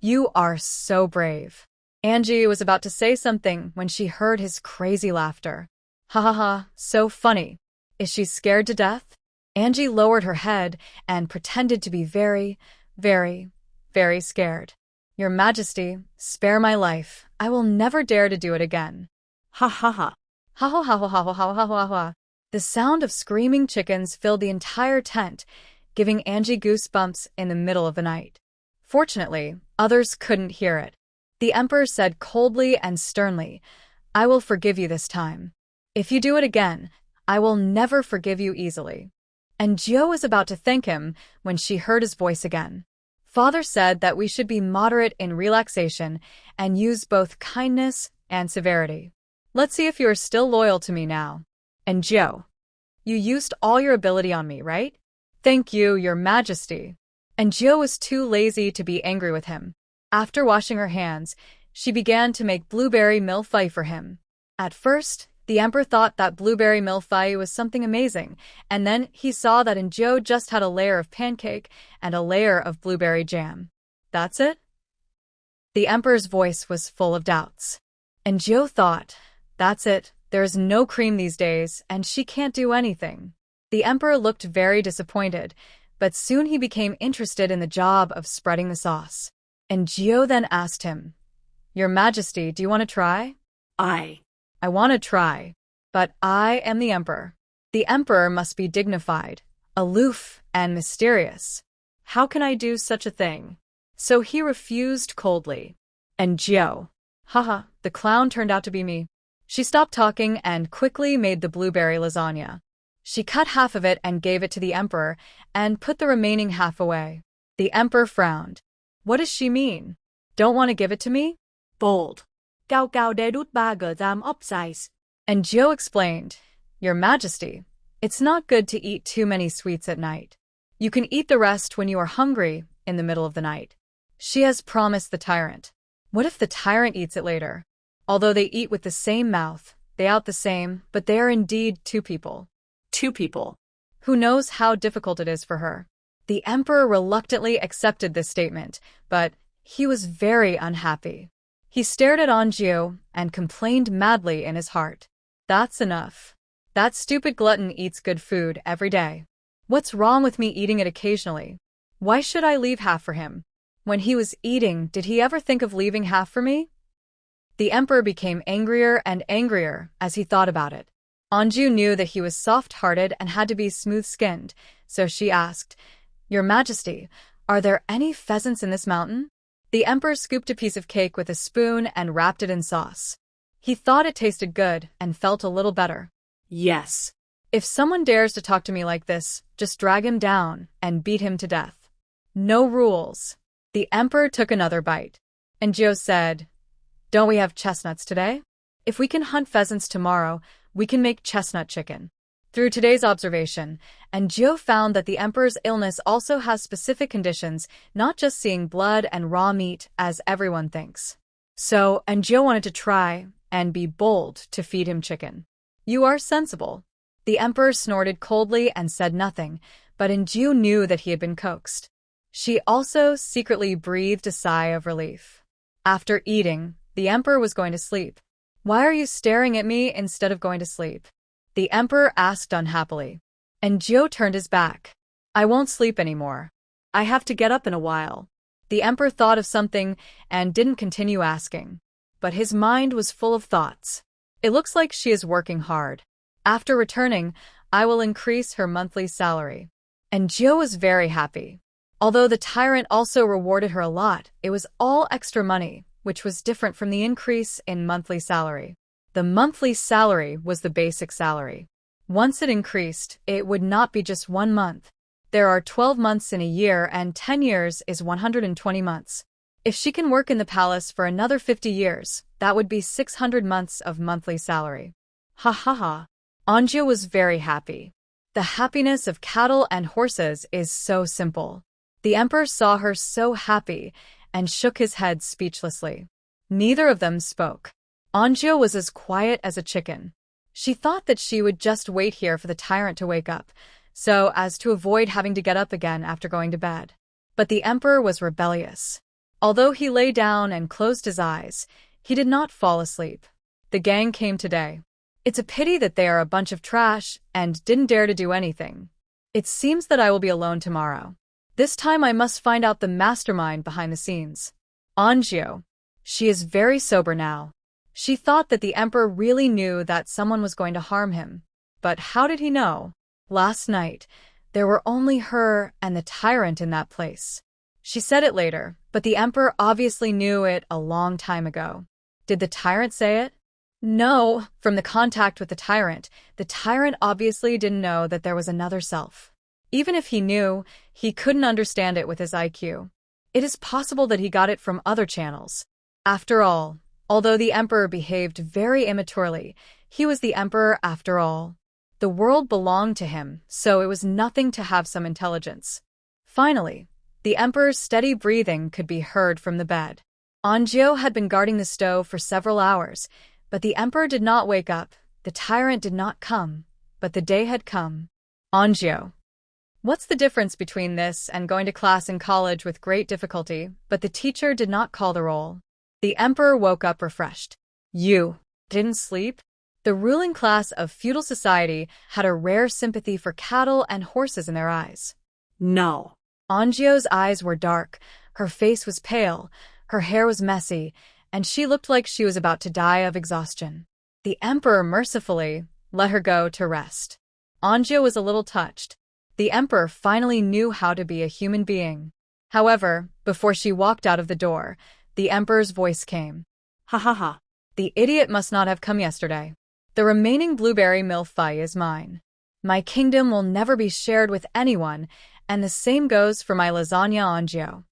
"You are so brave." Angie was about to say something when she heard his crazy laughter. "Ha ha ha, so funny. Is she scared to death?" Angie lowered her head and pretended to be very, very, very scared. "Your Majesty, spare my life. I will never dare to do it again." Ha ha ha. Ha ha ha ha ha ha ha ha ha. The sound of screaming chickens filled the entire tent, giving Angie goosebumps in the middle of the night. Fortunately, others couldn't hear it. The emperor said coldly and sternly, "I will forgive you this time. If you do it again, I will never forgive you easily." And Jiu was about to thank him when she heard his voice again. Father said that we should be moderate in relaxation and use both kindness and severity. Let's see if you are still loyal to me now. And Jiu, you used all your ability on me, right? Thank you, Your Majesty. And Jiu was too lazy to be angry with him. After washing her hands, she began to make blueberry mille-feuille for him. At first, the emperor thought that blueberry mille-feuille was something amazing, and then he saw that in Jiu just had a layer of pancake and a layer of blueberry jam. That's it? The emperor's voice was full of doubts. And Jiu thought, that's it, there's no cream these days, and she can't do anything. The emperor looked very disappointed, but soon he became interested in the job of spreading the sauce. And Jiu then asked him, Your Majesty, do you want to try? I want to try, but I am the emperor. The emperor must be dignified, aloof, and mysterious. How can I do such a thing? So he refused coldly. And Jiu, haha, the clown turned out to be me. She stopped talking and quickly made the blueberry lasagna. She cut half of it and gave it to the emperor and put the remaining half away. The emperor frowned. What does she mean? Don't want to give it to me? Bold. Cao cao đe đút 3 g of size. And Jiu explained, Your Majesty, it's not good to eat too many sweets at night. You can eat the rest when you are hungry in the middle of the night. She has promised the tyrant. What if the tyrant eats it later? Although they eat with the same mouth, they out the same, but they are indeed two people. Two people. Who knows how difficult it is for her? The emperor reluctantly accepted this statement, but he was very unhappy. He stared at Anjiu and complained madly in his heart. That's enough. That stupid glutton eats good food every day. What's wrong with me eating it occasionally? Why should I leave half for him? When he was eating, did he ever think of leaving half for me? The emperor became angrier and angrier as he thought about it. Anju knew that he was soft-hearted and had to be smooth-skinned, so she asked, Your Majesty, are there any pheasants in this mountain? The emperor scooped a piece of cake with a spoon and wrapped it in sauce. He thought it tasted good and felt a little better. Yes. If someone dares to talk to me like this, just drag him down and beat him to death. No rules. The emperor took another bite. And Jiu said, Don't we have chestnuts today? If we can hunt pheasants tomorrow, we can make chestnut chicken. Through today's observation, Anjiu found that the emperor's illness also has specific conditions, not just seeing blood and raw meat as everyone thinks. So Anjiu wanted to try and be bold to feed him chicken. You are sensible. The emperor snorted coldly and said nothing, but Anjiu knew that he had been coaxed. She also secretly breathed a sigh of relief. After eating, the emperor was going to sleep. Why are you staring at me instead of going to sleep? The emperor asked unhappily. And Jiu turned his back. I won't sleep anymore. I have to get up in a while. The emperor thought of something and didn't continue asking. But his mind was full of thoughts. It looks like she is working hard. After returning, I will increase her monthly salary. And Jiu was very happy. Although the tyrant also rewarded her a lot, it was all extra money, which was different from the increase in monthly salary. The monthly salary was the basic salary. Once it increased, it would not be just 1 month. There are 12 months in a year and 10 years is 120 months. If she can work in the palace for another 50 years, that would be 600 months of monthly salary. Ha ha ha. Anju was very happy. The happiness of cattle and horses is so simple. The emperor saw her so happy and shook his head speechlessly. Neither of them spoke. Anju was as quiet as a chicken. She thought that she would just wait here for the tyrant to wake up, so as to avoid having to get up again after going to bed. But the emperor was rebellious. Although he lay down and closed his eyes, he did not fall asleep. The gang came today. It's a pity that they are a bunch of trash and didn't dare to do anything. It seems that I will be alone tomorrow. This time I must find out the mastermind behind the scenes. Anju. She is very sober now. She thought that the emperor really knew that someone was going to harm him. But how did he know? Last night, there were only her and the tyrant in that place. She said it later, but the emperor obviously knew it a long time ago. Did the tyrant say it? No, from the contact with the tyrant obviously didn't know that there was another self. Even if he knew, he couldn't understand it with his IQ. It is possible that he got it from other channels. After all, although the emperor behaved very immaturely, he was the emperor after all. The world belonged to him, so it was nothing to have some intelligence. Finally, the emperor's steady breathing could be heard from the bed. Anjio had been guarding the stove for several hours, but the emperor did not wake up, the tyrant did not come, but the day had come. Anjio. What's the difference between this and going to class in college with great difficulty, but the teacher did not call the roll? The emperor woke up refreshed. You didn't sleep? The ruling class of feudal society had a rare sympathy for cattle and horses in their eyes. No. Anjio's eyes were dark, her face was pale, her hair was messy, and she looked like she was about to die of exhaustion. The emperor mercifully let her go to rest. Anjio was a little touched. The emperor finally knew how to be a human being. However, before she walked out of the door, the emperor's voice came. Ha ha ha. The idiot must not have come yesterday. The remaining blueberry milfai is mine. My kingdom will never be shared with anyone, and the same goes for my lasagna Anjio.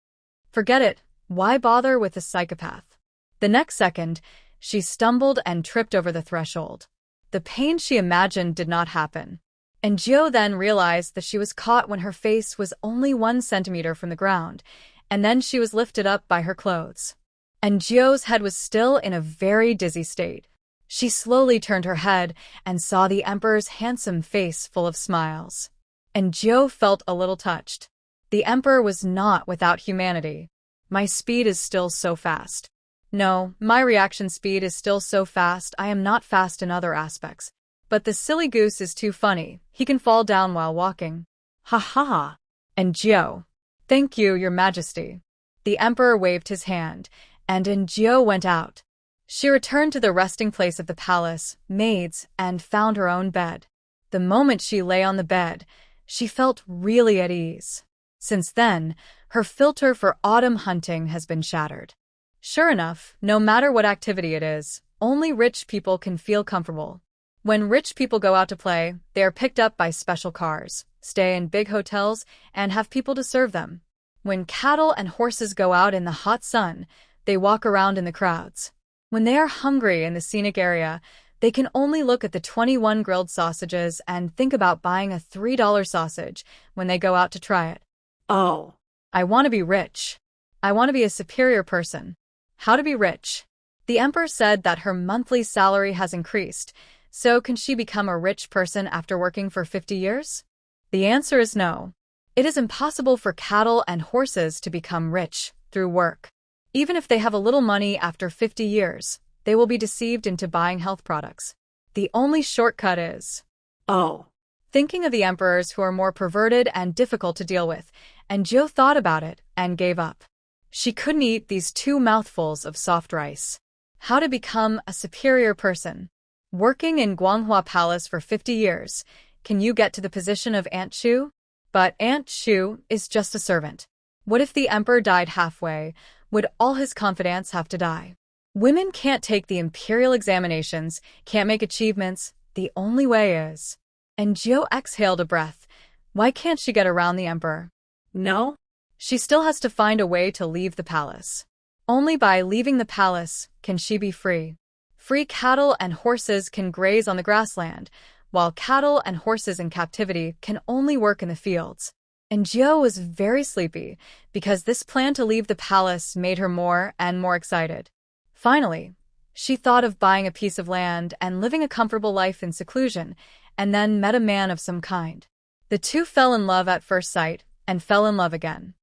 Forget it, why bother with a psychopath? The next second, she stumbled and tripped over the threshold. The pain she imagined did not happen. And Anjio then realized that she was caught when her face was only 1 centimeter from the ground, and then she was lifted up by her clothes. And Anjio's head was still in a very dizzy state. She slowly turned her head and saw the emperor's handsome face full of smiles. And Anjio felt a little touched. The emperor was not without humanity. My speed is still so fast. No, my reaction speed is still so fast. I am not fast in other aspects. But the silly goose is too funny. He can fall down while walking. Ha ha ha. And Anjio. Thank you, your majesty. The emperor waved his hand, and Anjio went out. She returned to the resting place of the palace, maids, and found her own bed. The moment she lay on the bed, she felt really at ease. Since then, her filter for autumn hunting has been shattered. Sure enough, no matter what activity it is, only rich people can feel comfortable. When rich people go out to play, they are picked up by special cars, stay in big hotels, and have people to serve them. When cattle and horses go out in the hot sun, they walk around in the crowds. When they are hungry in the scenic area, they can only look at the 21 grilled sausages and think about buying a $3 sausage when they go out to try it. Oh. I want to be rich. I want to be a superior person. How to be rich? The emperor said that her monthly salary has increased, so can she become a rich person after working for 50 years? The answer is no. It is impossible for cattle and horses to become rich through work. Even if they have a little money after 50 years, they will be deceived into buying health products. The only shortcut is... Oh. Thinking of the emperors who are more perverted and difficult to deal with, and Anjio thought about it and gave up. She couldn't eat these 2 mouthfuls of soft rice. How to become a superior person? Working in Guanghua Palace for 50 years, can you get to the position of Aunt Shu? But Aunt Shu is just a servant. What if the emperor died halfway? Would all his confidants have to die? Women can't take the imperial examinations, can't make achievements. The only way is... And Anjio exhaled a breath. Why can't she get around the emperor? No? She still has to find a way to leave the palace. Only by leaving the palace can she be free. Free cattle and horses can graze on the grassland, while cattle and horses in captivity can only work in the fields. And Anjio was very sleepy because this plan to leave the palace made her more and more excited. Finally, she thought of buying a piece of land and living a comfortable life in seclusion, and then met a man of some kind. The two fell in love at first sight and fell in love again.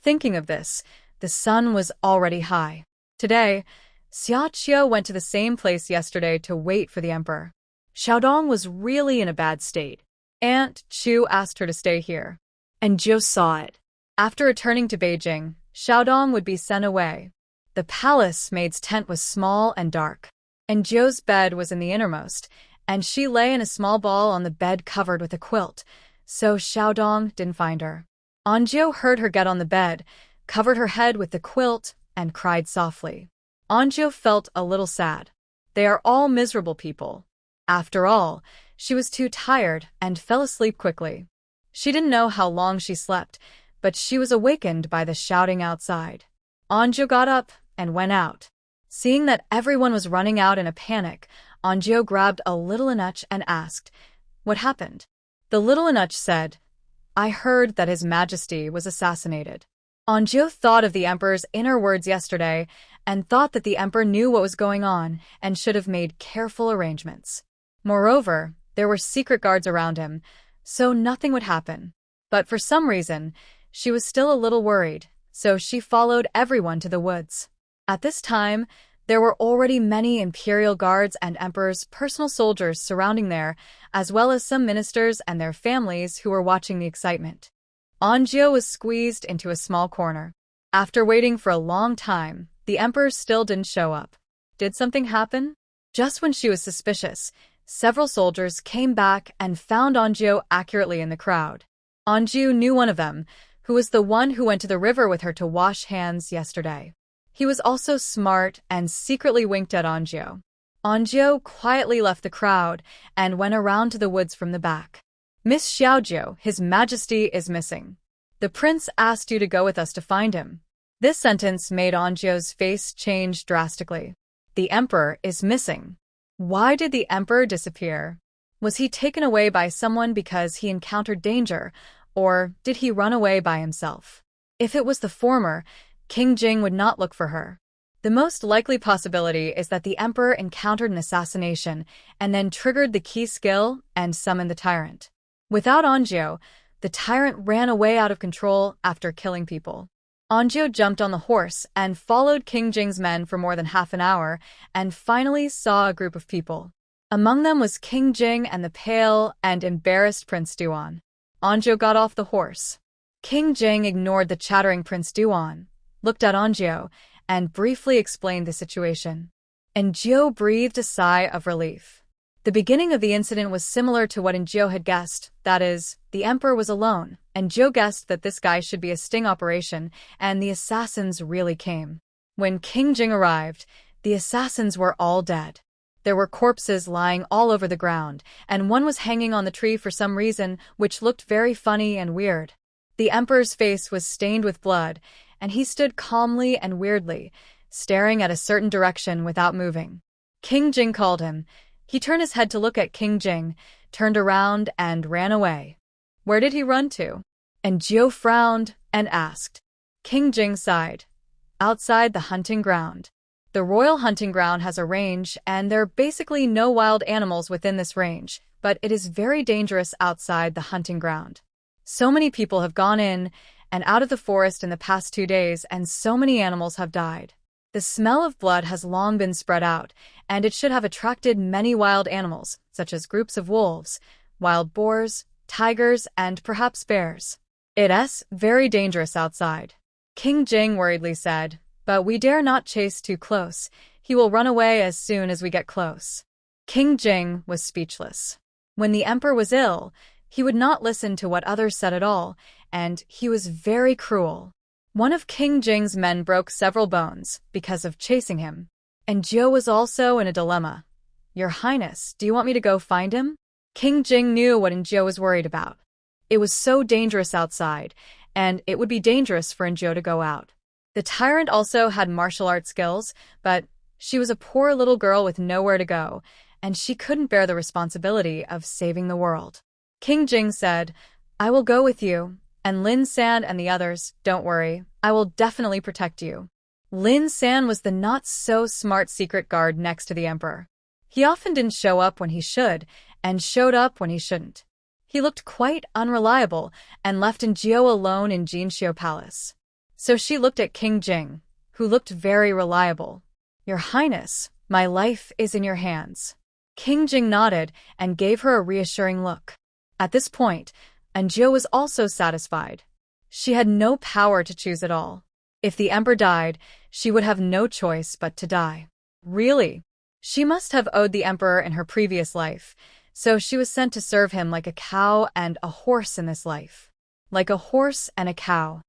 Thinking of this, the sun was already high. Today, Xiaoqiu went to the same place yesterday to wait for the emperor. Xiaodong was really in a bad state. Aunt Chu asked her to stay here. And Anjio saw it. After returning to Beijing, Xiaodong would be sent away. The palace maid's tent was small and dark. And Anjio's bed was in the innermost, and she lay in a small ball on the bed covered with a quilt, so Xiaodong didn't find her. Anjio heard her get on the bed, covered her head with the quilt, and cried softly. Anjo felt a little sad. They are all miserable people. After all, she was too tired and fell asleep quickly. She didn't know how long she slept, but she was awakened by the shouting outside. Anjo got up and went out. Seeing that everyone was running out in a panic, Anjo grabbed a little Anuch and asked, "What happened?" The little Anuch said, "I heard that His Majesty was assassinated." Anjo thought of the Emperor's inner words yesterday and thought that the Emperor knew what was going on and should have made careful arrangements. Moreover, there were secret guards around him, so nothing would happen. But for some reason, she was still a little worried, so she followed everyone to the woods. At this time, there were already many imperial guards and Emperor's personal soldiers surrounding there, as well as some ministers and their families who were watching the excitement. Anjo was squeezed into a small corner. After waiting for a long time, the Emperor still didn't show up. Did something happen? Just when she was suspicious, several soldiers came back and found Anjo accurately in the crowd. Anjo knew one of them, who was the one who went to the river with her to wash hands yesterday. He was also smart and secretly winked at Anjo. Anjo quietly left the crowd and went around to the woods from the back. "Miss Xiaojiu, His Majesty is missing. The prince asked you to go with us to find him." This sentence made Anjo's face change drastically. The Emperor is missing. Why did the Emperor disappear? Was he taken away by someone because he encountered danger, or did he run away by himself? If it was the former, King Jing would not look for her. The most likely possibility is that the Emperor encountered an assassination and then triggered the key skill and summoned the tyrant. Without Anjo, the tyrant ran away out of control after killing people. Anjo jumped on the horse and followed King Jing's men for more than half an hour and finally saw a group of people. Among them was King Jing and the pale and embarrassed Prince Duan. Anjo got off the horse. King Jing ignored the chattering Prince Duan, looked at Anjo, and briefly explained the situation. Anjo breathed a sigh of relief. The beginning of the incident was similar to what Anjo had guessed, that is, the Emperor was alone, and Anjo guessed that this guy should be a sting operation, and the assassins really came. When King Jing arrived, the assassins were all dead. There were corpses lying all over the ground, and one was hanging on the tree for some reason, which looked very funny and weird. The Emperor's face was stained with blood, and he stood calmly and weirdly, staring at a certain direction without moving. King Jing called him. He turned his head to look at King Jing, turned around, and ran away. Where did he run to? Anjo frowned and asked. King Jing sighed. Outside the hunting ground. The royal hunting ground has a range, and there are basically no wild animals within this range, but it is very dangerous outside the hunting ground. So many people have gone in and out of the forest in the past 2 days, and so many animals have died. The smell of blood has long been spread out, and it should have attracted many wild animals, such as groups of wolves, wild boars, tigers, and perhaps bears. It's very dangerous outside. King Jing worriedly said, but we dare not chase too close. He will run away as soon as we get close. King Jing was speechless. When the Emperor was ill, he would not listen to what others said at all, and he was very cruel. One of King Jing's men broke several bones because of chasing him. Anjo was also in a dilemma. Your Highness, do you want me to go find him? King Jing knew what Anjo was worried about. It was so dangerous outside, and it would be dangerous for Anjo to go out. The tyrant also had martial arts skills, but she was a poor little girl with nowhere to go, and she couldn't bear the responsibility of saving the world. King Jing said, I will go with you, and Lin San and the others, don't worry, I will definitely protect you. Lin San was the not-so-smart secret guard next to the Emperor. He often didn't show up when he should, and showed up when he shouldn't. He looked quite unreliable and left Anjo alone in Jinxiu Palace. So she looked at King Jing, who looked very reliable. Your Highness, my life is in your hands. King Jing nodded and gave her a reassuring look. At this point, Anjo was also satisfied. She had no power to choose at all. If the Emperor died, she would have no choice but to die. Really? She must have owed the Emperor in her previous life, so she was sent to serve him like a cow and a horse in this life. Like a horse and a cow.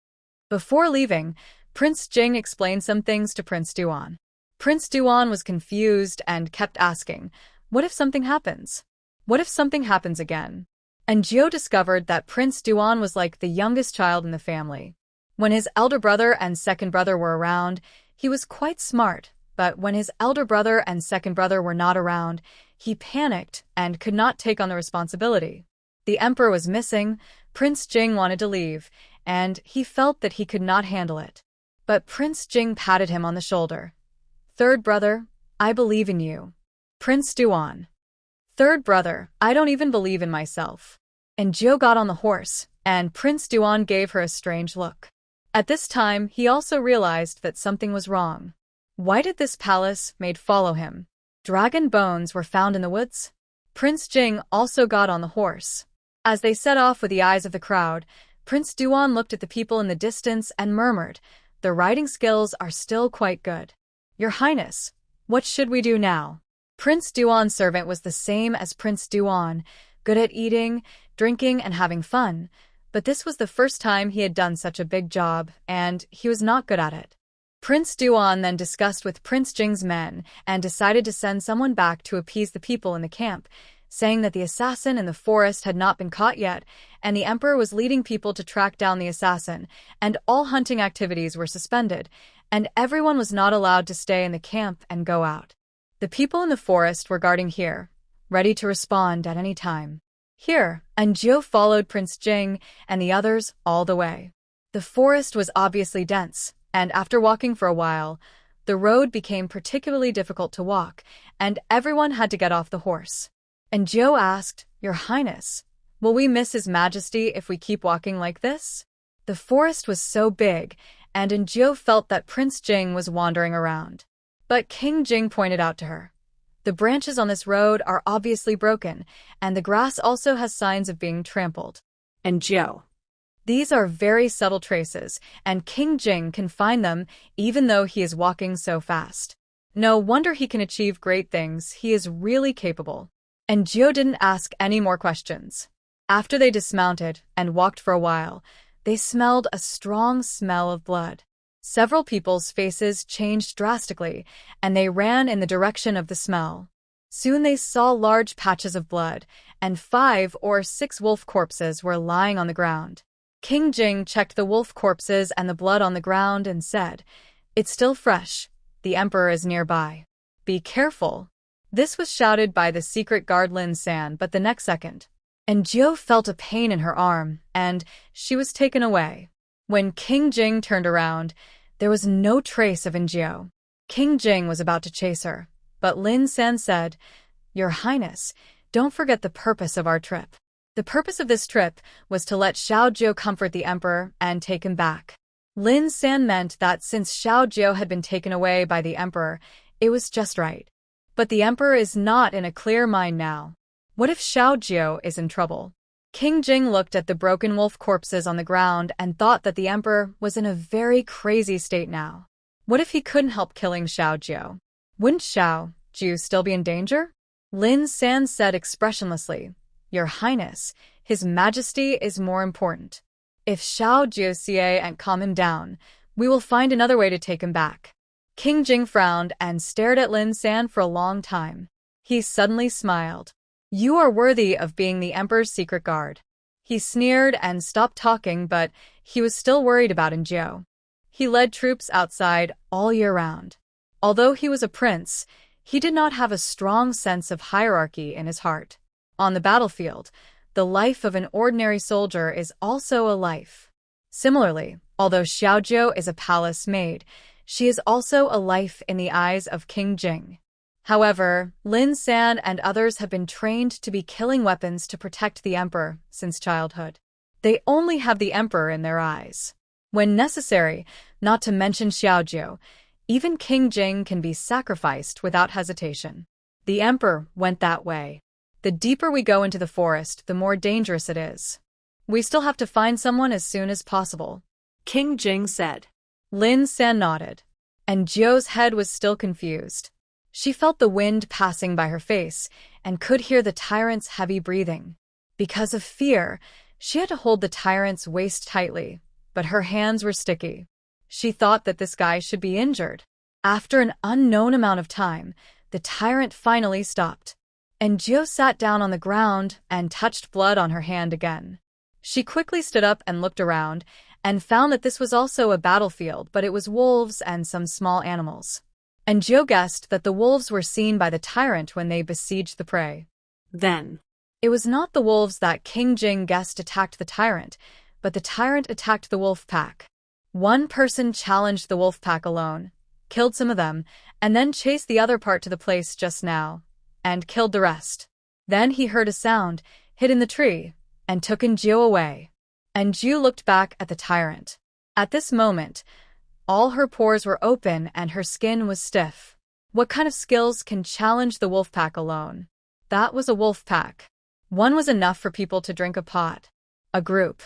Before leaving, Prince Jing explained some things to Prince Duan. Prince Duan was confused and kept asking, "What if something happens? What if something happens again?" And Jiao discovered that Prince Duan was like the youngest child in the family. When his elder brother and second brother were around, he was quite smart, but when his elder brother and second brother were not around, he panicked and could not take on the responsibility. The emperor was missing, Prince Jing wanted to leave, and he felt that he could not handle it. But Prince Jing patted him on the shoulder. "Third brother, I believe in you." Prince Duan. "Third brother, I don't even believe in myself." And Jiao got on the horse, and Prince Duan gave her a strange look. At this time, he also realized that something was wrong. Why did this palace maid follow him? Dragon bones were found in the woods? Prince Jing also got on the horse. As they set off with the eyes of the crowd, Prince Duan looked at the people in the distance and murmured, "Their riding skills are still quite good. Your Highness, what should we do now?" Prince Duan's servant was the same as Prince Duan, good at eating, drinking, and having fun, but this was the first time he had done such a big job, and he was not good at it. Prince Duan then discussed with Prince Jing's men and decided to send someone back to appease the people in the camp, saying that the assassin in the forest had not been caught yet, and the emperor was leading people to track down the assassin, and all hunting activities were suspended, and everyone was not allowed to stay in the camp and go out. The people in the forest were guarding here, ready to respond at any time. Here, and Jiao followed Prince Jing and the others all the way. The forest was obviously dense, and after walking for a while, the road became particularly difficult to walk, and everyone had to get off the horse. And Jiao asked, "Your Highness, will we miss His Majesty if we keep walking like this?" The forest was so big, and Jiao felt that Prince Jing was wandering around. But King Jing pointed out to her, "The branches on this road are obviously broken, and the grass also has signs of being trampled." And Jiao. These are very subtle traces, and King Jing can find them even though he is walking so fast. No wonder he can achieve great things, he is really capable. And Jiao didn't ask any more questions. After they dismounted and walked for a while, they smelled a strong smell of blood. Several people's faces changed drastically, and they ran in the direction of the smell. Soon they saw large patches of blood, and 5 or 6 wolf corpses were lying on the ground. King Jing checked the wolf corpses and the blood on the ground and said, "It's still fresh. The emperor is nearby. Be careful." This was shouted by the secret guard Lin San, but the next second, and Jiao felt a pain in her arm, and she was taken away. When King Jing turned around, there was no trace of Jiao. King Jing was about to chase her, but Lin San said, "Your Highness, don't forget the purpose of our trip." The purpose of this trip was to let Xiao Jiao comfort the emperor and take him back. Lin San meant that since Xiao Jiao had been taken away by the emperor, it was just right. But the emperor is not in a clear mind now. What if Xiao Jiao is in trouble? King Jing looked at the broken wolf corpses on the ground and thought that the emperor was in a very crazy state now. What if he couldn't help killing Xiao Jiao? Wouldn't Xiao Jiao still be in danger? Lin San said expressionlessly, "Your Highness, His Majesty is more important. If Xiao Jiao and calm him down, we will find another way to take him back." King Jing frowned and stared at Lin San for a long time. He suddenly smiled. "You are worthy of being the emperor's secret guard." He sneered and stopped talking, but he was still worried about Jiao. He led troops outside all year round. Although he was a prince, he did not have a strong sense of hierarchy in his heart. On the battlefield, the life of an ordinary soldier is also a life. Similarly, although Xiao Jiao is a palace maid, she is also a life in the eyes of King Jing. However, Lin San and others have been trained to be killing weapons to protect the emperor since childhood. They only have the emperor in their eyes. When necessary, not to mention Xiao Jiao, even King Jing can be sacrificed without hesitation. The emperor went that way. The deeper we go into the forest, the more dangerous it is. We still have to find someone as soon as possible, King Jing said. Lin San nodded, and Jiao's head was still confused. She felt the wind passing by her face and could hear the tyrant's heavy breathing. Because of fear, she had to hold the tyrant's waist tightly, but her hands were sticky. She thought that this guy should be injured. After an unknown amount of time, the tyrant finally stopped, and Gio sat down on the ground and touched blood on her hand again. She quickly stood up and looked around, and found that this was also a battlefield, but it was wolves and some small animals. And Gio guessed that the wolves were seen by the tyrant when they besieged the prey. Then, It was not the wolves that King Jing guessed attacked the tyrant, but the tyrant attacked the wolf pack. One person challenged the wolf pack alone, killed some of them, and then chased the other part to the place just now, and killed the rest. Then he heard a sound, hid in the tree, and took Jiu away. And Jiu looked back at the tyrant. At this moment, all her pores were open and her skin was stiff. What kind of skills can challenge the wolf pack alone? That was a wolf pack. One was enough for people to drink a pot. A group.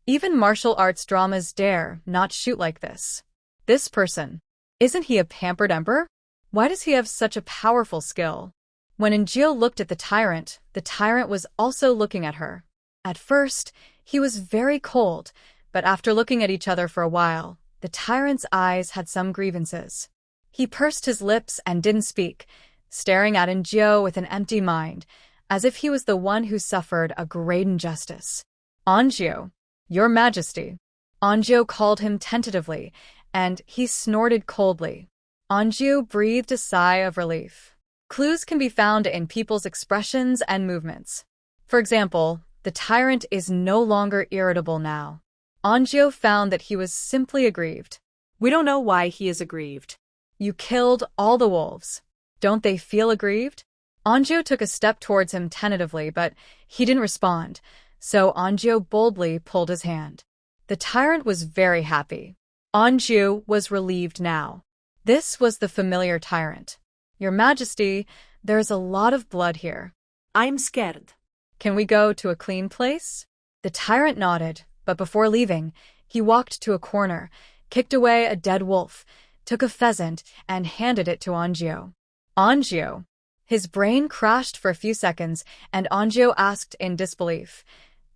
Even martial arts dramas dare not shoot like this. This person. Isn't he a pampered emperor? Why does he have such a powerful skill? When Jiu looked at the tyrant was also looking at her. At first, he was very cold, but after looking at each other for a while, the tyrant's eyes had some grievances. He pursed his lips and didn't speak, staring at Jiu with an empty mind, as if he was the one who suffered a great injustice. Anjiu, Your Majesty. Anjiu called him tentatively, and he snorted coldly. Anjiu breathed a sigh of relief. Clues can be found in people's expressions and movements. For example, the tyrant is no longer irritable now. Anjiu found that he was simply aggrieved. we don't know why he is aggrieved. You killed all the wolves. Don't they feel aggrieved? Anjiu took a step towards him tentatively, but he didn't respond, so Anjiu boldly pulled his hand. The tyrant was very happy. Anjiu was relieved now. This was the familiar tyrant. Your Majesty, there's a lot of blood here. I'm scared. Can we go to a clean place? The tyrant nodded, but before leaving, he walked to a corner, kicked away a dead wolf, took a pheasant, and handed it to Anjiu. Anjiu. His brain crashed for a few seconds, and Anjiu asked in disbelief,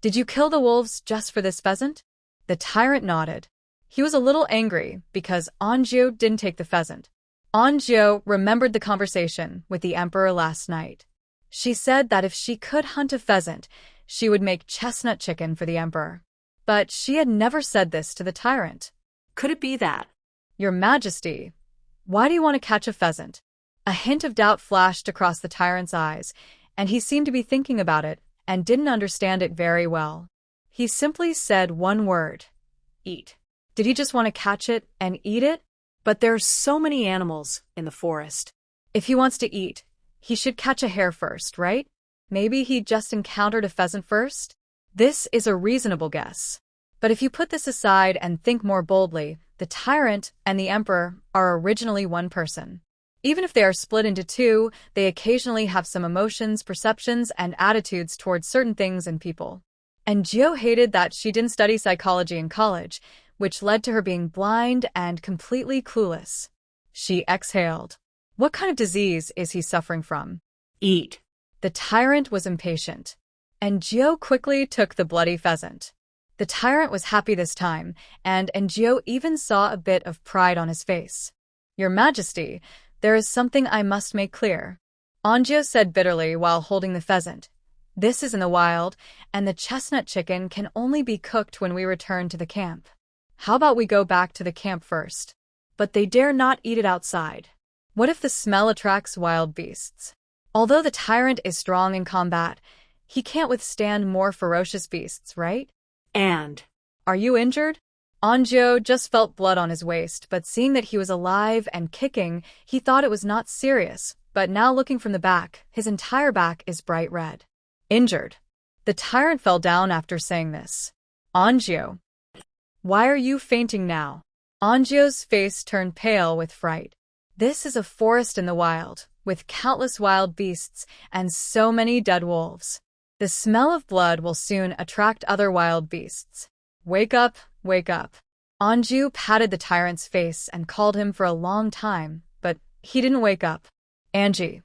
Did you kill the wolves just for this pheasant? The tyrant nodded. He was a little angry because Anjiu didn't take the pheasant. Anjiu remembered the conversation with the emperor last night. She said that if she could hunt a pheasant, she would make chestnut chicken for the emperor. But she had never said this to the tyrant. Could it be that? Your Majesty, why do you want to catch a pheasant? A hint of doubt flashed across the tyrant's eyes, and he seemed to be thinking about it and didn't understand it very well. He simply said one word. Eat. Did he just want to catch it and eat it? But there's so many animals in the forest. If he wants to eat, he should catch a hare first, right? Maybe he just encountered a pheasant first? This is a reasonable guess. But if you put this aside and think more boldly, the tyrant and the emperor are originally one person. Even if they are split into two, they occasionally have some emotions, perceptions, and attitudes towards certain things and people. And Jiu hated that she didn't study psychology in college, which led to her being blind and completely clueless. She exhaled. What kind of disease is he suffering from? Eat. The tyrant was impatient, and Jiu quickly took the bloody pheasant. The tyrant was happy this time, and Jiu even saw a bit of pride on his face. Your Majesty, there is something I must make clear. Anjiu said bitterly while holding the pheasant. This is in the wild, and the chestnut chicken can only be cooked when we return to the camp. How about we go back to the camp first? But they dare not eat it outside. What if the smell attracts wild beasts? Although the tyrant is strong in combat, he can't withstand more ferocious beasts, right? And Are you injured? Anjiu just felt blood on his waist, but seeing that he was alive and kicking, he thought it was not serious. But now looking from the back, his entire back is bright red. Injured. The tyrant fell down after saying this. Anjiu. Why are you fainting now? Anjiu's face turned pale with fright. This is a forest in the wild, with countless wild beasts and so many dead wolves. The smell of blood will soon attract other wild beasts. Wake up, wake up. Anjiu patted the tyrant's face and called him for a long time, but he didn't wake up. Angie.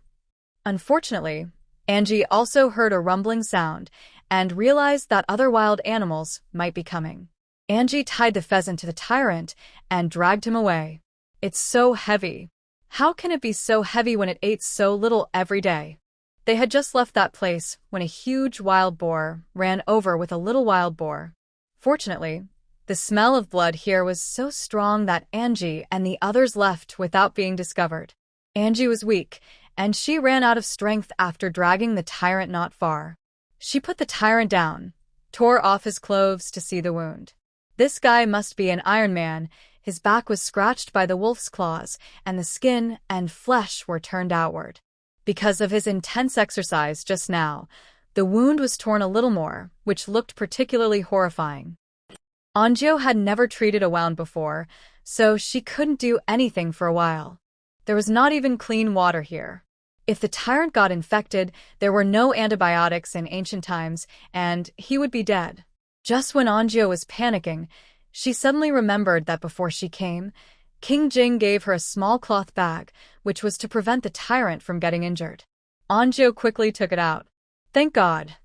Unfortunately, Angie also heard a rumbling sound and realized that other wild animals might be coming. Angie tied the pheasant to the tyrant and dragged him away. It's so heavy. How can it be so heavy when it ate so little every day? They had just left that place when a huge wild boar ran over with a little wild boar. Fortunately, the smell of blood here was so strong that Angie and the others left without being discovered. Angie was weak, and she ran out of strength after dragging the tyrant not far. She put the tyrant down, tore off his clothes to see the wound. This guy must be an Iron Man. His back was scratched by the wolf's claws, and the skin and flesh were turned outward. Because of his intense exercise just now, the wound was torn a little more, which looked particularly horrifying. Anjo had never treated a wound before, so she couldn't do anything for a while. There was not even clean water here. If the tyrant got infected, there were no antibiotics in ancient times, and he would be dead. Just when Anjo was panicking, she suddenly remembered that before she came, King Jing gave her a small cloth bag, which was to prevent the tyrant from getting injured. Anjo quickly took it out. Thank God.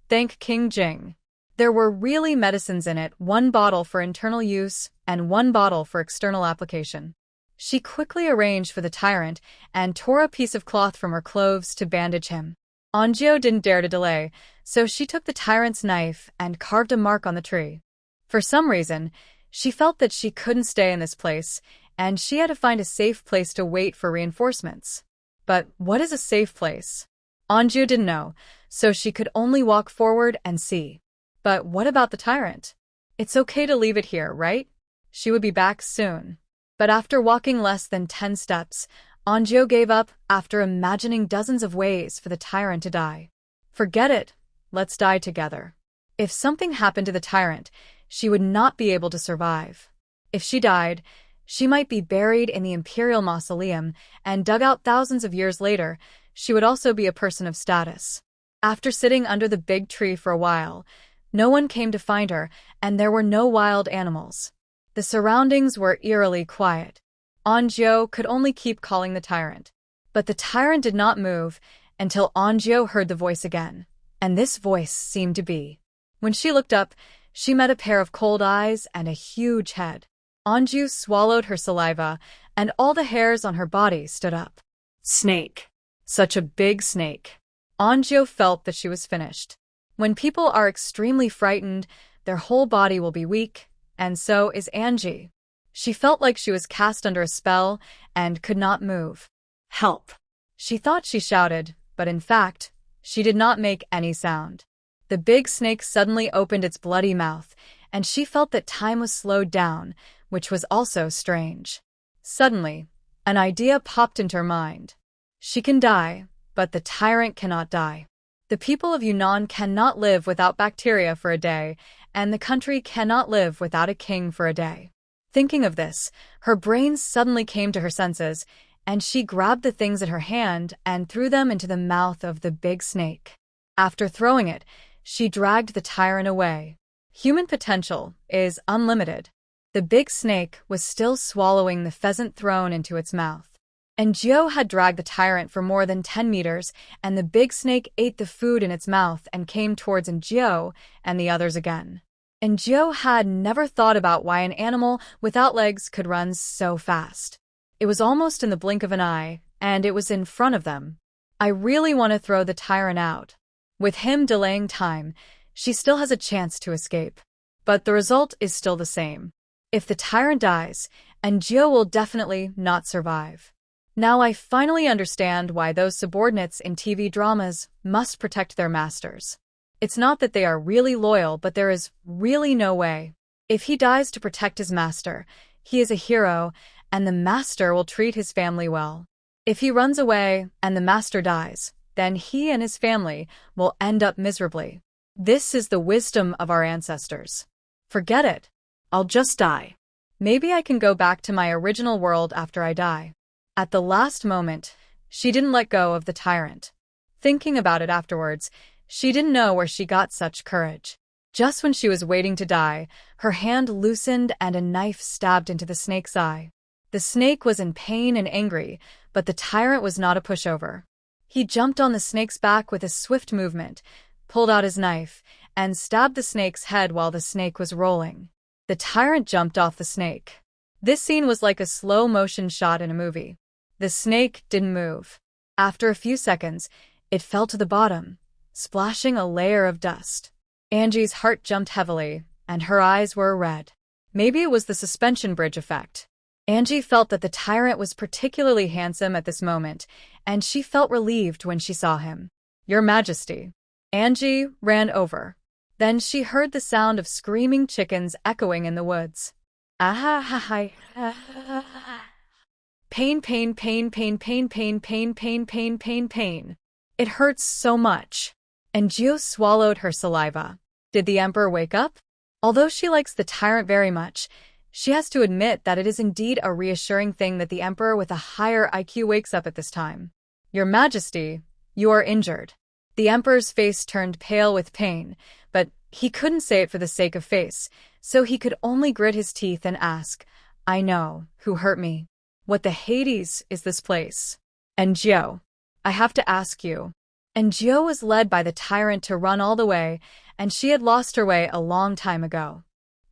Thank King Jing. There were really medicines in it, 1 bottle for internal use and 1 bottle for external application. She quickly arranged for the tyrant and tore a piece of cloth from her clothes to bandage him. Anjo didn't dare to delay, so she took the tyrant's knife and carved a mark on the tree. For some reason, she felt that she couldn't stay in this place, and she had to find a safe place to wait for reinforcements. But what is a safe place? Anju didn't know, so she could only walk forward and see. But what about the tyrant? It's okay to leave it here, right? She would be back soon. But after walking less than 10 steps, Anjo gave up after imagining dozens of ways for the tyrant to die. Forget it. Let's die together. If something happened to the tyrant, she would not be able to survive. If she died, she might be buried in the imperial mausoleum and dug out thousands of years later. She would also be a person of status. After sitting under the big tree for a while, no one came to find her, and there were no wild animals. The surroundings were eerily quiet. Anjo could only keep calling the tyrant. But the tyrant did not move until Anjo heard the voice again. And this voice seemed to be. When she looked up, she met a pair of cold eyes and a huge head. Anju swallowed her saliva, and all the hairs on her body stood up. Snake. Such a big snake. Anjo felt that she was finished. When people are extremely frightened, their whole body will be weak, and so is Angie. She felt like she was cast under a spell and could not move. Help! She thought she shouted, but in fact, she did not make any sound. The big snake suddenly opened its bloody mouth, and she felt that time was slowed down, which was also strange. Suddenly, an idea popped into her mind. She can die, but the tyrant cannot die. The people of Yunnan cannot live without bacteria for a day, and the country cannot live without a king for a day. Thinking of this, her brain suddenly came to her senses, and she grabbed the things at her hand and threw them into the mouth of the big snake. After throwing it, she dragged the tyrant away. Human potential is unlimited. The big snake was still swallowing the pheasant thrown into its mouth. And Gio had dragged the tyrant for more than 10 meters, and the big snake ate the food in its mouth and came towards Gio and the others again. And Gio had never thought about why an animal without legs could run so fast. It was almost in the blink of an eye, and it was in front of them. I really want to throw the tyrant out. With him delaying time, she still has a chance to escape. But the result is still the same. If the tyrant dies, Gio will definitely not survive. Now I finally understand why those subordinates in TV dramas must protect their masters. It's not that they are really loyal, but there is really no way. If he dies to protect his master, he is a hero, and the master will treat his family well. If he runs away and the master dies, then he and his family will end up miserably. This is the wisdom of our ancestors. Forget it. I'll just die. Maybe I can go back to my original world after I die. At the last moment, she didn't let go of the tyrant. Thinking about it afterwards, she didn't know where she got such courage. Just when she was waiting to die, her hand loosened and a knife stabbed into the snake's eye. The snake was in pain and angry, but the tyrant was not a pushover. He jumped on the snake's back with a swift movement, pulled out his knife, and stabbed the snake's head while the snake was rolling. The tyrant jumped off the snake. This scene was like a slow-motion shot in a movie. The snake didn't move. After a few seconds, it fell to the bottom, splashing a layer of dust. Angie's heart jumped heavily, and her eyes were red. Maybe it was the suspension bridge effect. Angie felt that the tyrant was particularly handsome at this moment, and she felt relieved when she saw him. "Your Majesty." Angie ran over. Then she heard the sound of screaming chickens echoing in the woods. Ah ha ha. Pain, pain, pain, pain, pain, pain, pain, pain, pain, pain, pain. It hurts so much. And Gio swallowed her saliva. Did the Emperor wake up? Although she likes the tyrant very much, she has to admit that it is indeed a reassuring thing that the Emperor with a higher IQ wakes up at this time. "Your Majesty, you are injured." The Emperor's face turned pale with pain, but he couldn't say it for the sake of face, so he could only grit his teeth and ask, "I know, who hurt me? What the Hades is this place?" "And Gio, I have to ask you." And Gio was led by the tyrant to run all the way, and she had lost her way a long time ago.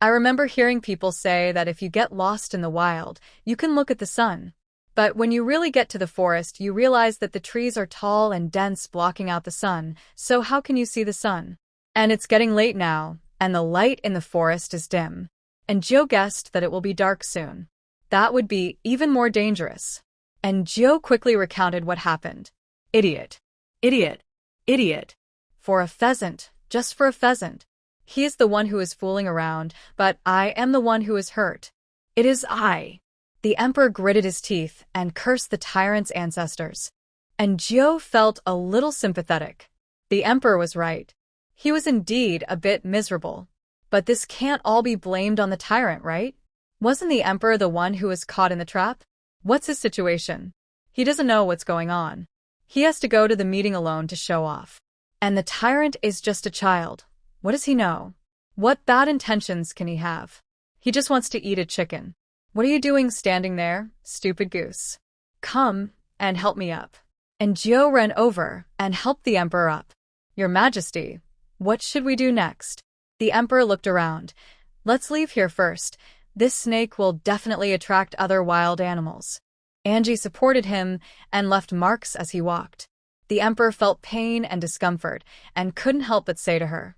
I remember hearing people say that if you get lost in the wild, you can look at the sun. But when you really get to the forest, you realize that the trees are tall and dense, blocking out the sun, so how can you see the sun? And it's getting late now, and the light in the forest is dim. And Gio guessed that it will be dark soon. That would be even more dangerous. And Gio quickly recounted what happened. "Idiot. Idiot. Idiot. For a pheasant, just for a pheasant. He is the one who is fooling around, but I am the one who is hurt. It is I." The Emperor gritted his teeth and cursed the tyrant's ancestors. And Gio felt a little sympathetic. The Emperor was right. He was indeed a bit miserable. But this can't all be blamed on the tyrant, right? Wasn't the Emperor the one who was caught in the trap? What's his situation? He doesn't know what's going on. He has to go to the meeting alone to show off. And the tyrant is just a child. What does he know? What bad intentions can he have? He just wants to eat a chicken. "What are you doing standing there, stupid goose? Come and help me up." And Gio ran over and helped the Emperor up. "Your Majesty, what should we do next?" The Emperor looked around. "Let's leave here first. This snake will definitely attract other wild animals." Angie supported him and left marks as he walked. The Emperor felt pain and discomfort and couldn't help but say to her,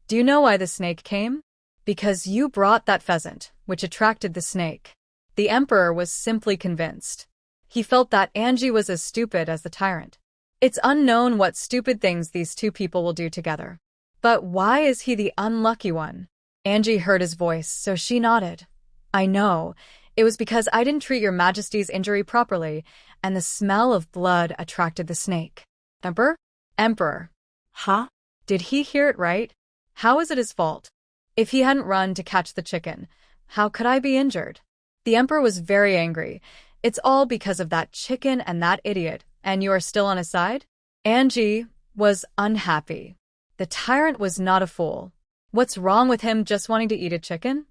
"Do you know why the snake came? Because you brought that pheasant, which attracted the snake." The Emperor was simply convinced. He felt that Angie was as stupid as the tyrant. It's unknown what stupid things these two people will do together. But why is he the unlucky one? Angie heard his voice, so she nodded. "I know. It was because I didn't treat your Majesty's injury properly, and the smell of blood attracted the snake." "Emperor? Emperor. Huh? Did he hear it right? How is it his fault? If he hadn't run to catch the chicken, how could I be injured?" The Emperor was very angry. "It's all because of that chicken and that idiot, and you are still on his side?" Angie was unhappy. The tyrant was not a fool. What's wrong with him just wanting to eat a chicken?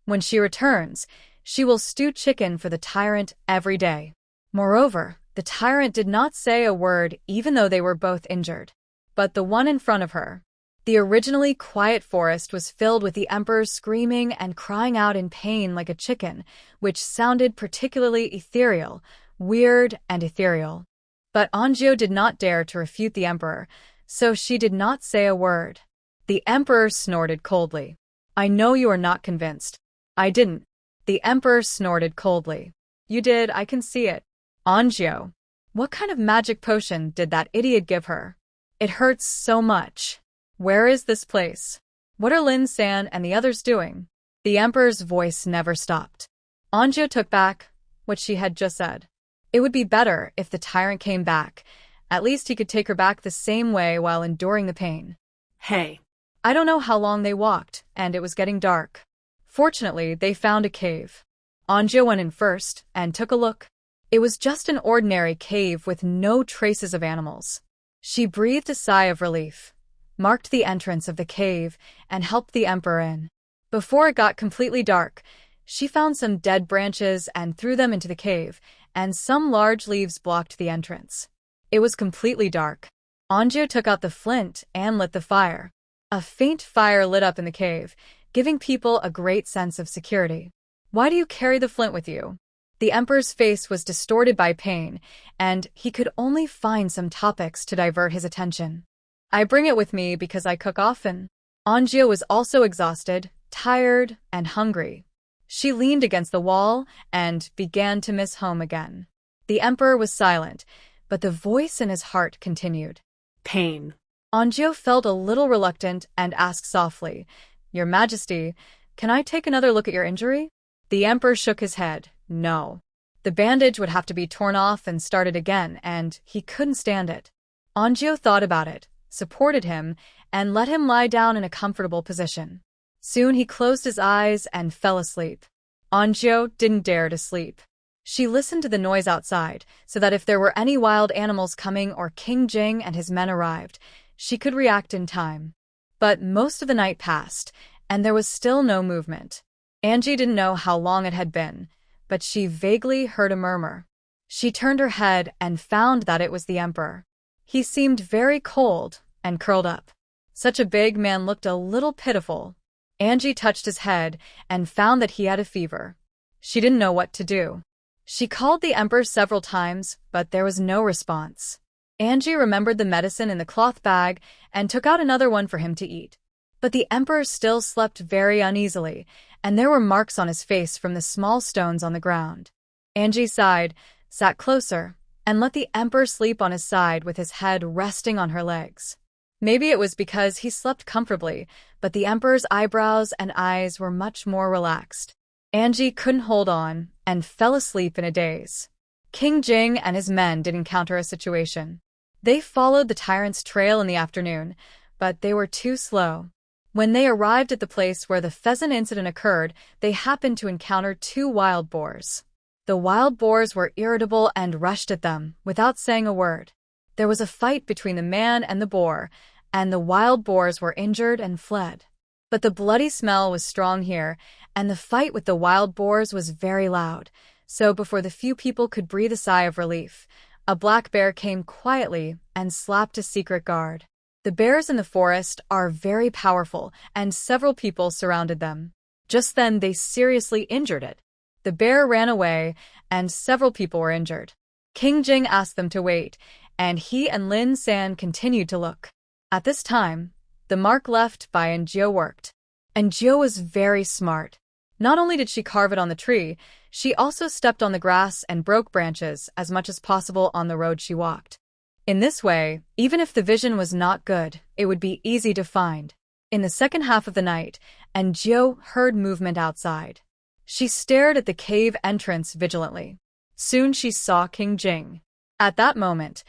When she returns, she will stew chicken for the tyrant every day. Moreover, the tyrant did not say a word even though they were both injured. But the one in front of her, the originally quiet forest, was filled with the Emperor screaming and crying out in pain like a chicken, which sounded particularly ethereal, weird and ethereal. But Anjou did not dare to refute the Emperor, so she did not say a word. The Emperor snorted coldly. "I know you are not convinced." "I didn't." The Emperor snorted coldly. "You did, I can see it." "Anjou, what kind of magic potion did that idiot give her? It hurts so much. Where is this place? What are Lin San and the others doing?" The Emperor's voice never stopped. Anjou took back what she had just said. It would be better if the tyrant came back. At least he could take her back the same way while enduring the pain. Hey. I don't know how long they walked, and it was getting dark. Fortunately, they found a cave. Anjou went in first and took a look. It was just an ordinary cave with no traces of animals. She breathed a sigh of relief, marked the entrance of the cave, and helped the Emperor in. Before it got completely dark, she found some dead branches and threw them into the cave, and some large leaves blocked the entrance. It was completely dark. Anjou took out the flint and lit the fire. A faint fire lit up in the cave, giving people a great sense of security. Why do you carry the flint with you? The emperor's face was distorted by pain, and he could only find some topics to divert his attention. I bring it with me because I cook often. Anjou was also exhausted, tired, and hungry. She leaned against the wall and began to miss home again. The emperor was silent, but the voice in his heart continued. Pain. Anjou felt a little reluctant and asked softly, Your Majesty, can I take another look at your injury? The emperor shook his head. No. The bandage would have to be torn off and started again, and he couldn't stand it. Anjou thought about it, supported him, and let him lie down in a comfortable position. Soon he closed his eyes and fell asleep. Anjou didn't dare to sleep. She listened to the noise outside, so that if there were any wild animals coming or King Jing and his men arrived, she could react in time. But most of the night passed, and there was still no movement. Angie didn't know how long it had been, but she vaguely heard a murmur. She turned her head and found that it was the emperor. He seemed very cold and curled up. Such a big man looked a little pitiful. Angie touched his head and found that he had a fever. She didn't know what to do. She called the emperor several times, but there was no response. Angie remembered the medicine in the cloth bag and took out another one for him to eat. But the emperor still slept very uneasily, and there were marks on his face from the small stones on the ground. Angie sighed, sat closer, and let the emperor sleep on his side with his head resting on her legs. Maybe it was because he slept comfortably, but the emperor's eyebrows and eyes were much more relaxed. Angie couldn't hold on and fell asleep in a daze. King Jing and his men didn't counter a situation. They followed the tyrant's trail in the afternoon, but they were too slow. When they arrived at the place where the pheasant incident occurred, they happened to encounter 2 wild boars. The wild boars were irritable and rushed at them, without saying a word. There was a fight between the man and the boar, and the wild boars were injured and fled. But the bloody smell was strong here, and the fight with the wild boars was very loud, so before the few people could breathe a sigh of relief, a black bear came quietly and slapped a secret guard. The bears in the forest are very powerful, and several people surrounded them. Just then, they seriously injured it. The bear ran away, and several people were injured. King Jing asked them to wait, and he and Lin San continued to look. At this time, the mark left by Anjou worked. Anjou was very smart. Not only did she carve it on the tree, she also stepped on the grass and broke branches as much as possible on the road she walked. In this way, even if the vision was not good, it would be easy to find. In the second half of the night, Anjou heard movement outside. She stared at the cave entrance vigilantly. Soon she saw King Jing. At that moment,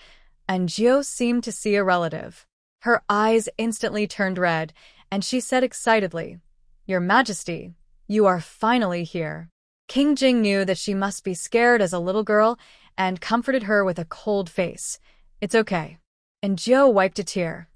Anjou seemed to see a relative. Her eyes instantly turned red, and she said excitedly, Your Majesty, you are finally here. King Jing knew that she must be scared as a little girl and comforted her with a cold face. It's okay. Anjou wiped a tear.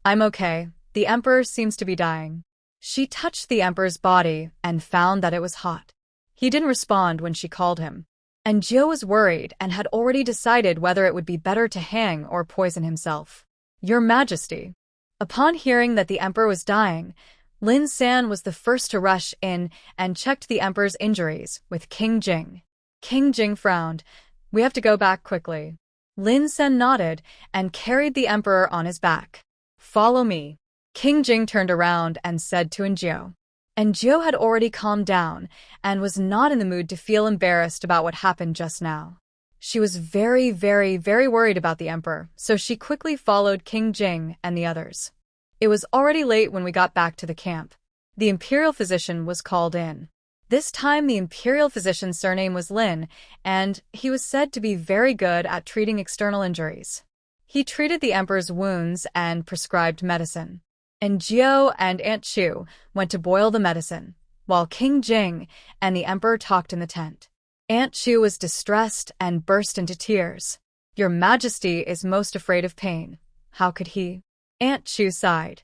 I'm okay. The emperor seems to be dying. She touched the emperor's body and found that it was hot. He didn't respond when she called him. Anjou was worried and had already decided whether it would be better to hang or poison himself. Your Majesty. Upon hearing that the emperor was dying, Lin San was the first to rush in and checked the emperor's injuries with King Jing. King Jing frowned. We have to go back quickly. Lin San nodded and carried the emperor on his back. Follow me. King Jing turned around and said to Anjou. Anjou had already calmed down and was not in the mood to feel embarrassed about what happened just now. She was very, very, very worried about the emperor, so she quickly followed King Jing and the others. It was already late when we got back to the camp. The imperial physician was called in. This time the imperial physician's surname was Lin, and he was said to be very good at treating external injuries. He treated the emperor's wounds and prescribed medicine. Anjou and Aunt Chu went to boil the medicine, while King Jing and the emperor talked in the tent. Aunt Chu was distressed and burst into tears. Your Majesty is most afraid of pain. How could he? Aunt Chu sighed.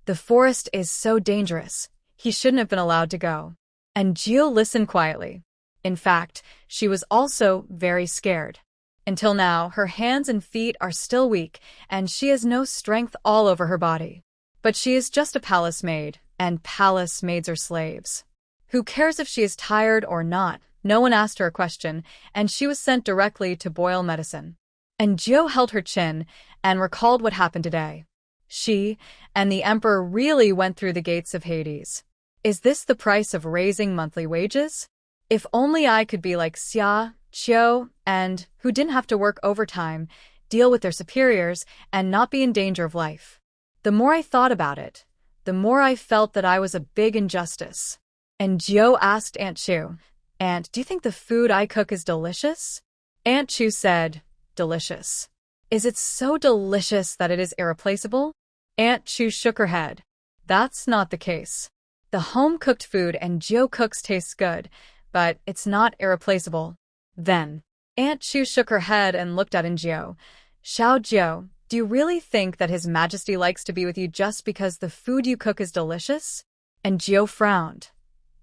The forest is so dangerous. He shouldn't have been allowed to go. Anjou listened quietly. In fact, she was also very scared. Until now, her hands and feet are still weak, and she has no strength all over her body. But she is just a palace maid, and palace maids are slaves. Who cares if she is tired or not? No one asked her a question, and she was sent directly to boil medicine. And Jo held her chin and recalled what happened today. She and the emperor really went through the gates of Hades. Is this the price of raising monthly wages? If only I could be like Xia, Qiu, and who didn't have to work overtime, deal with their superiors, and not be in danger of life. The more I thought about it, the more I felt that I was a big injustice. And Jo asked Aunt Chu, "Aunt, do you think the food I cook is delicious?" Aunt Chu said, "Delicious. Is it so delicious that it is irreplaceable?" Aunt Chu shook her head. That's not the case. The home-cooked food and Jo cooks tastes good, but it's not irreplaceable. Then, Aunt Chu shook her head and looked at Injio. Xiao Jiu, do you really think that His Majesty likes to be with you just because the food you cook is delicious? And Jiu frowned.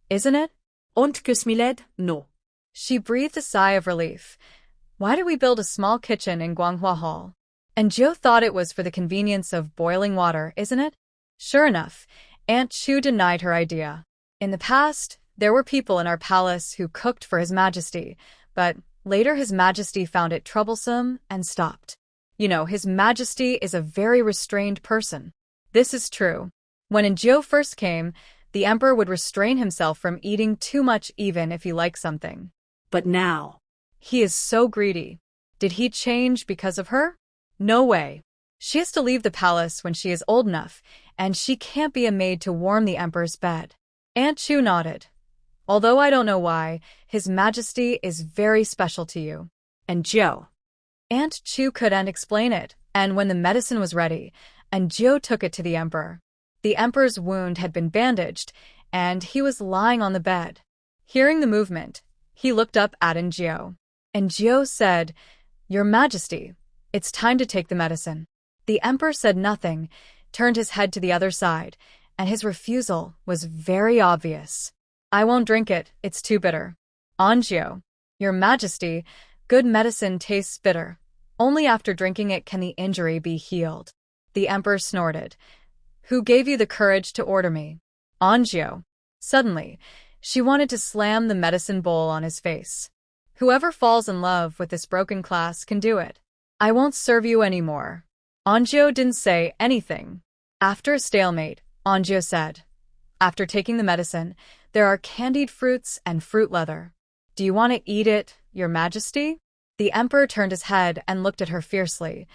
Isn't it? Und küss me led? No. She breathed a sigh of relief. Why did we build a small kitchen in Guanghua Hall? And Jiu thought it was for the convenience of boiling water, isn't it? Sure enough, Aunt Chu denied her idea. In the past, there were people in our palace who cooked for His Majesty, but later His Majesty found it troublesome and stopped. You know, His Majesty is a very restrained person. This is true. When Injio first came, the emperor would restrain himself from eating too much even if he liked something. But now, he is so greedy. Did he change because of her? No way. She has to leave the palace when she is old enough, and she can't be a maid to warm the emperor's bed. Aunt Chu nodded. Although I don't know why, His Majesty is very special to you. And Jo. Aunt Chu couldn't explain it, and when the medicine was ready, Anjio took it to the emperor. The emperor's wound had been bandaged, and he was lying on the bed. Hearing the movement, he looked up at Anjio. Anjio said, "Your Majesty, it's time to take the medicine." The emperor said nothing, turned his head to the other side, and his refusal was very obvious. "I won't drink it, it's too bitter." Anjio, "Your Majesty, good medicine tastes bitter. Only after drinking it can the injury be healed." The emperor snorted. "Who gave you the courage to order me?" Anjio. Suddenly, she wanted to slam the medicine bowl on his face. "Whoever falls in love with this broken class can do it. I won't serve you anymore." Anjio didn't say anything. After a stalemate, Anjio said, "After taking the medicine, there are candied fruits and fruit leather. Do you want to eat it, Your Majesty?" The emperor turned his head and looked at her fiercely.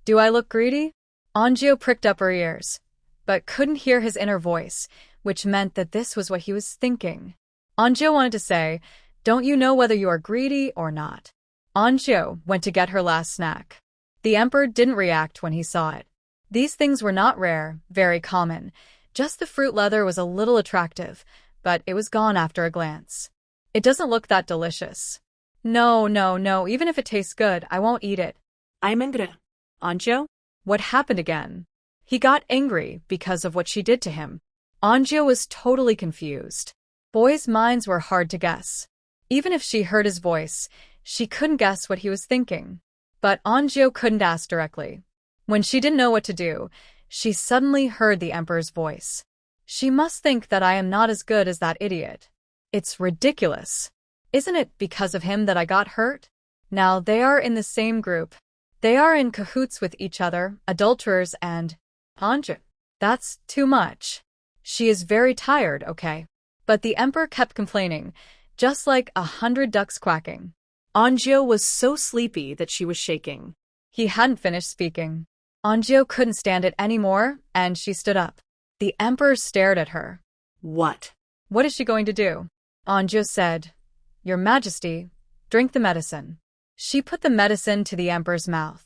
"Do I look greedy?" Anjio pricked up her ears, but couldn't hear his inner voice, which meant that this was what he was thinking. Anjio wanted to say, "Don't you know whether you are greedy or not?" Anjio went to get her last snack. The emperor didn't react when he saw it. These things were not rare, very common. Just the fruit leather was a little attractive, but it was gone after a glance. "It doesn't look that delicious." No, even if it tastes good, I won't eat it." I'm angry. Anjio? What happened again? He got angry because of what she did to him. Anjio was totally confused. Boys' minds were hard to guess. Even if she heard his voice, she couldn't guess what he was thinking. But Anjio couldn't ask directly. When she didn't know what to do, she suddenly heard the emperor's voice. "She must think that I am not as good as that idiot. It's ridiculous. Isn't it because of him that I got hurt? Now they are in the same group. They are in cahoots with each other, adulterers and... Anjio. That's too much. She is very tired, okay?" But the emperor kept complaining, just like 100 ducks quacking. Anjio was so sleepy that she was shaking. He hadn't finished speaking. Anjio couldn't stand it anymore, and she stood up. The emperor stared at her. "What? What is she going to do?" Anjio said, "Your Majesty, drink the medicine." She put the medicine to the emperor's mouth.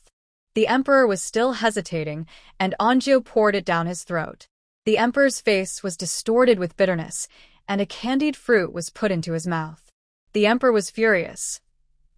The emperor was still hesitating, and Anjio poured it down his throat. The emperor's face was distorted with bitterness, and a candied fruit was put into his mouth. The emperor was furious.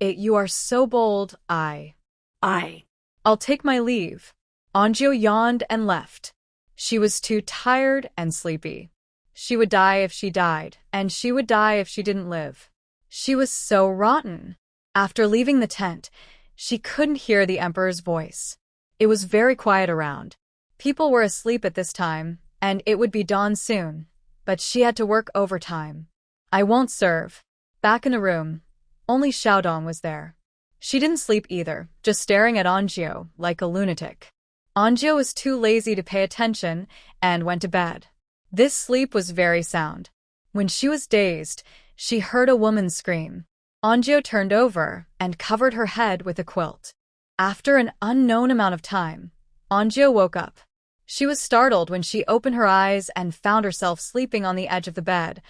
You are so bold, I'll take my leave." Anjio yawned and left. She was too tired and sleepy. She would die if she died, and she would die if she didn't live. She was so rotten. After leaving the tent, she couldn't hear the emperor's voice. It was very quiet around. People were asleep at this time, and it would be dawn soon, but she had to work overtime. I won't serve. Back in the room, only Xiaodong was there. She didn't sleep either, just staring at Anjio like a lunatic. Anjio was too lazy to pay attention and went to bed. This sleep was very sound. When she was dazed, she heard a woman scream. Anjio turned over and covered her head with a quilt. After an unknown amount of time, Anjio woke up. She was startled when she opened her eyes and found herself sleeping on the edge of the bed,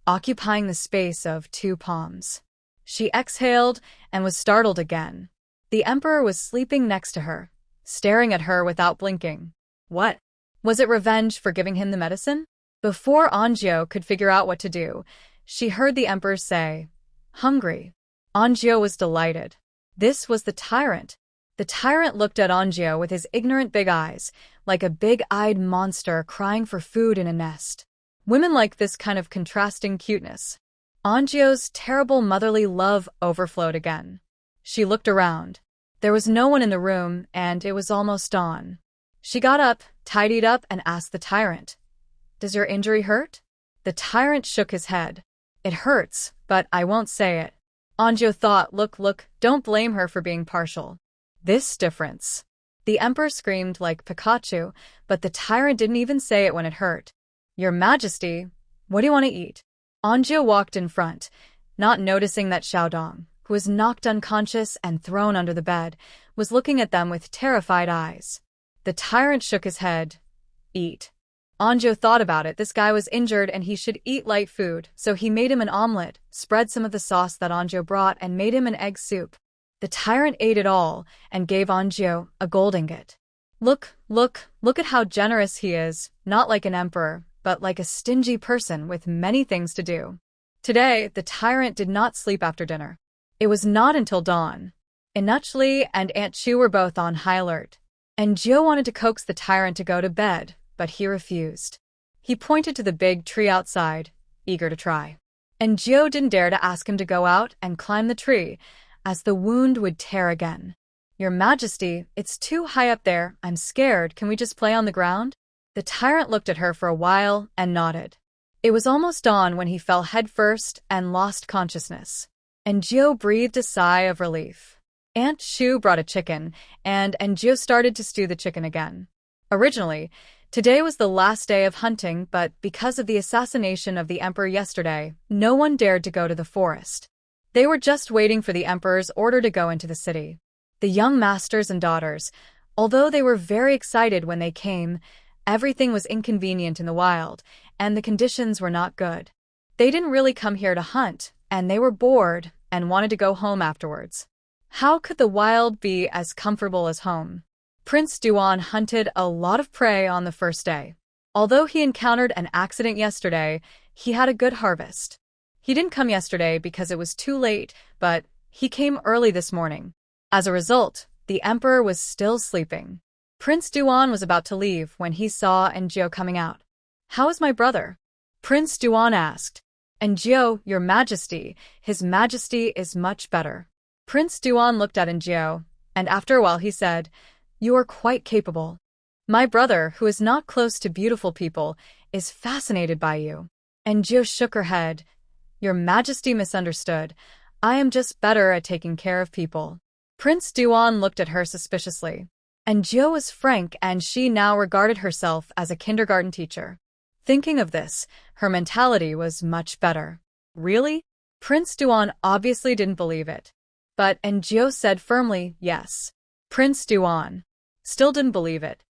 occupying the space of 2 palms. She exhaled and was startled again. The emperor was sleeping next to her, staring at her without blinking. What? Was it revenge for giving him the medicine? Before Anjio could figure out what to do, she heard the emperor say, "Hungry." Anjio was delighted. This was the tyrant. The tyrant looked at Anjio with his ignorant big eyes, like a big-eyed monster crying for food in a nest. Women like this kind of contrasting cuteness. Anjio's terrible motherly love overflowed again. She looked around. There was no one in the room, and it was almost dawn. She got up, tidied up, and asked the tyrant, "Does your injury hurt?" The tyrant shook his head. "It hurts, but I won't say it." Anjio thought, look, don't blame her for being partial. This difference. The emperor screamed like Pikachu, but the tyrant didn't even say it when it hurt. "Your Majesty, what do you want to eat?" Anjio walked in front, not noticing that Xiaodong, who was knocked unconscious and thrown under the bed, was looking at them with terrified eyes. The tyrant shook his head. "Eat." Anjio thought about it. This guy was injured and he should eat light food, so he made him an omelet, spread some of the sauce that Anjio brought, and made him an egg soup. The tyrant ate it all and gave Anjio a gold ingot. Look at how generous he is, not like an emperor, but like a stingy person with many things to do. Today, the tyrant did not sleep after dinner. It was not until dawn. Inuchli and Aunt Chu were both on high alert, and Jio wanted to coax the tyrant to go to bed, but he refused. He pointed to the big tree outside, eager to try. And Jio didn't dare to ask him to go out and climb the tree, as the wound would tear again. "Your Majesty, it's too high up there. I'm scared. Can we just play on the ground?" The tyrant looked at her for a while and nodded. It was almost dawn when he fell headfirst and lost consciousness. And Jio breathed a sigh of relief. Aunt Chu brought a chicken, and Jio started to stew the chicken again. Originally, today was the last day of hunting, but because of the assassination of the emperor yesterday, no one dared to go to the forest. They were just waiting for the emperor's order to go into the city. The young masters and daughters, although they were very excited when they came, everything was inconvenient in the wild, and the conditions were not good. They didn't really come here to hunt, and they were bored and wanted to go home afterwards. How could the wild be as comfortable as home? Prince Duan hunted a lot of prey on the first day. Although he encountered an accident yesterday, he had a good harvest. He didn't come yesterday because it was too late, but he came early this morning. As a result, the emperor was still sleeping. Prince Duan was about to leave when he saw Anjio coming out. "How is my brother?" Prince Duan asked. "Anjio, your Majesty, his Majesty is much better." Prince Duan looked at Anjio, and after a while he said, "You are quite capable. My brother, who is not close to beautiful people, is fascinated by you." Anjio shook her head. "Your Majesty misunderstood. I am just better at taking care of people." Prince Duan looked at her suspiciously. Anjio was frank, and she now regarded herself as a kindergarten teacher. Thinking of this, her mentality was much better. "Really?" Prince Duan obviously didn't believe it. But Anjio said firmly, "Yes." Prince Duan still didn't believe it.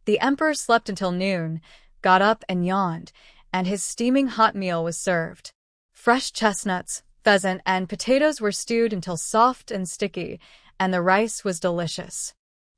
The emperor slept until noon, got up and yawned, and his steaming hot meal was served. Fresh chestnuts, pheasant, and potatoes were stewed until soft and sticky, and the rice was delicious.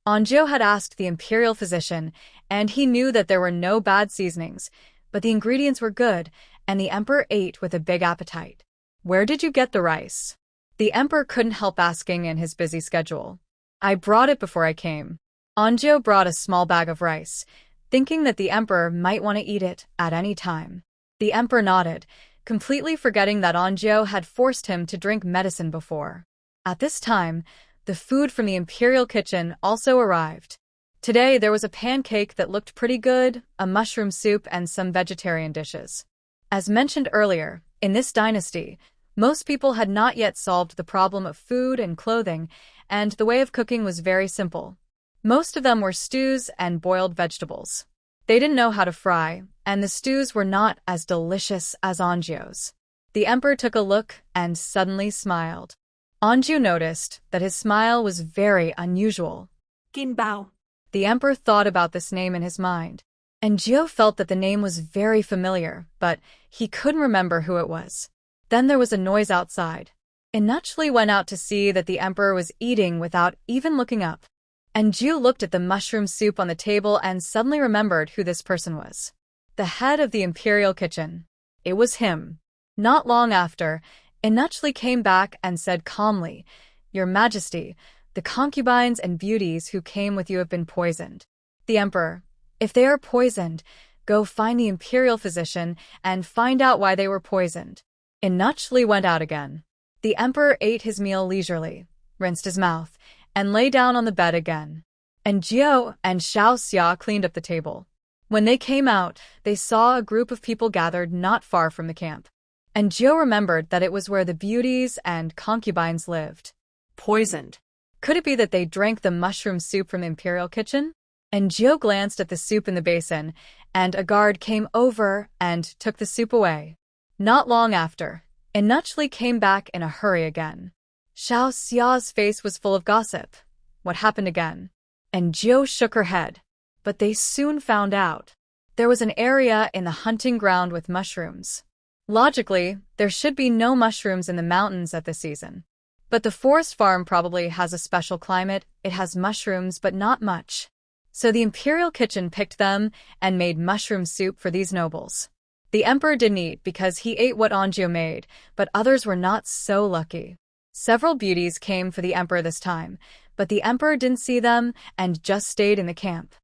Anjio had asked the imperial physician, and he knew that there were no bad seasonings, but the ingredients were good, and the emperor ate with a big appetite. "Where did you get the rice?" The emperor couldn't help asking in his busy schedule. "I brought it before I came." Anjio brought a small bag of rice, thinking that the emperor might want to eat it at any time. The emperor nodded, completely forgetting that Anjio had forced him to drink medicine before. At this time, the food from the imperial kitchen also arrived. Today, there was a pancake that looked pretty good, a mushroom soup, and some vegetarian dishes. As mentioned earlier, in this dynasty, most people had not yet solved the problem of food and clothing, and the way of cooking was very simple. Most of them were stews and boiled vegetables. They didn't know how to fry, and the stews were not as delicious as Anjio's. The emperor took a look and suddenly smiled. Anju noticed that his smile was very unusual. Qin Bao. The emperor thought about this name in his mind, and Gio felt that the name was very familiar, but he couldn't remember who it was. Then there was a noise outside. And naturally went out to see that the emperor was eating without even looking up. And Gio looked at the mushroom soup on the table and suddenly remembered who this person was. The head of the imperial kitchen. It was him. Not long after, Inachli came back and said calmly, "Your Majesty, the concubines and beauties who came with you have been poisoned." The emperor, "If they are poisoned, go find the imperial physician and find out why they were poisoned." Inachli went out again. The emperor ate his meal leisurely, rinsed his mouth, and lay down on the bed again. And Jiao and Xiao Xia cleaned up the table. When they came out, they saw a group of people gathered not far from the camp. And Jiao remembered that it was where the beauties and concubines lived. Poisoned. Could it be that they drank the mushroom soup from the imperial kitchen? And Jiao glanced at the soup in the basin, and a guard came over and took the soup away. Not long after, Inachli came back in a hurry again. Xiao Xia's face was full of gossip. What happened again? And Jiao shook her head. But they soon found out. There was an area in the hunting ground with mushrooms. Logically, there should be no mushrooms in the mountains at this season. But the forest farm probably has a special climate. It has mushrooms, but not much. So the imperial kitchen picked them and made mushroom soup for these nobles. The emperor didn't eat because he ate what Anjio made, but others were not so lucky. Several beauties came for the emperor this time, but the emperor didn't see them and just stayed in the camp.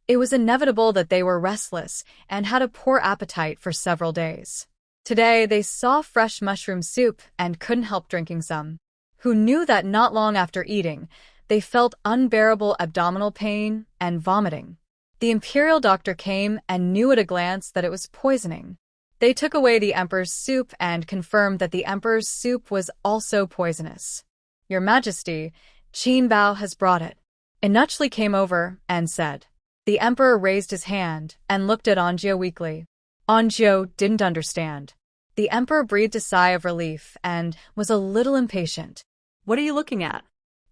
It was inevitable that they were restless and had a poor appetite for several days. Today, they saw fresh mushroom soup and couldn't help drinking some. Who knew that not long after eating, they felt unbearable abdominal pain and vomiting. The imperial doctor came and knew at a glance that it was poisoning. They took away the emperor's soup and confirmed that the emperor's soup was also poisonous. "Your Majesty, Qin Bao has brought it." Inachli came over and said. The emperor raised his hand and looked at Anjio weakly. Anjio didn't understand. The emperor breathed a sigh of relief and was a little impatient. What are you looking at?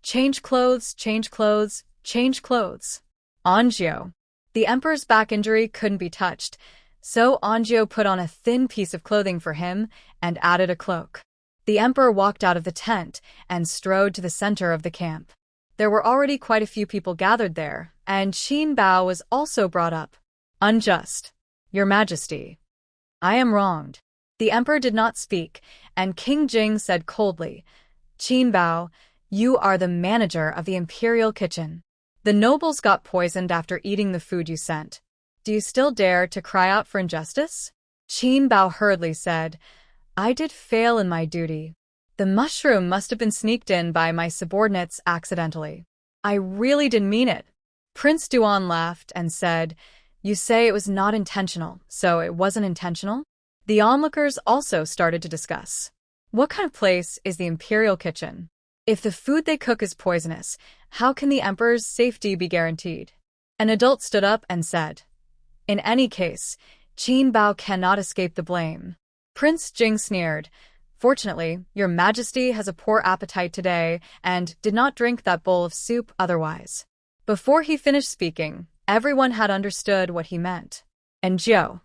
Change clothes, change clothes, change clothes. Anjio. The emperor's back injury couldn't be touched, so Anjio put on a thin piece of clothing for him and added a cloak. The emperor walked out of the tent and strode to the center of the camp. There were already quite a few people gathered there, and Qin Bao was also brought up. "Unjust. Your Majesty. I am wronged." The emperor did not speak, and King Jing said coldly, "Qin Bao, you are the manager of the imperial kitchen. The nobles got poisoned after eating the food you sent. Do you still dare to cry out for injustice?" Qin Bao hurriedly said, "I did fail in my duty. The mushroom must have been sneaked in by my subordinates accidentally. I really didn't mean it." Prince Duan laughed and said, "You say it was not intentional, so it wasn't intentional?" The onlookers also started to discuss. What kind of place is the imperial kitchen? If the food they cook is poisonous, how can the emperor's safety be guaranteed? An adult stood up and said, "In any case, Qin Bao cannot escape the blame." Prince Jing sneered, "Fortunately, your Majesty has a poor appetite today and did not drink that bowl of soup otherwise." Before he finished speaking, everyone had understood what he meant. And Jiao.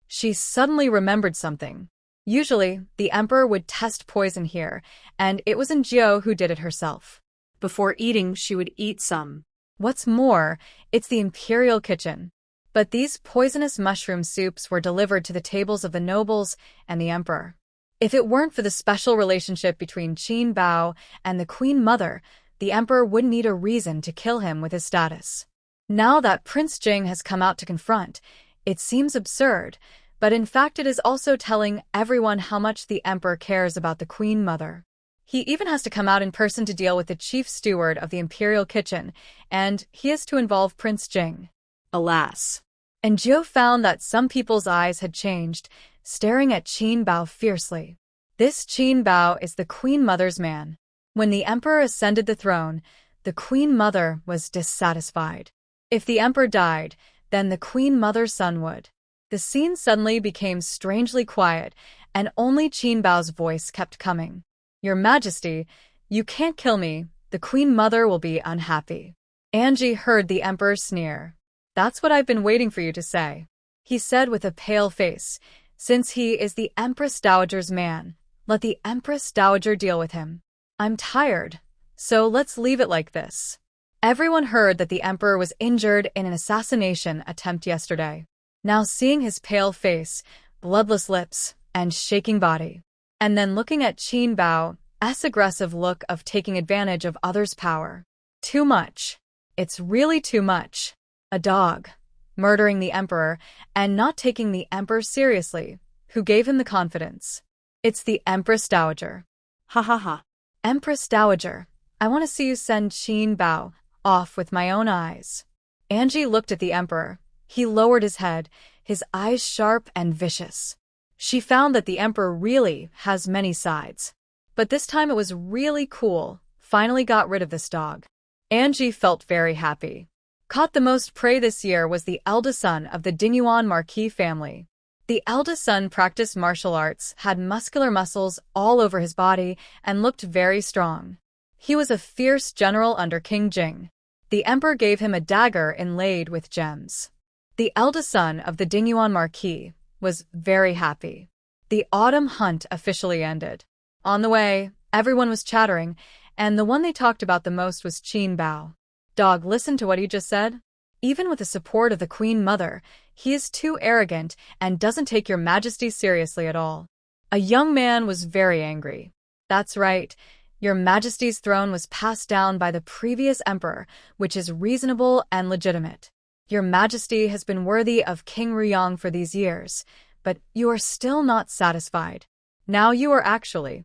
She suddenly remembered something. Usually, the emperor would test poison here, and it wasn't Jiao who did it herself. Before eating, she would eat some. What's more, it's the imperial kitchen. But these poisonous mushroom soups were delivered to the tables of the nobles and the emperor. If it weren't for the special relationship between Qin Bao and the Queen Mother, the emperor wouldn't need a reason to kill him with his status. Now that Prince Jing has come out to confront, it seems absurd, but in fact it is also telling everyone how much the emperor cares about the Queen Mother. He even has to come out in person to deal with the chief steward of the imperial kitchen, and he is to involve Prince Jing. Alas. And Jiu found that some people's eyes had changed, staring at Qin Bao fiercely. This Qin Bao is the Queen Mother's man. When the emperor ascended the throne, the Queen Mother was dissatisfied. If the emperor died, then the Queen Mother's son would. The scene suddenly became strangely quiet, and only Qin Bao's voice kept coming. Your Majesty, you can't kill me. The Queen Mother will be unhappy. Angie heard the emperor sneer. That's what I've been waiting for you to say, he said with a pale face. Since he is the Empress Dowager's man, let the Empress Dowager deal with him. I'm tired, so let's leave it like this. Everyone heard that the emperor was injured in an assassination attempt yesterday. Now seeing his pale face, bloodless lips, and shaking body, and then looking at Qin Bao's aggressive look of taking advantage of others' power. Too much. It's really too much. A dog, murdering the emperor, and not taking the emperor seriously. Who gave him the confidence? It's the Empress Dowager. Ha ha ha. Empress Dowager, I want to see you send Qin Bao off with my own eyes. Angie looked at the emperor. He lowered his head, his eyes sharp and vicious. She found that the emperor really has many sides. But this time it was really cool. Finally got rid of this dog. Angie felt very happy. Caught the most prey this year was the eldest son of the Dingyuan Marquis family. The eldest son practiced martial arts, had muscular muscles all over his body, and looked very strong. He was a fierce general under King Jing. The emperor gave him a dagger inlaid with gems. The eldest son of the Dingyuan Marquis was very happy. The autumn hunt officially ended. On the way, everyone was chattering, and the one they talked about the most was Qin Bao. Dog, listen to what he just said. Even with the support of the Queen Mother, he is too arrogant and doesn't take your Majesty seriously at all. A young man was very angry. That's right. Your Majesty's throne was passed down by the previous emperor, which is reasonable and legitimate. Your Majesty has been worthy of King Ruyang for these years, but you are still not satisfied. Now you are actually.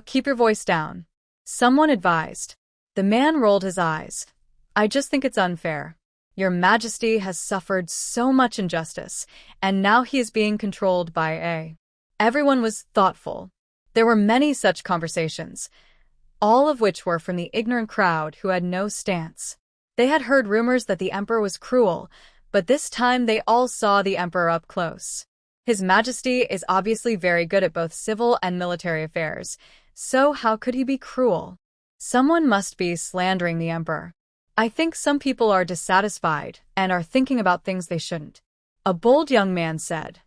Keep your voice down. Someone advised. The man rolled his eyes. I just think it's unfair. Your Majesty has suffered so much injustice, and now he is being controlled by a. Everyone was thoughtful. There were many such conversations, all of which were from the ignorant crowd who had no stance. They had heard rumors that the emperor was cruel, but this time they all saw the emperor up close. His Majesty is obviously very good at both civil and military affairs, so how could he be cruel? Someone must be slandering the emperor. I think some people are dissatisfied and are thinking about things they shouldn't. A bold young man said.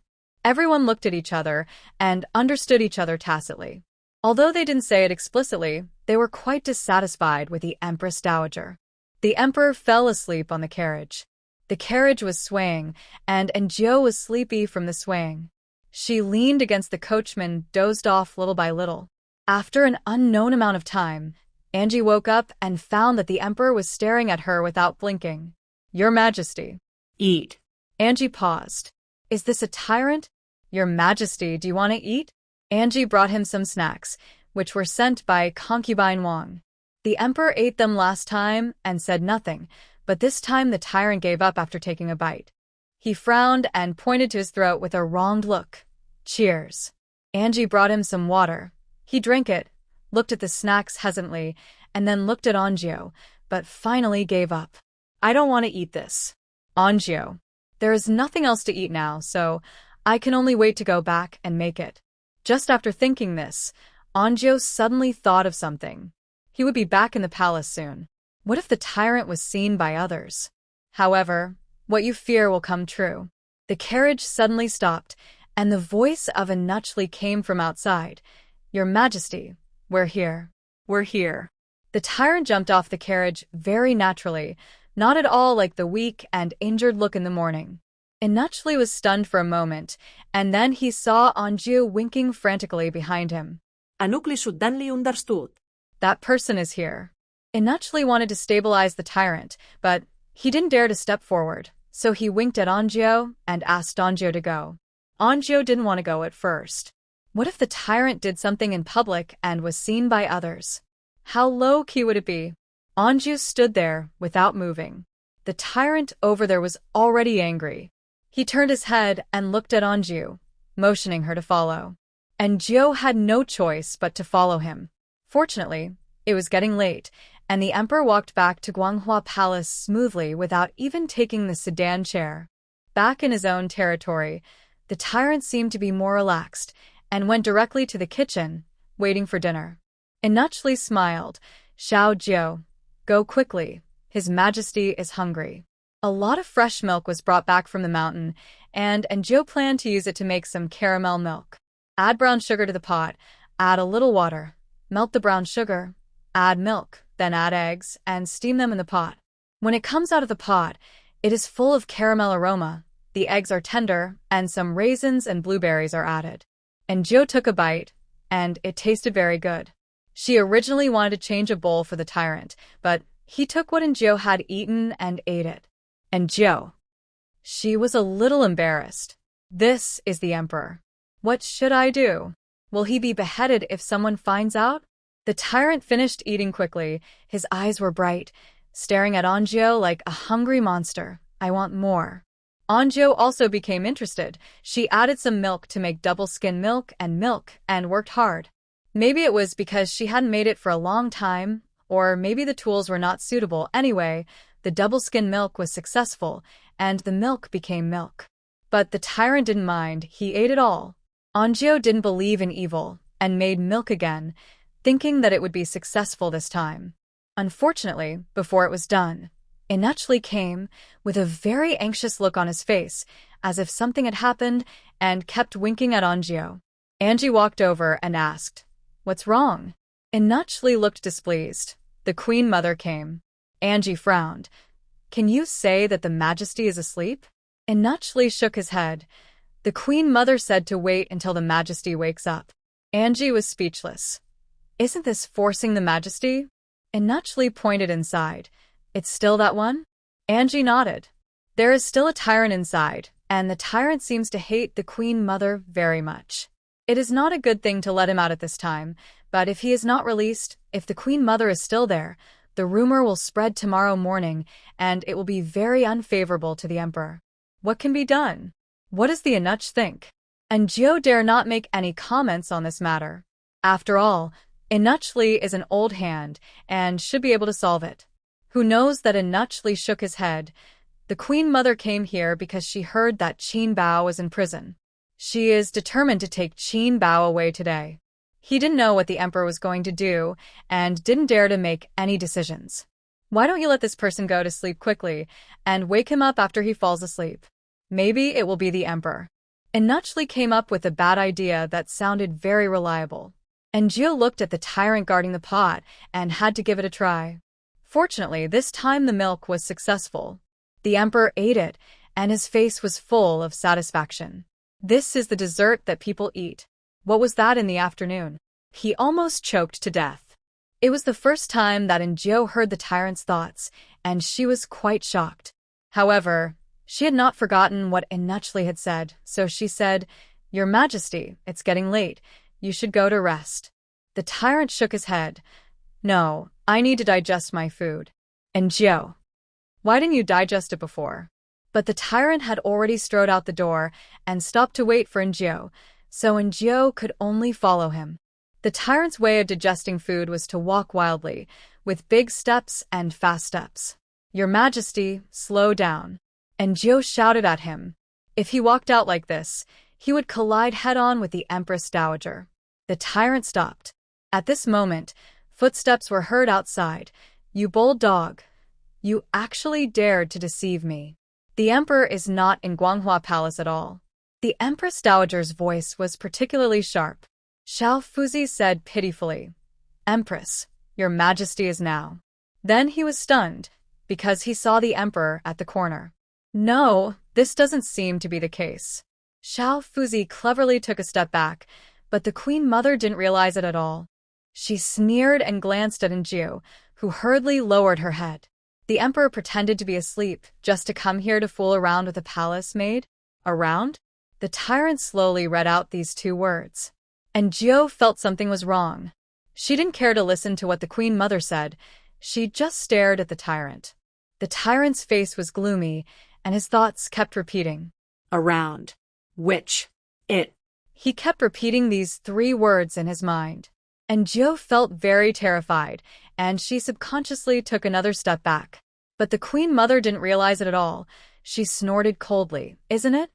Everyone looked at each other and understood each other tacitly. Although they didn't say it explicitly, they were quite dissatisfied with the Empress Dowager. The emperor fell asleep on the carriage. The carriage was swaying, and Jiu was sleepy from the swaying. She leaned against the coachman, dozed off little by little. After an unknown amount of time, Angie woke up and found that the emperor was staring at her without blinking. Your Majesty. Eat. Angie paused. Is this a tyrant? Your Majesty, do you want to eat? Angie brought him some snacks, which were sent by concubine Wang. The emperor ate them last time and said nothing, but this time the tyrant gave up after taking a bite. He frowned and pointed to his throat with a wronged look. Cheers. Angie brought him some water. He drank it, looked at the snacks hesitantly, and then looked at Anjio, but finally gave up. I don't want to eat this. Anjio. There is nothing else to eat now, so I can only wait to go back and make it. Just after thinking this, Anjio suddenly thought of something. He would be back in the palace soon. What if the tyrant was seen by others? However, what you fear will come true. The carriage suddenly stopped, and the voice of Anuchli came from outside. Your Majesty, we're here. We're here. The tyrant jumped off the carriage very naturally, not at all like the weak and injured look in the morning. Anuchli was stunned for a moment, and then he saw Anjio winking frantically behind him. Anuchli suddenly understood. That person is here. Anuchli wanted to stabilize the tyrant, but he didn't dare to step forward, so he winked at Anjio and asked Anjio to go. Anjio didn't want to go at first. What if the tyrant did something in public and was seen by others? How low-key would it be? Anju stood there without moving. The tyrant over there was already angry. He turned his head and looked at Anju, motioning her to follow. And Jiao had no choice but to follow him. Fortunately, it was getting late, and the emperor walked back to Guanghua Palace smoothly without even taking the sedan chair. Back in his own territory, the tyrant seemed to be more relaxed and went directly to the kitchen, waiting for dinner. Inachli smiled. Xiao Jiao, go quickly. His Majesty is hungry. A lot of fresh milk was brought back from the mountain, and Jiao planned to use it to make some caramel milk. Add brown sugar to the pot, add a little water, melt the brown sugar, add milk, then add eggs, and steam them in the pot. When it comes out of the pot, it is full of caramel aroma, the eggs are tender, and some raisins and blueberries are added. And Jiao took a bite, and it tasted very good. She originally wanted to change a bowl for the tyrant, but he took what Jiao had eaten and ate it. And Jiao. She was a little embarrassed. This is the emperor. What should I do? Will he be beheaded if someone finds out? The tyrant finished eating quickly. His eyes were bright, staring at Anju like a hungry monster. I want more. Anju also became interested. She added some milk to make double skim milk and worked hard. Maybe it was because she hadn't made it for a long time, or maybe the tools were not suitable. Anyway, the double skim milk was successful, and the milk became milk. But the tyrant didn't mind. He ate it all. Anju didn't believe in evil, and made milk again, thinking that it would be successful this time. Unfortunately, before it was done, Inachli came with a very anxious look on his face, as if something had happened, and kept winking at Anju. Angie walked over and asked, "What's wrong?" Inachli looked displeased. The Queen Mother came. Angie frowned. "Can you say that the Majesty is asleep?" Inachli shook his head. The Queen Mother said to wait until the Majesty wakes up. Angie was speechless. "Isn't this forcing the Majesty?" Inachli pointed inside. "It's still that one?" Angie nodded. "There is still a tyrant inside, and the tyrant seems to hate the Queen Mother very much. It is not a good thing to let him out at this time, but if he is not released, if the Queen Mother is still there, the rumor will spread tomorrow morning, and it will be very unfavorable to the Emperor. What can be done? What does the Anuch think?" And Jiao dare not make any comments on this matter. After all, Inachli is an old hand, and should be able to solve it. Who knows that Inachli shook his head. The Queen Mother came here because she heard that Qin Bao was in prison. She is determined to take Qin Bao away today. He didn't know what the Emperor was going to do, and didn't dare to make any decisions. Why don't you let this person go to sleep quickly, and wake him up after he falls asleep? Maybe it will be the Emperor. Inachli came up with a bad idea that sounded very reliable. And Jiao looked at the tyrant guarding the pot, and had to give it a try. Fortunately, this time the milk was successful. The Emperor ate it, and his face was full of satisfaction. This is the dessert that people eat. What was that in the afternoon? He almost choked to death. It was the first time that Jiao heard the tyrant's thoughts, and she was quite shocked. However, she had not forgotten what Inachli had said, so she said, "Your Majesty, it's getting late. You should go to rest." The tyrant shook his head. "No, I need to digest my food." And Jiao, "Why didn't you digest it before?" But the tyrant had already strode out the door and stopped to wait for Jiao, so Jiao could only follow him. The tyrant's way of digesting food was to walk wildly, with big steps and fast steps. "Your Majesty, slow down." And Jiao shouted at him. If he walked out like this, he would collide head-on with the Empress Dowager. The tyrant stopped. At this moment, footsteps were heard outside. "You bold dog. You actually dared to deceive me. The Emperor is not in Guanghua Palace at all." The Empress Dowager's voice was particularly sharp. Xiao Fuzi said pitifully, "Empress, your Majesty is now." Then he was stunned, because he saw the Emperor at the corner. No, this doesn't seem to be the case. Xiao Fuzi cleverly took a step back, but the Queen Mother didn't realize it at all. She sneered and glanced at Jiao, who hurriedly lowered her head. The Emperor pretended to be asleep, just to come here to fool around with a palace maid? Around? The tyrant slowly read out these two words. and Jiao felt something was wrong. She didn't care to listen to what the Queen Mother said. She just stared at the tyrant. The tyrant's face was gloomy, and his thoughts kept repeating. Around. Which. It. He kept repeating these 3 words in his mind. And Jiao felt very terrified, and she subconsciously took another step back. But the Queen Mother didn't realize it at all. She snorted coldly. Isn't it?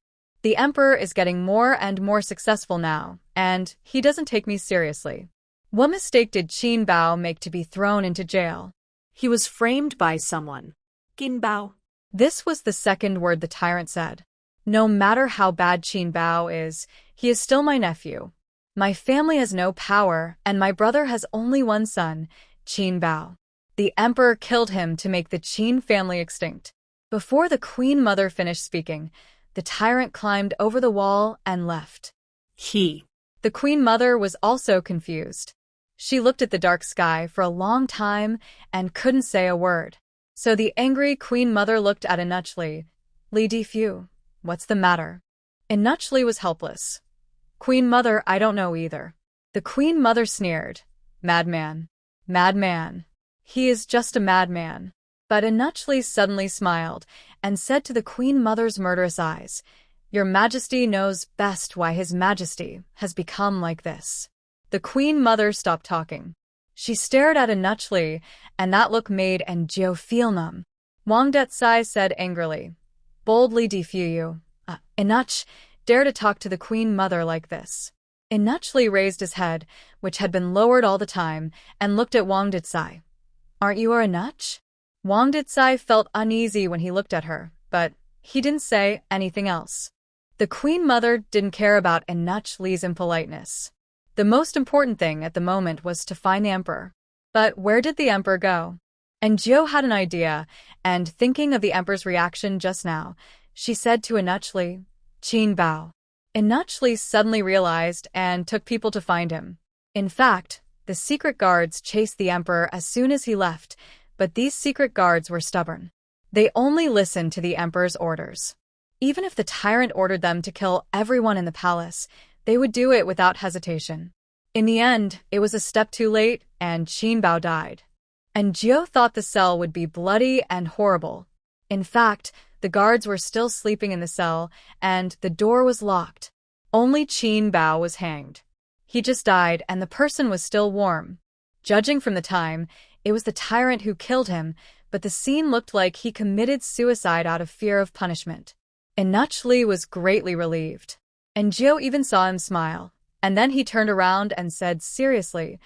The Emperor is getting more and more successful now, and he doesn't take me seriously. What mistake did Qin Bao make to be thrown into jail? He was framed by someone. Qin Bao. This was the second word the tyrant said. No matter how bad Qin Bao is, he is still my nephew. My family has no power, and my brother has only one son, Qin Bao. The Emperor killed him to make the Qin family extinct. Before the Queen Mother finished speaking, the tyrant climbed over the wall and left. The Queen Mother was also confused. She looked at the dark sky for a long time and couldn't say a word. So the angry Queen Mother looked at Inuchli. Li Difu, what's the matter? Inuchli was helpless. Queen Mother, I don't know either. The Queen Mother sneered. Madman. Madman. He is just a madman. But Inuchli suddenly smiled and said to the Queen Mother's murderous eyes, Your Majesty knows best why His Majesty has become like this. The Queen Mother stopped talking. She stared at Inuchli, and that look made and Jiao feel numb. Wang Detsai said angrily, Boldly defu you. Inuch, dare to talk to the Queen Mother like this. Inuchli raised his head, which had been lowered all the time, and looked at Wang Detsai. Aren't you a Inuch? Wang Detsai felt uneasy when he looked at her, but he didn't say anything else. The Queen Mother didn't care about Inuchli's impoliteness. The most important thing at the moment was to find the Emperor. But where did the Emperor go? And Jiao had an idea, and thinking of the Emperor's reaction just now, she said to Inuchli, Qin Bao. Inuchli suddenly realized and took people to find him. In fact, the secret guards chased the Emperor as soon as he left, but these secret guards were stubborn. They only listened to the Emperor's orders. Even if the tyrant ordered them to kill everyone in the palace, they would do it without hesitation. In the end, it was a step too late, and Qin Bao died. And Jiao thought the cell would be bloody and horrible. In fact, the guards were still sleeping in the cell, and the door was locked. Only Qin Bao was hanged. He just died, and the person was still warm. Judging from the time, it was the tyrant who killed him, but the scene looked like he committed suicide out of fear of punishment. Inuchli was greatly relieved. And Jiao even saw him smile. And then he turned around and said seriously,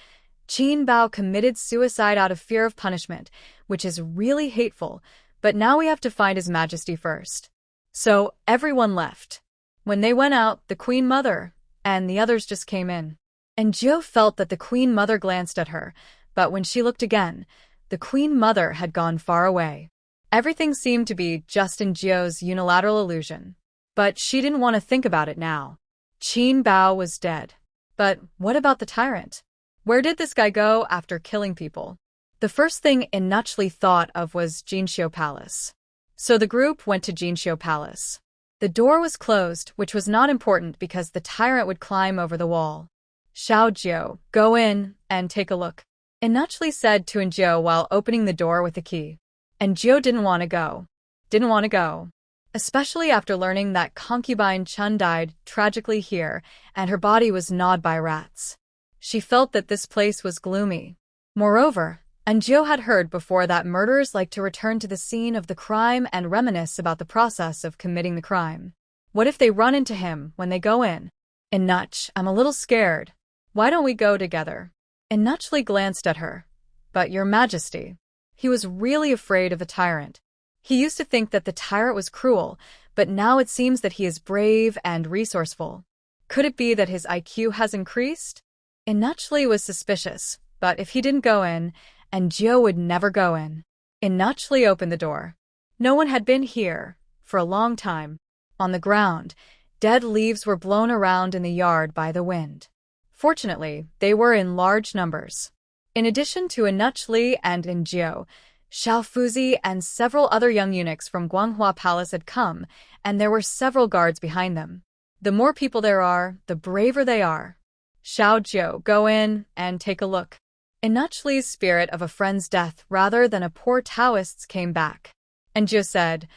Qin Bao committed suicide out of fear of punishment, which is really hateful, but now we have to find His Majesty first. So everyone left. When they went out, the Queen Mother and the others just came in. And Jiao felt that the Queen Mother glanced at her, but when she looked again, the Queen Mother had gone far away. Everything seemed to be just in Jiao's unilateral illusion. But she didn't want to think about it now. Qin Bao was dead. But what about the tyrant? Where did this guy go after killing people? The first thing Inuchli thought of was Jinxiu Palace. So the group went to Jinxiu Palace. The door was closed, which was not important because the tyrant would climb over the wall. Xiao Jiao, go in and take a look. Inuchli said to Jiao while opening the door with the key. And Jiao didn't want to go. Didn't want to go. Especially after learning that concubine Chun died tragically here, and her body was gnawed by rats. She felt that this place was gloomy. Moreover, Jiao had heard before that murderers like to return to the scene of the crime and reminisce about the process of committing the crime. What if they run into him when they go in? Inuch, I'm a little scared. Why don't we go together? Inuchli glanced at her. But Your Majesty. He was really afraid of the tyrant. He used to think that the tyrant was cruel, but now it seems that he is brave and resourceful. Could it be that his IQ has increased? Inuchli was suspicious, but if he didn't go in, and Jiao would never go in. Inuchli opened the door. No one had been here for a long time. On the ground, dead leaves were blown around in the yard by the wind. Fortunately, they were in large numbers. In addition to Inuchli and Jiao, Xiao Fuzi and several other young eunuchs from Guanghua Palace had come, and there were several guards behind them. The more people there are, the braver they are. Xiao Jiu, go in and take a look. Inachli's spirit of a friend's death rather than a poor Taoist's came back. And Jiu said,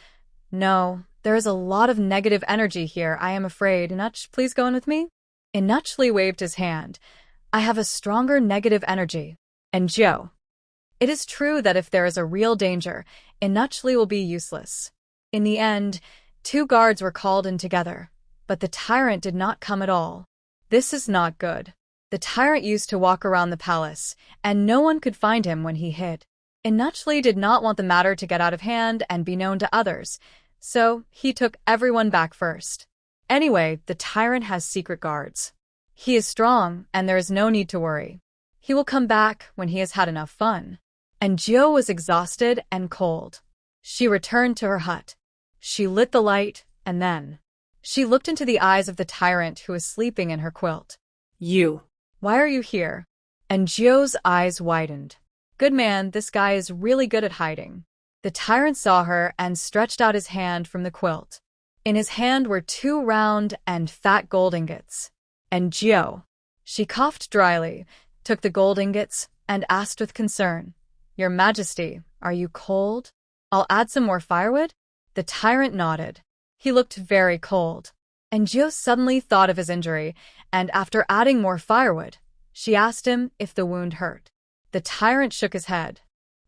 no, there is a lot of negative energy here, I am afraid. Inach, please go in with me? Inachli waved his hand. I have a stronger negative energy. And Jiu, it is true that if there is a real danger, Inachli will be useless. In the end, 2 guards were called in together, but the tyrant did not come at all. This is not good. The tyrant used to walk around the palace, and no one could find him when he hid. Inachli did not want the matter to get out of hand and be known to others, so he took everyone back first. Anyway, the tyrant has secret guards. He is strong, and there is no need to worry. He will come back when he has had enough fun. And Jiu was exhausted and cold. She returned to her hut. She lit the light, and then she looked into the eyes of the tyrant who was sleeping in her quilt. You. Why are you here? And Jiu's eyes widened. Good man, this guy is really good at hiding. The tyrant saw her and stretched out his hand from the quilt. In his hand were 2 round and fat gold ingots. And Jiu, she coughed dryly, took the gold ingots, and asked with concern, Your Majesty, are you cold? I'll add some more firewood? The tyrant nodded. He looked very cold. And Jiu suddenly thought of his injury, and after adding more firewood, she asked him if the wound hurt. The tyrant shook his head.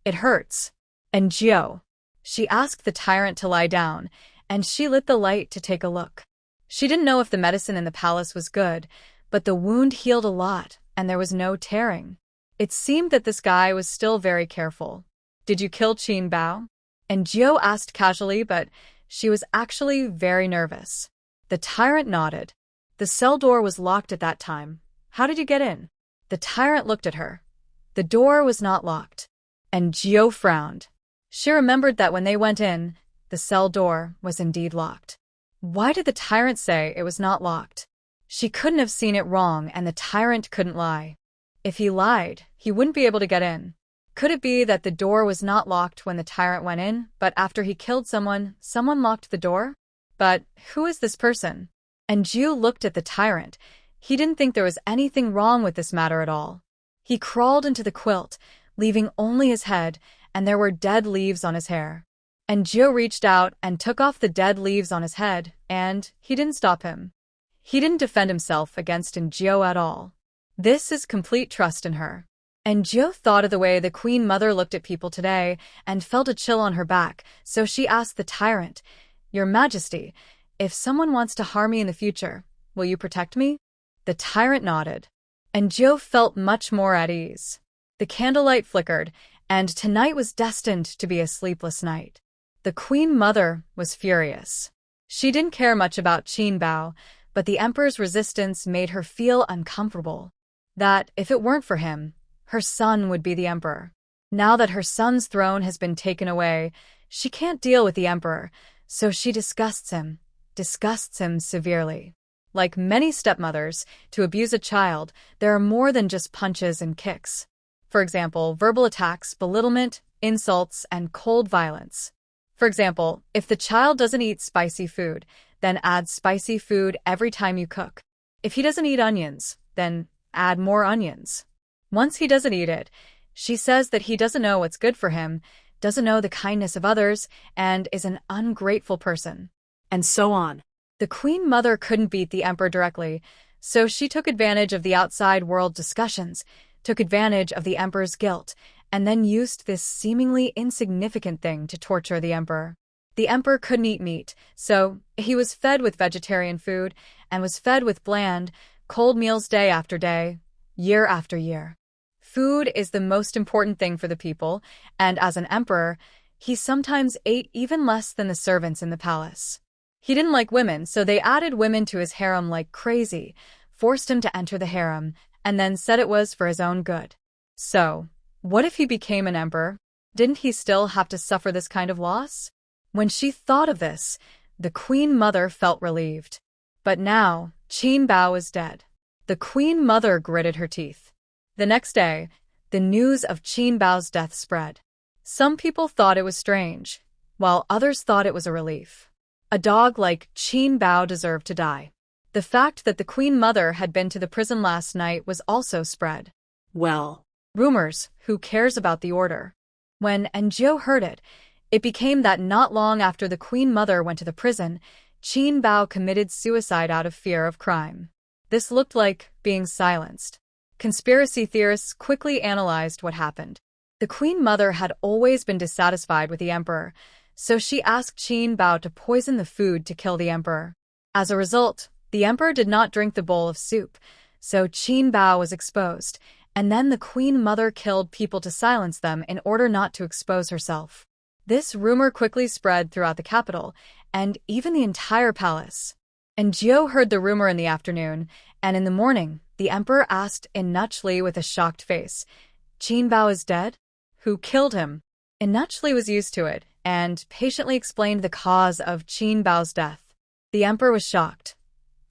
It hurts. And Jiu, she asked the tyrant to lie down, and she lit the light to take a look. She didn't know if the medicine in the palace was good, but the wound healed a lot, and there was no tearing. It seemed that this guy was still very careful. Did you kill Qin Bao? And Jiu asked casually, but she was actually very nervous. The tyrant nodded. The cell door was locked at that time. How did you get in? The tyrant looked at her. The door was not locked. And Jiu frowned. She remembered that when they went in, the cell door was indeed locked. Why did the tyrant say it was not locked? She couldn't have seen it wrong, and the tyrant couldn't lie. If he lied, he wouldn't be able to get in. Could it be that the door was not locked when the tyrant went in, but after he killed someone locked the door? But who is this person? And Jiu looked at the tyrant. He didn't think there was anything wrong with this matter at all. He crawled into the quilt, leaving only his head, and there were dead leaves on his hair. And Jiu reached out and took off the dead leaves on his head, and he didn't stop him. He didn't defend himself against Jiu at all. This is complete trust in her. And Jiu thought of the way the Queen Mother looked at people today and felt a chill on her back, so she asked the tyrant, Your Majesty, if someone wants to harm me in the future, will you protect me? The tyrant nodded. And Jiu felt much more at ease. The candlelight flickered, and tonight was destined to be a sleepless night. The Queen Mother was furious. She didn't care much about Qin Bao, but the Emperor's resistance made her feel uncomfortable. That, if it weren't for him, her son would be the Emperor. Now that her son's throne has been taken away, she can't deal with the Emperor, so she disgusts him severely. Like many stepmothers, to abuse a child, there are more than just punches and kicks. For example, verbal attacks, belittlement, insults, and cold violence. For example, if the child doesn't eat spicy food, then add spicy food every time you cook. If he doesn't eat onions, then add more onions. Once he doesn't eat it, she says that he doesn't know what's good for him, doesn't know the kindness of others, and is an ungrateful person. And so on. The Queen Mother couldn't beat the Emperor directly, so she took advantage of the outside world discussions, took advantage of the Emperor's guilt, and then used this seemingly insignificant thing to torture the Emperor. The Emperor couldn't eat meat, so he was fed with vegetarian food and was fed with bland, cold meals day after day, year after year. Food is the most important thing for the people, and as an emperor, he sometimes ate even less than the servants in the palace. He didn't like women, so they added women to his harem like crazy, forced him to enter the harem, and then said it was for his own good. So, what if he became an emperor? Didn't he still have to suffer this kind of loss? When she thought of this, the Queen Mother felt relieved. But now, Qin Bao is dead. The Queen Mother gritted her teeth. The next day, the news of Qin Bao's death spread. Some people thought it was strange, while others thought it was a relief. A dog like Qin Bao deserved to die. The fact that the Queen Mother had been to the prison last night was also spread. Well, Rumors, who cares about the order? When Enjo heard it, it became that not long after the Queen Mother went to the prison, Qin Bao committed suicide out of fear of crime. This looked like being silenced. Conspiracy theorists quickly analyzed what happened. The Queen Mother had always been dissatisfied with the Emperor, so she asked Qin Bao to poison the food to kill the Emperor. As a result, the Emperor did not drink the bowl of soup, so Qin Bao was exposed, and then the Queen Mother killed people to silence them in order not to expose herself. This rumor quickly spread throughout the capital, and even the entire palace. And Jiao heard the rumor in the afternoon, and in the morning, the Emperor asked Inuchli with a shocked face, "Qin Bao is dead? Who killed him?" Inuchli was used to it, and patiently explained the cause of Qin Bao's death. The Emperor was shocked.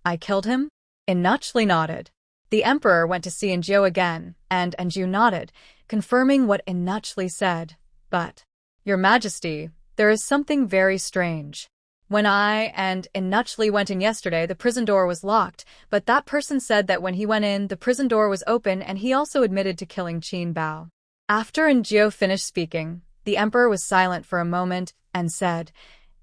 "I killed him?" Inuchli nodded. The Emperor went to see Enjo again, and Enju nodded, confirming what Inuchli said. "But, Your Majesty, there is something very strange. When I and Inuchli went in yesterday, the prison door was locked, but that person said that when he went in, the prison door was open and he also admitted to killing Qin Bao." After Enjo finished speaking, the Emperor was silent for a moment and said,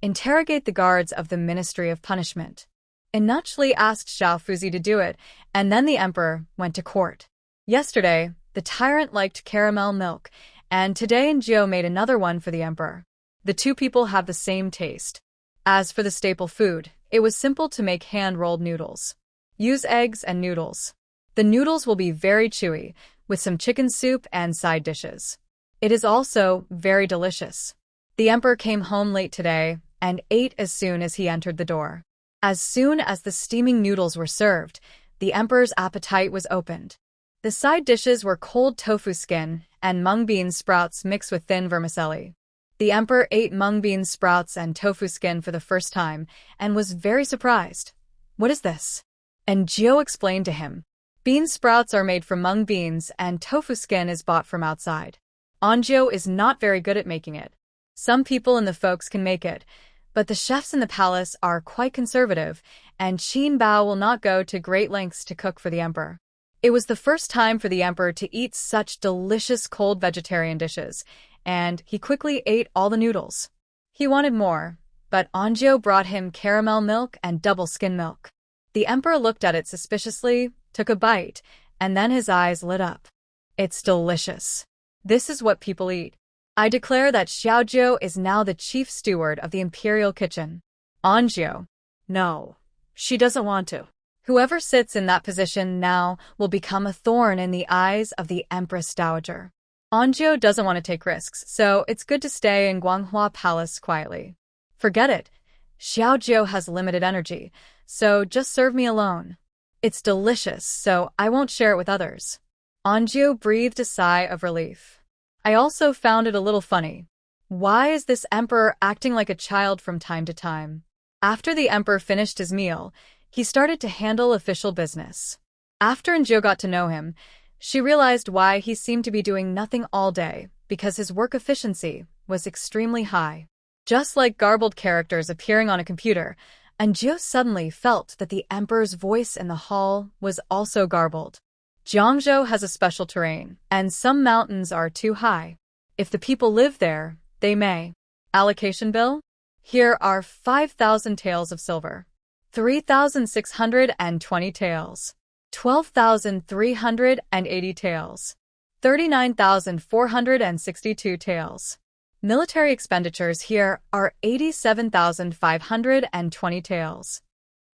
"Interrogate the guards of the Ministry of Punishment." Inuchli asked Xiao Fuzi to do it, and then the Emperor went to court. Yesterday, the tyrant liked caramel milk, and today Enjo made another one for the Emperor. The two people have the same taste. As for the staple food, it was simple to make hand-rolled noodles. Use eggs and noodles. The noodles will be very chewy, with some chicken soup and side dishes. It is also very delicious. The Emperor came home late today and ate as soon as he entered the door. As soon as the steaming noodles were served, the Emperor's appetite was opened. The side dishes were cold tofu skin and mung bean sprouts mixed with thin vermicelli. The Emperor ate mung bean sprouts and tofu skin for the first time and was very surprised. "What is this?" And Jiao explained to him. Bean sprouts are made from mung beans and tofu skin is bought from outside. Anjo is not very good at making it. Some people in the folks can make it, but the chefs in the palace are quite conservative, and Qin Bao will not go to great lengths to cook for the Emperor. It was the first time for the Emperor to eat such delicious cold vegetarian dishes, and he quickly ate all the noodles. He wanted more, but Anjo brought him caramel milk and double skim milk. The Emperor looked at it suspiciously, took a bite, and then his eyes lit up. "It's delicious. This is what people eat. I declare that Xiaozhou is now the chief steward of the imperial kitchen." Anjo. "No, she doesn't want to." Whoever sits in that position now will become a thorn in the eyes of the Empress Dowager. Anjo doesn't want to take risks, so it's good to stay in Guanghua Palace quietly. "Forget it. Xiaozhou has limited energy, so just serve me alone. It's delicious, so I won't share it with others." Anjo breathed a sigh of relief. "I also found it a little funny. Why is this Emperor acting like a child from time to time?" After the Emperor finished his meal, he started to handle official business. After Enjo got to know him, she realized why he seemed to be doing nothing all day, because his work efficiency was extremely high. Just like garbled characters appearing on a computer, Enjo suddenly felt that the Emperor's voice in the hall was also garbled. Jiangzhou has a special terrain, and some mountains are too high. If the people live there, they may. Allocation bill? Here are 5,000 taels of silver. 3,620 taels. 12,380 taels. 39,462 taels. Military expenditures here are 87,520 taels.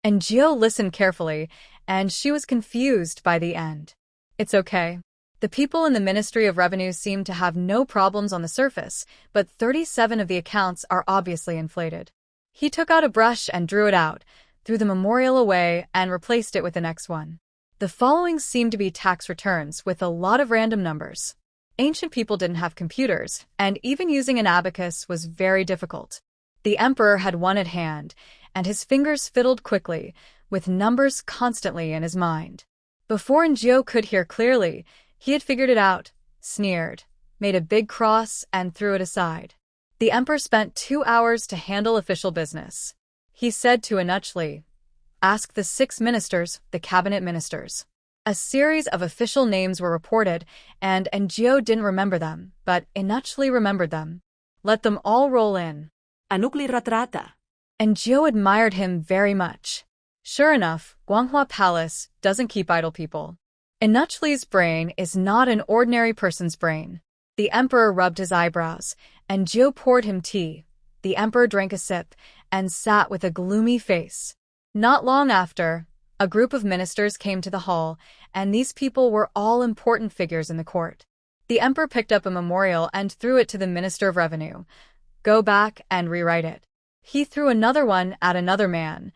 And Jiao listened carefully, and she was confused by the end. It's okay. The people in the Ministry of Revenue seem to have no problems on the surface, but 37 of the accounts are obviously inflated. He took out a brush and drew it out, threw the memorial away, and replaced it with the next one. The following seemed to be tax returns with a lot of random numbers. Ancient people didn't have computers, and even using an abacus was very difficult. The Emperor had one at hand, and his fingers fiddled quickly, with numbers constantly in his mind. Before Enjo could hear clearly, he had figured it out, sneered, made a big cross, and threw it aside. The Emperor spent 2 hours to handle official business. He said to Inuchli, Ask the 6 ministers, the cabinet ministers. A series of official names were reported, and Ngo didn't remember them, but Inachli remembered them. Let them all roll in. Anukli ratrata. Ngo admired him very much. Sure enough, Guanghua Palace doesn't keep idle people. Inachli's brain is not an ordinary person's brain. The emperor rubbed his eyebrows, and Ngo poured him tea. The emperor drank a sip, and sat with a gloomy face. Not long after, a group of ministers came to the hall, and these people were all important figures in the court. The emperor picked up a memorial and threw it to the Minister of Revenue. Go back and rewrite it. He threw another one at another man.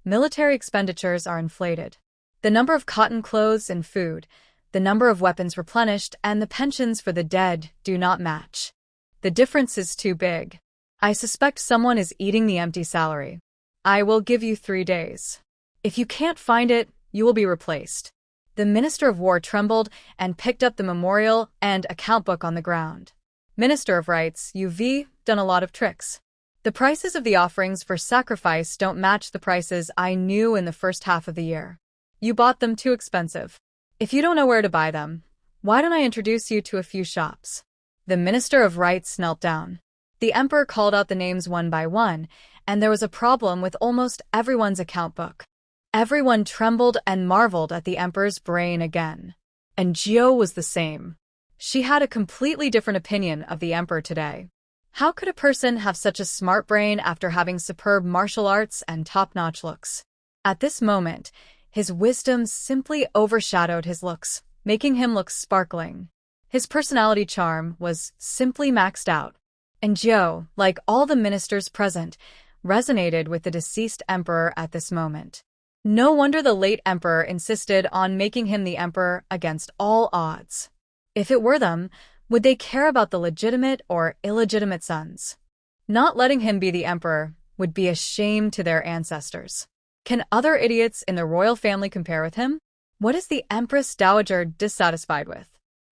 Military expenditures are inflated. The number of cotton clothes and food, the number of weapons replenished, and the pensions for the dead do not match. The difference is too big. I suspect someone is eating the empty salary. I will give you 3 days. If you can't find it, you will be replaced. The Minister of War trembled and picked up the memorial and account book on the ground. Minister of Rights, you've done a lot of tricks. The prices of the offerings for sacrifice don't match the prices I knew in the first half of the year. You bought them too expensive. If you don't know where to buy them, why don't I introduce you to a few shops? The Minister of Rights knelt down. The emperor called out the names one by one, and there was a problem with almost everyone's account book. Everyone trembled and marveled at the emperor's brain again. And Ngo was the same. She had a completely different opinion of the emperor today. How could a person have such a smart brain after having superb martial arts and top-notch looks? At this moment, his wisdom simply overshadowed his looks, making him look sparkling. His personality charm was simply maxed out. And Ngo, like all the ministers present, resonated with the deceased emperor at this moment. No wonder the late emperor insisted on making him the emperor against all odds. If it were them, would they care about the legitimate or illegitimate sons? Not letting him be the emperor would be a shame to their ancestors. Can other idiots in the royal family compare with him? What is the Empress Dowager dissatisfied with?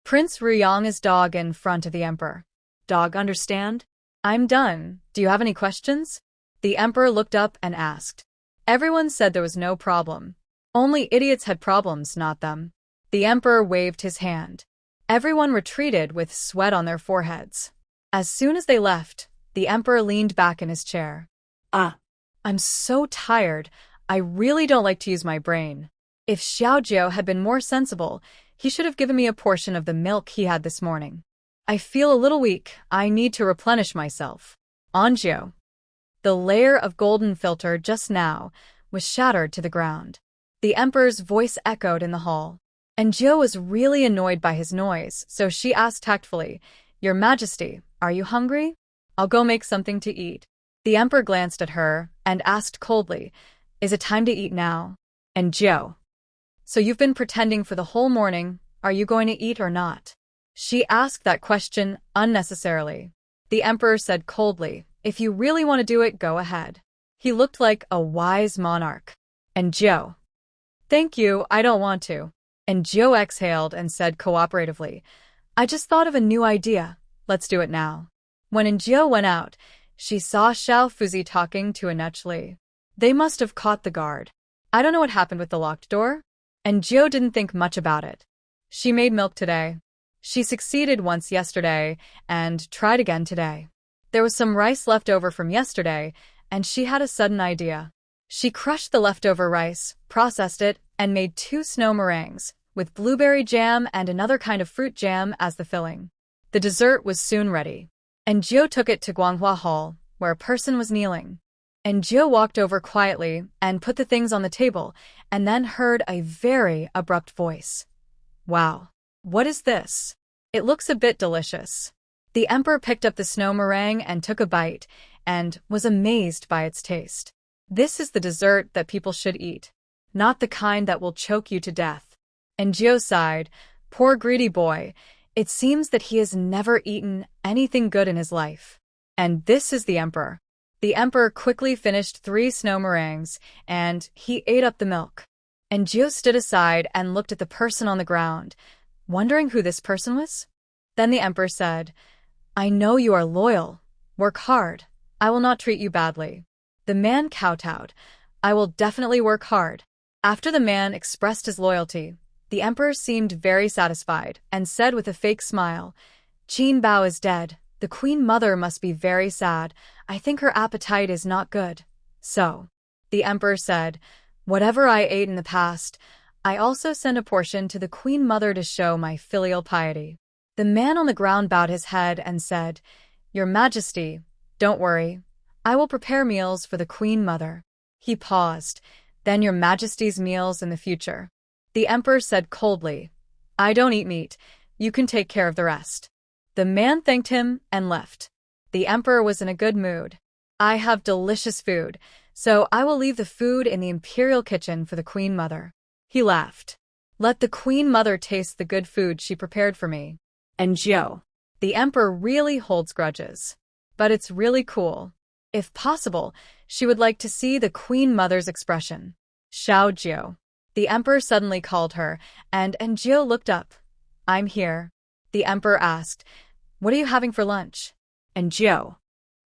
Prince Ruyang is dog in front of the emperor. Dog understand? I'm done. Do you have any questions? The emperor looked up and asked. Everyone said there was no problem. Only idiots had problems, not them. The emperor waved his hand. Everyone retreated with sweat on their foreheads. As soon as they left, the emperor leaned back in his chair. I'm so tired. I really don't like to use my brain. If Xiao Jiao had been more sensible, he should have given me a portion of the milk he had this morning. I feel a little weak. I need to replenish myself. Anjiao. The layer of golden filter just now was shattered to the ground. The emperor's voice echoed in the hall. And Jiao was really annoyed by his noise, so she asked tactfully, Your Majesty, are you hungry? I'll go make something to eat. The emperor glanced at her and asked coldly, Is it time to eat now? And Jiao. So you've been pretending for the whole morning. Are you going to eat or not? She asked that question unnecessarily. The emperor said coldly, If you really want to do it, go ahead. He looked like a wise monarch. And Jiao. Thank you, I don't want to. And Jiao exhaled and said cooperatively, I just thought of a new idea. Let's do it now. When Jiao went out, she saw Xiao Fuzi talking to Inachli. They must have caught the guard. I don't know what happened with the locked door. And Jiao didn't think much about it. She made milk today. She succeeded once yesterday and tried again today. There was some rice left over from yesterday, and she had a sudden idea. She crushed the leftover rice, processed it, and made 2 snow meringues, with blueberry jam and another kind of fruit jam as the filling. The dessert was soon ready. And Jiao took it to Guanghua Hall, where a person was kneeling. And Jiao walked over quietly and put the things on the table, and then heard a very abrupt voice. Wow. What is this? It looks a bit delicious. The emperor picked up the snow meringue and took a bite, and was amazed by its taste. This is the dessert that people should eat, not the kind that will choke you to death. And Jiao sighed, Poor greedy boy, it seems that he has never eaten anything good in his life. And this is the emperor. The emperor quickly finished 3 snow meringues, and he ate up the milk. And Jiao stood aside and looked at the person on the ground, wondering who this person was. Then the emperor said, I know you are loyal. Work hard. I will not treat you badly. The man kowtowed. I will definitely work hard. After the man expressed his loyalty, the emperor seemed very satisfied and said with a fake smile, Qin Bao is dead. The queen mother must be very sad. I think her appetite is not good. So, the emperor said, whatever I ate in the past, I also send a portion to the queen mother to show my filial piety. The man on the ground bowed his head and said, Your Majesty, don't worry. I will prepare meals for the queen mother. He paused. Then Your Majesty's meals in the future. The emperor said coldly, I don't eat meat. You can take care of the rest. The man thanked him and left. The emperor was in a good mood. I have delicious food, so I will leave the food in the imperial kitchen for the queen mother. He laughed. Let the queen mother taste the good food she prepared for me. And Joe. The emperor really holds grudges. But it's really cool. If possible, she would like to see the queen mother's expression. Xiao Jiu. The emperor suddenly called her, and Jiu looked up. I'm here. The emperor asked, What are you having for lunch? And Joe.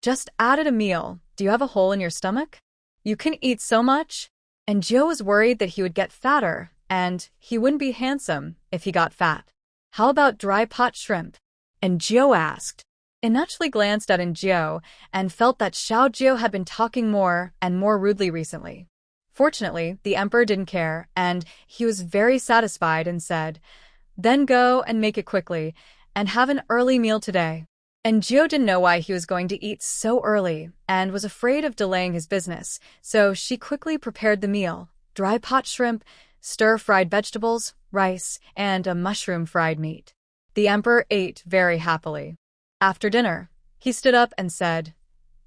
Just added a meal. Do you have a hole in your stomach? You can eat so much? And Jiu was worried that he would get fatter, and he wouldn't be handsome if he got fat. How about dry pot shrimp? And Jiu asked. Naturally glanced at Jiu and felt that Xiao Jiu had been talking more and more rudely recently. Fortunately, the emperor didn't care, and he was very satisfied and said, Then go and make it quickly, and have an early meal today. And Jiu didn't know why he was going to eat so early, and was afraid of delaying his business, so she quickly prepared the meal, dry pot shrimp, stir-fried vegetables, rice, and a mushroom-fried meat. The emperor ate very happily. After dinner, he stood up and said,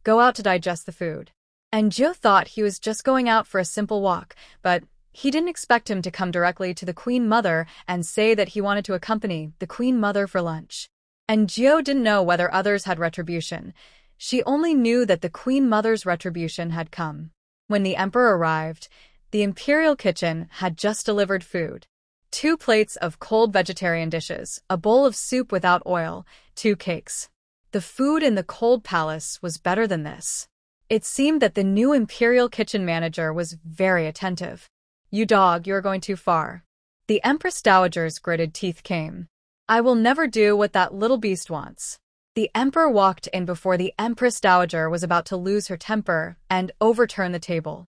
Go out to digest the food. And Jiu thought he was just going out for a simple walk, but he didn't expect him to come directly to the queen mother and say that he wanted to accompany the queen mother for lunch. And Jiu didn't know whether others had retribution. She only knew that the queen mother's retribution had come. When the emperor arrived, the imperial kitchen had just delivered food. 2 plates of cold vegetarian dishes, a bowl of soup without oil, 2 cakes. The food in the cold palace was better than this. It seemed that the new imperial kitchen manager was very attentive. You dog, you're going too far. The Empress Dowager's gritted teeth came. I will never do what that little beast wants. The emperor walked in before the Empress Dowager was about to lose her temper and overturn the table.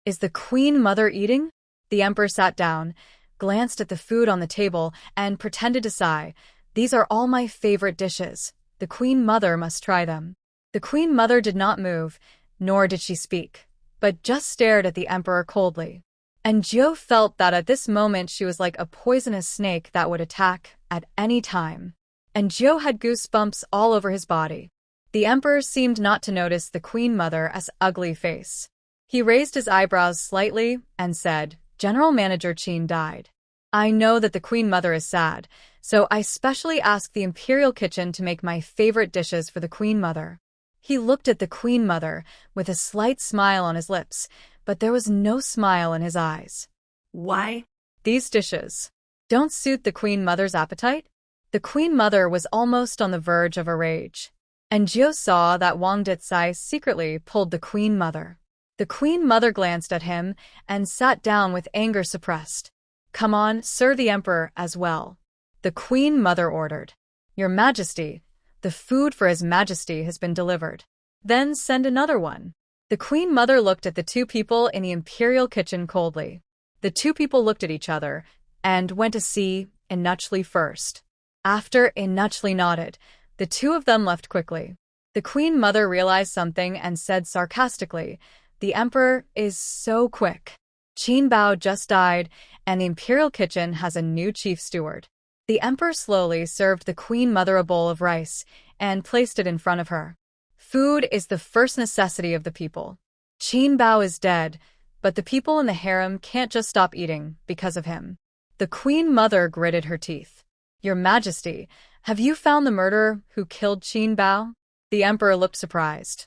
Is the queen mother eating? The emperor sat down, glanced at the food on the table, and pretended to sigh. These are all my favorite dishes. The queen mother must try them. The queen mother did not move, nor did she speak, but just stared at the emperor coldly. And Jiu felt that at this moment she was like a poisonous snake that would attack at any time. And Jiu had goosebumps all over his body. The emperor seemed not to notice the queen mother's ugly face. He raised his eyebrows slightly and said, General Manager Qin died. I know that the queen mother is sad, so I specially asked the imperial kitchen to make my favorite dishes for the queen mother. He looked at the queen mother with a slight smile on his lips, but there was no smile in his eyes. Why? These dishes don't suit the queen mother's appetite? The queen mother was almost on the verge of a rage. And Jiu saw that Wang Ditsai secretly pulled the queen mother. The queen mother glanced at him and sat down with anger suppressed. Come on, serve the emperor as well. The queen mother ordered. Your Majesty, the food for His Majesty has been delivered. Then send another one. The queen mother looked at the 2 people in the imperial kitchen coldly. The 2 people looked at each other and went to see Inuchli first. After Inuchli nodded, the 2 of them left quickly. The queen mother realized something and said sarcastically, The emperor is so quick. Qin Bao just died, and the imperial kitchen has a new chief steward. The emperor slowly served the queen mother a bowl of rice and placed it in front of her. Food is the first necessity of the people. Qin Bao is dead, but the people in the harem can't just stop eating because of him. The queen mother gritted her teeth. Your Majesty, have you found the murderer who killed Qin Bao? The emperor looked surprised.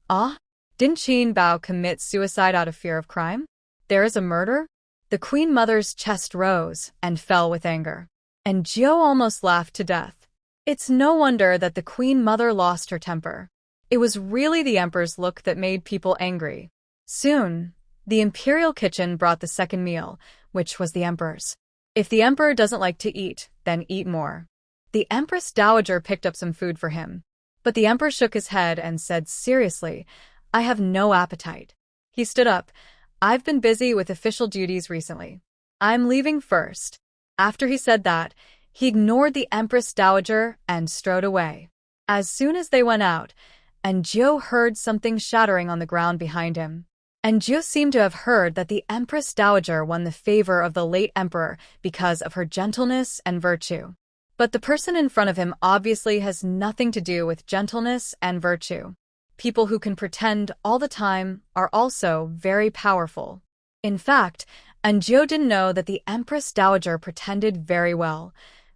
Ah? Didn't Qin Bao commit suicide out of fear of crime? There is a murder? The queen mother's chest rose and fell with anger. And Jiu almost laughed to death. It's no wonder that the queen mother lost her temper. It was really the emperor's look that made people angry. Soon, The imperial kitchen brought the second meal, which was the emperor's. If the emperor doesn't like to eat, then eat more. The Empress Dowager picked up some food for him. But the emperor shook his head and said seriously, I have no appetite. He stood up. I've been busy with official duties recently. I'm leaving first. After he said that, he ignored the Empress Dowager and strode away. As soon as they went out, Anjou heard something shattering on the ground behind him. Anjou seemed to have heard that the Empress Dowager won the favor of the late emperor because of her gentleness and virtue. But the person in front of him obviously has nothing to do with gentleness and virtue. People who can pretend all the time are also very powerful. In fact, Anjou didn't know that the Empress Dowager pretended very well.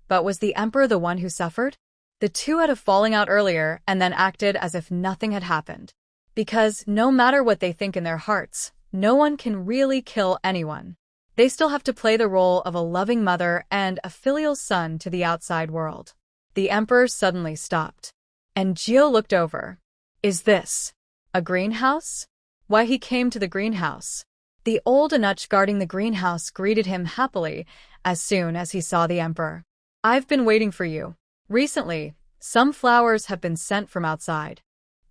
But was the emperor the one who suffered? The two had a falling out earlier and then acted as if nothing had happened. Because no matter what they think in their hearts, no one can really kill anyone. They still have to play the role of a loving mother and a filial son to the outside world. The emperor suddenly stopped. And Gio looked over. Is this a greenhouse? Why, he came to the greenhouse. The old eunuch guarding the greenhouse greeted him happily as soon as he saw the emperor. I've been waiting for you. Recently, some flowers have been sent from outside.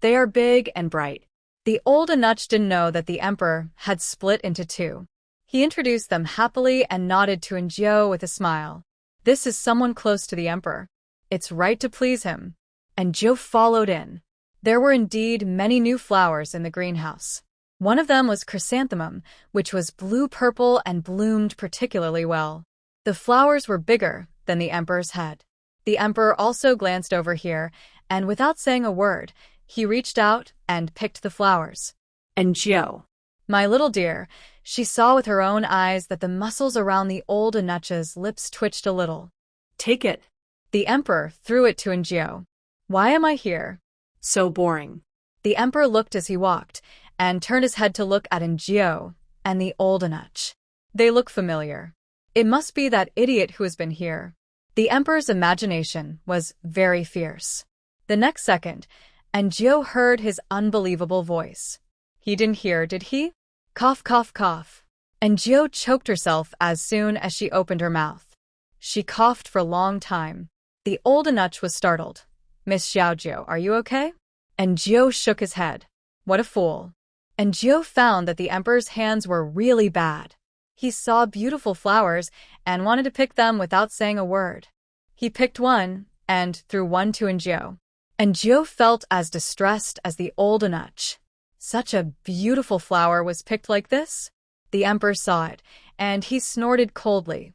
They are big and bright. The old eunuch didn't know that the emperor had split into two. He introduced them happily and nodded to Anjou with a smile. This is someone close to the emperor. It's right to please him. Anjou followed in. There were indeed many new flowers in the greenhouse. One of them was chrysanthemum, which was blue-purple and bloomed particularly well. The flowers were bigger than the emperor's head. The emperor also glanced over here, and without saying a word, he reached out and picked the flowers. Anjou. My little dear, she saw with her own eyes that the muscles around the old eunuch's lips twitched a little. Take it. The emperor threw it to Anjou. Why am I here? So boring. The emperor looked as he walked, and turned his head to look at Anjou and the old eunuch. They look familiar. It must be that idiot who has been here. The emperor's imagination was very fierce. The next second, Anjou heard his unbelievable voice. He didn't hear, did he? Cough, cough, cough. Anjou choked herself as soon as she opened her mouth. She coughed for a long time. The old eunuch was startled. Miss Xiaojiu, are you okay? Anjou shook his head. What a fool. Anjou found that the emperor's hands were really bad. He saw beautiful flowers and wanted to pick them without saying a word. He picked one and threw one to Anjou. Anjou felt as distressed as the old eunuch. Such a beautiful flower was picked like this? The emperor saw it, and he snorted coldly.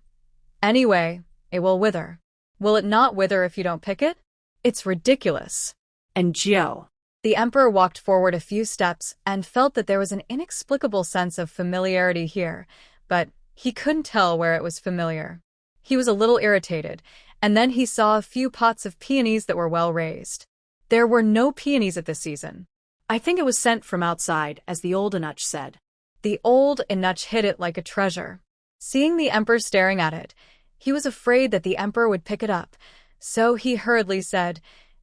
Anyway, it will wither. Will it not wither if you don't pick it? It's ridiculous. Anjou. The emperor walked forward a few steps and felt that there was an inexplicable sense of familiarity here, but he couldn't tell where it was familiar. He was a little irritated, and then he saw a few pots of peonies that were well raised. There were no peonies at this season. I think it was sent from outside, as the old eunuch said. The old eunuch hid it like a treasure. Seeing the emperor staring at it, he was afraid that the emperor would pick it up, so he hurriedly said,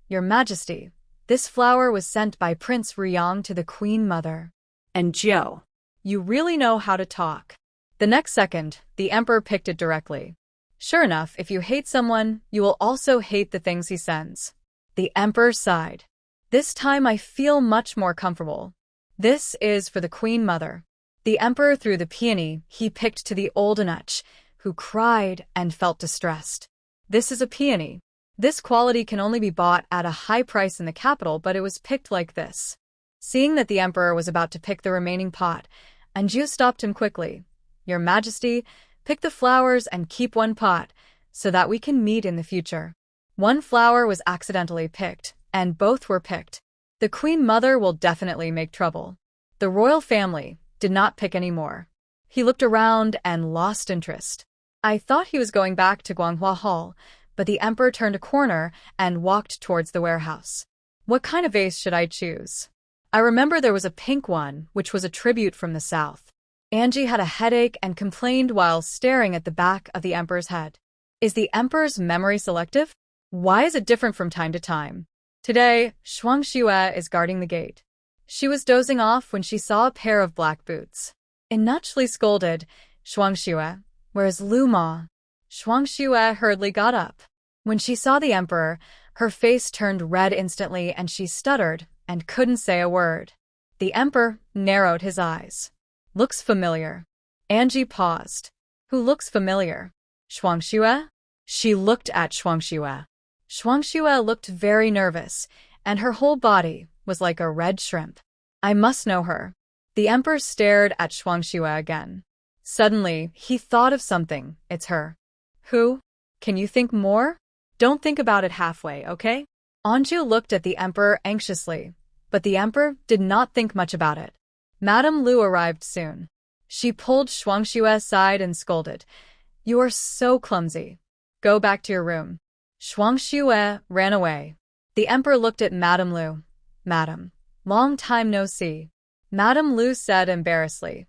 Your Majesty, this flower was sent by Prince Ruyang to the Queen Mother. Anjou. You really know how to talk. The next second, the emperor picked it directly. Sure enough, if you hate someone, you will also hate the things he sends. The emperor sighed. This time I feel much more comfortable. This is for the Queen Mother. The emperor threw the peony he picked to the old eunuch, who cried and felt distressed. This is a peony. This quality can only be bought at a high price in the capital, but it was picked like this. Seeing that the emperor was about to pick the remaining pot, Anjou stopped him quickly. Your Majesty, pick the flowers and keep one pot, so that we can meet in the future. One flower was accidentally picked, and both were picked. The Queen Mother will definitely make trouble. The royal family did not pick any more. He looked around and lost interest. I thought he was going back to Guanghua Hall, but the emperor turned a corner and walked towards the warehouse. What kind of vase should I choose? I remember there was a pink one, which was a tribute from the south. Angie had a headache and complained while staring at the back of the emperor's head. Is the emperor's memory selective? Why is it different from time to time? Today, Shuang Xue is guarding the gate. She was dozing off when she saw a pair of black boots. Inachly scolded, Shuangxue, where's Lu Ma? Shuangxue hurriedly got up. When she saw the emperor, her face turned red instantly and she stuttered and couldn't say a word. The emperor narrowed his eyes. Looks familiar. Angie paused. Who looks familiar? Shuangxue? She looked at Shuangxue. Shuangxue looked very nervous, and her whole body was like a red shrimp. I must know her. The emperor stared at Shuangxue again. Suddenly, he thought of something. It's her. Who? Can you think more? Don't think about it halfway, okay? Anju looked at the emperor anxiously, but the emperor did not think much about it. Madame Lu arrived soon. She pulled Shuangxue aside and scolded. You are so clumsy. Go back to your room. Shuangxue ran away. The emperor looked at Madame Lu. Madam, long time no see. Madame Lu said embarrassedly.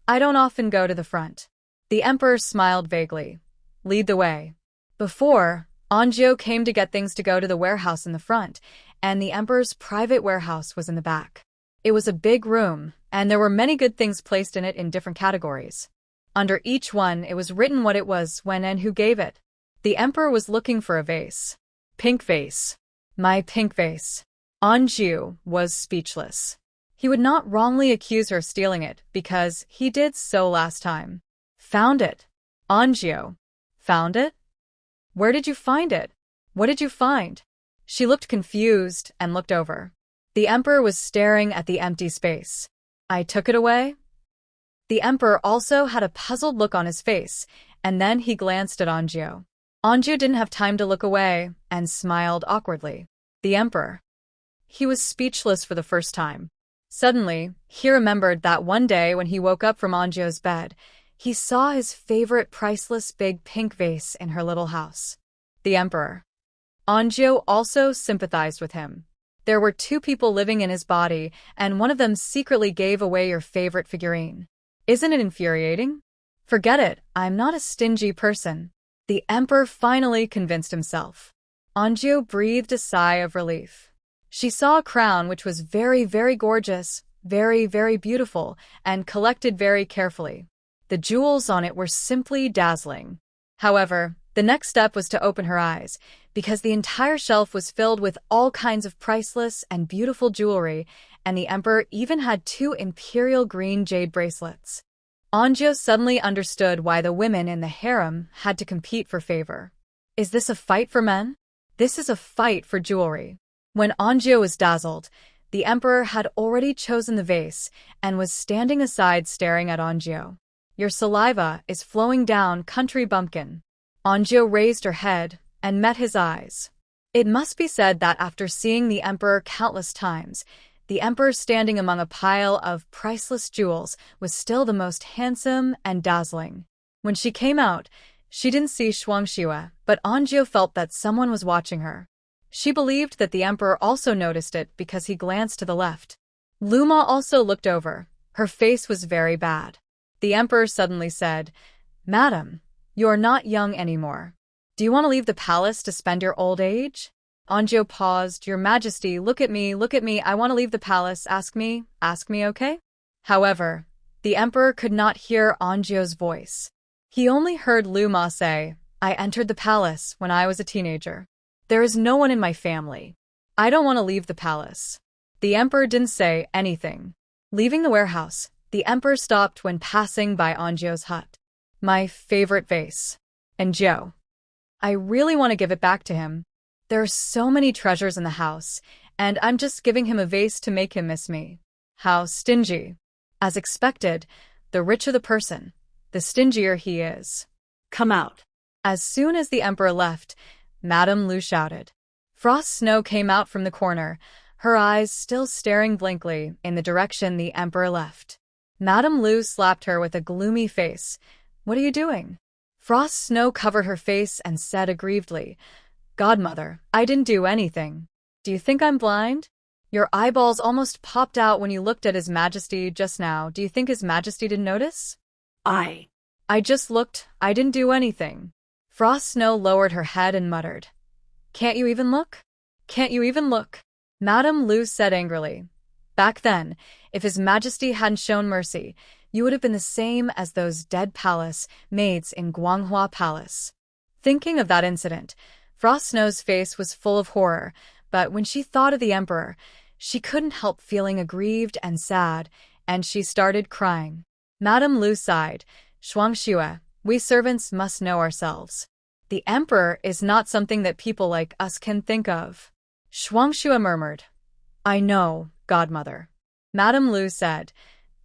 I don't often go to the front. The emperor smiled vaguely. Lead the way. Before, Anjou came to get things to go to the warehouse in the front, and the emperor's private warehouse was in the back. It was a big room, and there were many good things placed in it in different categories. Under each one, it was written what it was, when and who gave it. The emperor was looking for a vase. Pink vase. My pink vase. Anjou was speechless. He would not wrongly accuse her of stealing it, because he did so last time. Found it. Anjou. Found it? Where did you find it? What did you find? She looked confused and looked over. The emperor was staring at the empty space. I took it away? The emperor also had a puzzled look on his face, and then he glanced at Anjou. Anjou didn't have time to look away and smiled awkwardly. The emperor. He was speechless for the first time. Suddenly, he remembered that one day when he woke up from Anjou's bed, he saw his favorite priceless big pink vase in her little house. The emperor. Anjou also sympathized with him. There were two people living in his body, and one of them secretly gave away your favorite figurine. Isn't it infuriating? Forget it, I'm not a stingy person. The emperor finally convinced himself. Anjou breathed a sigh of relief. She saw a crown which was very, very gorgeous, very, very beautiful, and collected very carefully. The jewels on it were simply dazzling. However, the next step was to open her eyes, because the entire shelf was filled with all kinds of priceless and beautiful jewelry, and the emperor even had 2 imperial green jade bracelets. Anjou suddenly understood why the women in the harem had to compete for favor. Is this a fight for men? This is a fight for jewelry. When Anjou was dazzled, the emperor had already chosen the vase and was standing aside staring at Anjou. Your saliva is flowing down, country bumpkin. Anjou raised her head and met his eyes. It must be said that after seeing the emperor countless times, the emperor standing among a pile of priceless jewels was still the most handsome and dazzling. When she came out, she didn't see Shuangxue, but Anjou felt that someone was watching her. She believed that the emperor also noticed it because he glanced to the left. Luma also looked over. Her face was very bad. The emperor suddenly said, Madam, you are not young anymore. Do you want to leave the palace to spend your old age? Anjou paused. Your Majesty, look at me, I want to leave the palace, ask me, okay? However, the emperor could not hear Anjou's voice. He only heard Luma say, I entered the palace when I was a teenager. There is no one in my family. I don't want to leave the palace. The emperor didn't say anything. Leaving the warehouse, the emperor stopped when passing by Anjou's hut. My favorite vase. And Joe. I really want to give it back to him. There are so many treasures in the house, and I'm just giving him a vase to make him miss me. How stingy. As expected, the richer the person, the stingier he is. Come out. As soon as the emperor left, Madame Lu shouted. Frost Snow came out from the corner, her eyes still staring blankly in the direction the emperor left. Madame Lu slapped her with a gloomy face. What are you doing? Frost Snow covered her face and said aggrievedly, Godmother, I didn't do anything. Do you think I'm blind? Your eyeballs almost popped out when you looked at His Majesty just now. Do you think His Majesty didn't notice? I just looked. I didn't do anything. Frost Snow lowered her head and muttered. Can't you even look? Can't you even look? Madame Lu said angrily. Back then, if His Majesty hadn't shown mercy, you would have been the same as those dead palace maids in Guanghua Palace. Thinking of that incident, Frost Snow's face was full of horror, but when she thought of the emperor, she couldn't help feeling aggrieved and sad, and she started crying. Madame Lu sighed. Shuangxue, we servants must know ourselves. The emperor is not something that people like us can think of. Shuangxue murmured. I know, godmother. Madame Lu said,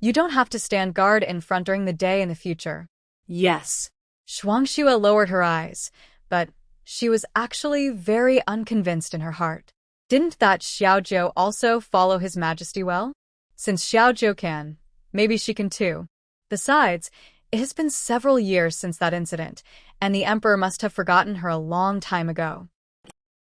you don't have to stand guard in front during the day in the future. Yes. Shuangxue lowered her eyes, but she was actually very unconvinced in her heart. Didn't that Xiaozhou also follow His Majesty well? Since Xiaozhou can, maybe she can too. Besides, it has been several years since that incident, and the emperor must have forgotten her a long time ago.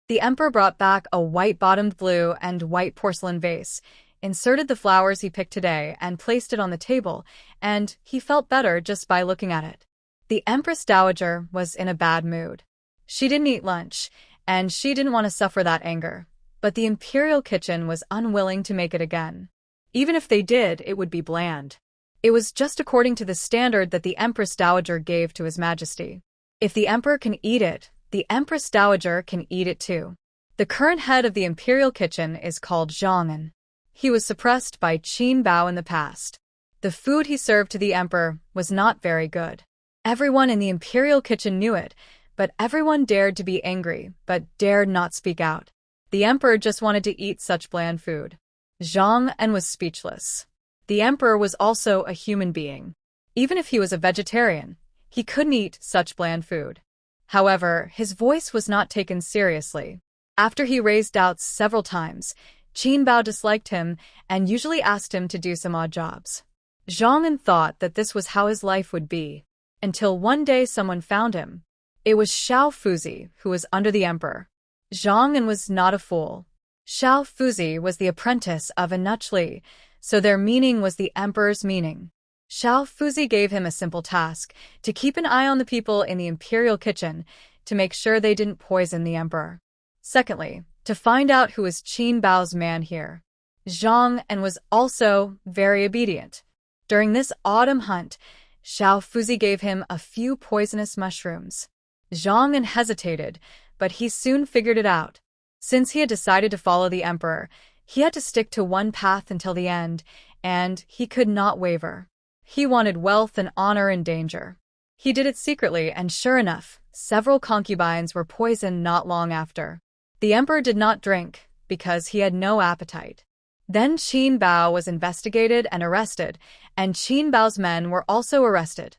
The emperor brought back a white-bottomed blue and white porcelain vase, inserted the flowers he picked today, and placed it on the table, and he felt better just by looking at it. The Empress Dowager was in a bad mood. She didn't eat lunch, and she didn't want to suffer that anger, but the imperial kitchen was unwilling to make it again. Even if they did, it would be bland. It was just according to the standard that the Empress Dowager gave to His Majesty. If the emperor can eat it, the Empress Dowager can eat it too. The current head of the imperial kitchen is called Zhong'an. He was suppressed by Qin Bao in the past. The food he served to the emperor was not very good. Everyone in the imperial kitchen knew it, but everyone dared to be angry, but dared not speak out. The emperor just wanted to eat such bland food. Zhong'an was speechless. The emperor was also a human being. Even if he was a vegetarian, he couldn't eat such bland food. However, his voice was not taken seriously. After he raised doubts several times, Qin Bao disliked him and usually asked him to do some odd jobs. Zhong'an thought that this was how his life would be, until one day someone found him. It was Xiao Fuzi, who was under the emperor. Zhong'an was not a fool. Xiao Fuzi was the apprentice of Anuchli, so their meaning was the emperor's meaning. Xiao Fuzi gave him a simple task, to keep an eye on the people in the imperial kitchen, to make sure they didn't poison the emperor. Secondly, to find out who was Qin Bao's man here. Zhong'an was also very obedient. During this autumn hunt, Xiao Fuzi gave him a few poisonous mushrooms. Zhong'an hesitated, but he soon figured it out. Since he had decided to follow the emperor, he had to stick to one path until the end, and he could not waver. He wanted wealth and honor and danger. He did it secretly, and sure enough, several concubines were poisoned not long after. The emperor did not drink, because he had no appetite. Then Qin Bao was investigated and arrested, and Qin Bao's men were also arrested,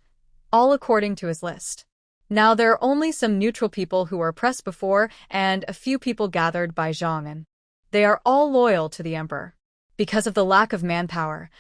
all according to his list. Now there are only some neutral people who were oppressed before, and a few people gathered by Zhong'an. They are all loyal to the emperor. Because of the lack of manpower,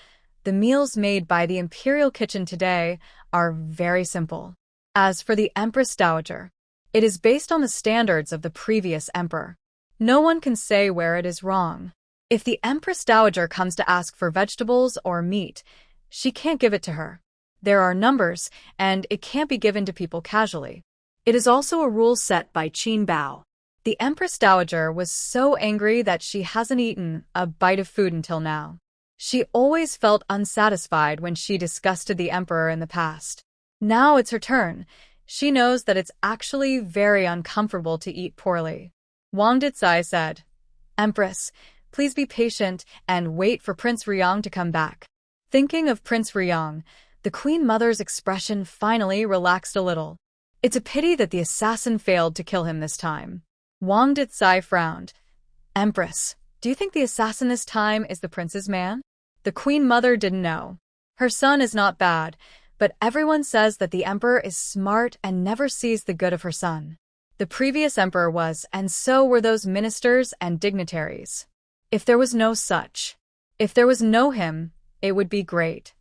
the meals made by the imperial kitchen today are very simple. As for the Empress Dowager, it is based on the standards of the previous emperor. No one can say where it is wrong. If the Empress Dowager comes to ask for vegetables or meat, she can't give it to her. There are numbers, and it can't be given to people casually. It is also a rule set by Qin Bao. The Empress Dowager was so angry that she hasn't eaten a bite of food until now. She always felt unsatisfied when she disgusted the emperor in the past. Now it's her turn. She knows that it's actually very uncomfortable to eat poorly. Wang Dicai said, Empress, please be patient and wait for Prince Riyang to come back. Thinking of Prince Riyang, the Queen Mother's expression finally relaxed a little. It's a pity that the assassin failed to kill him this time. Wang Dicai frowned. Empress, do you think the assassin this time is the prince's man? The Queen Mother didn't know. Her son is not bad, but everyone says that the emperor is smart and never sees the good of her son. The previous emperor was, and so were those ministers and dignitaries. If there was no him, it would be great.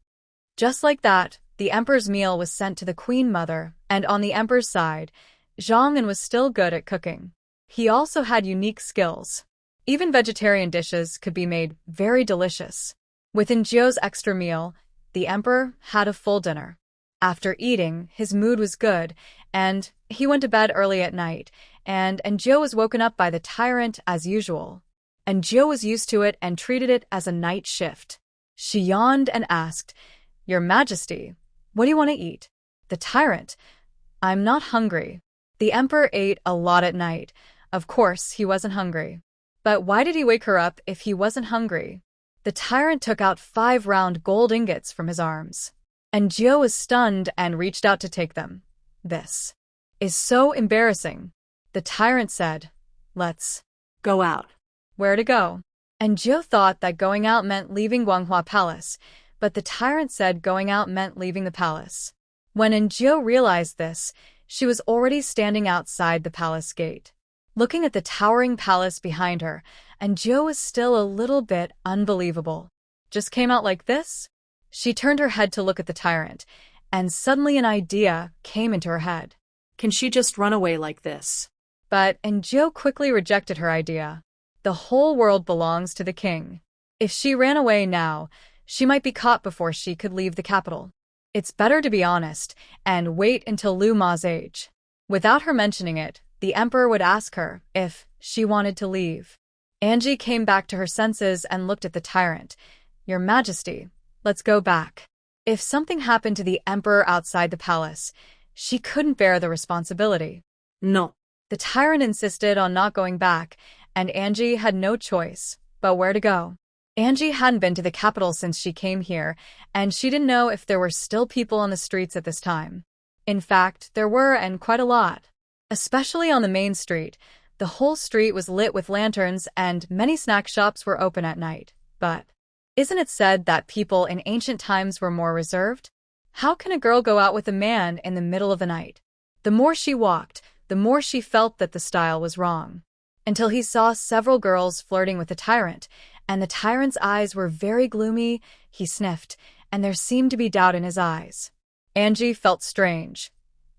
Just like that, the emperor's meal was sent to the Queen Mother, and on the emperor's side, Zhong'an was still good at cooking. He also had unique skills. Even vegetarian dishes could be made very delicious. With Enjio's extra meal, the emperor had a full dinner. After eating, his mood was good, and he went to bed early at night, and Enjio was woken up by the tyrant as usual. Enjio was used to it and treated it as a night shift. She yawned and asked, Your Majesty, what do you want to eat? The tyrant, I'm not hungry. The emperor ate a lot at night. Of course, he wasn't hungry. But why did he wake her up if he wasn't hungry? The tyrant took out 5 round gold ingots from his arms. And Gio was stunned and reached out to take them. This is so embarrassing. The tyrant said, let's Go out. where to go? And Gio thought that going out meant leaving Guanghua Palace, but the tyrant said going out meant leaving the palace. When Gio realized this, she was already standing outside the palace gate, looking at the towering palace behind her, and Gio was still a little bit unbelievable. Just came out like this? She turned her head to look at the tyrant, and suddenly an idea came into her head. Can she just run away like this? But Gio quickly rejected her idea. The whole world belongs to the king. If she ran away now, she might be caught before she could leave the capital. It's better to be honest and wait until Lu Ma's age. Without her mentioning it, the emperor would ask her if she wanted to leave. Angie came back to her senses and looked at the tyrant. Your Majesty, let's go back. If something happened to the emperor outside the palace, she couldn't bear the responsibility. No. The tyrant insisted on not going back, and Angie had no choice but where to go. Angie hadn't been to the capital since she came here, and she didn't know if there were still people on the streets at this time. In fact, there were, and quite a lot. Especially on the main street. The whole street was lit with lanterns, and many snack shops were open at night. But isn't it said that people in ancient times were more reserved? How can a girl go out with a man in the middle of the night? The more she walked, the more she felt that the style was wrong. Until he saw several girls flirting with the tyrant, and the tyrant's eyes were very gloomy. He sniffed, and there seemed to be doubt in his eyes. Angie felt strange.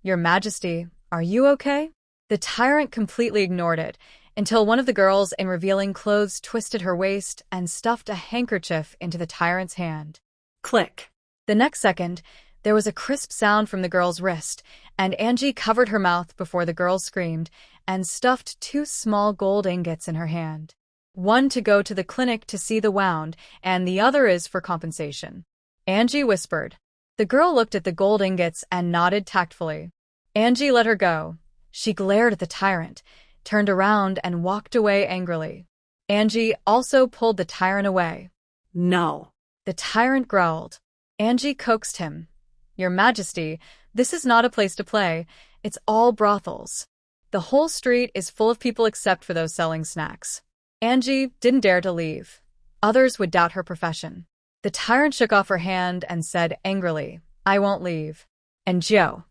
Your Majesty, are you okay? The tyrant completely ignored it, until one of the girls in revealing clothes twisted her waist and stuffed a handkerchief into the tyrant's hand. Click. The next second, there was a crisp sound from the girl's wrist, and Angie covered her mouth before the girl screamed and stuffed 2 small gold ingots in her hand. One to go to the clinic to see the wound, and the other is for compensation. Angie whispered. The girl looked at the gold ingots and nodded tactfully. Angie let her go. She glared at the tyrant, turned around, and walked away angrily. Angie also pulled the tyrant away. No. The tyrant growled. Angie coaxed him. Your Majesty, this is not a place to play. It's all brothels. The whole street is full of people except for those selling snacks. Angie didn't dare to leave. Others would doubt her profession. The tyrant shook off her hand and said angrily, I won't leave. And Gio,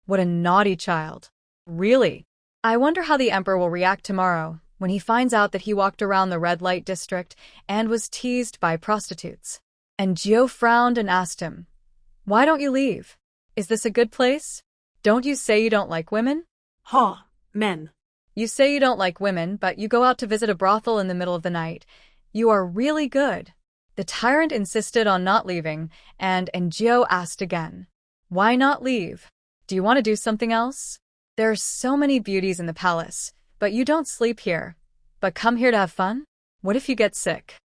what a naughty child. Really? I wonder how the emperor will react tomorrow when he finds out that he walked around the red light district and was teased by prostitutes. And Gio frowned and asked him, why don't you leave? Is this a good place? Don't you say you don't like women? Ha, men. You say you don't like women, but you go out to visit a brothel in the middle of the night. You are really good. The tyrant insisted on not leaving, and Gio asked again, why not leave? Do you want to do something else? There are so many beauties in the palace, but you don't sleep here. But come here to have fun? What if you get sick?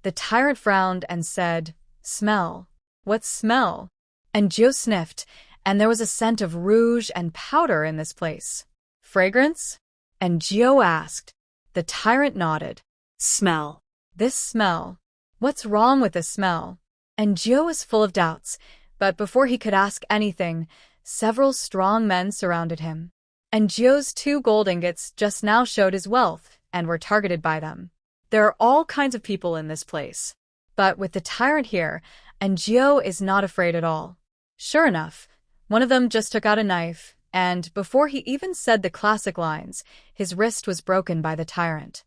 The tyrant frowned and said, smell. What smell? And Gio sniffed, and there was a scent of rouge and powder in this place. Fragrance? And Gio asked. The tyrant nodded. Smell. This smell. What's wrong with this smell? And Gio was full of doubts, but before he could ask anything, several strong men surrounded him. And Gio's 2 gold ingots just now showed his wealth and were targeted by them. There are all kinds of people in this place. But with the tyrant here, and Gio is not afraid at all. Sure enough, one of them just took out a knife, and before he even said the classic lines, his wrist was broken by the tyrant.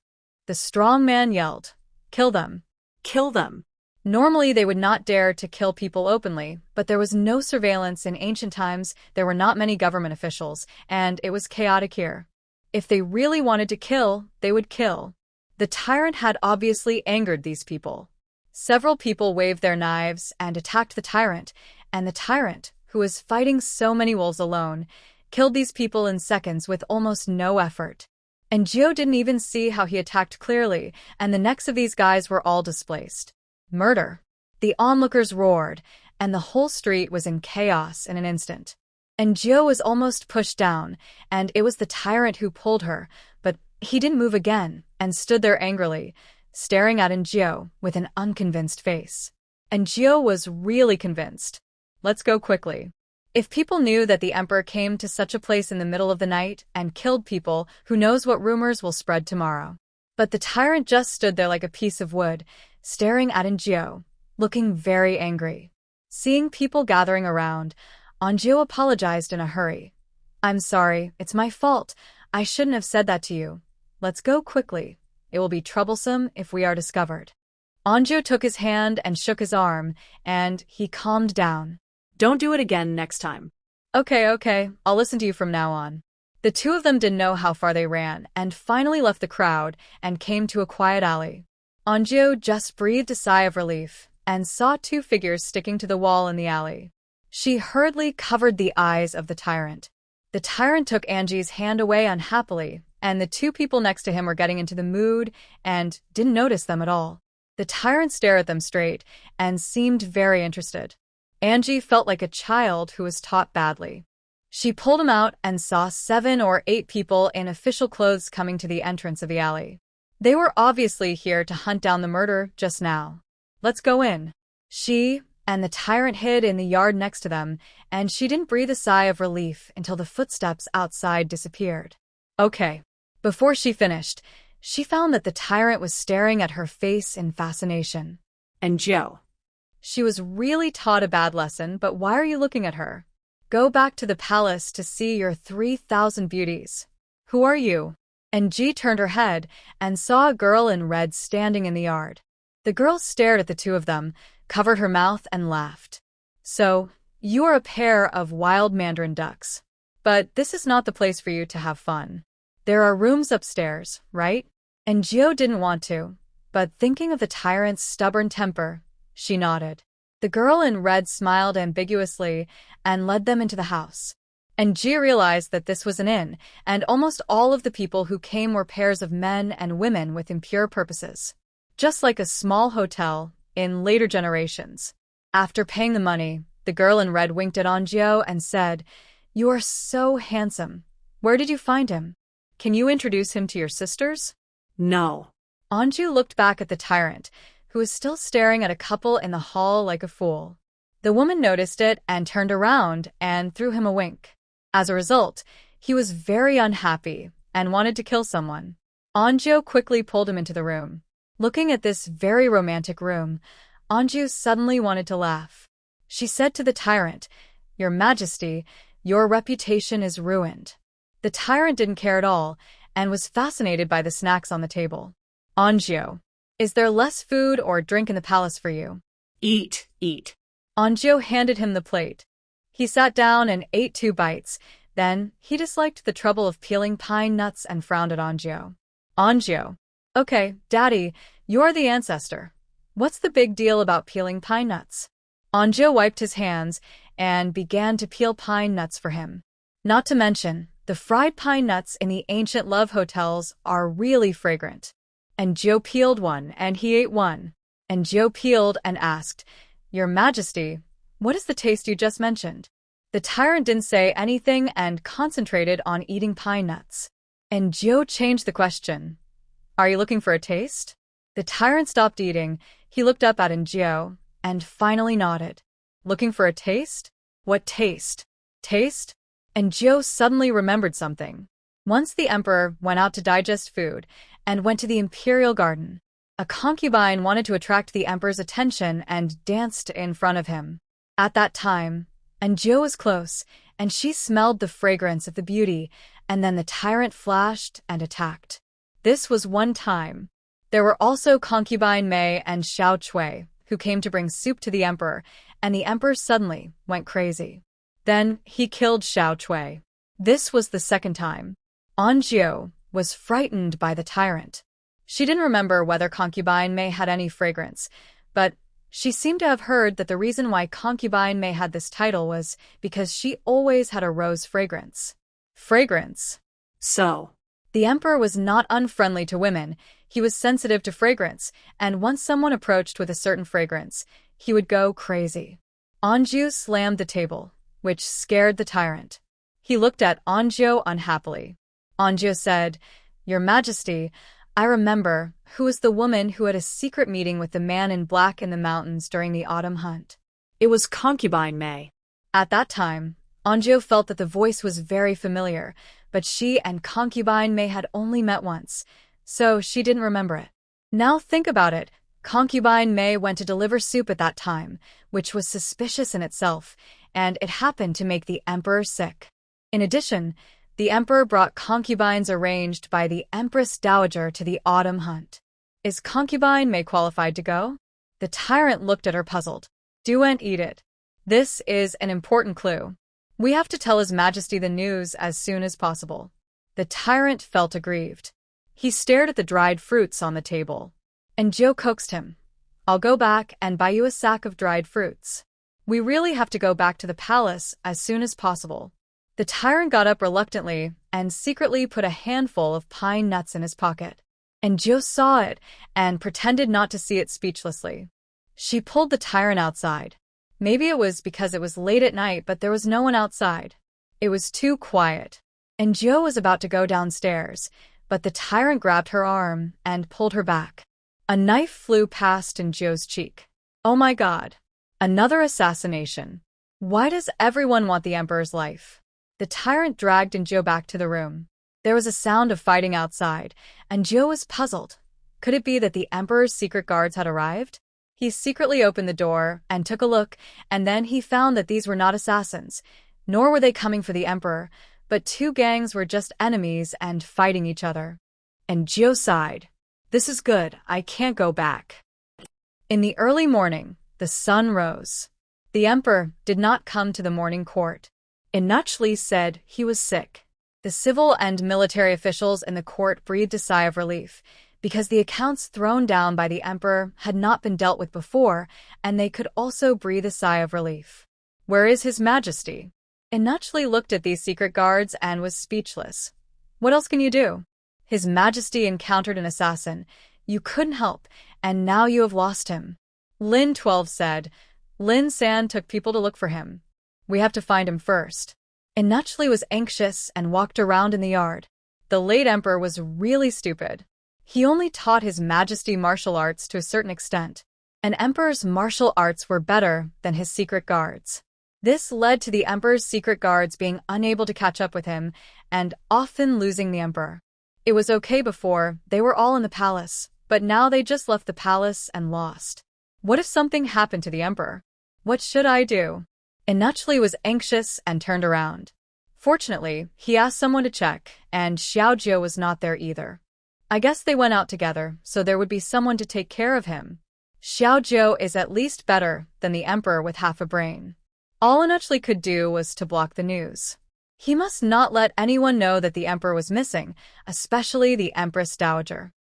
The strong man yelled, kill them. Kill them. Normally they would not dare to kill people openly, but there was no surveillance in ancient times, there were not many government officials, and it was chaotic here. If they really wanted to kill, they would kill. The tyrant had obviously angered these people. Several people waved their knives and attacked the tyrant, and the tyrant, who was fighting so many wolves alone, killed these people in seconds with almost no effort. And Gio didn't even see how he attacked clearly, and the necks of these guys were all displaced. Murder. The onlookers roared, and the whole street was in chaos in an instant. And Jiao was almost pushed down, and it was the tyrant who pulled her, but he didn't move again and stood there angrily, staring at Jiao with an unconvinced face. And Jiao was really convinced. Let's go quickly. If people knew that the emperor came to such a place in the middle of the night and killed people, who knows what rumors will spread tomorrow. But the tyrant just stood there like a piece of wood, staring at Jiao, looking very angry. Seeing people gathering around, Jiao apologized in a hurry. I'm sorry, it's my fault. I shouldn't have said that to you. Let's go quickly. It will be troublesome if we are discovered. Jiao took his hand and shook his arm, and he calmed down. Don't do it again next time. Okay, I'll listen to you from now on. The two of them didn't know how far they ran, and finally left the crowd and came to a quiet alley. Jiao just breathed a sigh of relief and saw two figures sticking to the wall in the alley. She hurriedly covered the eyes of the tyrant. The tyrant took Angie's hand away unhappily, and the two people next to him were getting into the mood and didn't notice them at all. The tyrant stared at them straight and seemed very interested. Angie felt like a child who was taught badly. She pulled him out and saw 7 or 8 people in official clothes coming to the entrance of the alley. They were obviously here to hunt down the murderer just now. Let's go in. She and the tyrant hid in the yard next to them, and she didn't breathe a sigh of relief until the footsteps outside disappeared. Okay. Before she finished, she found that the tyrant was staring at her face in fascination. And Jiao. She was really taught a bad lesson, but why are you looking at her? Go back to the palace to see your 3,000 beauties. Who are you? And Ji turned her head and saw a girl in red standing in the yard. The girl stared at the two of them, covered her mouth, and laughed. So, you are a pair of wild mandarin ducks. But this is not the place for you to have fun. There are rooms upstairs, right? And Jiao didn't want to, but thinking of the tyrant's stubborn temper, she nodded. The girl in red smiled ambiguously and led them into the house. And Ji realized that this was an inn, and almost all of the people who came were pairs of men and women with impure purposes. Just like a small hotel in later generations. After paying the money, the girl in red winked at Jiao and said, "You are so handsome. Where did you find him? Can you introduce him to your sisters?" No. Jiao looked back at the tyrant, who was still staring at a couple in the hall like a fool. The woman noticed it and turned around and threw him a wink. As a result, he was very unhappy and wanted to kill someone. Jiao quickly pulled him into the room. Looking at this very romantic room, Jiao suddenly wanted to laugh. She said to the tyrant, "Your Majesty, your reputation is ruined." The tyrant didn't care at all and was fascinated by the snacks on the table. Jiao, is there less food or drink in the palace for you? Eat. Jiao handed him the plate. He sat down and ate 2 bites. Then, he disliked the trouble of peeling pine nuts and frowned at Jiao. Jiao, okay, Daddy, you're the ancestor. What's the big deal about peeling pine nuts? Jiao wiped his hands and began to peel pine nuts for him. Not to mention, the fried pine nuts in the ancient love hotels are really fragrant. And Jiao peeled one, and he ate one. And Jiao peeled and asked, "Your Majesty, what is the taste you just mentioned?" The tyrant didn't say anything and concentrated on eating pine nuts. And Jiao changed the question. "Are you looking for a taste?" The tyrant stopped eating. He looked up at Jiao and finally nodded. "Looking for a taste? What taste?" "Taste?" And Jiao suddenly remembered something. Once the emperor went out to digest food and went to the imperial garden. A concubine wanted to attract the emperor's attention and danced in front of him. At that time, Jiao was close, and she smelled the fragrance of the beauty, and then the tyrant flashed and attacked. This was one time. There were also concubine Maid and Xiao Chui, who came to bring soup to the emperor, and the emperor suddenly went crazy. Then he killed Xiao Chui. This was the second time. Jiao was frightened by the tyrant. She didn't remember whether concubine Maid had any fragrance, but she seemed to have heard that the reason why concubine Maid had this title was because she always had a rose fragrance. Fragrance. So, the emperor was not unfriendly to women. He was sensitive to fragrance, and once someone approached with a certain fragrance, he would go crazy. Anju slammed the table, which scared the tyrant. He looked at Anjo unhappily. Anjo said, "Your Majesty, I remember who was the woman who had a secret meeting with the man in black in the mountains during the autumn hunt." It was concubine May. At that time, Anjo felt that the voice was very familiar, but she and concubine May had only met once, so she didn't remember it. Now think about it. Concubine May went to deliver soup at that time, which was suspicious in itself, and it happened to make the emperor sick. In addition, the emperor brought concubines arranged by the Empress Dowager to the autumn hunt. Is concubine May qualified to go? The tyrant looked at her puzzled. Do and eat it. This is an important clue. We have to tell His Majesty the news as soon as possible. The tyrant felt aggrieved. He stared at the dried fruits on the table. And Joe coaxed him. "I'll go back and buy you a sack of dried fruits. We really have to go back to the palace as soon as possible." The tyrant got up reluctantly and secretly put a handful of pine nuts in his pocket. And Joe saw it and pretended not to see it speechlessly. She pulled the tyrant outside. Maybe it was because it was late at night, but there was no one outside. It was too quiet. And Joe was about to go downstairs, but the tyrant grabbed her arm and pulled her back. A knife flew past in Joe's cheek. Oh my God. Another assassination. Why does everyone want the emperor's life? The tyrant dragged Joe back to the room. There was a sound of fighting outside, and Joe was puzzled. Could it be that the emperor's secret guards had arrived? He secretly opened the door and took a look, and then he found that these were not assassins, nor were they coming for the emperor, but two gangs were just enemies and fighting each other. And Joe sighed. This is good, I can't go back. In the early morning, the sun rose. The emperor did not come to the morning court. Inachli said he was sick. The civil and military officials in the court breathed a sigh of relief, because the accounts thrown down by the emperor had not been dealt with before, and they could also breathe a sigh of relief. Where is His Majesty? Inachli looked at these secret guards and was speechless. What else can you do? His Majesty encountered an assassin. You couldn't help, and now you have lost him. Lin 12 said. Lin San took people to look for him. We have to find him first. Inachli was anxious and walked around in the yard. The late emperor was really stupid. He only taught His Majesty martial arts to a certain extent. An emperor's martial arts were better than his secret guards. This led to the emperor's secret guards being unable to catch up with him and often losing the emperor. It was okay before, they were all in the palace, but now they just left the palace and lost. What if something happened to the emperor? What should I do? Inachli was anxious and turned around. Fortunately, he asked someone to check, and Xiaojiu was not there either. I guess they went out together, so there would be someone to take care of him. Xiaojiu is at least better than the emperor with half a brain. All Inachli could do was to block the news. He must not let anyone know that the emperor was missing, especially the Empress Dowager.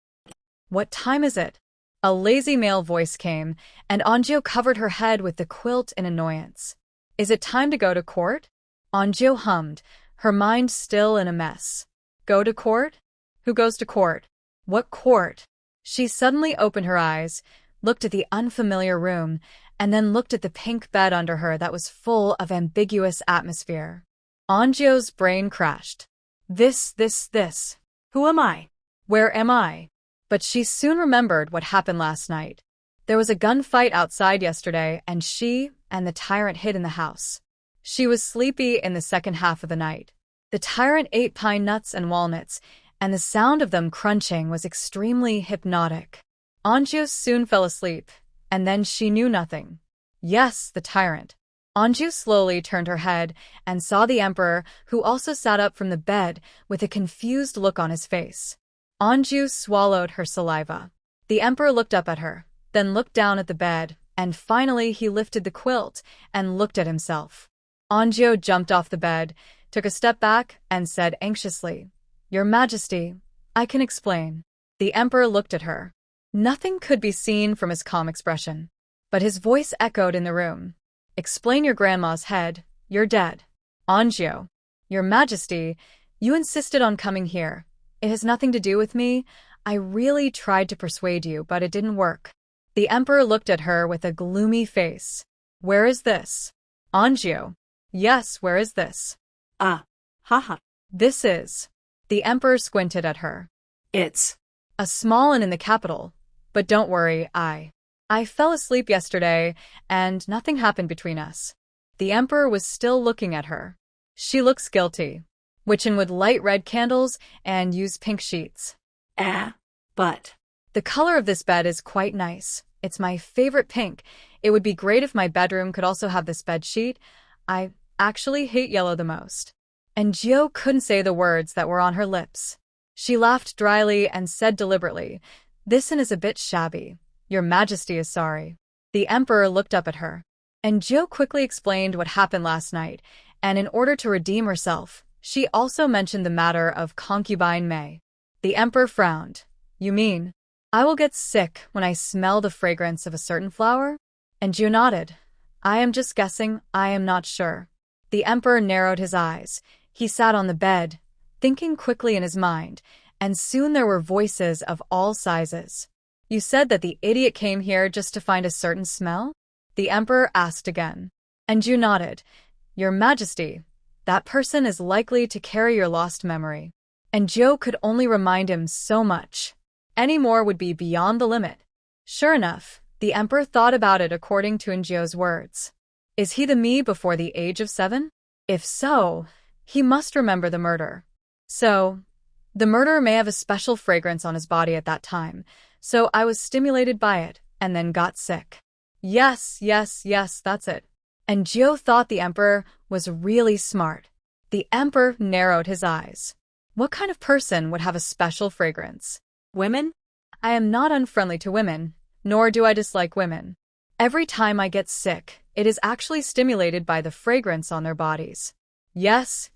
What time is it? A lazy male voice came, and Anjo covered her head with the quilt in annoyance. Is it time to go to court? Anjo hummed, her mind still in a mess. Go to court? Who goes to court? What court? She suddenly opened her eyes, looked at the unfamiliar room, and then looked at the pink bed under her that was full of ambiguous atmosphere. Anjo's brain crashed. This. Who am I? Where am I? But she soon remembered what happened last night. There was a gunfight outside yesterday, and she and the tyrant hid in the house. She was sleepy in the second half of the night. The tyrant ate pine nuts and walnuts, and the sound of them crunching was extremely hypnotic. Anju soon fell asleep, and then she knew nothing. Yes, the tyrant. Anju slowly turned her head and saw the emperor, who also sat up from the bed with a confused look on his face. Anju swallowed her saliva. The emperor looked up at her, then looked down at the bed, and finally he lifted the quilt and looked at himself. Anju jumped off the bed, took a step back, and said anxiously, Your Majesty, I can explain. The emperor looked at her. Nothing could be seen from his calm expression, but his voice echoed in the room. Explain your grandma's head, you're dead. Anju, Your Majesty, you insisted on coming here. It has nothing to do with me. I really tried to persuade you, but it didn't work. The emperor looked at her with a gloomy face. Where is this? Anjio. Yes, where is this? Ah, haha. This is. The emperor squinted at her. It's A small inn in the capital. But don't worry, I fell asleep yesterday, and nothing happened between us. The emperor was still looking at her. She looks guilty. Wiccan would light red candles and use pink sheets. but The color of this bed is quite nice. It's my favorite pink. It would be great if my bedroom could also have this bed sheet. I actually hate yellow the most. And Gio couldn't say the words that were on her lips. She laughed dryly and said deliberately, "This inn is a bit shabby. Your Majesty is sorry." The emperor looked up at her. And Gio quickly explained what happened last night, and in order to redeem herself, she also mentioned the matter of concubine Maid. The emperor frowned. "You mean, I will get sick when I smell the fragrance of a certain flower?" And Gio nodded. "I am just guessing, I am not sure." The emperor narrowed his eyes. He sat on the bed, thinking quickly in his mind, and soon there were voices of all sizes. "You said that the idiot came here just to find a certain smell?" The emperor asked again. And Gio nodded. "Your Majesty, that person is likely to carry your lost memory." And Gio could only remind him so much. Any more would be beyond the limit. Sure enough, the emperor thought about it according to Ngio's words. Is he the me before the age of 7? If so, he must remember the murder. So, the murderer may have a special fragrance on his body at that time, so I was stimulated by it, and then got sick. Yes, that's it. And Gio thought the emperor was really smart. The emperor narrowed his eyes. What kind of person would have a special fragrance? women? I am not unfriendly to women, nor do I dislike women. Every time I get sick, it is actually stimulated by the fragrance on their bodies. Yes.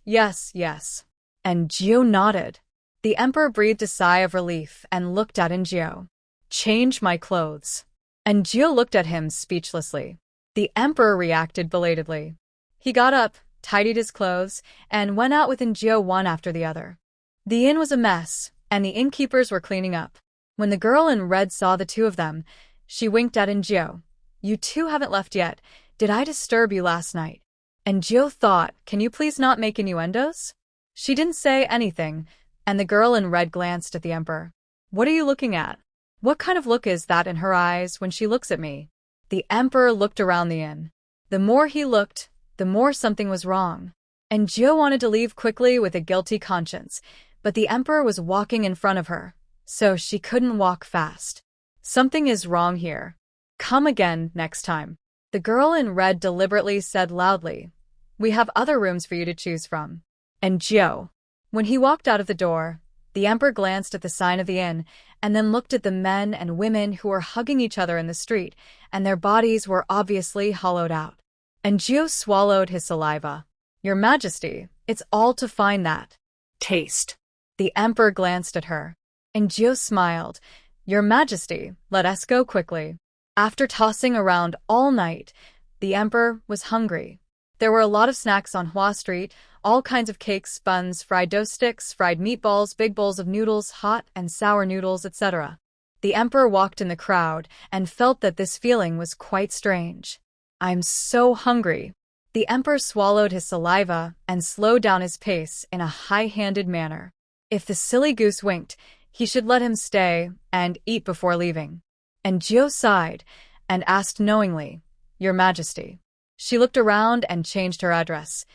And Gio nodded. The emperor breathed a sigh of relief and looked at Gio. Change my clothes. And Gio looked at him speechlessly. The emperor reacted belatedly. He got up, tidied his clothes, and went out with Gio one after the other. The inn was a mess, and the innkeepers were cleaning up. When the girl in red saw the two of them, she winked at Gio. You two haven't left yet. Did I disturb you last night? And Gio thought, can you please not make innuendos? She didn't say anything, and the girl in red glanced at the emperor. What are you looking at? What kind of look is that in her eyes when she looks at me? The emperor looked around the inn. The more he looked, the more something was wrong. And Gio wanted to leave quickly with a guilty conscience, but the emperor was walking in front of her, so she couldn't walk fast. Something is wrong here. Come again next time. The girl in red deliberately said loudly, We have other rooms for you to choose from. And Gio. When he walked out of the door, the emperor glanced at the sign of the inn and then looked at the men and women who were hugging each other in the street, and their bodies were obviously hollowed out. And Gio swallowed his saliva. Your Majesty, it's all to find that. Taste. The emperor glanced at her. And Gio smiled. Your Majesty, let us go quickly. After tossing around all night, the emperor was hungry. There were a lot of snacks on Hua Street, all kinds of cakes, buns, fried dough sticks, fried meatballs, big bowls of noodles, hot and sour noodles, etc. The emperor walked in the crowd and felt that this feeling was quite strange. I'm so hungry. The emperor swallowed his saliva and slowed down his pace in a high-handed manner. If the silly goose winked, he should let him stay and eat before leaving. And Gio sighed and asked knowingly, Your Majesty. She looked around and changed her address.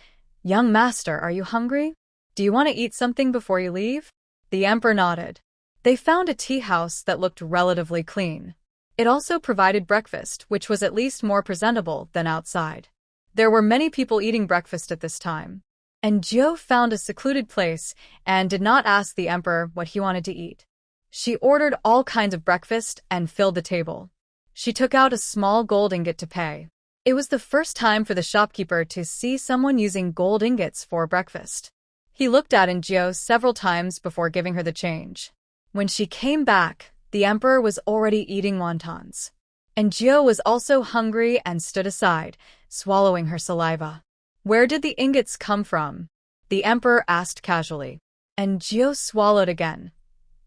Young master, are you hungry? Do you want to eat something before you leave? The emperor nodded. They found a tea house that looked relatively clean. It also provided breakfast, which was at least more presentable than outside. There were many people eating breakfast at this time. And Gio found a secluded place and did not ask the emperor what he wanted to eat. She ordered all kinds of breakfast and filled the table. She took out a small gold ingot to pay. It was the first time for the shopkeeper to see someone using gold ingots for breakfast. He looked at Gio several times before giving her the change. When she came back, the emperor was already eating wontons. And Gio was also hungry and stood aside, swallowing her saliva. Where did the ingots come from? The emperor asked casually. And Gio swallowed again.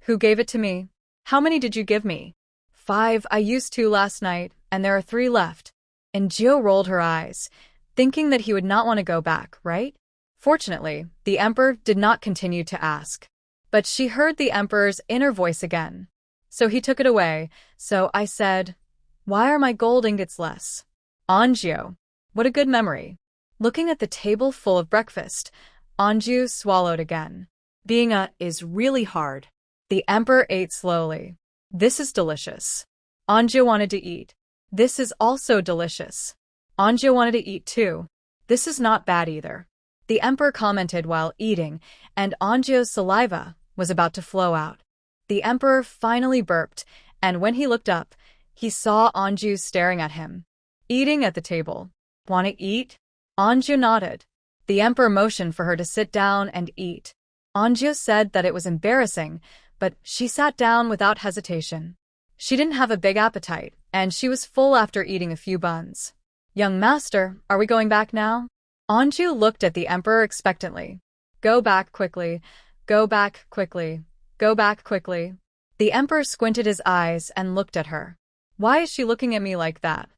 Who gave it to me? How many did you give me? 5. I used 2 last night, and there are 3 left. And Jiu rolled her eyes, thinking that he would not want to go back, right? Fortunately, the emperor did not continue to ask. But she heard the emperor's inner voice again. So he took it away, so I said, "Why are my gold ingots less?" Anju. What a good memory. Looking at the table full of breakfast, Anju swallowed again. Being a is really hard. The emperor ate slowly. This is delicious. Anju wanted to eat. This is also delicious. Anju wanted to eat too. This is not bad either. The emperor commented while eating, and Anju's saliva was about to flow out. The emperor finally burped, and when he looked up, he saw Anju staring at him. Eating at the table. "Wanna eat?" Anju nodded. The emperor motioned for her to sit down and eat. Anju said that it was embarrassing, but she sat down without hesitation. She didn't have a big appetite, and she was full after eating a few buns. "Young master, are we going back now?" Anju looked at the emperor expectantly. "Go back quickly. Go back quickly. Go back quickly." The emperor squinted his eyes and looked at her. Why is she looking at me like that?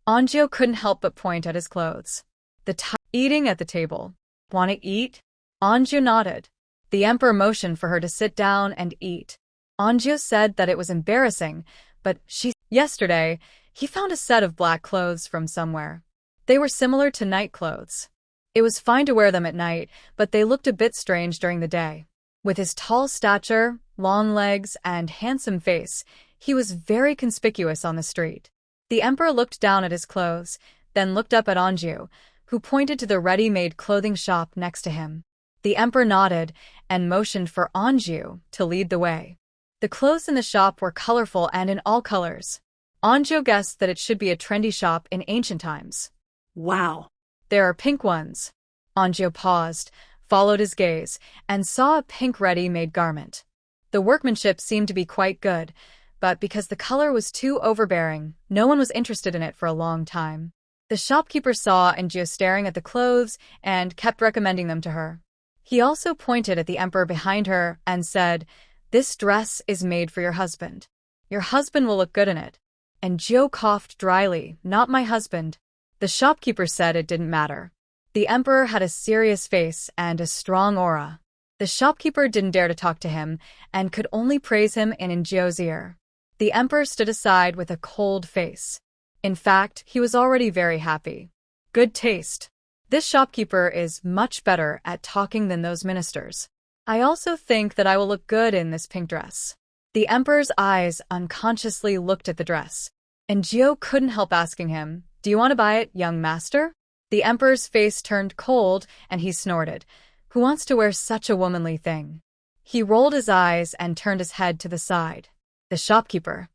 Anju couldn't help but point at his clothes. Eating at the table. "Wanna eat?" Anju nodded. The emperor motioned for her to sit down and eat. Anju said that it was embarrassing, but yesterday, he found a set of black clothes from somewhere. They were similar to night clothes. It was fine to wear them at night, but they looked a bit strange during the day. With his tall stature, long legs, and handsome face, he was very conspicuous on the street. The emperor looked down at his clothes, then looked up at Anju, who pointed to the ready-made clothing shop next to him. The emperor nodded and motioned for Anju to lead the way. The clothes in the shop were colorful and in all colors. Anju guessed that it should be a trendy shop in ancient times. Wow. "There are pink ones." Anju paused, followed his gaze, and saw a pink ready-made garment. The workmanship seemed to be quite good, but because the color was too overbearing, no one was interested in it for a long time. The shopkeeper saw Anju staring at the clothes and kept recommending them to her. He also pointed at the emperor behind her and said, "This dress is made for your husband. Your husband will look good in it." And Anju coughed dryly, "Not my husband." The shopkeeper said it didn't matter. The emperor had a serious face and a strong aura. The shopkeeper didn't dare to talk to him and could only praise him in Anju's ear. The emperor stood aside with a cold face. In fact, he was already very happy. Good taste. This shopkeeper is much better at talking than those ministers. I also think that I will look good in this pink dress. The emperor's eyes unconsciously looked at the dress. And Anju couldn't help asking him, "Do you want to buy it, young master?" The emperor's face turned cold and he snorted. Who wants to wear such a womanly thing? He rolled his eyes and turned his head to the side. The shopkeeper.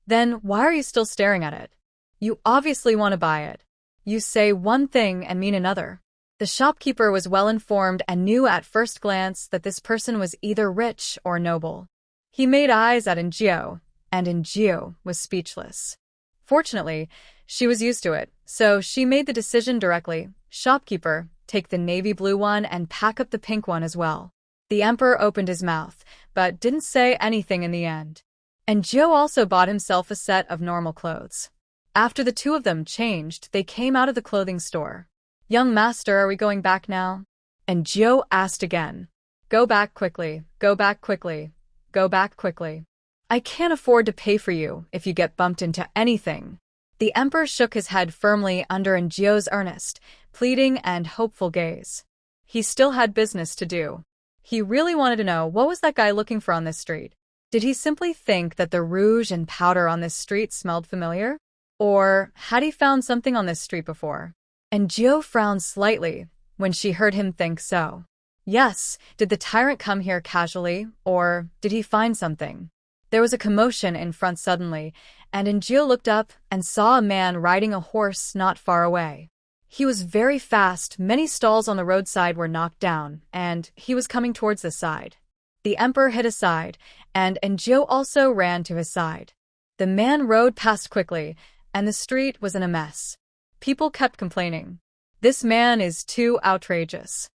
"Then why are you still staring at it? You obviously want to buy it. You say one thing and mean another." The shopkeeper was well informed and knew at first glance that this person was either rich or noble. He made eyes at Anju, and Anju was speechless. Fortunately, she was used to it, so she made the decision directly. "Shopkeeper, take the navy blue one and pack up the pink one as well." The emperor opened his mouth, but didn't say anything in the end. And Anju also bought himself a set of normal clothes. After the two of them changed, they came out of the clothing store. "Young master, are we going back now?" And Anju asked again. "Go back quickly, go back quickly, go back quickly. I can't afford to pay for you if you get bumped into anything." The emperor shook his head firmly under Anju's earnest, pleading and hopeful gaze. He still had business to do. He really wanted to know what was that guy looking for on this street. Did he simply think that the rouge and powder on this street smelled familiar? Or had he found something on this street before? And Anju frowned slightly when she heard him think so. Yes, did the tyrant come here casually, or did he find something? There was a commotion in front suddenly, and Anju looked up and saw a man riding a horse not far away. He was very fast, many stalls on the roadside were knocked down, and he was coming towards the side. The emperor hid aside, and Anju also ran to his side. The man rode past quickly, and the street was in a mess. People kept complaining. "This man is too outrageous.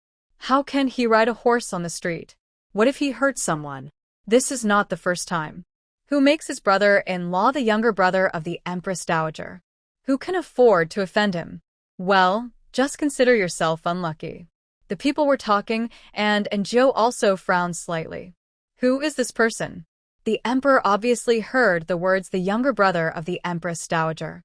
How can he ride a horse on the street? What if he hurts someone? This is not the first time. Who makes his brother-in-law the younger brother of the Empress Dowager? Who can afford to offend him? Well, just consider yourself unlucky. The people were talking, and Joe also frowned slightly. Who is this person? The emperor obviously heard the words the younger brother of the Empress Dowager.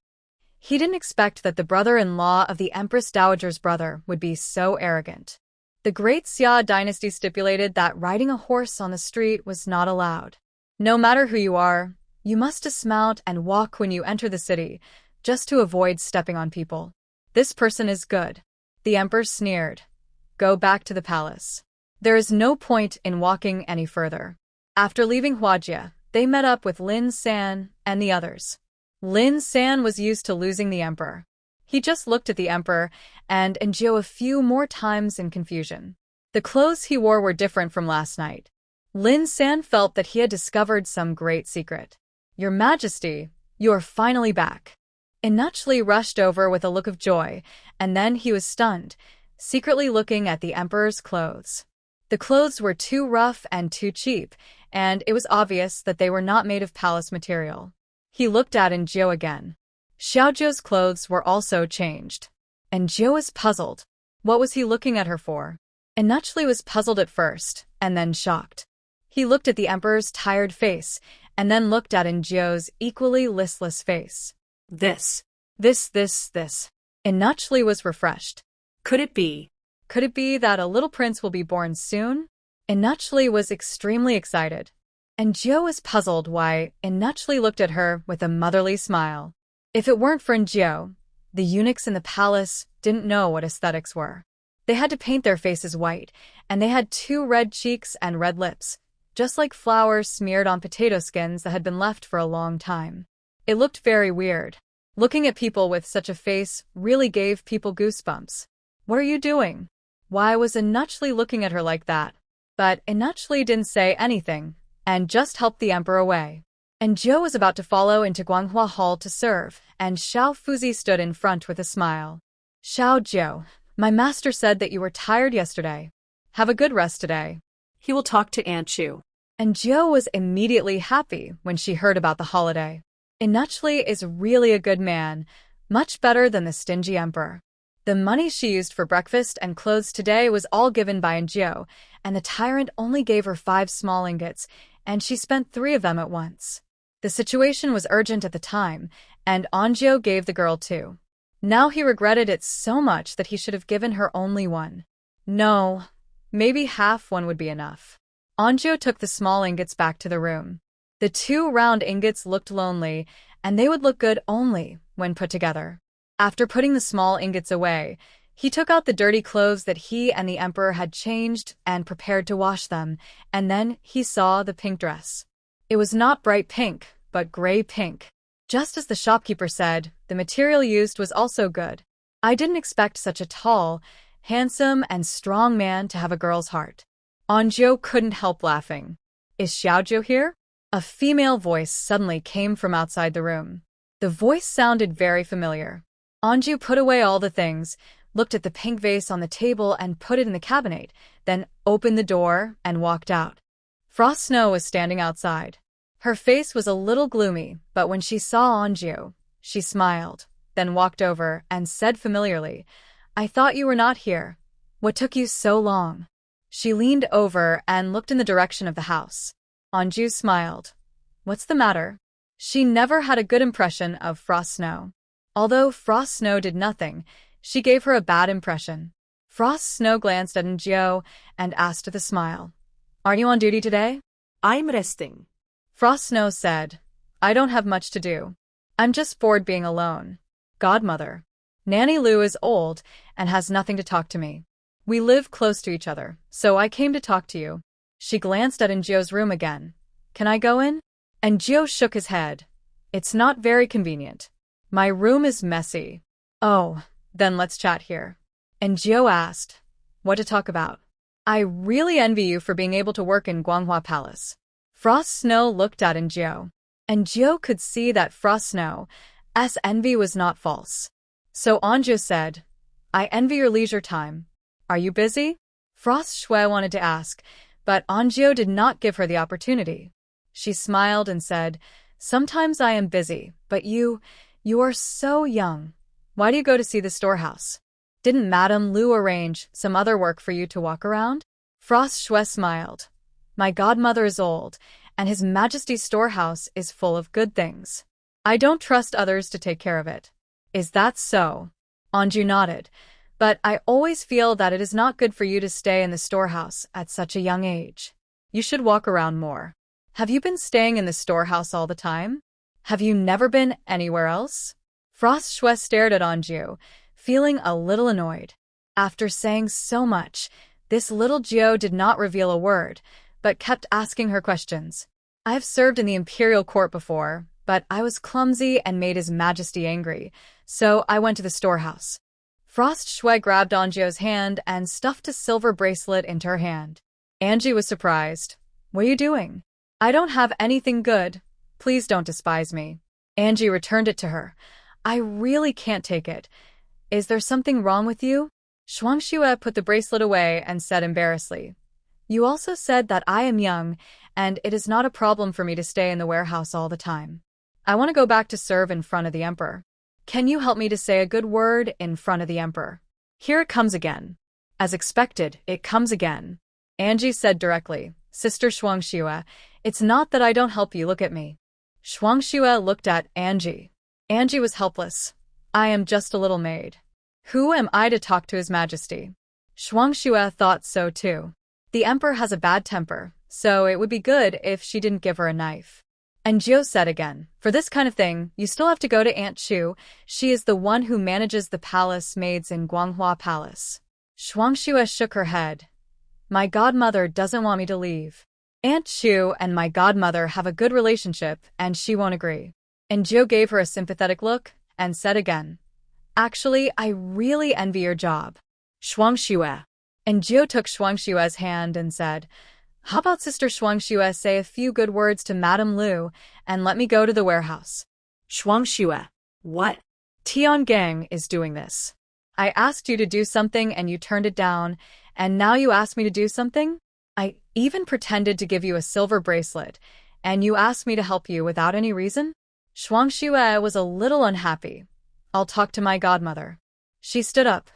He didn't expect that the brother-in-law of the Empress Dowager's brother would be so arrogant. The Great Xia dynasty stipulated that riding a horse on the street was not allowed. No matter who you are, you must dismount and walk when you enter the city, just to avoid stepping on people. This person is good. The emperor sneered. Go back to the palace. There is no point in walking any further. After leaving Huajie, they met up with Lin San and the others. Lin San was used to losing the emperor. He just looked at the emperor and Joe a few more times in confusion. The clothes he wore were different from last night. Lin San felt that he had discovered some great secret. Your Majesty, you are finally back. Inachli rushed over with a look of joy, and then he was stunned, secretly looking at the emperor's clothes. The clothes were too rough and too cheap, and it was obvious that they were not made of palace material. He looked at Joe again. Xiaozhou's clothes were also changed. And Joe was puzzled. What was he looking at her for? Inachli was puzzled at first, and then shocked. He looked at the emperor's tired face, and then looked at Joe's equally listless face. This. Inachli was refreshed. Could it be? Could it be that a little prince will be born soon? Inachli was extremely excited. And Joe was puzzled why Inachli looked at her with a motherly smile. If it weren't for Joe, the eunuchs in the palace didn't know what aesthetics were. They had to paint their faces white, and they had 2 red cheeks and red lips, just like flowers smeared on potato skins that had been left for a long time. It looked very weird. Looking at people with such a face really gave people goosebumps. What are you doing? Why was Inachli looking at her like that? But Inachli didn't say anything, and just helped the emperor away. And Joe was about to follow into Guanghua Hall to serve, and Xiao Fuzi stood in front with a smile. Xiao Zhou, my master said that you were tired yesterday. Have a good rest today. He will talk to Aunt Chu. And Joe was immediately happy when she heard about the holiday. Inachli is really a good man, much better than the stingy emperor. The money she used for breakfast and clothes today was all given by Joe, and the tyrant only gave her 5 small ingots, and she spent 3 of them at once. The situation was urgent at the time, and Anjo gave the girl 2. Now he regretted it so much that he should have given her only 1. No, maybe half one would be enough. Anjo took the small ingots back to the room. The 2 round ingots looked lonely, and they would look good only when put together. After putting the small ingots away, he took out the dirty clothes that he and the emperor had changed and prepared to wash them, and then he saw the pink dress. It was not bright pink, but gray pink. Just as the shopkeeper said, the material used was also good. I didn't expect such a tall, handsome, and strong man to have a girl's heart. Anjo couldn't help laughing. Is Xiaozhou here? A female voice suddenly came from outside the room. The voice sounded very familiar. Anju put away all the things, looked at the pink vase on the table and put it in the cabinet, then opened the door and walked out. Frost Snow was standing outside. Her face was a little gloomy, but when she saw Anju, she smiled, then walked over and said familiarly, I thought you were not here. What took you so long? She leaned over and looked in the direction of the house. Anju smiled. What's the matter? She never had a good impression of Frost Snow. Although Frost Snow did nothing, she gave her a bad impression. Frost Snow glanced at Anjo and asked with a smile, Aren't you on duty today? I'm resting. Frost Snow said, I don't have much to do. I'm just bored being alone. Godmother. Nanny Lu is old and has nothing to talk to me. We live close to each other, so I came to talk to you. She glanced at Anjo's room again. Can I go in? Anjo shook his head. It's not very convenient. My room is messy. Oh, then let's chat here. Anjo asked, What to talk about? I really envy you for being able to work in Guanghua Palace. Frost Snow looked at Anjo. Anjo could see that Frost Snow's envy was not false. So Anjo said, I envy your leisure time. Are you busy? Frost Shui wanted to ask, but Anjo did not give her the opportunity. She smiled and said, Sometimes I am busy, but you You are so young. Why do you go to see the storehouse? Didn't Madame Lu arrange some other work for you to walk around? Frost Shue smiled. My godmother is old, and His Majesty's storehouse is full of good things. I don't trust others to take care of it. Is that so? Anju nodded. But I always feel that it is not good for you to stay in the storehouse at such a young age. You should walk around more. Have you been staying in the storehouse all the time? Have you never been anywhere else? Frost Shue stared at Anju, feeling a little annoyed. After saying so much, this little Jiao did not reveal a word, but kept asking her questions. I have served in the imperial court before, but I was clumsy and made His Majesty angry, so I went to the storehouse. Frost Shue grabbed Anju's hand and stuffed a silver bracelet into her hand. Anju was surprised. What are you doing? I don't have anything good. Please don't despise me. Anju returned it to her. I really can't take it. Is there something wrong with you? Shuangxue put the bracelet away and said embarrassedly. You also said that I am young, and it is not a problem for me to stay in the warehouse all the time. I want to go back to serve in front of the emperor. Can you help me to say a good word in front of the emperor? Here it comes again. As expected, it comes again. Anju said directly, Sister Shuangxue, it's not that I don't help you, look at me. Shuangxue looked at Anju. Anju was helpless. I am just a little maid. Who am I to talk to His Majesty? Shuangxue thought so too. The emperor has a bad temper, so it would be good if she didn't give her a knife. And Jiao said again, for this kind of thing, you still have to go to Aunt Chu. She is the one who manages the palace maids in Guanghua Palace. Shuangxue shook her head. My godmother doesn't want me to leave. Aunt Chu and my godmother have a good relationship, and she won't agree. And Jiao gave her a sympathetic look and said again, actually, I really envy your job. Shuangxue. And Jiao took Shuangxue's hand and said, how about Sister Shuangxue say a few good words to Madame Lu and let me go to the warehouse? Shuangxue. What? Tiangang is doing this. I asked you to do something and you turned it down, and now you ask me to do something? I even pretended to give you a silver bracelet, and you asked me to help you without any reason? Shuangxue was a little unhappy. I'll talk to my godmother. She stood up.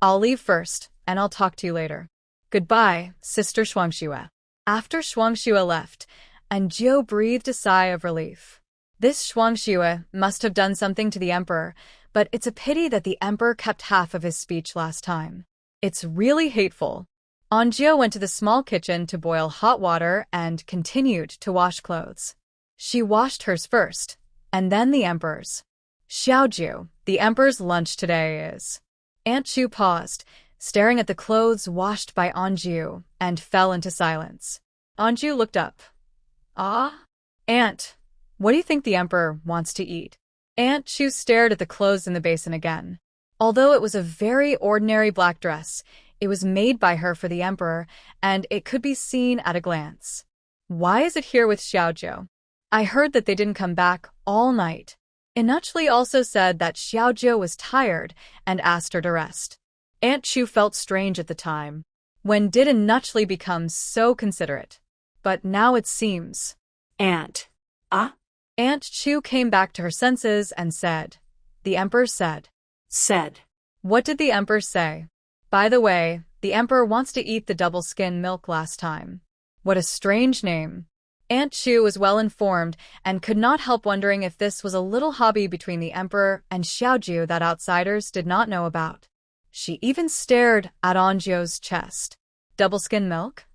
I'll leave first, and I'll talk to you later. Goodbye, Sister Shuangxue. After Shuangxue left, and Jiao breathed a sigh of relief. This Shuangxue must have done something to the emperor, but it's a pity that the emperor kept half of his speech last time. It's really hateful. Anjiao went to the small kitchen to boil hot water and continued to wash clothes. She washed hers first, and then the emperor's. Xiaoju, the emperor's lunch today is. Aunt Chu paused, staring at the clothes washed by Anju, and fell into silence. Anju looked up. Ah? Aunt, what do you think the emperor wants to eat? Aunt Chu stared at the clothes in the basin again. Although it was a very ordinary black dress, it was made by her for the emperor, and it could be seen at a glance. Why is it here with Xiaoju? I heard that they didn't come back all night. Inuchli also said that Xiaoju was tired and asked her to rest. Aunt Chu felt strange at the time. When did Inuchli become so considerate? But now it seems. Aunt. Aunt Chu came back to her senses and said. The emperor said. Said. What did the emperor say? By the way, the emperor wants to eat the double skin milk last time. What a strange name. Aunt Chu was well informed and could not help wondering if this was a little hobby between the emperor and Xiaoju that outsiders did not know about. She even stared at Anju's chest. Double skin milk?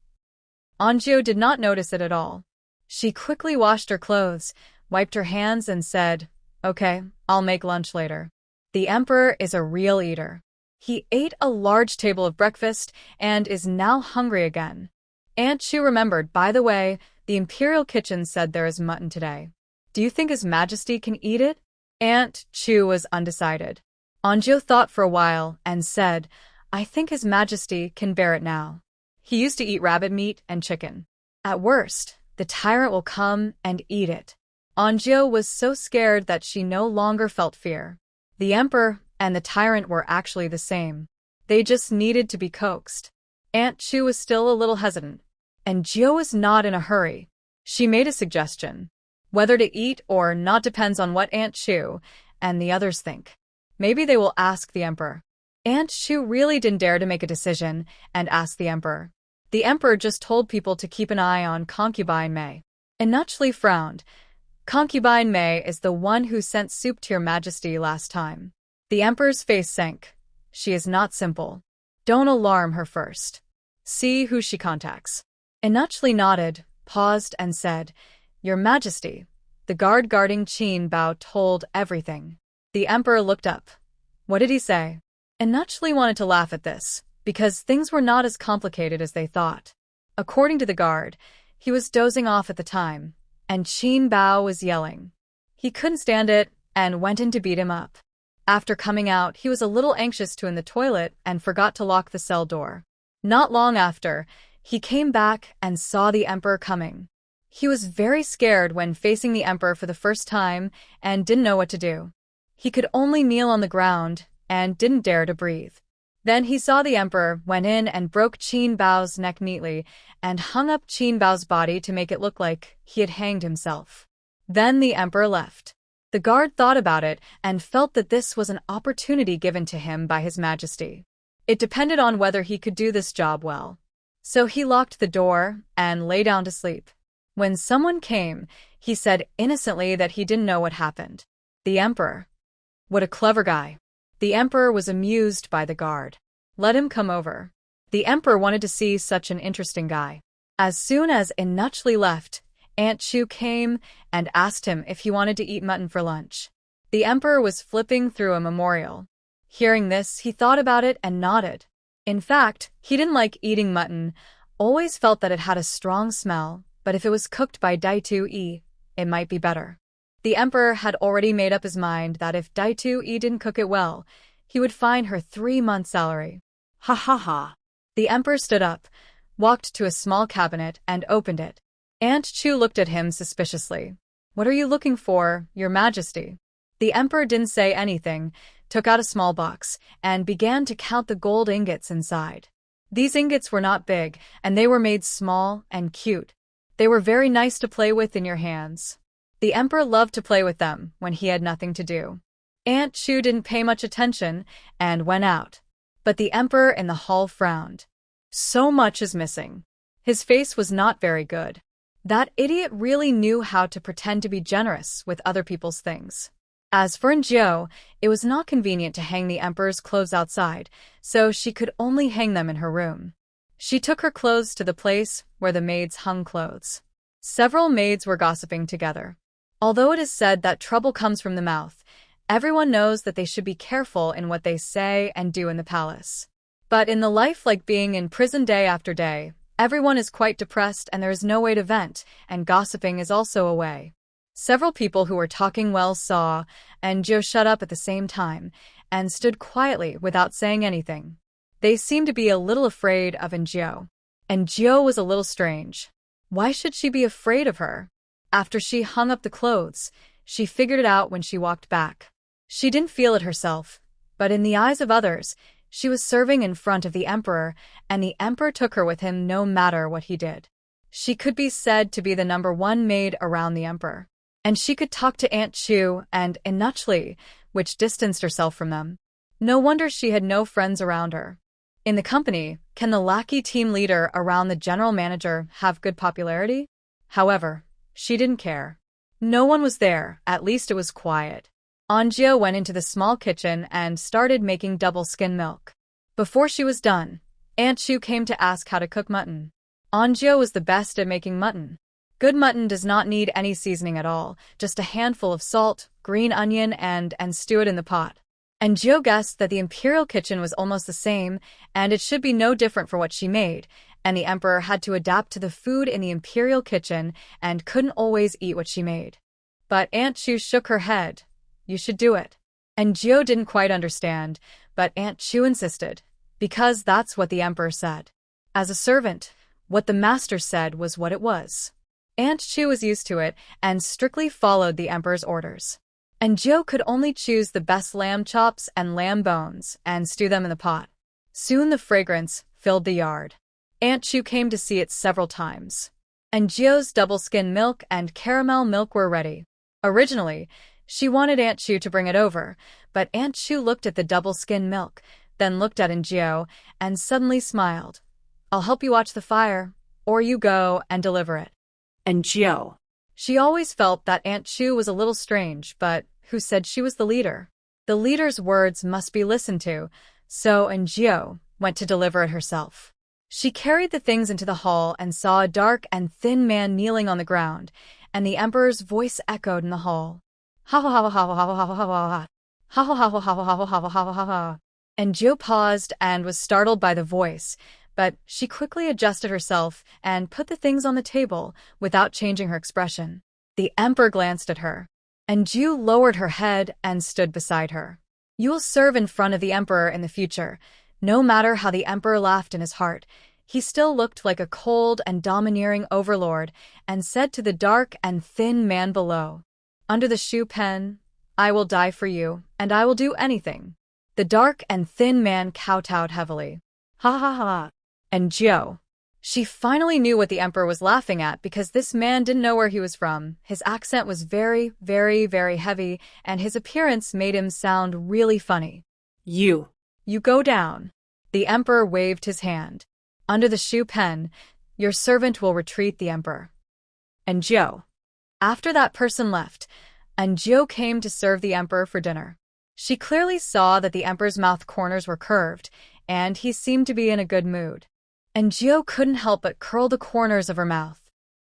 Anju did not notice it at all. She quickly washed her clothes, wiped her hands and said, okay, I'll make lunch later. The emperor is a real eater. He ate a large table of breakfast and is now hungry again. Aunt Chu remembered, by the way, the imperial kitchen said there is mutton today. Do you think His Majesty can eat it? Aunt Chu was undecided. Anju thought for a while and said, I think His Majesty can bear it now. He used to eat rabbit meat and chicken. At worst, the tyrant will come and eat it. Anju was so scared that she no longer felt fear. The emperor and the tyrant were actually the same. They just needed to be coaxed. Aunt Chu was still a little hesitant, and Jiao was not in a hurry. She made a suggestion. Whether to eat or not depends on what Aunt Chu and the others think. Maybe they will ask the emperor. Aunt Shu really didn't dare to make a decision and ask the emperor. The emperor just told people to keep an eye on concubine May. And naturally frowned. Concubine May is the one who sent soup to your majesty last time. The emperor's face sank. She is not simple. Don't alarm her first. See who she contacts. And naturally nodded, paused, and said, Your Majesty. The guard guarding Qin Bao told everything. The emperor looked up. What did he say? And naturally wanted to laugh at this, because things were not as complicated as they thought. According to the guard, he was dozing off at the time, and Qin Bao was yelling. He couldn't stand it and went in to beat him up. After coming out, he was a little anxious to in the toilet and forgot to lock the cell door. Not long after, he came back and saw the emperor coming. He was very scared when facing the emperor for the first time and didn't know what to do. He could only kneel on the ground and didn't dare to breathe. Then he saw the emperor, went in and broke Qin Bao's neck neatly and hung up Qin Bao's body to make it look like he had hanged himself. Then the emperor left. The guard thought about it and felt that this was an opportunity given to him by His Majesty. It depended on whether he could do this job well. So he locked the door and lay down to sleep. When someone came, he said innocently that he didn't know what happened. The emperor. What a clever guy. The emperor was amused by the guard. Let him come over. The emperor wanted to see such an interesting guy. As soon as Inuchli left, Aunt Chu came and asked him if he wanted to eat mutton for lunch. The emperor was flipping through a memorial. Hearing this, he thought about it and nodded. In fact, he didn't like eating mutton, always felt that it had a strong smell, but if it was cooked by Dai Tu-yi, it might be better. The emperor had already made up his mind that if Dai Tu-yi didn't cook it well, he would fine her 3-month salary. Ha ha ha. The emperor stood up, walked to a small cabinet, and opened it. Aunt Chu looked at him suspiciously. What are you looking for, Your Majesty? The emperor didn't say anything, took out a small box, and began to count the gold ingots inside. These ingots were not big, and they were made small and cute. They were very nice to play with in your hands. The emperor loved to play with them when he had nothing to do. Aunt Chu didn't pay much attention and went out. But the emperor in the hall frowned. So much is missing. His face was not very good. That idiot really knew how to pretend to be generous with other people's things. As for Injio, it was not convenient to hang the emperor's clothes outside, so she could only hang them in her room. She took her clothes to the place where the maids hung clothes. Several maids were gossiping together. Although it is said that trouble comes from the mouth, everyone knows that they should be careful in what they say and do in the palace. But in the life like being in prison day after day, everyone is quite depressed and there is no way to vent, and gossiping is also a way. Several people who were talking well saw, and Joe shut up at the same time, and stood quietly without saying anything. They seemed to be a little afraid of Injio. And Jio was a little strange. Why should she be afraid of her? After she hung up the clothes, she figured it out when she walked back. She didn't feel it herself, but in the eyes of others, she was serving in front of the emperor, and the emperor took her with him no matter what he did. She could be said to be the #1 maid around the emperor. And she could talk to Aunt Chu and Inuchli, which distanced herself from them. No wonder she had no friends around her. In the company, can the lackey team leader around the general manager have good popularity? However, she didn't care. No one was there, at least it was quiet. Anjio went into the small kitchen and started making double skim milk. Before she was done, Aunt Chu came to ask how to cook mutton. Anjio was the best at making mutton. Good mutton does not need any seasoning at all, just a handful of salt, green onion, and stew it in the pot. And Joe guessed that the imperial kitchen was almost the same, and it should be no different for what she made, and the emperor had to adapt to the food in the imperial kitchen and couldn't always eat what she made. But Aunt Chu shook her head. You should do it. And Joe didn't quite understand, but Aunt Chu insisted, because that's what the emperor said. As a servant, what the master said was what it was. Aunt Chu was used to it and strictly followed the emperor's orders. And Joe could only choose the best lamb chops and lamb bones and stew them in the pot. Soon the fragrance filled the yard. Aunt Chu came to see it several times. And Joe's double-skin milk and caramel milk were ready. Originally, She wanted Aunt Chu to bring it over, but Aunt Chu looked at the double-skin milk, then looked at Injio, and suddenly smiled. I'll help you watch the fire, or you go and deliver it. Injio. She always felt that Aunt Chu was a little strange, but who said she was the leader? The leader's words must be listened to, so Injio went to deliver it herself. She carried the things into the hall and saw a dark and thin man kneeling on the ground, and the emperor's voice echoed in the hall. Ha ha ha ha ha ha ha ha ha ha ha ha ha ha ha ha ha ha ha. And Jill paused and was startled by the voice, but she quickly adjusted herself and put the things on the table without changing her expression. The emperor glanced at her, and Jill lowered her head and stood beside her. You will serve in front of the emperor in the future. No matter how the emperor laughed in his heart, he still looked like a cold and domineering overlord and said to the dark and thin man below, under the shoe pen, I will die for you, and I will do anything. The dark and thin man kowtowed heavily. Ha ha ha. And Jill. She finally knew what the emperor was laughing at because this man didn't know where he was from. His accent was very, very, very heavy, and his appearance made him sound really funny. You go down. The emperor waved his hand. Under the shoe pen, your servant will retreat the emperor. And Jill. After that person left, and Jill came to serve the emperor for dinner. She clearly saw that the emperor's mouth corners were curved, and he seemed to be in a good mood. And Jill couldn't help but curl the corners of her mouth.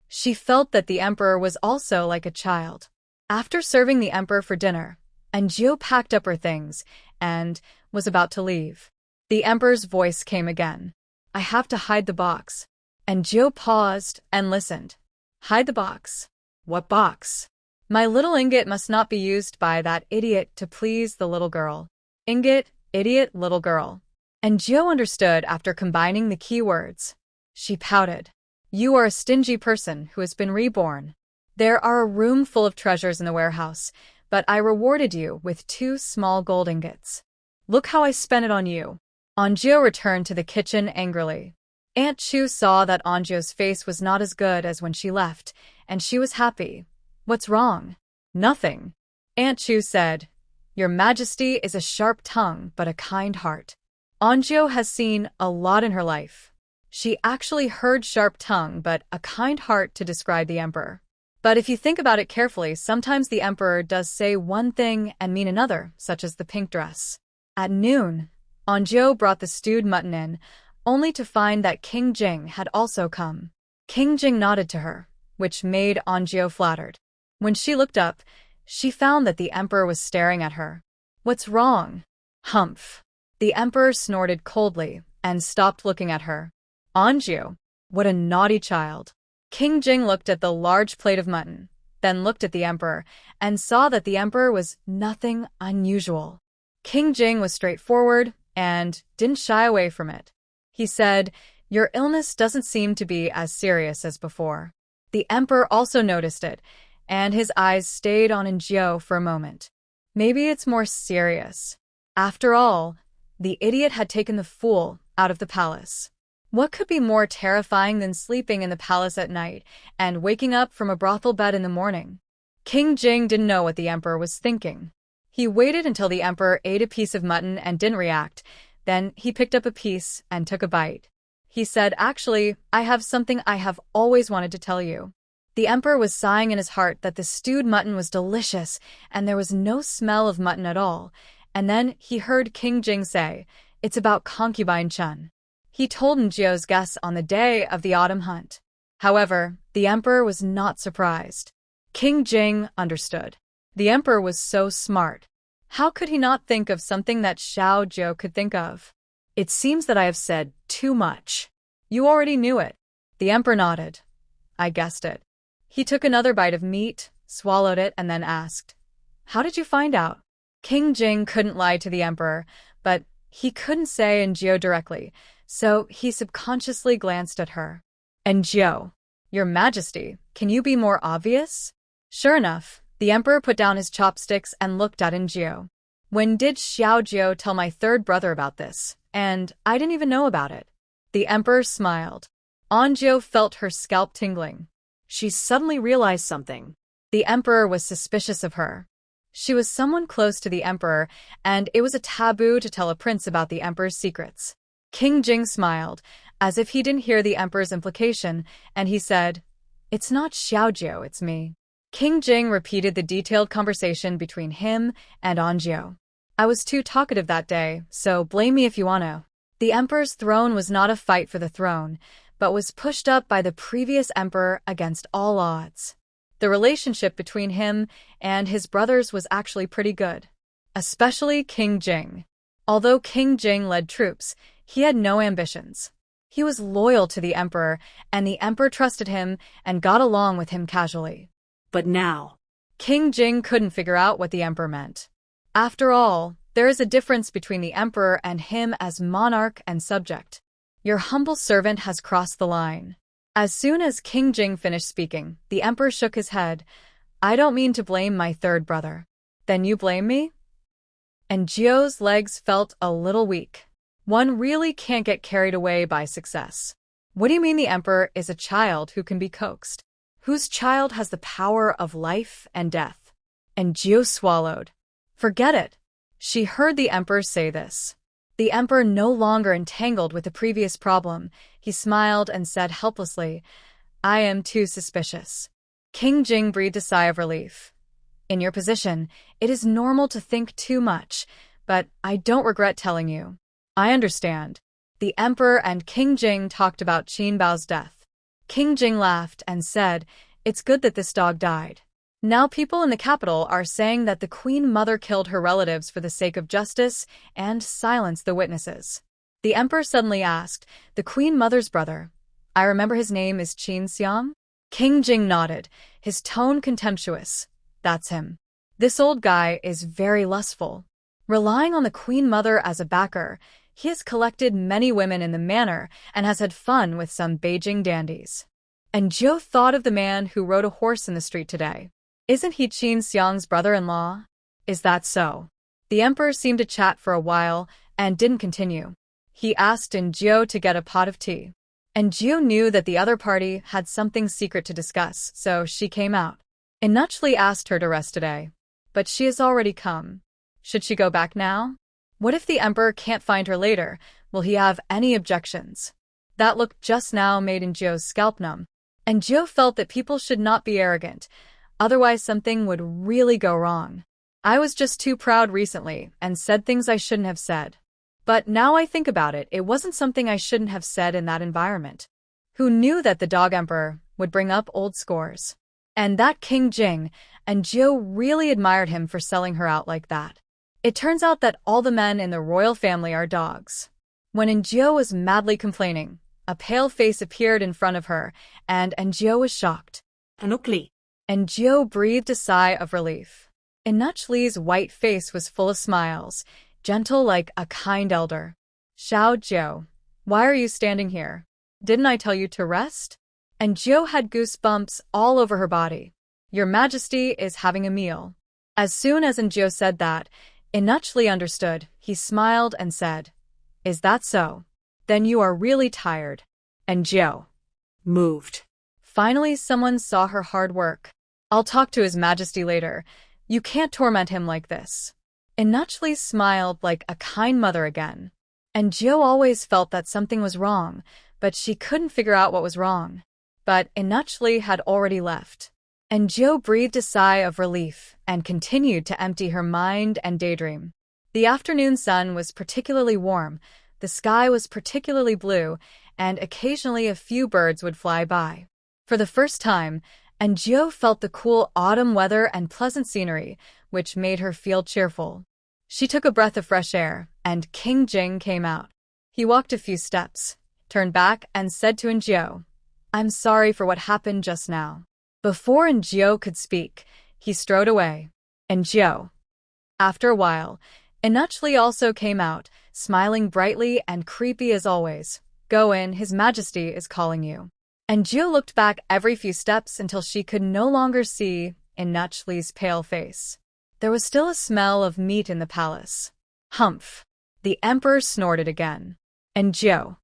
She felt that the emperor was also like a child. After serving the emperor for dinner, and Jill packed up her things and was about to leave. The emperor's voice came again. I have to hide the box. And Jill paused and listened. Hide the box. What box? My little ingot must not be used by that idiot to please the little girl. Ingot, idiot, little girl. And Jill understood after combining the keywords. She pouted. You are a stingy person who has been reborn. There are a room full of treasures in the warehouse, but I rewarded you with 2 small gold ingots. Look how I spent it on you. Anjio returned to the kitchen angrily. Aunt Chu saw that Anjio's face was not as good as when she left, and she was happy. What's wrong? Nothing. Aunt Chu said, Your Majesty is a sharp tongue but a kind heart. Anjio has seen a lot in her life. She actually heard sharp tongue but a kind heart to describe the emperor. But if you think about it carefully, sometimes the emperor does say one thing and mean another, such as the pink dress. At noon, Anjio brought the stewed mutton in, only to find that King Jing had also come. King Jing nodded to her, which made Anjio flattered. When she looked up, she found that the emperor was staring at her. What's wrong? Humph. The emperor snorted coldly and stopped looking at her. Anjio, what a naughty child. King Jing looked at the large plate of mutton, then looked at the emperor, and saw that the emperor was nothing unusual. King Jing was straightforward and didn't shy away from it. He said, Your illness doesn't seem to be as serious as before. The emperor also noticed it, and his eyes stayed on Injio for a moment. Maybe it's more serious. After all, the idiot had taken the fool out of the palace. What could be more terrifying than sleeping in the palace at night and waking up from a brothel bed in the morning? King Jing didn't know what the emperor was thinking. He waited until the emperor ate a piece of mutton and didn't react. Then he picked up a piece and took a bite. He said, Actually, I have something I have always wanted to tell you. The emperor was sighing in his heart that the stewed mutton was delicious and there was no smell of mutton at all. And then he heard King Jing say, It's about concubine Chun. He told Njio's guess on the day of the autumn hunt. However, the emperor was not surprised. King Jing understood. The emperor was so smart. How could he not think of something that Xiao Jiu could think of? It seems that I have said too much. You already knew it. The emperor nodded. I guessed it. He took another bite of meat, swallowed it, and then asked, How did you find out? King Jing couldn't lie to the emperor, but he couldn't say Njio directly, so he subconsciously glanced at her. Njio, Your Majesty, can you be more obvious? Sure enough, the emperor put down his chopsticks and looked at Njio. When did Xiao Jiu tell my third brother about this? And I didn't even know about it. The emperor smiled. Anjio felt her scalp tingling. She suddenly realized something. The emperor was suspicious of her. She was someone close to the emperor, and it was a taboo to tell a prince about the emperor's secrets. King Jing smiled, as if he didn't hear the emperor's implication, and he said, "It's not Xiaojiu, it's me." King Jing repeated the detailed conversation between him and Anjiu. "I was too talkative that day, so blame me if you want to." The emperor's throne was not a fight for the throne, but was pushed up by the previous emperor against all odds. The relationship between him and his brothers was actually pretty good, especially King Jing. Although King Jing led troops, he had no ambitions. He was loyal to the emperor, and the emperor trusted him and got along with him casually. But now, King Jing couldn't figure out what the emperor meant. After all, there is a difference between the emperor and him as monarch and subject. Your humble servant has crossed the line. As soon as King Jing finished speaking, the emperor shook his head. "I don't mean to blame my third brother." "Then you blame me?" And Jio's legs felt a little weak. One really can't get carried away by success. What do you mean the emperor is a child who can be coaxed? Whose child has the power of life and death? And Jio swallowed. Forget it. She heard the emperor say this. The emperor no longer entangled with the previous problem. He smiled and said helplessly, "I am too suspicious." King Jing breathed a sigh of relief. "In your position, it is normal to think too much, but I don't regret telling you. I understand." The emperor and King Jing talked about Qin Bao's death. King Jing laughed and said, "It's good that this dog died. Now people in the capital are saying that the Queen Mother killed her relatives for the sake of justice and silence the witnesses." The emperor suddenly asked, "The Queen Mother's brother? I remember his name is Qin Xiang?" King Jing nodded, his tone contemptuous. "That's him. This old guy is very lustful. Relying on the Queen Mother as a backer, he has collected many women in the manor and has had fun with some Beijing dandies." And Zhou thought of the man who rode a horse in the street today. Isn't he Qin Xiang's brother-in-law? Is that so? The emperor seemed to chat for a while and didn't continue. He asked Zhou to get a pot of tea. And Zhou knew that the other party had something secret to discuss, so she came out. Inuchli asked her to rest today. But she has already come. Should she go back now? What if the emperor can't find her later? Will he have any objections? That look just now made Zhou's scalp numb. And Zhou felt that people should not be arrogant. Otherwise something would really go wrong. I was just too proud recently and said things I shouldn't have said. But now I think about it, it wasn't something I shouldn't have said in that environment. Who knew that the dog emperor would bring up old scores? And that King Jing, and Zhou really admired him for selling her out like that. It turns out that all the men in the royal family are dogs. When Zhou was madly complaining, a pale face appeared in front of her, and Zhou was shocked. Anukli. And Zhou breathed a sigh of relief. Inuchli's white face was full of smiles, gentle like a kind elder. "Xiao Zhou, why are you standing here? Didn't I tell you to rest?" And Zhou had goosebumps all over her body. "Your Majesty is having a meal." As soon as Zhou said that, Inuchli understood. He smiled and said, "Is that so? Then you are really tired." And Zhou moved. Finally, someone saw her hard work. "I'll talk to His Majesty later. You can't torment him like this." Inuchli smiled like a kind mother again. And Zhou always felt that something was wrong, but she couldn't figure out what was wrong. But Inuchli had already left. And Zhou breathed a sigh of relief and continued to empty her mind and daydream. The afternoon sun was particularly warm, the sky was particularly blue, and occasionally a few birds would fly by. For the first time, Zhou felt the cool autumn weather and pleasant scenery, which made her feel cheerful. She took a breath of fresh air, and King Jing came out. He walked a few steps, turned back, and said to Zhou, "I'm sorry for what happened just now." Before Zhou could speak, he strode away. Zhou. After a while, Inuchli also came out, smiling brightly and creepy as always. "Go in, His Majesty is calling you." And Zhou looked back every few steps until she could no longer see Inuchli's pale face. There was still a smell of meat in the palace. Humph! The emperor snorted again. And Zhou.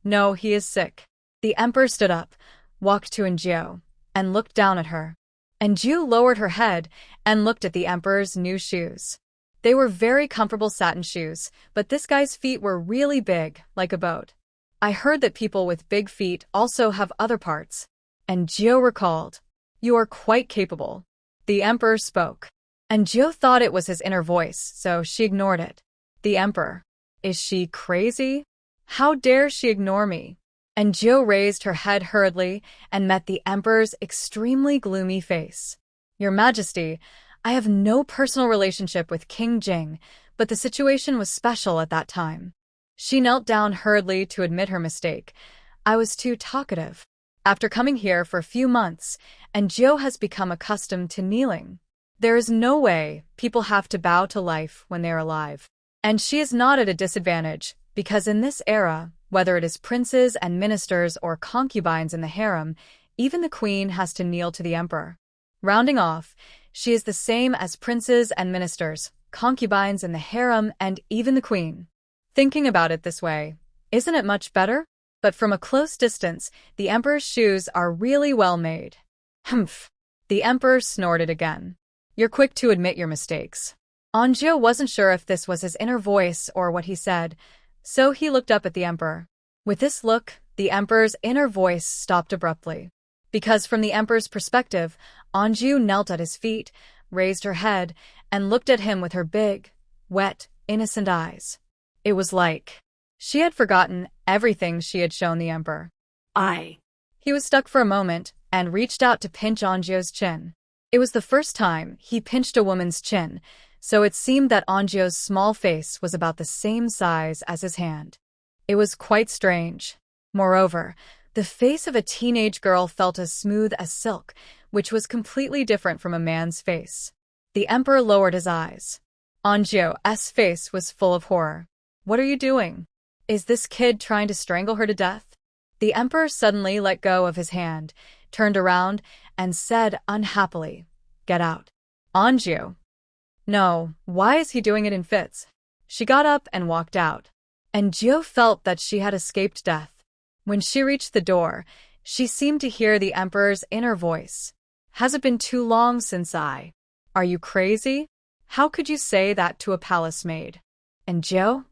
"No, he is sick." The emperor stood up, walked to Zhou, and looked down at her. And Jiu lowered her head and looked at the emperor's new shoes. They were very comfortable satin shoes, but this guy's feet were really big, like a boat. I heard that people with big feet also have other parts. And Jiu recalled, "You are quite capable." The emperor spoke. And Jiu thought it was his inner voice, so she ignored it. The emperor. Is she crazy? How dare she ignore me? And Jiu raised her head hurriedly and met the emperor's extremely gloomy face. Your Majesty, I have no personal relationship with King Jing, but the situation was special at that time. She knelt down hurriedly to admit her mistake. I was too talkative. After coming here for a few months, and Jiu has become accustomed to kneeling. There is no way people have to bow to life when they are alive. And she is not at a disadvantage, because in this era, whether it is princes and ministers or concubines in the harem, even the queen has to kneel to the emperor. Rounding off, she is the same as princes and ministers, concubines in the harem, and even the queen. Thinking about it this way, isn't it much better? But from a close distance, the emperor's shoes are really well made. Humph. The emperor snorted again. You're quick to admit your mistakes. Anjou wasn't sure if this was his inner voice or what he said, so he looked up at the emperor. With this look, the emperor's inner voice stopped abruptly. Because from the emperor's perspective, Anjou knelt at his feet, raised her head, and looked at him with her big, wet, innocent eyes. It was like she had forgotten everything she had shown the emperor. He was stuck for a moment and reached out to pinch Anjou's chin. It was the first time he pinched a woman's chin, so it seemed that Anjou's small face was about the same size as his hand. It was quite strange. Moreover, the face of a teenage girl felt as smooth as silk, which was completely different from a man's face. The emperor lowered his eyes. Anjou's face was full of horror. What are you doing? Is this kid trying to strangle her to death? The emperor suddenly let go of his hand, turned around, and said unhappily, Get out. Anjou. No, why is he doing it in fits? She got up and walked out. And Jiu felt that she had escaped death. When she reached the door, she seemed to hear the emperor's inner voice. Has it been too long since I? Are you crazy? How could you say that to a palace maid? And Jiu?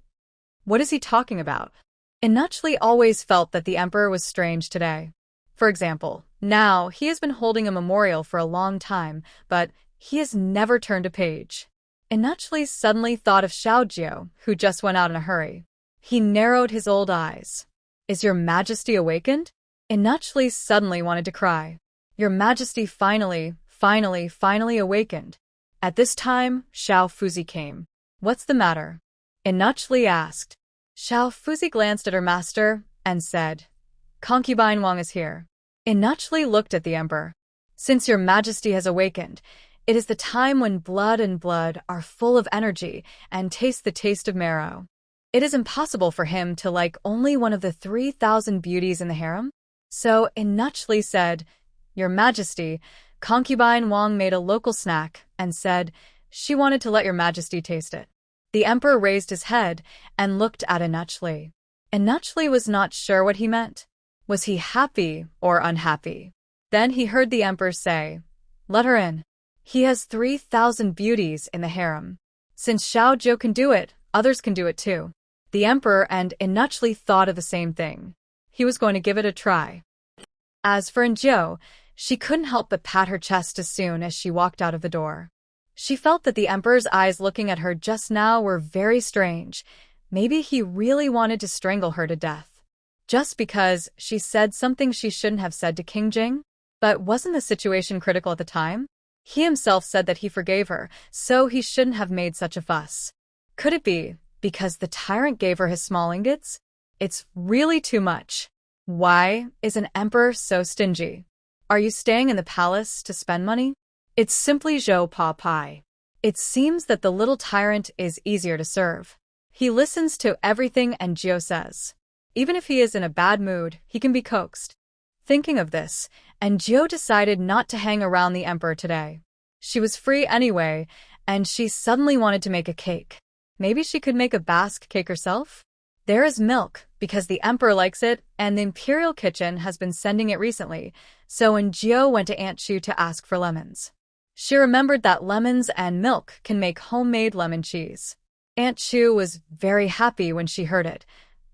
What is he talking about? Inachli always felt that the emperor was strange today. For example, now he has been holding a memorial for a long time, but he has never turned a page. Inachli suddenly thought of Xiaojiu, who just went out in a hurry. He narrowed his old eyes. Is your Majesty awakened? Inachli suddenly wanted to cry. Your Majesty finally awakened. At this time, Xiao Fuzi came. What's the matter? Inachli asked. Xiao Fuzi glanced at her master and said, Concubine Wang is here. Inachli looked at the emperor. Since your Majesty has awakened, it is the time when blood and blood are full of energy and taste the taste of marrow. It is impossible for him to like only one of the 3,000 beauties in the harem. So Inachli said, Your Majesty, Concubine Wang made a local snack and said she wanted to let your Majesty taste it. The emperor raised his head and looked at Inachli. Inachli was not sure what he meant. Was he happy or unhappy? Then he heard the emperor say, Let her in. He has 3,000 beauties in the harem. Since Xiaojiu can do it, others can do it too. The emperor and Inachli thought of the same thing. He was going to give it a try. As for Injiu, she couldn't help but pat her chest as soon as she walked out of the door. She felt that the emperor's eyes looking at her just now were very strange. Maybe he really wanted to strangle her to death. Just because she said something she shouldn't have said to King Jing? But wasn't the situation critical at the time? He himself said that he forgave her, so he shouldn't have made such a fuss. Could it be because the tyrant gave her his small ingots? It's really too much. Why is an emperor so stingy? Are you staying in the palace to spend money? It's simply Zhou Pa Pai. It seems that the little tyrant is easier to serve. He listens to everything Anjou says. Even if he is in a bad mood, he can be coaxed. Thinking of this, Anjou decided not to hang around the emperor today. She was free anyway, and she suddenly wanted to make a cake. Maybe she could make a basque cake herself? There is milk, because the emperor likes it, and the imperial kitchen has been sending it recently, so Enjio went to Aunt Chu to ask for lemons. She remembered that lemons and milk can make homemade lemon cheese. Aunt Chu was very happy when she heard it.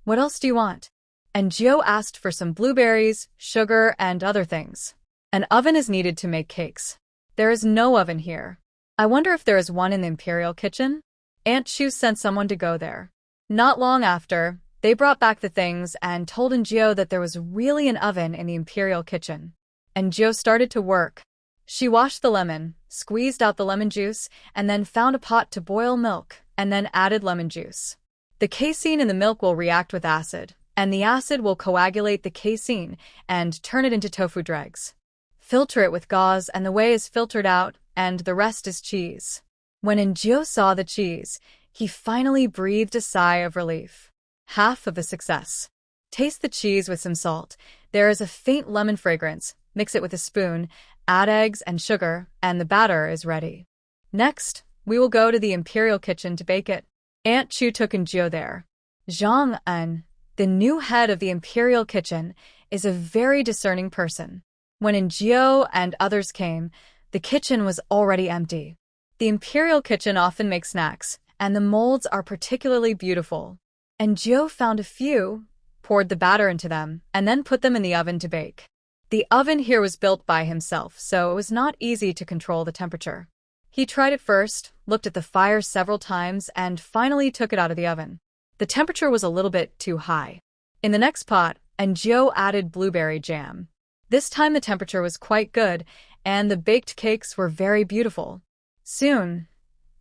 What else do you want? Enjio asked for some blueberries, sugar, and other things. An oven is needed to make cakes. There is no oven here. I wonder if there is one in the imperial kitchen? Aunt Chu sent someone to go there. Not long after, they brought back the things and told Enjio that there was really an oven in the imperial kitchen. Enjio started to work. She washed the lemon, squeezed out the lemon juice, and then found a pot to boil milk, and then added lemon juice. The casein in the milk will react with acid, and the acid will coagulate the casein and turn it into tofu dregs. Filter it with gauze and the whey is filtered out, and the rest is cheese. When Enjio saw the cheese, he finally breathed a sigh of relief. Half of the success. Taste the cheese with some salt. There is a faint lemon fragrance. Mix it with a spoon, add eggs and sugar, and the batter is ready. Next, we will go to the imperial kitchen to bake it. Aunt Chu took Enjio there. Zhang En, the new head of the imperial kitchen, is a very discerning person. When Enjio and others came, the kitchen was already empty. The imperial kitchen often makes snacks, and the molds are particularly beautiful. Enjio found a few, poured the batter into them, and then put them in the oven to bake. The oven here was built by himself, so it was not easy to control the temperature. He tried it first, looked at the fire several times, and finally took it out of the oven. The temperature was a little bit too high. In the next pot, Enjio added blueberry jam. This time the temperature was quite good, and the baked cakes were very beautiful. Soon,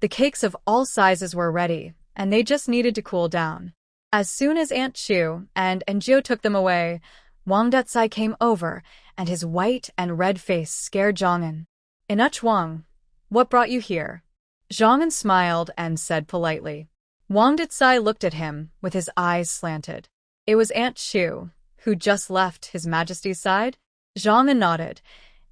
the cakes of all sizes were ready, and they just needed to cool down. As soon as Aunt Chu and Enjio took them away, Wang Detsai came over, and his white and red face scared Zhong'an. "Inuch Wang, what brought you here?" Zhong'an smiled and said politely. Wang Detsai looked at him with his eyes slanted. It was Aunt Chu, who just left His Majesty's side? Zhong'an nodded.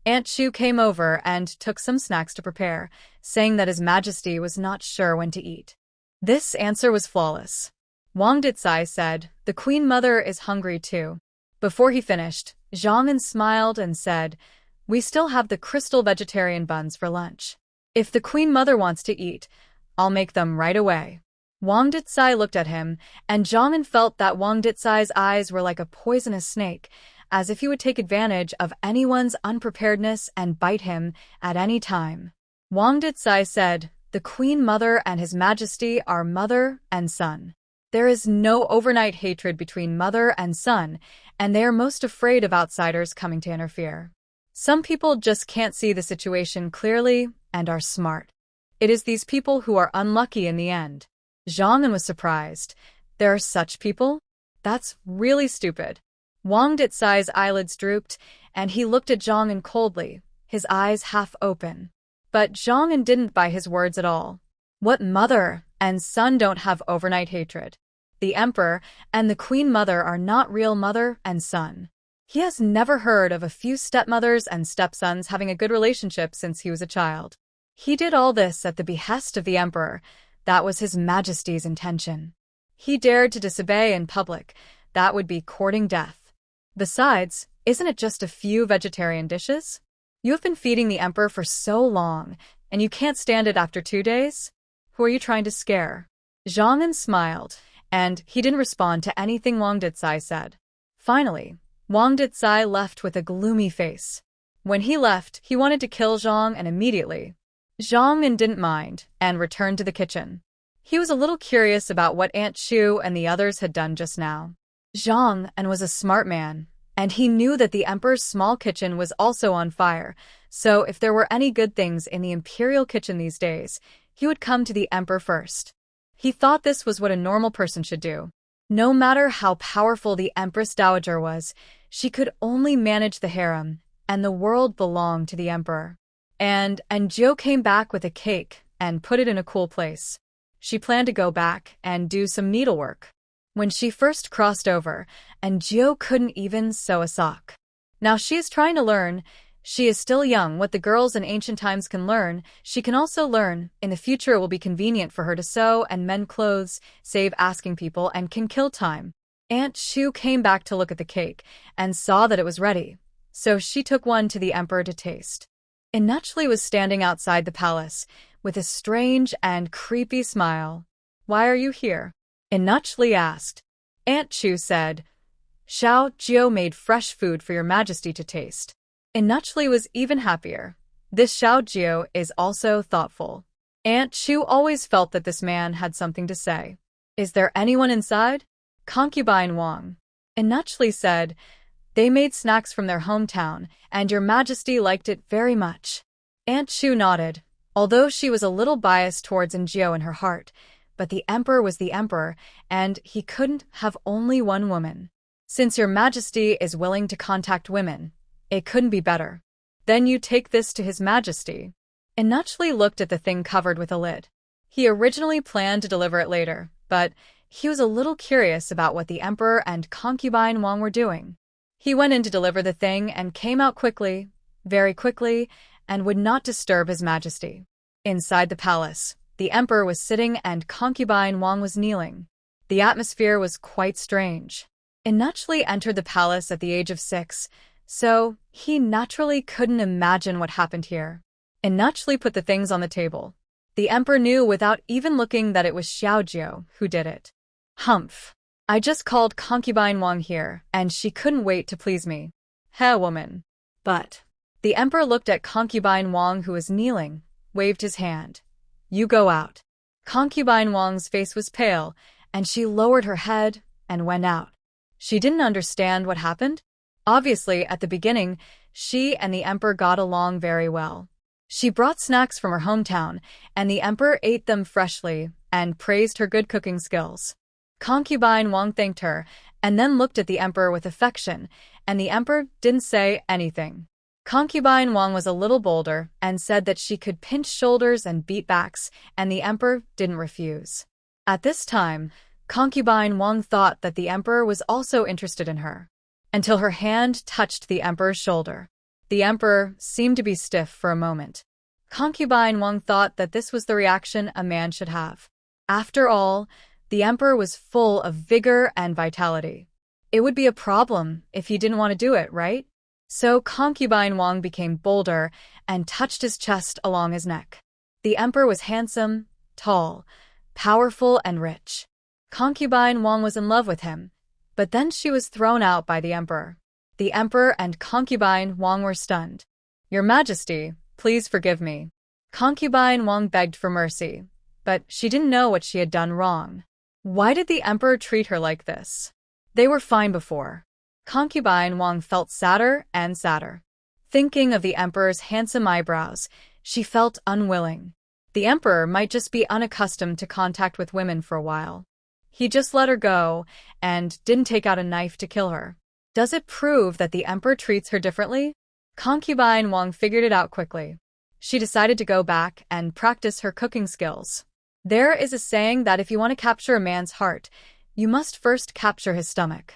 Aunt Chu came over and took some snacks to prepare, saying that His Majesty was not sure when to eat. This answer was flawless. Wang Detsai said, "The Queen Mother is hungry too." Before he finished, Zhong'an smiled and said, "We still have the crystal vegetarian buns for lunch. If the Queen Mother wants to eat, I'll make them right away." Wang Detsai looked at him, and Zhong'an felt that Wang Detsai's eyes were like a poisonous snake, as if he would take advantage of anyone's unpreparedness and bite him at any time. Wang Detsai said, "The Queen Mother and His Majesty are mother and son. There is no overnight hatred between mother and son, and they are most afraid of outsiders coming to interfere. Some people just can't see the situation clearly and are smart. It is these people who are unlucky in the end." Zhong'an was surprised. There are such people? That's really stupid. Wang Detsai's eyelids drooped, and he looked at Zhong'an coldly, his eyes half open. But Zhong'an didn't buy his words at all. What mother and son don't have overnight hatred? The emperor and the queen mother are not real mother and son. He has never heard of a few stepmothers and stepsons having a good relationship since he was a child. He did all this at the behest of the emperor. That was His Majesty's intention. He dared to disobey in public. That would be courting death. Besides, isn't it just a few vegetarian dishes? You have been feeding the emperor for so long, and you can't stand it after 2 days? Who are you trying to scare? Zhong'an smiled, and he didn't respond to anything Wang Detsai said. Finally, Wang Detsai left with a gloomy face. When he left, he wanted to kill Zhong'an immediately. Zhong'an didn't mind, and returned to the kitchen. He was a little curious about what Aunt Chu and the others had done just now. Zhong'an was a smart man, and he knew that the emperor's small kitchen was also on fire, so if there were any good things in the imperial kitchen these days, he would come to the emperor first. He thought this was what a normal person should do. No matter how powerful the Empress Dowager was, she could only manage the harem, and the world belonged to the emperor. And Enjio came back with a cake and put it in a cool place. She planned to go back and do some needlework. When she first crossed over, Enjio couldn't even sew a sock. Now she is trying to learn, She is still young. What the girls in ancient times can learn, she can also learn. In the future, it will be convenient for her to sew and mend clothes, save asking people, and can kill time. Aunt Shu came back to look at the cake and saw that it was ready. So she took one to the emperor to taste. Inachli was standing outside the palace with a strange and creepy smile. "Why are you here?" Inachli asked. Aunt Chu said, "Xiao Jiu made fresh food for your majesty to taste." Inachli was even happier. This Xiao Jiu is also thoughtful. Aunt Chu always felt that this man had something to say. "Is there anyone inside?" Concubine Wang. Inachli said, "They made snacks from their hometown, and your majesty liked it very much." Aunt Chu nodded, although she was a little biased towards Njio in her heart, but the emperor was the emperor, and he couldn't have only one woman. "Since your majesty is willing to contact women, it couldn't be better. Then you take this to his majesty." Inachli looked at the thing covered with a lid. He originally planned to deliver it later, but he was a little curious about what the emperor and concubine Wang were doing. He went in to deliver the thing and came out quickly, very quickly, and would not disturb his majesty. Inside the palace, the emperor was sitting and concubine Wang was kneeling. The atmosphere was quite strange. Inachli entered the palace at the age of 6, so he naturally couldn't imagine what happened here. Inachli put the things on the table. The emperor knew without even looking that it was Xiaojiu who did it. "Humph. I just called concubine Wang here, and she couldn't wait to please me. Heh, woman." But the emperor looked at concubine Wang, who was kneeling, waved his hand. "You go out." Concubine Wang's face was pale, and she lowered her head and went out. She didn't understand what happened. Obviously, at the beginning, she and the emperor got along very well. She brought snacks from her hometown, and the emperor ate them freshly and praised her good cooking skills. Concubine Wang thanked her and then looked at the emperor with affection, and the emperor didn't say anything. Concubine Wang was a little bolder and said that she could pinch shoulders and beat backs, and the emperor didn't refuse. At this time, concubine Wang thought that the emperor was also interested in her, until her hand touched the emperor's shoulder. The emperor seemed to be stiff for a moment. Concubine Wang thought that this was the reaction a man should have. After all, the emperor was full of vigor and vitality. It would be a problem if he didn't want to do it, right? So concubine Wang became bolder and touched his chest along his neck. The emperor was handsome, tall, powerful, and rich. Concubine Wang was in love with him, but then she was thrown out by the emperor. The emperor and concubine Wang were stunned. "Your Majesty, please forgive me." Concubine Wang begged for mercy, but she didn't know what she had done wrong. Why did the emperor treat her like this? They were fine before. Concubine Wang felt sadder and sadder. Thinking of the emperor's handsome eyebrows, she felt unwilling. The emperor might just be unaccustomed to contact with women for a while. He just let her go and didn't take out a knife to kill her. Does it prove that the emperor treats her differently? Concubine Wang figured it out quickly. She decided to go back and practice her cooking skills. There is a saying that if you want to capture a man's heart, you must first capture his stomach.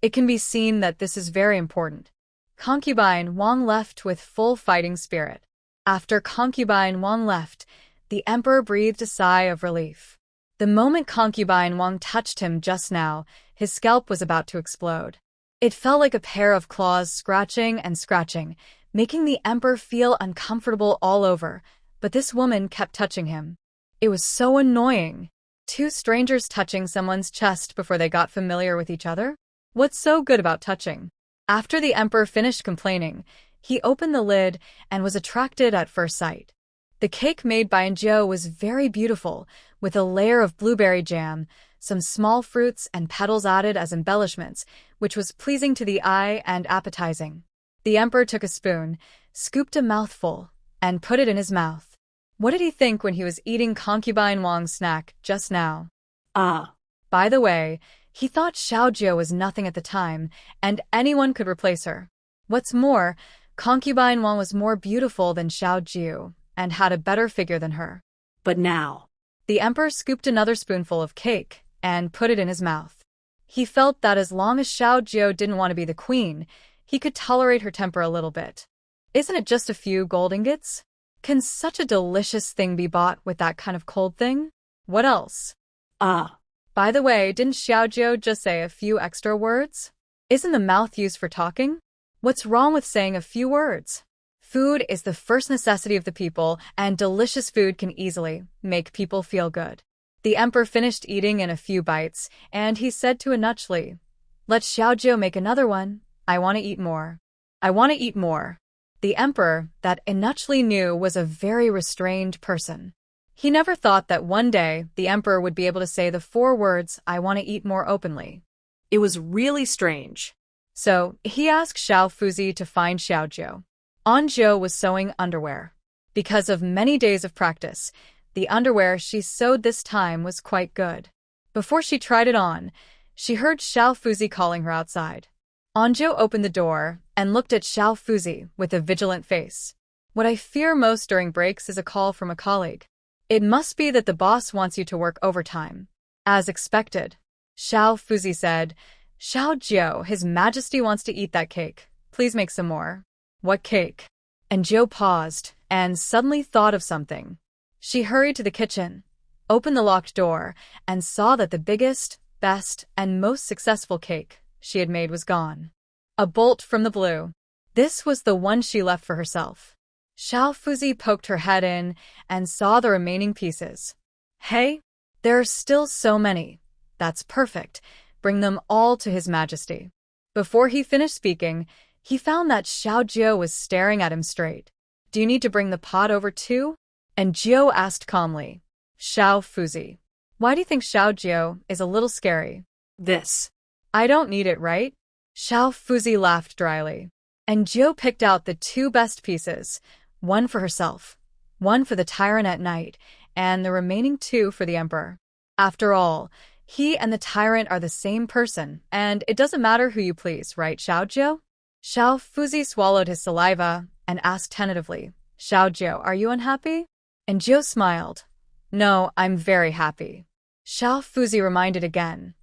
It can be seen that this is very important. Concubine Wang left with full fighting spirit. After concubine Wang left, the emperor breathed a sigh of relief. The moment concubine Wang touched him just now, his scalp was about to explode. It felt like a pair of claws scratching and scratching, making the emperor feel uncomfortable all over, but this woman kept touching him. It was so annoying. Two strangers touching someone's chest before they got familiar with each other? What's so good about touching? After the emperor finished complaining, he opened the lid and was attracted at first sight. The cake made by Njio was very beautiful, with a layer of blueberry jam, some small fruits and petals added as embellishments, which was pleasing to the eye and appetizing. The emperor took a spoon, scooped a mouthful, and put it in his mouth. What did he think when he was eating concubine Wang's snack just now? Ah. By the way, he thought Xiaojiu was nothing at the time, and anyone could replace her. What's more, concubine Wang was more beautiful than Xiaojiu, and had a better figure than her. But now. The emperor scooped another spoonful of cake and put it in his mouth. He felt that as long as Xiaojiu didn't want to be the queen, he could tolerate her temper a little bit. Isn't it just a few gold ingots? Can such a delicious thing be bought with that kind of cold thing? What else? Ah, By the way, didn't Xiaojiu just say a few extra words? Isn't the mouth used for talking? What's wrong with saying a few words? Food is the first necessity of the people, and delicious food can easily make people feel good. The emperor finished eating in a few bites, and he said to Anuchli, "Let Xiaojiu make another one. I want to eat more. I want to eat more." The emperor, that Anuchli knew, was a very restrained person. He never thought that one day the emperor would be able to say the 4 words, "I want to eat more," openly. it was really strange. So he asked Xiao Fuzi to find Xiaojiu. Anzhou was sewing underwear. Because of many days of practice, the underwear she sewed this time was quite good. Before she tried it on, she heard Xiao Fuzi calling her outside. Anzhou opened the door and looked at Xiao Fuzi with a vigilant face. What I fear most during breaks is a call from a colleague. It must be that the boss wants you to work overtime. As expected, Xiao Fuzi said, "Xiaojiu, His Majesty wants to eat that cake. Please make some more." "What cake?" And Zhou paused and suddenly thought of something. She hurried to the kitchen, opened the locked door, and saw that the biggest, best, and most successful cake she had made was gone. A bolt from the blue. This was the one she left for herself. Xiao Fuzi poked her head in and saw the remaining pieces. "Hey, there are still so many. That's perfect. Bring them all to His Majesty." Before he finished speaking, he found that Xiaojiu was staring at him straight. "Do you need to bring the pot over too?" And Jiu asked calmly. "Xiao Fuzi, why do you think Xiaojiu is a little scary?" This. "I don't need it, right?" Xiao Fuzi laughed dryly. And Jiu picked out the 2 best pieces, one for herself, one for the tyrant at night, and the remaining 2 for the emperor. After all, he and the tyrant are the same person, and it doesn't matter who you please, right, Xiaojiu? Xiao Fuzi swallowed his saliva and asked tentatively, "Xiaojiu, are you unhappy?" And Jiu smiled. "No, I'm very happy." Xiao Fuzi reminded again.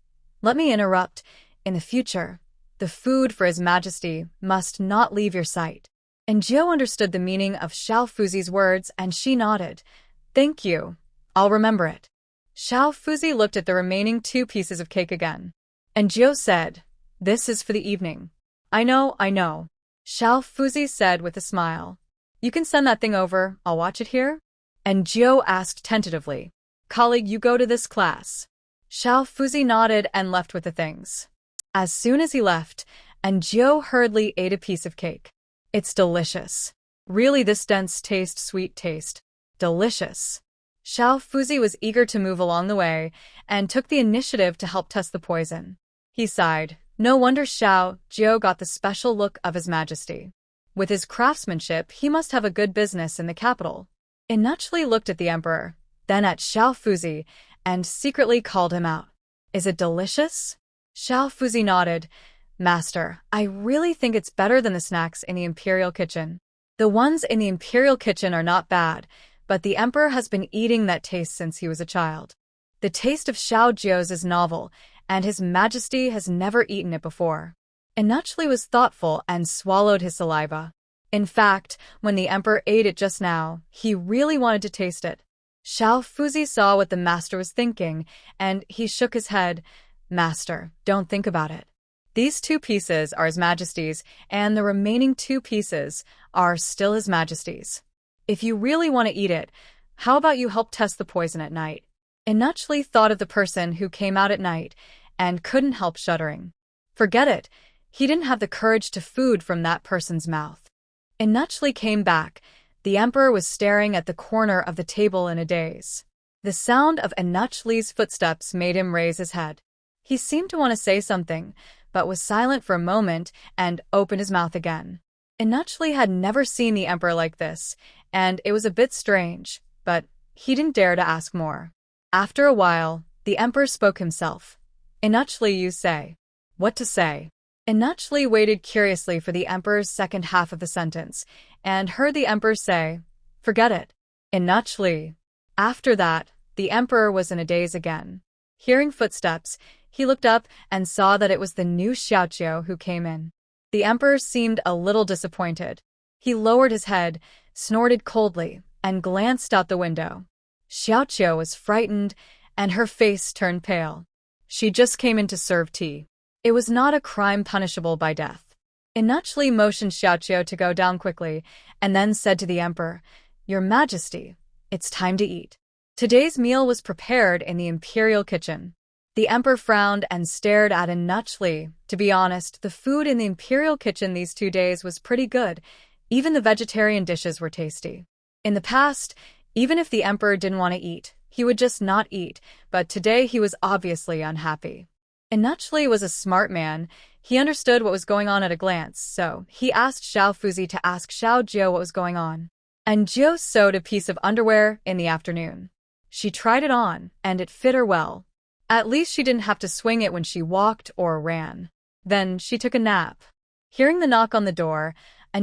"Let me interrupt. In the future, the food for His Majesty must not leave your sight." And Jiu understood the meaning of Xiao Fuzi's words, and she nodded. "Thank you. I'll remember it." Xiao Fuzi looked at the remaining 2 pieces of cake again. And Jiu said, "This is for the evening." I know. Xiao Fuzi said with a smile. "You can send that thing over. I'll watch it here." And Jiu asked tentatively, "Colleague, you go to this class." Xiao Fuzi nodded and left with the things. As soon as he left, and Jiu hurriedly ate a piece of cake. "It's delicious. Really, this dense taste, sweet taste. Delicious." Xiao Fuzi was eager to move along the way and took the initiative to help test the poison. He sighed. No wonder Xiaojiu got the special look of His Majesty. With his craftsmanship, he must have a good business in the capital. Anuchli looked at the emperor, then at Xiao Fuzi, and secretly called him out. "Is it delicious?" Xiao Fuzi nodded. "Master, I really think it's better than the snacks in the imperial kitchen." "The ones in the imperial kitchen are not bad, but the emperor has been eating that taste since he was a child. The taste of Xiaojiu's is novel, and His Majesty has never eaten it before." Anuchli was thoughtful and swallowed his saliva. In fact, when the emperor ate it just now, he really wanted to taste it. Xiao Fuzi saw what the master was thinking, and he shook his head. "Master, don't think about it. These 2 pieces are His Majesty's, and the remaining 2 pieces are still His Majesty's. If you really want to eat it, how about you help test the poison at night?" Anuchli thought of the person who came out at night and couldn't help shuddering. Forget it. He didn't have the courage to food from that person's mouth. Anuchli came back. The emperor was staring at the corner of the table in a daze. The sound of Anuchli's footsteps made him raise his head. He seemed to want to say something, but was silent for a moment and opened his mouth again. Anuchli had never seen the emperor like this, and it was a bit strange, but he didn't dare to ask more. After a while, the emperor spoke himself. "Anuchli, you say." "What to say?" Anuchli waited curiously for the emperor's second half of the sentence, and heard the emperor say, "Forget it." Anuchli. After that, the emperor was in a daze again. Hearing footsteps, he looked up and saw that it was the new Xiaojiu who came in. The emperor seemed a little disappointed. He lowered his head, snorted coldly, and glanced out the window. Xiaoqiu was frightened, and her face turned pale. She just came in to serve tea. It was not a crime punishable by death. Inachli motioned Xiaoqiu to go down quickly, and then said to the emperor, "Your Majesty, it's time to eat." Today's meal was prepared in the imperial kitchen. The emperor frowned and stared at Inachli. To be honest, the food in the imperial kitchen these 2 days was pretty good. Even the vegetarian dishes were tasty. In the past, even if the emperor didn't want to eat, he would just not eat, but today he was obviously unhappy. Inachli was a smart man. He understood what was going on at a glance, so he asked Xiao Fuzi to ask Xiao Jiu what was going on. And Jiu sewed a piece of underwear in the afternoon. She tried it on, and it fit her well. At least she didn't have to swing it when she walked or ran. Then she took a nap. Hearing the knock on the door,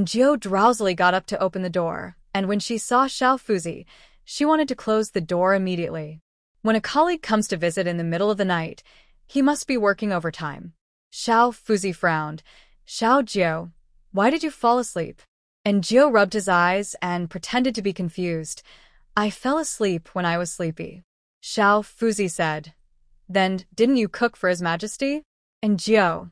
Jiu drowsily got up to open the door, and when she saw Xiao Fuzi, she wanted to close the door immediately. When a colleague comes to visit in the middle of the night, he must be working overtime. Xiao Fuzi frowned. "Xiao Jiu, why did you fall asleep?" And Jiu rubbed his eyes and pretended to be confused. "I fell asleep when I was sleepy." Xiao Fuzi said. "Then didn't you cook for His Majesty?" And Jiu,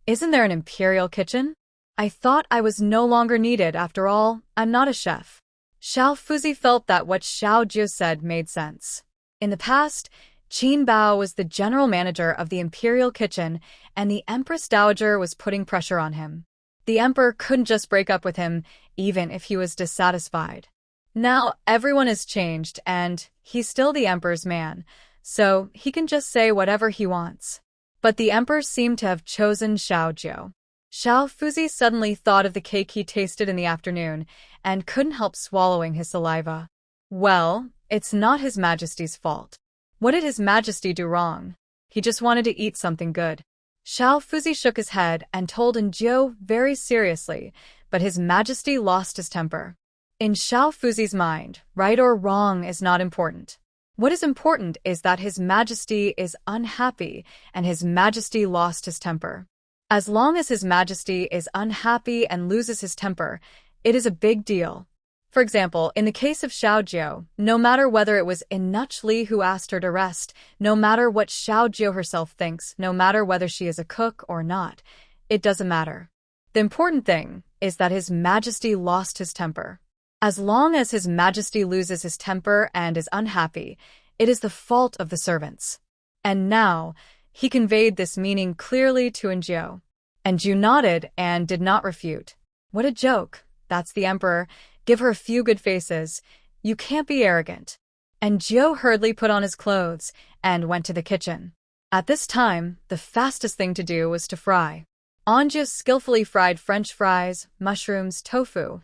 "Isn't there an imperial kitchen? I thought I was no longer needed. After all, I'm not a chef." Xiao Fuzi felt that what Xiao Jiu said made sense. In the past, Qin Bao was the general manager of the imperial kitchen, and the Empress Dowager was putting pressure on him. The emperor couldn't just break up with him, even if he was dissatisfied. Now everyone has changed, and he's still the emperor's man, so he can just say whatever he wants. But the emperor seemed to have chosen Xiao Jiu. Xiao Fuzi suddenly thought of the cake he tasted in the afternoon and couldn't help swallowing his saliva. Well, it's not His Majesty's fault. What did His Majesty do wrong? He just wanted to eat something good. Xiao Fuzi shook his head and told Jiu very seriously, but His Majesty lost his temper. In Xiao Fuzi's mind, right or wrong is not important. What is important is that His Majesty is unhappy and His Majesty lost his temper. As long as His Majesty is unhappy and loses his temper, it is a big deal. For example, in the case of Xiao Jiu, no matter whether it was Inachli who asked her to rest, no matter what Xiao Jiu herself thinks, no matter whether she is a cook or not, it doesn't matter. The important thing is that His Majesty lost his temper. As long as His Majesty loses his temper and is unhappy, it is the fault of the servants. And now, he conveyed this meaning clearly to Jiu. And Jiu nodded and did not refute. What a joke. That's the emperor. Give her a few good faces. You can't be arrogant. And Jiu hurriedly put on his clothes and went to the kitchen. At this time, the fastest thing to do was to fry. Jiu skillfully fried French fries, mushrooms, tofu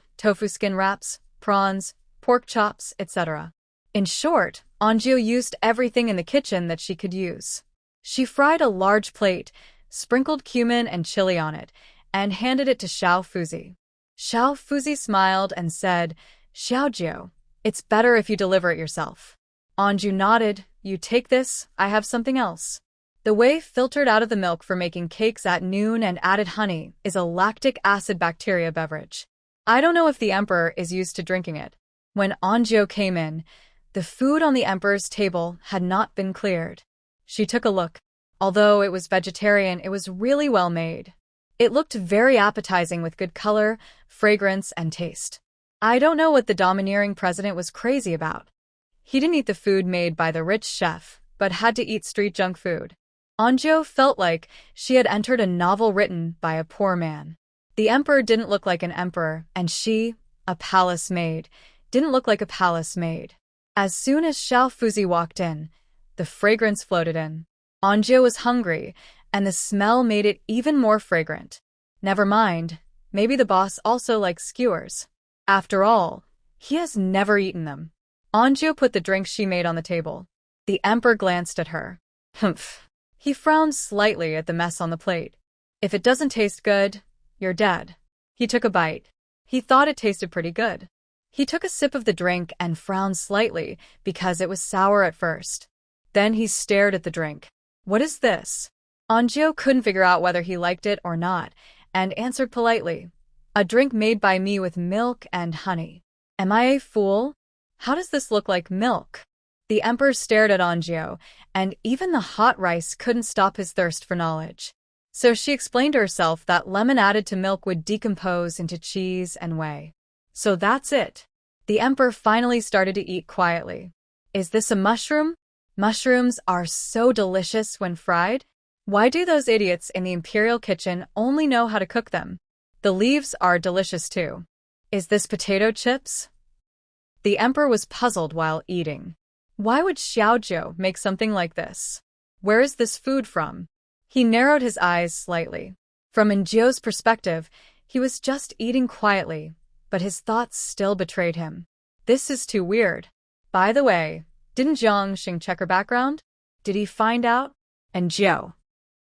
skin wraps, prawns, pork chops, etc. In short, Jiu used everything in the kitchen that she could use. She fried a large plate, sprinkled cumin and chili on it, and handed it to Xiao Fuzi. Xiao Fuzi smiled and said, "Xiao Jiu, it's better if you deliver it yourself." Jiu nodded. "You take this, I have something else." The whey filtered out of the milk for making cakes at noon and added honey is a lactic acid bacteria beverage. I don't know if the emperor is used to drinking it. When Jiu came in, the food on the emperor's table had not been cleared. She took a look. Although it was vegetarian, it was really well made. It looked very appetizing with good color, fragrance, and taste. I don't know what the domineering president was crazy about. He didn't eat the food made by the rich chef, but had to eat street junk food. Jiu felt like she had entered a novel written by a poor man. The emperor didn't look like an emperor, and she, a palace maid, didn't look like a palace maid. As soon as Xiao Fuzi walked in, the fragrance floated in. Jiu was hungry, and the smell made it even more fragrant. Never mind, maybe the boss also likes skewers. After all, he has never eaten them. Jiu put the drink she made on the table. The emperor glanced at her. Humph. He frowned slightly at the mess on the plate. "If it doesn't taste good, you're dead." He took a bite. He thought it tasted pretty good. He took a sip of the drink and frowned slightly because it was sour at first. Then he stared at the drink. "What is this?" Jiu couldn't figure out whether he liked it or not, and answered politely, A drink made by me with milk and honey. Am I a fool? How does this look like milk? The emperor stared at Anjou, and even the hot rice couldn't stop his thirst for knowledge. So she explained to herself that lemon added to milk would decompose into cheese and whey. So that's it. The emperor finally started to eat quietly. Is this a mushroom? Mushrooms are so delicious when fried. Why do those idiots in the imperial kitchen only know how to cook them? The leaves are delicious too. Is this potato chips? The emperor was puzzled while eating. Why would Xiaozhou make something like this? Where is this food from? He narrowed his eyes slightly. From Anjou's perspective, he was just eating quietly, but his thoughts still betrayed him. This is too weird. By the way, didn't Jiang Xing check her background? Did he find out? Anjou.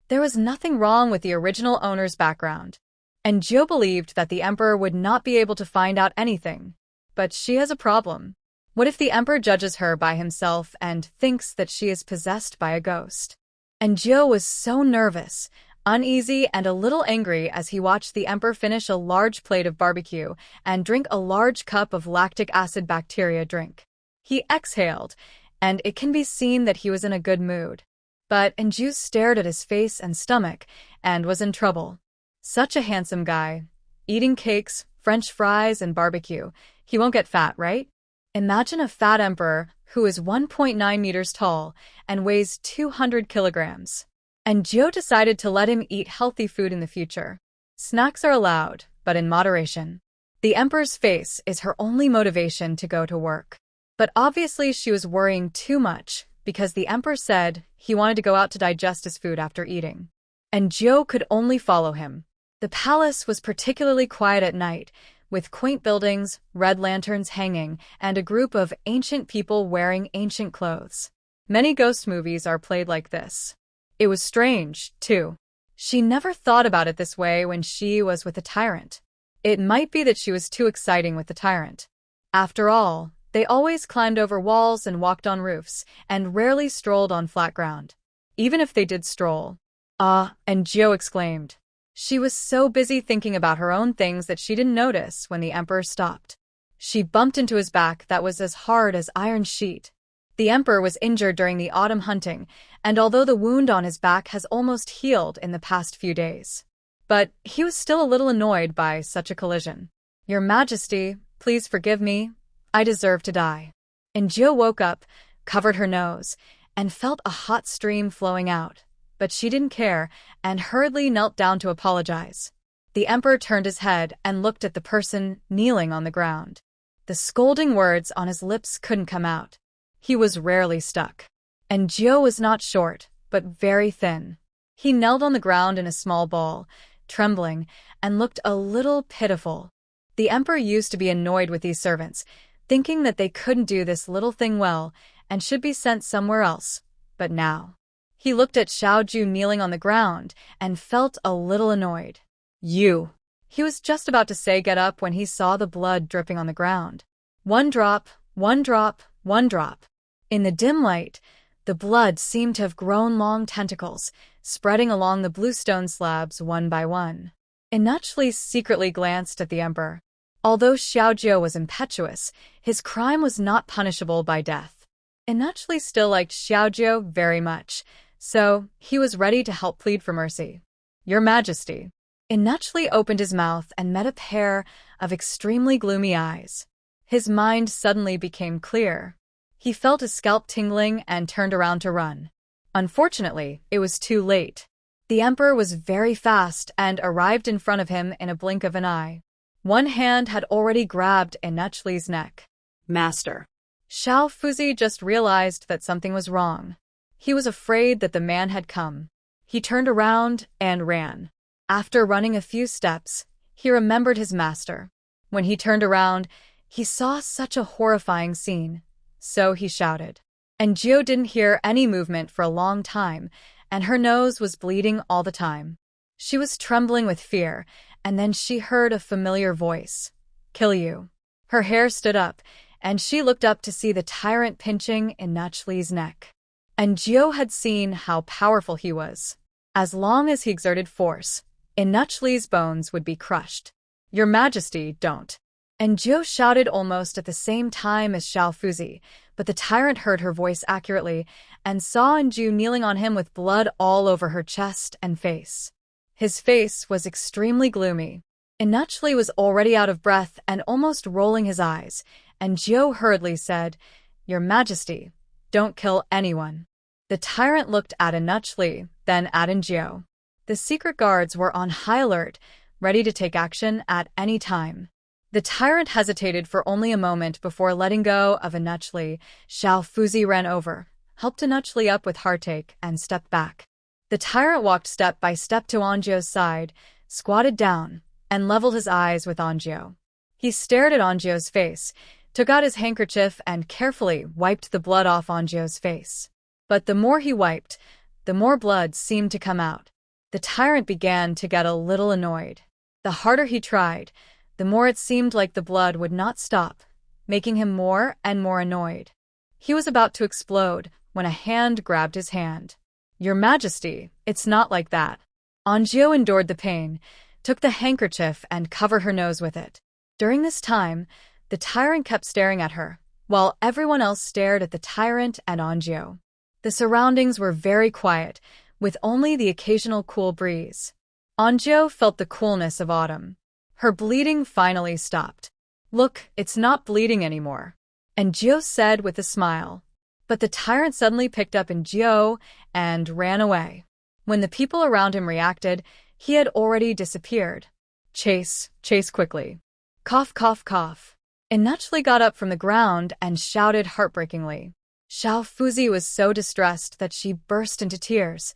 There was nothing wrong with the original owner's background. Anjou believed that the emperor would not be able to find out anything. But she has a problem. What if the emperor judges her by himself and thinks that she is possessed by a ghost? Anjou was so nervous, uneasy, and a little angry as he watched the emperor finish a large plate of barbecue and drink a large cup of lactic acid bacteria drink. He exhaled, and it can be seen that he was in a good mood. But Anjou stared at his face and stomach and was in trouble. Such a handsome guy. Eating cakes, French fries, and barbecue. He won't get fat, right? Imagine a fat emperor who is 1.9 meters tall and weighs 200 kilograms. Anjou decided to let him eat healthy food in the future. Snacks are allowed, but in moderation. The emperor's face is her only motivation to go to work. But obviously she was worrying too much because the emperor said he wanted to go out to digest his food after eating. Anjou could only follow him. The palace was particularly quiet at night, with quaint buildings, red lanterns hanging, and a group of ancient people wearing ancient clothes. Many ghost movies are played like this. It was strange, too. She never thought about it this way when she was with the tyrant. It might be that she was too exciting with the tyrant. After all, they always climbed over walls and walked on roofs, and rarely strolled on flat ground. Even if they did stroll. Ah, Anjou exclaimed. She was so busy thinking about her own things that she didn't notice when the emperor stopped. She bumped into his back that was as hard as iron sheet. The emperor was injured during the autumn hunting, and although the wound on his back has almost healed in the past few days. But he was still a little annoyed by such a collision. Your Majesty, please forgive me. I deserve to die. Anjou woke up, covered her nose, and felt a hot stream flowing out. But she didn't care and hurriedly knelt down to apologize. The emperor turned his head and looked at the person kneeling on the ground. The scolding words on his lips couldn't come out. He was rarely stuck. Anjou was not short, but very thin. He knelt on the ground in a small ball, trembling, and looked a little pitiful. The emperor used to be annoyed with these servants, thinking that they couldn't do this little thing well and should be sent somewhere else. But now he looked at Xiaozhou kneeling on the ground and felt a little annoyed. You. He was just about to say get up when he saw the blood dripping on the ground. One drop, one drop, one drop. In the dim light, the blood seemed to have grown long tentacles, spreading along the bluestone slabs one by one. Inachli secretly glanced at the emperor. Although Xiaozhou was impetuous, his crime was not punishable by death. Inachli still liked Xiaozhou very much, so he was ready to help plead for mercy. Your Majesty. Inachli opened his mouth and met a pair of extremely gloomy eyes. His mind suddenly became clear. He felt his scalp tingling and turned around to run. Unfortunately, it was too late. The emperor was very fast and arrived in front of him in a blink of an eye. One hand had already grabbed Inachli's neck. Master. Xiao Fuzi just realized that something was wrong. He was afraid that the man had come. He turned around and ran. After running a few steps, he remembered his master. When he turned around, he saw such a horrifying scene. So he shouted. Anjou didn't hear any movement for a long time, and her nose was bleeding all the time. She was trembling with fear, and then she heard a familiar voice. Kill you. Her hair stood up, and she looked up to see the tyrant pinching Inachli's neck. Anjou had seen how powerful he was. As long as he exerted force, Inachli's bones would be crushed. Your Majesty, don't. And Jiu shouted almost at the same time as Xiao Fuzi, but the tyrant heard her voice accurately and saw Anju kneeling on him with blood all over her chest and face. His face was extremely gloomy. Inachli was already out of breath and almost rolling his eyes, and Jiu hurriedly said, Your Majesty, don't kill anyone. The tyrant looked at Inachli, then at Anju. The secret guards were on high alert, ready to take action at any time. The tyrant hesitated for only a moment before letting go of Inachli. Xiao Fuzi ran over, helped Inachli up with heartache, and stepped back. The tyrant walked step by step to Anju's side, squatted down, and leveled his eyes with Anju. He stared at Anju's face, took out his handkerchief, and carefully wiped the blood off Anju's face. But the more he wiped, the more blood seemed to come out. The tyrant began to get a little annoyed. The harder he tried, the more it seemed like the blood would not stop, making him more and more annoyed. He was about to explode when a hand grabbed his hand. Your Majesty, it's not like that. Anju endured the pain, took the handkerchief and covered her nose with it. During this time, the tyrant kept staring at her, while everyone else stared at the tyrant and Anju. The surroundings were very quiet, with only the occasional cool breeze. Anju felt the coolness of autumn. Her bleeding finally stopped. Look, it's not bleeding anymore. Anju said with a smile. But the tyrant suddenly picked up Anju and ran away. When the people around him reacted, he had already disappeared. Chase quickly. Cough, cough, cough. Inachli got up from the ground and shouted heartbreakingly. Xiao Fuzi was so distressed that she burst into tears.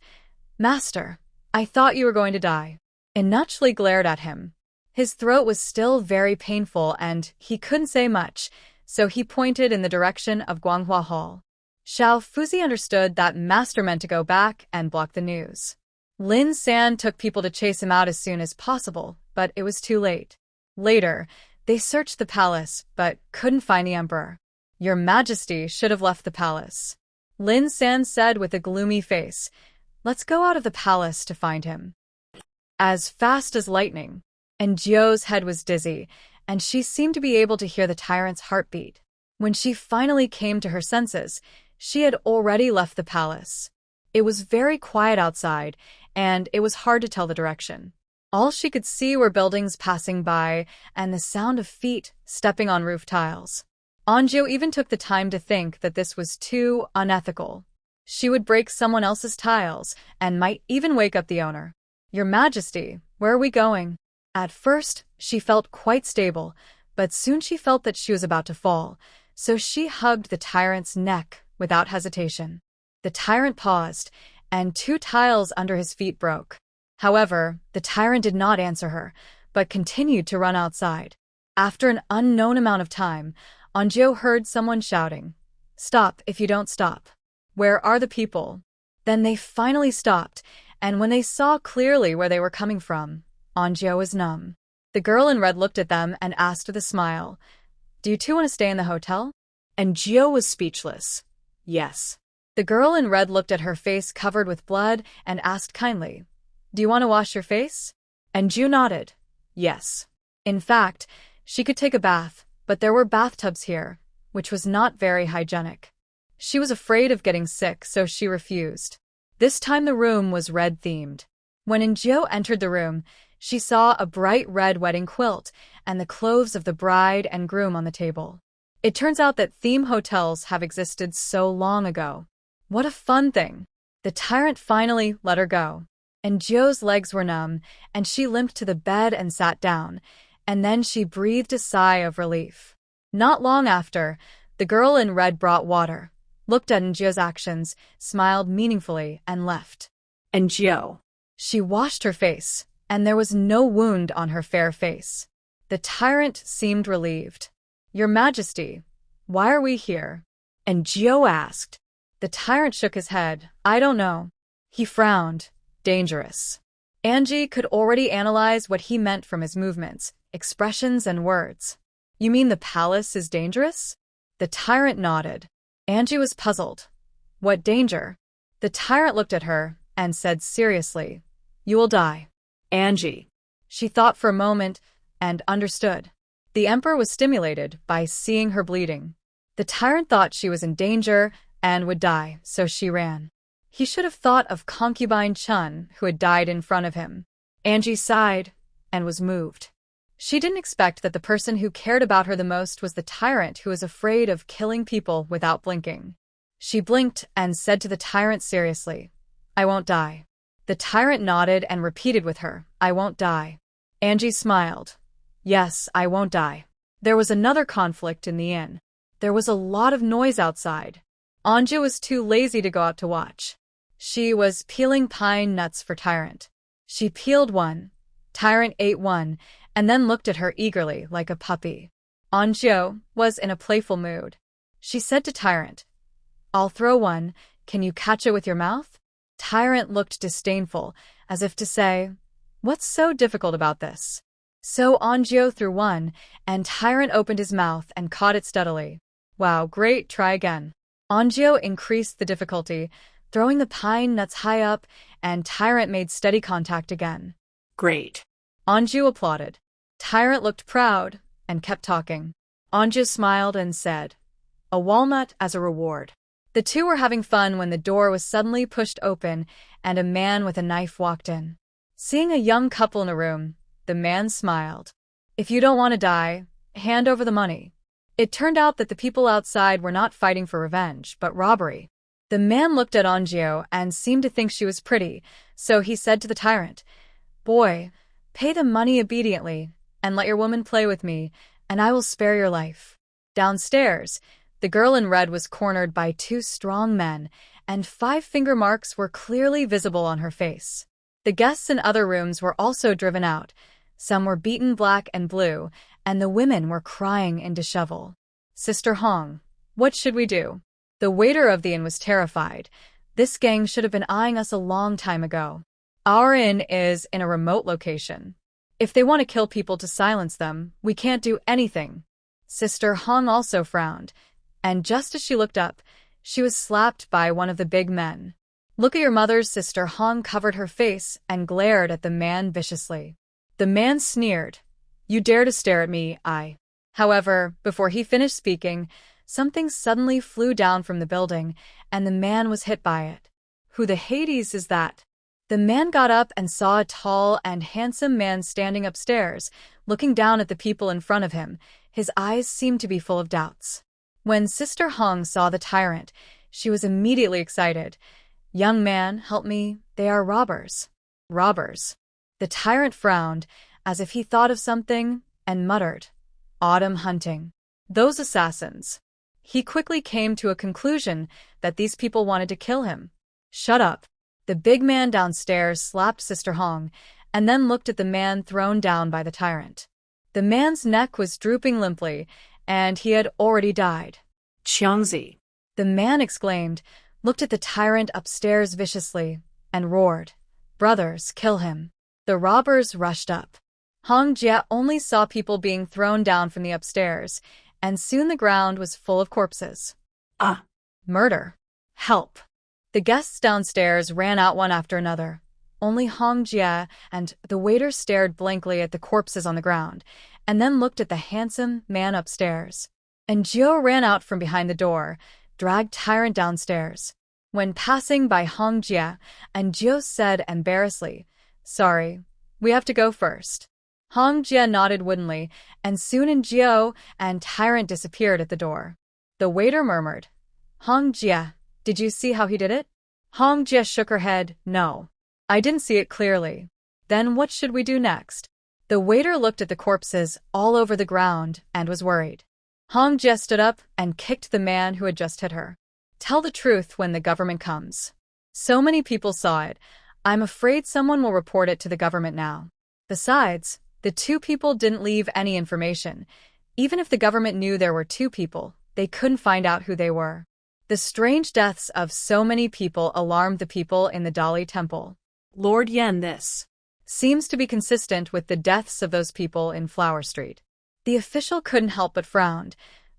Master, I thought you were going to die. Inachli glared at him. His throat was still very painful and he couldn't say much, so he pointed in the direction of Guanghua Hall. Xiao Fuzi understood that Master meant to go back and block the news. Lin San took people to chase him out as soon as possible, but it was too late. Later, they searched the palace, but couldn't find the emperor. Your Majesty should have left the palace. Lin San said with a gloomy face. Let's go out of the palace to find him. As fast as lightning. And Jiu's head was dizzy, and she seemed to be able to hear the tyrant's heartbeat. When she finally came to her senses, she had already left the palace. It was very quiet outside, and it was hard to tell the direction. All she could see were buildings passing by and the sound of feet stepping on roof tiles. Anju even took the time to think that this was too unethical. She would break someone else's tiles and might even wake up the owner. Your Majesty, where are we going? At first, she felt quite stable, but soon she felt that she was about to fall, so she hugged the tyrant's neck without hesitation. The tyrant paused, and 2 tiles under his feet broke. However, the tyrant did not answer her, but continued to run outside. After an unknown amount of time, Anju heard someone shouting, Stop if you don't stop. Where are the people? Then they finally stopped, and when they saw clearly where they were coming from, Anju was numb. The girl in red looked at them and asked with a smile, Do you two want to stay in the hotel? And Jiu was speechless. Yes. The girl in red looked at her face covered with blood and asked kindly, Do you want to wash your face? And Jiu nodded. Yes. In fact, she could take a bath, but there were bathtubs here, which was not very hygienic. She was afraid of getting sick, so she refused. This time the room was red-themed. When Anju entered the room, she saw a bright red wedding quilt and the clothes of the bride and groom on the table. It turns out that theme hotels have existed so long ago. What a fun thing! The tyrant finally let her go. Anju's legs were numb, and she limped to the bed and sat down, and then she breathed a sigh of relief. Not long after, the girl in red brought water, looked at Anju's actions, smiled meaningfully, and left. Anju. She washed her face, and there was no wound on her fair face. The tyrant seemed relieved. Your Majesty, why are we here? Anju asked. The tyrant shook his head. I don't know. He frowned. Dangerous. Angie could already analyze what he meant from his movements, expressions, and words. You mean the palace is dangerous? The tyrant nodded. Angie was puzzled. What danger? The tyrant looked at her and said seriously, You will die. Angie. She thought for a moment, and understood. The emperor was stimulated by seeing her bleeding. The tyrant thought she was in danger and would die, so she ran. He should have thought of concubine Chun, who had died in front of him. Angie sighed and was moved. She didn't expect that the person who cared about her the most was the tyrant who was afraid of killing people without blinking. She blinked and said to the tyrant seriously, "I won't die." The tyrant nodded and repeated with her, "I won't die." Angie smiled. "Yes, I won't die." There was another conflict in the inn. There was a lot of noise outside. Anju was too lazy to go out to watch. She was peeling pine nuts for Tyrant. She peeled one. Tyrant ate one, and then looked at her eagerly, like a puppy. Anju was in a playful mood. She said to Tyrant, "I'll throw one. Can you catch it with your mouth?" Tyrant looked disdainful, as if to say, "What's so difficult about this?" So Anju threw one, and Tyrant opened his mouth and caught it steadily. "Wow, great, try again." Anju increased the difficulty, throwing the pine nuts high up, and Tyrant made steady contact again. Great. Anju applauded. Tyrant looked proud and kept talking. Anju smiled and said, "A walnut as a reward." The two were having fun when the door was suddenly pushed open and a man with a knife walked in. Seeing a young couple in a room, the man smiled. "If you don't want to die, hand over the money." It turned out that the people outside were not fighting for revenge, but robbery. The man looked at Anju and seemed to think she was pretty, so he said to the tyrant, "Boy, pay the money obediently, and let your woman play with me, and I will spare your life." Downstairs, the girl in red was cornered by two strong men, and 5 finger marks were clearly visible on her face. The guests in other rooms were also driven out. Some were beaten black and blue, and the women were crying in dishevel. "Sister Hong, what should we do?" The waiter of the inn was terrified. "This gang should have been eyeing us a long time ago. Our inn is in a remote location. If they want to kill people to silence them, we can't do anything." Sister Hong also frowned, and just as she looked up, she was slapped by one of the big men. "Look at your mother's." Sister Hong covered her face and glared at the man viciously. The man sneered, "You dare to stare at me, I." However, before he finished speaking, something suddenly flew down from the building, and the man was hit by it. "Who the Hades is that?" The man got up and saw a tall and handsome man standing upstairs, looking down at the people in front of him. His eyes seemed to be full of doubts. When Sister Hong saw the tyrant, she was immediately excited. "Young man, help me, they are robbers." "Robbers?" The tyrant frowned, as if he thought of something, and muttered, "Autumn hunting. Those assassins." He quickly came to a conclusion that these people wanted to kill him. "Shut up." The big man downstairs slapped Sister Hong, and then looked at the man thrown down by the tyrant. The man's neck was drooping limply, and he had already died. Qiangzi. The man exclaimed, looked at the tyrant upstairs viciously, and roared, "Brothers, kill him." The robbers rushed up. Hong Jie only saw people being thrown down from the upstairs, and soon the ground was full of corpses. Murder. Help. The guests downstairs ran out one after another. Only Hong Jie and the waiter stared blankly at the corpses on the ground, and then looked at the handsome man upstairs. And Jiu ran out from behind the door, dragged Tyrant downstairs. When passing by Hong Jie, and Jiu said embarrassedly, "Sorry, we have to go first." Hong Jie nodded woodenly, and soon Jiu and Tyrant disappeared at the door. The waiter murmured, "Hong Jie, did you see how he did it?" Hong Jie shook her head, "No. I didn't see it clearly." "Then what should we do next?" The waiter looked at the corpses all over the ground and was worried. Hong Jie stood up and kicked the man who had just hit her. "Tell the truth when the government comes." "So many people saw it. I'm afraid someone will report it to the government now." Besides, the 2 people didn't leave any information. Even if the government knew there were 2 people, they couldn't find out who they were. The strange deaths of so many people alarmed the people in the Dali Temple. Lord Yen, this seems to be consistent with the deaths of those people in Flower Street. The official couldn't help but frowned.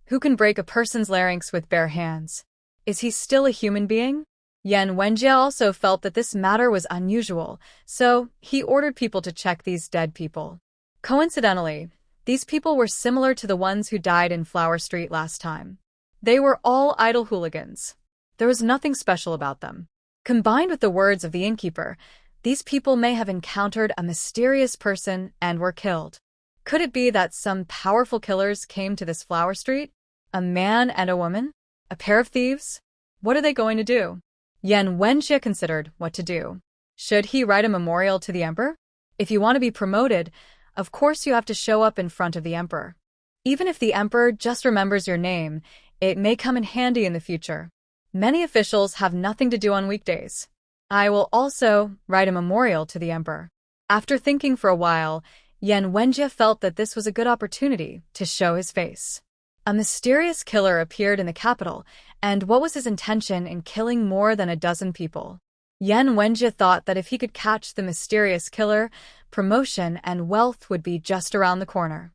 Who can break a person's larynx with bare hands? Is he still a human being? Yan Wenjie also felt that this matter was unusual, so he ordered people to check these dead people. Coincidentally, these people were similar to the ones who died in Flower Street last time. They were all idle hooligans. There was nothing special about them. Combined with the words of the innkeeper, these people may have encountered a mysterious person and were killed. Could it be that some powerful killers came to this Flower Street? A man and a woman? A pair of thieves? What are they going to do? Yan Wenjie considered what to do. Should he write a memorial to the emperor? If you want to be promoted, of course you have to show up in front of the emperor. Even if the emperor just remembers your name, it may come in handy in the future. Many officials have nothing to do on weekdays. I will also write a memorial to the emperor. After thinking for a while, Yan Wenjie felt that this was a good opportunity to show his face. A mysterious killer appeared in the capital, and what was his intention in killing more than a dozen people? Yan Wenjie thought that if he could catch the mysterious killer, promotion and wealth would be just around the corner.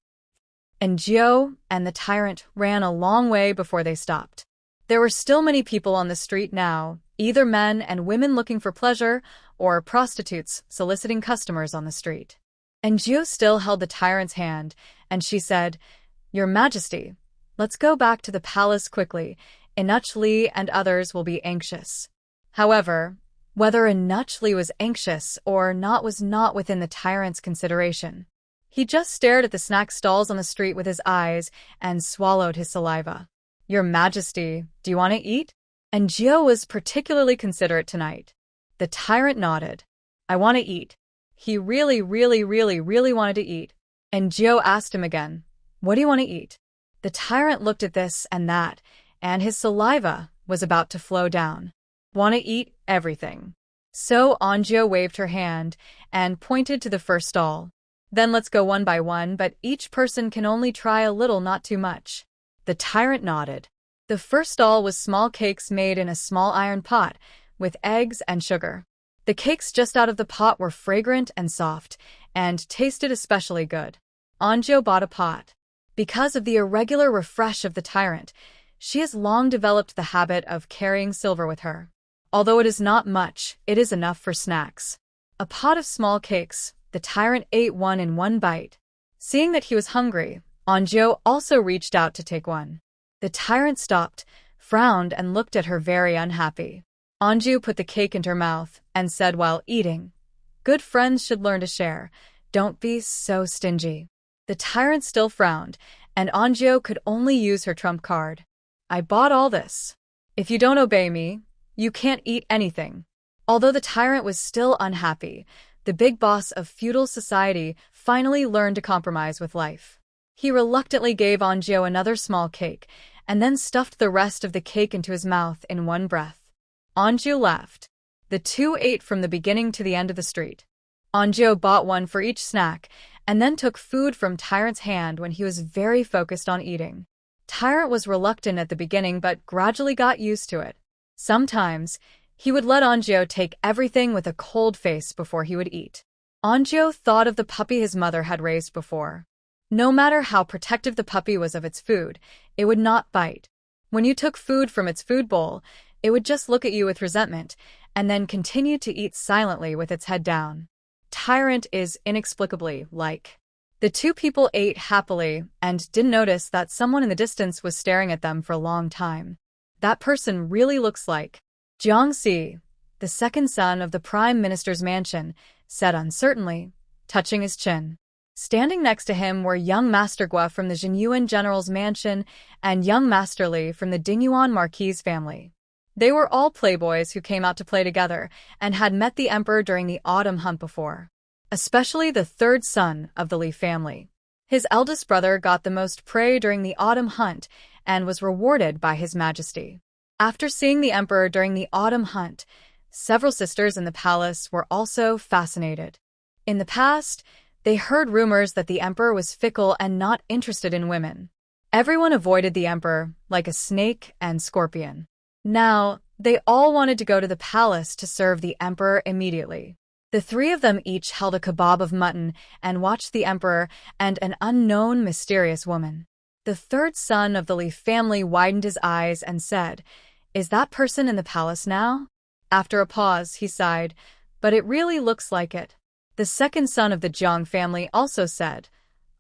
And Jiao and the tyrant ran a long way before they stopped. There were still many people on the street now, either men and women looking for pleasure, or prostitutes soliciting customers on the street. And Jiao still held the tyrant's hand, and she said, "Your Majesty, let's go back to the palace quickly. Inuch Li and others will be anxious." However, whether Inuch Li was anxious or not was not within the tyrant's consideration. He just stared at the snack stalls on the street with his eyes and swallowed his saliva. "Your Majesty, do you want to eat?" And Jiao was particularly considerate tonight. The tyrant nodded. "I want to eat." He really wanted to eat. And Jiao asked him again, "What do you want to eat?" The tyrant looked at this and that, and his saliva was about to flow down. "Want to eat everything." So Anjio waved her hand and pointed to the first stall. "Then let's go one by one, but each person can only try a little, not too much." The tyrant nodded. The first stall was small cakes made in a small iron pot, with eggs and sugar. The cakes just out of the pot were fragrant and soft, and tasted especially good. Anjio bought a pot. Because of the irregular refresh of the tyrant, she has long developed the habit of carrying silver with her. Although it is not much, it is enough for snacks. A pot of small cakes, the tyrant ate one in one bite. Seeing that he was hungry, Anjio also reached out to take one. The tyrant stopped, frowned, and looked at her very unhappy. Anjio put the cake into her mouth and said while eating, "Good friends should learn to share. Don't be so stingy." The tyrant still frowned, and Anjio could only use her trump card. "I bought all this. If you don't obey me, you can't eat anything." Although the tyrant was still unhappy, the big boss of feudal society finally learned to compromise with life. He reluctantly gave Anjio another small cake, and then stuffed the rest of the cake into his mouth in one breath. Anjio laughed. The two ate from the beginning to the end of the street. Anjio bought one for each snack, and then took food from Tyrant's hand when he was very focused on eating. Tyrant was reluctant at the beginning but gradually got used to it. Sometimes, he would let Anjio take everything with a cold face before he would eat. Anjio thought of the puppy his mother had raised before. No matter how protective the puppy was of its food, it would not bite. When you took food from its food bowl, it would just look at you with resentment, and then continue to eat silently with its head down. Tyrant is inexplicably like. The two people ate happily and didn't notice that someone in the distance was staring at them for a long time. That person really looks like Jiang Si, the second son of the Prime Minister's mansion, said uncertainly, touching his chin. Standing next to him were young Master Gua from the Jinyuan General's mansion and young Master Li from the Dingyuan Marquis family. They were all playboys who came out to play together and had met the emperor during the autumn hunt before. Especially the third son of the Li family. His eldest brother got the most prey during the autumn hunt and was rewarded by His Majesty. After seeing the emperor during the autumn hunt, several sisters in the palace were also fascinated. In the past, they heard rumors that the emperor was fickle and not interested in women. Everyone avoided the emperor like a snake and scorpion. Now, they all wanted to go to the palace to serve the emperor immediately. The three of them each held a kebab of mutton and watched the emperor and an unknown mysterious woman. The third son of the Li family widened his eyes and said, "Is that person in the palace now?" After a pause, he sighed, "But it really looks like it." The second son of the Jiang family also said,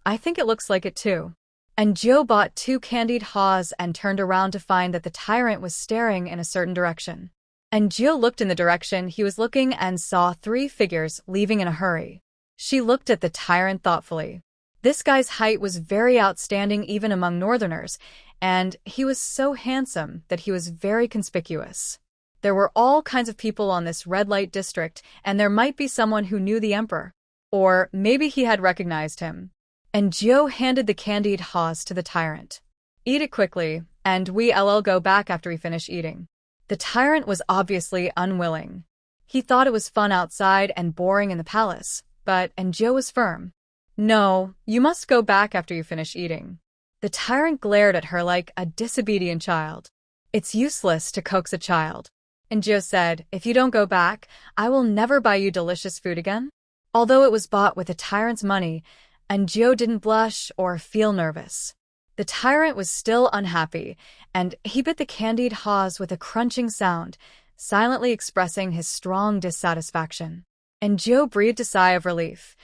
I think it looks like it too. And Joe bought 2 candied haws and turned around to find that the tyrant was staring in a certain direction. And Joe looked in the direction he was looking and saw 3 figures leaving in a hurry. She looked at the tyrant thoughtfully. This guy's height was very outstanding even among northerners, and he was so handsome that he was very conspicuous. There were all kinds of people on this red light district, and there might be someone who knew the emperor. Or maybe he had recognized him. And Joe handed the candied haws to the tyrant. Eat it quickly, and we'll go back after we finish eating. The tyrant was obviously unwilling. He thought it was fun outside and boring in the palace, and Joe was firm. No, you must go back after you finish eating. The tyrant glared at her like a disobedient child. It's useless to coax a child. And Joe said, if you don't go back, I will never buy you delicious food again. Although it was bought with the tyrant's money, and Joe didn't blush or feel nervous. The tyrant was still unhappy, and he bit the candied haws with a crunching sound, silently expressing his strong dissatisfaction. And Joe breathed a sigh of relief.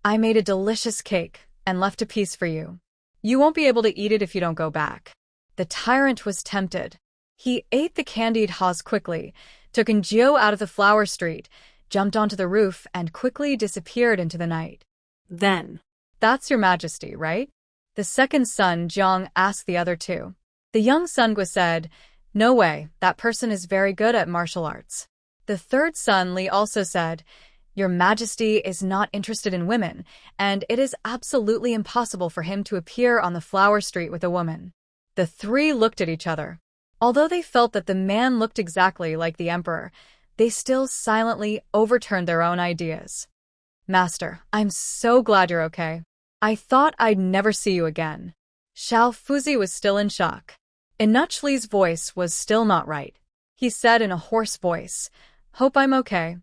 I made a delicious cake and left a piece for you. You won't be able to eat it if you don't go back. The tyrant was tempted. He ate the candied haws quickly, took Joe out of the flower street, jumped onto the roof, and quickly disappeared into the night. Then, That's your majesty, right? The second son, Jiang, asked the other 2. The young son said, no way, that person is very good at martial arts. The third son, Li, also said, your majesty is not interested in women, and it is absolutely impossible for him to appear on the flower street with a woman. The 3 looked at each other. Although they felt that the man looked exactly like the emperor, they still silently overturned their own ideas. Master, I'm so glad you're okay. I thought I'd never see you again. Xiao Fuzi was still in shock. Inuchli's voice was still not right. He said in a hoarse voice, hope I'm okay.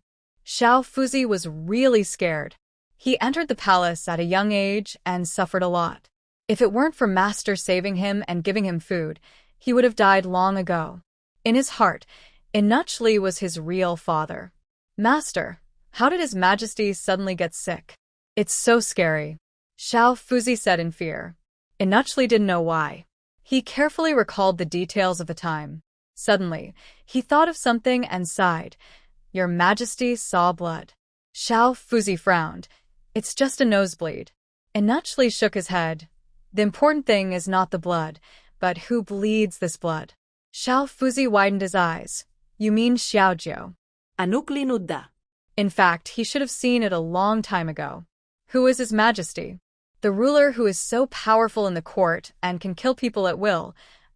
Xiao Fuzi was really scared. He entered the palace at a young age and suffered a lot. If it weren't for Master saving him and giving him food, he would have died long ago. In his heart, Inuchli was his real father. Master, how did His Majesty suddenly get sick? It's so scary. Xiao Fuzi said in fear. Inuchli didn't know why. He carefully recalled the details of the time. Suddenly, he thought of something and sighed. Your Majesty saw blood. Xiao Fuzi frowned. It's just a nosebleed. Inuchli shook his head. The important thing is not the blood, but who bleeds this blood. Xiao Fuzi widened his eyes. You mean Xiaojiu? Anukli nudda. In fact, he should have seen it a long time ago. Who is His Majesty? The ruler who is so powerful in the court and can kill people at will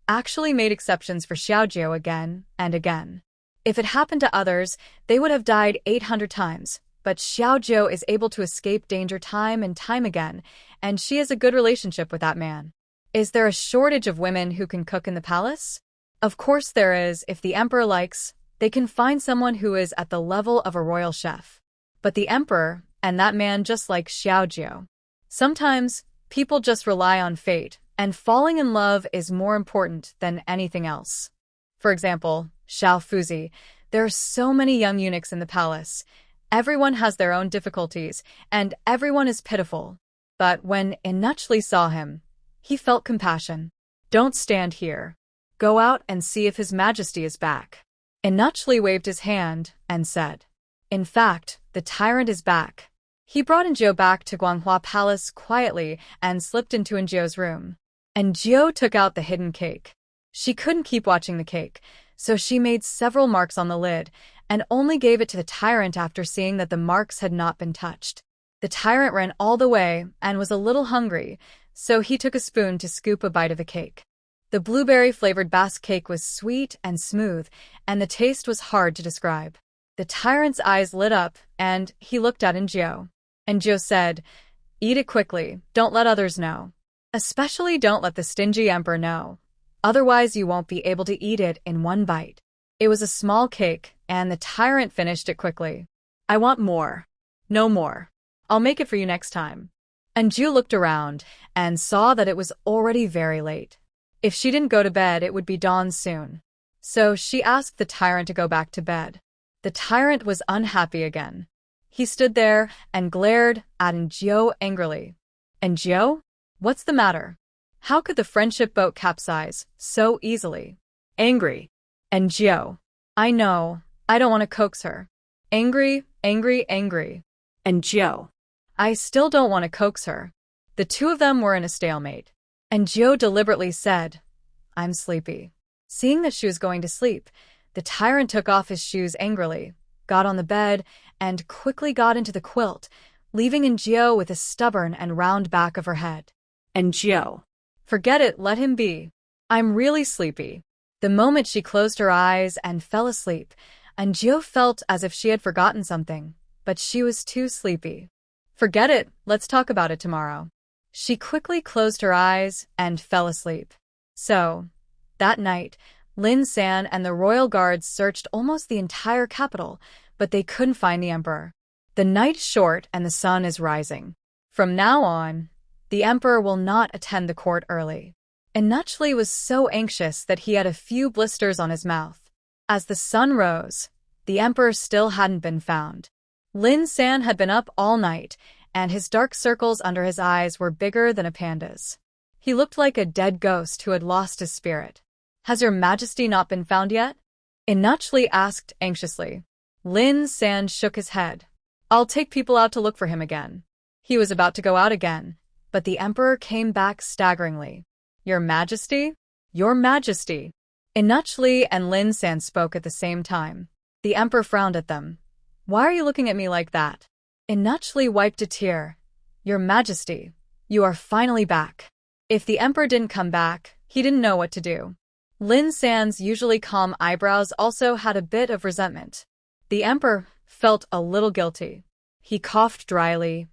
actually made exceptions for Xiaojiu again and again. If it happened to others, they would have died 800 times, but Xiaojiu is able to escape danger time and time again, and she has a good relationship with that man. Is there a shortage of women who can cook in the palace? Of course there is. If the emperor likes, they can find someone who is at the level of a royal chef. But the emperor, and that man just like Xiaojiu. Sometimes, people just rely on fate, and falling in love is more important than anything else. For example, Xiao Fuzi, there are so many young eunuchs in the palace. Everyone has their own difficulties, and everyone is pitiful. But when Inuchli saw him, he felt compassion. Don't stand here. Go out and see if His Majesty is back. Inuchli waved his hand and said, in fact, the tyrant is back. He brought Enjio back to Guanghua Palace quietly and slipped into Enjio's room. Enjio took out the hidden cake. She couldn't keep watching the cake, so she made several marks on the lid and only gave it to the tyrant after seeing that the marks had not been touched. The tyrant ran all the way and was a little hungry, so he took a spoon to scoop a bite of the cake. The blueberry-flavored Basque cake was sweet and smooth, and the taste was hard to describe. The tyrant's eyes lit up, and he looked at Enjio. Enjio said, eat it quickly, don't let others know. Especially don't let the stingy emperor know. Otherwise you won't be able to eat it in one bite. It was a small cake, and the tyrant finished it quickly. I want more. No more. I'll make it for you next time. Enjio looked around and saw that it was already very late. If she didn't go to bed, it would be dawn soon. So she asked the tyrant to go back to bed. The tyrant was unhappy again. He stood there and glared at Enjio angrily. Enjio? What's the matter? How could the friendship boat capsize so easily? Angry. And Gio. I know. I don't want to coax her. Angry, angry, angry. And Gio. I still don't want to coax her. The two of them were in a stalemate. And Gio deliberately said, I'm sleepy. Seeing that she was going to sleep, the tyrant took off his shoes angrily, got on the bed, and quickly got into the quilt, leaving Gio with a stubborn and round back of her head. And Gio. Forget it, let him be. I'm really sleepy. The moment she closed her eyes and fell asleep, Gio felt as if she had forgotten something, but she was too sleepy. Forget it, let's talk about it tomorrow. She quickly closed her eyes and fell asleep. So, that night, Lin San and the royal guards searched almost the entire capital, but they couldn't find the emperor. The night is short and the sun is rising. From now on, the emperor will not attend the court early. And Nachli was so anxious that he had a few blisters on his mouth. As the sun rose, the emperor still hadn't been found. Lin San had been up all night, and his dark circles under his eyes were bigger than a panda's. He looked like a dead ghost who had lost his spirit. Has your majesty not been found yet? Nachli asked anxiously. Lin San shook his head. I'll take people out to look for him again. He was about to go out again, but the emperor came back staggeringly. Your majesty? Your majesty. Nachli and Lin San spoke at the same time. The emperor frowned at them. Why are you looking at me like that? Nachli wiped a tear. Your majesty, you are finally back. If the emperor didn't come back, he didn't know what to do. Lin San's usually calm eyebrows also had a bit of resentment. The emperor felt a little guilty. He coughed dryly.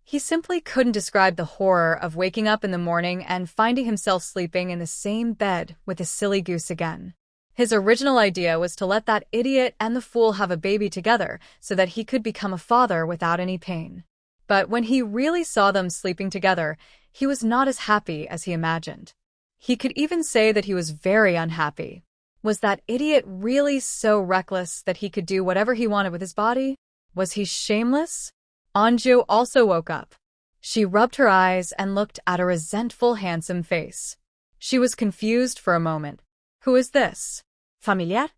He simply couldn't describe the horror of waking up in the morning and finding himself sleeping in the same bed with a silly goose again. His original idea was to let that idiot and the fool have a baby together so that he could become a father without any pain. But when he really saw them sleeping together, he was not as happy as he imagined. He could even say that he was very unhappy. Was that idiot really so reckless that he could do whatever he wanted with his body? Was he shameless? Anju also woke up. She rubbed her eyes and looked at a resentful, handsome face. She was confused for a moment. Who is this? Familiar?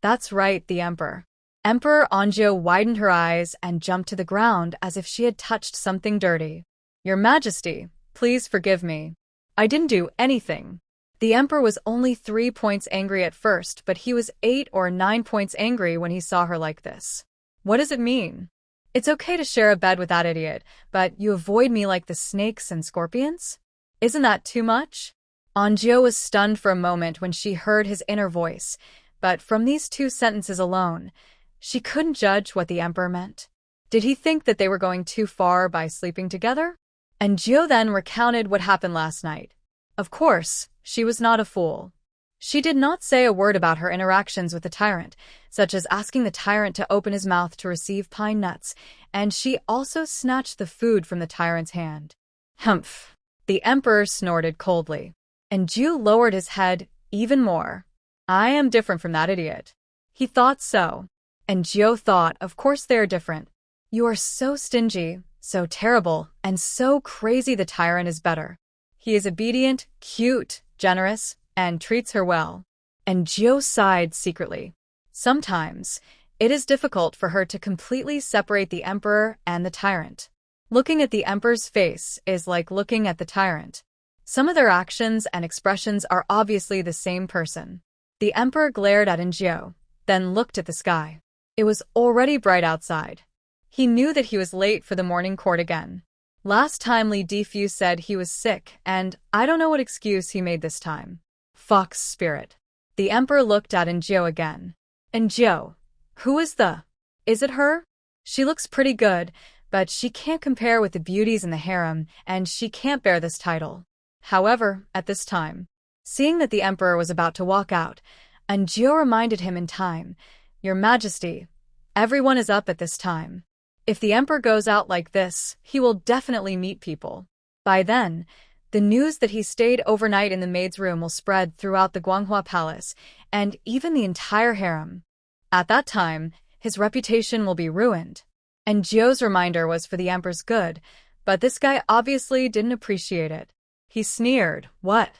That's right, the emperor. Emperor Anju widened her eyes and jumped to the ground as if she had touched something dirty. Your Majesty, please forgive me. I didn't do anything. The emperor was only 3 points angry at first, but he was 8 or 9 points angry when he saw her like this. What does it mean? It's okay to share a bed with that idiot, but you avoid me like the snakes and scorpions? Isn't that too much? Anju was stunned for a moment when she heard his inner voice, but from these 2 sentences alone, she couldn't judge what the emperor meant. Did he think that they were going too far by sleeping together? Anju then recounted what happened last night. Of course, she was not a fool. She did not say a word about her interactions with the tyrant, such as asking the tyrant to open his mouth to receive pine nuts, and she also snatched the food from the tyrant's hand. Humph! The emperor snorted coldly. Anju lowered his head even more. I am different from that idiot. He thought so. Anju thought, of course they are different. You are so stingy, so terrible, and so crazy the tyrant is better. He is obedient, cute, generous, and treats her well. Anju sighed secretly. Sometimes, it is difficult for her to completely separate the emperor and the tyrant. Looking at the emperor's face is like looking at the tyrant. Some of their actions and expressions are obviously the same person. The emperor glared at Anju, then looked at the sky. It was already bright outside. He knew that he was late for the morning court again. Last time Li Defu said he was sick, and I don't know what excuse he made this time. Fox spirit. The emperor looked at Anju again. Anju, who is the? Is it her? She looks pretty good, but she can't compare with the beauties in the harem, and she can't bear this title. However, at this time, seeing that the emperor was about to walk out, Anju reminded him in time, Your Majesty, everyone is up at this time. If the emperor goes out like this, he will definitely meet people. By then, the news that he stayed overnight in the maid's room will spread throughout the Guanghua Palace, and even the entire harem. At that time, his reputation will be ruined. And Anju's reminder was for the emperor's good, But this guy obviously didn't appreciate it. He sneered, "What?"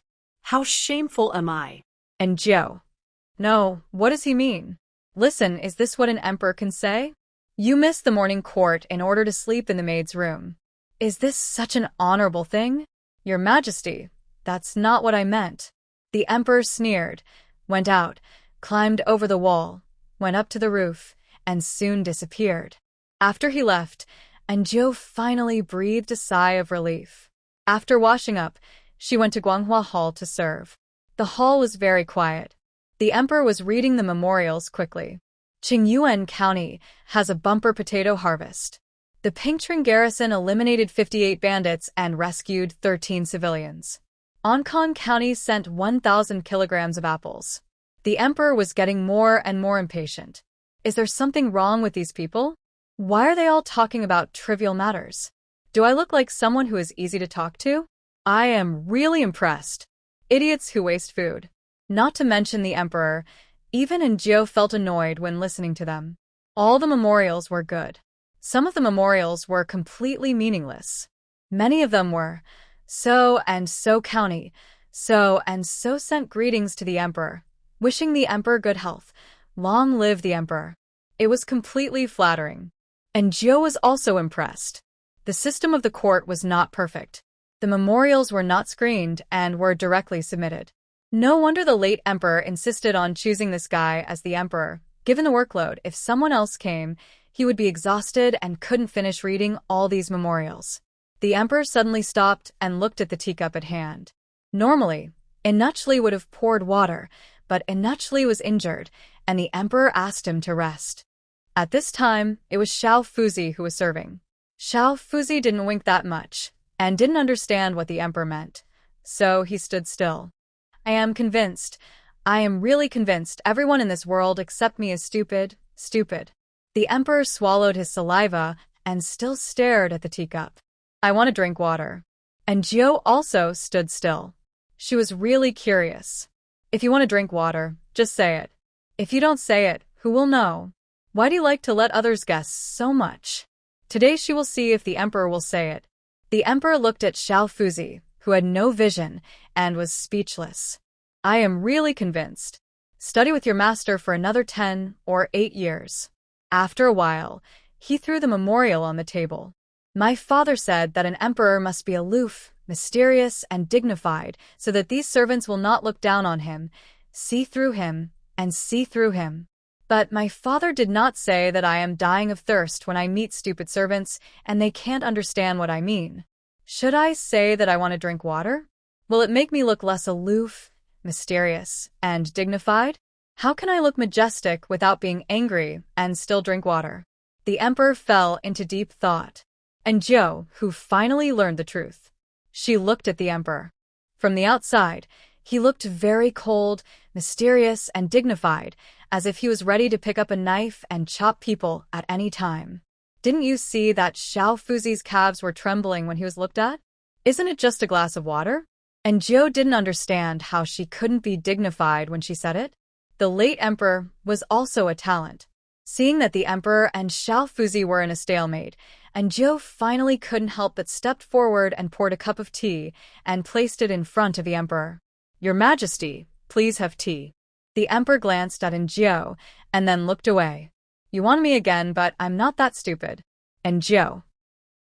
How shameful am I? And Joe, "No, what does he mean? Listen, is this what an emperor can say? You missed the morning court in order to sleep in the maid's room. Is this such an honorable thing? Your Majesty, that's not what I meant." The emperor sneered, went out, climbed over the wall, went up to the roof, and soon disappeared. After he left, Anjo finally breathed a sigh of relief. After washing up, she went to Guanghua Hall to serve. The hall was very quiet. The emperor was reading the memorials quickly. Qingyuan County has a bumper potato harvest. The Pingtring garrison eliminated 58 bandits and rescued 13 civilians. Ankon County sent 1,000 kilograms of apples. The emperor was getting more and more impatient. Is there something wrong with these people? Why are they all talking about trivial matters? Do I look like someone who is easy to talk to? I am really impressed. Idiots who waste food. Not to mention the emperor, even Anjo felt annoyed when listening to them. All the memorials were good. Some of the memorials were completely meaningless. Many of them were, so and so county, so and so sent greetings to the emperor, wishing the emperor good health. Long live the emperor. It was completely flattering. And Joe was also impressed. The system of the court was not perfect. The memorials were not screened and were directly submitted. No wonder the late emperor insisted on choosing this guy as the emperor. Given the workload, if someone else came, he would be exhausted and couldn't finish reading all these memorials. The emperor suddenly stopped and looked at the teacup at hand. Normally, Inuchli would have poured water, but Inuchli was injured, and the emperor asked him to rest. At this time, it was Xiao Fuzi who was serving. Xiao Fuzi didn't wink that much, and didn't understand what the emperor meant, so he stood still. I am really convinced everyone in this world except me is stupid. The emperor swallowed his saliva and still stared at the teacup. I want to drink water. And Jiao also stood still. She was really curious. If you want to drink water, just say it. If you don't say it, who will know? Why do you like to let others guess so much? Today she will see if the emperor will say it. The emperor looked at Xiao Fuzi, who had no vision, and was speechless. I am really convinced. Study with your master for another 10 or 8 years. After a while, he threw the memorial on the table. My father said that an emperor must be aloof, mysterious, and dignified, so that these servants will not look down on him, see through him, and see through him. But my father did not say that I am dying of thirst when I meet stupid servants, and they can't understand what I mean. Should I say that I want to drink water? Will it make me look less aloof, mysterious, and dignified? How can I look majestic without being angry and still drink water? The emperor fell into deep thought. And Zhou, who finally learned the truth. She looked at the emperor. From the outside, he looked very cold, mysterious, and dignified, as if he was ready to pick up a knife and chop people at any time. Didn't you see that Xiao Fuzi's calves were trembling when he was looked at? Isn't it just a glass of water? And Zhou didn't understand how she couldn't be dignified when she said it. The late emperor was also a talent. Seeing that the emperor and Xiao Fuzi were in a stalemate, and Zhou finally couldn't help but stepped forward and poured a cup of tea and placed it in front of the emperor. Your Majesty, please have tea. The emperor glanced at Zhou and then looked away. You want me again, but I'm not that stupid. And Zhou.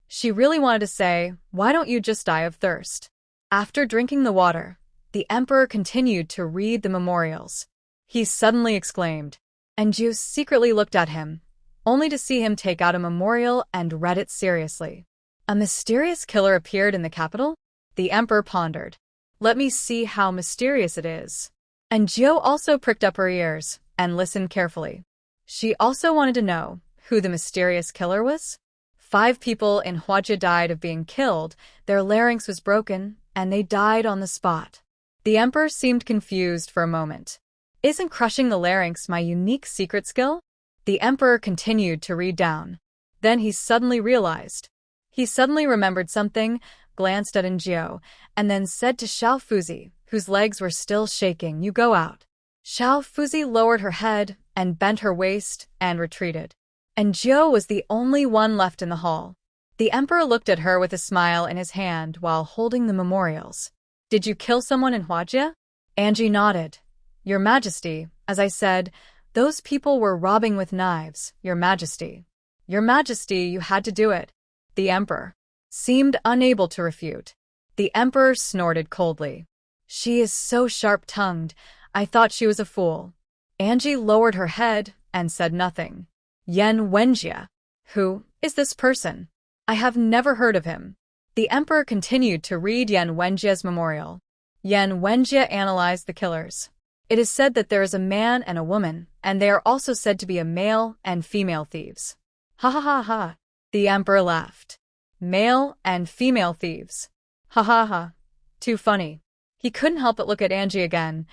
She really wanted to say, why don't you just die of thirst? After drinking the water, the emperor continued to read the memorials. He suddenly exclaimed, and Zhou secretly looked at him, only to see him take out a memorial and read it seriously. A mysterious killer appeared in the capital? The emperor pondered. Let me see how mysterious it is. And Zhou also pricked up her ears and listened carefully. She also wanted to know who the mysterious killer was. 5 people in Huajia died of being killed, their larynx was broken, and they died on the spot. The emperor seemed confused for a moment. Isn't crushing the larynx my unique secret skill? The emperor continued to read down. Then he suddenly realized. He suddenly remembered something, glanced at Zhou, and then said to Xiao Fuzi, whose legs were still shaking, you go out. Xiao Fuzi lowered her head and bent her waist and retreated. And Zhou was the only one left in the hall. The emperor looked at her with a smile in his hand while holding the memorials. Did you kill someone in Huajia? Angie nodded. Your Majesty, as I said, those people were robbing with knives, Your Majesty. Your Majesty, you had to do it. The emperor seemed unable to refute. The emperor snorted coldly. She is so sharp-tongued, I thought she was a fool. Angie lowered her head and said nothing. Yan Wenjie. Who is this person? I have never heard of him. The emperor continued to read Yan Wenjie's memorial. Yan Wenjie analyzed the killers. It is said that there is a man and a woman, and they are also said to be a male and female thieves. Ha ha ha ha. The emperor laughed. Male and female thieves. Ha ha ha. Too funny. He couldn't help but look at Angie again.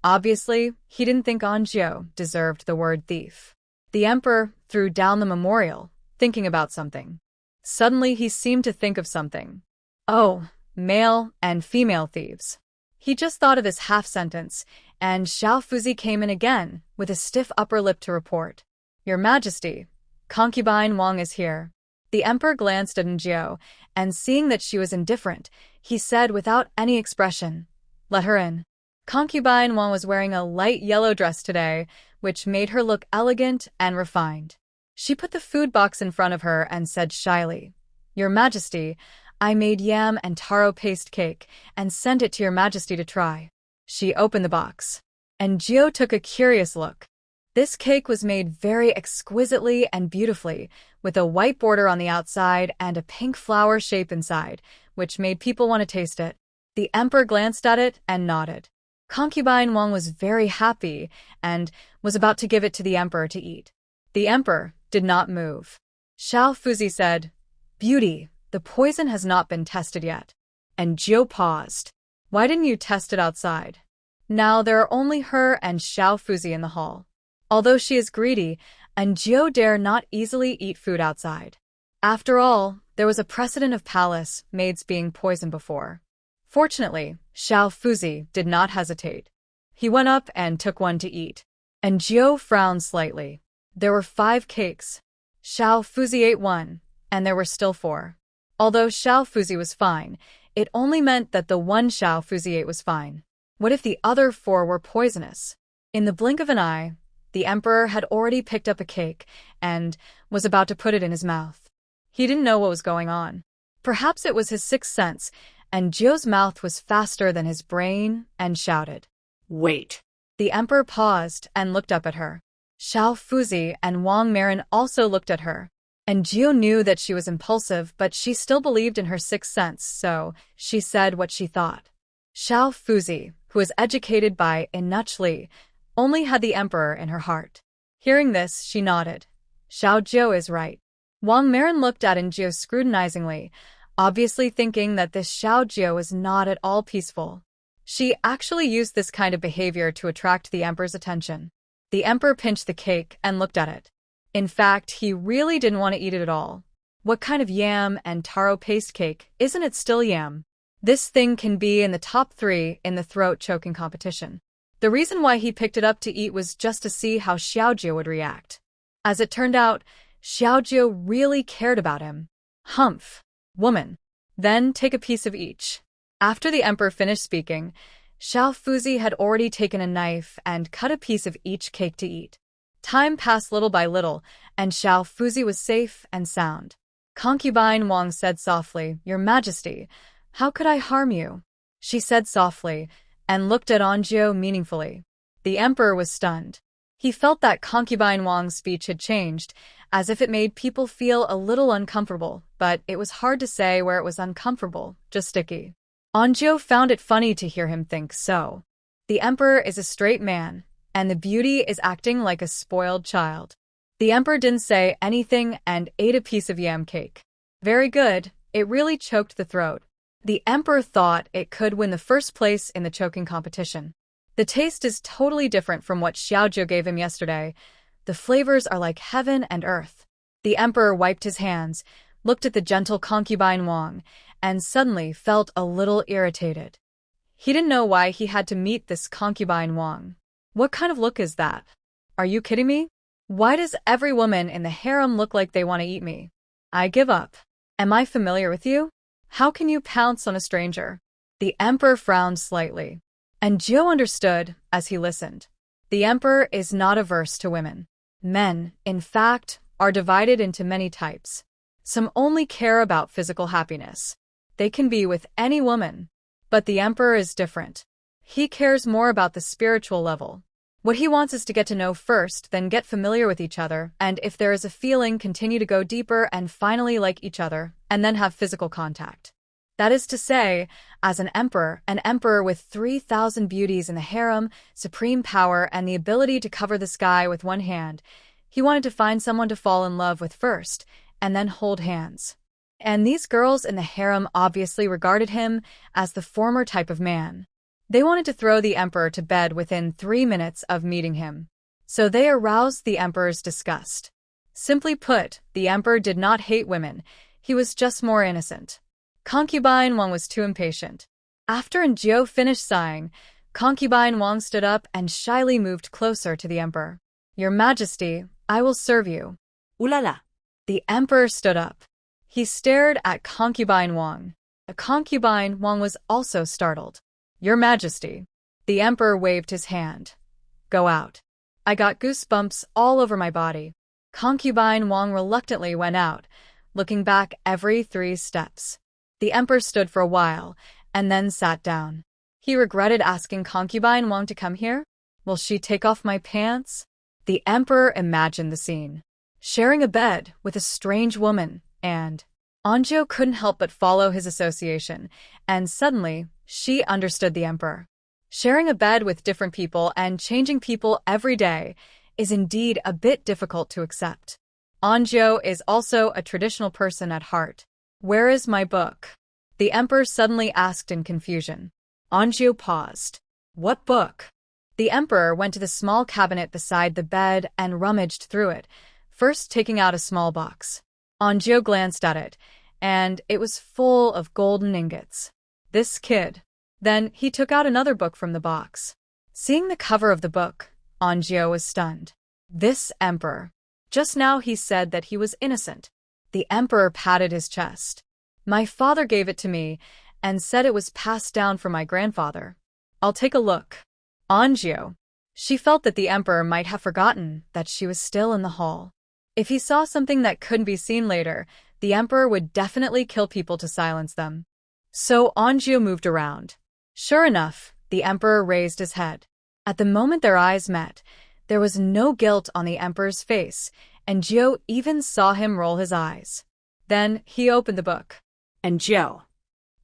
Obviously, he didn't think Anjio deserved the word thief. The emperor threw down the memorial, thinking about something. Suddenly, he seemed to think of something. Oh, male and female thieves. He just thought of this half-sentence, and Xiao Fuzi came in again, with a stiff upper lip to report. Your Majesty, concubine Wang is here. The emperor glanced at Anjio, and seeing that she was indifferent, he said without any expression, let her in. Concubine Wang was wearing a light yellow dress today, which made her look elegant and refined. She put the food box in front of her and said shyly, Your Majesty, I made yam and taro paste cake and sent it to Your Majesty to try. She opened the box. And Gio took a curious look. This cake was made very exquisitely and beautifully, with a white border on the outside and a pink flower shape inside, which made people want to taste it. The emperor glanced at it and nodded. Concubine Wang was very happy and was about to give it to the emperor to eat. The emperor did not move. Xiao Fuzi said, Beauty, the poison has not been tested yet. And Gio paused. Why didn't you test it outside? Now there are only her and Xiao Fuzi in the hall. Although she is greedy, and Gio dare not easily eat food outside. After all, there was a precedent of palace maids being poisoned before. Fortunately, Xiao Fuzi did not hesitate. He went up and took one to eat. And Gio frowned slightly. There were 5 cakes. Xiao Fuzi ate one, and there were still 4. Although Xiao Fuzi was fine, it only meant that the one Xiao Fuzi ate was fine. What if the other 4 were poisonous? In the blink of an eye, the emperor had already picked up a cake and was about to put it in his mouth. He didn't know what was going on. Perhaps it was his sixth sense, and Gio's mouth was faster than his brain and shouted, Wait! The emperor paused and looked up at her. Xiao Fuzi and Wang Marin also looked at her. And Gio knew that she was impulsive, but she still believed in her sixth sense, so she said what she thought. Xiao Fuzi, who was educated by Inuch Li, only had the emperor in her heart. Hearing this, she nodded. Xiao Zhou is right. Wang Marin looked at Gio scrutinizingly, obviously thinking that this Xiao Zhou was not at all peaceful. She actually used this kind of behavior to attract the emperor's attention. The emperor pinched the cake and looked at it. In fact, he really didn't want to eat it at all. What kind of yam and taro paste cake? Isn't it still yam? This thing can be in the top 3 in the throat choking competition. The reason why he picked it up to eat was just to see how Xiaojie would react. As it turned out, Xiaojie really cared about him. Humph. Woman. Then take a piece of each. After the emperor finished speaking, Xiao Fuzi had already taken a knife and cut a piece of each cake to eat. Time passed little by little, and Xiao Fuzi was safe and sound. Concubine Wang said softly, Your Majesty, how could I harm you? She said softly, and looked at Anjio meaningfully. The emperor was stunned. He felt that Concubine Wang's speech had changed, as if it made people feel a little uncomfortable, but it was hard to say where it was uncomfortable, just sticky. Anjio found it funny to hear him think so. The emperor is a straight man, and the beauty is acting like a spoiled child. The emperor didn't say anything and ate a piece of yam cake. Very good, it really choked the throat. The emperor thought it could win the first place in the choking competition. The taste is totally different from what Xiaojie gave him yesterday. The flavors are like heaven and earth. The emperor wiped his hands, looked at the gentle concubine Wang, and suddenly felt a little irritated. He didn't know why he had to meet this concubine Wang. What kind of look is that? Are you kidding me? Why does every woman in the harem look like they want to eat me? I give up. Am I familiar with you? How can you pounce on a stranger? The emperor frowned slightly, and Joe understood as he listened. The emperor is not averse to women. Men, in fact, are divided into many types. Some only care about physical happiness. They can be with any woman. But the emperor is different. He cares more about the spiritual level. What he wants is to get to know first, then get familiar with each other, and if there is a feeling, continue to go deeper and finally like each other, and then have physical contact. That is to say, as an emperor with 3,000 beauties in the harem, supreme power, and the ability to cover the sky with one hand, he wanted to find someone to fall in love with first, and then hold hands. And these girls in the harem obviously regarded him as the former type of man. They wanted to throw the emperor to bed within 3 minutes of meeting him. So they aroused the emperor's disgust. Simply put, the emperor did not hate women. He was just more innocent. Concubine Wang was too impatient. After Jiao finished sighing, Concubine Wang stood up and shyly moved closer to the emperor. Your Majesty, I will serve you. Ooh la la. The emperor stood up. He stared at Concubine Wang. Concubine Wang was also startled. Your Majesty. The emperor waved his hand. Go out. I got goosebumps all over my body. Concubine Wang reluctantly went out, looking back every 3 steps. The emperor stood for a while, and then sat down. He regretted asking Concubine Wang to come here. Will she take off my pants? The emperor imagined the scene. Sharing a bed with a strange woman, and Anjo couldn't help but follow his association, and suddenly, she understood the emperor. Sharing a bed with different people and changing people every day is indeed a bit difficult to accept. Anjo is also a traditional person at heart. Where is my book? The emperor suddenly asked in confusion. Anjo paused. What book? The emperor went to the small cabinet beside the bed and rummaged through it, first taking out a small box. Anjo glanced at it, and it was full of golden ingots. This kid. Then he took out another book from the box. Seeing the cover of the book, Anjo was stunned. This emperor. Just now he said that he was innocent. The emperor patted his chest. My father gave it to me and said it was passed down from my grandfather. I'll take a look. Anjo. She felt that the emperor might have forgotten that she was still in the hall. If he saw something that couldn't be seen later, the emperor would definitely kill people to silence them. So Anjo moved around. Sure enough, the emperor raised his head. At the moment their eyes met, there was no guilt on the emperor's face, and Jiao even saw him roll his eyes. Then he opened the book. And Jiao.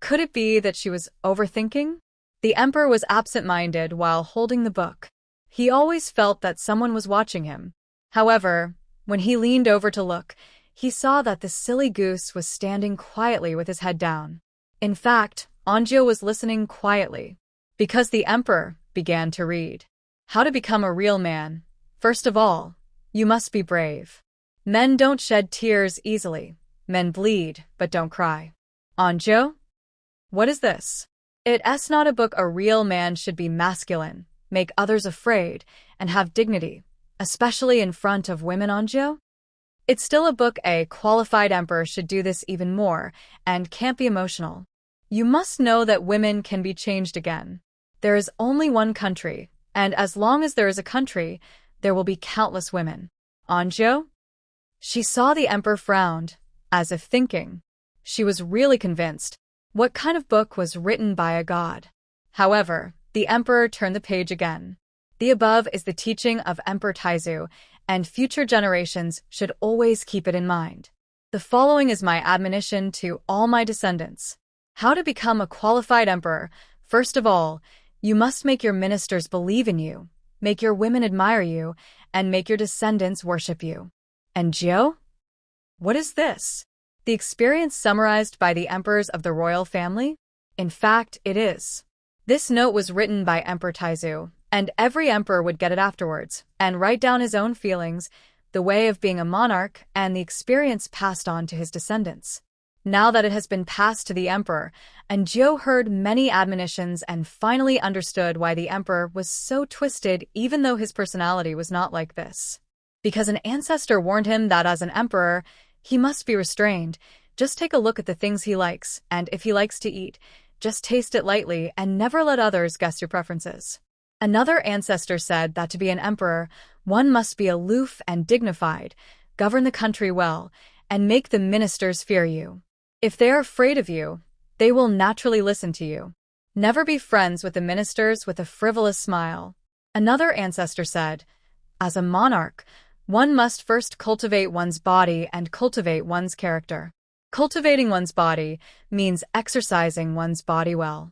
Could it be that she was overthinking? The emperor was absent-minded while holding the book. He always felt that someone was watching him. However, when he leaned over to look, he saw that the silly goose was standing quietly with his head down. In fact, Anjo was listening quietly, because the emperor began to read. How to become a real man. First of all, you must be brave. Men don't shed tears easily. Men bleed, but don't cry. Anjo? What is this? It's not a book. A real man should be masculine, make others afraid, and have dignity, especially in front of women, Anjo? It's still a book. A qualified emperor should do this even more, and can't be emotional. You must know that women can be changed again. There is only one country, and as long as there is a country, there will be countless women. Anjo? She saw the emperor frowned, as if thinking. She was really convinced. What kind of book was written by a god? However, the emperor turned the page again. The above is the teaching of Emperor Taizu, and future generations should always keep it in mind. The following is my admonition to all my descendants. How to become a qualified emperor. First of all, you must make your ministers believe in you, make your women admire you, and make your descendants worship you. And Jiao? What is this? The experience summarized by the emperors of the royal family? In fact, it is. This note was written by Emperor Taizu, and every emperor would get it afterwards, and write down his own feelings, the way of being a monarch, and the experience passed on to his descendants. Now that it has been passed to the emperor, and Jiao heard many admonitions and finally understood why the emperor was so twisted even though his personality was not like this. Because an ancestor warned him that as an emperor, he must be restrained, Just take a look at the things he likes, and if he likes to eat, just taste it lightly and never let others guess your preferences. Another ancestor said that to be an emperor, one must be aloof and dignified, govern the country well, and make the ministers fear you. If they are afraid of you, they will naturally listen to you. Never be friends with the ministers with a frivolous smile. Another ancestor said, as a monarch, one must first cultivate one's body and cultivate one's character. Cultivating one's body means exercising one's body well.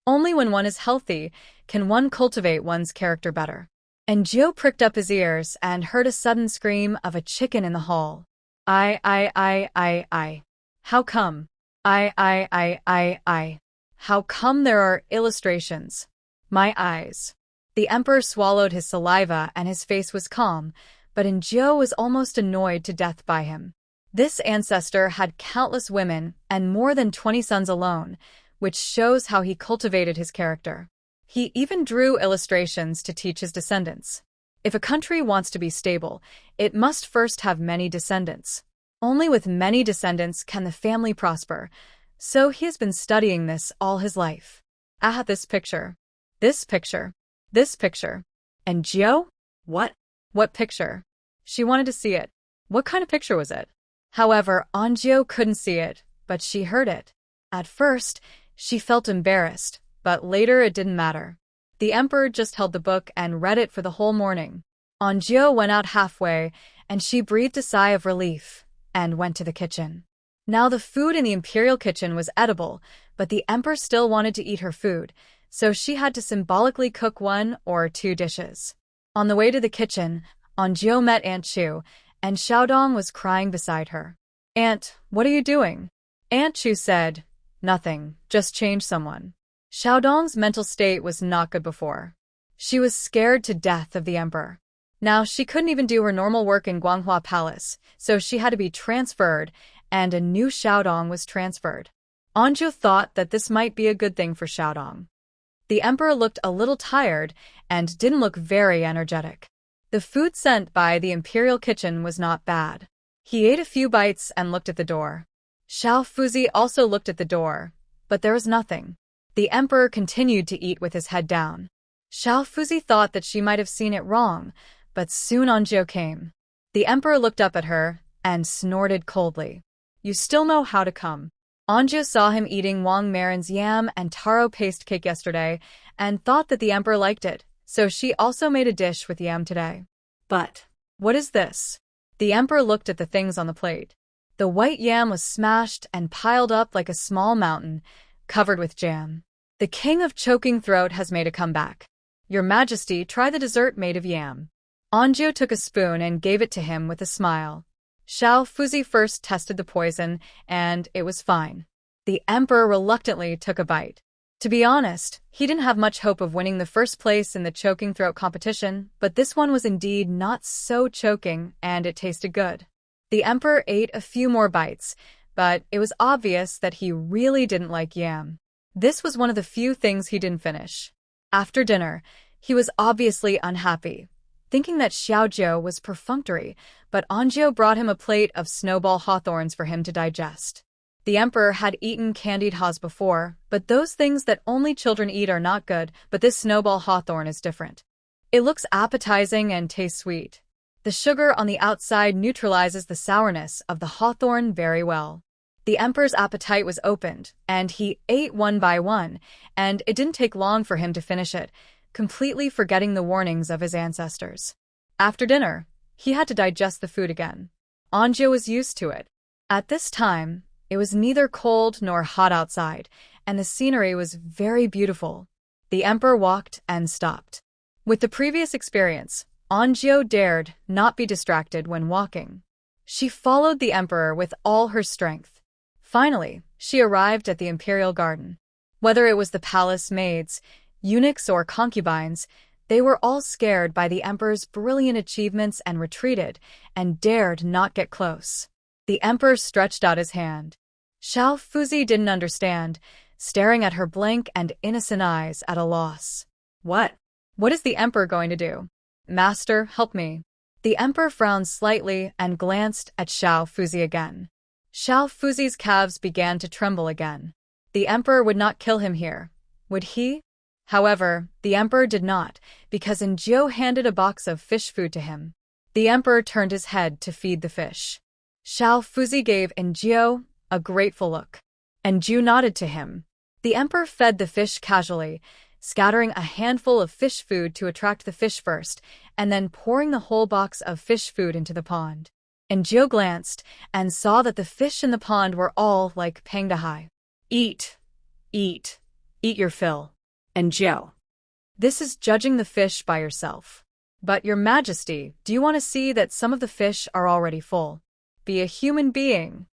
Only when one is healthy can one cultivate one's character better. And Joe pricked up his ears and heard a sudden scream of a chicken in the hall. I. How come? I. How come there are illustrations? My eyes. The emperor swallowed his saliva and his face was calm, but Joe was almost annoyed to death by him. This ancestor had countless women and more than 20 sons alone, which shows how he cultivated his character. He even drew illustrations to teach his descendants. If a country wants to be stable, it must first have many descendants. Only with many descendants can the family prosper, so he has been studying this all his life. This picture. This picture. This picture. And Joe? What? What picture? She wanted to see it. What kind of picture was it? However, Anjo couldn't see it, but she heard it. At first, she felt embarrassed, but later it didn't matter. The emperor just held the book and read it for the whole morning. Anjo went out halfway, and she breathed a sigh of relief and went to the kitchen. Now the food in the imperial kitchen was edible, but the emperor still wanted to eat her food, so she had to symbolically cook 1 or 2 dishes. On the way to the kitchen, Anjo met Aunt Chu, and Xiaodong was crying beside her. Aunt, what are you doing? Aunt Chu said, nothing, just change someone. Xiaodong's mental state was not good before. She was scared to death of the emperor. Now she couldn't even do her normal work in Guanghua Palace, so she had to be transferred, and a new Xiaodong was transferred. Anjo thought that this might be a good thing for Xiaodong. The emperor looked a little tired and didn't look very energetic. The food sent by the imperial kitchen was not bad. He ate a few bites and looked at the door. Xiao Fuzi also looked at the door, but there was nothing. The emperor continued to eat with his head down. Xiao Fuzi thought that she might have seen it wrong, but soon Anjo came. The emperor looked up at her and snorted coldly. You still know how to come. Anjo saw him eating Wang Marin's yam and taro paste cake yesterday and thought that the emperor liked it, so she also made a dish with yam today. But what is this? The emperor looked at the things on the plate. The white yam was smashed and piled up like a small mountain, covered with jam. The king of choking throat has made a comeback. Your Majesty, try the dessert made of yam. Anjo took a spoon and gave it to him with a smile. Xiao Fuzi first tested the poison, and it was fine. The emperor reluctantly took a bite. To be honest, he didn't have much hope of winning the first place in the choking throat competition, but this one was indeed not so choking, and it tasted good. The emperor ate a few more bites, but it was obvious that he really didn't like yam. This was one of the few things he didn't finish. After dinner, he was obviously unhappy, thinking that Xiaozhou was perfunctory, but Anjo brought him a plate of snowball hawthorns for him to digest. The emperor had eaten candied haws before, but those things that only children eat are not good, but this snowball hawthorn is different. It looks appetizing and tastes sweet. The sugar on the outside neutralizes the sourness of the hawthorn very well. The emperor's appetite was opened, and he ate one by one, and it didn't take long for him to finish it, completely forgetting the warnings of his ancestors. After dinner, he had to digest the food again. Anjo was used to it. At this time, it was neither cold nor hot outside, and the scenery was very beautiful. The emperor walked and stopped. With the previous experience, Anjo dared not be distracted when walking. She followed the emperor with all her strength. Finally, she arrived at the imperial garden. Whether it was the palace maids, eunuchs, or concubines, they were all scared by the emperor's brilliant achievements and retreated, and dared not get close. The emperor stretched out his hand. Xiao Fuzi didn't understand, staring at her blank and innocent eyes at a loss. What? What is the emperor going to do? Master, help me. The emperor frowned slightly and glanced at Xiao Fuzi again. Xiao Fuzi's calves began to tremble again. The emperor would not kill him here, would he? However, the emperor did not, because Enjio handed a box of fish food to him. The emperor turned his head to feed the fish. Xiao Fuzi gave Enjio a grateful look. Enjio nodded to him. The emperor fed the fish casually, scattering a handful of fish food to attract the fish first, and then pouring the whole box of fish food into the pond. Enjio glanced and saw that the fish in the pond were all like Pangdahai. Eat, eat, eat your fill. Enjio. This is judging the fish by yourself. But, Your Majesty, do you want to see that some of the fish are already full? Be a human being.